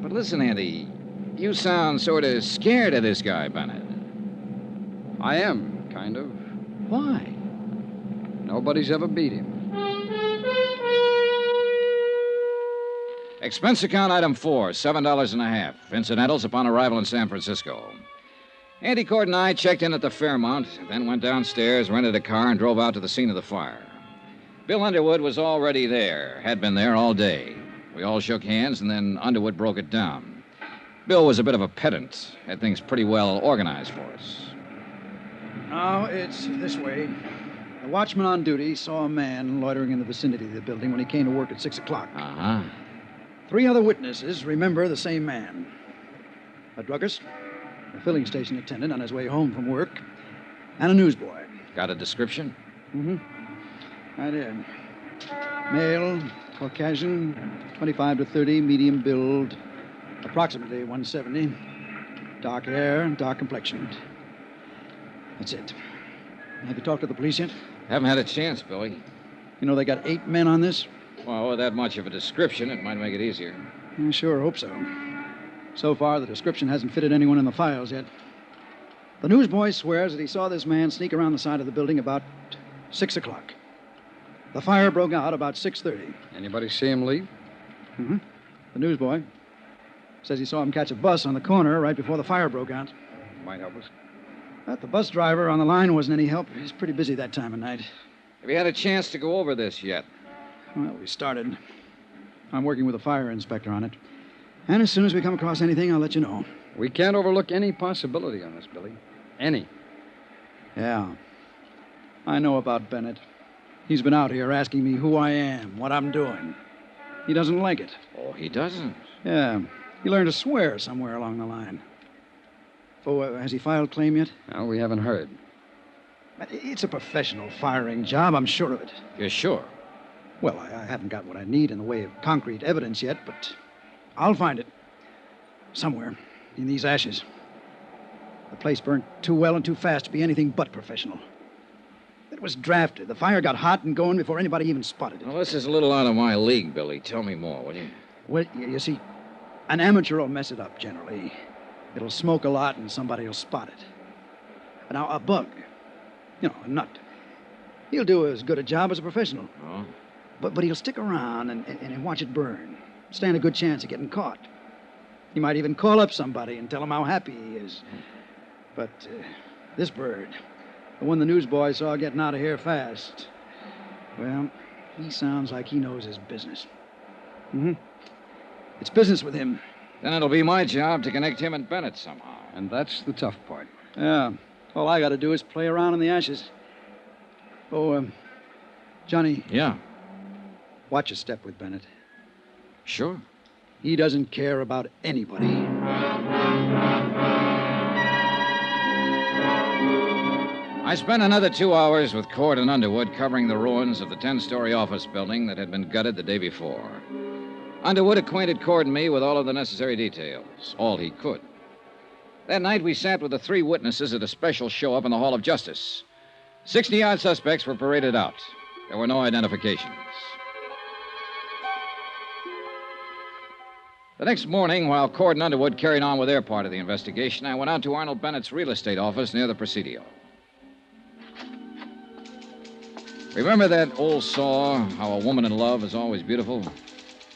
But listen, Andy, you sound sort of scared of this guy, Bennett. I am, kind of. Why? Nobody's ever beat him. Expense account item 4, $7.50. Incidentals upon arrival in San Francisco. Andy Cord and I checked in at the Fairmount, then went downstairs, rented a car, and drove out to the scene of the fire. Bill Underwood was already there, had been there all day. We all shook hands, and then Underwood broke it down. Bill was a bit of a pedant, had things pretty well organized for us. Now, it's this way. The watchman on duty saw a man loitering in the vicinity of the building when he came to work at 6 o'clock. Uh-huh. 3 other witnesses remember the same man. A druggist, a filling station attendant on his way home from work, and a newsboy. Got a description? Mm-hmm. I did. Male, Caucasian, 25 to 30, medium build, approximately 170. Dark hair and dark complexion. That's it. Have you talked to the police yet? Haven't had a chance, Billy. You know they got 8 men on this? Well, with that much of a description, it might make it easier. I sure hope so. So far, the description hasn't fitted anyone in the files yet. The newsboy swears that he saw this man sneak around the side of the building about 6 o'clock. The fire broke out about 6:30. Anybody see him leave? Mm-hmm. The newsboy says he saw him catch a bus on the corner right before the fire broke out. Might help us. But the bus driver on the line wasn't any help. He's pretty busy that time of night. Have you had a chance to go over this yet? Well, we started. I'm working with a fire inspector on it. And as soon as we come across anything, I'll let you know. We can't overlook any possibility on this, Billy. Any. Yeah. I know about Bennett. He's been out here asking me who I am, what I'm doing. He doesn't like it. Oh, he doesn't? Yeah. He learned to swear somewhere along the line. Oh, has he filed claim yet? No, we haven't heard. It's a professional firing job, I'm sure of it. You're sure? Well, I haven't got what I need in the way of concrete evidence yet, but I'll find it. Somewhere in these ashes. The place burned too well and too fast to be anything but professional. It was drafted. The fire got hot and going before anybody even spotted it. Well, this is a little out of my league, Billy. Tell me more, will you? Well, you see, an amateur will mess it up generally. It'll smoke a lot and somebody will spot it. Now, a bug, a nut, he'll do as good a job as a professional. Oh? But he'll stick around and watch it burn. Stand a good chance of getting caught. He might even call up somebody and tell him how happy he is. But this bird, The one the newsboy saw getting out of here fast. Well, he sounds like he knows his business. Mm-hmm. It's business with him. Then it'll be my job to connect him and Bennett somehow. And that's the tough part. Yeah. All I got to do is play around in the ashes. Oh, Johnny. Yeah. Watch your step with Bennett. Sure. He doesn't care about anybody. I spent another 2 hours with Cord and Underwood covering the ruins of the 10-story office building that had been gutted the day before. Underwood acquainted Cord and me with all of the necessary details, all he could. That night, we sat with the 3 witnesses at a special show-up in the Hall of Justice. 60-odd suspects were paraded out. There were no identifications. The next morning, while Cord and Underwood carried on with their part of the investigation, I went out to Arnold Bennett's real estate office near the Presidio. Remember that old saw, how a woman in love is always beautiful?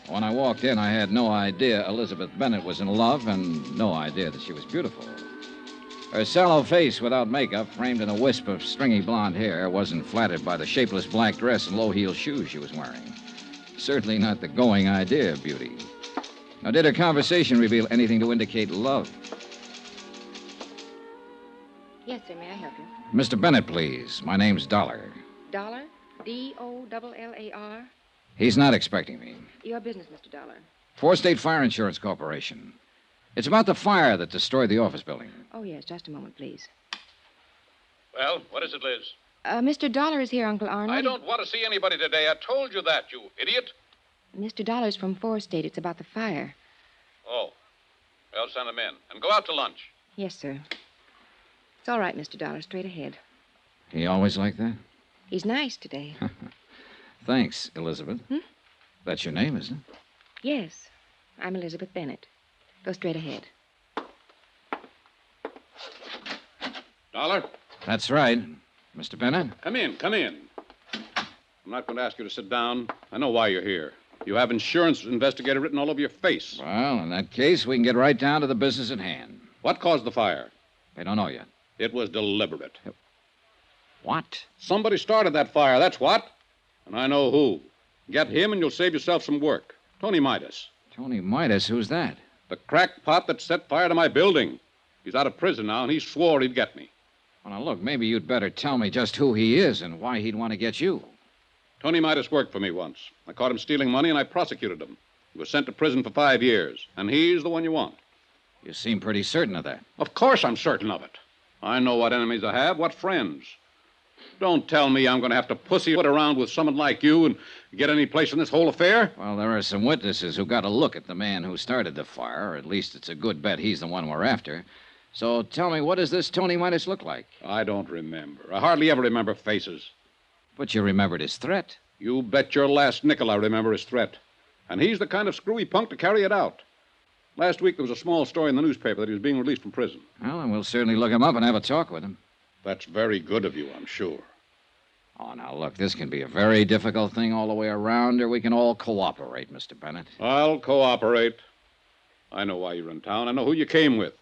When I walked in, I had no idea Elizabeth Bennett was in love and no idea that she was beautiful. Her sallow face without makeup, framed in a wisp of stringy blonde hair, wasn't flattered by the shapeless black dress and low-heeled shoes she was wearing. Certainly not the going idea of beauty. Now, did her conversation reveal anything to indicate love? Yes, sir. May I help you? Mr. Bennett, please. My name's Dollar. Dollar? D-O-L-L-A-R? He's not expecting me. Your business, Mr. Dollar. Four State Fire Insurance Corporation. It's about the fire that destroyed the office building. Oh, yes. Just a moment, please. Well, what is it, Liz? Mr. Dollar is here, Uncle Arnold. I don't want to see anybody today. I told you that, you idiot. Mr. Dollar's from 4 State. It's about the fire. Oh. Well, send him in. And go out to lunch. Yes, sir. It's all right, Mr. Dollar. Straight ahead. He always like that? He's nice today. Thanks, Elizabeth. That's your name, isn't it? Yes. I'm Elizabeth Bennett. Go straight ahead. Dollar? That's right. Mr. Bennett? Come in, come in. I'm not going to ask you to sit down. I know why you're here. You have insurance investigator written all over your face. Well, in that case, we can get right down to the business at hand. What caused the fire? They don't know yet. It was deliberate. What? Somebody started that fire, that's what. And I know who. Get him and you'll save yourself some work. Tony Midas. Tony Midas? Who's that? The crackpot that set fire to my building. He's out of prison now, and he swore he'd get me. Well, now, look, maybe you'd better tell me just who he is and why he'd want to get you. Tony Midas worked for me once. I caught him stealing money, and I prosecuted him. He was sent to prison for 5 years, and he's the one you want. You seem pretty certain of that. Of course I'm certain of it. I know what enemies I have, what friends. Don't tell me I'm going to have to pussyfoot around with someone like you and get any place in this whole affair. Well, there are some witnesses who got a look at the man who started the fire, or at least it's a good bet he's the one we're after. So tell me, what does this Tony Midas look like? I don't remember. I hardly ever remember faces. But you remembered his threat. You bet your last nickel I remember his threat. And he's the kind of screwy punk to carry it out. Last week there was a small story in the newspaper that he was being released from prison. Well, then we'll certainly look him up and have a talk with him. That's very good of you, I'm sure. Oh, now, look, this can be a very difficult thing all the way around, or we can all cooperate, Mr. Bennett. I'll cooperate. I know why you're in town. I know who you came with.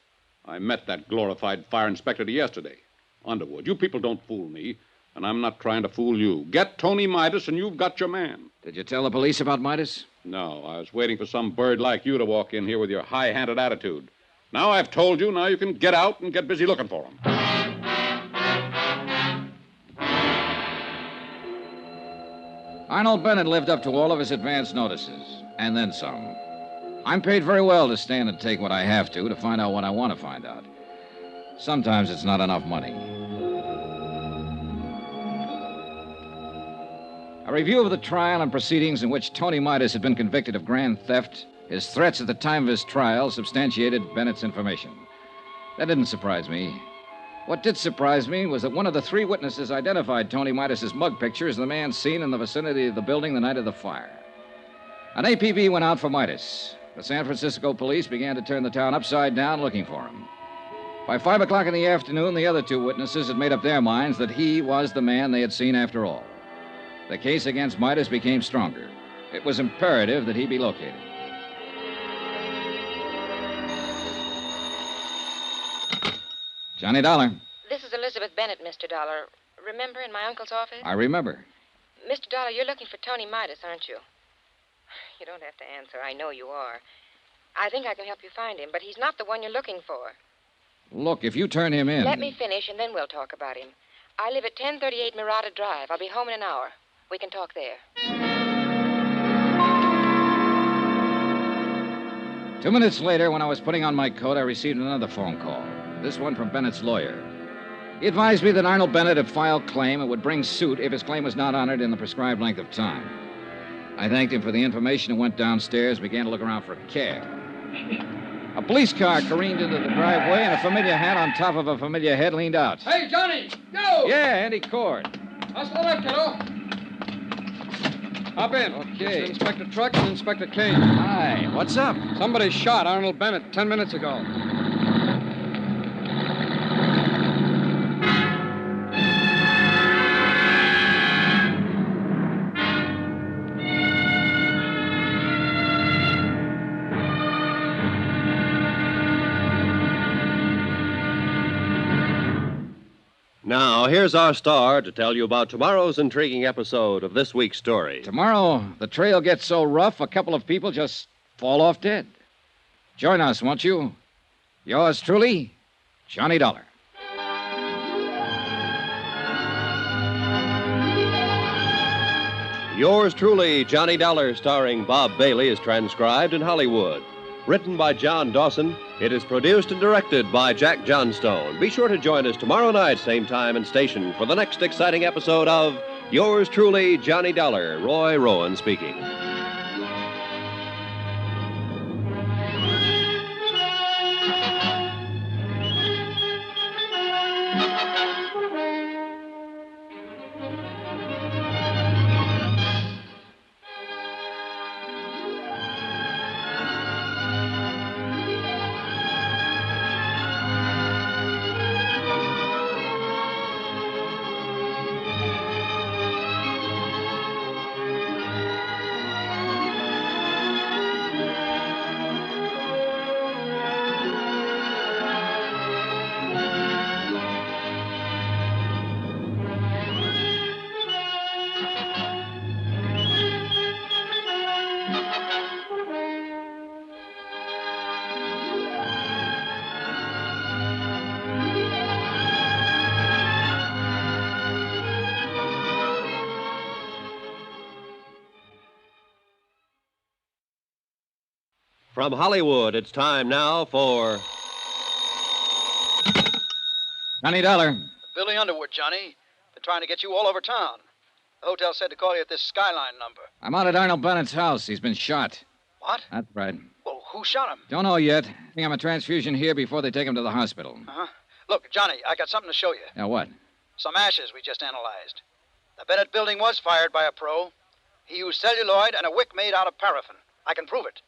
I met that glorified fire inspector yesterday. Underwood, you people don't fool me, and I'm not trying to fool you. Get Tony Midas, and you've got your man. Did you tell the police about Midas? No, I was waiting for some bird like you to walk in here with your high-handed attitude. Now I've told you, now you can get out and get busy looking for him. Arnold Bennett lived up to all of his advance notices, and then some. I'm paid very well to stand and take what I have to find out what I want to find out. Sometimes it's not enough money. A review of the trial and proceedings in which Tony Midas had been convicted of grand theft, his threats at the time of his trial substantiated Bennett's information. That didn't surprise me. What did surprise me was that one of the 3 witnesses identified Tony Midas's mug picture as the man seen in the vicinity of the building the night of the fire. An APB went out for Midas. The San Francisco police began to turn the town upside down looking for him. By 5 o'clock in the afternoon, the other 2 witnesses had made up their minds that he was the man they had seen after all. The case against Midas became stronger. It was imperative that he be located. Johnny Dollar. This This is Elizabeth Bennett, Mr. Dollar. Remember in my uncle's office? I remember. Mr. Dollar, you're looking for Tony Midas, aren't you? You don't have to answer. I know you are. I think I can help you find him, but he's not the one you're looking for. Look, if you turn him in... Let me finish, and then we'll talk about him. I live at 1038 Murata Drive. I'll be home in an hour. We can talk there. 2 minutes later, when I was putting on my coat, I received another phone call. This one from Bennett's lawyer. He advised me that Arnold Bennett had filed claim and would bring suit if his claim was not honored in the prescribed length of time. I thanked him for the information and went downstairs, began to look around for a cab. A police car careened into the driveway, and a familiar hat on top of a familiar head leaned out. Hey, Johnny! Go! Yeah, Andy Cord. How's the left, kiddo? Hop in. Okay. This is Inspector Truck and Inspector Kane. Hi, what's up? Somebody shot Arnold Bennett 10 minutes ago. Now, here's our star to tell you about tomorrow's intriguing episode of this week's story. Tomorrow, the trail gets so rough, a couple of people just fall off dead. Join us, won't you? Yours truly, Johnny Dollar. Yours truly, Johnny Dollar, starring Bob Bailey, is transcribed in Hollywood. Written by John Dawson, it is produced and directed by Jack Johnstone. Be sure to join us tomorrow night, same time and station, for the next exciting episode of Yours truly, Johnny Dollar. Roy Rowan speaking. From Hollywood, it's time now for... Johnny Dollar. Billy Underwood, Johnny. Been trying to get you all over town. The hotel said to call you at this Skyline number. I'm out at Arnold Bennett's house. He's been shot. What? That's right. Well, who shot him? Don't know yet. I think I'm a transfusion here before they take him to the hospital. Uh-huh. Look, Johnny, I got something to show you. Now, what? Some ashes we just analyzed. The Bennett building was fired by a pro. He used celluloid and a wick made out of paraffin. I can prove it.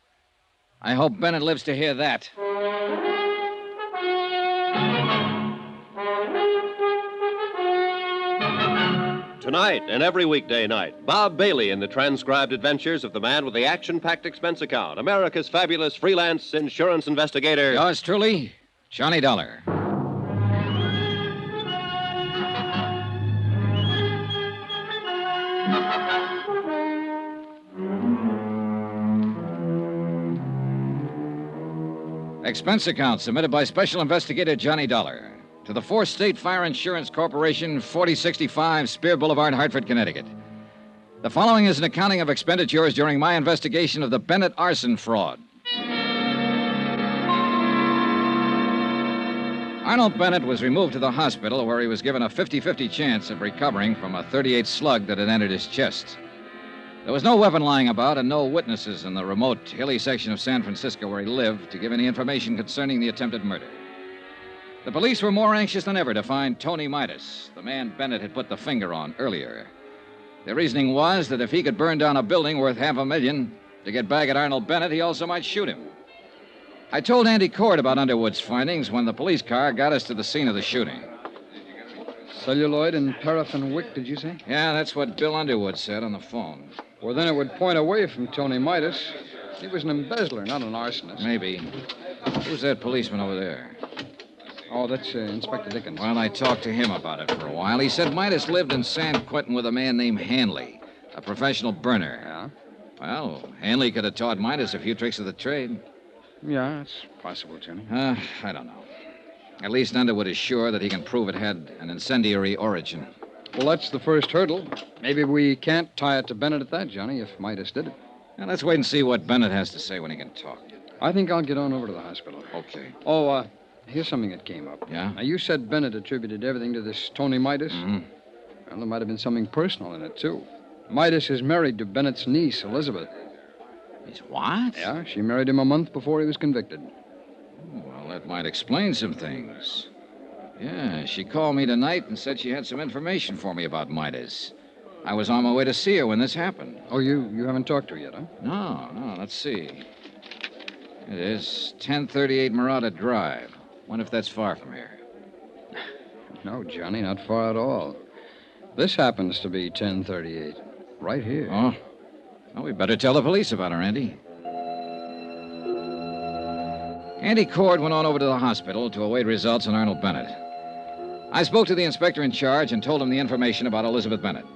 I hope Bennett lives to hear that. Tonight and every weekday night, Bob Bailey in the transcribed adventures of the man with the action-packed expense account, America's fabulous freelance insurance investigator. Yours truly, Johnny Dollar. Expense account submitted by Special Investigator Johnny Dollar to the Fourth State Fire Insurance Corporation, 4065 Spear Boulevard, Hartford, Connecticut. The following is an accounting of expenditures during my investigation of the Bennett arson fraud. Arnold Bennett was removed to the hospital where he was given a 50-50 chance of recovering from a .38 slug that had entered his chest. There was no weapon lying about and no witnesses in the remote, hilly section of San Francisco where he lived to give any information concerning the attempted murder. The police were more anxious than ever to find Tony Midas, the man Bennett had put the finger on earlier. Their reasoning was that if he could burn down a building worth $500,000 to get back at Arnold Bennett, he also might shoot him. I told Andy Cord about Underwood's findings when the police car got us to the scene of the shooting. Celluloid and paraffin wick, did you say? Yeah, that's what Bill Underwood said on the phone. Well, then it would point away from Tony Midas. He was an embezzler, not an arsonist. Maybe. Who's that policeman over there? Oh, that's Inspector Dickens. Well, I talked to him about it for a while. He said Midas lived in San Quentin with a man named Hanley, a professional burner. Yeah? Well, Hanley could have taught Midas a few tricks of the trade. Yeah, it's possible, Johnny. I don't know. At least Underwood is sure that he can prove it had an incendiary origin. Well, that's the first hurdle. Maybe we can't tie it to Bennett at that, Johnny, if Midas did it. Now, let's wait and see what Bennett has to say when he can talk. I think I'll get on over to the hospital. Okay. Oh, here's something that came up. Yeah? Now, you said Bennett attributed everything to this Tony Midas. Mm-hmm. Well, there might have been something personal in it, too. Midas is married to Bennett's niece, Elizabeth. He's what? Yeah, she married him a month before he was convicted. Well, that might explain some things. Yeah, she called me tonight and said she had some information for me about Midas. I was on my way to see her when this happened. Oh, you haven't talked to her yet, huh? No, let's see. It is 1038 Murata Drive. Wonder if that's far from here. No, Johnny, not far at all. This happens to be 1038. Right here. Oh? Well, we better tell the police about her, Andy. Andy Cord went on over to the hospital to await results on Arnold Bennett. I spoke to the inspector in charge and told him the information about Elizabeth Bennett.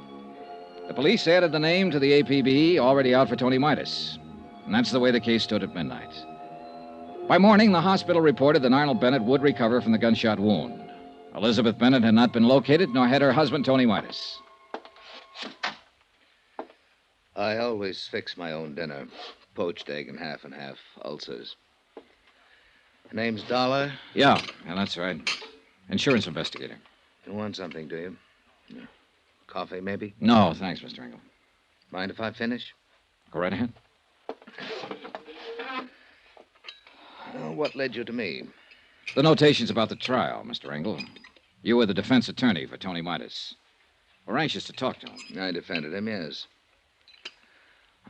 The police added the name to the APB already out for Tony Midas. And that's the way the case stood at midnight. By morning, the hospital reported that Arnold Bennett would recover from the gunshot wound. Elizabeth Bennett had not been located, nor had her husband, Tony Midas. I always fix my own dinner. Poached egg and half, ulcers. Name's Dollar? Yeah, that's right. Insurance investigator. You want something, do you? Coffee, maybe? No, thanks, Mr. Engel. Mind if I finish? Go right ahead. What led you to me? The notations about the trial, Mr. Engel. You were the defense attorney for Tony Midas. We're anxious to talk to him. I defended him, yes.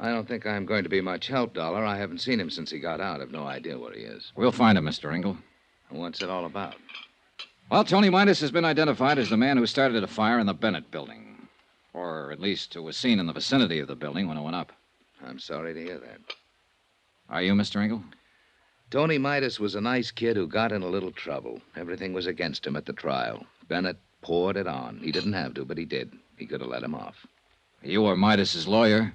I don't think I'm going to be much help, Dollar. I haven't seen him since he got out. I've no idea where he is. We'll find him, Mr. Engel. What's it all about? Well, Tony Midas has been identified as the man who started a fire in the Bennett building. Or at least who was seen in the vicinity of the building when it went up. I'm sorry to hear that. Are you, Mr. Engel? Tony Midas was a nice kid who got in a little trouble. Everything was against him at the trial. Bennett poured it on. He didn't have to, but he did. He could have let him off. You were Midas's lawyer.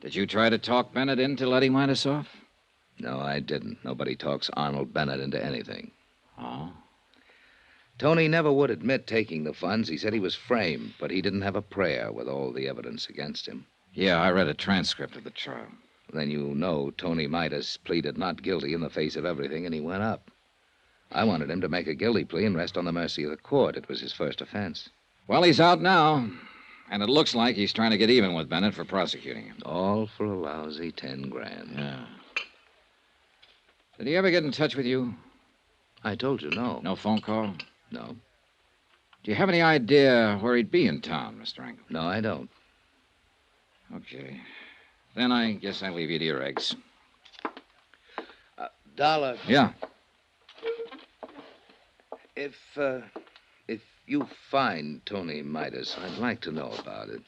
Did you try to talk Bennett into letting Midas off? No, I didn't. Nobody talks Arnold Bennett into anything. Oh? Tony never would admit taking the funds. He said he was framed, but he didn't have a prayer with all the evidence against him. Yeah, I read a transcript of the trial. Then you know Tony Midas pleaded not guilty in the face of everything, and he went up. I wanted him to make a guilty plea and rest on the mercy of the court. It was his first offense. Well, he's out now, and it looks like he's trying to get even with Bennett for prosecuting him. All for a lousy $10,000. Yeah. Did he ever get in touch with you? I told you, no. No phone call? No. Do you have any idea where he'd be in town, Mr. Engel? No, I don't. Okay. Then I guess I'll leave you to your eggs. Dollar. Yeah. If you find Tony Midas, I'd like to know about it.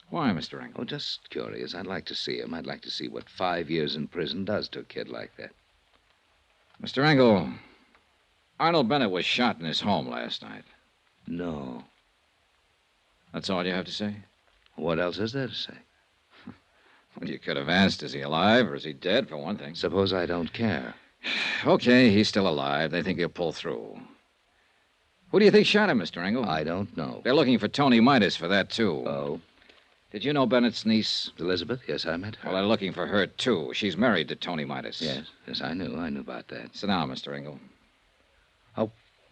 Why, Mr. Engel? Oh, just curious. I'd like to see him. I'd like to see what 5 years in prison does to a kid like that. Mr. Engel, Arnold Bennett was shot in his home last night. No. That's all you have to say? What else is there to say? Well, you could have asked, is he alive or is he dead, for one thing? Suppose I don't care. Okay, he's still alive. They think he'll pull through. Who do you think shot him, Mr. Engel? I don't know. They're looking for Tony Midas for that, too. Oh? Did you know Bennett's niece? Elizabeth? Yes, I met her. Well, they're looking for her, too. She's married to Tony Midas. Yes, I knew. I knew about that. Sit down, Mr. Engel.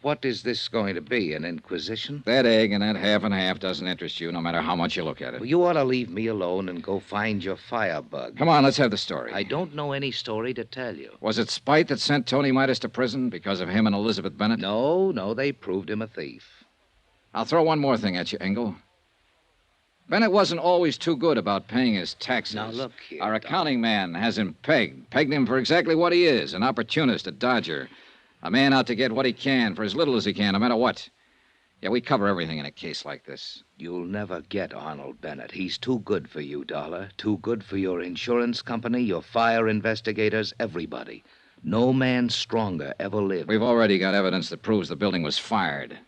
What is this going to be, an inquisition? That egg and that half and half doesn't interest you, no matter how much you look at it. Well, you ought to leave me alone and go find your firebug. Come on, let's have the story. I don't know any story to tell you. Was it spite that sent Tony Midas to prison because of him and Elizabeth Bennett? No, they proved him a thief. I'll throw one more thing at you, Engel. Bennett wasn't always too good about paying his taxes. Now, look here, Our accounting man has him pegged him for exactly what he is, an opportunist, a dodger. A man out to get what he can for as little as he can, no matter what. Yeah, we cover everything in a case like this. You'll never get Arnold Bennett. He's too good for you, Dollar. Too good for your insurance company, your fire investigators, everybody. No man stronger ever lived. We've already got evidence that proves the building was fired.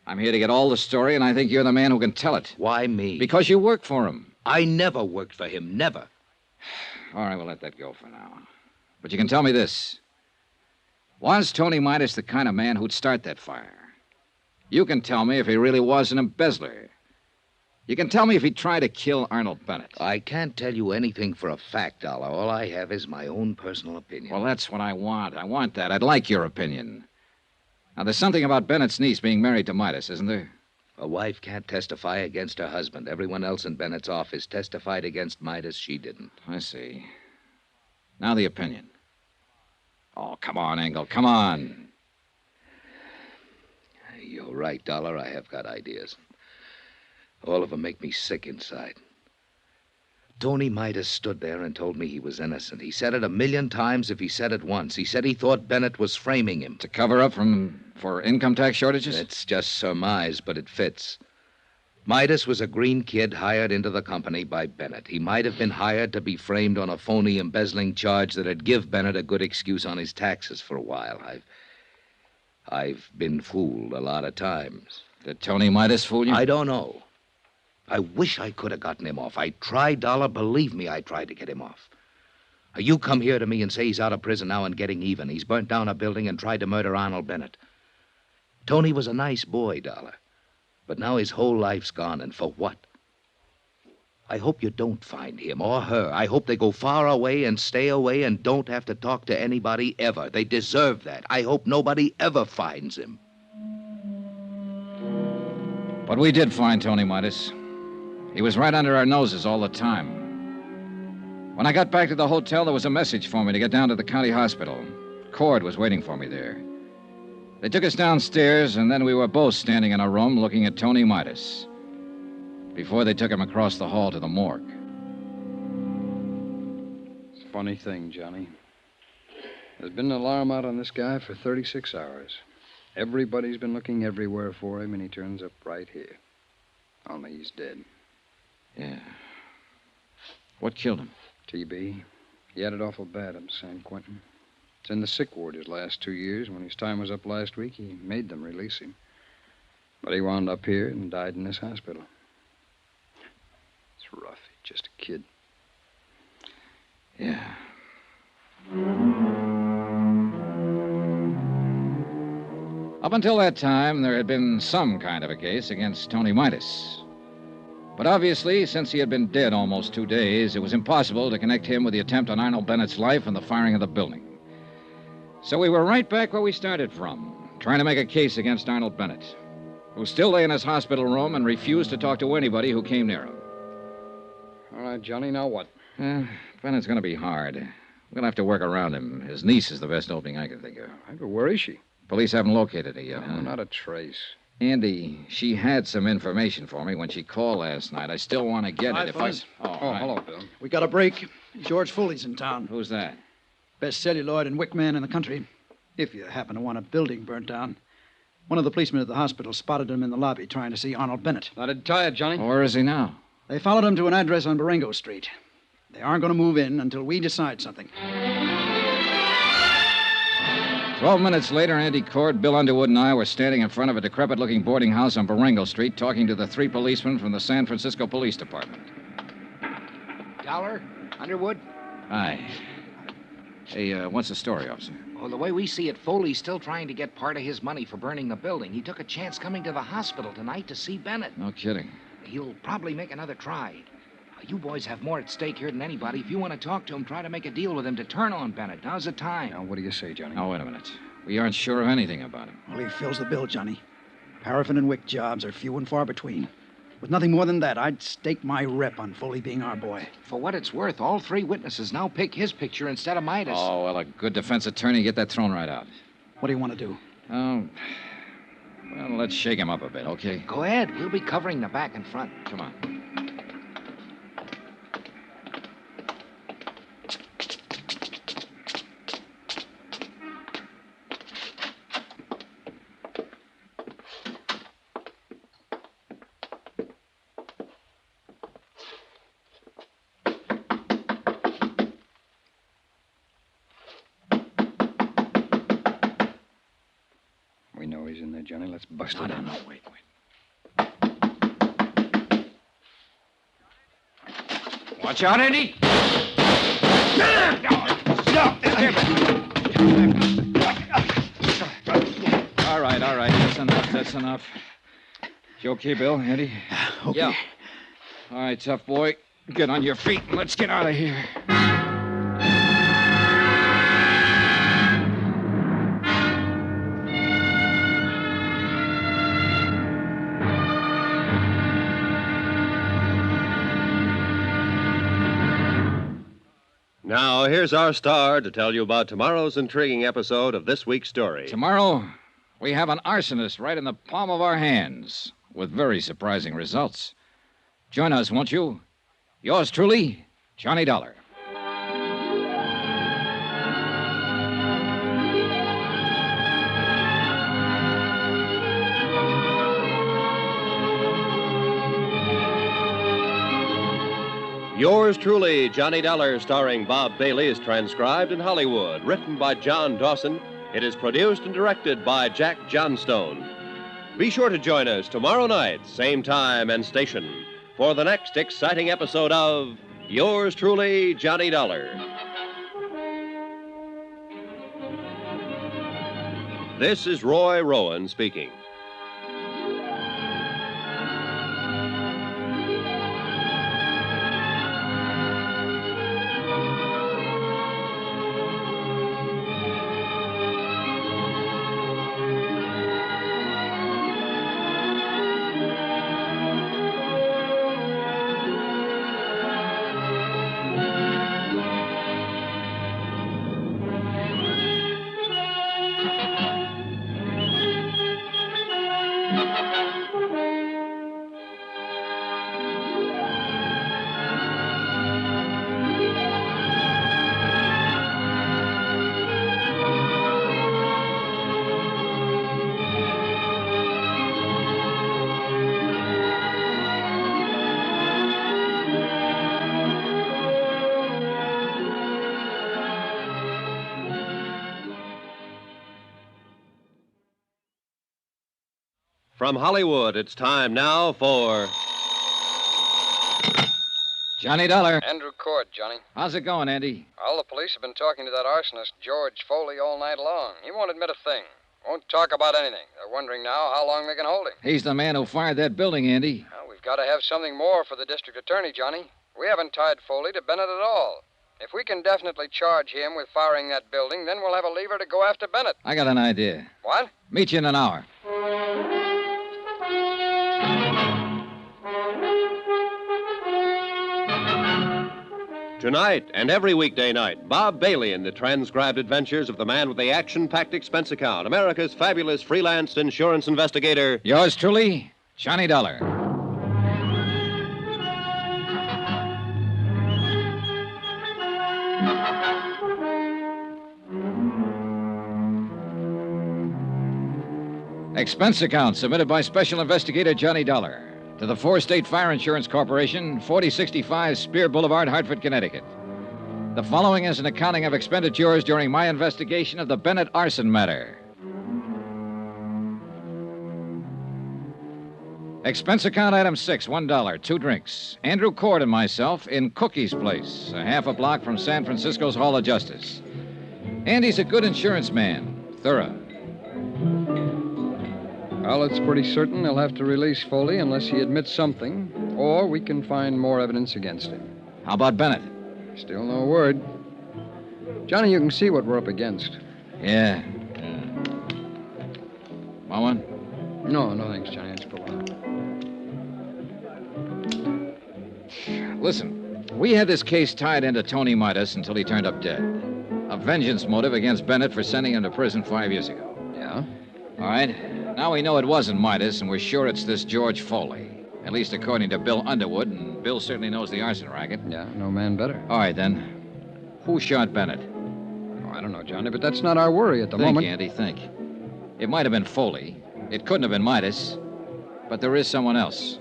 I'm here to get all the story, and I think you're the man who can tell it. Why me? Because you work for him. I never worked for him, never. All right, we'll let that go for now. But you can tell me this. Was Tony Midas the kind of man who'd start that fire? You can tell me if he really was an embezzler. You can tell me if he tried to kill Arnold Bennett. I can't tell you anything for a fact, Dollar. All I have is my own personal opinion. Well, that's what I want. I want that. I'd like your opinion. Now, there's something about Bennett's niece being married to Midas, isn't there? A wife can't testify against her husband. Everyone else in Bennett's office testified against Midas. She didn't. I see. Now the opinion. Oh, come on, Engel. Come on. You're right, Dollar. I have got ideas. All of them make me sick inside. Tony Midas stood there and told me he was innocent. He said it 1,000,000 times if he said it once. He said he thought Bennett was framing him. To cover up for income tax shortages? It's just surmise, but it fits. Midas was a green kid hired into the company by Bennett. He might have been hired to be framed on a phony embezzling charge that'd give Bennett a good excuse on his taxes for a while. I've been fooled a lot of times. Did Tony Midas fool you? I don't know. I wish I could have gotten him off. I tried, Dollar. Believe me, I tried to get him off. You come here to me and say he's out of prison now and getting even. He's burnt down a building and tried to murder Arnold Bennett. Tony was a nice boy, Dollar. But now his whole life's gone, and for what? I hope you don't find him or her. I hope they go far away and stay away and don't have to talk to anybody ever. They deserve that. I hope nobody ever finds him. But we did find Tony Midas. He was right under our noses all the time. When I got back to the hotel, there was a message for me to get down to the county hospital. Cord was waiting for me there. They took us downstairs, and then we were both standing in a room looking at Tony Midas before they took him across the hall to the morgue. It's a funny thing, Johnny. There's been an alarm out on this guy for 36 hours. Everybody's been looking everywhere for him, and he turns up right here. Only he's dead. Yeah. What killed him? TB. He had it awful bad up in San Quentin. It's in the sick ward his last 2 years. When his time was up last week, he made them release him. But he wound up here and died in this hospital. It's rough. He's just a kid. Yeah. Up until that time, there had been some kind of a case against Tony Midas. But obviously, since he had been dead almost 2 days, it was impossible to connect him with the attempt on Arnold Bennett's life and the firing of the building. So we were right back where we started from, trying to make a case against Arnold Bennett, who still lay in his hospital room and refused to talk to anybody who came near him. All right, Johnny, now what? Bennett's going to be hard. We'll have to work around him. His niece is the best opening I can think of. But where is she? Police haven't located her yet, huh? Not a trace. Andy, she had some information for me when she called last night. I still want to get it if I... Oh, hello, Bill. We got a break. George Foley's in town. Who's that? Best celluloid and wick man in the country. If you happen to want a building burnt down. One of the policemen at the hospital spotted him in the lobby trying to see Arnold Bennett. That'd tie it, Johnny. Where is he now? They followed him to an address on Baringo Street. They aren't going to move in until we decide something. 12 minutes later, Andy Cord, Bill Underwood, and I were standing in front of a decrepit-looking boarding house on Baringo Street talking to the 3 policemen from the San Francisco Police Department. Dollar? Underwood? Hi. Hey, what's the story, officer? Well, the way we see it, Foley's still trying to get part of his money for burning the building. He took a chance coming to the hospital tonight to see Bennett. No kidding. He'll probably make another try. You boys have more at stake here than anybody. If you want to talk to him, try to make a deal with him to turn on Bennett. Now's the time. Now, what do you say, Johnny? Now, wait a minute. We aren't sure of anything about him. Well, he fills the bill, Johnny. Paraffin and wick jobs are few and far between. With nothing more than that, I'd stake my rep on Foley being our boy. For what it's worth, all 3 witnesses now pick his picture instead of Midas. Oh, well, a good defense attorney, get that thrown right out. What do you want to do? Oh, well, let's shake him up a bit, okay? Go ahead. We'll be covering the back and front. Come on. Johnny. Let's bust No, it no, in. no, wait. Watch out, Eddie. All right. That's enough. You okay, Bill? Eddie? Okay. Yeah. All right, tough boy. Get on your feet and let's get out of here. Now, here's our star to tell you about tomorrow's intriguing episode of this week's story. Tomorrow, we have an arsonist right in the palm of our hands with very surprising results. Join us, won't you? Yours truly, Johnny Dollar. Yours truly, Johnny Dollar, starring Bob Bailey, is transcribed in Hollywood. Written by John Dawson, it is produced and directed by Jack Johnstone. Be sure to join us tomorrow night, same time and station, for the next exciting episode of Yours truly, Johnny Dollar. This is Roy Rowan speaking. From Hollywood, it's time now for Johnny Dollar. Andrew Cord, Johnny. How's it going, Andy? All the police have been talking to that arsonist, George Foley, all night long. He won't admit a thing. Won't talk about anything. They're wondering now how long they can hold him. He's the man who fired that building, Andy. Well, we've got to have something more for the district attorney, Johnny. We haven't tied Foley to Bennett at all. If we can definitely charge him with firing that building, then we'll have a lever to go after Bennett. I got an idea. What? Meet you in an hour. Tonight and every weekday night, Bob Bailey in the transcribed adventures of the man with the action-packed expense account, America's fabulous freelance insurance investigator. Yours truly, Johnny Dollar. Expense account submitted by Special Investigator Johnny Dollar to the Four-State Fire Insurance Corporation, 4065 Spear Boulevard, Hartford, Connecticut. The following is an accounting of expenditures during my investigation of the Bennett arson matter. Expense account item 6, $1, 2 drinks. Andrew Cord and myself in Cookie's Place, a half a block from San Francisco's Hall of Justice. Andy's a good insurance man, thorough. Well, it's pretty certain they'll have to release Foley unless he admits something, or we can find more evidence against him. How about Bennett? Still no word. Johnny, you can see what we're up against. Yeah. Want one? No, thanks, Johnny. It's for a while. Listen, we had this case tied into Tony Midas until he turned up dead. A vengeance motive against Bennett for sending him to prison 5 years ago. Yeah? All right. Now we know it wasn't Midas, and we're sure it's this George Foley. At least according to Bill Underwood, and Bill certainly knows the arson racket. Yeah, no man better. All right, then. Who shot Bennett? Oh, I don't know, Johnny, but that's not our worry at the moment. Think, Andy, think. It might have been Foley. It couldn't have been Midas. But there is someone else.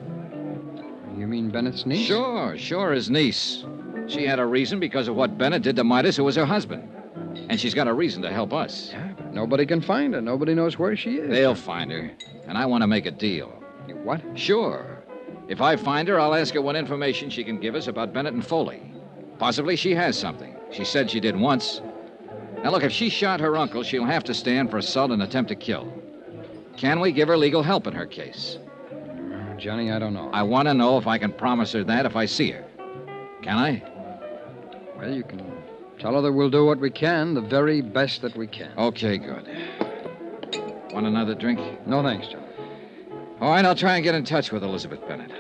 You mean Bennett's niece? Sure, his niece. She had a reason because of what Bennett did to Midas, who was her husband. And she's got a reason to help us. Yeah, but Nobody can find her. Nobody knows where she is. They'll find her, and I want to make a deal. You what? Sure. If I find her, I'll ask her what information she can give us about Bennett and Foley. Possibly she has something. She said she did once. Now, look, if she shot her uncle, she'll have to stand for assault and attempt to kill. Can we give her legal help in her case? Johnny, I don't know. I want to know if I can promise her that if I see her. Can I? Well, you can tell her that we'll do what we can, the very best that we can. Okay, good. Want another drink? No, thanks, John. All right, I'll try and get in touch with Elizabeth Bennett.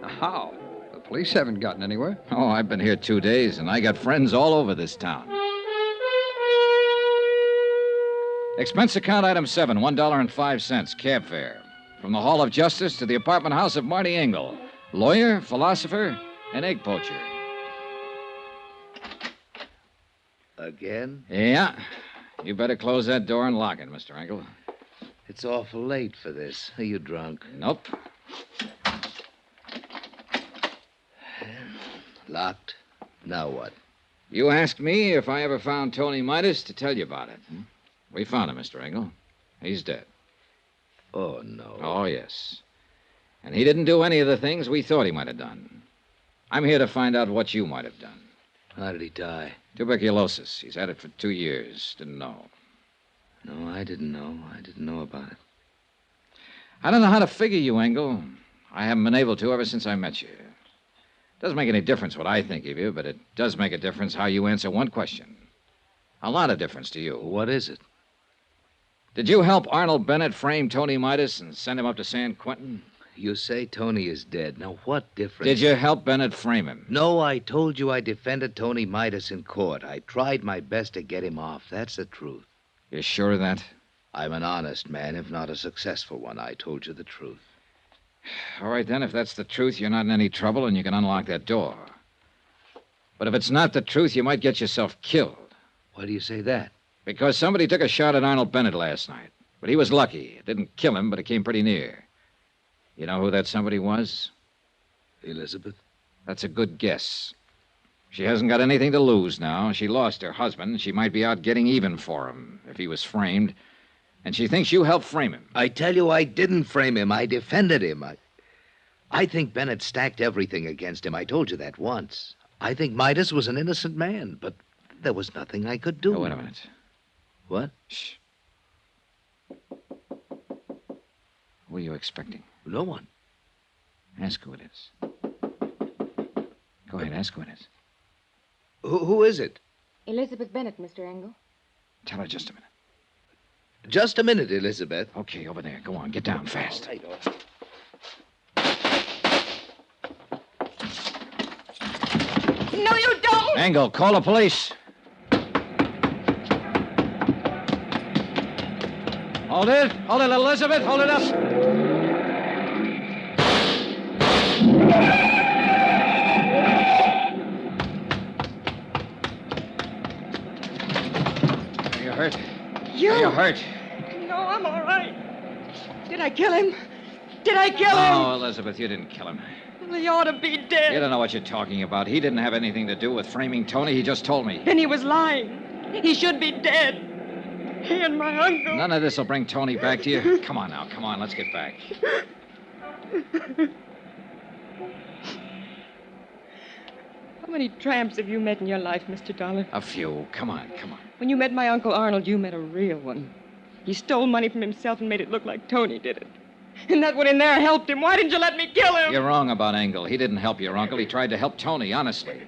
How? The police haven't gotten anywhere. Oh, I've been here 2 days, and I got friends all over this town. Expense account item 7, $1.05, cab fare. From the Hall of Justice to the apartment house of Marty Engel, lawyer, philosopher, and egg poacher. Again? Yeah. You better close that door and lock it, Mr. Engel. It's awful late for this. Are you drunk? Nope. Locked? Now what? You asked me if I ever found Tony Midas to tell you about it. We found him, Mr. Engel. He's dead. Oh, no. Oh, yes. And he didn't do any of the things we thought he might have done. I'm here to find out what you might have done. How did he die? Tuberculosis. He's had it for 2 years. Didn't know. No, I didn't know. I didn't know about it. I don't know how to figure you, Engel. I haven't been able to ever since I met you. Doesn't make any difference what I think of you, but it does make a difference how you answer one question. A lot of difference to you. What is it? Did you help Arnold Bennett frame Tony Midas and send him up to San Quentin? You say Tony is dead. Now, what difference? Did you help Bennett frame him? No, I told you I defended Tony Midas in court. I tried my best to get him off. That's the truth. You're sure of that? I'm an honest man, if not a successful one. I told you the truth. All right, then, if that's the truth, you're not in any trouble and you can unlock that door. But if it's not the truth, you might get yourself killed. Why do you say that? Because somebody took a shot at Arnold Bennett last night. But he was lucky. It didn't kill him, but it came pretty near. You know who that somebody was? Elizabeth? That's a good guess. She hasn't got anything to lose now. She lost her husband. She might be out getting even for him if he was framed. And she thinks you helped frame him. I tell you, I didn't frame him. I defended him. I think Bennett stacked everything against him. I told you that once. I think Midas was an innocent man, but there was nothing I could do. Oh, wait a minute. What? Shh. Who are you expecting? No one. Ask who it is. Go ahead, ask who it is. Who is it? Elizabeth Bennett, Mr. Engel. Tell her just a minute. Just a minute, Elizabeth. Okay, over there. Go on, get down fast. All right. No, you don't! Engel, call the police. Hold it, Elizabeth, hold it up. Are you hurt? You? Are you hurt? No, I'm all right. Did I kill him? Did I kill him? No, Elizabeth, you didn't kill him. Well, he ought to be dead. You don't know what you're talking about. He didn't have anything to do with framing Tony. He just told me. Then he was lying. He should be dead. He and my uncle. None of this will bring Tony back to you. Come on now, come on, let's get back. How many tramps have you met in your life, Mr. Dollar? A few. Come on, come on. When you met my Uncle Arnold, you met a real one. He stole money from himself and made it look like Tony did it. And that one in there helped him. Why didn't you let me kill him? You're wrong about Engel. He didn't help your uncle. He tried to help Tony, honestly.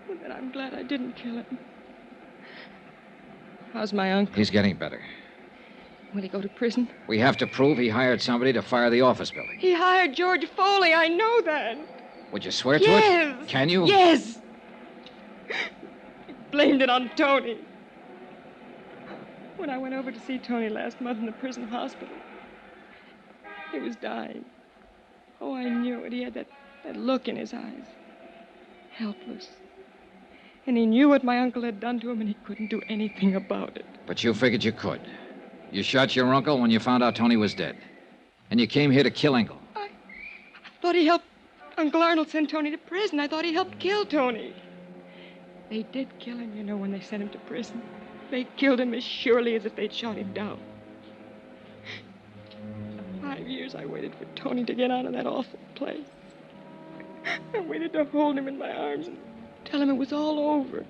Well, then I'm glad I didn't kill him. How's my uncle? He's getting better. Will he go to prison? We have to prove he hired somebody to fire the office building. He hired George Foley. I know that. Would you swear to Yes. it? Can you? Yes. He blamed it on Tony. When I went over to see Tony last month in the prison hospital, he was dying. Oh, I knew it. He had that look in his eyes. Helpless. And he knew what my uncle had done to him, and he couldn't do anything about it. But you figured you could. You shot your uncle when you found out Tony was dead. And you came here to kill Engel. I thought he helped Uncle Arnold send Tony to prison. I thought he helped kill Tony. They did kill him, you know, when they sent him to prison. They killed him as surely as if they'd shot him down. 5 years I waited for Tony to get out of that awful place. I waited to hold him in my arms and tell him it was all over.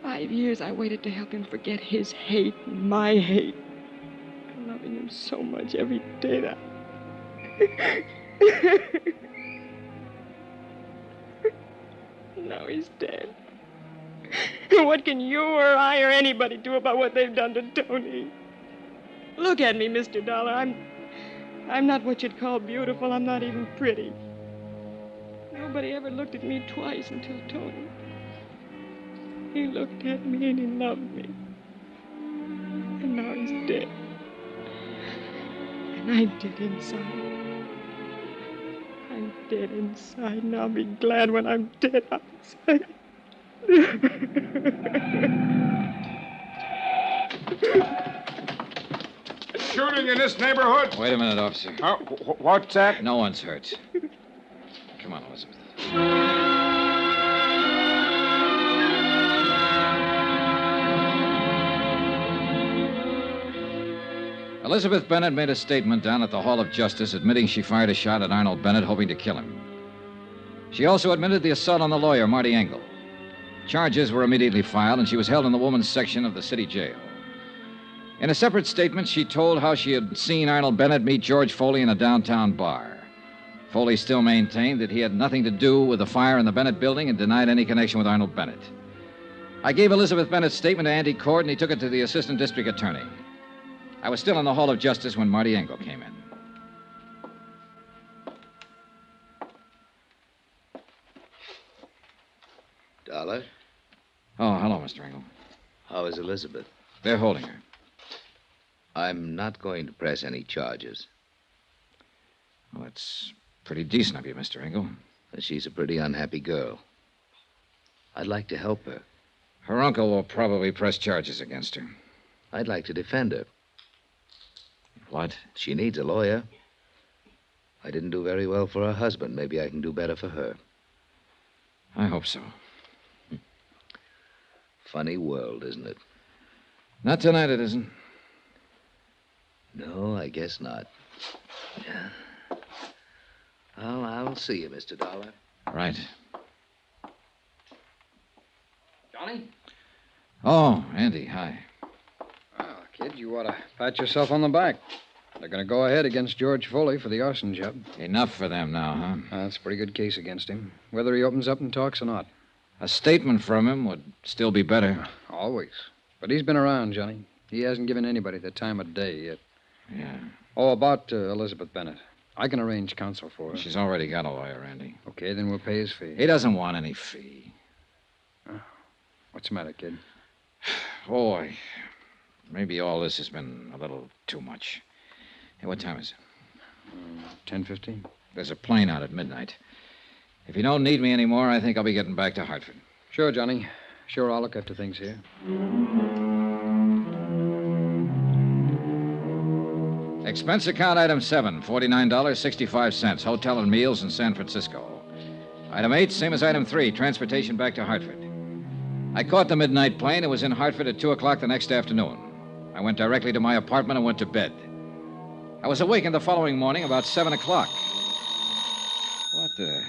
5 years I waited to help him forget his hate and my hate. And loving him so much every day that... Now he's dead. What can you or I or anybody do about what they've done to Tony? Look at me, Mr. Dollar. I'm not what you'd call beautiful. I'm not even pretty. Nobody ever looked at me twice until Tony. He looked at me and he loved me. And now he's dead. And I'm dead inside. I'm dead inside, and I'll be glad when I'm dead outside. Shooting in this neighborhood? Wait a minute, officer. What's that? No one's hurt. Come on, Elizabeth. Elizabeth Bennett made a statement down at the Hall of Justice admitting she fired a shot at Arnold Bennett, hoping to kill him. She also admitted the assault on the lawyer, Marty Engel. Charges were immediately filed, and she was held in the women's section of the city jail. In a separate statement, she told how she had seen Arnold Bennett meet George Foley in a downtown bar. Foley still maintained that he had nothing to do with the fire in the Bennett building and denied any connection with Arnold Bennett. I gave Elizabeth Bennett's statement to Andy Cord, and he took it to the assistant district attorney. I was still in the Hall of Justice when Marty Engel came in. Dollar? Oh, hello, Mr. Engel. How is Elizabeth? They're holding her. I'm not going to press any charges. Well, that's pretty decent of you, Mr. Engel. She's a pretty unhappy girl. I'd like to help her. Her uncle will probably press charges against her. I'd like to defend her. What? She needs a lawyer. I didn't do very well for her husband. Maybe I can do better for her. I hope so. Funny world, isn't it? Not tonight, it isn't. No, I guess not. Yeah. Well, I'll see you, Mr. Dollar. Right. Johnny? Oh, Andy, hi. Well, kid, you ought to pat yourself on the back. They're going to go ahead against George Foley for the arson job. Enough for them now, huh? That's a pretty good case against him, whether he opens up and talks or not. A statement from him would still be better. Always. But he's been around, Johnny. He hasn't given anybody the time of day yet. Yeah. Oh, about Elizabeth Bennett. I can arrange counsel for her. She's already got a lawyer, Andy. Okay, then we'll pay his fee. He doesn't want any fee. What's the matter, kid? Boy, maybe all this has been a little too much. Hey, what time is it? 10:15. There's a plane out at midnight. If you don't need me anymore, I think I'll be getting back to Hartford. Sure, Johnny. Sure, I'll look after things here. Expense account item 7, $49.65. Hotel and meals in San Francisco. Item 8, same as item 3, transportation back to Hartford. I caught the midnight plane. It was in Hartford at 2 o'clock the next afternoon. I went directly to my apartment and went to bed. I was awakened the following morning about 7 o'clock. What the...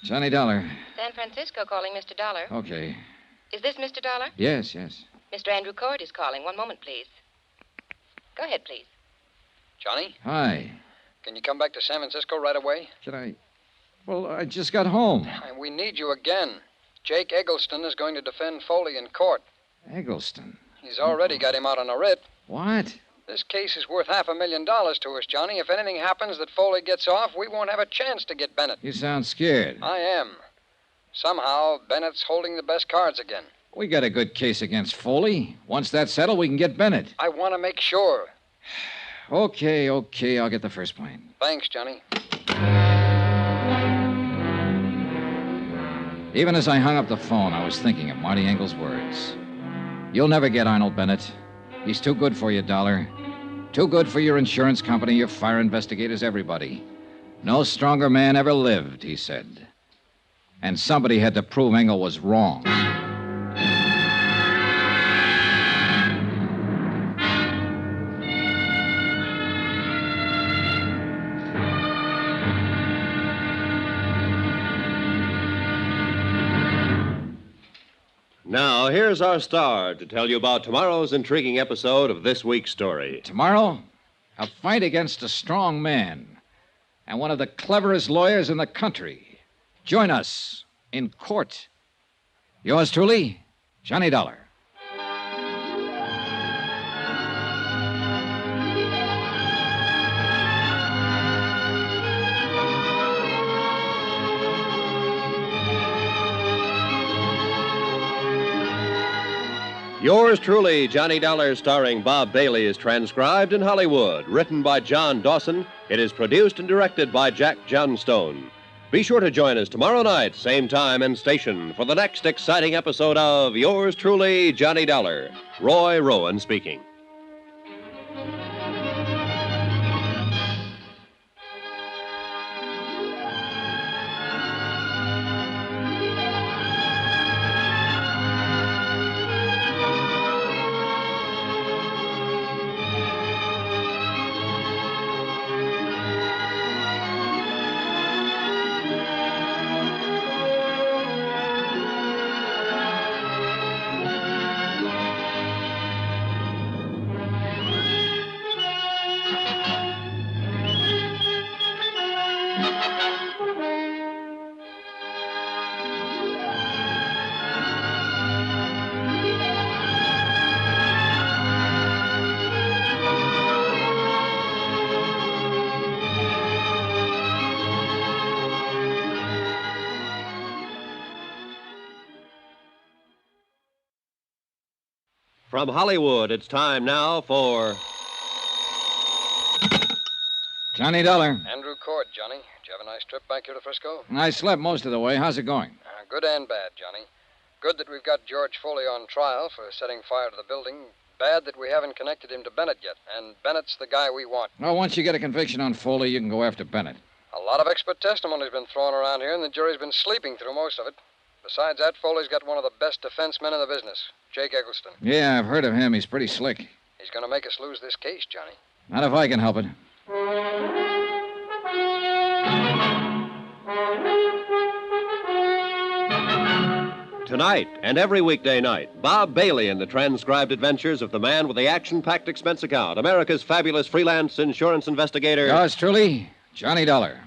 Johnny Dollar. San Francisco calling Mr. Dollar. Okay. Is this Mr. Dollar? Yes, yes. Mr. Andrew Cord is calling. One moment, please. Go ahead, please. Johnny, Hi. can you come back to San Francisco right away? Should I... Well, I just got home. We need you again. Jake Eggleston is going to defend Foley in court. Eggleston? He's already got him out on a writ. What? This case is worth $500,000 to us, Johnny. If anything happens that Foley gets off, we won't have a chance to get Bennett. You sound scared. I am. Somehow, Bennett's holding the best cards again. We got a good case against Foley. Once that's settled, we can get Bennett. I want to make sure. Okay. I'll get the first plane. Thanks, Johnny. Even as I hung up the phone, I was thinking of Marty Engel's words. You'll never get Arnold Bennett. He's too good for you, Dollar. Too good for your insurance company, your fire investigators, everybody. No stronger man ever lived, he said. And somebody had to prove Engel was wrong. Now, here's our star to tell you about tomorrow's intriguing episode of this week's story. Tomorrow, a fight against a strong man and one of the cleverest lawyers in the country. Join us in court. Yours truly, Johnny Dollar. Yours truly, Johnny Dollar, starring Bob Bailey, is transcribed in Hollywood. Written by John Dawson, it is produced and directed by Jack Johnstone. Be sure to join us tomorrow night, same time and station, for the next exciting episode of Yours truly, Johnny Dollar. Roy Rowan speaking. From Hollywood, it's time now for Johnny Dollar. Andrew Cord, Johnny. Did you have a nice trip back here to Frisco? I slept most of the way. How's it going? Good and bad, Johnny. Good that we've got George Foley on trial for setting fire to the building. Bad that we haven't connected him to Bennett yet. And Bennett's the guy we want. Well, once you get a conviction on Foley, you can go after Bennett. A lot of expert testimony's been thrown around here, and the jury's been sleeping through most of it. Besides that, Foley's got one of the best defense men in the business, Jake Eggleston. Yeah, I've heard of him. He's pretty slick. He's going to make us lose this case, Johnny. Not if I can help it. Tonight and every weekday night, Bob Bailey in the transcribed adventures of the man with the action-packed expense account, America's fabulous freelance insurance investigator. Yours truly, Johnny Dollar.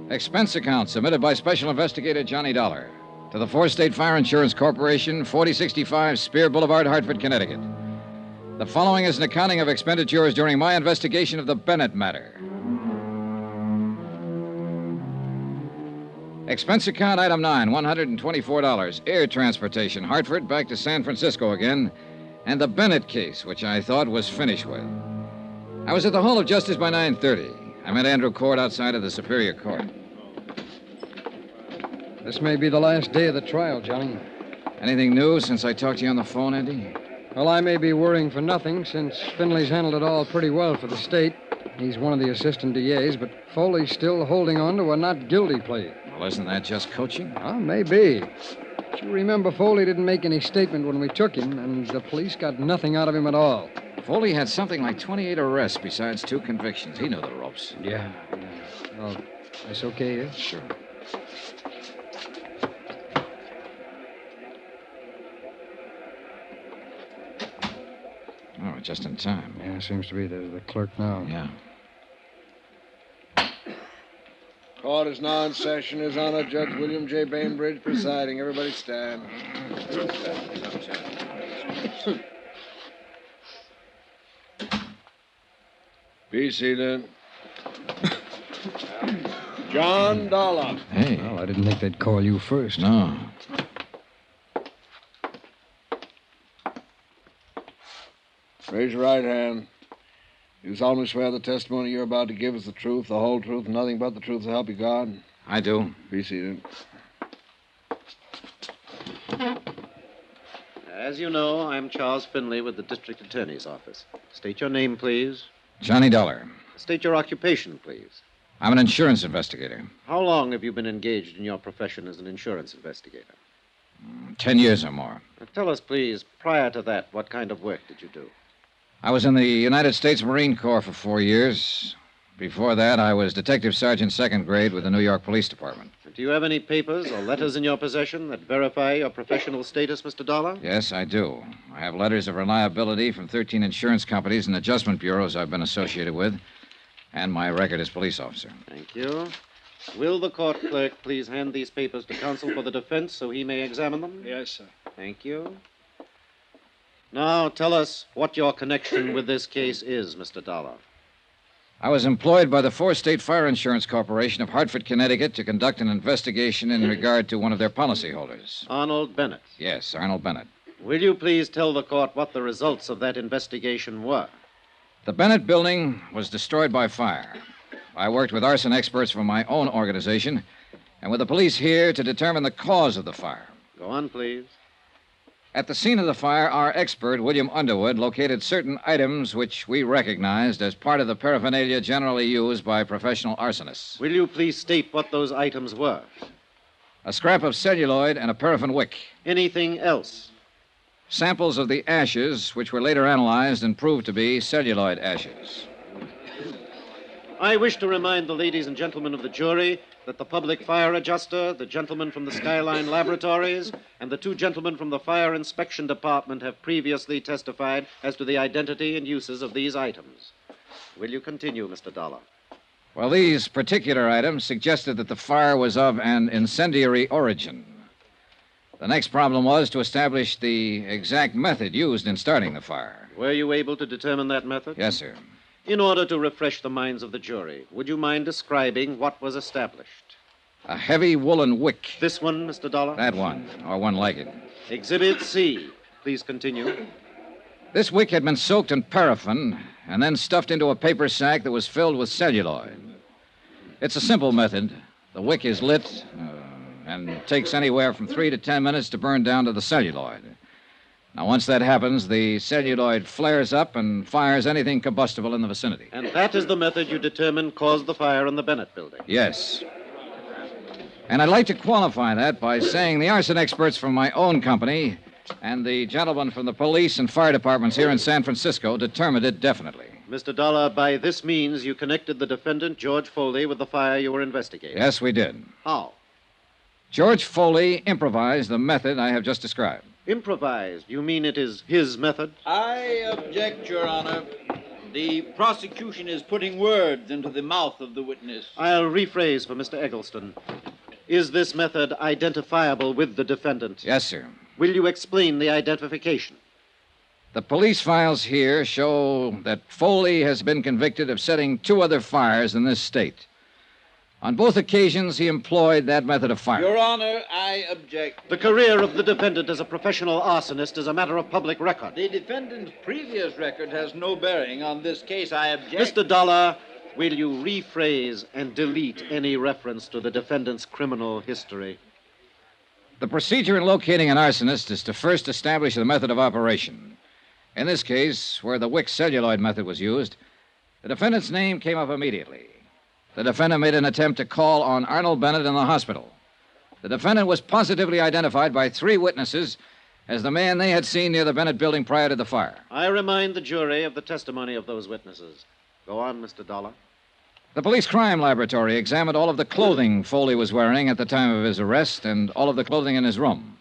Expense account submitted by Special Investigator Johnny Dollar to the Four State Fire Insurance Corporation, 4065 Spear Boulevard, Hartford, Connecticut. The following is an accounting of expenditures during my investigation of the Bennett matter. Expense account item 9, $124. Air transportation, Hartford back to San Francisco again, and the Bennett case, which I thought was finished with. I was at the Hall of Justice by 9:30. I met Andrew Cord outside of the Superior Court. This may be the last day of the trial, Johnny. Anything new since I talked to you on the phone, Eddie? Well, I may be worrying for nothing, since Finley's handled it all pretty well for the state. He's one of the assistant DAs, but Foley's still holding on to a not guilty plea. Well, isn't that just coaching? Well, maybe. But you remember Foley didn't make any statement when we took him, and the police got nothing out of him at all. Foley had something like 28 arrests besides 2 convictions. He knew the ropes. Yeah. Well, that's okay, yeah? Sure. Oh, just in time. Yeah, seems to be the clerk now. Yeah. Court is now in session. His Honor, Judge William J. Bainbridge presiding. Everybody stand. Be seated. John Dollar. Hey. Well, I didn't think they'd call you first. No. Raise your right hand. You solemnly swear the testimony you're about to give is the truth, the whole truth, and nothing but the truth to help you God? I do. Be seated. As you know, I'm Charles Finley with the District Attorney's Office. State your name, please. Johnny Dollar. State your occupation, please. I'm an insurance investigator. How long have you been engaged in your profession as an insurance investigator? 10 years or more. Now, tell us, please, prior to that, what kind of work did you do? I was in the United States Marine Corps for 4 years. Before that, I was Detective Sergeant second grade with the New York Police Department. Do you have any papers or letters in your possession that verify your professional status, Mr. Dollar? Yes, I do. I have letters of reliability from 13 insurance companies and adjustment bureaus I've been associated with, and my record as police officer. Thank you. Will the court clerk please hand these papers to counsel for the defense so he may examine them? Yes, sir. Thank you. Now, tell us what your connection with this case is, Mr. Dollar. I was employed by the Four-State Fire Insurance Corporation of Hartford, Connecticut, to conduct an investigation in regard to one of their policyholders. Arnold Bennett. Yes, Arnold Bennett. Will you please tell the court what the results of that investigation were? The Bennett building was destroyed by fire. I worked with arson experts from my own organization and with the police here to determine the cause of the fire. Go on, please. At the scene of the fire, our expert, William Underwood, located certain items which we recognized as part of the paraphernalia generally used by professional arsonists. Will you please state what those items were? A scrap of celluloid and a paraffin wick. Anything else? Samples of the ashes, which were later analyzed and proved to be celluloid ashes. I wish to remind the ladies and gentlemen of the jury that the public fire adjuster, the gentleman from the Skyline Laboratories, and the two gentlemen from the Fire Inspection Department have previously testified as to the identity and uses of these items. Will you continue, Mr. Dollar? Well, these particular items suggested that the fire was of an incendiary origin. The next problem was to establish the exact method used in starting the fire. Were you able to determine that method? Yes, sir. In order to refresh the minds of the jury, would you mind describing what was established? A heavy woolen wick. This one, Mr. Dollar? That one, or one like it. Exhibit C. Please continue. This wick had been soaked in paraffin and then stuffed into a paper sack that was filled with celluloid. It's a simple method. The wick is lit and takes anywhere from 3 to 10 minutes to burn down to the celluloid. Now, once that happens, the celluloid flares up and fires anything combustible in the vicinity. And that is the method you determined caused the fire in the Bennett building? Yes. And I'd like to qualify that by saying the arson experts from my own company and the gentlemen from the police and fire departments here in San Francisco determined it definitely. Mr. Dollar, by this means, you connected the defendant, George Foley, with the fire you were investigating. Yes, we did. How? George Foley improvised the method I have just described. Improvised? You mean it is his method? I object, Your Honor. The prosecution is putting words into the mouth of the witness. I'll rephrase for Mr. Eggleston. Is this method identifiable with the defendant? Yes, sir. Will you explain the identification? The police files here show that Foley has been convicted of setting 2 other fires in this state. On both occasions, he employed that method of fire. Your Honor, I object. The career of the defendant as a professional arsonist is a matter of public record. The defendant's previous record has no bearing on this case. I object. Mr. Dollar, will you rephrase and delete any reference to the defendant's criminal history? The procedure in locating an arsonist is to first establish the method of operation. In this case, where the wick celluloid method was used, the defendant's name came up immediately. The defendant made an attempt to call on Arnold Bennett in the hospital. The defendant was positively identified by 3 witnesses as the man they had seen near the Bennett building prior to the fire. I remind the jury of the testimony of those witnesses. Go on, Mr. Dollar. The police crime laboratory examined all of the clothing Foley was wearing at the time of his arrest and all of the clothing in his room.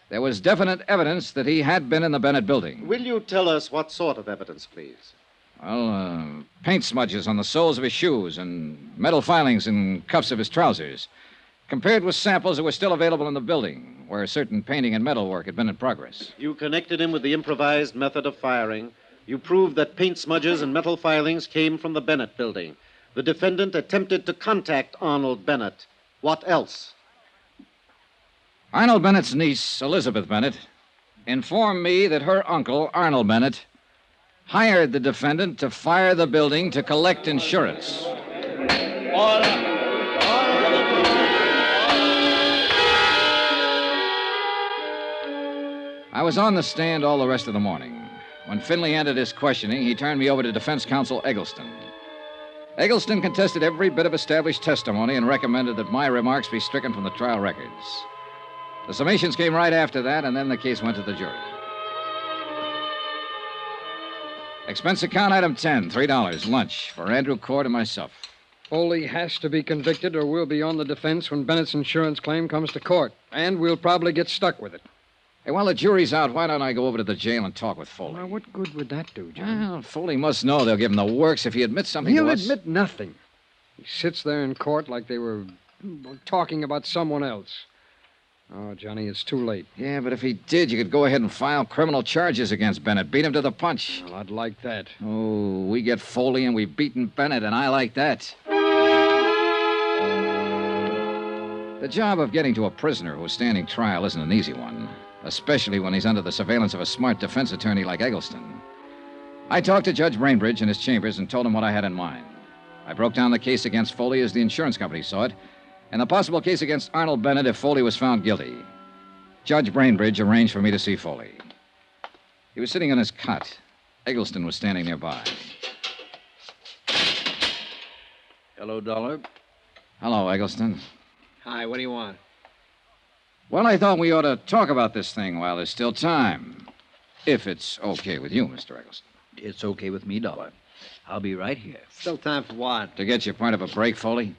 There was definite evidence that he had been in the Bennett building. Will you tell us what sort of evidence, please? Well, paint smudges on the soles of his shoes and metal filings and cuffs of his trousers, compared with samples that were still available in the building, where certain painting and metal work had been in progress. You connected him with the improvised method of firing. You proved that paint smudges and metal filings came from the Bennett building. The defendant attempted to contact Arnold Bennett. What else? Arnold Bennett's niece, Elizabeth Bennett, informed me that her uncle, Arnold Bennett, hired the defendant to fire the building to collect insurance. I was on the stand all the rest of the morning. When Finley ended his questioning, he turned me over to defense counsel Eggleston. Eggleston contested every bit of established testimony and recommended that my remarks be stricken from the trial records. The summations came right after that, and then the case went to the jury. Expense account item 10, $3, lunch for Andrew Cord and myself. Foley has to be convicted or we'll be on the defense when Bennett's insurance claim comes to court. And we'll probably get stuck with it. Hey, while the jury's out, why don't I go over to the jail and talk with Foley? Now, what good would that do, John? Well, Foley must know they'll give him the works if he admits something He'll to us. admit nothing. He sits there in court like they were talking about someone else. Oh, Johnny, it's too late. Yeah, but if he did, you could go ahead and file criminal charges against Bennett. Beat him to the punch. Well, I'd like that. Oh, we get Foley and we've beaten Bennett, and I like that. The job of getting to a prisoner who's standing trial isn't an easy one, especially when he's under the surveillance of a smart defense attorney like Eggleston. I talked to Judge Brainbridge in his chambers and told him what I had in mind. I broke down the case against Foley as the insurance company saw it, and the possible case against Arnold Bennett if Foley was found guilty. Judge Brainbridge arranged for me to see Foley. He was sitting on his cot. Eggleston was standing nearby. Hello, Dollar. Hello, Eggleston. Hi, what do you want? Well, I thought we ought to talk about this thing while there's still time. If it's okay with you, Mr. Eggleston. It's okay with me, Dollar. I'll be right here. Still time for what? To get your point of a break, Foley?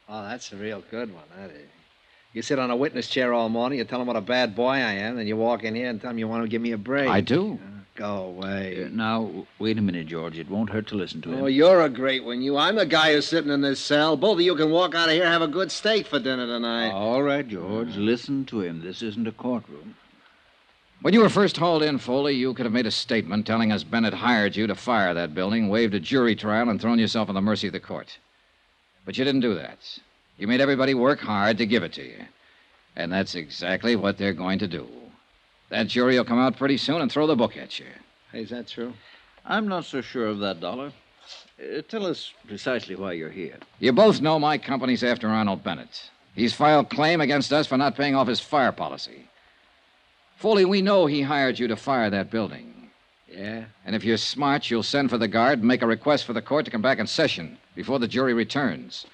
Oh, that's a real good one, that is. You sit on a witness chair all morning, you tell them what a bad boy I am, then you walk in here and tell them you want to give me a break. I do. Go away. Now, wait a minute, George. It won't hurt to listen to him. Oh, you're a great one, you. I'm the guy who's sitting in this cell. Both of you can walk out of here and have a good steak for dinner tonight. All right, George. Listen to him. This isn't a courtroom. When you were first hauled in, Foley, you could have made a statement telling us Bennett hired you to fire that building, waived a jury trial, and thrown yourself on the mercy of the court. But you didn't do that. You made everybody work hard to give it to you. And that's exactly what they're going to do. That jury will come out pretty soon and throw the book at you. Hey, is that true? I'm not so sure of that, Dollar. Tell us precisely why you're here. You both know my company's after Arnold Bennett. He's filed claim against us for not paying off his fire policy. Foley, we know he hired you to fire that building. Yeah? And if you're smart, you'll send for the guard and make a request for the court to come back in session before the jury returns.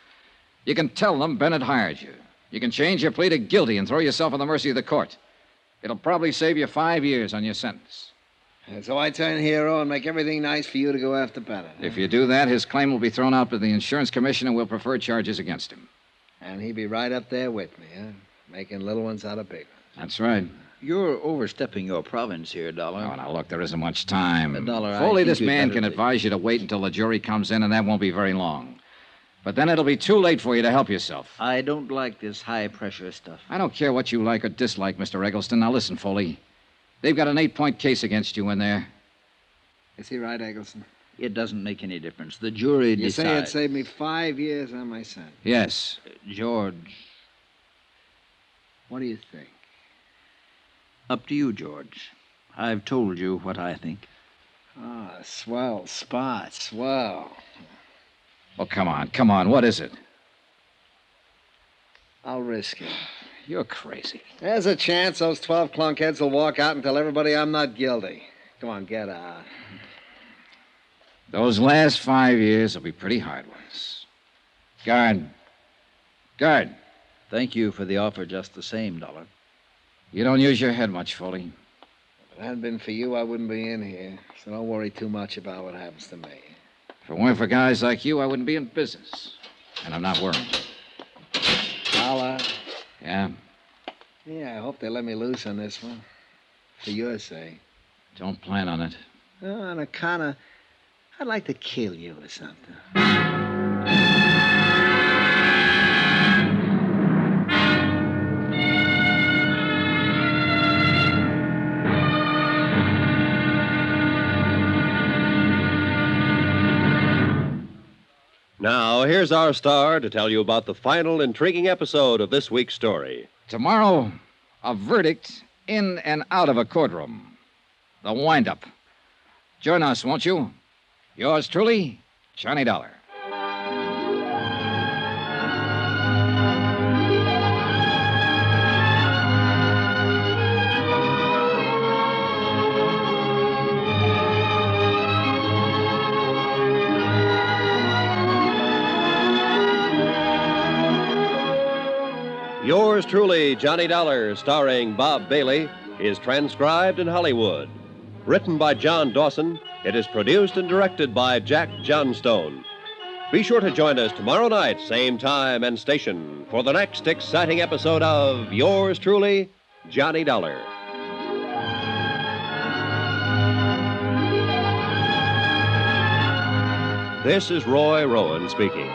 You can tell them Bennett hired you. You can change your plea to guilty and throw yourself on the mercy of the court. It'll probably save you 5 years on your sentence. And so I turn hero and make everything nice for you to go after Bennett. If you do that, his claim will be thrown out by the insurance commission and we'll prefer charges against him. And he'd be right up there with me, huh? Making little ones out of big ones. That's right. You're overstepping your province here, Dollar. Oh, now, look, there isn't much time. Dollar, Foley, this man can advise you to wait until the jury comes in, and that won't be very long. But then it'll be too late for you to help yourself. I don't like this high-pressure stuff. I don't care what you like or dislike, Mr. Eggleston. Now, listen, Foley. They've got an 8-point case against you in there. Is he right, Eggleston? It doesn't make any difference. The jury decides. You say it saved me 5 years on my sentence? Yes. George. What do you think? Up to you, George. I've told you what I think. Ah, swell spot, swell. Oh, come on. What is it? I'll risk it. You're crazy. There's a chance those 12 clunkheads will walk out and tell everybody I'm not guilty. Come on, get out. Those last 5 years will be pretty hard ones. Guard. Thank you for the offer just the same, Dollar. You don't use your head much, Foley. If it hadn't been for you, I wouldn't be in here. So don't worry too much about what happens to me. If it weren't for guys like you, I wouldn't be in business. And I'm not worried. Dollar. Yeah? Yeah, I hope they let me loose on this one. For your sake. Don't plan on it. Oh, on account of... I'd like to kill you or something. Now, here's our star to tell you about the final intriguing episode of this week's story. Tomorrow, a verdict in and out of a courtroom. The wind-up. Join us, won't you? Yours truly, Johnny Dollar. Yours truly, Johnny Dollar, starring Bob Bailey, is transcribed in Hollywood. Written by John Dawson, it is produced and directed by Jack Johnstone. Be sure to join us tomorrow night, same time and station, for the next exciting episode of Yours truly, Johnny Dollar. This is Roy Rowan speaking.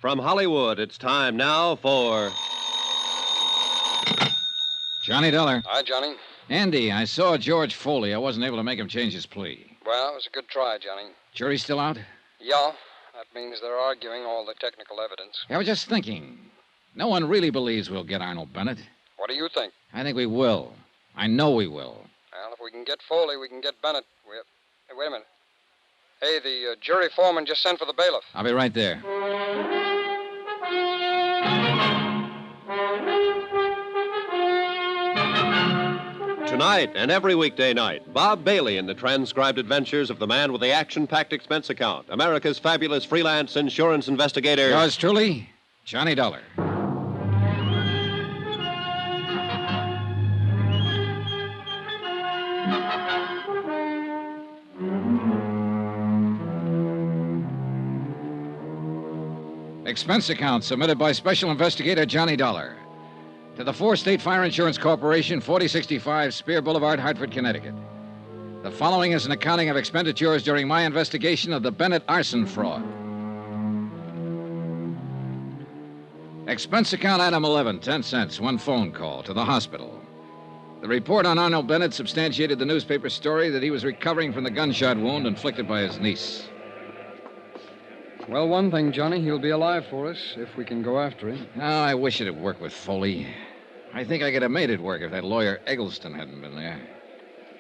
From Hollywood, it's time now for... Johnny Dollar. Hi, Johnny. Andy, I saw George Foley. I wasn't able to make him change his plea. Well, it was a good try, Johnny. Jury's still out? Yeah, that means they're arguing all the technical evidence. I was just thinking. No one really believes we'll get Arnold Bennett. What do you think? I think we will. I know we will. Well, if we can get Foley, we can get Bennett. Hey, wait a minute. Hey, the jury foreman just sent for the bailiff. I'll be right there. Tonight and every weekday night, Bob Bailey in the transcribed adventures of the man with the action-packed expense account, America's fabulous freelance insurance investigator. Yours truly, Johnny Dollar. Expense account submitted by Special Investigator Johnny Dollar to the Four State Fire Insurance Corporation, 4065 Spear Boulevard, Hartford, Connecticut. The following is an accounting of expenditures during my investigation of the Bennett arson fraud. Expense account item 11, 10 cents, one phone call to the hospital. The report on Arnold Bennett substantiated the newspaper story that he was recovering from the gunshot wound inflicted by his niece. Well, one thing, Johnny, he'll be alive for us if we can go after him. Oh, I wish it'd work with Foley. I think I could have made it work if that lawyer Eggleston hadn't been there.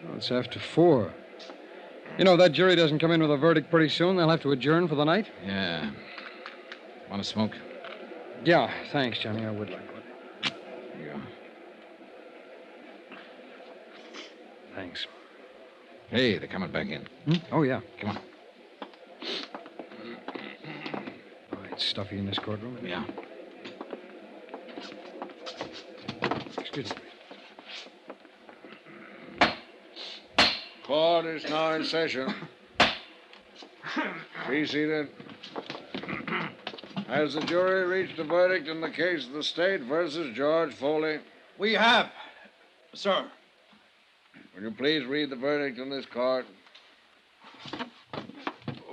Well, it's after 4. You know, if that jury doesn't come in with a verdict pretty soon, they'll have to adjourn for the night. Yeah. Want to smoke? Yeah, thanks, Johnny. I would like one. Here you go. Thanks. Hey, they're coming back in. Oh, yeah. Come on. Oh, it's stuffy in this courtroom. Yeah. Excuse me. Court is now in session. Be seated. Has the jury reached a verdict in the case of the state versus George Foley? We have, sir. Will you please read the verdict in this court?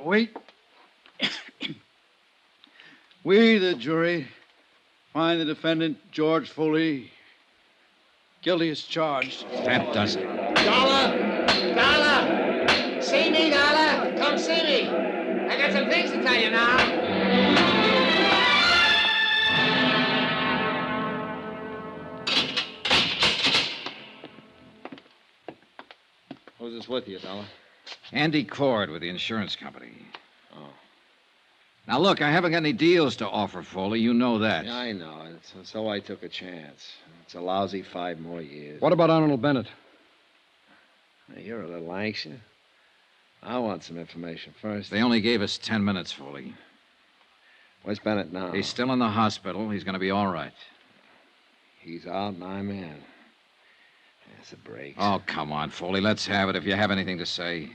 We, the jury, find the defendant, George Foley, guilty as charged. That does it. Dollar! Dollar! See me, Dollar? Come see me. I got some things to tell you now. Who's this with you, Dollar? Andy Cord with the insurance company. Oh. Now, look, I haven't got any deals to offer, Foley. You know that. Yeah, I know. So I took a chance. It's a lousy 5 more years. What about Arnold Bennett? You're a little anxious. I want some information first. They only gave us 10 minutes, Foley. Where's Bennett now? He's still in the hospital. He's going to be all right. He's out and I'm in. That's a break. Oh, come on, Foley. Let's have it if you have anything to say.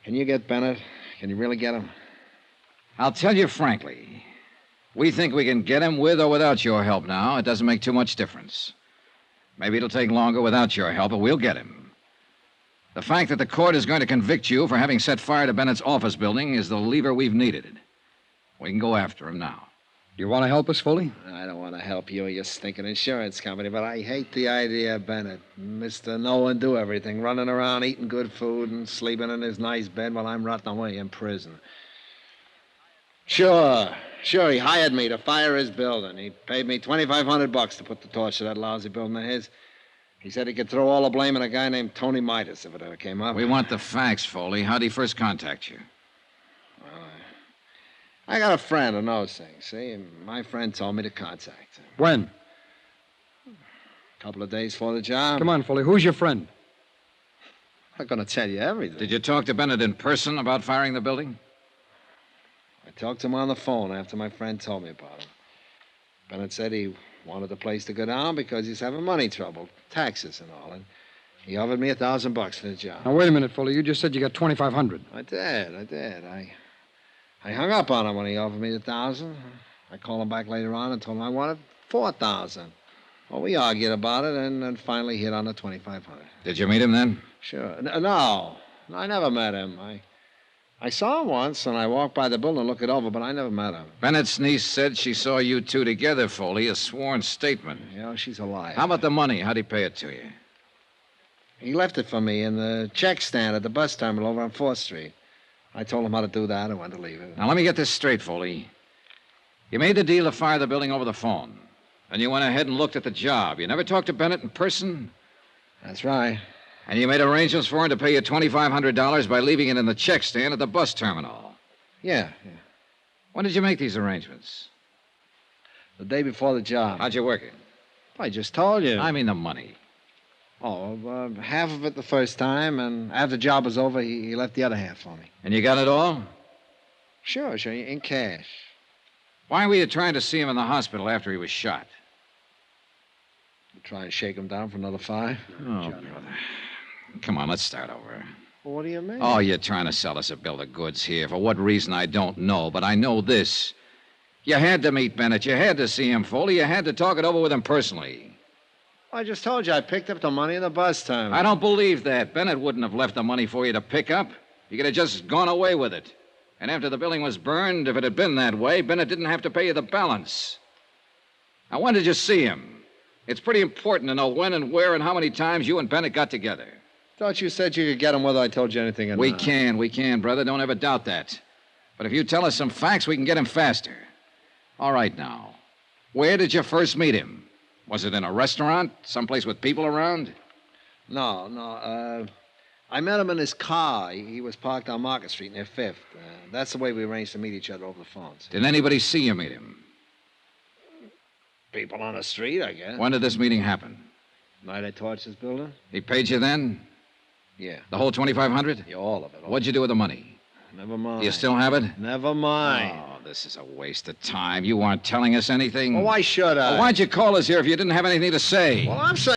Can you get Bennett? Can you really get him? I'll tell you frankly. We think we can get him with or without your help now. It doesn't make too much difference. Maybe it'll take longer without your help, but we'll get him. The fact that the court is going to convict you for having set fire to Bennett's office building is the lever we've needed. We can go after him now. Do you want to help us fully? I don't want to help you or your stinking insurance company, but I hate the idea of Bennett. Mr. No-one-do everything, running around eating good food and sleeping in his nice bed while I'm rotting away in prison. Sure, he hired me to fire his building. He paid me $2,500 to put the torch to that lousy building of his. He said he could throw all the blame on a guy named Tony Midas if it ever came up. We want the facts, Foley. How'd he first contact you? Well, I got a friend who knows things, see? And my friend told me to contact him. When? A couple of days before the job. Come on, Foley. Who's your friend? I'm not going to tell you everything. Did you talk to Bennett in person about firing the building? I talked to him on the phone after my friend told me about him. Bennett said he wanted the place to go down because he's having money trouble, taxes and all. And he offered me $1,000 for the job. Now, wait a minute, Foley. You just said you got $2,500. I did. I hung up on him when he offered me the $1,000. I called him back later on and told him I wanted $4,000. Well, we argued about it and then finally hit on the $2,500. Did you meet him then? Sure. No, I never met him. I saw him once, and I walked by the building and looked it over, but I never met him. Bennett's niece said she saw you two together, Foley, a sworn statement. Yeah, she's a liar. How about the money? How'd he pay it to you? He left it for me in the check stand at the bus terminal over on 4th Street. I told him how to do that and when to leave it. Now, let me get this straight, Foley. You made the deal to fire the building over the phone. Then you went ahead and looked at the job. You never talked to Bennett in person? That's right. And you made arrangements for him to pay you $2,500 by leaving it in the check stand at the bus terminal. Yeah. When did you make these arrangements? The day before the job. How'd you work it? I just told you. I mean the money. Oh, half of it the first time, and after the job was over, he left the other half for me. And you got it all? Sure, in cash. Why were you trying to see him in the hospital after he was shot? Try and shake him down for another 5? Oh, brother. Come on, let's start over. Well, what do you mean? Oh, you're trying to sell us a bill of goods here. For what reason, I don't know, but I know this. You had to meet Bennett. You had to see him, Foley. You had to talk it over with him personally. I just told you I picked up the money in the bus terminal. I don't believe that. Bennett wouldn't have left the money for you to pick up. You could have just gone away with it. And after the building was burned, if it had been that way, Bennett didn't have to pay you the balance. Now, when did you see him? It's pretty important to know when and where and how many times you and Bennett got together. Thought you said you could get him whether I told you anything or We not. can, brother. Don't ever doubt that. But if you tell us some facts, we can get him faster. All right, now. Where did you first meet him? Was it in a restaurant? Someplace with people around? No. I met him in his car. He was parked on Market Street near 5th. That's the way we arranged to meet each other over the phones. Did anybody see you meet him? People on the street, I guess. When did this meeting happen? Night I torched his building? He paid you then? Yeah. The whole $2,500? Yeah, all of it. What'd you do with the money? Never mind. Do you still have it? Never mind. Oh, this is a waste of time. You aren't telling us anything. Well, why should I? Well, why'd you call us here if you didn't have anything to say? Well, I'm saying...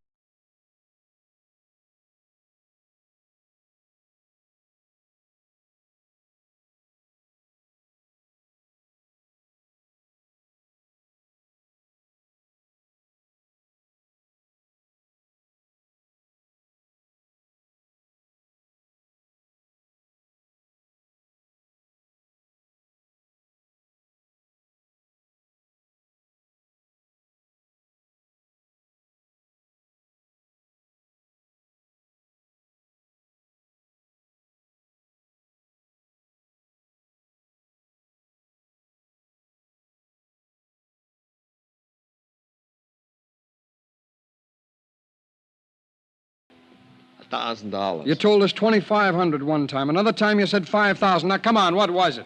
$1,000. You told us $2,500 one time. Another time you said $5,000. Now, come on, what was it?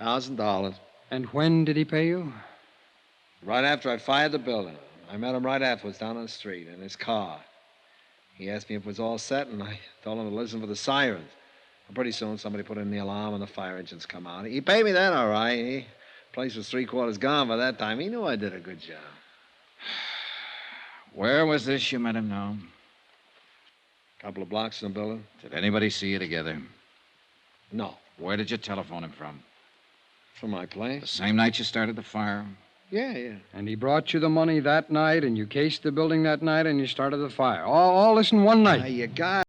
$1,000. And when did he pay you? Right after I fired the building. I met him right afterwards down on the street in his car. He asked me if it was all set, and I told him to listen for the sirens. And pretty soon, somebody put in the alarm, and the fire engines come out. He paid me then, all right. The place was 3/4 gone by that time. He knew I did a good job. Where was this you met him now? Couple of blocks from the building. Did anybody see you together? No. Where did you telephone him from? From my place. The same night you started the fire? Yeah. And he brought you the money that night, and you cased the building that night, and you started the fire. All this in one night. Now, you got...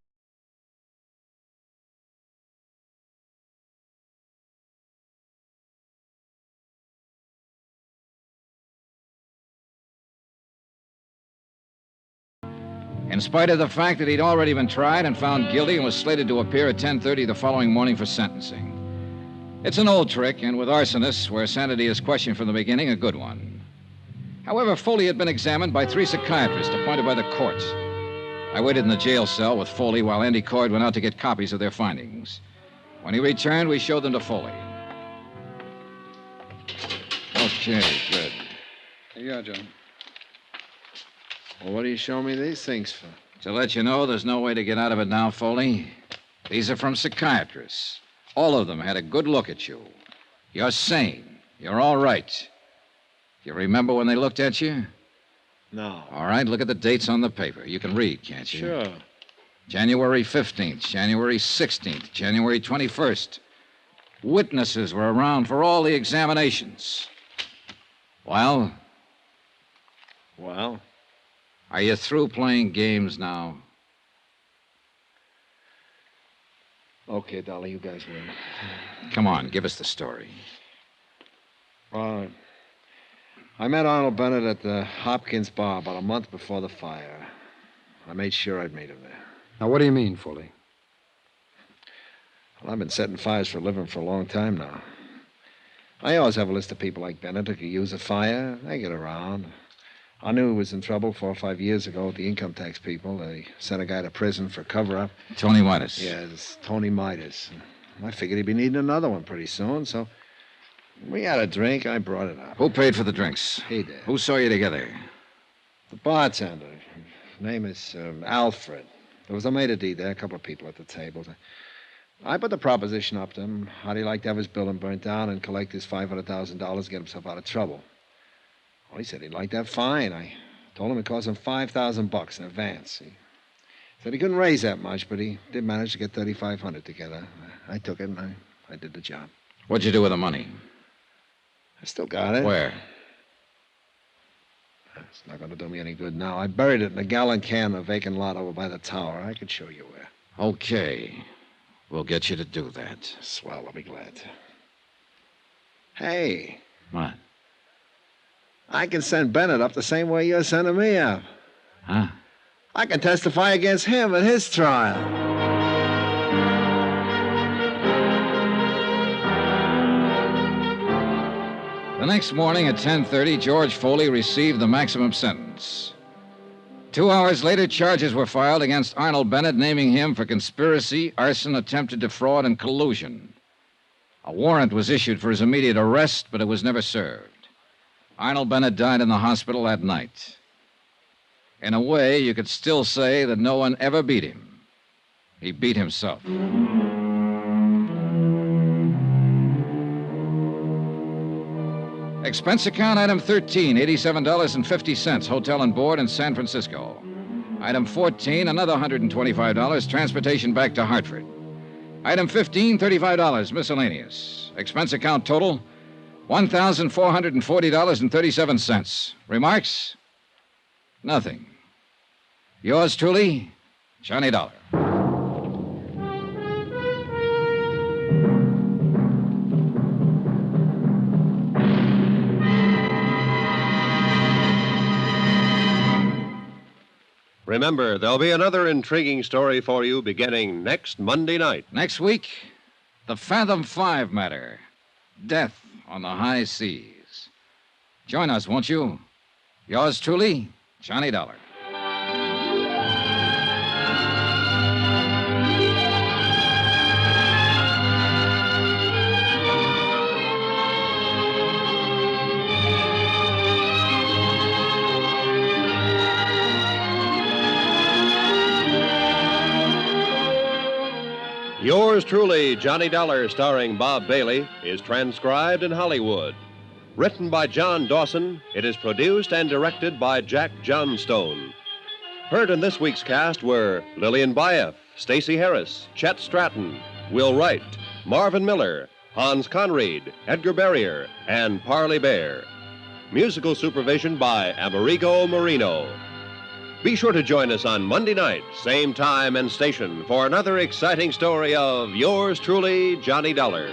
In spite of the fact that he'd already been tried and found guilty and was slated to appear at 10:30 the following morning for sentencing. It's an old trick, and with arsonists, where sanity is questioned from the beginning, a good one. However, Foley had been examined by 3 psychiatrists appointed by the court. I waited in the jail cell with Foley while Andy Coyd went out to get copies of their findings. When he returned, we showed them to Foley. Okay, good. Here you are, John. Well, what do you show me these things for? To let you know there's no way to get out of it now, Foley. These are from psychiatrists. All of them had a good look at you. You're sane. You're all right. You remember when they looked at you? No. All right, look at the dates on the paper. You can read, can't you? Sure. January 15th, January 16th, January 21st. Witnesses were around for all the examinations. Well? Well? Are you through playing games now? Okay, Dolly, you guys win. Come on, give us the story. Well, I met Arnold Bennett at the Hopkins bar about a month before the fire. I made sure I'd meet him there. Now, what do you mean, Foley? Well, I've been setting fires for a living for a long time now. I always have a list of people like Bennett who could use a fire. They get around. I knew he was in trouble 4 or 5 years ago with the income tax people. They sent a guy to prison for cover-up. Tony Midas. Yes, Tony Midas. I figured he'd be needing another one pretty soon, so we had a drink. I brought it up. Who paid for the drinks? He did. Who saw you together? The bartender. His name is Alfred. There was a maitre d' there, a couple of people at the table. I put the proposition up to him. How'd he like to have his building burnt down and collect his $500,000 to get himself out of trouble? Well, he said he'd like that fine. I told him it cost him $5,000 in advance. He said he couldn't raise that much, but he did manage to get $3,500 together. I took it, and I did the job. What'd you do with the money? I still got it. Where? It's not going to do me any good now. I buried it in a gallon can in a vacant lot over by the tower. I could show you where. Okay. We'll get you to do that. Swell, I'll be glad to. Hey. What? I can send Bennett up the same way you're sending me up. Huh? I can testify against him at his trial. The next morning at 10:30, George Foley received the maximum sentence. 2 hours later, charges were filed against Arnold Bennett, naming him for conspiracy, arson, attempted defraud, and collusion. A warrant was issued for his immediate arrest, but it was never served. Arnold Bennett died in the hospital that night. In a way, you could still say that no one ever beat him. He beat himself. Expense account item 13, $87.50, hotel and board in San Francisco. Item 14, another $125, transportation back to Hartford. Item 15, $35, miscellaneous. Expense account total, $1,440.37. Remarks? Nothing. Yours truly, Johnny Dollar. Remember, there'll be another intriguing story for you beginning next Monday night. Next week, the Fathom 5 matter. Death on the high seas. Join us, won't you? Yours truly, Johnny Dollar. Yours truly, Johnny Dollar, starring Bob Bailey, is transcribed in Hollywood. Written by John Dawson, it is produced and directed by Jack Johnstone. Heard in this week's cast were Lillian Baeff, Stacey Harris, Chet Stratton, Will Wright, Marvin Miller, Hans Conried, Edgar Barrier, and Parley Bear. Musical supervision by Amerigo Marino. Be sure to join us on Monday night, same time and station, for another exciting story of yours truly, Johnny Dollar.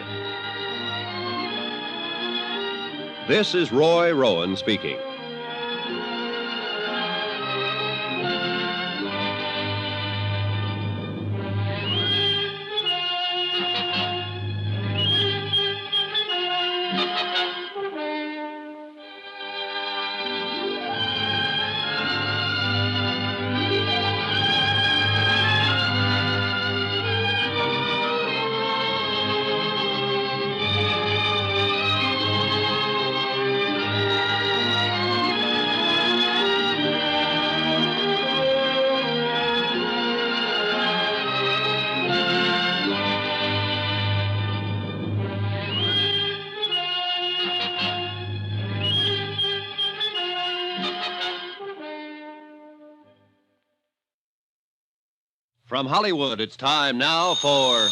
This is Roy Rowan speaking. From Hollywood, it's time now for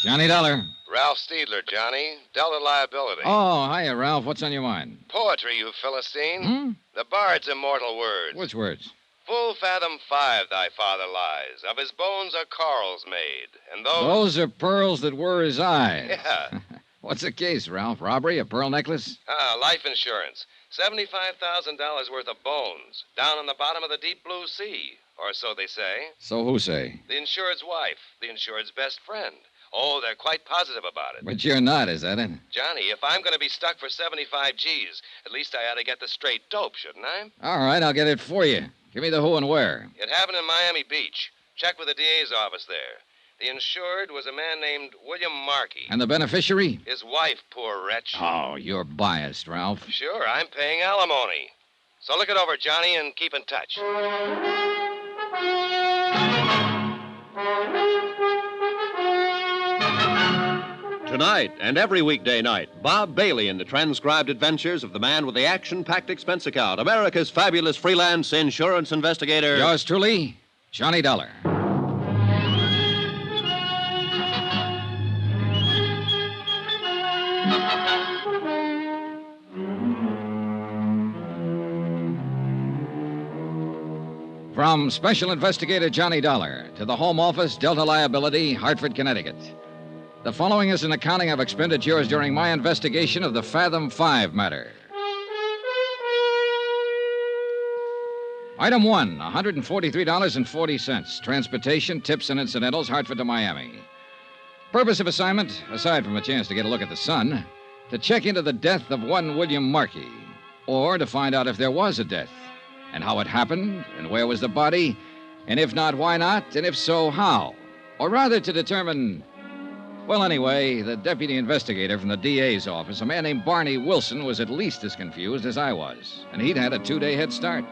Johnny Dollar. Ralph Steedler, Johnny. Delta liability. Oh, hiya, Ralph. What's on your mind? Poetry, you Philistine. The bard's immortal words. Which words? Full fathom 5 thy father lies. Of his bones are corals made. And Those are pearls that were his eyes. Yeah. What's the case, Ralph? Robbery? A pearl necklace? Life insurance. $75,000 worth of bones. Down on the bottom of the deep blue sea. Or so they say. So who say? The insured's wife. The insured's best friend. Oh, they're quite positive about it. But you're not, is that it? Johnny, if I'm going to be stuck for 75 G's, at least I ought to get the straight dope, shouldn't I? All right, I'll get it for you. Give me the who and where. It happened in Miami Beach. Check with the DA's office there. The insured was a man named William Markey. And the beneficiary? His wife, poor wretch. Oh, you're biased, Ralph. Sure, I'm paying alimony. So look it over, Johnny, and keep in touch. Tonight and every weekday night, Bob Bailey in the transcribed adventures of the man with the action-packed expense account, America's fabulous freelance insurance investigator. Yours truly, Johnny Dollar. From Special Investigator Johnny Dollar to the Home Office, Delta Liability, Hartford, Connecticut. The following is an accounting of expenditures during my investigation of the Fathom 5 matter. Item 1, $143.40. Transportation, tips, and incidentals, Hartford to Miami. Purpose of assignment, aside from a chance to get a look at the sun, to check into the death of one William Markey, or to find out if there was a death, and how it happened, and where was the body, and if not, why not, and if so, how? Or rather to determine... Well, anyway, the deputy investigator from the DA's office, a man named Barney Wilson, was at least as confused as I was, and he'd had a 2-day head start.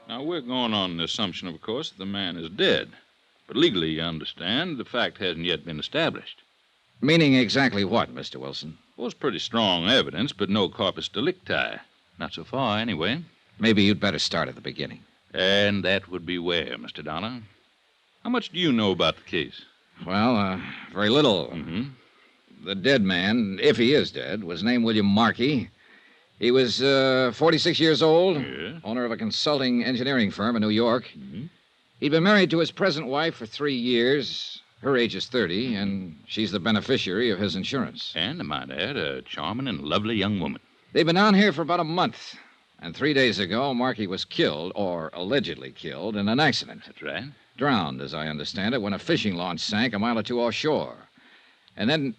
Now, we're going on the assumption, of course, that the man is dead. But legally, you understand, the fact hasn't yet been established. Meaning exactly what, Mr. Wilson? Well, it's pretty strong evidence, but no corpus delicti. Not so far, anyway. Maybe you'd better start at the beginning. And that would be where, Mr. Dollar? How much do you know about the case? Well, very little. Mm-hmm. The dead man, if he is dead, was named William Markey. He was 46 years old, owner of a consulting engineering firm in New York. Mm-hmm. He'd been married to his present wife for 3 years. Her age is 30, and she's the beneficiary of his insurance. And, I might add, a charming and lovely young woman. They've been down here for about a month. And 3 days ago, Markey was killed, or allegedly killed, in an accident. That's right. Drowned, as I understand it, when a fishing launch sank a mile or two offshore. And then...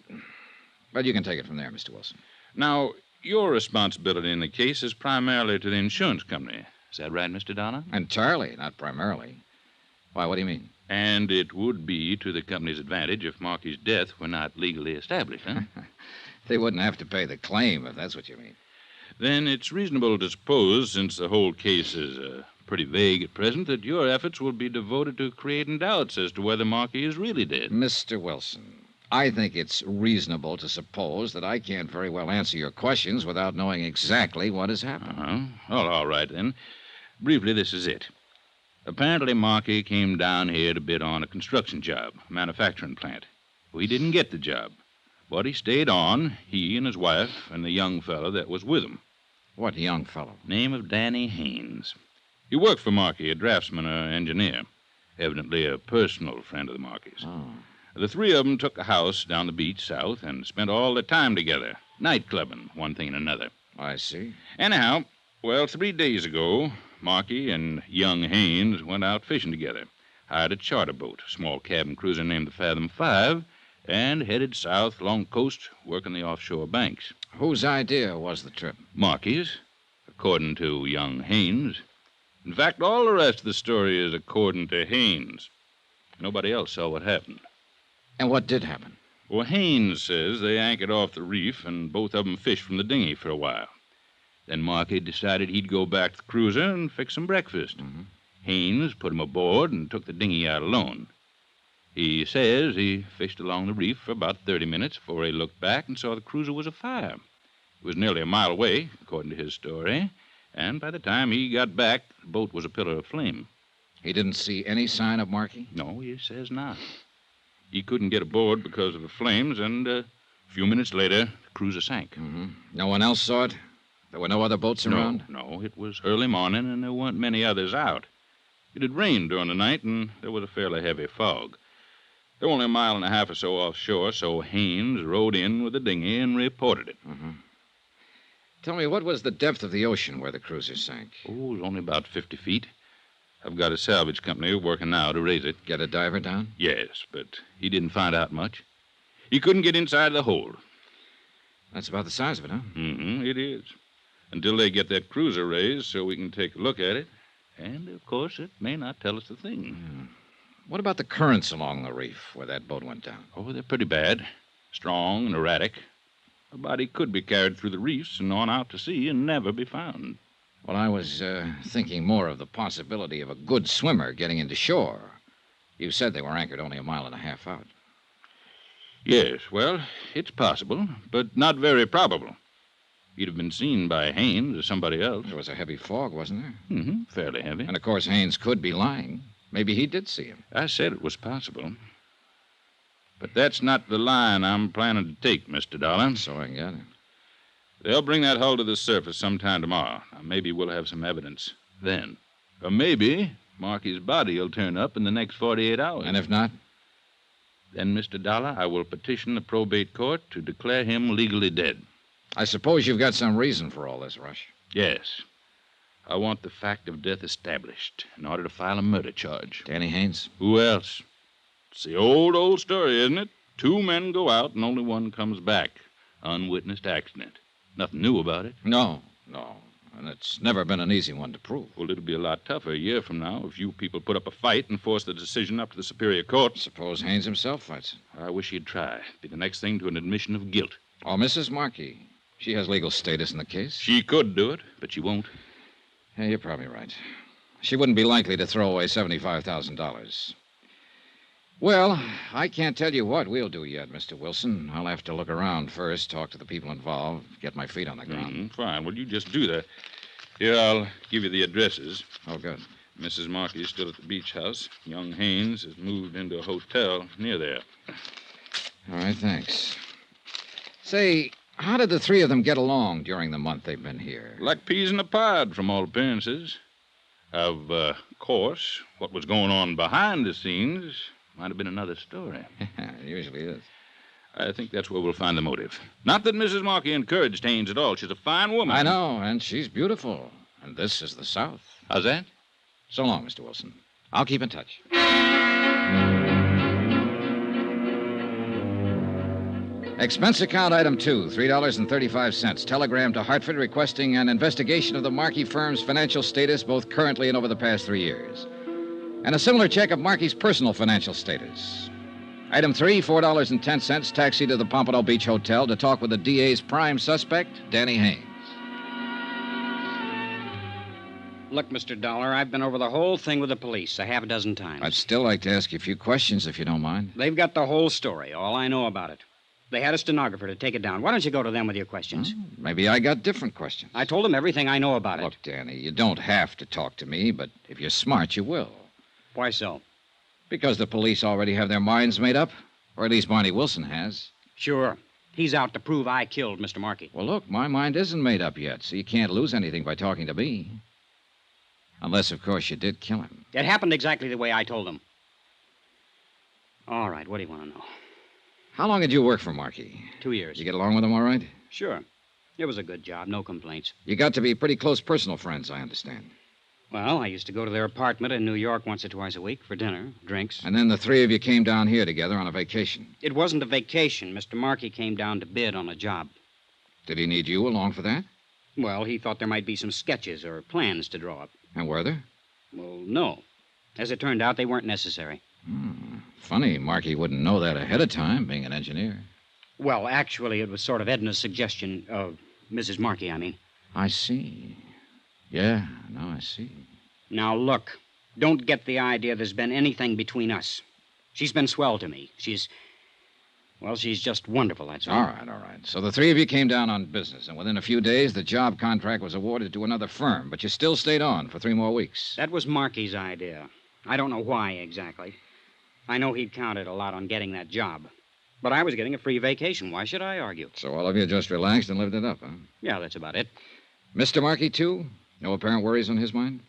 Well, you can take it from there, Mr. Wilson. Now, your responsibility in the case is primarily to the insurance company. Is that right, Mr. Dollar? Entirely, not primarily. Why, what do you mean? And it would be to the company's advantage if Markey's death were not legally established, huh? They wouldn't have to pay the claim, if that's what you mean. Then it's reasonable to suppose, since the whole case is pretty vague at present, that your efforts will be devoted to creating doubts as to whether Markey is really dead. Mr. Wilson, I think it's reasonable to suppose that I can't very well answer your questions without knowing exactly what has happened. Well, all right, then. Briefly, this is it. Apparently, Markey came down here to bid on a construction job, a manufacturing plant. Well, he didn't get the job, but he stayed on, he and his wife and the young fellow that was with him. What young fellow? Name of Danny Haynes. He worked for Markey, a draftsman or engineer. Evidently a personal friend of the Markeys. Oh. The three of them took a house down the beach south and spent all their time together, night clubbing, one thing and another. I see. Anyhow, well, 3 days ago, Markey and young Haynes went out fishing together, hired a charter boat, a small cabin cruiser named the Fathom 5, and headed south along the coast, working the offshore banks. Whose idea was the trip? Markey's, according to young Haynes. In fact, all the rest of the story is according to Haynes. Nobody else saw what happened. And what did happen? Well, Haynes says they anchored off the reef and both of them fished from the dinghy for a while. Then Markey decided he'd go back to the cruiser and fix some breakfast. Mm-hmm. Haynes put him aboard and took the dinghy out alone. He says he fished along the reef for about 30 minutes before he looked back and saw the cruiser was afire. It was nearly a mile away, according to his story, and by the time he got back, the boat was a pillar of flame. He didn't see any sign of Markey? No, he says not. He couldn't get aboard because of the flames, and a few minutes later, the cruiser sank. Mm-hmm. No one else saw it? There were no other boats around? No, it was early morning, and there weren't many others out. It had rained during the night, and there was a fairly heavy fog. They were only a mile and a half or so offshore, so Haynes rowed in with the dinghy and reported it. Mm-hmm. Tell me, what was the depth of the ocean where the cruiser sank? Oh, it was only about 50 feet. I've got a salvage company working now to raise it. Get a diver down? Yes, but he didn't find out much. He couldn't get inside the hold. That's about the size of it, huh? Mm-hmm, it is. Until they get that cruiser raised so we can take a look at it. And, of course, it may not tell us a thing. Yeah. What about the currents along the reef where that boat went down? Oh, they're pretty bad. Strong and erratic. A body could be carried through the reefs and on out to sea and never be found. Well, I was thinking more of the possibility of a good swimmer getting into shore. You said they were anchored only a mile and a half out. Yes, well, it's possible, but not very probable. He'd have been seen by Haynes or somebody else. There was a heavy fog, wasn't there? Mm-hmm, fairly heavy. And, of course, Haynes could be lying. Maybe he did see him. I said it was possible. But that's not the line I'm planning to take, Mr. Dollar. So I gather. They'll bring that hull to the surface sometime tomorrow. Now, maybe we'll have some evidence then. Or maybe Markey's body will turn up in the next 48 hours. And if not? Then, Mr. Dollar, I will petition the probate court to declare him legally dead. I suppose you've got some reason for all this, Rush. Yes. I want the fact of death established in order to file a murder charge. Danny Haynes? Who else? It's the old story, isn't it? 2 men go out and only one comes back. Unwitnessed accident. Nothing new about it. No. And it's never been an easy one to prove. Well, it'll be a lot tougher a year from now if you people put up a fight and force the decision up to the Superior Court. Suppose Haynes himself fights. I wish he'd try. It'd be the next thing to an admission of guilt. Oh, Mrs. Markey. She has legal status in the case. She could do it, but she won't. Yeah, you're probably right. She wouldn't be likely to throw away $75,000. Well, I can't tell you what we'll do yet, Mr. Wilson. I'll have to look around first, talk to the people involved, get my feet on the ground. Mm-hmm, fine. Well, you just do that. Here, I'll give you the addresses. Oh, good. Mrs. Markey is still at the beach house. Young Haynes has moved into a hotel near there. All right, thanks. Say, how did the three of them get along during the month they've been here? Like peas in a pod, from all appearances. Of course, what was going on behind the scenes might have been another story. It usually is. I think that's where we'll find the motive. Not that Mrs. Markey encouraged Haynes at all. She's a fine woman. I know, and she's beautiful. And this is the South. How's that? So long, Mr. Wilson. I'll keep in touch. Expense account item 2, $3.35. Telegram to Hartford requesting an investigation of the Markey firm's financial status, both currently and over the past 3 years. And a similar check of Markey's personal financial status. Item 3, $4.10, taxi to the Pompano Beach Hotel to talk with the DA's prime suspect, Danny Haynes. Look, Mr. Dollar, I've been over the whole thing with the police a half a dozen times. I'd still like to ask you a few questions, if you don't mind. They've got the whole story, all I know about it. They had a stenographer to take it down. Why don't you go to them with your questions? Maybe I got different questions. I told them everything I know about it. Look, Danny, you don't have to talk to me, but if you're smart, you will. Why so? Because the police already have their minds made up. Or at least Barney Wilson has. Sure. He's out to prove I killed Mr. Markey. Well, look, my mind isn't made up yet, so you can't lose anything by talking to me. Unless, of course, you did kill him. It happened exactly the way I told them. All right, what do you want to know? How long did you work for Markey? 2 years. You get along with him all right? Sure. It was a good job, no complaints. You got to be pretty close personal friends, I understand. Well, I used to go to their apartment in New York once or twice a week for dinner, drinks. And then the three of you came down here together on a vacation. It wasn't a vacation. Mr. Markey came down to bid on a job. Did he need you along for that? Well, he thought there might be some sketches or plans to draw up. And were there? Well, no. As it turned out, they weren't necessary. Funny, Markey wouldn't know that ahead of time, being an engineer. Well, actually, it was sort of Edna's suggestion of Mrs. Markey, I mean. I see. Yeah, now I see. Now, look, don't get the idea there's been anything between us. She's been swell to me. She's just wonderful, that's all. All right. So the three of you came down on business, and within a few days, the job contract was awarded to another firm, but you still stayed on for 3 more weeks. That was Markey's idea. I don't know why exactly. I know he'd counted a lot on getting that job. But I was getting a free vacation. Why should I argue? So all of you just relaxed and lived it up, huh? Yeah, that's about it. Mr. Markey, too? No apparent worries on his mind?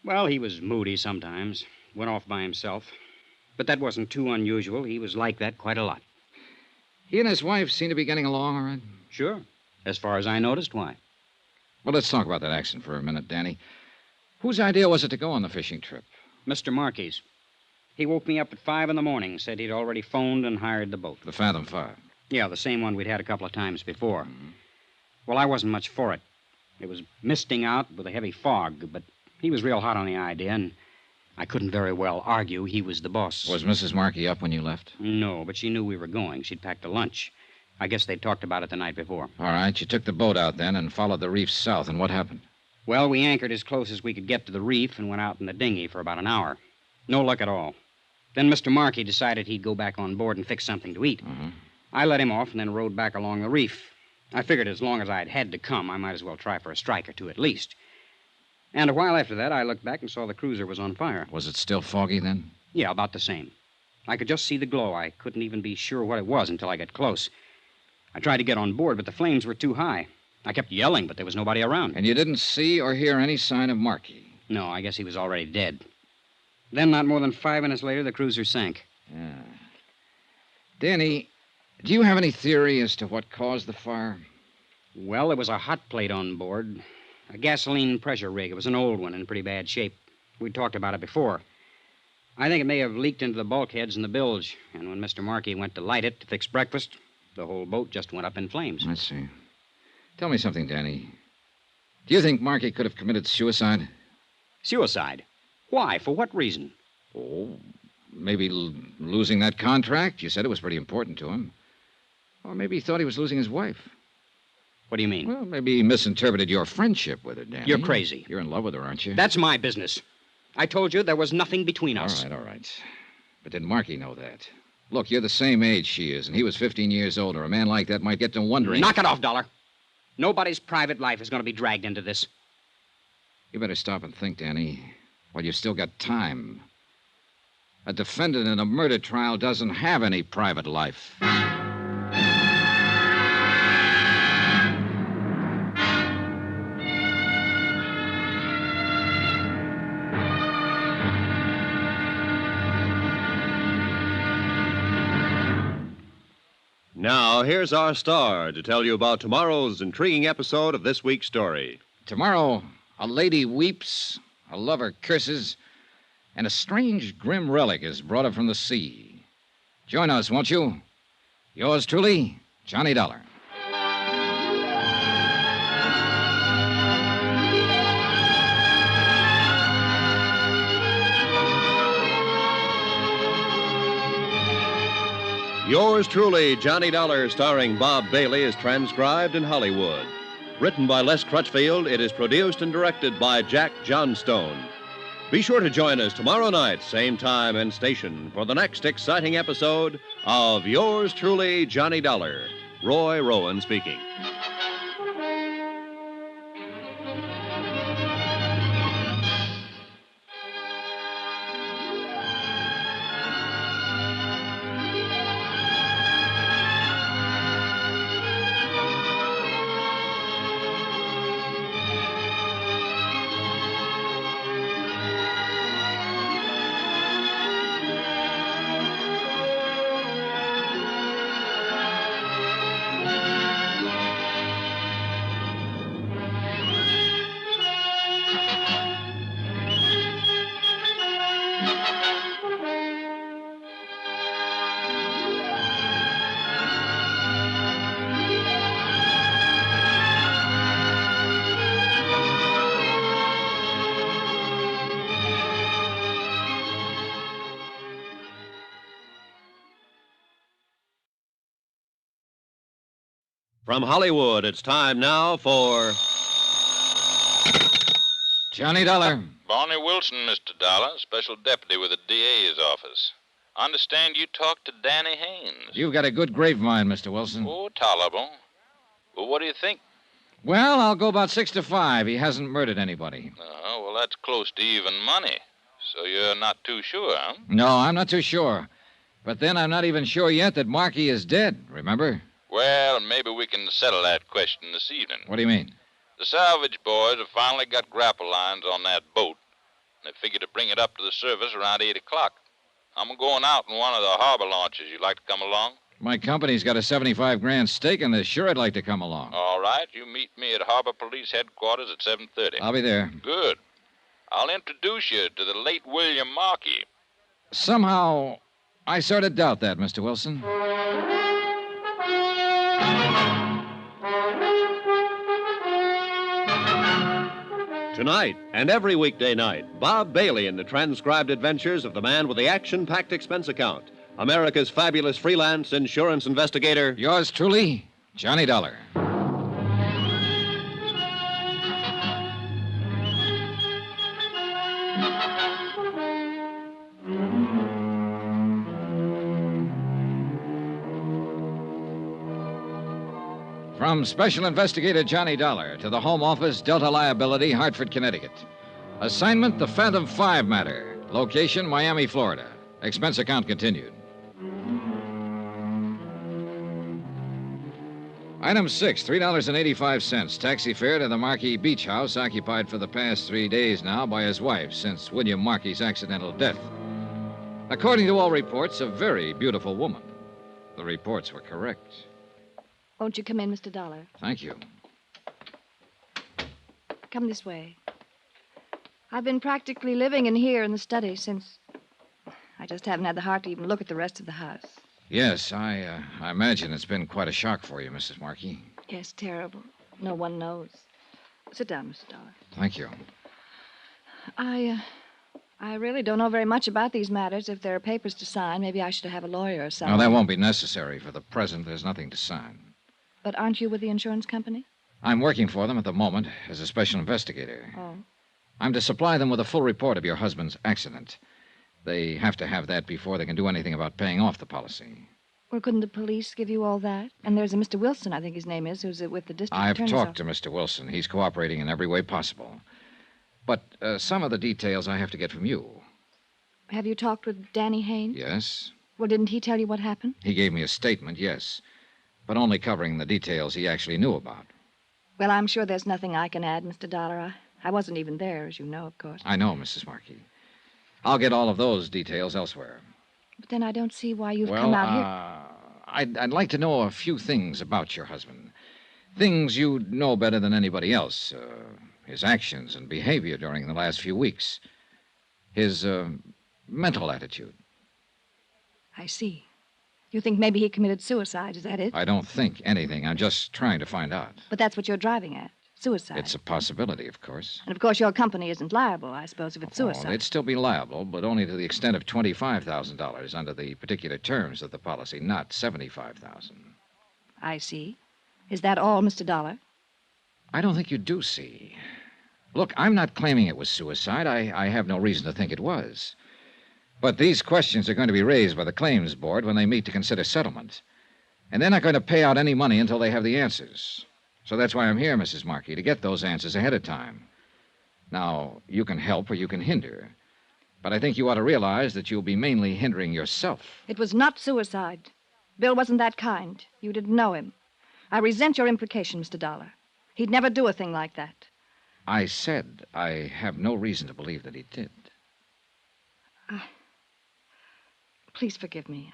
Well, he was moody sometimes. Went off by himself. But that wasn't too unusual. He was like that quite a lot. He and his wife seem to be getting along all right? Sure. As far as I noticed, why? Well, let's talk about that accident for a minute, Danny. Whose idea was it to go on the fishing trip? Mr. Markey's. He woke me up at 5 in the morning, said he'd already phoned and hired the boat. The Fathom 5? Yeah, the same one we'd had a couple of times before. Well, I wasn't much for it. It was misting out with a heavy fog, but he was real hot on the idea, and I couldn't very well argue he was the boss. Was Mrs. Markey up when you left? No, but she knew we were going. She'd packed a lunch. I guess they'd talked about it the night before. All right, you took the boat out then and followed the reef south, and what happened? Well, we anchored as close as we could get to the reef and went out in the dinghy for about an hour. No luck at all. Then Mr. Markey decided he'd go back on board and fix something to eat. I let him off and then rowed back along the reef. I figured as long as I'd had to come, I might as well try for a strike or two at least. And a while after that, I looked back and saw the cruiser was on fire. Was it still foggy then? Yeah, about the same. I could just see the glow. I couldn't even be sure what it was until I got close. I tried to get on board, but the flames were too high. I kept yelling, but there was nobody around. And you didn't see or hear any sign of Markey? No, I guess he was already dead. Then, not more than 5 minutes later, the cruiser sank. Yeah. Danny, do you have any theory as to what caused the fire? Well, there was a hot plate on board. A gasoline pressure rig. It was an old one in pretty bad shape. We'd talked about it before. I think it may have leaked into the bulkheads in the bilge, and when Mr. Markey went to light it to fix breakfast, the whole boat just went up in flames. I see. Tell me something, Danny. Do you think Markey could have committed suicide? Suicide? Why? For what reason? Oh, maybe losing that contract. You said it was pretty important to him. Or maybe he thought he was losing his wife. What do you mean? Well, maybe he misinterpreted your friendship with her, Danny. You're crazy. You're in love with her, aren't you? That's my business. I told you there was nothing between us. All right. But did Markey know that? Look, you're the same age she is, and he was 15 years older. A man like that might get to wondering... Knock it off, Dollar. Nobody's private life is going to be dragged into this. You better stop and think, Danny, while you've still got time. A defendant in a murder trial doesn't have any private life. Now, here's our star to tell you about tomorrow's intriguing episode of this week's story. Tomorrow, a lady weeps, a lover curses, and a strange, grim relic is brought up from the sea. Join us, won't you? Yours truly, Johnny Dollar. Yours truly, Johnny Dollar, starring Bob Bailey, is transcribed in Hollywood. Written by Les Crutchfield, it is produced and directed by Jack Johnstone. Be sure to join us tomorrow night, same time and station, for the next exciting episode of yours truly, Johnny Dollar. Roy Rowan speaking. From Hollywood, it's time now for Johnny Dollar. Barney Wilson, Mr. Dollar, special deputy with the DA's office. I understand you talked to Danny Haynes. You've got a good grapevine, Mr. Wilson. Oh, tolerable. Well, what do you think? Well, I'll go about 6 to 5. He hasn't murdered anybody. Oh, well, that's close to even money. So you're not too sure, huh? No, I'm not too sure. But then I'm not even sure yet that Markey is dead, remember? Well, maybe we can settle that question this evening. What do you mean? The salvage boys have finally got grapple lines on that boat. They figure to bring it up to the surface around 8 o'clock. I'm going out in one of the harbor launches. You like to come along? My company's got a 75 grand stake in this. Sure, I'd like to come along. All right. You meet me at Harbor Police Headquarters at 7:30. I'll be there. Good. I'll introduce you to the late William Markey. Somehow, I sort of doubt that, Mr. Wilson. Tonight and every weekday night, Bob Bailey in the transcribed adventures of the man with the action-packed expense account, America's fabulous freelance insurance investigator. Yours truly, Johnny Dollar. From Special Investigator Johnny Dollar to the Home Office, Delta Liability, Hartford, Connecticut. Assignment, the Phantom 5 matter. Location, Miami, Florida. Expense account continued. Item 6, $3.85. Taxi fare to the Markey Beach House, occupied for the past 3 days now by his wife since William Markey's accidental death. According to all reports, a very beautiful woman. The reports were correct. Won't you come in, Mr. Dollar? Thank you. Come this way. I've been practically living in here in the study since... I just haven't had the heart to even look at the rest of the house. Yes, I imagine it's been quite a shock for you, Mrs. Markey. Yes, terrible. No one knows. Sit down, Mr. Dollar. Thank you. I really don't know very much about these matters. If there are papers to sign, maybe I should have a lawyer or something. No, that won't be necessary. For the present, there's nothing to sign. But aren't you with the insurance company? I'm working for them at the moment as a special investigator. Oh. I'm to supply them with a full report of your husband's accident. They have to have that before they can do anything about paying off the policy. Well, couldn't the police give you all that? And there's a Mr. Wilson, I think his name is, who's with the district I've attorney's talked office. to Mr. Wilson. He's cooperating in every way possible. But some of the details I have to get from you. Have you talked with Danny Haynes? Yes? Well, didn't he tell you what happened? He gave me a statement, yes. But only covering the details he actually knew about. Well, I'm sure there's nothing I can add, Mr. Dollar. I wasn't even there, as you know, of course. I know, Mrs. Markey. I'll get all of those details elsewhere. But then I don't see why you've come out here. I'd like to know a few things about your husband. Things you know better than anybody else. His actions and behavior during the last few weeks. His mental attitude. I see. You think maybe he committed suicide, is that it? I don't think anything. I'm just trying to find out. But that's what you're driving at. Suicide. It's a possibility, of course. And of course your company isn't liable, I suppose, if it's suicide. Oh, they'd still be liable, but only to the extent of $25,000 under the particular terms of the policy, not $75,000. I see. Is that all, Mr. Dollar? I don't think you do see. Look, I'm not claiming it was suicide. I have no reason to think it was. But these questions are going to be raised by the claims board when they meet to consider settlement. And they're not going to pay out any money until they have the answers. So that's why I'm here, Mrs. Markey, to get those answers ahead of time. Now, you can help or you can hinder. But I think you ought to realize that you'll be mainly hindering yourself. It was not suicide. Bill wasn't that kind. You didn't know him. I resent your implication, Mr. Dollar. He'd never do a thing like that. I said I have no reason to believe that he did. Please forgive me.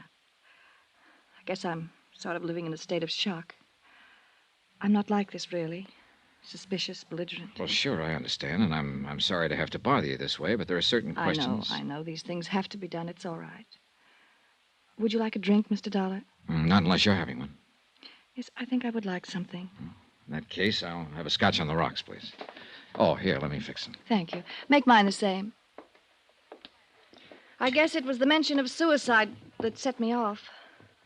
I guess I'm sort of living in a state of shock. I'm not like this, really. Suspicious, belligerent. Well, sure, I understand, and I'm sorry to have to bother you this way, but there are certain questions. I know. These things have to be done. It's all right. Would you like a drink, Mr. Dollar? Not unless you're having one. Yes, I think I would like something. In that case, I'll have a scotch on the rocks, please. Oh, here, let me fix them. Thank you. Make mine the same. I guess it was the mention of suicide that set me off.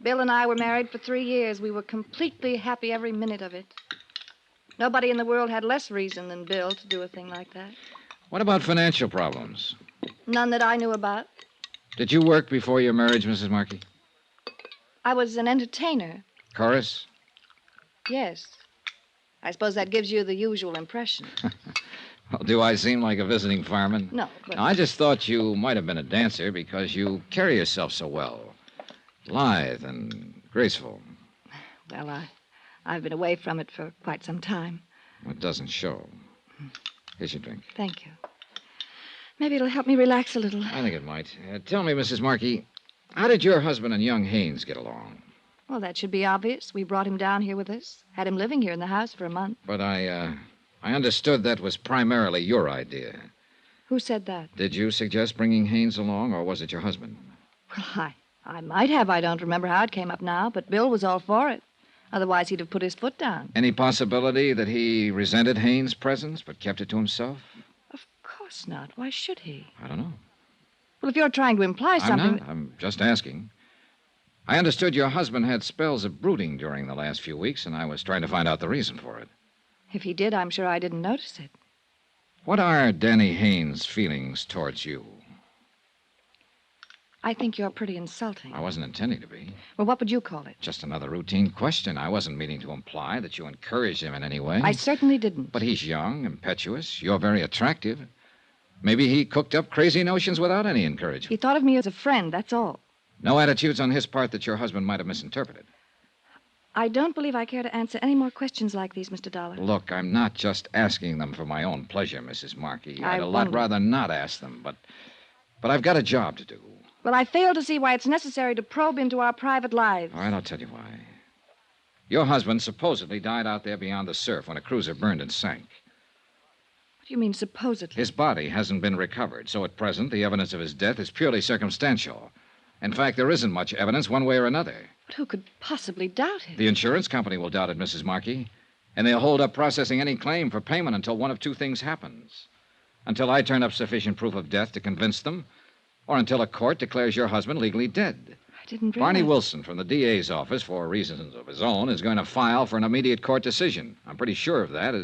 Bill and I were married for 3 years. We were completely happy every minute of it. Nobody in the world had less reason than Bill to do a thing like that. What about financial problems? None that I knew about. Did you work before your marriage, Mrs. Markey? I was an entertainer. Chorus? Yes. I suppose that gives you the usual impression. Well, do I seem like a visiting fireman? No, but... Now, I just thought you might have been a dancer because you carry yourself so well. Lithe and graceful. Well, I've been away from it for quite some time. It doesn't show. Here's your drink. Thank you. Maybe it'll help me relax a little. I think it might. Tell me, Mrs. Markey, how did your husband and young Haynes get along? Well, that should be obvious. We brought him down here with us. Had him living here in the house for a month. But I understood that was primarily your idea. Who said that? Did you suggest bringing Haynes along, or was it your husband? Well, I might have. I don't remember how it came up now, but Bill was all for it. Otherwise, he'd have put his foot down. Any possibility that he resented Haynes' presence but kept it to himself? Of course not. Why should he? I don't know. Well, if you're trying to imply something... I'm not. I'm just asking. I understood your husband had spells of brooding during the last few weeks, and I was trying to find out the reason for it. If he did, I'm sure I didn't notice it. What are Danny Haynes' feelings towards you? I think you're pretty insulting. I wasn't intending to be. Well, what would you call it? Just another routine question. I wasn't meaning to imply that you encouraged him in any way. I certainly didn't. But he's young, impetuous. You're very attractive. Maybe he cooked up crazy notions without any encouragement. He thought of me as a friend, that's all. No attitudes on his part that your husband might have misinterpreted. I don't believe I care to answer any more questions like these, Mr. Dollar. Look, I'm not just asking them for my own pleasure, Mrs. Markey. I'd a lot wonder. rather not ask them, but I've got a job to do. Well, I fail to see why it's necessary to probe into our private lives. All right, I'll tell you why. Your husband supposedly died out there beyond the surf when a cruiser burned and sank. What do you mean, supposedly? His body hasn't been recovered, so at present the evidence of his death is purely circumstantial. In fact, there isn't much evidence one way or another. But who could possibly doubt it? The insurance company will doubt it, Mrs. Markey. And they'll hold up processing any claim for payment until one of two things happens. Until I turn up sufficient proof of death to convince them, or until a court declares your husband legally dead. I didn't realize... Barney Wilson from the DA's office, for reasons of his own, is going to file for an immediate court decision. I'm pretty sure of that.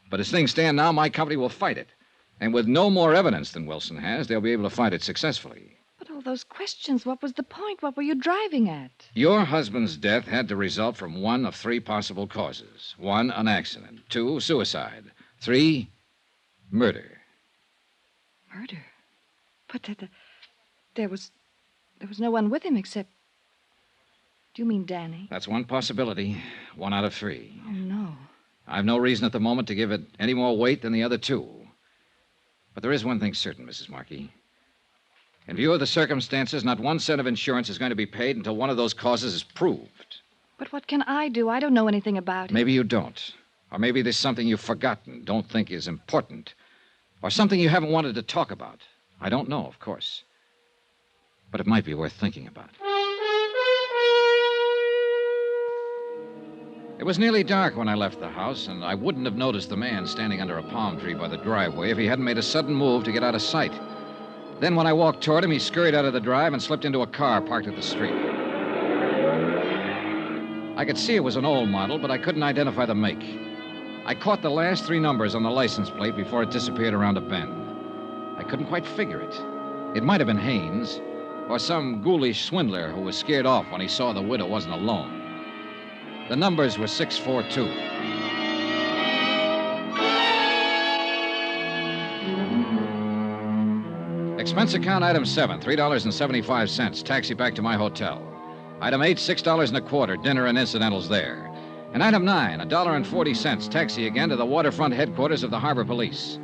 But as things stand now, my company will fight it. And with no more evidence than Wilson has, they'll be able to fight it successfully. But all those questions, what was the point? What were you driving at? Your husband's death had to result from one of three possible causes. 1, an accident. 2, suicide. 3, murder. Murder? But there was no one with him except... Do you mean Danny? That's one possibility. 1 out of 3. Oh, no. I've no reason at the moment to give it any more weight than the other 2. But there is one thing certain, Mrs. Markey. In view of the circumstances, not one cent of insurance is going to be paid until one of those causes is proved. But what can I do? I don't know anything about it. Maybe you don't. Or maybe there's something you've forgotten, don't think is important. Or something you haven't wanted to talk about. I don't know, of course. But it might be worth thinking about. It was nearly dark when I left the house, and I wouldn't have noticed the man standing under a palm tree by the driveway if he hadn't made a sudden move to get out of sight. Then when I walked toward him, he scurried out of the drive and slipped into a car parked at the street. I could see it was an old model, but I couldn't identify the make. I caught the last 3 numbers on the license plate before it disappeared around a bend. I couldn't quite figure it. It might have been Haynes, or some ghoulish swindler who was scared off when he saw the widow wasn't alone. The numbers were 642. Expense account item 7, $3.75, taxi back to my hotel. Item 8, $6.25, dinner and incidentals there. And item 9, $1.40, taxi again to the waterfront headquarters of the Harbor Police.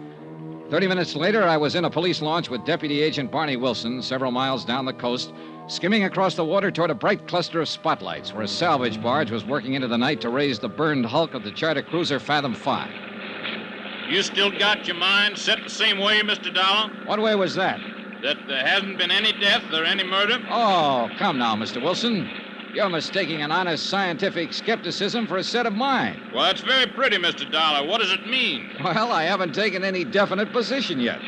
30 minutes later, I was in a police launch with Deputy Agent Barney Wilson several miles down the coast, skimming across the water toward a bright cluster of spotlights where a salvage barge was working into the night to raise the burned hulk of the charter cruiser Fathom 5. You still got your mind set the same way, Mr. Dollar? What way was that? That there hasn't been any death or any murder? Oh, come now, Mr. Wilson. You're mistaking an honest scientific skepticism for a set of mind. Well, it's very pretty, Mr. Dollar. What does it mean? Well, I haven't taken any definite position yet.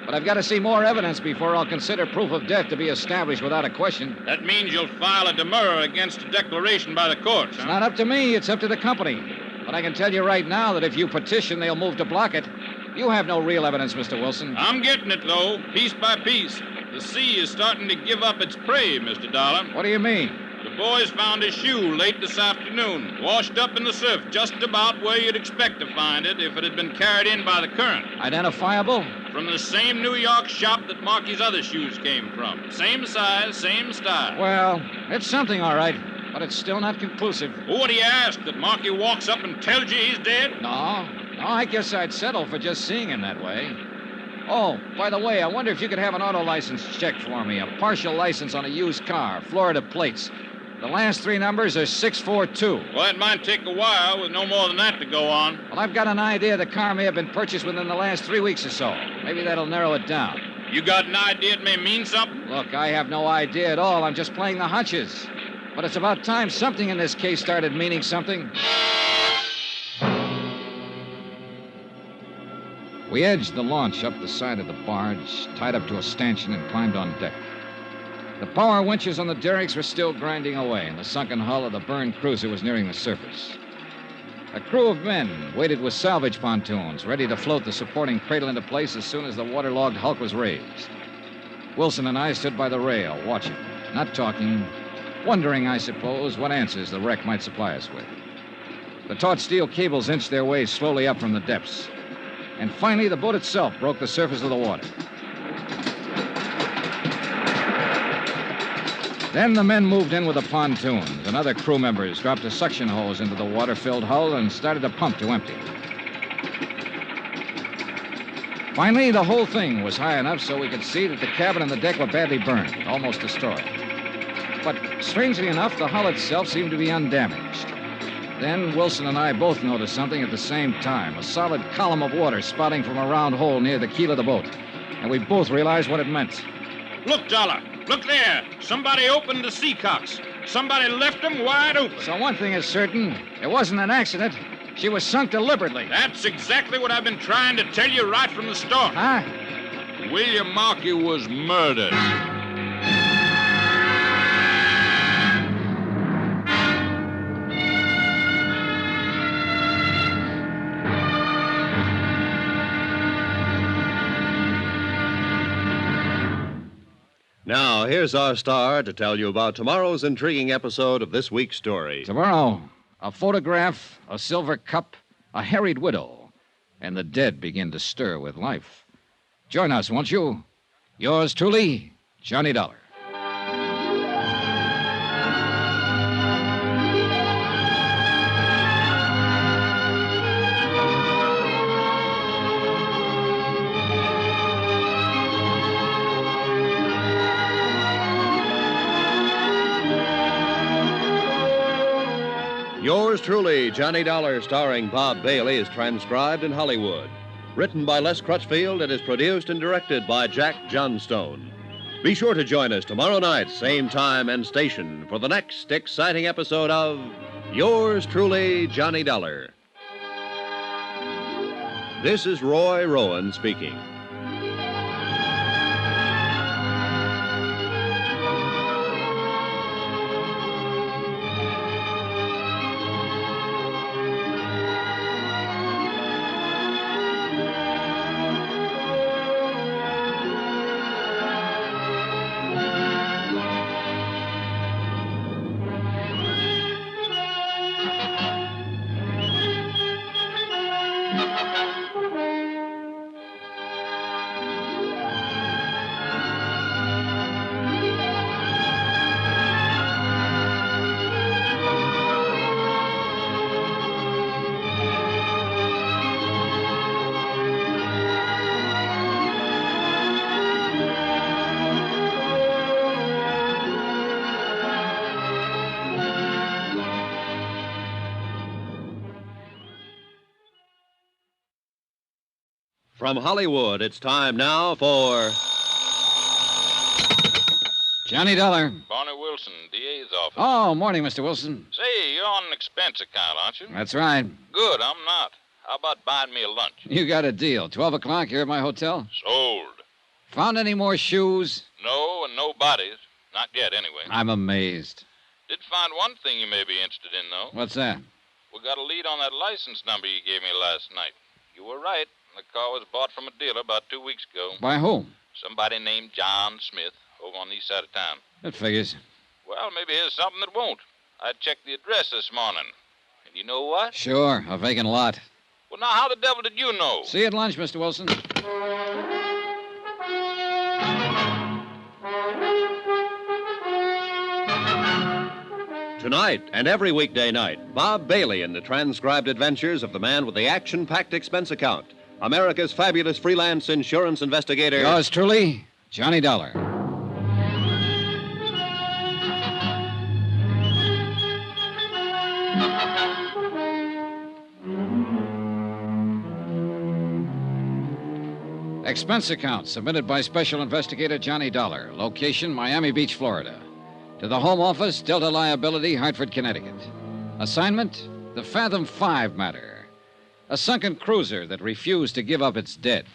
But I've got to see more evidence before I'll consider proof of death to be established without a question. That means you'll file a demurrer against a declaration by the courts, It's not up to me. It's up to the company. But I can tell you right now that if you petition, they'll move to block it. You have no real evidence, Mr. Wilson. I'm getting it, though, piece by piece. The sea is starting to give up its prey, Mr. Dollar. What do you mean? The boys found his shoe late this afternoon, washed up in the surf, just about where you'd expect to find it if it had been carried in by the current. Identifiable? From the same New York shop that Marky's other shoes came from. Same size, same style. Well, it's something, all right, but it's still not conclusive. Well, what do you ask? That Marky walks up and tells you he's dead? No, I guess I'd settle for just seeing him that way. Oh, by the way, I wonder if you could have an auto license check for me. A partial license on a used car, Florida plates. The last 3 numbers are 642. Well, it might take a while with no more than that to go on. Well, I've got an idea the car may have been purchased within the last 3 weeks or so. Maybe that'll narrow it down. You got an idea it may mean something? Look, I have no idea at all. I'm just playing the hunches. But it's about time something in this case started meaning something. We edged the launch up the side of the barge, tied up to a stanchion, and climbed on deck. The power winches on the derricks were still grinding away, and the sunken hull of the burned cruiser was nearing the surface. A crew of men waited with salvage pontoons, ready to float the supporting cradle into place as soon as the waterlogged hulk was raised. Wilson and I stood by the rail, watching, not talking, wondering, I suppose, what answers the wreck might supply us with. The taut steel cables inched their way slowly up from the depths. And finally, the boat itself broke the surface of the water. Then the men moved in with the pontoons, and other crew members dropped a suction hose into the water-filled hull and started to pump to empty. Finally, the whole thing was high enough so we could see that the cabin and the deck were badly burned, almost destroyed. But strangely enough, the hull itself seemed to be undamaged. Then Wilson and I both noticed something at the same time, a solid column of water spouting from a round hole near the keel of the boat. And we both realized what it meant. Look, Dollar. Look there. Somebody opened the seacocks. Somebody left them wide open. So one thing is certain. It wasn't an accident. She was sunk deliberately. That's exactly what I've been trying to tell you right from the start. Huh? William Markey was murdered. Now, here's our star to tell you about tomorrow's intriguing episode of this week's story. Tomorrow, a photograph, a silver cup, a harried widow, and the dead begin to stir with life. Join us, won't you? Yours truly, Johnny Dollar. Yours truly, Johnny Dollar, starring Bob Bailey, is transcribed in Hollywood. Written by Les Crutchfield, it is produced and directed by Jack Johnstone. Be sure to join us tomorrow night, same time and station, for the next exciting episode of Yours truly, Johnny Dollar. This is Roy Rowan speaking. From Hollywood, it's time now for... Johnny Dollar. Barney Wilson, DA's office. Oh, morning, Mr. Wilson. Say, you're on an expense account, aren't you? That's right. Good, I'm not. How about buying me a lunch? You got a deal. 12 o'clock here at my hotel. Sold. Found any more shoes? No, and no bodies. Not yet, anyway. I'm amazed. Did find one thing you may be interested in, though. What's that? We got a lead on that license number you gave me last night. You were right. The car was bought from a dealer about 2 weeks ago. By whom? Somebody named John Smith over on the east side of town. That figures. Well, maybe here's something that won't. I checked the address this morning. And you know what? Sure, a vacant lot. Well, now, how the devil did you know? See you at lunch, Mr. Wilson. Tonight and every weekday night, Bob Bailey in the transcribed adventures of the man with the action-packed expense account, America's fabulous freelance insurance investigator. Yours truly, Johnny Dollar. Expense account submitted by Special Investigator Johnny Dollar. Location, Miami Beach, Florida. To the Home Office, Delta Liability, Hartford, Connecticut. Assignment, the Fathom 5 matter. A sunken cruiser that refused to give up its dead.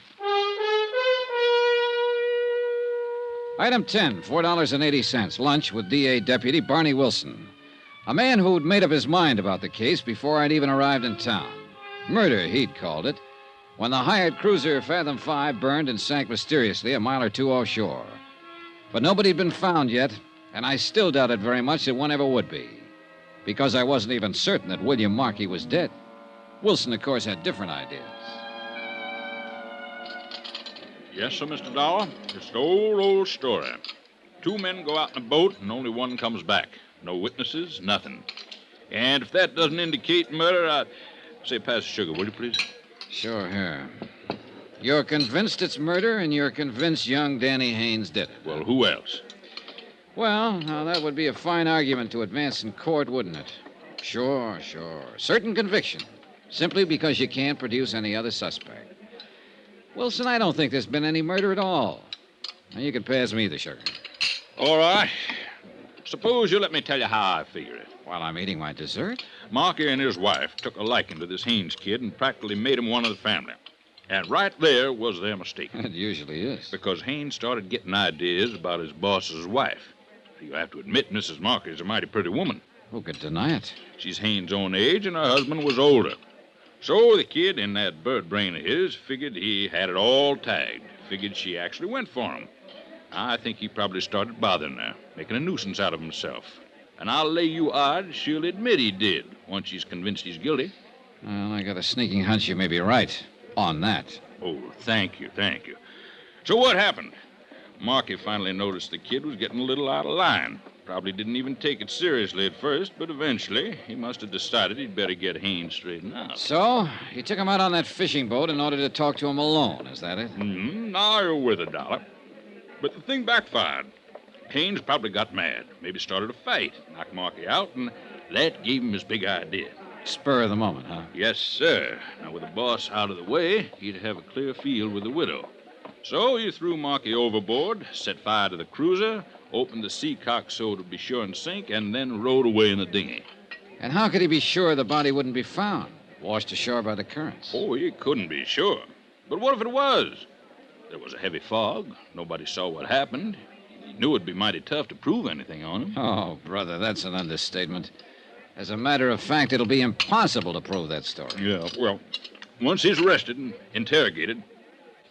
Item 10, $4.80. Lunch with DA Deputy Barney Wilson. A man who'd made up his mind about the case before I'd even arrived in town. Murder, he'd called it, when the hired cruiser Fathom 5 burned and sank mysteriously a mile or two offshore. But nobody'd been found yet, and I still doubted very much that one ever would be, because I wasn't even certain that William Markey was dead. Wilson, of course, had different ideas. Yes, sir, Mr. Dollar. It's the old story. 2 men go out in a boat, and only one comes back. No witnesses, nothing. And if that doesn't indicate murder, I'd say pass the sugar, will you, please? Sure, here. You're convinced it's murder, and you're convinced young Danny Haynes did it. Well, who else? Well, now, that would be a fine argument to advance in court, wouldn't it? Sure. Certain conviction, simply because you can't produce any other suspect. Wilson, I don't think there's been any murder at all. Now, you can pass me the sugar. All right. Suppose you let me tell you how I figure it. While I'm eating my dessert? Markey and his wife took a liking to this Haynes kid and practically made him one of the family. And right there was their mistake. It usually is. Because Haynes started getting ideas about his boss's wife. You have to admit Mrs. Markey's a mighty pretty woman. Who could deny it? She's Haynes' own age, and her husband was older. So the kid in that bird brain of his figured he had it all tagged. Figured she actually went for him. I think he probably started bothering her, making a nuisance out of himself. And I'll lay you odds she'll admit he did, once she's convinced he's guilty. Well, I got a sneaking hunch you may be right on that. Oh, thank you. So what happened? Markey finally noticed the kid was getting a little out of line. Probably didn't even take it seriously at first, but eventually he must have decided he'd better get Haynes straightened out. So, he took him out on that fishing boat in order to talk to him alone, is that it? Mm-hmm. Now you're with it, Dollar. But the thing backfired. Haynes probably got mad, maybe started a fight, knocked Markey out, and that gave him his big idea. Spur of the moment, huh? Yes, sir. Now, with the boss out of the way, he'd have a clear field with the widow. So he threw Markey overboard, set fire to the cruiser, opened the sea cock so to be sure and sink, and then rowed away in the dinghy. And how could he be sure the body wouldn't be found, washed ashore by the currents? Oh, he couldn't be sure. But what if it was? There was a heavy fog. Nobody saw what happened. He knew it'd be mighty tough to prove anything on him. Oh, brother, that's an understatement. As a matter of fact, it'll be impossible to prove that story. Yeah, well, once he's arrested and interrogated,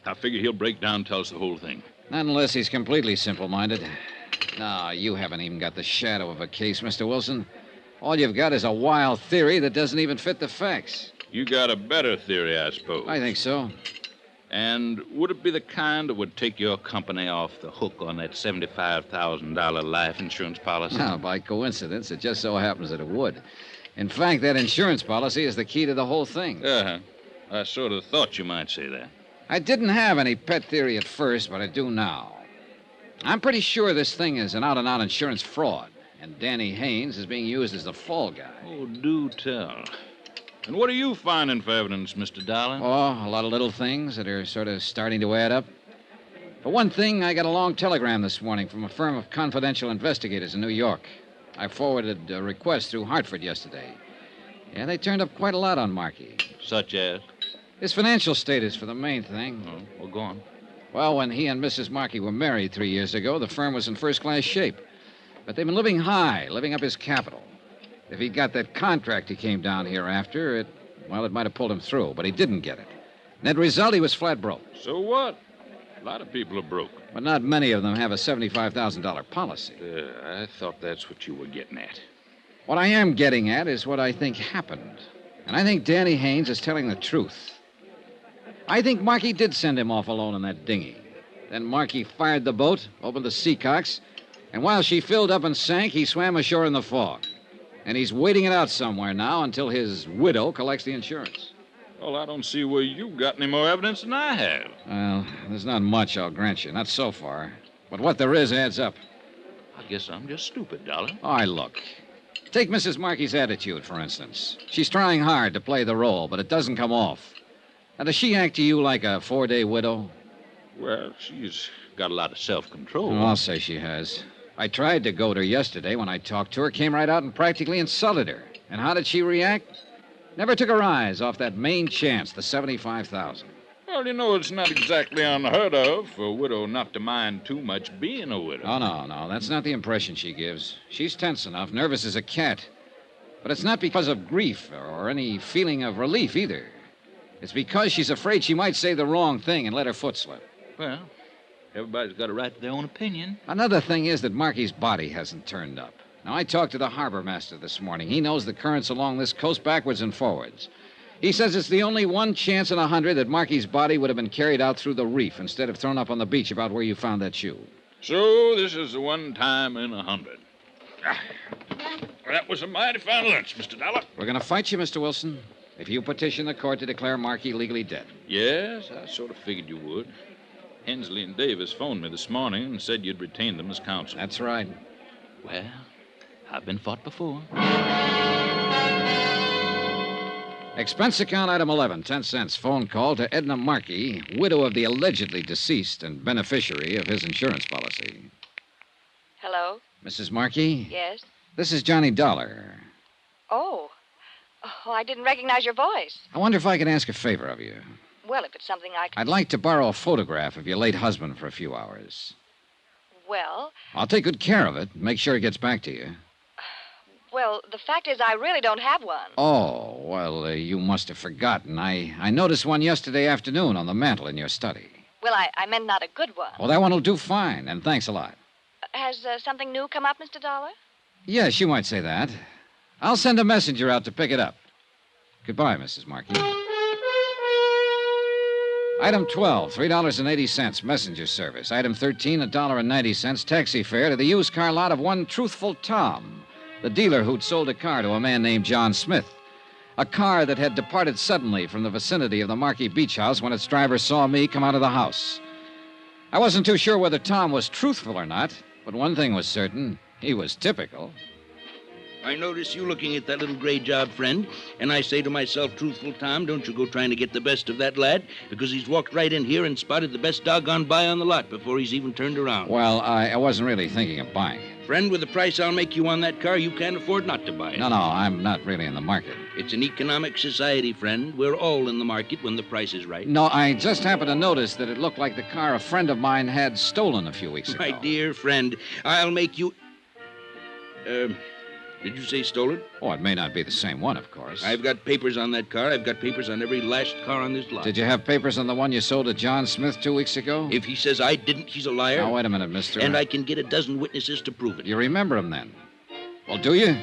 I figure he'll break down and tell us the whole thing. Not unless he's completely simple-minded. No, you haven't even got the shadow of a case, Mr. Wilson. All you've got is a wild theory that doesn't even fit the facts. You got a better theory, I suppose. I think so. And would it be the kind that would take your company off the hook on that $75,000 life insurance policy? No, by coincidence, it just so happens that it would. In fact, that insurance policy is the key to the whole thing. Uh-huh. I sort of thought you might say that. I didn't have any pet theory at first, but I do now. I'm pretty sure this thing is an out-and-out insurance fraud, and Danny Haynes is being used as the fall guy. Oh, do tell. And what are you finding for evidence, Mr. Dollar? Oh, a lot of little things that are sort of starting to add up. For one thing, I got a long telegram this morning from a firm of confidential investigators in New York. I forwarded a request through Hartford yesterday. Yeah, they turned up quite a lot on Markey. Such as? His financial status for the main thing. Oh, well, go on. Well, when he and Mrs. Markey were married 3 years ago, the firm was in first-class shape. But they've been living high, living up his capital. If he'd got that contract he came down here after, it might have pulled him through, but he didn't get it. Net result, he was flat broke. So what? A lot of people are broke. But not many of them have a $75,000 policy. I thought that's what you were getting at. What I am getting at is what I think happened. And I think Danny Haynes is telling the truth. I think Markey did send him off alone in that dinghy. Then Markey fired the boat, opened the seacocks, and while she filled up and sank, he swam ashore in the fog. And he's waiting it out somewhere now until his widow collects the insurance. Well, I don't see where you got any more evidence than I have. Well, there's not much, I'll grant you. Not so far. But what there is adds up. I guess I'm just stupid, Dollar. All right, look. Take Mrs. Markey's attitude, for instance. She's trying hard to play the role, but it doesn't come off. Now, does she act to you like a 4-day widow? Well, she's got a lot of self-control. Oh, I'll say she has. I tried to goad her yesterday when I talked to her, came right out and practically insulted her. And how did she react? Never took her eyes off that main chance, the $75,000. Well, you know, it's not exactly unheard of for a widow not to mind too much being a widow. Oh, no. That's not the impression she gives. She's tense enough, nervous as a cat. But it's not because of grief or any feeling of relief either. It's because she's afraid she might say the wrong thing and let her foot slip. Well, everybody's got a right to their own opinion. Another thing is that Markey's body hasn't turned up. Now, I talked to the harbor master this morning. He knows the currents along this coast backwards and forwards. He says it's the only one chance in 100 that Markey's body would have been carried out through the reef instead of thrown up on the beach about where you found that shoe. So this is the one time in 100. That was a mighty fine lunch, Mr. Dollar. We're going to fight you, Mr. Wilson, if you petition the court to declare Markey legally dead. Yes, I sort of figured you would. Hensley and Davis phoned me this morning and said you'd retained them as counsel. That's right. Well, I've been fought before. Expense account item 11, 10 cents. Phone call to Edna Markey, widow of the allegedly deceased and beneficiary of his insurance policy. Hello? Mrs. Markey? Yes? This is Johnny Dollar. Oh, I didn't recognize your voice. I wonder if I could ask a favor of you. Well, if it's something I can... I'd like to borrow a photograph of your late husband for a few hours. Well? I'll take good care of it. Make sure it gets back to you. Well, the fact is I really don't have one. Oh, well, you must have forgotten. I noticed one yesterday afternoon on the mantel in your study. Well, I meant not a good one. Well, that one will do fine, and thanks a lot. Has something new come up, Mr. Dollar? Yes, you might say that. I'll send a messenger out to pick it up. Goodbye, Mrs. Markey. Item 12, $3.80, messenger service. Item 13, $1.90, taxi fare to the used car lot of one Truthful Tom, the dealer who'd sold a car to a man named John Smith. A car that had departed suddenly from the vicinity of the Markey Beach House when its driver saw me come out of the house. I wasn't too sure whether Tom was truthful or not, but one thing was certain. He was typical. I notice you looking at that little gray job, friend, and I say to myself, Truthful Tom, don't you go trying to get the best of that lad, because he's walked right in here and spotted the best doggone buy on the lot before he's even turned around. Well, I wasn't really thinking of buying it. Friend, with the price I'll make you on that car, you can't afford not to buy it. No, I'm not really in the market. It's an economic society, friend. We're all in the market when the price is right. No, I just happened to notice that it looked like the car a friend of mine had stolen a few weeks ago. My dear friend, I'll make you... Did you say stolen? Oh, it may not be the same one, of course. I've got papers on that car. I've got papers on every last car on this lot. Did you have papers on the one you sold to John Smith 2 weeks ago? If he says I didn't, he's a liar. Now, wait a minute, mister. And I can get a dozen witnesses to prove it. You remember him, then? Well, do you?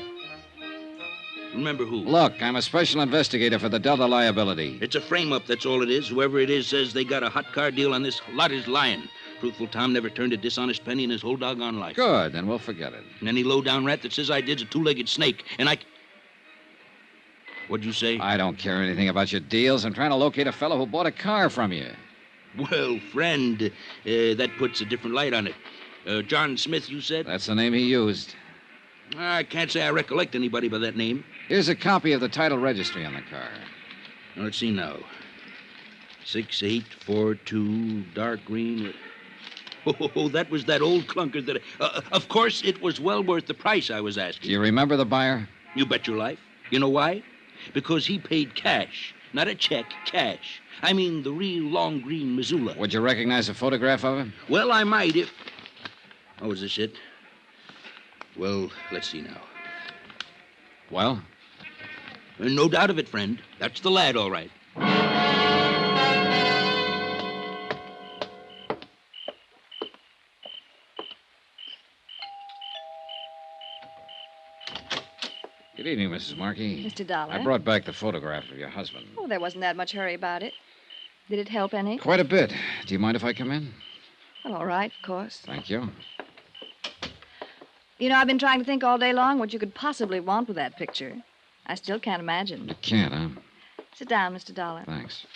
Remember who? Look, I'm a special investigator for the Delta liability. It's a frame-up, that's all it is. Whoever it is says they got a hot car deal on this lot is lying. Truthful Tom never turned a dishonest penny in his whole doggone life. Good, then we'll forget it. And any low-down rat that says I did's a two-legged snake, and I... What'd you say? I don't care anything about your deals. I'm trying to locate a fellow who bought a car from you. Well, friend, that puts a different light on it. John Smith, you said? That's the name he used. I can't say I recollect anybody by that name. Here's a copy of the title registry on the car. Now, let's see now. 6842, dark green. Oh, that was that old clunker that... of course, it was well worth the price I was asking. Do you remember the buyer? You bet your life. You know why? Because he paid cash. Not a check, cash. I mean the real long green Missoula. Would you recognize a photograph of him? Well, I might if... Oh, is this it? Well, let's see now. Well? No doubt of it, friend. That's the lad, all right. Good evening, Mrs. Markey. Mr. Dollar. I brought back the photograph of your husband. Oh, there wasn't that much hurry about it. Did it help any? Quite a bit. Do you mind if I come in? Well, all right, of course. Thank you. You know, I've been trying to think all day long what you could possibly want with that picture. I still can't imagine. You can't, huh? Sit down, Mr. Dollar. Thanks.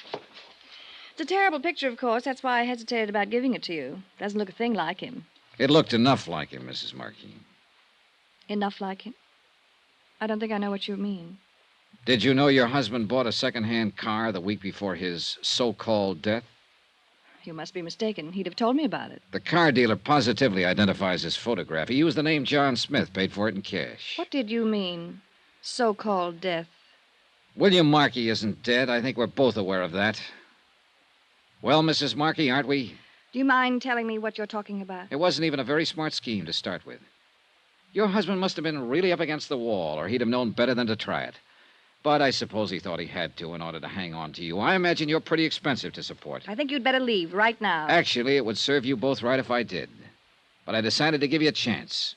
It's a terrible picture, of course. That's why I hesitated about giving it to you. Doesn't look a thing like him. It looked enough like him, Mrs. Markey. Enough like him? I don't think I know what you mean. Did you know your husband bought a second-hand car the week before his so-called death? You must be mistaken. He'd have told me about it. The car dealer positively identifies his photograph. He used the name John Smith, paid for it in cash. What did you mean, so-called death? William Markey isn't dead. I think we're both aware of that. Well, Mrs. Markey, aren't we? Do you mind telling me what you're talking about? It wasn't even a very smart scheme to start with. Your husband must have been really up against the wall, or he'd have known better than to try it. But I suppose he thought he had to in order to hang on to you. I imagine you're pretty expensive to support. I think you'd better leave right now. Actually, it would serve you both right if I did. But I decided to give you a chance.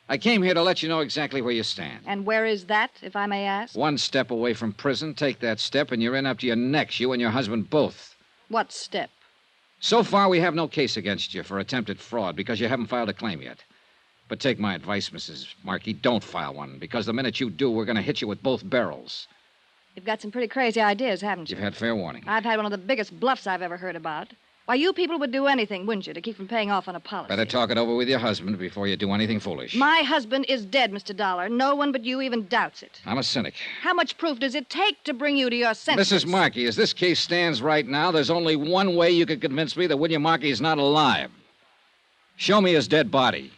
I came here to let you know exactly where you stand. And where is that, if I may ask? One step away from prison. Take that step, and you're in up to your necks, you and your husband both. What step? So far, we have no case against you for attempted fraud because you haven't filed a claim yet. But take my advice, Mrs. Markey, don't file one, because the minute you do, we're going to hit you with both barrels. You've got some pretty crazy ideas, haven't you? You've had fair warning. I've had one of the biggest bluffs I've ever heard about. Why, you people would do anything, wouldn't you, to keep from paying off on a policy? Better talk it over with your husband before you do anything foolish. My husband is dead, Mr. Dollar. No one but you even doubts it. I'm a cynic. How much proof does it take to bring you to your senses? Mrs. Markey, as this case stands right now, there's only one way you could convince me that William Markey is not alive. Show me his dead body.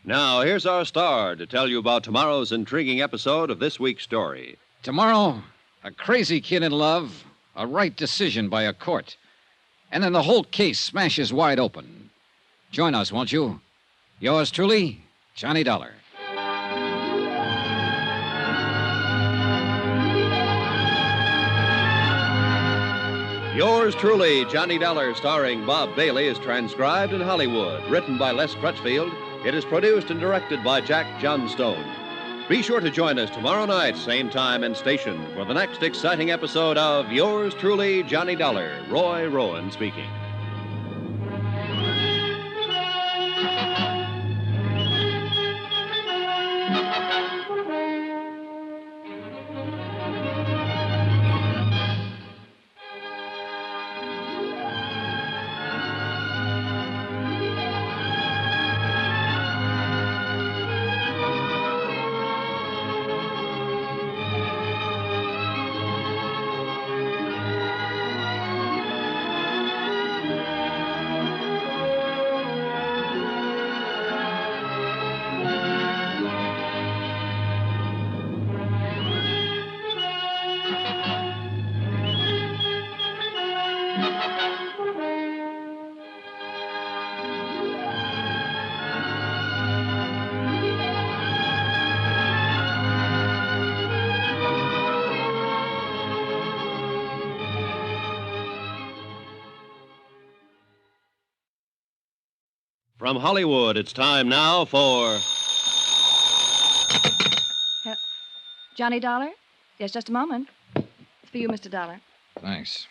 Now, here's our star to tell you about tomorrow's intriguing episode of this week's story. Tomorrow, a crazy kid in love, a right decision by a court, and then the whole case smashes wide open. Join us, won't you? Yours truly, Johnny Dollar. Yours truly, Johnny Dollar, starring Bob Bailey, is transcribed in Hollywood. Written by Les Crutchfield, it is produced and directed by Jack Johnstone. Be sure to join us tomorrow night, same time and station, for the next exciting episode of Yours truly, Johnny Dollar. Roy Rowan speaking. From Hollywood, it's time now for... Johnny Dollar? Yes, just a moment. It's for you, Mr. Dollar. Thanks.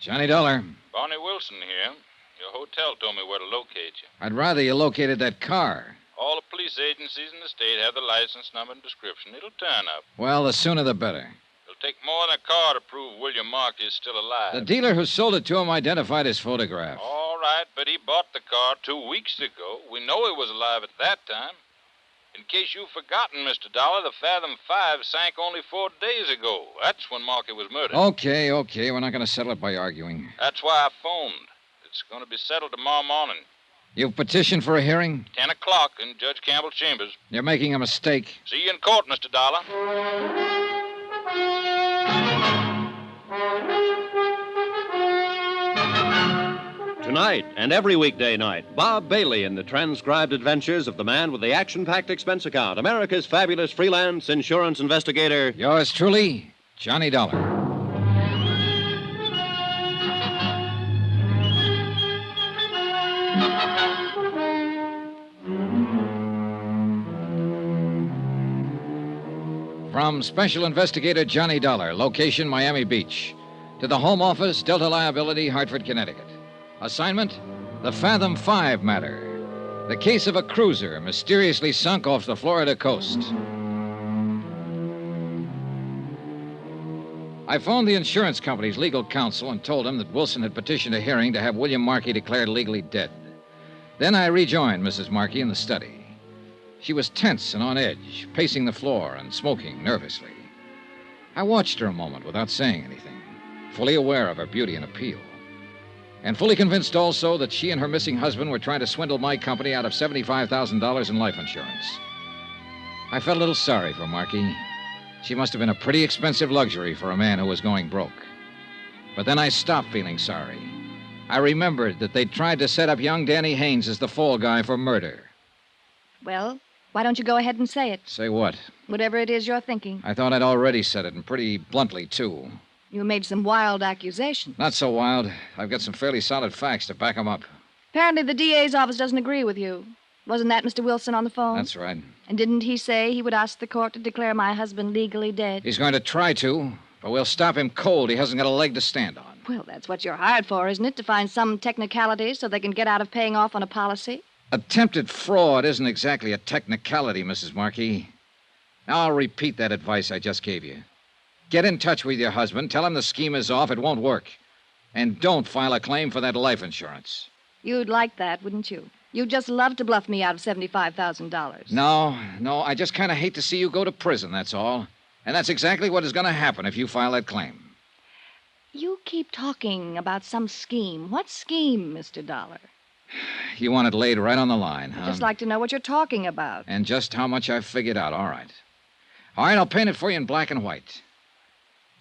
Johnny Dollar. Barney Wilson here. Your hotel told me where to locate you. I'd rather you located that car. All the police police agencies in the state have the license number and description. It'll turn up. Well, the sooner the better. It'll take more than a car to prove William Markey is still alive. The dealer who sold it to him identified his photograph. All right, but he bought the car 2 weeks ago. We know he was alive at that time. In case you've forgotten, Mr. Dollar, the Fathom 5 sank only 4 days ago. That's when Markey was murdered. Okay. We're not going to settle it by arguing. That's why I phoned. It's going to be settled tomorrow morning. You've petitioned for a hearing? 10 o'clock in Judge Campbell's chambers. You're making a mistake. See you in court, Mr. Dollar. Tonight and every weekday night, Bob Bailey in the transcribed adventures of the man with the action-packed expense account, America's fabulous freelance insurance investigator. Yours truly, Johnny Dollar. From Special Investigator Johnny Dollar, location Miami Beach, to the Home Office, Delta Liability, Hartford, Connecticut. Assignment, the Fathom 5 matter. The case of a cruiser mysteriously sunk off the Florida coast. I phoned the insurance company's legal counsel and told him that Wilson had petitioned a hearing to have William Markey declared legally dead. Then I rejoined Mrs. Markey in the study. She was tense and on edge, pacing the floor and smoking nervously. I watched her a moment without saying anything, fully aware of her beauty and appeal, and fully convinced also that she and her missing husband were trying to swindle my company out of $75,000 in life insurance. I felt a little sorry for Markey. She must have been a pretty expensive luxury for a man who was going broke. But then I stopped feeling sorry. I remembered that they'd tried to set up young Danny Haynes as the fall guy for murder. Well, why don't you go ahead and say it? Say what? Whatever it is you're thinking. I thought I'd already said it, and pretty bluntly, too. You made some wild accusations. Not so wild. I've got some fairly solid facts to back them up. Apparently the DA's office doesn't agree with you. Wasn't that Mr. Wilson on the phone? That's right. And didn't he say he would ask the court to declare my husband legally dead? He's going to try to, but we'll stop him cold. He hasn't got a leg to stand on. Well, that's what you're hired for, isn't it? To find some technicality so they can get out of paying off on a policy? Attempted fraud isn't exactly a technicality, Mrs. Markey. Now, I'll repeat that advice I just gave you. Get in touch with your husband, tell him the scheme is off, it won't work. And don't file a claim for that life insurance. You'd like that, wouldn't you? You'd just love to bluff me out of $75,000. No, I just kind of hate to see you go to prison, that's all. And that's exactly what is going to happen if you file that claim. You keep talking about some scheme. What scheme, Mr. Dollar? You want it laid right on the line, huh? I'd just like to know what you're talking about. And just how much I've figured out. All right, I'll paint it for you in black and white.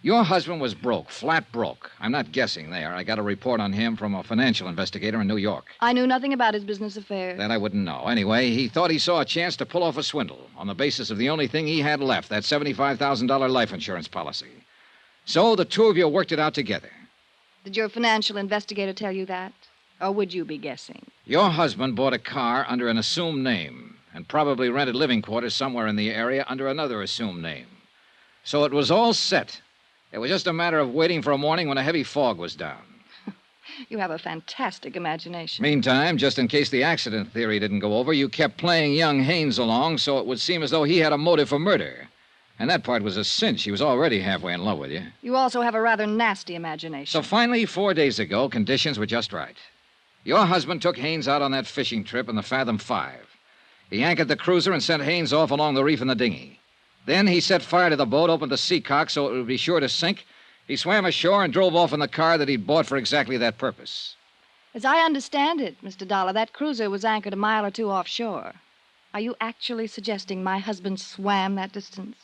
Your husband was broke, flat broke. I'm not guessing there. I got a report on him from a financial investigator in New York. I knew nothing about his business affairs. That I wouldn't know. Anyway, he thought he saw a chance to pull off a swindle on the basis of the only thing he had left, that $75,000 life insurance policy. So the two of you worked it out together. Did your financial investigator tell you that? Or would you be guessing? Your husband bought a car under an assumed name and probably rented living quarters somewhere in the area under another assumed name. So it was all set. It was just a matter of waiting for a morning when a heavy fog was down. You have a fantastic imagination. Meantime, just in case the accident theory didn't go over, you kept playing young Haynes along so it would seem as though he had a motive for murder. And that part was a cinch. He was already halfway in love with you. You also have a rather nasty imagination. So finally, 4 days ago, conditions were just right. Your husband took Haynes out on that fishing trip in the Fathom 5. He anchored the cruiser and sent Haynes off along the reef in the dinghy. Then he set fire to the boat, opened the seacock so it would be sure to sink. He swam ashore and drove off in the car that he'd bought for exactly that purpose. As I understand it, Mr. Dollar, that cruiser was anchored a mile or two offshore. Are you actually suggesting my husband swam that distance?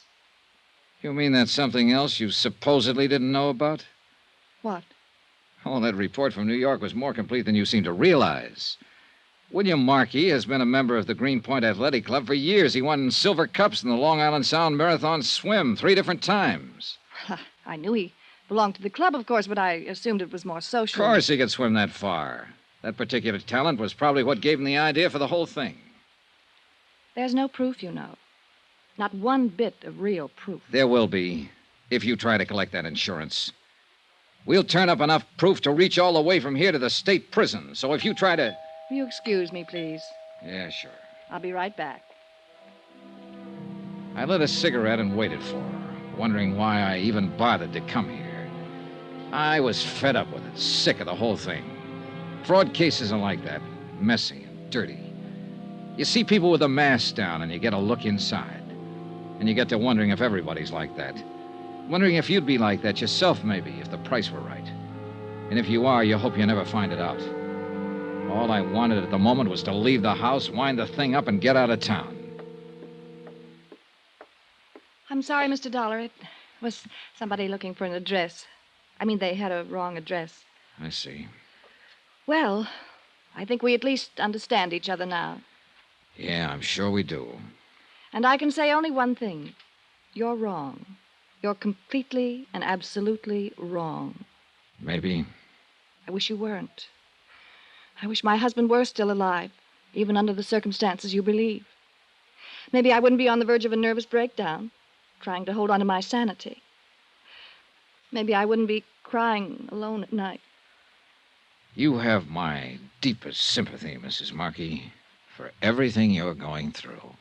You mean that's something else you supposedly didn't know about? What? Oh, that report from New York was more complete than you seem to realize. William Markey has been a member of the Greenpoint Athletic Club for years. He won silver cups in the Long Island Sound Marathon swim 3 different times. I knew he belonged to the club, of course, but I assumed it was more social. Of course he could swim that far. That particular talent was probably what gave him the idea for the whole thing. There's no proof, you know. Not one bit of real proof. There will be, if you try to collect that insurance. We'll turn up enough proof to reach all the way from here to the state prison. So if you try to... Will you excuse me, please? Yeah, sure. I'll be right back. I lit a cigarette and waited for her, wondering why I even bothered to come here. I was fed up with it, sick of the whole thing. Fraud cases are like that, messy and dirty. You see people with a mask down and you get a look inside. And you get to wondering if everybody's like that. Wondering if you'd be like that yourself, maybe, if the price were right. And if you are, you hope you never find it out. All I wanted at the moment was to leave the house, wind the thing up, and get out of town. I'm sorry, Mr. Dollar. It was somebody looking for an address. I mean, they had a wrong address. I see. Well, I think we at least understand each other now. Yeah, I'm sure we do. And I can say only one thing. You're wrong. You're completely and absolutely wrong. Maybe. I wish you weren't. I wish my husband were still alive, even under the circumstances you believe. Maybe I wouldn't be on the verge of a nervous breakdown, trying to hold on to my sanity. Maybe I wouldn't be crying alone at night. You have my deepest sympathy, Mrs. Markey, for everything you're going through.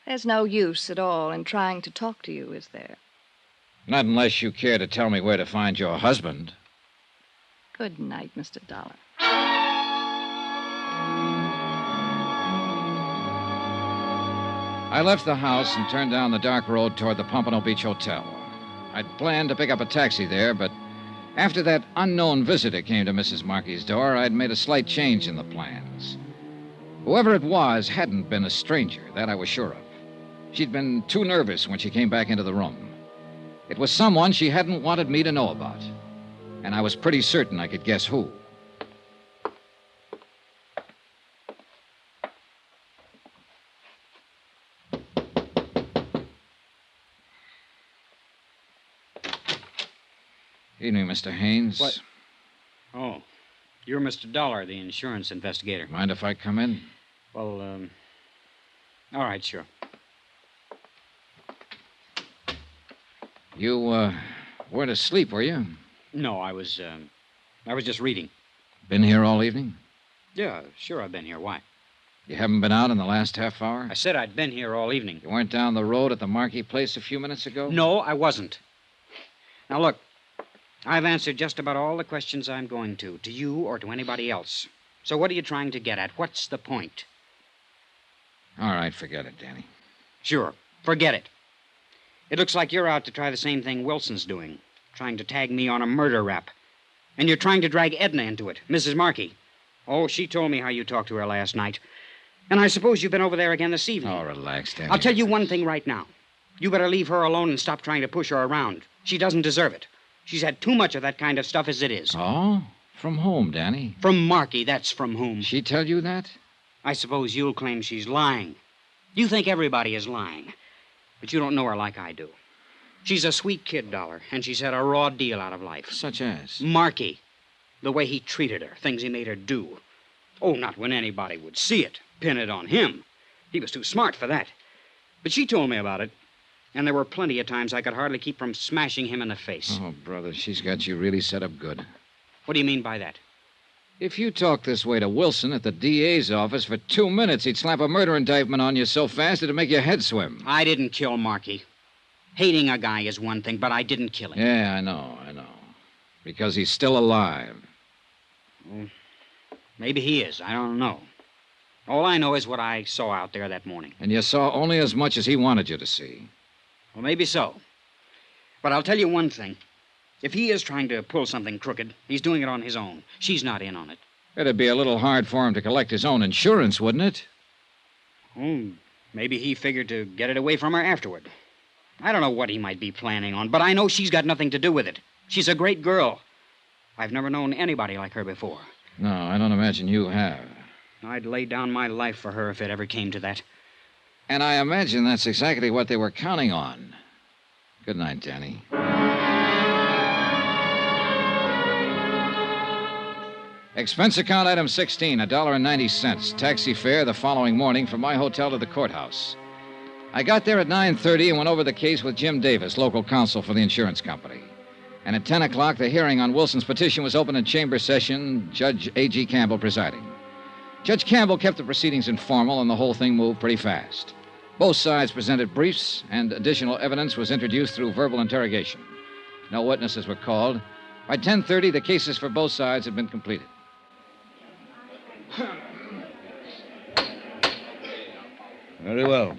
There's no use at all in trying to talk to you, is there? Not unless you care to tell me where to find your husband. Good night, Mr. Dollar. I left the house and turned down the dark road toward the Pompano Beach Hotel. I'd planned to pick up a taxi there, but after that unknown visitor came to Mrs. Markey's door, I'd made a slight change in the plans. Whoever it was hadn't been a stranger, that I was sure of. She'd been too nervous when she came back into the room. It was someone she hadn't wanted me to know about, and I was pretty certain I could guess who. Evening, Mr. Haynes. What? Oh, you're Mr. Dollar, the insurance investigator. Mind if I come in? Well, all right, sure. You, weren't asleep, were you? No, I was just reading. Been here all evening? Yeah, sure I've been here. Why? You haven't been out in the last half hour? I said I'd been here all evening. You weren't down the road at the Markey place a few minutes ago? No, I wasn't. Now, look, I've answered just about all the questions I'm going to you or to anybody else. So what are you trying to get at? What's the point? All right, forget it, Danny. Sure, forget it. It looks like you're out to try the same thing Wilson's doing, trying to tag me on a murder rap. And you're trying to drag Edna into it, Mrs. Markey. Oh, she told me how you talked to her last night. And I suppose you've been over there again this evening. Oh, relax, Danny. I'll tell you one thing right now. You better leave her alone and stop trying to push her around. She doesn't deserve it. She's had too much of that kind of stuff as it is. Oh? From whom, Danny? From Markey, that's from whom. She tell you that? I suppose you'll claim she's lying. You think everybody is lying. But you don't know her like I do. She's a sweet kid, Dollar, and she's had a raw deal out of life. Such as? Markey. The way he treated her, things he made her do. Oh, not when anybody would see it, pin it on him. He was too smart for that. But she told me about it. And there were plenty of times I could hardly keep from smashing him in the face. Oh, brother, she's got you really set up good. What do you mean by that? If you talk this way to Wilson at the DA's office for 2 minutes, he'd slap a murder indictment on you so fast it'd make your head swim. I didn't kill Markey. Hating a guy is one thing, but I didn't kill him. Yeah, I know. Because he's still alive. Well, maybe he is. I don't know. All I know is what I saw out there that morning. And you saw only as much as he wanted you to see. Well, maybe so. But I'll tell you one thing. If he is trying to pull something crooked, he's doing it on his own. She's not in on it. It'd be a little hard for him to collect his own insurance, wouldn't it? Oh, maybe he figured to get it away from her afterward. I don't know what he might be planning on, but I know she's got nothing to do with it. She's a great girl. I've never known anybody like her before. No, I don't imagine you have. I'd lay down my life for her if it ever came to that. And I imagine that's exactly what they were counting on. Good night, Danny. Expense account item 16, $1.90. Taxi fare the following morning from my hotel to the courthouse. I got there at 9:30 and went over the case with Jim Davis, local counsel for the insurance company. And at 10 o'clock, the hearing on Wilson's petition was opened in chamber session, Judge A.G. Campbell presiding. Judge Campbell kept the proceedings informal, and the whole thing moved pretty fast. Both sides presented briefs, and additional evidence was introduced through verbal interrogation. No witnesses were called. By 10:30, the cases for both sides had been completed. Very well.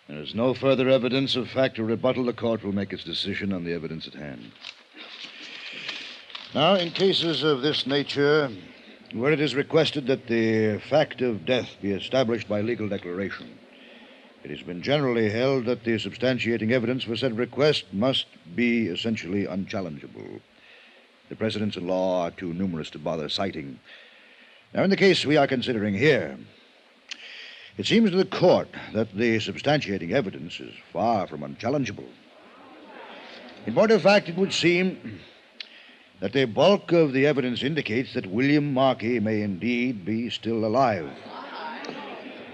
There is no further evidence of fact or rebuttal. The court will make its decision on the evidence at hand. Now, in cases of this nature, where it is requested that the fact of death be established by legal declaration, it has been generally held that the substantiating evidence for said request must be essentially unchallengeable. The precedents in law are too numerous to bother citing. Now, in the case we are considering here, it seems to the court that the substantiating evidence is far from unchallengeable. In point of fact, it would seem that the bulk of the evidence indicates that William Markey may indeed be still alive.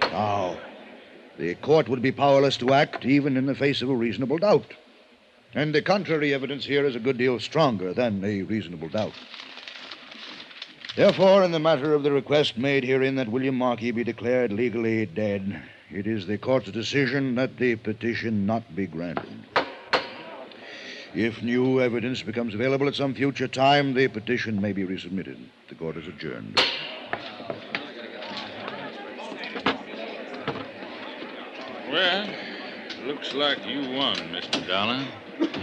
Now, the court would be powerless to act even in the face of a reasonable doubt. And the contrary evidence here is a good deal stronger than a reasonable doubt. Therefore, in the matter of the request made herein that William Markey be declared legally dead, it is the court's decision that the petition not be granted. If new evidence becomes available at some future time, the petition may be resubmitted. The court is adjourned. Well, looks like you won, Mr. Dollar.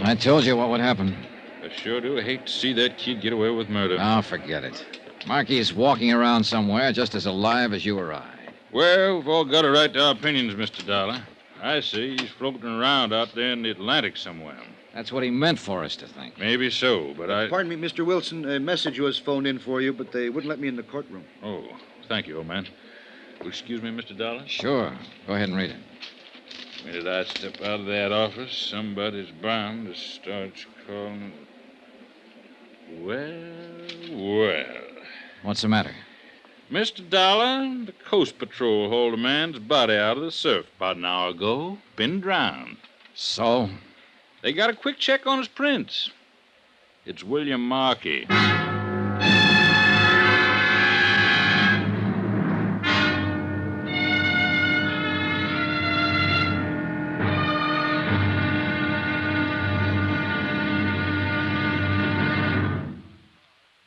I told you what would happen. I sure do hate to see that kid get away with murder. Oh, forget it. Markey is walking around somewhere just as alive as you or I. Well, we've all got a right to our opinions, Mr. Dollar. I say he's floating around out there in the Atlantic somewhere. That's what he meant for us to think. Maybe so, but I... Pardon me, Mr. Wilson. A message was phoned in for you, but they wouldn't let me in the courtroom. Oh, thank you, old man. Will you excuse me, Mr. Dollar? Sure. Go ahead and read it. The minute I step out of that office, somebody's bound to start calling. Well. What's the matter? Mr. Dollar, the Coast Patrol hauled a man's body out of the surf about an hour ago. Been drowned. So? They got a quick check on his prints. It's William Markey.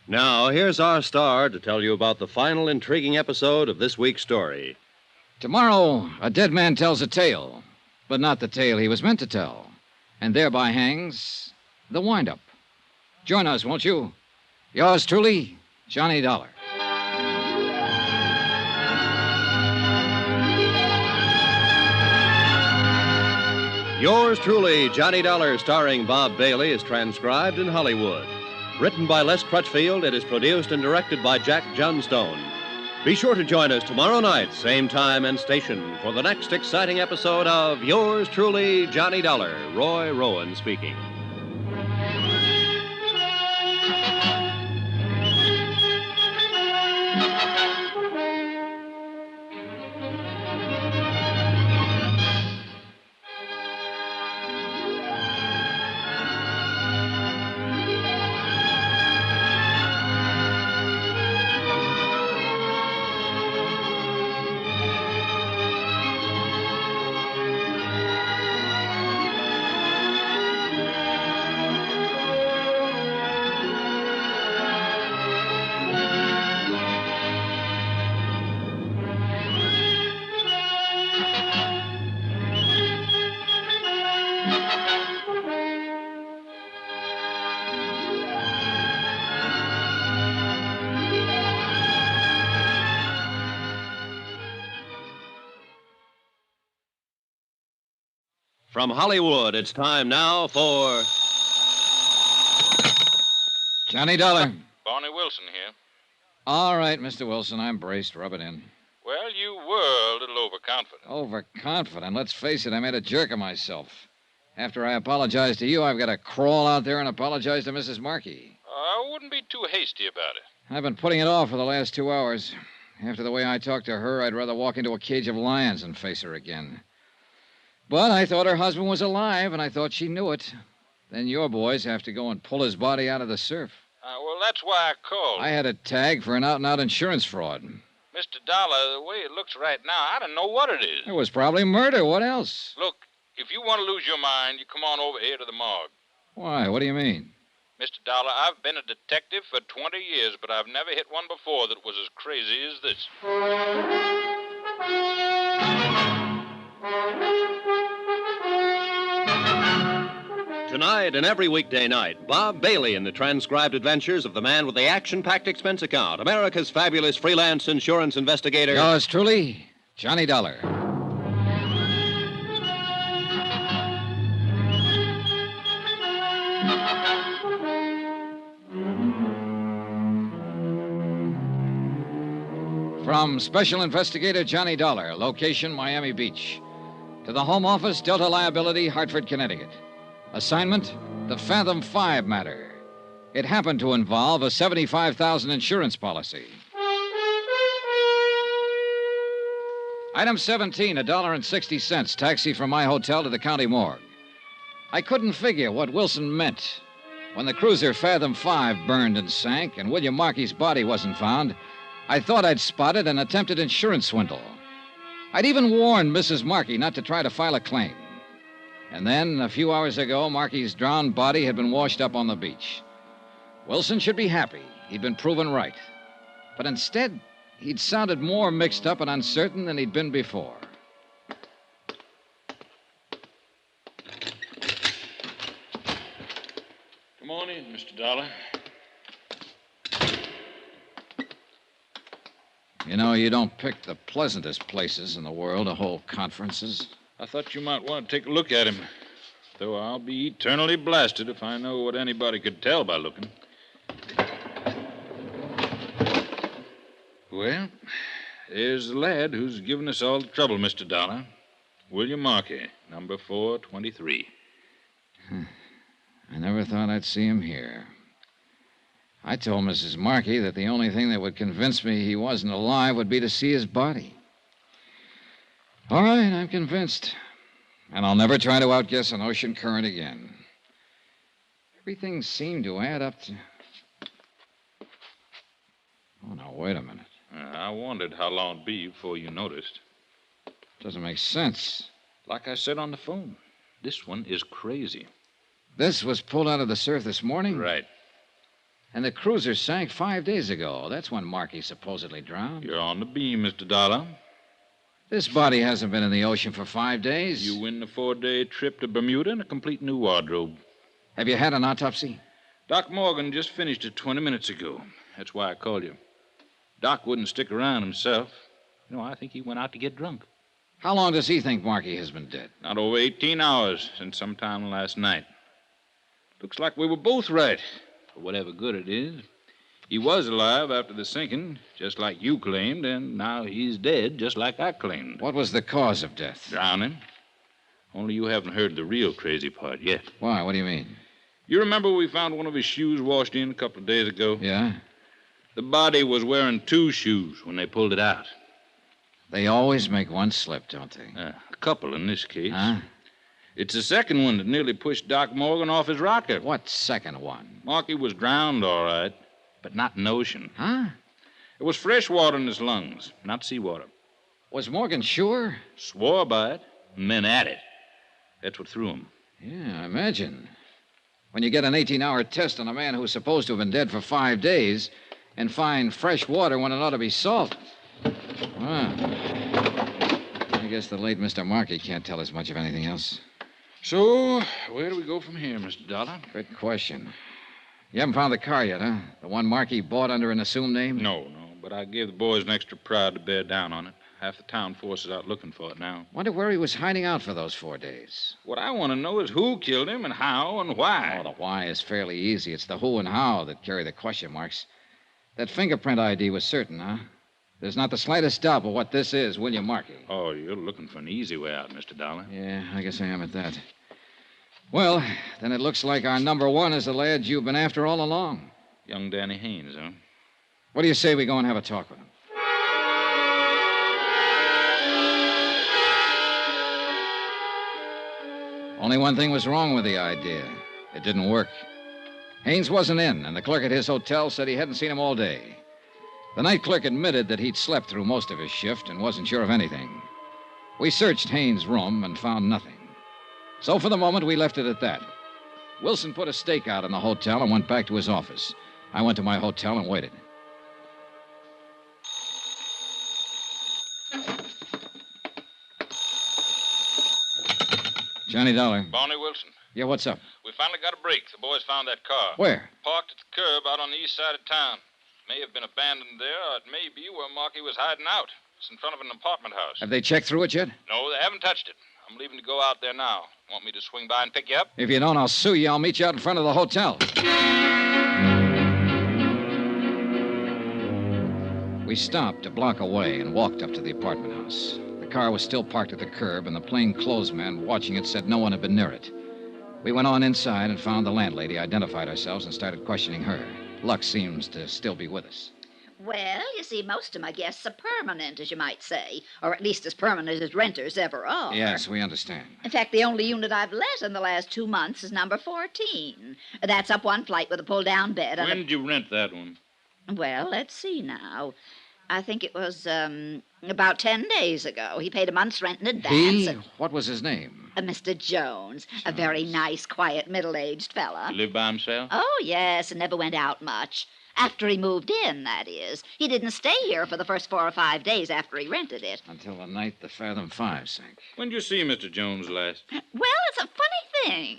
Now, here's our star to tell you about the final intriguing episode of this week's story. Tomorrow, a dead man tells a tale, but not the tale he was meant to tell, and thereby hangs the wind-up. Join us, won't you? Yours truly, Johnny Dollar. Yours truly, Johnny Dollar, starring Bob Bailey, is transcribed in Hollywood. Written by Les Crutchfield, it is produced and directed by Jack Johnstone. Be sure to join us tomorrow night, same time and station, for the next exciting episode of Yours truly, Johnny Dollar. Roy Rowan speaking. From Hollywood, it's time now for... Johnny Dollar. Barney Wilson here. All right, Mr. Wilson, I'm braced. Rub it in. Well, you were a little overconfident. Overconfident? Let's face it, I made a jerk of myself. After I apologize to you, I've got to crawl out there and apologize to Mrs. Markey. I wouldn't be too hasty about it. I've been putting it off for the last 2 hours. After the way I talked to her, I'd rather walk into a cage of lions than face her again. But I thought her husband was alive, and I thought she knew it. Then your boys have to go and pull his body out of the surf. Well, that's why I called. I had a tag for an out-and-out insurance fraud. Mr. Dollar, the way it looks right now, I don't know what it is. It was probably murder. What else? Look, if you want to lose your mind, you come on over here to the morgue. Why? What do you mean? Mr. Dollar, I've been a detective for 20 years, but I've never hit one before that was as crazy as this. Tonight and every weekday night, Bob Bailey in the transcribed adventures of the man with the action-packed expense account, America's fabulous freelance insurance investigator. Yours truly, Johnny Dollar. From Special Investigator Johnny Dollar, location Miami Beach, to the Home Office, Delta Liability, Hartford, Connecticut. Assignment, the Fathom 5 matter. It happened to involve a $75,000 insurance policy. Item 17, $1.60, taxi from my hotel to the county morgue. I couldn't figure what Wilson meant. When the cruiser Fathom 5 burned and sank and William Markey's body wasn't found, I thought I'd spotted an attempted insurance swindle. I'd even warned Mrs. Markey not to try to file a claim. And then, a few hours ago, Markey's drowned body had been washed up on the beach. Wilson should be happy. He'd been proven right. But instead, he'd sounded more mixed up and uncertain than he'd been before. Come on in, Mr. Dollar. You know, you don't pick the pleasantest places in the world to hold conferences. I thought you might want to take a look at him. Though I'll be eternally blasted if I know what anybody could tell by looking. Well, there's the lad who's given us all the trouble, Mr. Dollar. William Markey, number 423. I never thought I'd see him here. I told Mrs. Markey that the only thing that would convince me he wasn't alive would be to see his body. All right, I'm convinced. And I'll never try to outguess an ocean current again. Everything seemed to add up to... Oh, now, wait a minute. I wondered how long it'd be before you noticed. Doesn't make sense. Like I said on the phone, this one is crazy. This was pulled out of the surf this morning? Right. And the cruiser sank 5 days ago. That's when Markey supposedly drowned. You're on the beam, Mr. Dollar. This body hasn't been in the ocean for 5 days. You win the 4-day trip to Bermuda and a complete new wardrobe. Have you had an autopsy? Doc Morgan just finished it 20 minutes ago. That's why I called you. Doc wouldn't stick around himself. You know, I think he went out to get drunk. How long does he think Markey has been dead? Not over 18 hours, since sometime last night. Looks like we were both right. For whatever good it is. He was alive after the sinking, just like you claimed, and now he's dead, just like I claimed. What was the cause of death? Drowning. Only you haven't heard the real crazy part yet. Why? What do you mean? You remember we found one of his shoes washed in a couple of days ago? Yeah? The body was wearing 2 shoes when they pulled it out. They always make one slip, don't they? A couple in this case. Huh? It's the second one that nearly pushed Doc Morgan off his rocket. What second one? Markey was drowned, all right, but not in the ocean. Huh? It was fresh water in his lungs, not seawater. Was Morgan sure? Swore by it, and men at it. That's what threw him. Yeah, I imagine. When you get an 18-hour test on a man who's supposed to have been dead for 5 days and find fresh water when it ought to be salt. Well, I guess the late Mr. Markey can't tell us much of anything else. So, where do we go from here, Mr. Dollar? Good question. You haven't found the car yet, huh? The one Markey bought under an assumed name? No, but I gave the boys an extra prod to bear down on it. Half the town force is out looking for it now. Wonder where he was hiding out for those 4 days. What I want to know is who killed him and how and why. Oh, the why is fairly easy. It's the who and how that carry the question marks. That fingerprint ID was certain, huh? There's not the slightest doubt but what this is William Markey. Oh, you're looking for an easy way out, Mr. Dollar. Yeah, I guess I am at that. Well, then it looks like our number one is the lad you've been after all along. Young Danny Haynes, huh? What do you say we go and have a talk with him? Only one thing was wrong with the idea. It didn't work. Haynes wasn't in, and the clerk at his hotel said he hadn't seen him all day. The night clerk admitted that he'd slept through most of his shift and wasn't sure of anything. We searched Haynes' room and found nothing. So for the moment, we left it at that. Wilson put a stake out in the hotel and went back to his office. I went to my hotel and waited. Johnny Dollar. Barney Wilson. Yeah, what's up? We finally got a break. The boys found that car. Where? Parked at the curb out on the east side of town. May have been abandoned there, or it may be where Marky was hiding out. It's in front of an apartment house. Have they checked through it yet? No, they haven't touched it. I'm leaving to go out there now. Want me to swing by and pick you up? If you don't, I'll sue you. I'll meet you out in front of the hotel. We stopped a block away and walked up to the apartment house. The car was still parked at the curb, and the plainclothes man watching it said no one had been near it. We went on inside and found the landlady, identified ourselves, and started questioning her. Luck seems to still be with us. Well, you see, most of my guests are permanent, as you might say, or at least as permanent as renters ever are. Yes, we understand. In fact, the only unit I've let in the last 2 months is number 14. That's up one flight with a pull-down bed. When did you rent that one? Well, let's see now. I think it was about 10 days ago. He paid a month's rent in advance. What was his name? Mr. Jones. A very nice, quiet, middle-aged fella. He lived by himself? Oh, yes, and never went out much. After he moved in, that is. He didn't stay here for the first 4 or 5 days after he rented it. Until the night the Fathom 5 sank. When did you see Mr. Jones last? Well, it's a funny thing.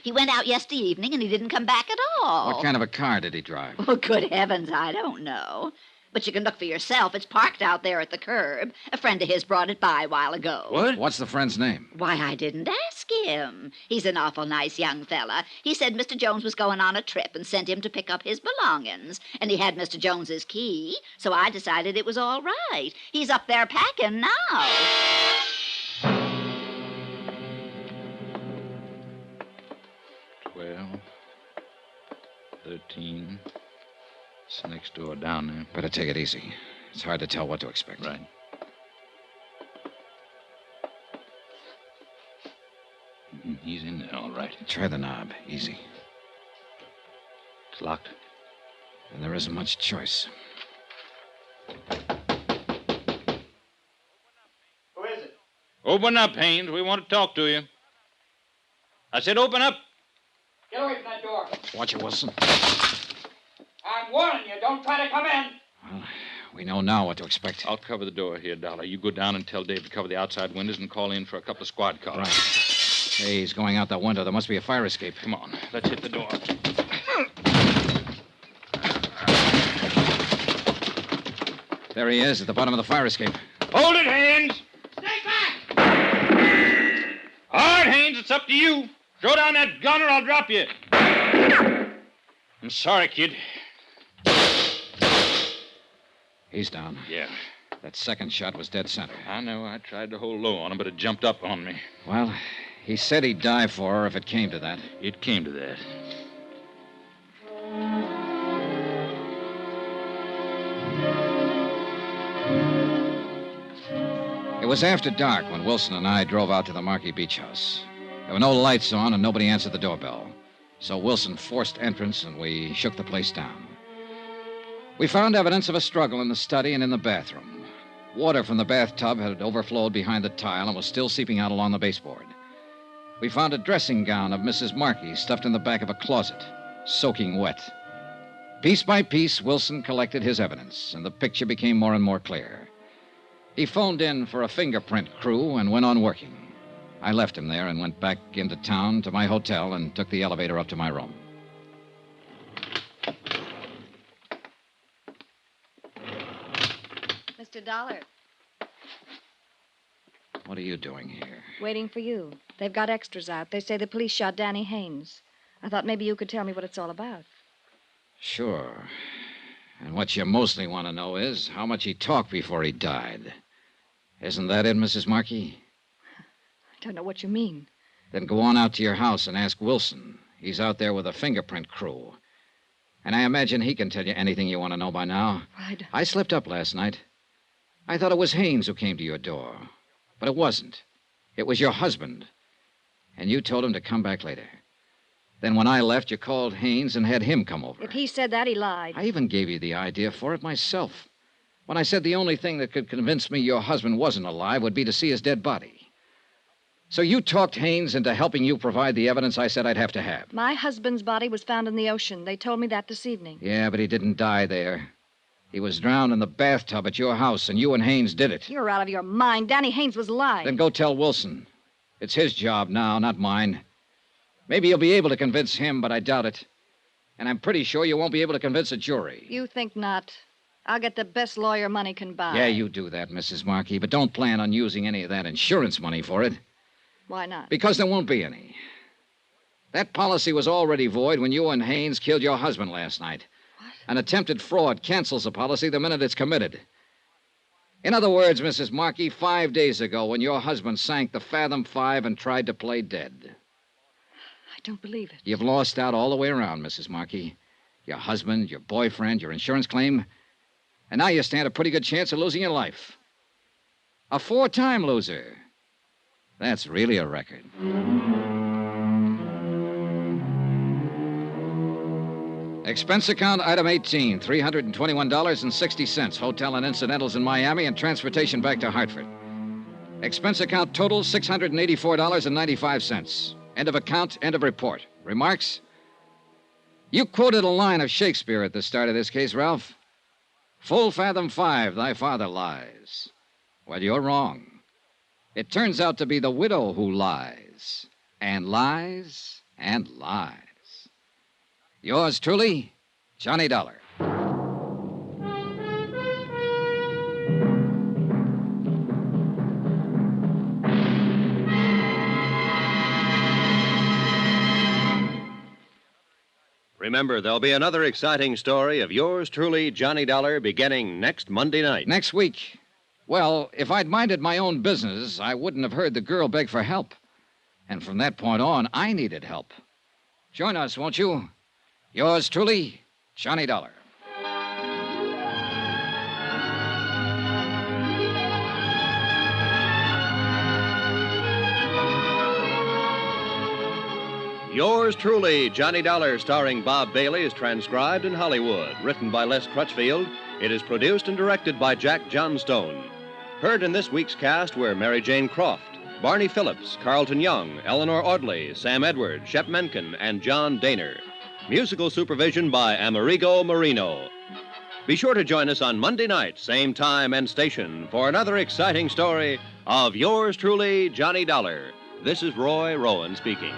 He went out yesterday evening, and he didn't come back at all. What kind of a car did he drive? Oh, good heavens, I don't know. But you can look for yourself. It's parked out there at the curb. A friend of his brought it by a while ago. What? What's the friend's name? Why, I didn't ask him. He's an awful nice young fella. He said Mr. Jones was going on a trip and sent him to pick up his belongings. And he had Mr. Jones's key, so I decided it was all right. He's up there packing now. 12, 13. It's next door down there. Better take it easy. It's hard to tell what to expect. Right. He's in there, all right. Try the knob. Easy. It's locked. And there isn't much choice. Who is it? Open up, Haynes. We want to talk to you. I said open up. Get away from that door. Watch it, Wilson. I'm warning you, don't try to come in. Well, we know now what to expect. I'll cover the door here, Dollar. You go down and tell Dave to cover the outside windows and call in for a couple of squad cars. Right. Hey, he's going out that window. There must be a fire escape. Come on, let's hit the door. There he is, at the bottom of the fire escape. Hold it, Haynes! Stay back! All right, Haynes, it's up to you. Throw down that gun or I'll drop you. I'm sorry, kid. He's down. Yeah. That second shot was dead center. I know. I tried to hold low on him, but it jumped up on me. Well, he said he'd die for her if it came to that. It came to that. It was after dark when Wilson and I drove out to the Marquis Beach House. There were no lights on and nobody answered the doorbell. So Wilson forced entrance and we shook the place down. We found evidence of a struggle in the study and in the bathroom. Water from the bathtub had overflowed behind the tile and was still seeping out along the baseboard. We found a dressing gown of Mrs. Marquis stuffed in the back of a closet, soaking wet. Piece by piece, Wilson collected his evidence, and the picture became more and more clear. He phoned in for a fingerprint crew and went on working. I left him there and went back into town to my hotel and took the elevator up to my room. Mr. Dollar, What are you doing here? waiting for you. They've got extras out. They say the police shot Danny Haynes. I thought maybe you could tell me what it's all about. Sure. And what you mostly want to know is how much he talked before he died. Isn't that it, Mrs. Markey? I don't know what you mean. Then go on out to your house and ask Wilson. He's out there with a fingerprint crew. And I imagine he can tell you anything you want to know by now. I slipped up last night. I thought it was Haynes who came to your door. But it wasn't. It was your husband. And you told him to come back later. Then when I left, you called Haynes and had him come over. If he said that, he lied. I even gave you the idea for it myself. When I said the only thing that could convince me your husband wasn't alive would be to see his dead body. So you talked Haynes into helping you provide the evidence I said I'd have to have. My husband's body was found in the ocean. They told me that this evening. Yeah, but he didn't die there. He was drowned in the bathtub at your house, and you and Haynes did it. You're out of your mind. Danny Haynes was lying. Then go tell Wilson. It's his job now, not mine. Maybe you'll be able to convince him, but I doubt it. And I'm pretty sure you won't be able to convince a jury. You think not. I'll get the best lawyer money can buy. Yeah, you do that, Mrs. Markey, but don't plan on using any of that insurance money for it. Why not? Because there won't be any. That policy was already void when you and Haynes killed your husband last night. What? An attempted fraud cancels a policy the minute it's committed. In other words, Mrs. Markey, 5 days ago when your husband sank the Fathom 5 and tried to play dead. I don't believe it. You've lost out all the way around, Mrs. Markey. Your husband, your boyfriend, your insurance claim. And now you stand a pretty good chance of losing your life. A 4-time loser. That's really a record. Expense account item 18, $321.60. Hotel and incidentals in Miami and transportation back to Hartford. Expense account total $684.95. End of account, end of report. Remarks? You quoted a line of Shakespeare at the start of this case, Ralph. Full fathom 5, thy father lies. Well, you're wrong. It turns out to be the widow who lies, and lies, and lies. Yours truly, Johnny Dollar. Remember, there'll be another exciting story of yours truly, Johnny Dollar, beginning next Monday night. Next week. Well, if I'd minded my own business, I wouldn't have heard the girl beg for help. And from that point on, I needed help. Join us, won't you? Yours truly, Johnny Dollar. Yours truly, Johnny Dollar, starring Bob Bailey, is transcribed in Hollywood. Written by Les Crutchfield, it is produced and directed by Jack Johnstone. Heard in this week's cast were Mary Jane Croft, Barney Phillips, Carlton Young, Eleanor Audley, Sam Edwards, Shep Menken, and John Daner. Musical supervision by Amerigo Marino. Be sure to join us on Monday night, same time and station, for another exciting story of yours truly, Johnny Dollar. This is Roy Rowan speaking.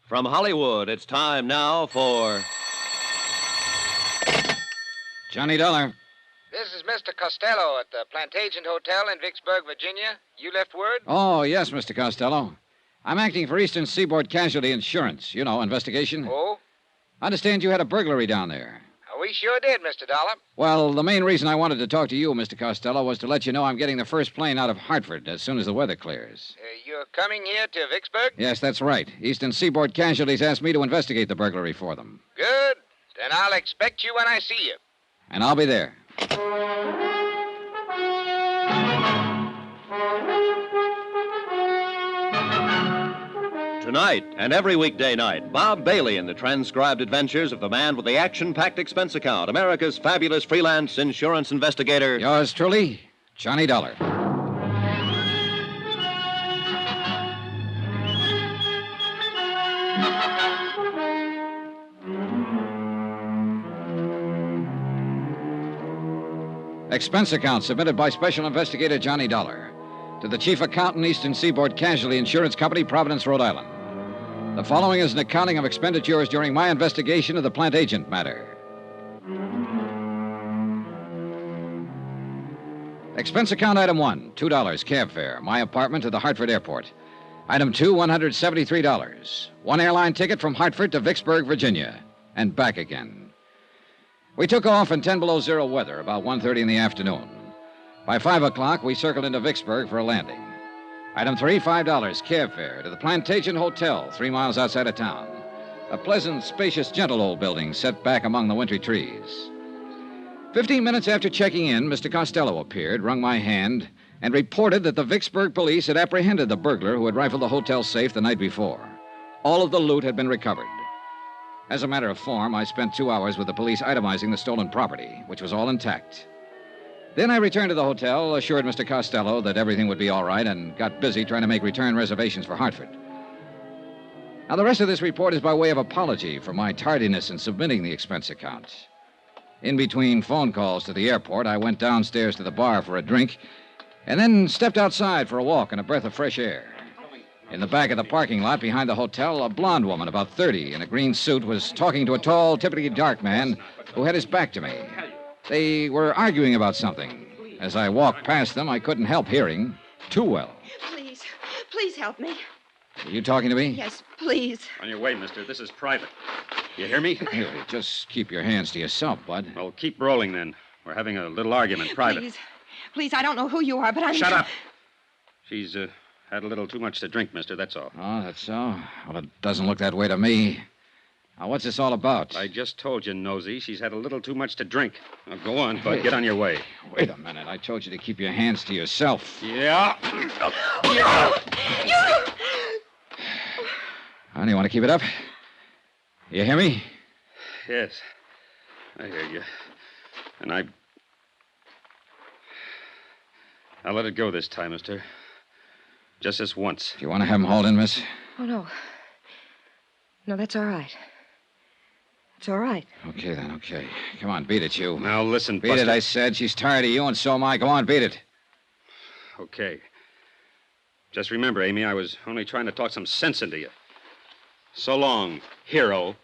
From Hollywood, it's time now for Johnny Dollar. This is Mr. Costello at the Plantation Hotel in Vicksburg, Virginia. You left word? Oh, yes, Mr. Costello. I'm acting for Eastern Seaboard Casualty Insurance. You know, investigation. Oh? I understand you had a burglary down there. We sure did, Mr. Dollar. Well, the main reason I wanted to talk to you, Mr. Costello, was to let you know I'm getting the first plane out of Hartford as soon as the weather clears. You're coming here to Vicksburg? Yes, that's right. Eastern Seaboard Casualties asked me to investigate the burglary for them. Good. Then I'll expect you when I see you. And I'll be there. Tonight and every weekday night, Bob Bailey in the transcribed adventures of the man with the action-packed expense account, America's fabulous freelance insurance investigator. Yours truly, Johnny Dollar. Expense account submitted by Special Investigator Johnny Dollar to the Chief Accountant, Eastern Seaboard Casualty Insurance Company, Providence, Rhode Island. The following is an accounting of expenditures during my investigation of the plant agent matter. Expense account item 1, $2 cab fare, my apartment to the Hartford airport. Item 2, $173. One airline ticket from Hartford to Vicksburg, Virginia, and back again. We took off in 10 below zero weather about 1:30 in the afternoon. By 5 o'clock, we circled into Vicksburg for a landing. Item 3, $5 cab fare to the Plantation Hotel, 3 miles outside of town. A pleasant, spacious, gentle old building set back among the wintry trees. 15 minutes after checking in, Mr. Costello appeared, wrung my hand, and reported that the Vicksburg police had apprehended the burglar who had rifled the hotel safe the night before. All of the loot had been recovered. As a matter of form, I spent 2 hours with the police itemizing the stolen property, which was all intact. Then I returned to the hotel, assured Mr. Costello that everything would be all right, and got busy trying to make return reservations for Hartford. Now, the rest of this report is by way of apology for my tardiness in submitting the expense account. In between phone calls to the airport, I went downstairs to the bar for a drink, and then stepped outside for a walk and a breath of fresh air. In the back of the parking lot behind the hotel, a blonde woman about 30 in a green suit was talking to a tall, typically dark man who had his back to me. They were arguing about something. As I walked past them, I couldn't help hearing too well. Please help me. Are you talking to me? Yes, please. On your way, mister. This is private. You hear me? Here, just keep your hands to yourself, Bud. Well, keep rolling, then. We're having a little argument, private. Please, I don't know who you are, but I'm... Shut up! She's had a little too much to drink, mister, that's all. Oh, that's so? Well, it doesn't look that way to me. Now, what's this all about? I just told you, Nosy, she's had a little too much to drink. Now, go on, Bud. Get on your way. Wait a minute. I told you to keep your hands to yourself. Yeah. Honey, you want to keep it up? You hear me? Yes. I hear you. And I'll let it go this time, mister. Just this once. Do you want to have him hauled in, miss? Oh, no. No, that's all right. It's all right. Okay, then, okay. Come on, beat it, you. Now, listen, Beat Buster. it, I said. She's tired of you, and so am I. Go on, beat it. Okay. Just remember, Amy, I was only trying to talk some sense into you. So long, hero.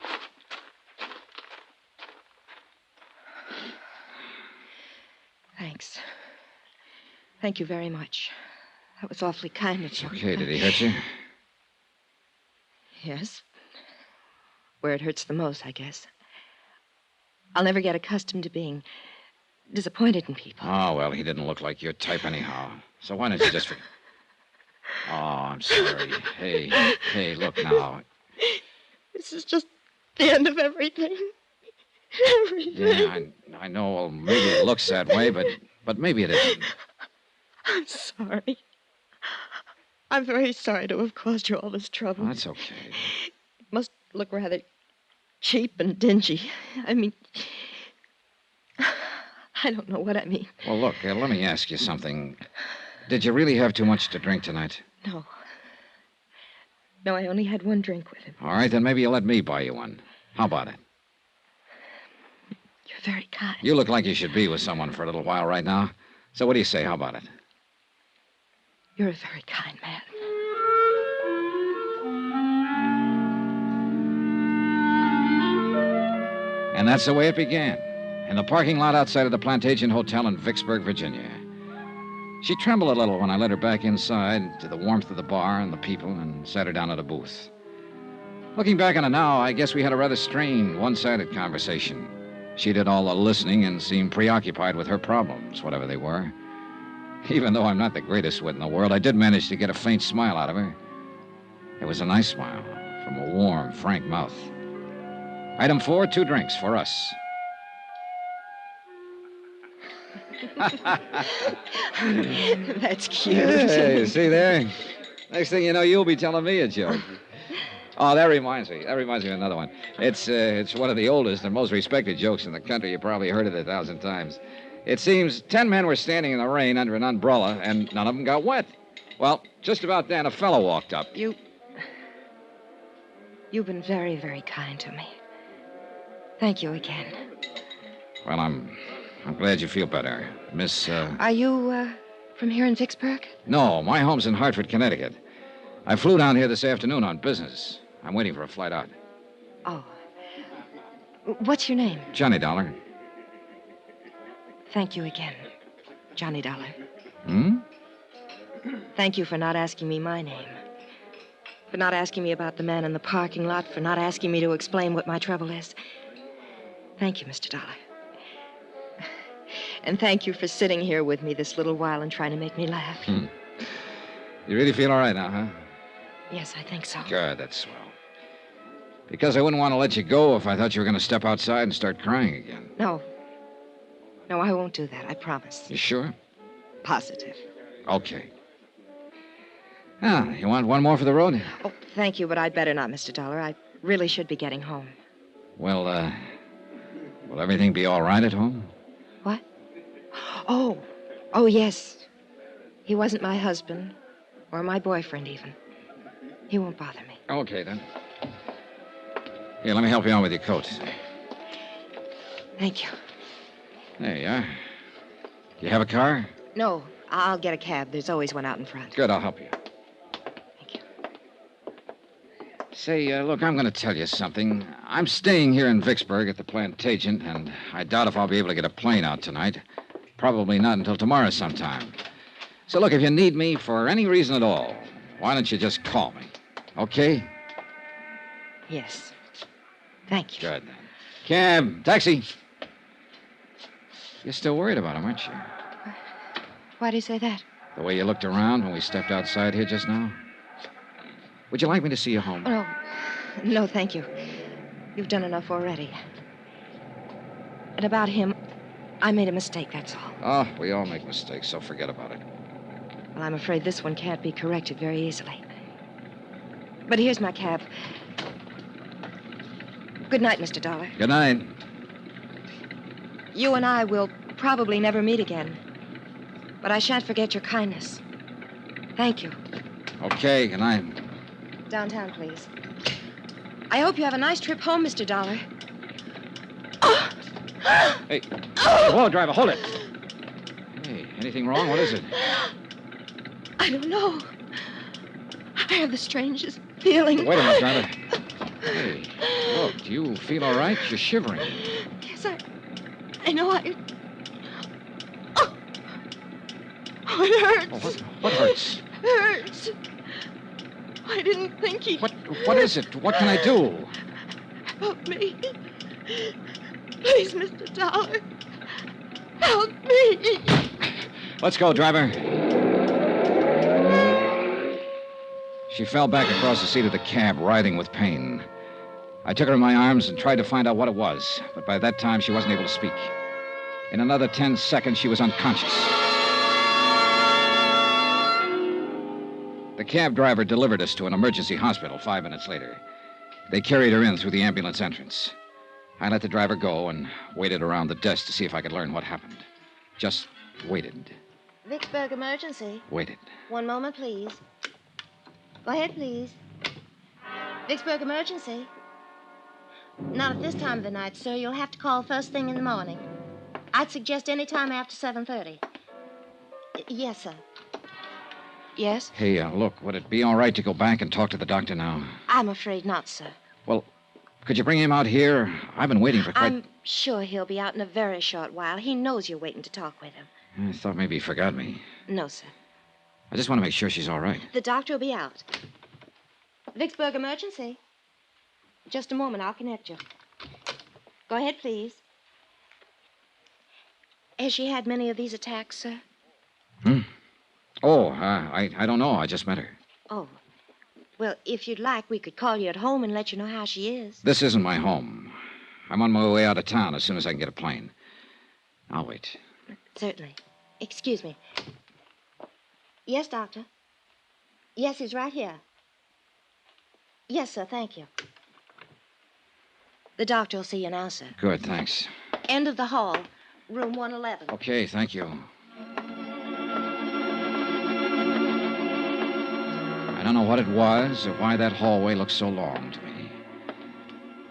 Thanks. Thank you very much. That was awfully kind of you. Okay, did he hurt you? Yes. Where it hurts the most, I guess. I'll never get accustomed to being disappointed in people. Oh, well, he didn't look like your type anyhow. So why don't you just... Oh, I'm sorry. Hey, look now. This is just the end of everything. Everything. Yeah, I know. Well, maybe it looks that way, but maybe it isn't. I'm sorry. I'm very sorry to have caused you all this trouble. Oh, that's okay. It must look rather cheap and dingy. I mean, I don't know what I mean. Well, look, let me ask you something. Did you really have too much to drink tonight? No. No, I only had one drink with him. All right, then maybe you'll let me buy you one. How about it? You're very kind. You look like you should be with someone for a little while right now. So what do you say? How about it? You're a very kind man. And that's the way it began. In the parking lot outside of the Plantation Hotel in Vicksburg, Virginia. She trembled a little when I led her back inside to the warmth of the bar and the people and sat her down at a booth. Looking back on it now, I guess we had a rather strained, one-sided conversation. She did all the listening and seemed preoccupied with her problems, whatever they were. Even though I'm not the greatest wit in the world, I did manage to get a faint smile out of her. It was a nice smile from a warm, frank mouth. Item 4, 2 drinks for us. That's cute. Hey, see there? Next thing you know, you'll be telling me a joke. Oh, that reminds me. That reminds me of another one. It's one of the oldest and most respected jokes in the country. You probably heard it 1,000 times. It seems 10 men were standing in the rain under an umbrella, and none of them got wet. Well, just about then, a fellow walked up. You've been very, very kind to me. Thank you again. Well, I'm I'm glad you feel better. Miss, Are you, from here in Vicksburg? No, my home's in Hartford, Connecticut. I flew down here this afternoon on business. I'm waiting for a flight out. Oh. What's your name? Johnny Dollar. Thank you again, Johnny Dollar. Hmm? Thank you for not asking me my name. For not asking me about the man in the parking lot. For not asking me to explain what my trouble is. Thank you, Mr. Dollar. And thank you for sitting here with me this little while and trying to make me laugh. You really feel all right now, huh? Yes, I think so. Good, that's swell. Because I wouldn't want to let you go if I thought you were going to step outside and start crying again. No. No, I won't do that, I promise. You sure? Positive. Okay. Ah, you want one more for the road? Oh, thank you, but I'd better not, Mr. Dollar. I really should be getting home. Well, will everything be all right at home? What? Oh, yes. He wasn't my husband, or my boyfriend, even. He won't bother me. Okay, then. Here, let me help you on with your coat. Thank you. There you are. Do you have a car? No, I'll get a cab. There's always one out in front. Good, I'll help you. Thank you. Say, look, I'm going to tell you something. I'm staying here in Vicksburg at the Plantation, and I doubt if I'll be able to get a plane out tonight. Probably not until tomorrow sometime. So, look, if you need me for any reason at all, why don't you just call me? Okay? Yes. Thank you. Good. Cab, taxi. You're still worried about him, aren't you? Why do you say that? The way you looked around when we stepped outside here just now. Would you like me to see you home? Oh, no, thank you. You've done enough already. And about him, I made a mistake, that's all. Oh, we all make mistakes, so forget about it. Well, I'm afraid this one can't be corrected very easily. But here's my cab. Good night, Mr. Dollar. Good night. You and I will probably never meet again. But I shan't forget your kindness. Thank you. Okay, good night. Downtown, please. I hope you have a nice trip home, Mr. Dollar. Hey, whoa, driver, hold it. Hey, anything wrong? What is it? I don't know. I have the strangest feeling. Wait a minute, driver. Hey, look, do you feel all right? You're shivering. Yes, I know Oh, it hurts. Oh, what hurts? It hurts. I didn't think he... What is it? What can I do? Help me. Please, Mr. Dollar. Help me. Let's go, driver. She fell back across the seat of the cab, writhing with pain. I took her in my arms and tried to find out what it was, but by that time she wasn't able to speak. In another 10 seconds, she was unconscious. The cab driver delivered us to an emergency hospital 5 minutes later. They carried her in through the ambulance entrance. I let the driver go and waited around the desk to see if I could learn what happened. Just waited. Vicksburg emergency. Waited. One moment, please. Go ahead, please. Vicksburg emergency. Not at this time of the night, sir. You'll have to call first thing in the morning. I'd suggest any time after 7:30. Yes, sir. Yes? Hey, look, would it be all right to go back and talk to the doctor now? I'm afraid not, sir. Well, could you bring him out here? I've been waiting for quite... I'm sure he'll be out in a very short while. He knows you're waiting to talk with him. I thought maybe he forgot me. No, sir. I just want to make sure she's all right. The doctor will be out. Vicksburg emergency. Just a moment, I'll connect you. Go ahead, please. Has she had many of these attacks, sir? Oh, I don't know. I just met her. Oh. Well, if you'd like, we could call you at home and let you know how she is. This isn't my home. I'm on my way out of town as soon as I can get a plane. I'll wait. Certainly. Excuse me. Yes, doctor. Yes, he's right here. Yes, sir, thank you. The doctor will see you now, sir. Good, thanks. End of the hall, room 111. Okay, thank you. I don't know what it was or why that hallway looked so long to me.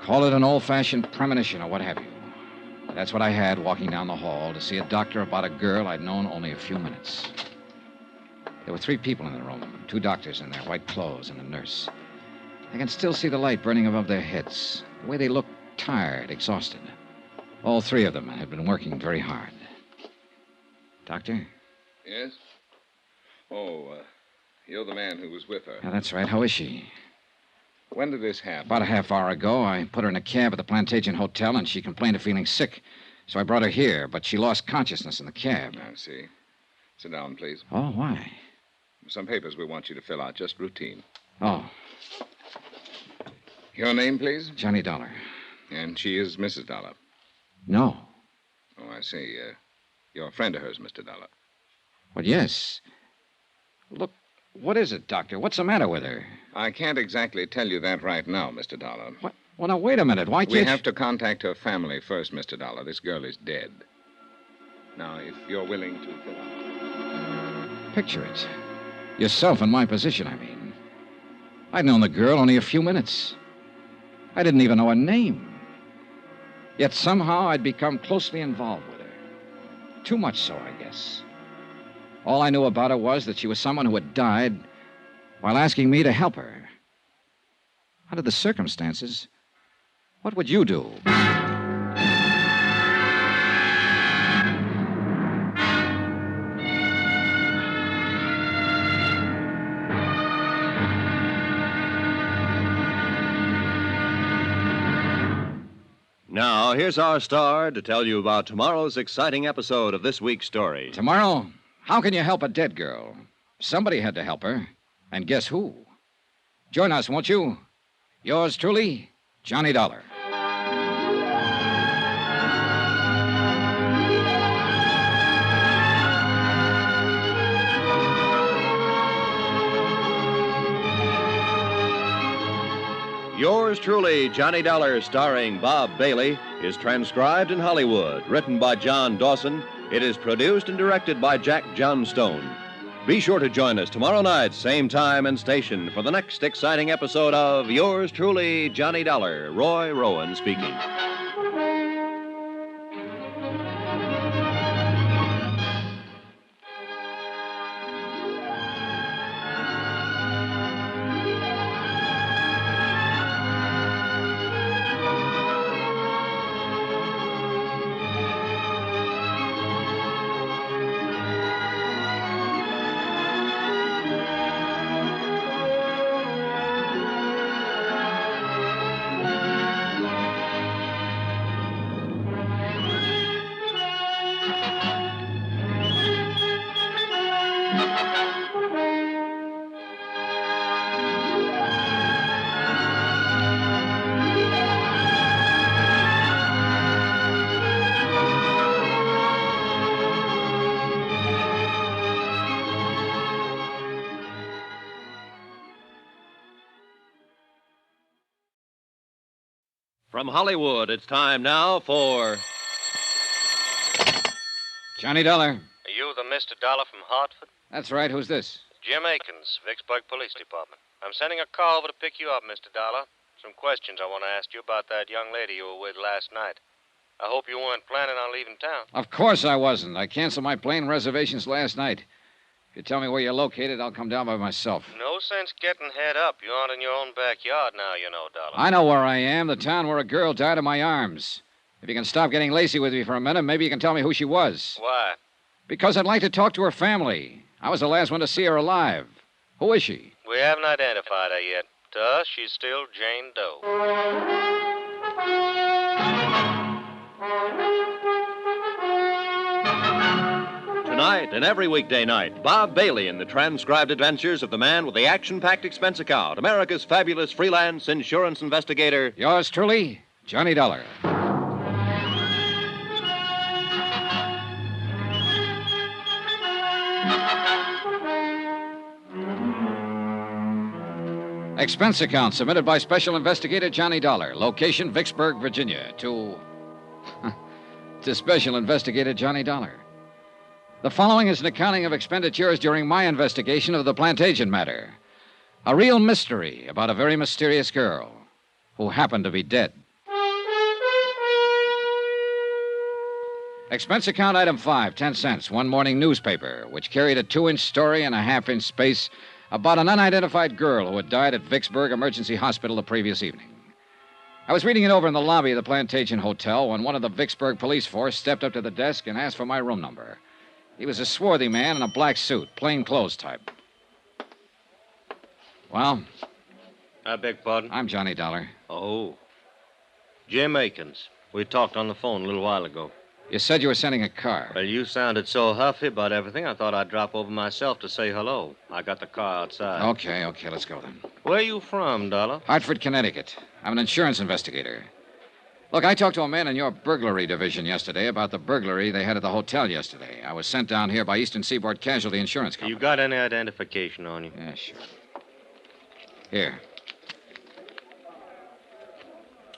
Call it an old-fashioned premonition or what have you. That's what I had walking down the hall to see a doctor about a girl I'd known only a few minutes. There were 3 people in the room, 2 doctors in their white clothes and a nurse. I can still see the light burning above their heads, the way they looked tired, exhausted. All 3 of them had been working very hard. Doctor? Yes? Oh, you're the man who was with her. Yeah, that's right. How is she? When did this happen? About a half hour ago, I put her in a cab at the Plantation Hotel, and she complained of feeling sick. So I brought her here, but she lost consciousness in the cab. I see. Sit down, please. Oh, why? Some papers we want you to fill out, just routine. Oh, Your name, please? Johnny Dollar. And she is Mrs. Dollar. No. Oh, I see. You're a friend of hers, Mr. Dollar. Well, yes. Look, what is it, Doctor? What's the matter with her? I can't exactly tell you that right now, Mr. Dollar. What? Well, now, wait a minute. Why can't We have to contact her family first, Mr. Dollar. This girl is dead. Now, if you're willing to fill out... Picture it. Yourself in my position, I mean. I'd known the girl only a few minutes. I didn't even know her name. Yet somehow I'd become closely involved with her. Too much so, I guess. All I knew about her was that she was someone who had died while asking me to help her. Under the circumstances, what would you do? Now, here's our star to tell you about tomorrow's exciting episode of this week's story. Tomorrow, how can you help a dead girl? Somebody had to help her. And guess who? Join us, won't you? Yours truly, Johnny Dollar. Yours truly, Johnny Dollar, starring Bob Bailey, is transcribed in Hollywood, written by John Dawson. It is produced and directed by Jack Johnstone. Be sure to join us tomorrow night, same time and station, for the next exciting episode of Yours truly, Johnny Dollar. Roy Rowan speaking. From Hollywood, it's time now for... Johnny Dollar. Are you the Mr. Dollar from Hartford? That's right. Who's this? Jim Akins, Vicksburg Police Department. I'm sending a car over to pick you up, Mr. Dollar. Some questions I want to ask you about that young lady you were with last night. I hope you weren't planning on leaving town. Of course I wasn't. I canceled my plane reservations last night. If you tell me where you're located, I'll come down by myself. No sense getting head up. You aren't in your own backyard now, you know, Dollar. I know where I am, the town where a girl died in my arms. If you can stop getting lazy with me for a minute, maybe you can tell me who she was. Why? Because I'd like to talk to her family. I was the last one to see her alive. Who is she? We haven't identified her yet. To us, she's still Jane Doe. Tonight and every weekday night, Bob Bailey in the transcribed adventures of the man with the action-packed expense account, America's fabulous freelance insurance investigator. Yours truly, Johnny Dollar. Expense account submitted by Special Investigator Johnny Dollar. Location, Vicksburg, Virginia. To Special Investigator Johnny Dollar. The following is an accounting of expenditures during my investigation of the Plantation matter. A real mystery about a very mysterious girl who happened to be dead. Expense account item 5, 10 cents. One morning newspaper, which carried a 2-inch story and a half-inch space about an unidentified girl who had died at Vicksburg Emergency Hospital the previous evening. I was reading it over in the lobby of the Plantation Hotel when one of the Vicksburg police force stepped up to the desk and asked for my room number. He was a swarthy man in a black suit, plain clothes type. Well? I beg pardon? I'm Johnny Dollar. Oh. Jim Akins. We talked on the phone a little while ago. You said you were sending a car. Well, you sounded so huffy about everything, I thought I'd drop over myself to say hello. I got the car outside. Okay, let's go then. Where are you from, Dollar? Hartford, Connecticut. I'm an insurance investigator. Look, I talked to a man in your burglary division yesterday about the burglary they had at the hotel yesterday. I was sent down here by Eastern Seaboard Casualty Insurance Company. You got any identification on you? Yeah, sure. Here.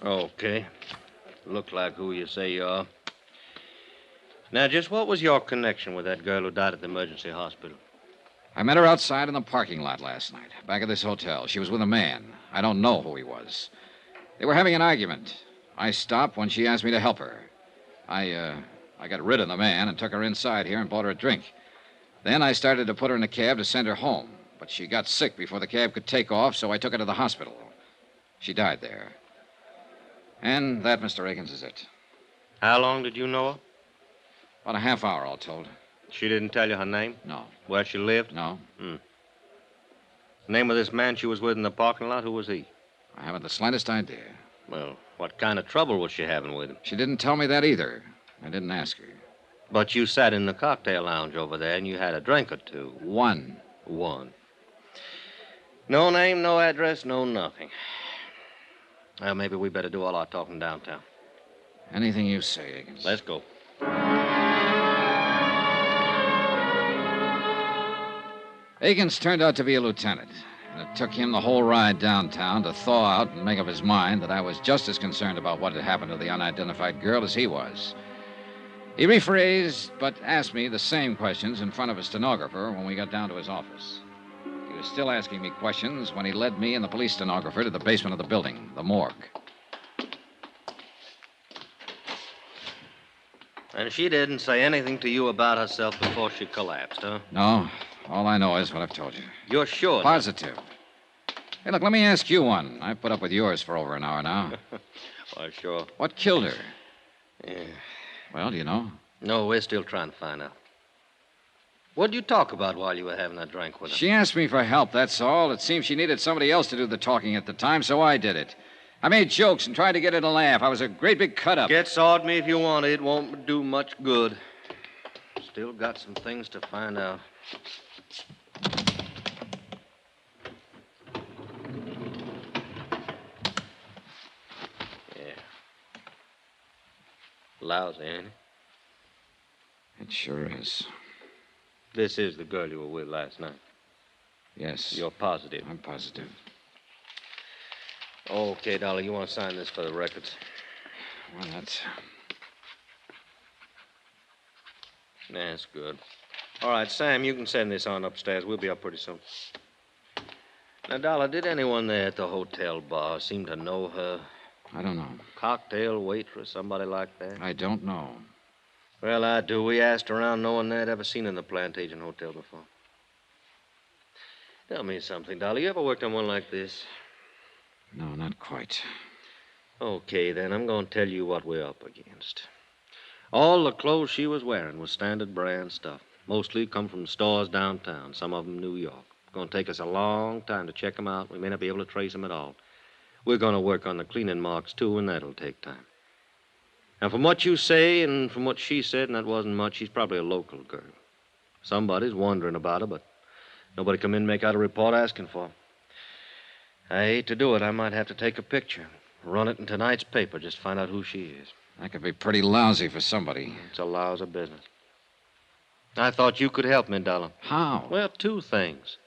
Okay. Look like who you say you are. Now, just what was your connection with that girl who died at the emergency hospital? I met her outside in the parking lot last night, back at this hotel. She was with a man. I don't know who he was. They were having an argument. I stopped when she asked me to help her. I got rid of the man and took her inside here and bought her a drink. Then I started to put her in a cab to send her home. But she got sick before the cab could take off, so I took her to the hospital. She died there. And that, Mr. Akins, is it. How long did you know her? About a half hour, all told. She didn't tell you her name? No. Where she lived? No. Name of this man she was with in the parking lot, who was he? I haven't the slightest idea. Well, what kind of trouble was she having with him? She didn't tell me that either. I didn't ask her. But you sat in the cocktail lounge over there and you had a drink or two. One. No name, no address, no nothing. Well, maybe we better do all our talking downtown. Anything you say, Akins. Let's go. Akins turned out to be a lieutenant, and it took him the whole ride downtown to thaw out and make up his mind that I was just as concerned about what had happened to the unidentified girl as he was. He rephrased, but asked me the same questions in front of a stenographer when we got down to his office. He was still asking me questions when he led me and the police stenographer to the basement of the building, the morgue. And she didn't say anything to you about herself before she collapsed, huh? No, all I know is what I've told you. You're sure? Positive. Hey, look, let me ask you one. I've put up with yours for over an hour now. Why, sure. What killed her? Yeah. Well, do you know? No, we're still trying to find out. What did you talk about while you were having that drink with her? She asked me for help, that's all. It seems she needed somebody else to do the talking at the time, so I did it. I made jokes and tried to get her to laugh. I was a great big cut-up. Get sawed me if you want. It won't do much good. Still got some things to find out. Yeah. Lousy, ain't it? It sure is. This is the girl you were with last night. Yes. You're positive? I'm positive. Okay, Dolly, you want to sign this for the records? Well, That's good. All right, Sam, you can send this on upstairs. We'll be up pretty soon. Now, Dollar, did anyone there at the hotel bar seem to know her? I don't know. Cocktail waitress, somebody like that? I don't know. Well, I do. We asked around. No one there had ever seen her in the Plantation Hotel before. Tell me something, Dolly. You ever worked on one like this? No, not quite. Okay, then. I'm going to tell you what we're up against. All the clothes she was wearing was standard brand stuff. Mostly come from stores downtown, some of them New York. It's going to take us a long time to check them out. We may not be able to trace them at all. We're going to work on the cleaning marks, too, and that'll take time. Now, from what you say and from what she said, and that wasn't much, she's probably a local girl. Somebody's wondering about her, but nobody come in and make out a report asking for her. I hate to do it. I might have to take a picture, run it in tonight's paper, just to find out who she is. That could be pretty lousy for somebody. It's a lousy business. I thought you could help me, Dollar. How? Well, two things.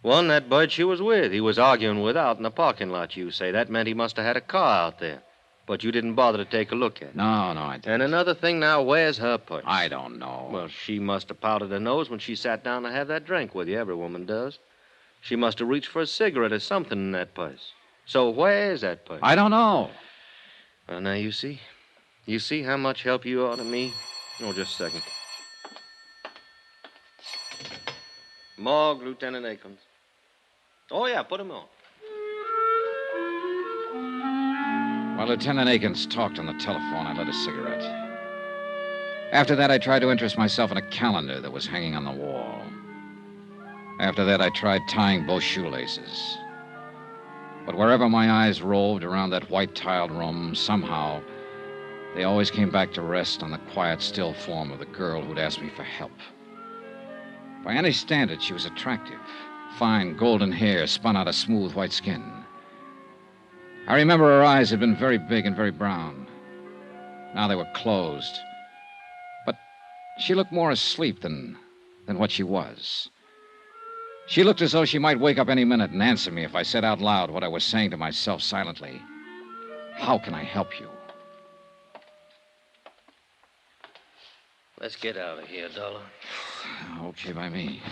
One, that bird she was with. He was arguing with out in the parking lot, you say. That meant he must have had a car out there. But you didn't bother to take a look at it. No, I didn't. And another thing now, where's her purse? I don't know. Well, she must have powdered her nose when she sat down to have that drink with you. Every woman does. She must have reached for a cigarette or something in that purse. So where's that purse? I don't know. Well, now, you see? You see how much help you are to me? Oh, just a second. Morgue, Lieutenant Akins. Oh, yeah, put him on. While Lieutenant Akins talked on the telephone, I lit a cigarette. After that, I tried to interest myself in a calendar that was hanging on the wall. After that, I tried tying both shoelaces. But wherever my eyes roved around that white-tiled room, somehow, they always came back to rest on the quiet, still form of the girl who'd asked me for help. By any standard, she was attractive. Fine golden hair spun out of smooth white skin. I remember her eyes had been very big and very brown. Now they were closed. But she looked more asleep than what she was. She looked as though she might wake up any minute and answer me if I said out loud what I was saying to myself silently. How can I help you? Let's get out of here, Dollar. Okay by me.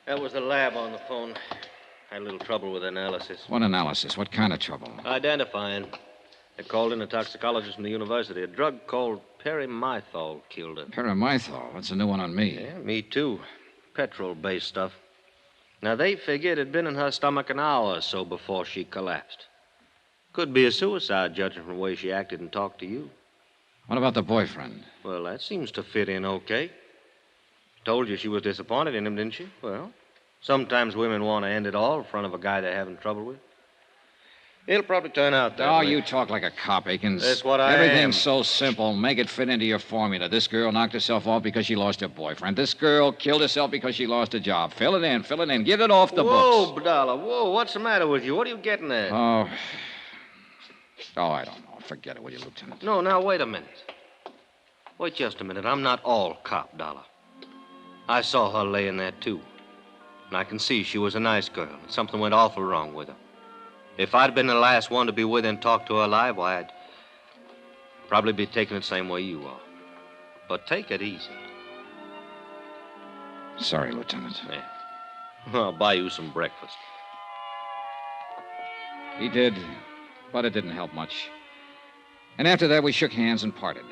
That was the lab on the phone. Had a little trouble with analysis. What analysis? What kind of trouble? Identifying. They called in a toxicologist from the university. A drug called perimethol killed her. Perimethol? That's a new one on me. Yeah, me too. Petrol-based stuff. Now, they figured it had been in her stomach an hour or so before she collapsed. Could be a suicide, judging from the way she acted and talked to you. What about the boyfriend? Well, that seems to fit in okay. Told you she was disappointed in him, didn't she? Well, sometimes women want to end it all in front of a guy they're having trouble with. It'll probably turn out that way. You talk like a cop, Akins. That's what I Everything's am. so simple. Make it fit into your formula. This girl knocked herself off because she lost her boyfriend. This girl killed herself because she lost a job. Fill it in. Get it off the books. Whoa, Dollar, whoa. What's the matter with you? What are you getting at? Oh, I don't know. Forget it, will you, Lieutenant? No, now, wait a minute. Wait just a minute. I'm not all cop, Dollar. I saw her laying there, too. And I can see she was a nice girl, and something went awful wrong with her. If I'd been the last one to be with her and talk to her alive, why, I'd probably be taking it the same way you are. But take it easy. Sorry, Lieutenant. Yeah. I'll buy you some breakfast. He did, but it didn't help much. And after that, we shook hands and parted.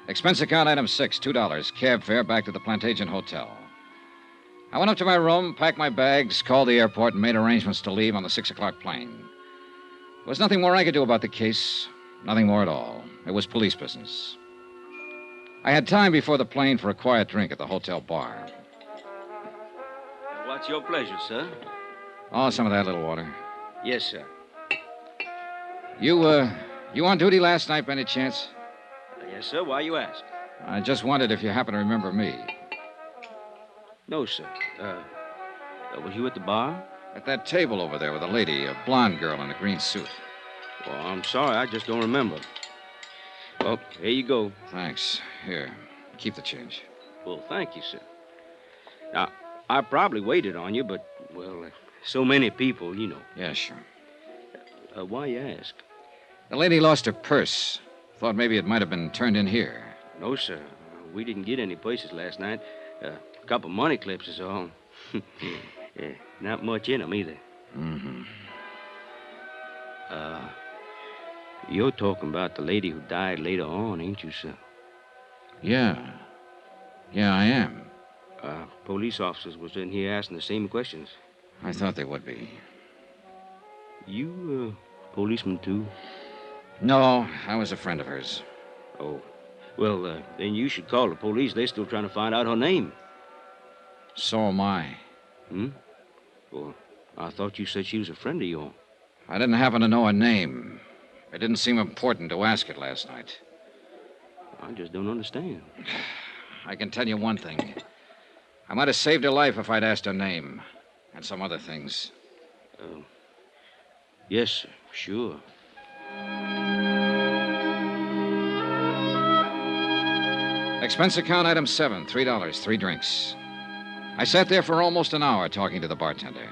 Expense account item 6, $2. Cab fare back to the Plantation Hotel. I went up to my room, packed my bags, called the airport, and made arrangements to leave on the 6 o'clock plane. There was nothing more I could do about the case. Nothing more at all. It was police business. I had time before the plane for a quiet drink at the hotel bar. What's your pleasure, sir? Oh, some of that little water. Yes, sir. You on duty last night by any chance? Yes, sir. Why you ask? I just wondered if you happen to remember me. No, sir. Was you at the bar? At that table over there with a lady, a blonde girl in a green suit. Well, I'm sorry. I just don't remember. Well, here you go. Thanks. Here, keep the change. Well, thank you, sir. Now, I probably waited on you, but, well, so many people, you know. Yeah, sure. Why you ask? The lady lost her purse. Thought maybe it might have been turned in here. No, sir. We didn't get any places last night. A couple money clips is all. Yeah, not much in them either. Mm-hmm. You're talking about the lady who died later on, ain't you, sir? Yeah. Yeah, I am. Police officers was in here asking the same questions. I thought they would be. You, policeman, too? No, I was a friend of hers. Oh. Well, then you should call the police. They're still trying to find out her name. So am I. Well, I thought you said she was a friend of yours. I didn't happen to know her name. It didn't seem important to ask it last night. I just don't understand. I can tell you one thing. I might have saved her life if I'd asked her name. And some other things. Yes, sir. Sure. Expense account item 7, $3, 3 drinks. I sat there for almost an hour talking to the bartender.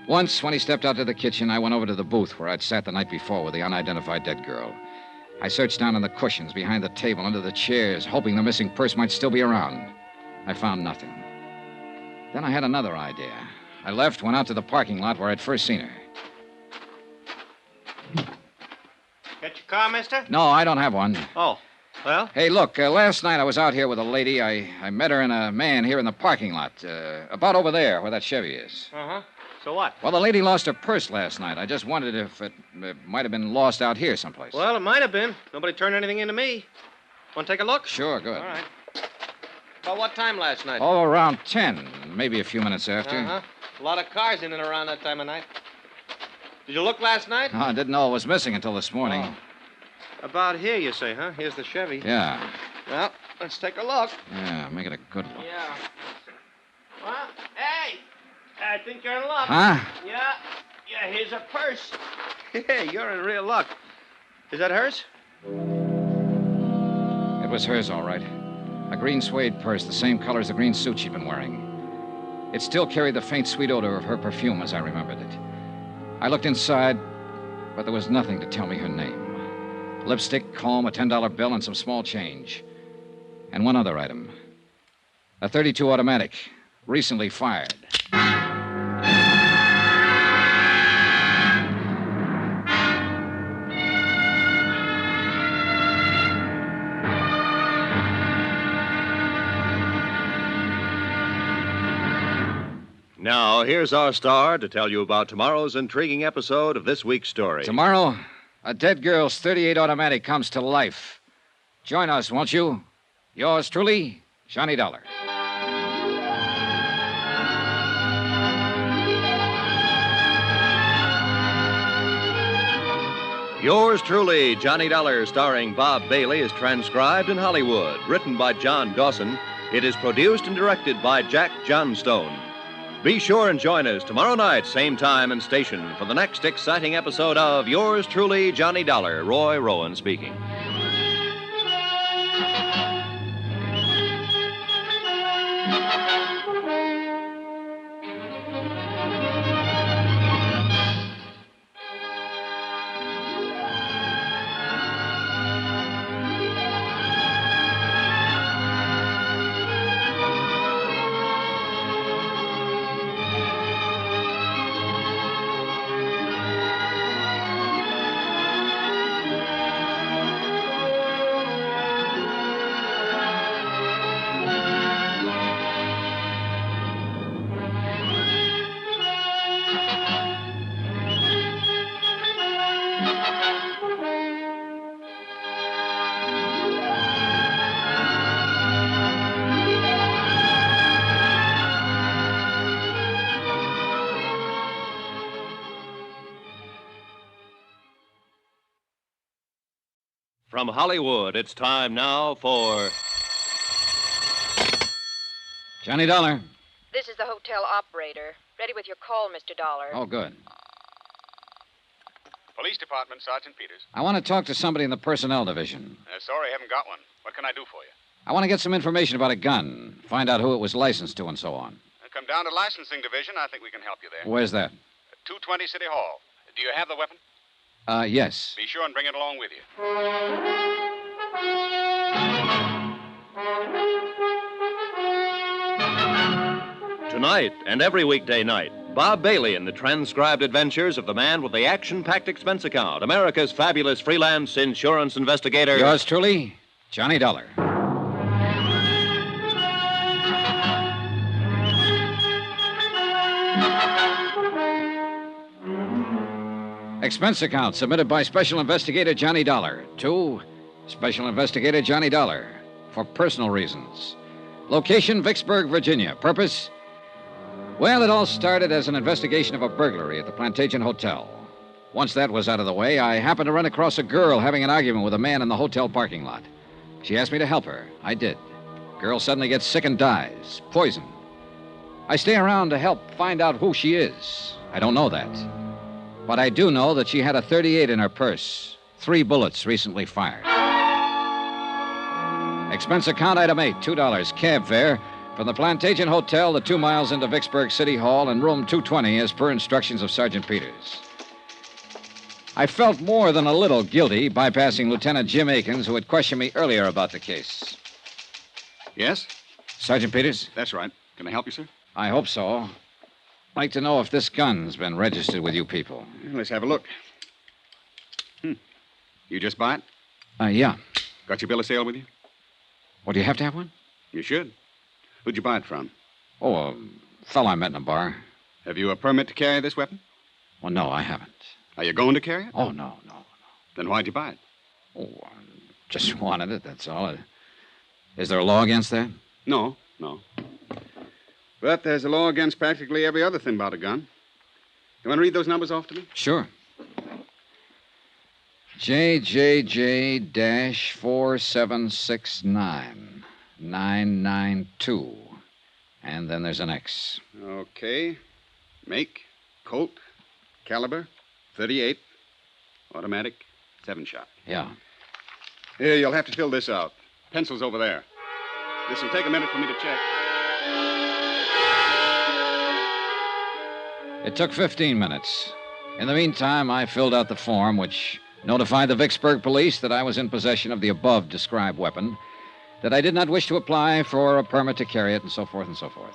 Once, when he stepped out to the kitchen, I went over to the booth where I'd sat the night before with the unidentified dead girl. I searched down on the cushions, behind the table, under the chairs, hoping the missing purse might still be around. I found nothing. Then I had another idea. I left, went out to the parking lot where I'd first seen her. Get your car, mister? No, I don't have one. Oh, well? Hey, look, last night I was out here with a lady. I met her and a man here in the parking lot, about over there where that Chevy is. Uh-huh. So what? Well, the lady lost her purse last night. I just wondered if it might have been lost out here someplace. Well, it might have been. Nobody turned anything into me. Want to take a look? Sure, good. All right. About what time last night? Oh, around 10, maybe a few minutes after. Uh-huh. A lot of cars in and around that time of night. Did you look last night? Oh, I didn't know it was missing until this morning. Oh. About here, you say, huh? Here's the Chevy. Yeah. Well, let's take a look. Yeah, make it a good one. Yeah. Well, hey! I think you're in luck. Huh? Yeah. Yeah, here's a purse. Hey, you're in real luck. Is that hers? It was hers, all right. A green suede purse, the same color as the green suit she'd been wearing. It still carried the faint, sweet odor of her perfume as I remembered it. I looked inside, but there was nothing to tell me her name. Lipstick, comb, a $10 bill, and some small change. And one other item. A .32 automatic, recently fired. Now, here's our star to tell you about tomorrow's intriguing episode of this week's story. Tomorrow, a dead girl's .38 automatic comes to life. Join us, won't you? Yours truly, Johnny Dollar. Yours truly, Johnny Dollar, starring Bob Bailey, is transcribed in Hollywood. Written by John Dawson. It is produced and directed by Jack Johnstone. Be sure and join us tomorrow night, same time and station, for the next exciting episode of Yours truly, Johnny Dollar. Roy Rowan speaking. From Hollywood, it's time now for Johnny Dollar. This is the hotel operator. Ready with your call, Mr. Dollar. Oh, good. Police Department, Sergeant Peters. I want to talk to somebody in the personnel division. Sorry, haven't got one. What can I do for you? I want to get some information about a gun, find out who it was licensed to and so on. Come down to licensing division. I think we can help you there. Where's that? 220 City Hall. Do you have the weapon? Yes. Be sure and bring it along with you. Tonight and every weekday night, Bob Bailey in the transcribed adventures of the man with the action-packed expense account, America's fabulous freelance insurance investigator. Yours truly, Johnny Dollar. Expense account submitted by Special Investigator Johnny Dollar to Special Investigator Johnny Dollar for personal reasons. Location, Vicksburg, Virginia. Purpose? Well, it all started as an investigation of a burglary at the Plantation Hotel. Once that was out of the way, I happened to run across a girl having an argument with a man in the hotel parking lot. She asked me to help her. I did. Girl suddenly gets sick and dies. Poison. I stay around to help find out who she is. I don't know that. But I do know that she had a .38 in her purse. 3 bullets recently fired. Expense account item 8, $2. Cab fare from the Plantation Hotel, the 2 miles into Vicksburg City Hall, and room 220 as per instructions of Sergeant Peters. I felt more than a little guilty bypassing Lieutenant Jim Akins, who had questioned me earlier about the case. Yes? Sergeant Peters? That's right. Can I help you, sir? I hope so. I'd like to know if this gun's been registered with you people. Let's have a look. You just buy it? Yeah. Got your bill of sale with you? Well, do you have to have one? You should. Who'd you buy it from? Oh, a fellow I met in a bar. Have you a permit to carry this weapon? Well, no, I haven't. Are you going to carry it? Oh, no. Then why'd you buy it? Oh, I just wanted it, that's all. Is there a law against that? No. But there's a law against practically every other thing about a gun. You want to read those numbers off to me? Sure. JJJ-4769-992. And then there's an X. Okay. Make, Colt, caliber, 38, automatic, 7-shot. Yeah. Here, you'll have to fill this out. Pencil's over there. This will take a minute for me to check. It took 15 minutes. In the meantime, I filled out the form which notified the Vicksburg police that I was in possession of the above described weapon, that I did not wish to apply for a permit to carry it, and so forth and so forth.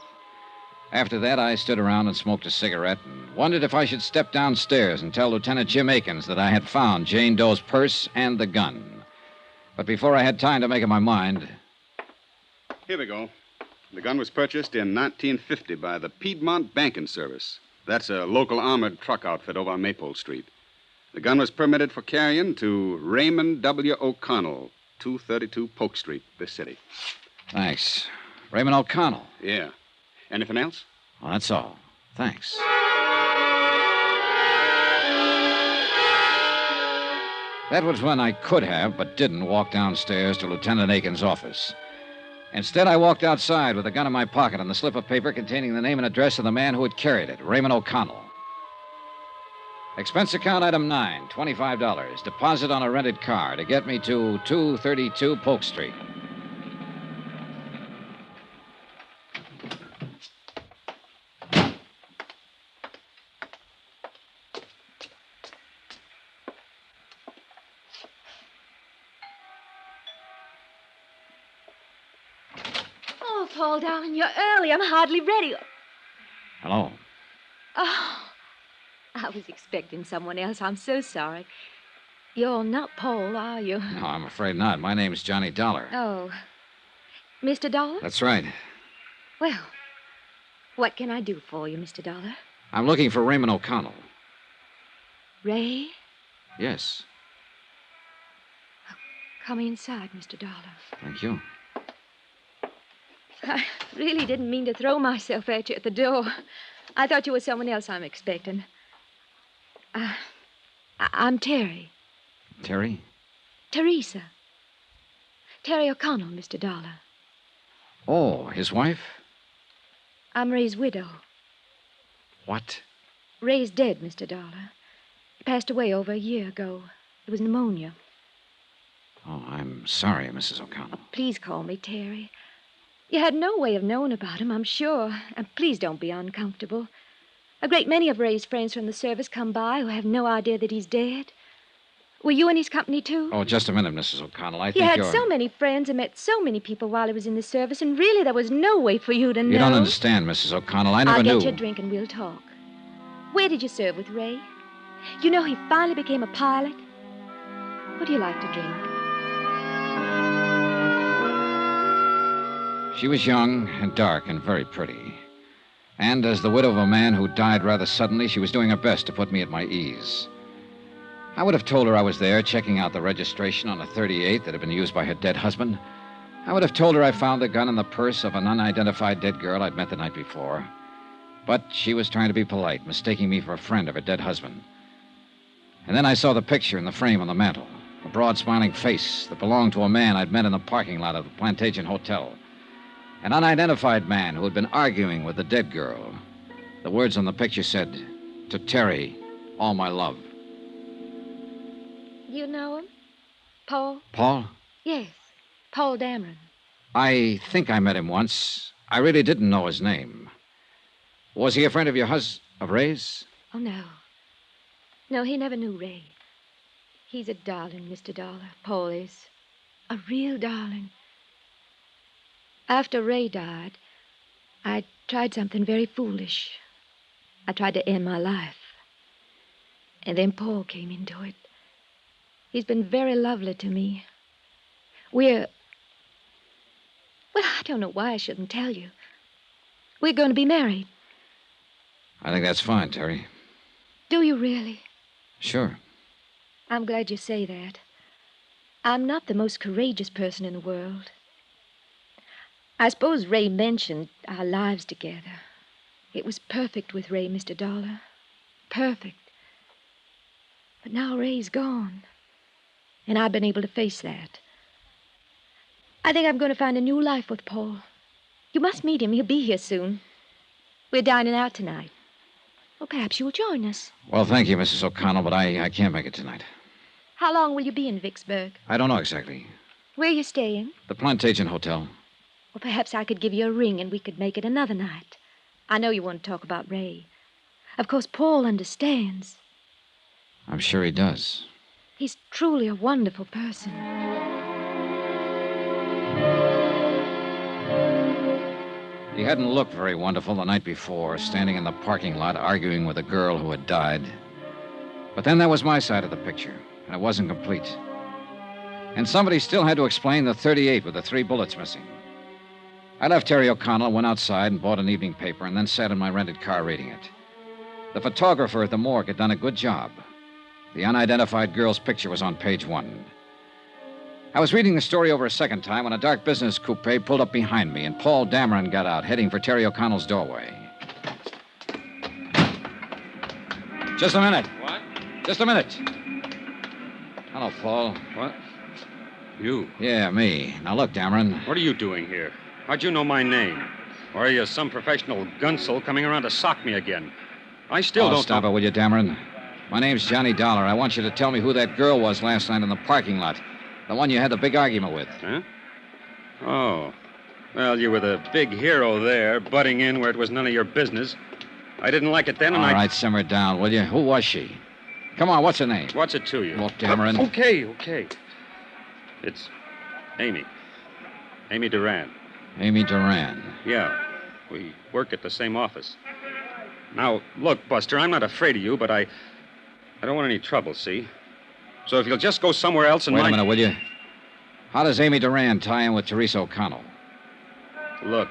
After that, I stood around and smoked a cigarette and wondered if I should step downstairs and tell Lieutenant Jim Akins that I had found Jane Doe's purse and the gun. But before I had time to make up my mind... Here we go. The gun was purchased in 1950 by the Piedmont Banking Service. That's a local armored truck outfit over on Maypole Street. The gun was permitted for carrying to Raymond W. O'Connell, 232 Polk Street, this city. Thanks. Raymond O'Connell. Yeah. Anything else? Well, that's all. Thanks. That was when I could have, but didn't, walk downstairs to Lieutenant Akins' office. Instead, I walked outside with the gun in my pocket and the slip of paper containing the name and address of the man who had carried it, Raymond O'Connell. Expense account item 9, $25. Deposit on a rented car to get me to 232 Polk Street. Paul, darling, you're early. I'm hardly ready. Hello. Oh, I was expecting someone else. I'm so sorry. You're not Paul, are you? No, I'm afraid not. My name's Johnny Dollar. Oh. Mr. Dollar? That's right. Well, what can I do for you, Mr. Dollar? I'm looking for Raymond O'Connell. Ray? Yes. Come inside, Mr. Dollar. Thank you. I really didn't mean to throw myself at you at the door. I thought you were someone else I'm expecting. I'm Terry. Terry? Teresa. Terry O'Connell, Mr. Dollar. Oh, his wife? I'm Ray's widow. What? Ray's dead, Mr. Dollar. He passed away over a year ago. It was pneumonia. Oh, I'm sorry, Mrs. O'Connell. Please call me Terry. You had no way of knowing about him, I'm sure. And please don't be uncomfortable. A great many of Ray's friends from the service come by who have no idea that he's dead. Were you in his company, too? Oh, just a minute, Mrs. O'Connell. He had so many friends and met so many people while he was in the service, and really there was no way for you to know. You don't understand, Mrs. O'Connell. I never knew. I'll get you a drink and we'll talk. Where did you serve with Ray? You know he finally became a pilot. What do you like to drink? She was young and dark and very pretty. And as the widow of a man who died rather suddenly, she was doing her best to put me at my ease. I would have told her I was there checking out the registration on a 38 that had been used by her dead husband. I would have told her I found the gun in the purse of an unidentified dead girl I'd met the night before. But she was trying to be polite, mistaking me for a friend of her dead husband. And then I saw the picture in the frame on the mantel, a broad, smiling face that belonged to a man I'd met in the parking lot of the Plantation Hotel. An unidentified man who had been arguing with the dead girl. The words on the picture said, "To Terry, all my love." You know him? Paul? Paul? Yes, Paul Dameron. I think I met him once. I really didn't know his name. Was he a friend of your of Ray's? Oh, no. No, he never knew Ray. He's a darling, Mr. Dollar. Paul is. A real darling. After Ray died, I tried something very foolish. I tried to end my life. And then Paul came into it. He's been very lovely to me. Well, I don't know why I shouldn't tell you. We're going to be married. I think that's fine, Terry. Do you really? Sure. I'm glad you say that. I'm not the most courageous person in the world. I suppose Ray mentioned our lives together. It was perfect with Ray, Mr. Dollar. Perfect. But now Ray's gone. And I've been able to face that. I think I'm going to find a new life with Paul. You must meet him. He'll be here soon. We're dining out tonight. Well, perhaps you'll join us. Well, thank you, Mrs. O'Connell, but I can't make it tonight. How long will you be in Vicksburg? I don't know exactly. Where are you staying? The Plantation Hotel. Well, perhaps I could give you a ring and we could make it another night. I know you want to talk about Ray. Of course, Paul understands. I'm sure he does. He's truly a wonderful person. He hadn't looked very wonderful the night before, standing in the parking lot arguing with a girl who had died. But then that was my side of the picture, and it wasn't complete. And somebody still had to explain the .38 with the 3 bullets missing. I left Terry O'Connell, went outside and bought an evening paper, and then sat in my rented car reading it. The photographer at the morgue had done a good job. The unidentified girl's picture was on page 1. I was reading the story over a second time when a dark business coupe pulled up behind me, and Paul Dameron got out, heading for Terry O'Connell's doorway. Just a minute. What? Just a minute. Hello, Paul. What? You? Yeah, me. Now, look, Dameron. What are you doing here? How'd you know my name? Or are you some professional gunsel coming around to sock me again? I still don't... Stop it, will you, Dameron? My name's Johnny Dollar. I want you to tell me who that girl was last night in the parking lot. The one you had the big argument with. Huh? Oh. Well, you were the big hero there, butting in where it was none of your business. I didn't like it then, and All right, simmer down, will you? Who was she? Come on, what's her name? What's it to you? Look, Dameron. Okay. It's Amy. Amy Duran. Amy Duran. Yeah. We work at the same office. Now, look, Buster, I'm not afraid of you, but I don't want any trouble, see? So if you'll just go somewhere else and Wait a minute, will you? How does Amy Duran tie in with Teresa O'Connell? Look,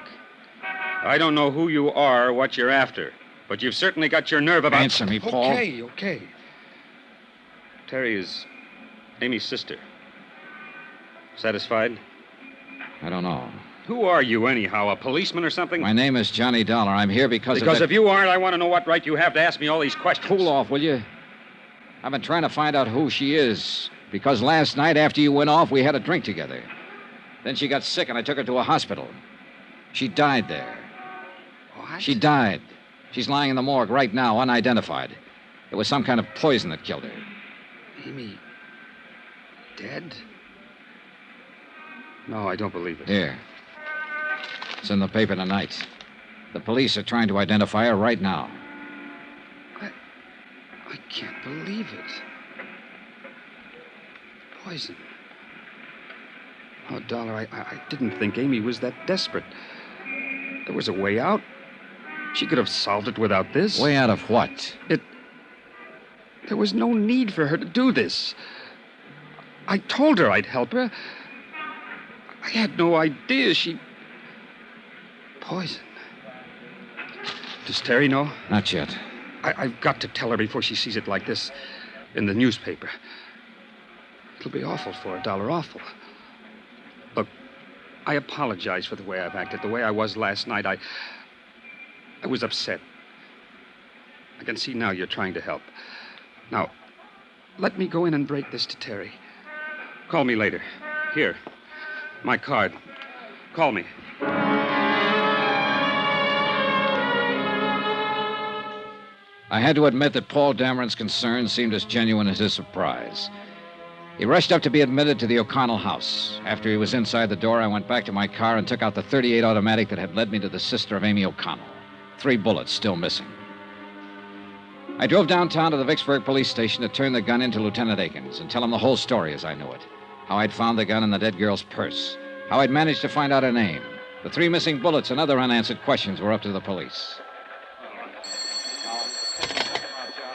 I don't know who you are or what you're after, but you've certainly got your nerve about... Answer me, Paul. Okay. Terry is Amy's sister. Satisfied? I don't know. Who are you, anyhow? A policeman or something? My name is Johnny Dollar. I'm here because if you aren't, I want to know what right you have to ask me all these questions. Cool off, will you? I've been trying to find out who she is, because last night after you went off, we had a drink together. Then she got sick, and I took her to a hospital. She died there. What? She died. She's lying in the morgue right now, unidentified. It was some kind of poison that killed her. Amy... dead? No, I don't believe it. Here. It's in the paper tonight. The police are trying to identify her right now. I can't believe it. Poison. Oh, Dollar, I didn't think Amy was that desperate. There was a way out. She could have solved it without this. Way out of what? There was no need for her to do this. I told her I'd help her. I had no idea she... Poison. Does Terry know? Not yet. I've got to tell her before she sees it like this in the newspaper. It'll be awful for her, Dollar, awful. Look, I apologize for the way I've acted, the way I was last night. I was upset. I can see now you're trying to help. Now, let me go in and break this to Terry. Call me later. Here, my card. Call me. I had to admit that Paul Dameron's concern seemed as genuine as his surprise. He rushed up to be admitted to the O'Connell house. After he was inside the door, I went back to my car and took out the .38 automatic that had led me to the sister of Amy O'Connell. 3 bullets still missing. I drove downtown to the Vicksburg police station to turn the gun into Lieutenant Akins and tell him the whole story as I knew it. How I'd found the gun in the dead girl's purse. How I'd managed to find out her name. The 3 missing bullets and other unanswered questions were up to the police.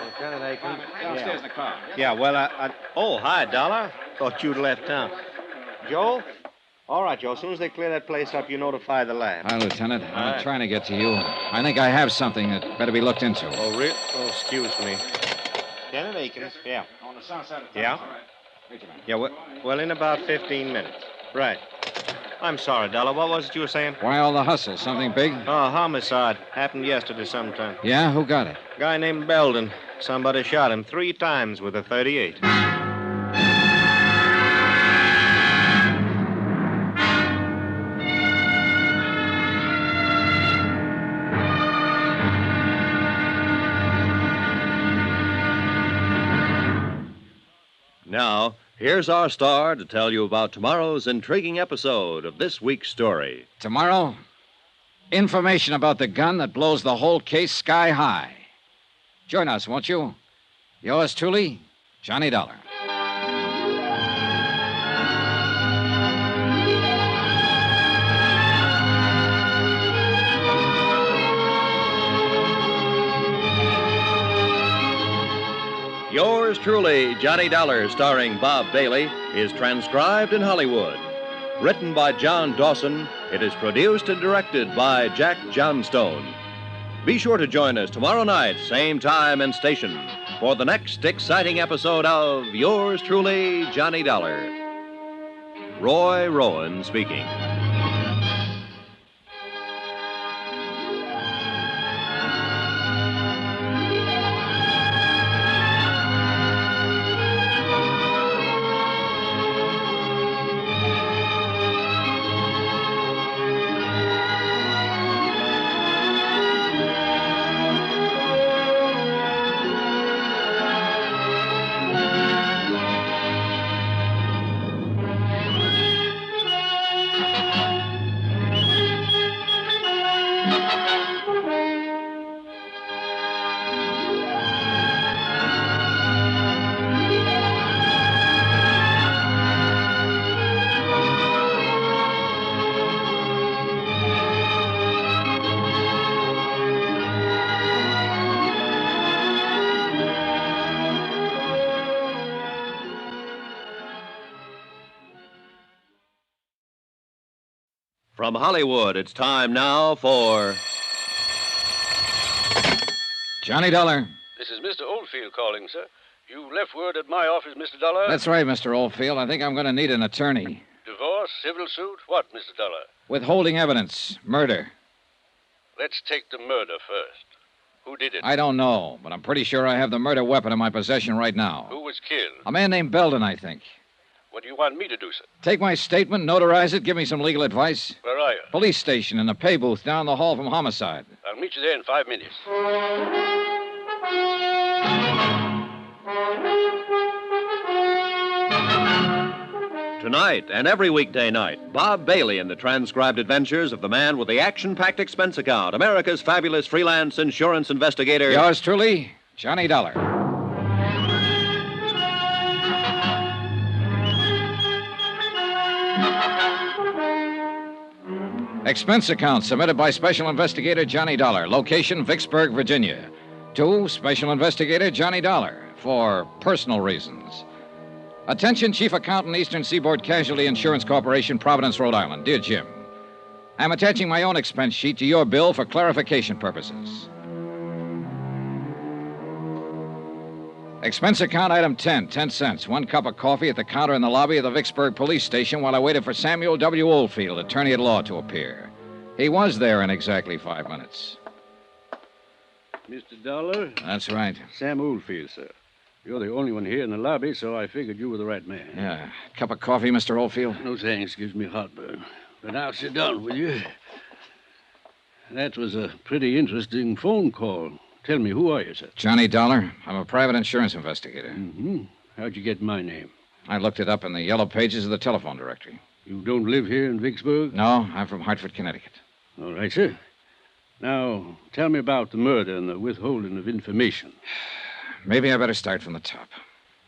Lieutenant Akins. Downstairs in the car. Yeah, well, Oh, hi, Dollar. Thought you'd left town. Joe? All right, Joe. As soon as they clear that place up, you notify the lab. Hi, Lieutenant. I'm right. trying to get to you. I think I have something that better be looked into. Oh, really? Oh, excuse me. Lieutenant Akins? Yeah. On the south side of town. Yeah? All right. Wait a minute. Yeah, well, in about 15 minutes. Right. I'm sorry, Dollar. What was it you were saying? Why all the hustle? Something big? Oh, homicide. Happened yesterday sometime. Yeah? Who got it? Guy named Belden. Somebody shot him 3 times with a .38. Now, here's our star to tell you about tomorrow's intriguing episode of this week's story. Tomorrow, information about the gun that blows the whole case sky high. Join us, won't you? Yours truly, Johnny Dollar. Yours truly, Johnny Dollar, starring Bob Bailey, is transcribed in Hollywood. Written by John Dawson, it is produced and directed by Jack Johnstone. Be sure to join us tomorrow night, same time and station, for the next exciting episode of Yours truly, Johnny Dollar. Roy Rowan speaking. From Hollywood, it's time now for Johnny Dollar. This is Mr. Oldfield calling, sir. You left word at my office, Mr. Dollar. That's right, Mr. Oldfield. I think I'm going to need an attorney. Divorce, civil suit, what, Mr. Dollar? Withholding evidence. Murder. Let's take the murder first. Who did it? I don't know, but I'm pretty sure I have the murder weapon in my possession right now. Who was killed? A man named Belden, I think. What do you want me to do, sir? Take my statement, notarize it, give me some legal advice. Where are you? Police station in the pay booth down the hall from homicide. I'll meet you there in 5 minutes. Tonight and every weekday night, Bob Bailey in the transcribed adventures of the man with the action-packed expense account, America's fabulous freelance insurance investigator. Yours truly, Johnny Dollar. Expense account submitted by Special Investigator Johnny Dollar. Location, Vicksburg, Virginia. To Special Investigator Johnny Dollar for personal reasons. Attention, Chief Accountant, Eastern Seaboard Casualty Insurance Corporation, Providence, Rhode Island. Dear Jim, I'm attaching my own expense sheet to your bill for clarification purposes. Expense account item 10, 10 cents. 1 cup of coffee at the counter in the lobby of the Vicksburg police station while I waited for Samuel W. Oldfield, attorney at law, to appear. He was there in exactly 5 minutes. Mr. Dollar? That's right. Sam Oldfield, sir. You're the only one here in the lobby, so I figured you were the right man. Yeah. Cup of coffee, Mr. Oldfield? No thanks. Gives me heartburn. But now sit down, will you? That was a pretty interesting phone call. Tell me, who are you, sir? Johnny Dollar. I'm a private insurance investigator. Mm-hmm. How'd you get my name? I looked it up in the yellow pages of the telephone directory. You don't live here in Vicksburg? No, I'm from Hartford, Connecticut. All right, sir. Now, tell me about the murder and the withholding of information. Maybe I better start from the top.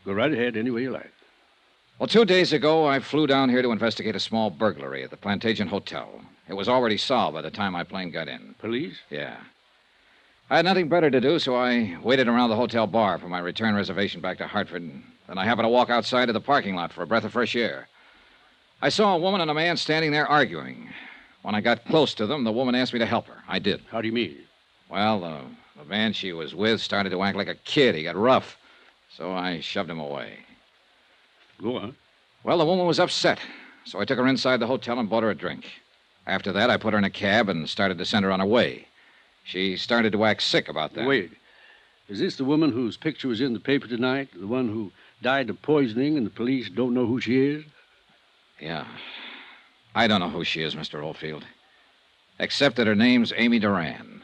Go right ahead any way you like. Well, 2 days ago, I flew down here to investigate a small burglary at the Plantation Hotel. It was already solved by the time my plane got in. Police? Yeah. I had nothing better to do, so I waited around the hotel bar for my return reservation back to Hartford. Then I happened to walk outside to the parking lot for a breath of fresh air. I saw a woman and a man standing there arguing. When I got close to them, the woman asked me to help her. I did. How do you mean? Well, the man she was with started to act like a kid. He got rough, so I shoved him away. Go on. Well, the woman was upset, so I took her inside the hotel and bought her a drink. After that, I put her in a cab and started to send her on her way. She started to act sick about that. Wait. Is this the woman whose picture was in the paper tonight? The one who died of poisoning and the police don't know who she is? Yeah. I don't know who she is, Mr. Oldfield. Except that her name's Amy Duran.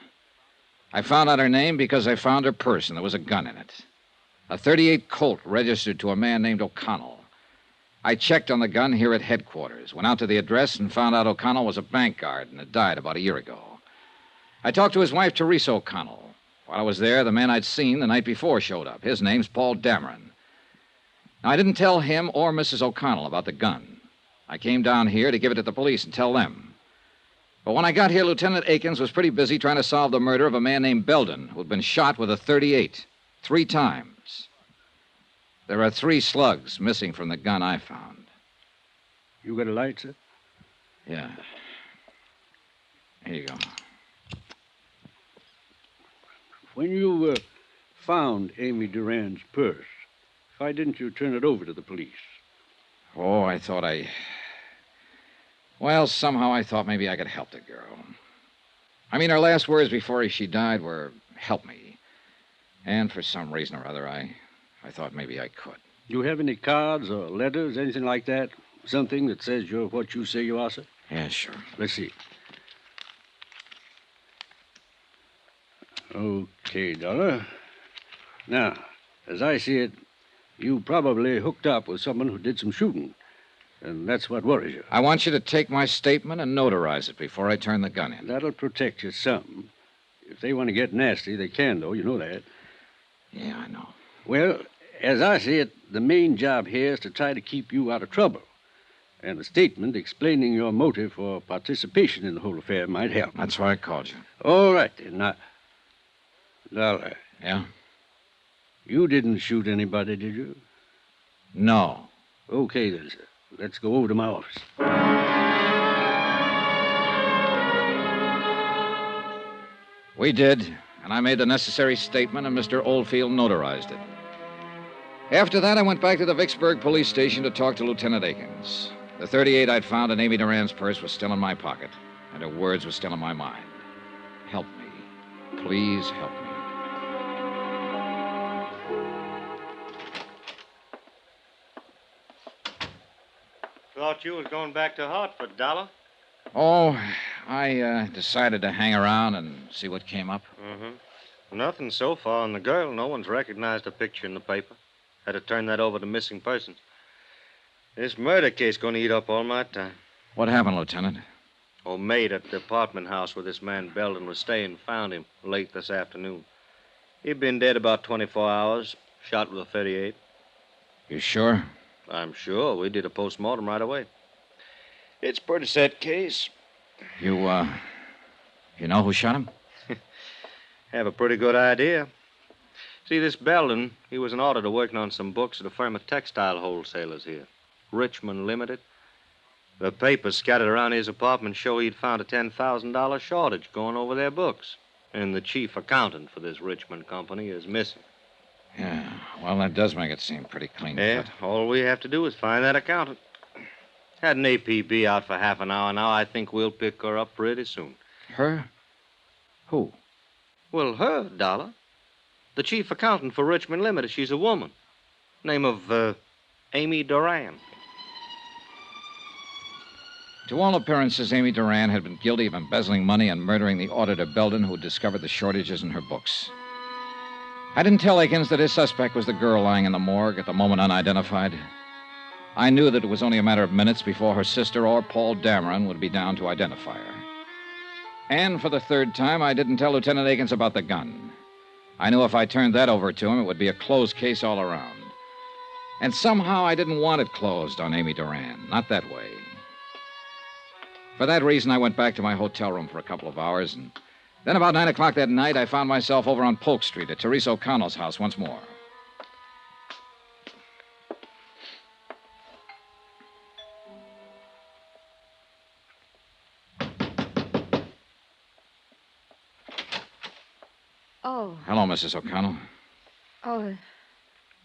I found out her name because I found her purse and there was a gun in it. A .38 Colt registered to a man named O'Connell. I checked on the gun here at headquarters, went out to the address and found out O'Connell was a bank guard and had died about a year ago. I talked to his wife, Teresa O'Connell. While I was there, the man I'd seen the night before showed up. His name's Paul Dameron. Now, I didn't tell him or Mrs. O'Connell about the gun. I came down here to give it to the police and tell them. But when I got here, Lieutenant Akins was pretty busy trying to solve the murder of a man named Belden, who'd been shot with a .38 3 times. There are 3 slugs missing from the gun I found. You got a light, sir? Yeah. Here you go. When you found Amy Duran's purse, why didn't you turn it over to the police? Oh, Well, somehow I thought maybe I could help the girl. I mean, her last words before she died were, help me. And for some reason or other, I thought maybe I could. Do you have any cards or letters, anything like that? Something that says you're what you say you are, sir? Yeah, sure. Let's see. Okay, Dollar. Now, as I see it, you probably hooked up with someone who did some shooting. And that's what worries you. I want you to take my statement and notarize it before I turn the gun in. That'll protect you some. If they want to get nasty, they can, though. You know that. Yeah, I know. Well, as I see it, the main job here is to try to keep you out of trouble. And a statement explaining your motive for participation in the whole affair might help. That's why I called you. All right, then. Now, Dollar. Yeah? You didn't shoot anybody, did you? No. Okay, then, sir. Let's go over to my office. We did, and I made the necessary statement, and Mr. Oldfield notarized it. After that, I went back to the Vicksburg police station to talk to Lieutenant Akins. The .38 I'd found in Amy Duran's purse was still in my pocket, and her words were still in my mind. Help me. Please help me. Thought you was going back to Hartford, Dollar. Oh, I decided to hang around and see what came up. Mm-hmm. Nothing so far on the girl. No one's recognized a picture in the paper. Had to turn that over to missing persons. This murder case going to eat up all my time. What happened, Lieutenant? Old maid at the apartment house where this man Belden was staying found him late this afternoon. He'd been dead about 24 hours, shot with a .38. You sure? I'm sure. We did a postmortem right away. It's a pretty set case. You know who shot him? Have a pretty good idea. See, this Belden, he was an auditor working on some books at a firm of textile wholesalers here. Richmond Limited. The papers scattered around his apartment show he'd found a $10,000 shortage going over their books. And the chief accountant for this Richmond company is missing. Yeah, well, that does make it seem pretty clean Yeah, cut. all we have to do is find that accountant. Had an APB out for half an hour now. I think we'll pick her up pretty soon. Her? Who? Well, her, Dollar. The chief accountant for Richmond Limited. She's a woman. Name of, Amy Duran. To all appearances, Amy Duran had been guilty of embezzling money and murdering the auditor Belden who discovered the shortages in her books. I didn't tell Akins that his suspect was the girl lying in the morgue at the moment unidentified. I knew that it was only a matter of minutes before her sister or Paul Dameron would be down to identify her. And for the 3rd time, I didn't tell Lieutenant Akins about the gun. I knew if I turned that over to him, it would be a closed case all around. And somehow I didn't want it closed on Amy Duran. Not that way. For that reason, I went back to my hotel room for a couple of hours and Then about 9 o'clock that night, I found myself over on Polk Street at Teresa O'Connell's house once more. Oh. Hello, Mrs. O'Connell. Oh,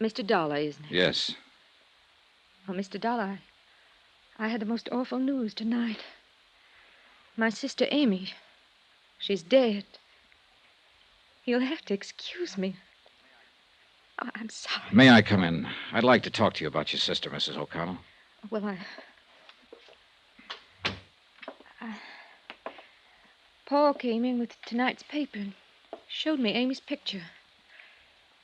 Mr. Dollar, isn't it? Yes. Oh, Mr. Dollar, I had the most awful news tonight. My sister Amy, she's dead. You'll have to excuse me. Oh, I'm sorry. May I come in? I'd like to talk to you about your sister, Mrs. O'Connell. Well, Paul came in with tonight's paper and showed me Amy's picture.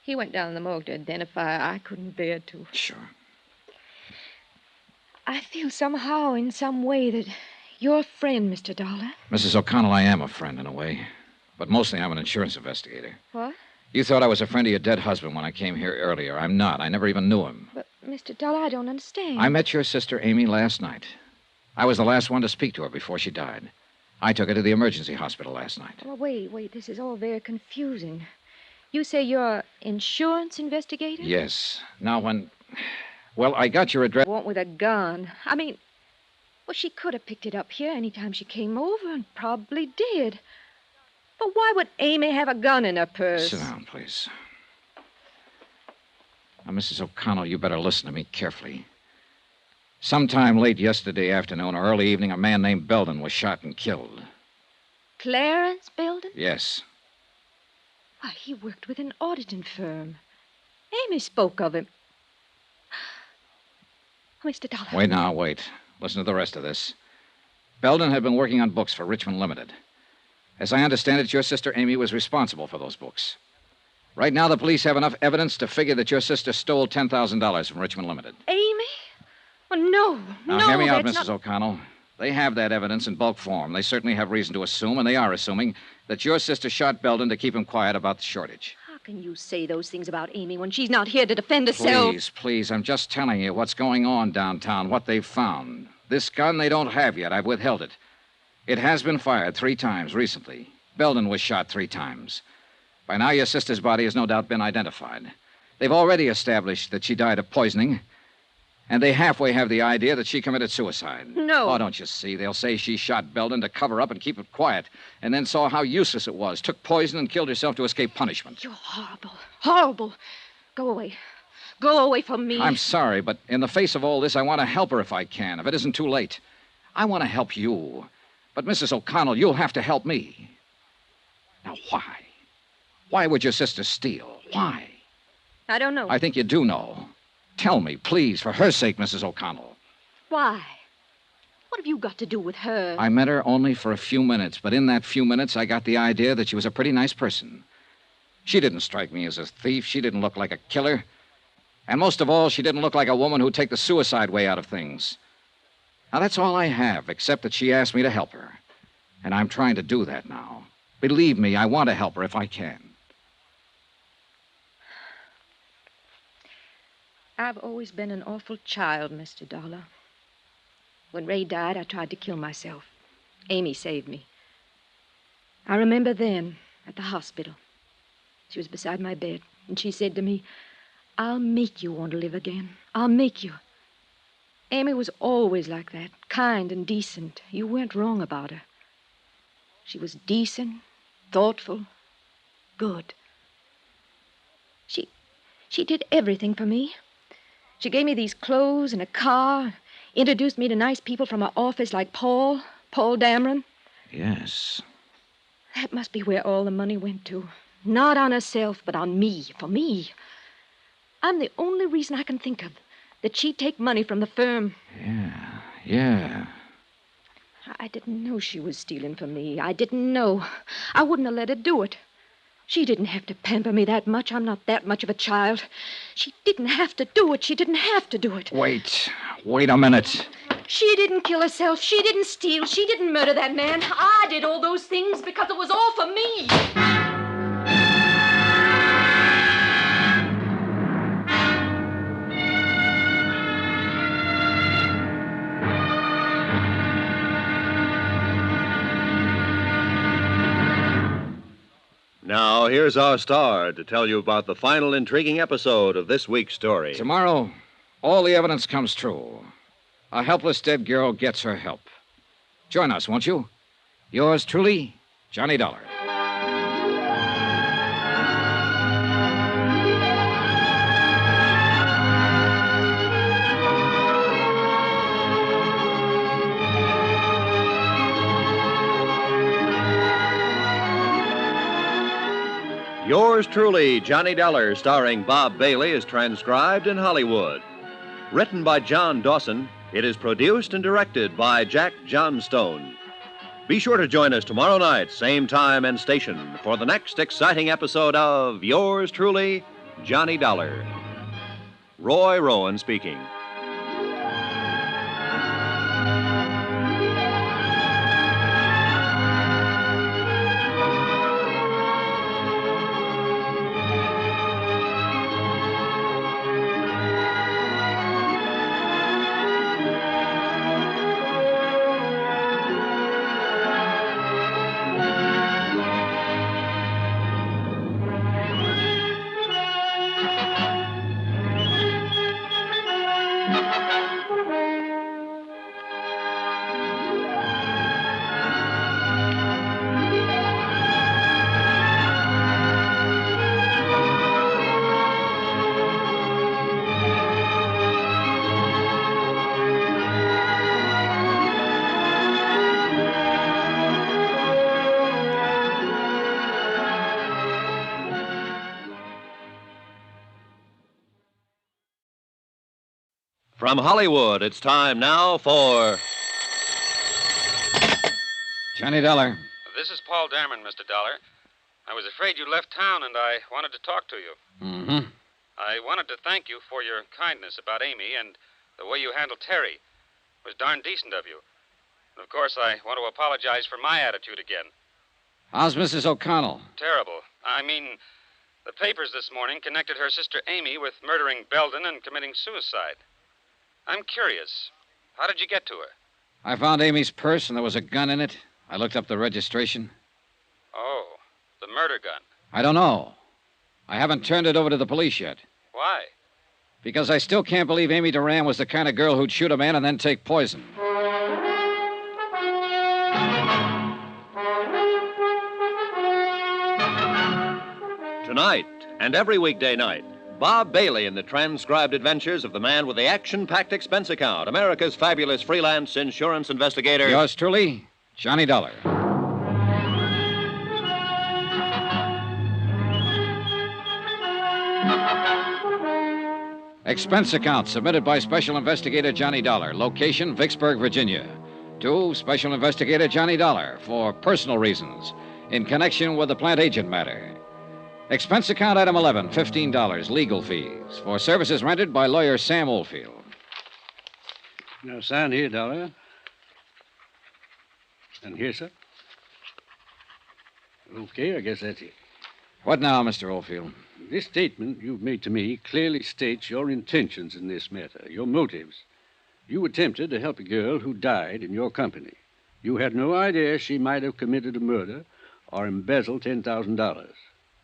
He went down in the morgue to identify her. I couldn't bear to. Sure. I feel somehow, in some way, that you're a friend, Mr. Dollar. Mrs. O'Connell, I am a friend in a way. But mostly I'm an insurance investigator. What? You thought I was a friend of your dead husband when I came here earlier. I'm not. I never even knew him. But, Mr. Dollar, I don't understand. I met your sister Amy last night. I was the last one to speak to her before she died. I took her to the emergency hospital last night. Well, wait. This is all very confusing. You say you're an insurance investigator? Yes. Now, Well, I got your address. Won't with a gun. I mean, well, she could have picked it up here any time she came over, and probably did. But why would Amy have a gun in her purse? Sit down, please. Now, Mrs. O'Connell, you better listen to me carefully. Sometime late yesterday afternoon or early evening, a man named Belden was shot and killed. Clarence Belden? Yes. Why, he worked with an auditing firm. Amy spoke of him. Mr. Dollar. Wait. Listen to the rest of this. Belden had been working on books for Richmond Limited. As I understand it, your sister Amy was responsible for those books. Right now, the police have enough evidence to figure that your sister stole $10,000 from Richmond Limited. Amy? Well, no. Now, hear me out, that's Mrs. O'Connell. They have that evidence in bulk form. They certainly have reason to assume, and they are assuming, that your sister shot Belden to keep him quiet about the shortage. How can you say those things about Amy when she's not here to defend herself? Please, I'm just telling you what's going on downtown, what they've found. This gun they don't have yet. I've withheld it. It has been fired 3 times recently. Belden was shot 3 times. By now, your sister's body has no doubt been identified. They've already established that she died of poisoning, and they halfway have the idea that she committed suicide. No. Oh, don't you see? They'll say she shot Belden to cover up and keep it quiet, and then saw how useless it was, took poison and killed herself to escape punishment. You're horrible. Horrible. Go away. Go away from me. I'm sorry, but in the face of all this, I want to help her if I can, if it isn't too late. I want to help you. But, Mrs. O'Connell, you'll have to help me. Now, why? Why would your sister steal? Why? I don't know. I think you do know. Tell me, please, for her sake, Mrs. O'Connell. Why? What have you got to do with her? I met her only for a few minutes, but in that few minutes, I got the idea that she was a pretty nice person. She didn't strike me as a thief. She didn't look like a killer. And most of all, she didn't look like a woman who'd take the suicide way out of things. Now, that's all I have, except that she asked me to help her. And I'm trying to do that now. Believe me, I want to help her if I can. I've always been an awful child, Mr. Dollar. When Ray died, I tried to kill myself. Amy saved me. I remember then, at the hospital. She was beside my bed, and she said to me, "I'll make you want to live again. I'll make you." Amy was always like that, kind and decent. You weren't wrong about her. She was decent, thoughtful, good. She did everything for me. She gave me these clothes and a car, introduced me to nice people from her office like Paul Dameron. Yes. That must be where all the money went to. Not on herself, but on me, for me. I'm the only reason I can think of that she'd take money from the firm. Yeah. I didn't know she was stealing from me. I didn't know. I wouldn't have let her do it. She didn't have to pamper me that much. I'm not that much of a child. She didn't have to do it. She didn't have to do it. Wait a minute. She didn't kill herself. She didn't steal. She didn't murder that man. I did all those things because it was all for me. Now, here's our star to tell you about the final intriguing episode of this week's story. Tomorrow, all the evidence comes true. A helpless dead girl gets her help. Join us, won't you? Yours truly, Johnny Dollar. Yours truly, Johnny Dollar, starring Bob Bailey, is transcribed in Hollywood. Written by John Dawson, it is produced and directed by Jack Johnstone. Be sure to join us tomorrow night, same time and station, for the next exciting episode of Yours truly, Johnny Dollar. Roy Rowan speaking. From Hollywood, it's time now for Johnny Dollar. This is Paul Dameron, Mr. Dollar. I was afraid you left town, and I wanted to talk to you. Mm-hmm. I wanted to thank you for your kindness about Amy and the way you handled Terry. It was darn decent of you. And of course, I want to apologize for my attitude again. How's Mrs. O'Connell? Terrible. I mean, the papers this morning connected her sister Amy with murdering Belden and committing suicide. I'm curious. How did you get to her? I found Amy's purse, and there was a gun in it. I looked up the registration. Oh, the murder gun. I don't know. I haven't turned it over to the police yet. Why? Because I still can't believe Amy Duran was the kind of girl who'd shoot a man and then take poison. Tonight and every weekday night, Bob Bailey in the transcribed adventures of the man with the action-packed expense account, America's fabulous freelance insurance investigator. Yours truly, Johnny Dollar. Expense account submitted by Special Investigator Johnny Dollar. Location, Vicksburg, Virginia. To Special Investigator Johnny Dollar for personal reasons in connection with the plant agent matter. Expense account item 11, $15, legal fees for services rendered by lawyer Sam Oldfield. Now, sign here, Dollar. And here, sir. Okay, I guess that's it. What now, Mr. Oldfield? This statement you've made to me clearly states your intentions in this matter, your motives. You attempted to help a girl who died in your company. You had no idea she might have committed a murder or embezzled $10,000.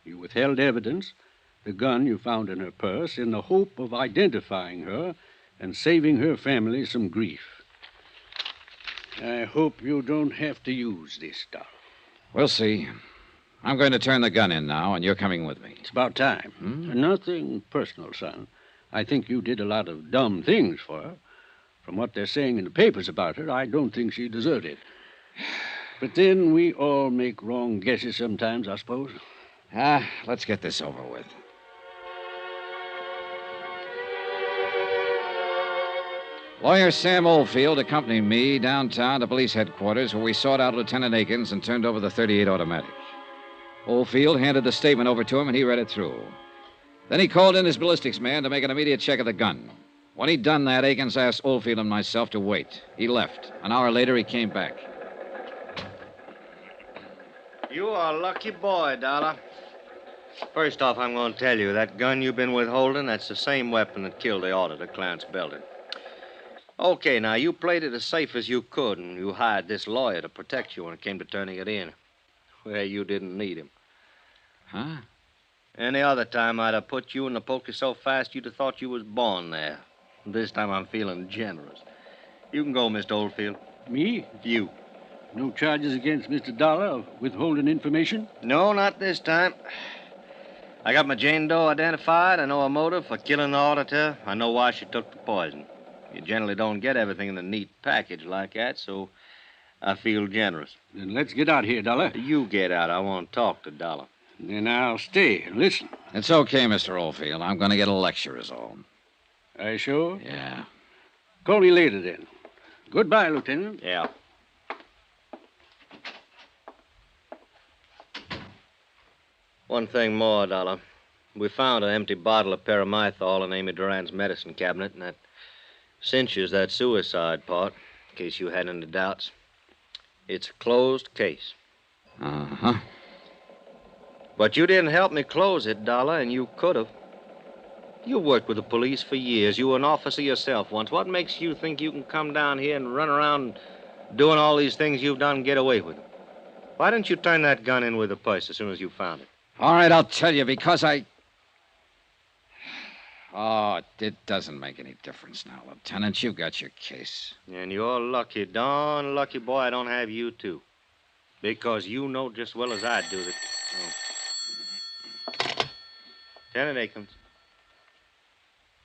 You withheld evidence, the gun you found in her purse, in the hope of identifying her and saving her family some grief. I hope you don't have to use this stuff. We'll see. I'm going to turn the gun in now, and you're coming with me. It's about time. Nothing personal, son. I think you did a lot of dumb things for her. From what they're saying in the papers about her, I don't think she deserved it. But then we all make wrong guesses sometimes, I suppose. Let's get this over with. Lawyer Sam Oldfield accompanied me downtown to police headquarters, where we sought out Lieutenant Akins and turned over the .38 automatic. Oldfield handed the statement over to him, and he read it through. Then he called in his ballistics man to make an immediate check of the gun. When he'd done that, Akins asked Oldfield and myself to wait. He left. An hour later, he came back. You are a lucky boy, Dollar. First off, I'm going to tell you, that gun you've been withholding, that's the same weapon that killed the auditor, Clarence Belden. Okay, now, you played it as safe as you could, and you hired this lawyer to protect you when it came to turning it in. Well, you didn't need him. Huh? Any other time I'd have put you in the pokey so fast you'd have thought you was born there. This time I'm feeling generous. You can go, Mr. Oldfield. Me? You. No charges against Mr. Dollar of withholding information? No, not this time. I got my Jane Doe identified. I know her motive for killing the auditor. I know why she took the poison. You generally don't get everything in a neat package like that, so I feel generous. Then let's get out here, Dollar. You get out. I want to talk to Dollar. Then I'll stay and listen. It's okay, Mr. Oldfield. I'm going to get a lecture is all. Are you sure? Yeah. Call me later, then. Goodbye, Lieutenant. Yeah. One thing more, Dollar. We found an empty bottle of paramythol in Amy Duran's medicine cabinet, and that cinches that suicide part, in case you had any doubts. It's a closed case. Uh-huh. But you didn't help me close it, Dollar, and you could have. You worked with the police for years. You were an officer yourself once. What makes you think you can come down here and run around doing all these things you've done and get away with them? Why didn't you turn that gun in with the purse as soon as you found it? All right, I'll tell you, because I... Oh, it doesn't make any difference now, Lieutenant. You got your case. And you're lucky, darn lucky boy I don't have you, too. Because you know just as well as I do that... Oh. Lieutenant Akins.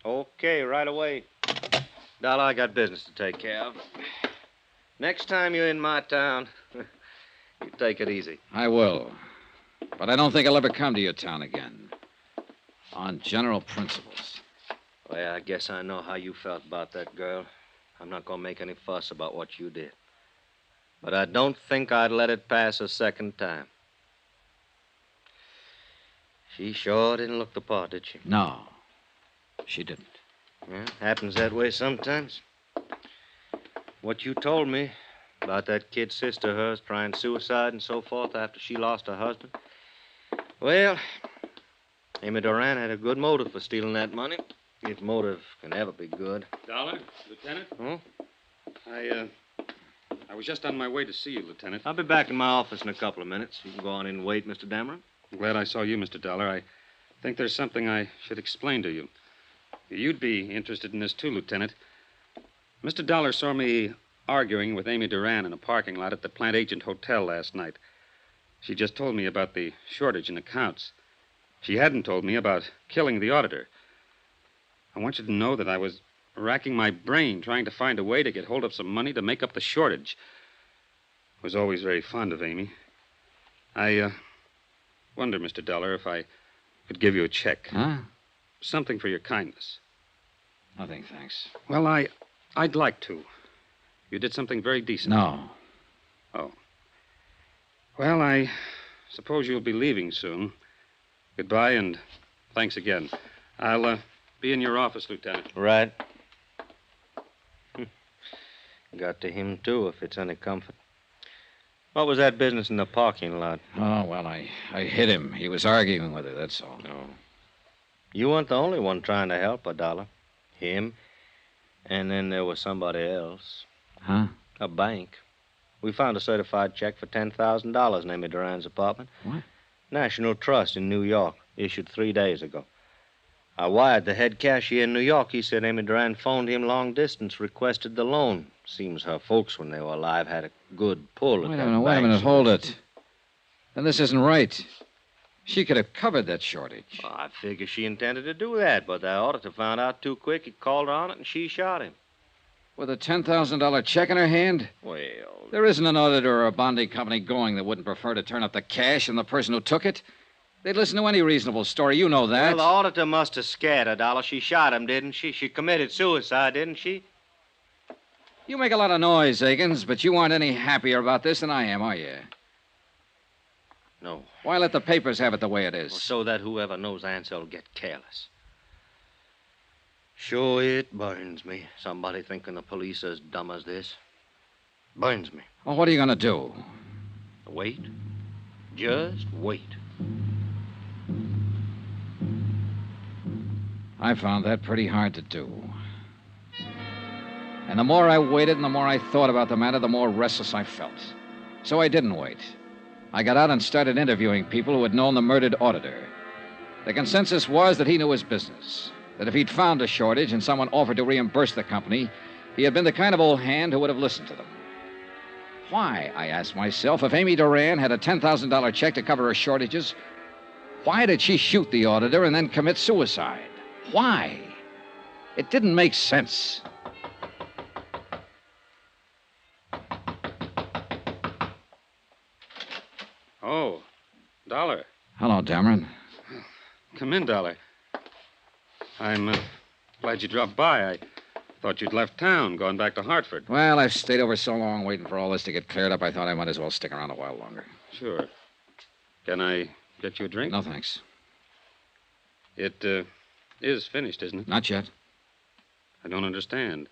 Okay, right away. Dollar, I got business to take care of. Next time you're in my town, you take it easy. I will. But I don't think I'll ever come to your town again. On general principles. Well, I guess I know how you felt about that girl. I'm not going to make any fuss about what you did. But I don't think I'd let it pass a second time. She sure didn't look the part, did she? No, she didn't. Yeah, happens that way sometimes. What you told me about that kid sister of hers trying suicide and so forth after she lost her husband. Well, Amy Duran had a good motive for stealing that money. If motive can ever be good. Dollar, Lieutenant? Huh? I was just on my way to see you, Lieutenant. I'll be back in my office in a couple of minutes. You can go on in and wait, Mr. Dameron. I'm glad I saw you, Mr. Dollar. I think there's something I should explain to you. You'd be interested in this, too, Lieutenant. Mr. Dollar saw me arguing with Amy Duran in a parking lot at the Plant Agent Hotel last night. She just told me about the shortage in accounts. She hadn't told me about killing the auditor. I want you to know that I was racking my brain trying to find a way to get hold of some money to make up the shortage. I was always very fond of Amy. I wonder, Mr. Dollar, if I could give you a check. Huh? Something for your kindness. Nothing, thanks. Well, I'd like to. You did something very decent. No. Oh. Well, I suppose you'll be leaving soon. Goodbye, and thanks again. I'll be in your office, Lieutenant. Right. Got to him, too, if it's any comfort. What was that business in the parking lot? Oh, well, I hit him. He was arguing with her, that's all. Oh. You weren't the only one trying to help her, Dollar. Him. And then there was somebody else. Huh? A bank. We found a certified check for $10,000 in Amy Duran's apartment. What? National Trust in New York, issued 3 days ago. I wired the head cashier in New York. He said Amy Duran phoned him long distance, requested the loan. Seems her folks, when they were alive, had a good pull at Wait that a minute, bank. hold it. Then this isn't right. She could have covered that shortage. Well, I figure she intended to do that, but the auditor found out too quick. He called her on it, and she shot him. With a $10,000 check in her hand? Well... There isn't an auditor or a bonding company going that wouldn't prefer to turn up the cash and the person who took it. They'd listen to any reasonable story. You know that. Well, the auditor must have scared her, Dollar. She shot him, didn't she? She committed suicide, didn't she? You make a lot of noise, Akins, but you aren't any happier about this than I am, are you? No. Why let the papers have it the way it is? Well, so that whoever knows the answer will get careless. Sure, it burns me. Somebody thinking the police are as dumb as this. Burns me. Well, what are you going to do? Wait. Just wait. I found that pretty hard to do. And the more I waited and the more I thought about the matter, the more restless I felt. So I didn't wait. I got out and started interviewing people who had known the murdered auditor. The consensus was that he knew his business, that if he'd found a shortage and someone offered to reimburse the company, he had been the kind of old hand who would have listened to them. Why, I asked myself, if Amy Duran had a $10,000 check to cover her shortages, why did she shoot the auditor and then commit suicide? Why? It didn't make sense. Oh, Dollar. Hello, Dameron. Come in, Dollar. I'm glad you dropped by. I thought you'd left town, gone back to Hartford. Well, I've stayed over so long waiting for all this to get cleared up, I thought I might as well stick around a while longer. Sure. Can I get you a drink? No, thanks. It is finished, isn't it? Not yet. I don't understand.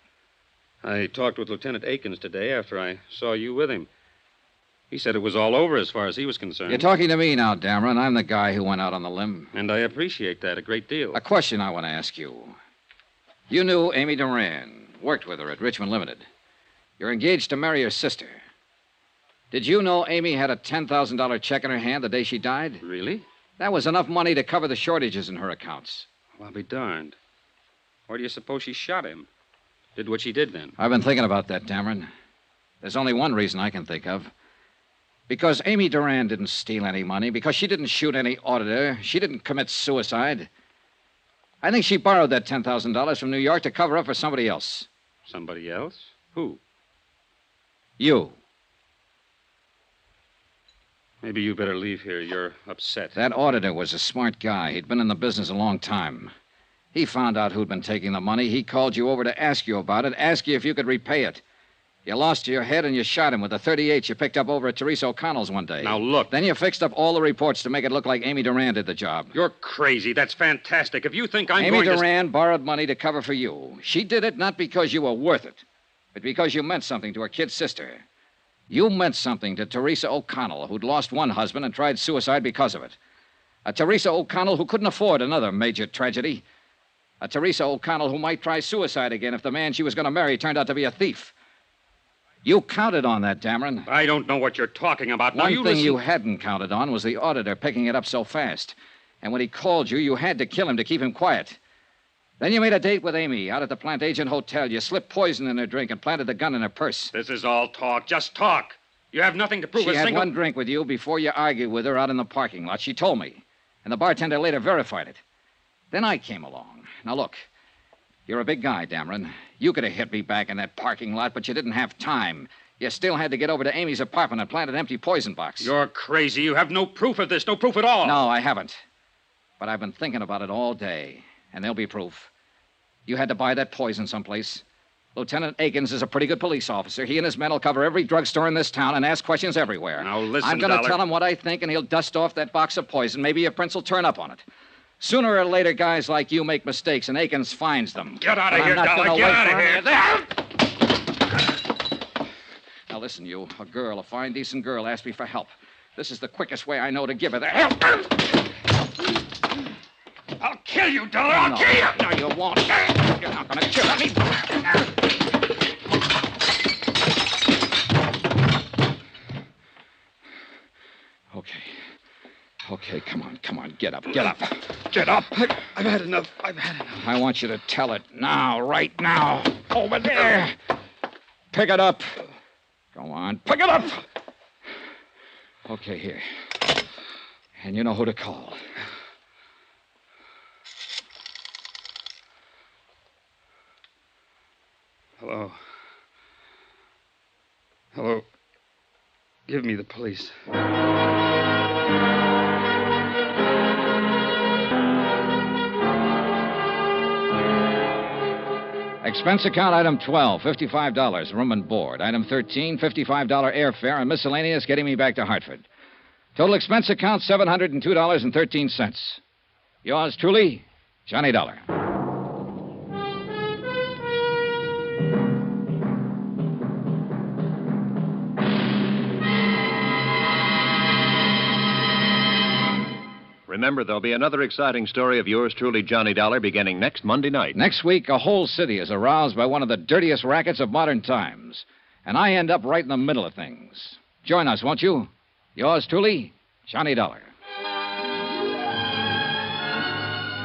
I talked with Lieutenant Akins today after I saw you with him. He said it was all over as far as he was concerned. You're talking to me now, Dameron. I'm the guy who went out on the limb. And I appreciate that a great deal. A question I want to ask you. You knew Amy Duran, worked with her at Richmond Limited. You're engaged to marry her sister. Did you know Amy had a $10,000 check in her hand the day she died? Really? That was enough money to cover the shortages in her accounts. Well, I'll be darned. Why do you suppose she shot him? Did what she did then? I've been thinking about that, Dameron. There's only one reason I can think of. Because Amy Duran didn't steal any money, because she didn't shoot any auditor, she didn't commit suicide. I think she borrowed that $10,000 from New York to cover up for somebody else. Somebody else? Who? You. Maybe you better leave here. You're upset. That auditor was a smart guy. He'd been in the business a long time. He found out who'd been taking the money. He called you over to ask you about it, ask you if you could repay it. You lost your head and you shot him with the .38 you picked up over at Teresa O'Connell's one day. Now, look. Then you fixed up all the reports to make it look like Amy Duran did the job. You're crazy. That's fantastic. If you think I'm Amy going to... Duran borrowed money to cover for you. She did it not because you were worth it, but because you meant something to her kid sister. You meant something to Teresa O'Connell, who'd lost one husband and tried suicide because of it. A Teresa O'Connell who couldn't afford another major tragedy. A Teresa O'Connell who might try suicide again if the man she was going to marry turned out to be a thief. You counted on that, Dameron. I don't know what you're talking about. Now, One thing you hadn't counted on was the auditor picking it up so fast. And when he called you, you had to kill him to keep him quiet. Then you made a date with Amy out at the Plant Agent Hotel. You slipped poison in her drink and planted the gun in her purse. This is all talk. Just talk. You have nothing to prove. She had one drink with you before you argued with her out in the parking lot. She told me. And the bartender later verified it. Then I came along. Now, look. You're a big guy, Dameron. You could have hit me back in that parking lot, but you didn't have time. You still had to get over to Amy's apartment and plant an empty poison box. You're crazy. You have no proof of this. No proof at all. No, I haven't. But I've been thinking about it all day, and there'll be proof. You had to buy that poison someplace. Lieutenant Akins is a pretty good police officer. He and his men will cover every drugstore in this town and ask questions everywhere. Now, listen, I'm going to Dollar. tell him what I think, and he'll dust off that box of poison. Maybe your prince will turn up on it. Sooner or later, guys like you make mistakes, and Akins finds them. Get out of But here, I'm not Dollar. gonna Get wait out for of here. Now, listen, you. A girl, a fine, decent girl, asked me for help. This is the quickest way I know to give her the help. I'll kill you, Dollar. I'll kill you. No, you won't. You're not going to kill me. Okay, come on. Get up. Get up. I've had enough. I want you to tell it now, right now. Over there. Pick it up. Go on, pick it up. Okay, here. And you know who to call. Hello. Hello. Give me the police. Expense account item 12, $55, room and board. Item 13, $55 airfare and miscellaneous getting me back to Hartford. Total expense account, $702.13. Yours truly, Johnny Dollar. Remember, there'll be another exciting story of yours truly, Johnny Dollar, beginning next Monday night. Next week, a whole city is aroused by one of the dirtiest rackets of modern times. And I end up right in the middle of things. Join us, won't you? Yours truly, Johnny Dollar.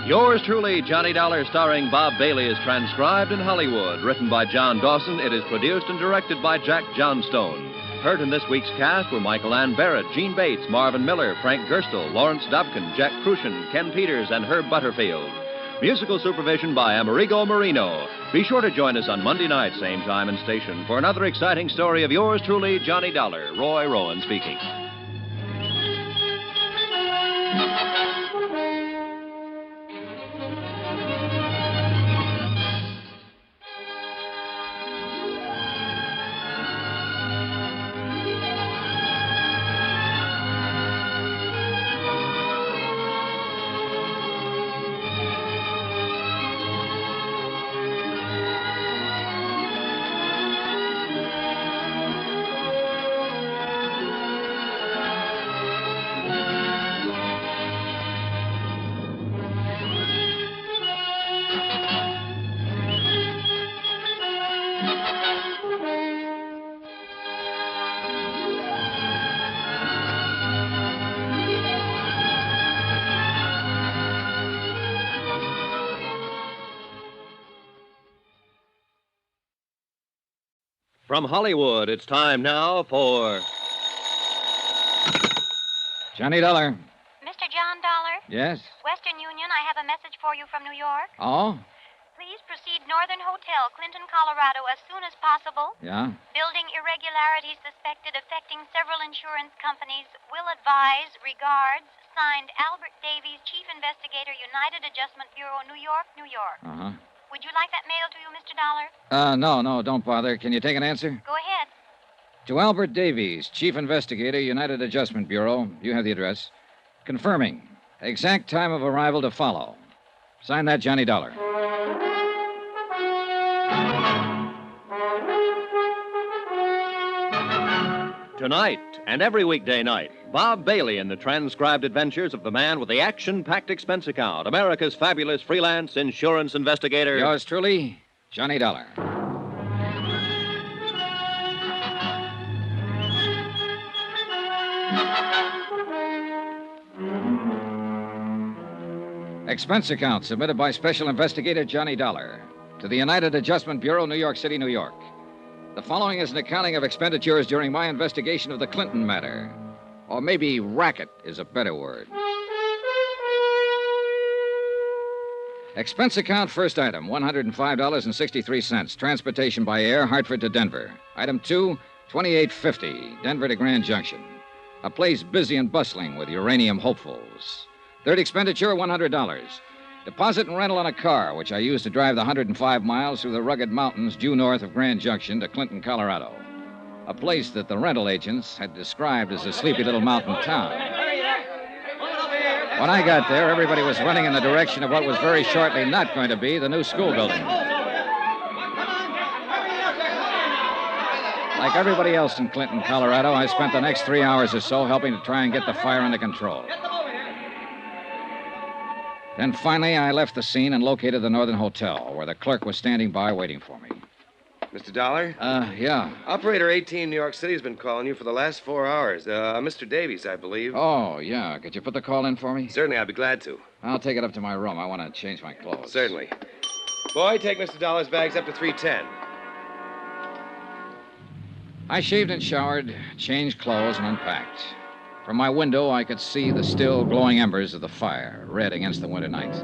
Yours truly, Johnny Dollar, starring Bob Bailey, is transcribed in Hollywood. Written by John Dawson, it is produced and directed by Jack Johnstone. Heard in this week's cast were Michael Ann Barrett, Gene Bates, Marvin Miller, Frank Gerstle, Lawrence Dobkin, Jack Crucian, Ken Peters, and Herb Butterfield. Musical supervision by Amerigo Marino. Be sure to join us on Monday night, same time and station, for another exciting story of yours truly, Johnny Dollar. Roy Rowan speaking. From Hollywood, it's time now for Johnny Dollar. Mr. John Dollar? Yes? Western Union, I have a message for you from New York. Oh? Please proceed Northern Hotel, Clinton, Colorado, as soon as possible. Yeah? Building irregularities suspected affecting several insurance companies. Will advise. Regards. Signed, Albert Davies, Chief Investigator, United Adjustment Bureau, New York, New York. Uh-huh. Would you like that mailed to you, Mr. Dollar? No, don't bother. Can you take an answer? Go ahead. To Albert Davies, Chief Investigator, United Adjustment Bureau. You have the address. Confirming. Exact time of arrival to follow. Sign that, Johnny Dollar. Tonight and every weekday night, Bob Bailey in the transcribed adventures of the man with the action-packed expense account, America's fabulous freelance insurance investigator. Yours truly, Johnny Dollar. Expense account submitted by Special Investigator Johnny Dollar to the United Adjustment Bureau, New York City, New York. The following is an accounting of expenditures during my investigation of the Clinton matter. Or maybe racket is a better word. Expense account, first item, $105.63. Transportation by air, Hartford to Denver. Item 2, $28.50, Denver to Grand Junction. A place busy and bustling with uranium hopefuls. Third expenditure, $100. Deposit and rental on a car, which I used to drive the 105 miles through the rugged mountains due north of Grand Junction to Clinton, Colorado. A place that the rental agents had described as a sleepy little mountain town. When I got there, everybody was running in the direction of what was very shortly not going to be the new school building. Like everybody else in Clinton, Colorado, I spent the next 3 hours or so helping to try and get the fire under control. Then finally, I left the scene and located the Northern Hotel, where the clerk was standing by waiting for me. Mr. Dollar? Yeah. Operator 18 New York City has been calling you for the last 4 hours. Mr. Davies, I believe. Oh, yeah. Could you put the call in for me? Certainly, I'd be glad to. I'll take it up to my room. I want to change my clothes. Certainly. Boy, take Mr. Dollar's bags up to 310. I shaved and showered, changed clothes, and unpacked. From my window, I could see the still glowing embers of the fire, red against the winter night.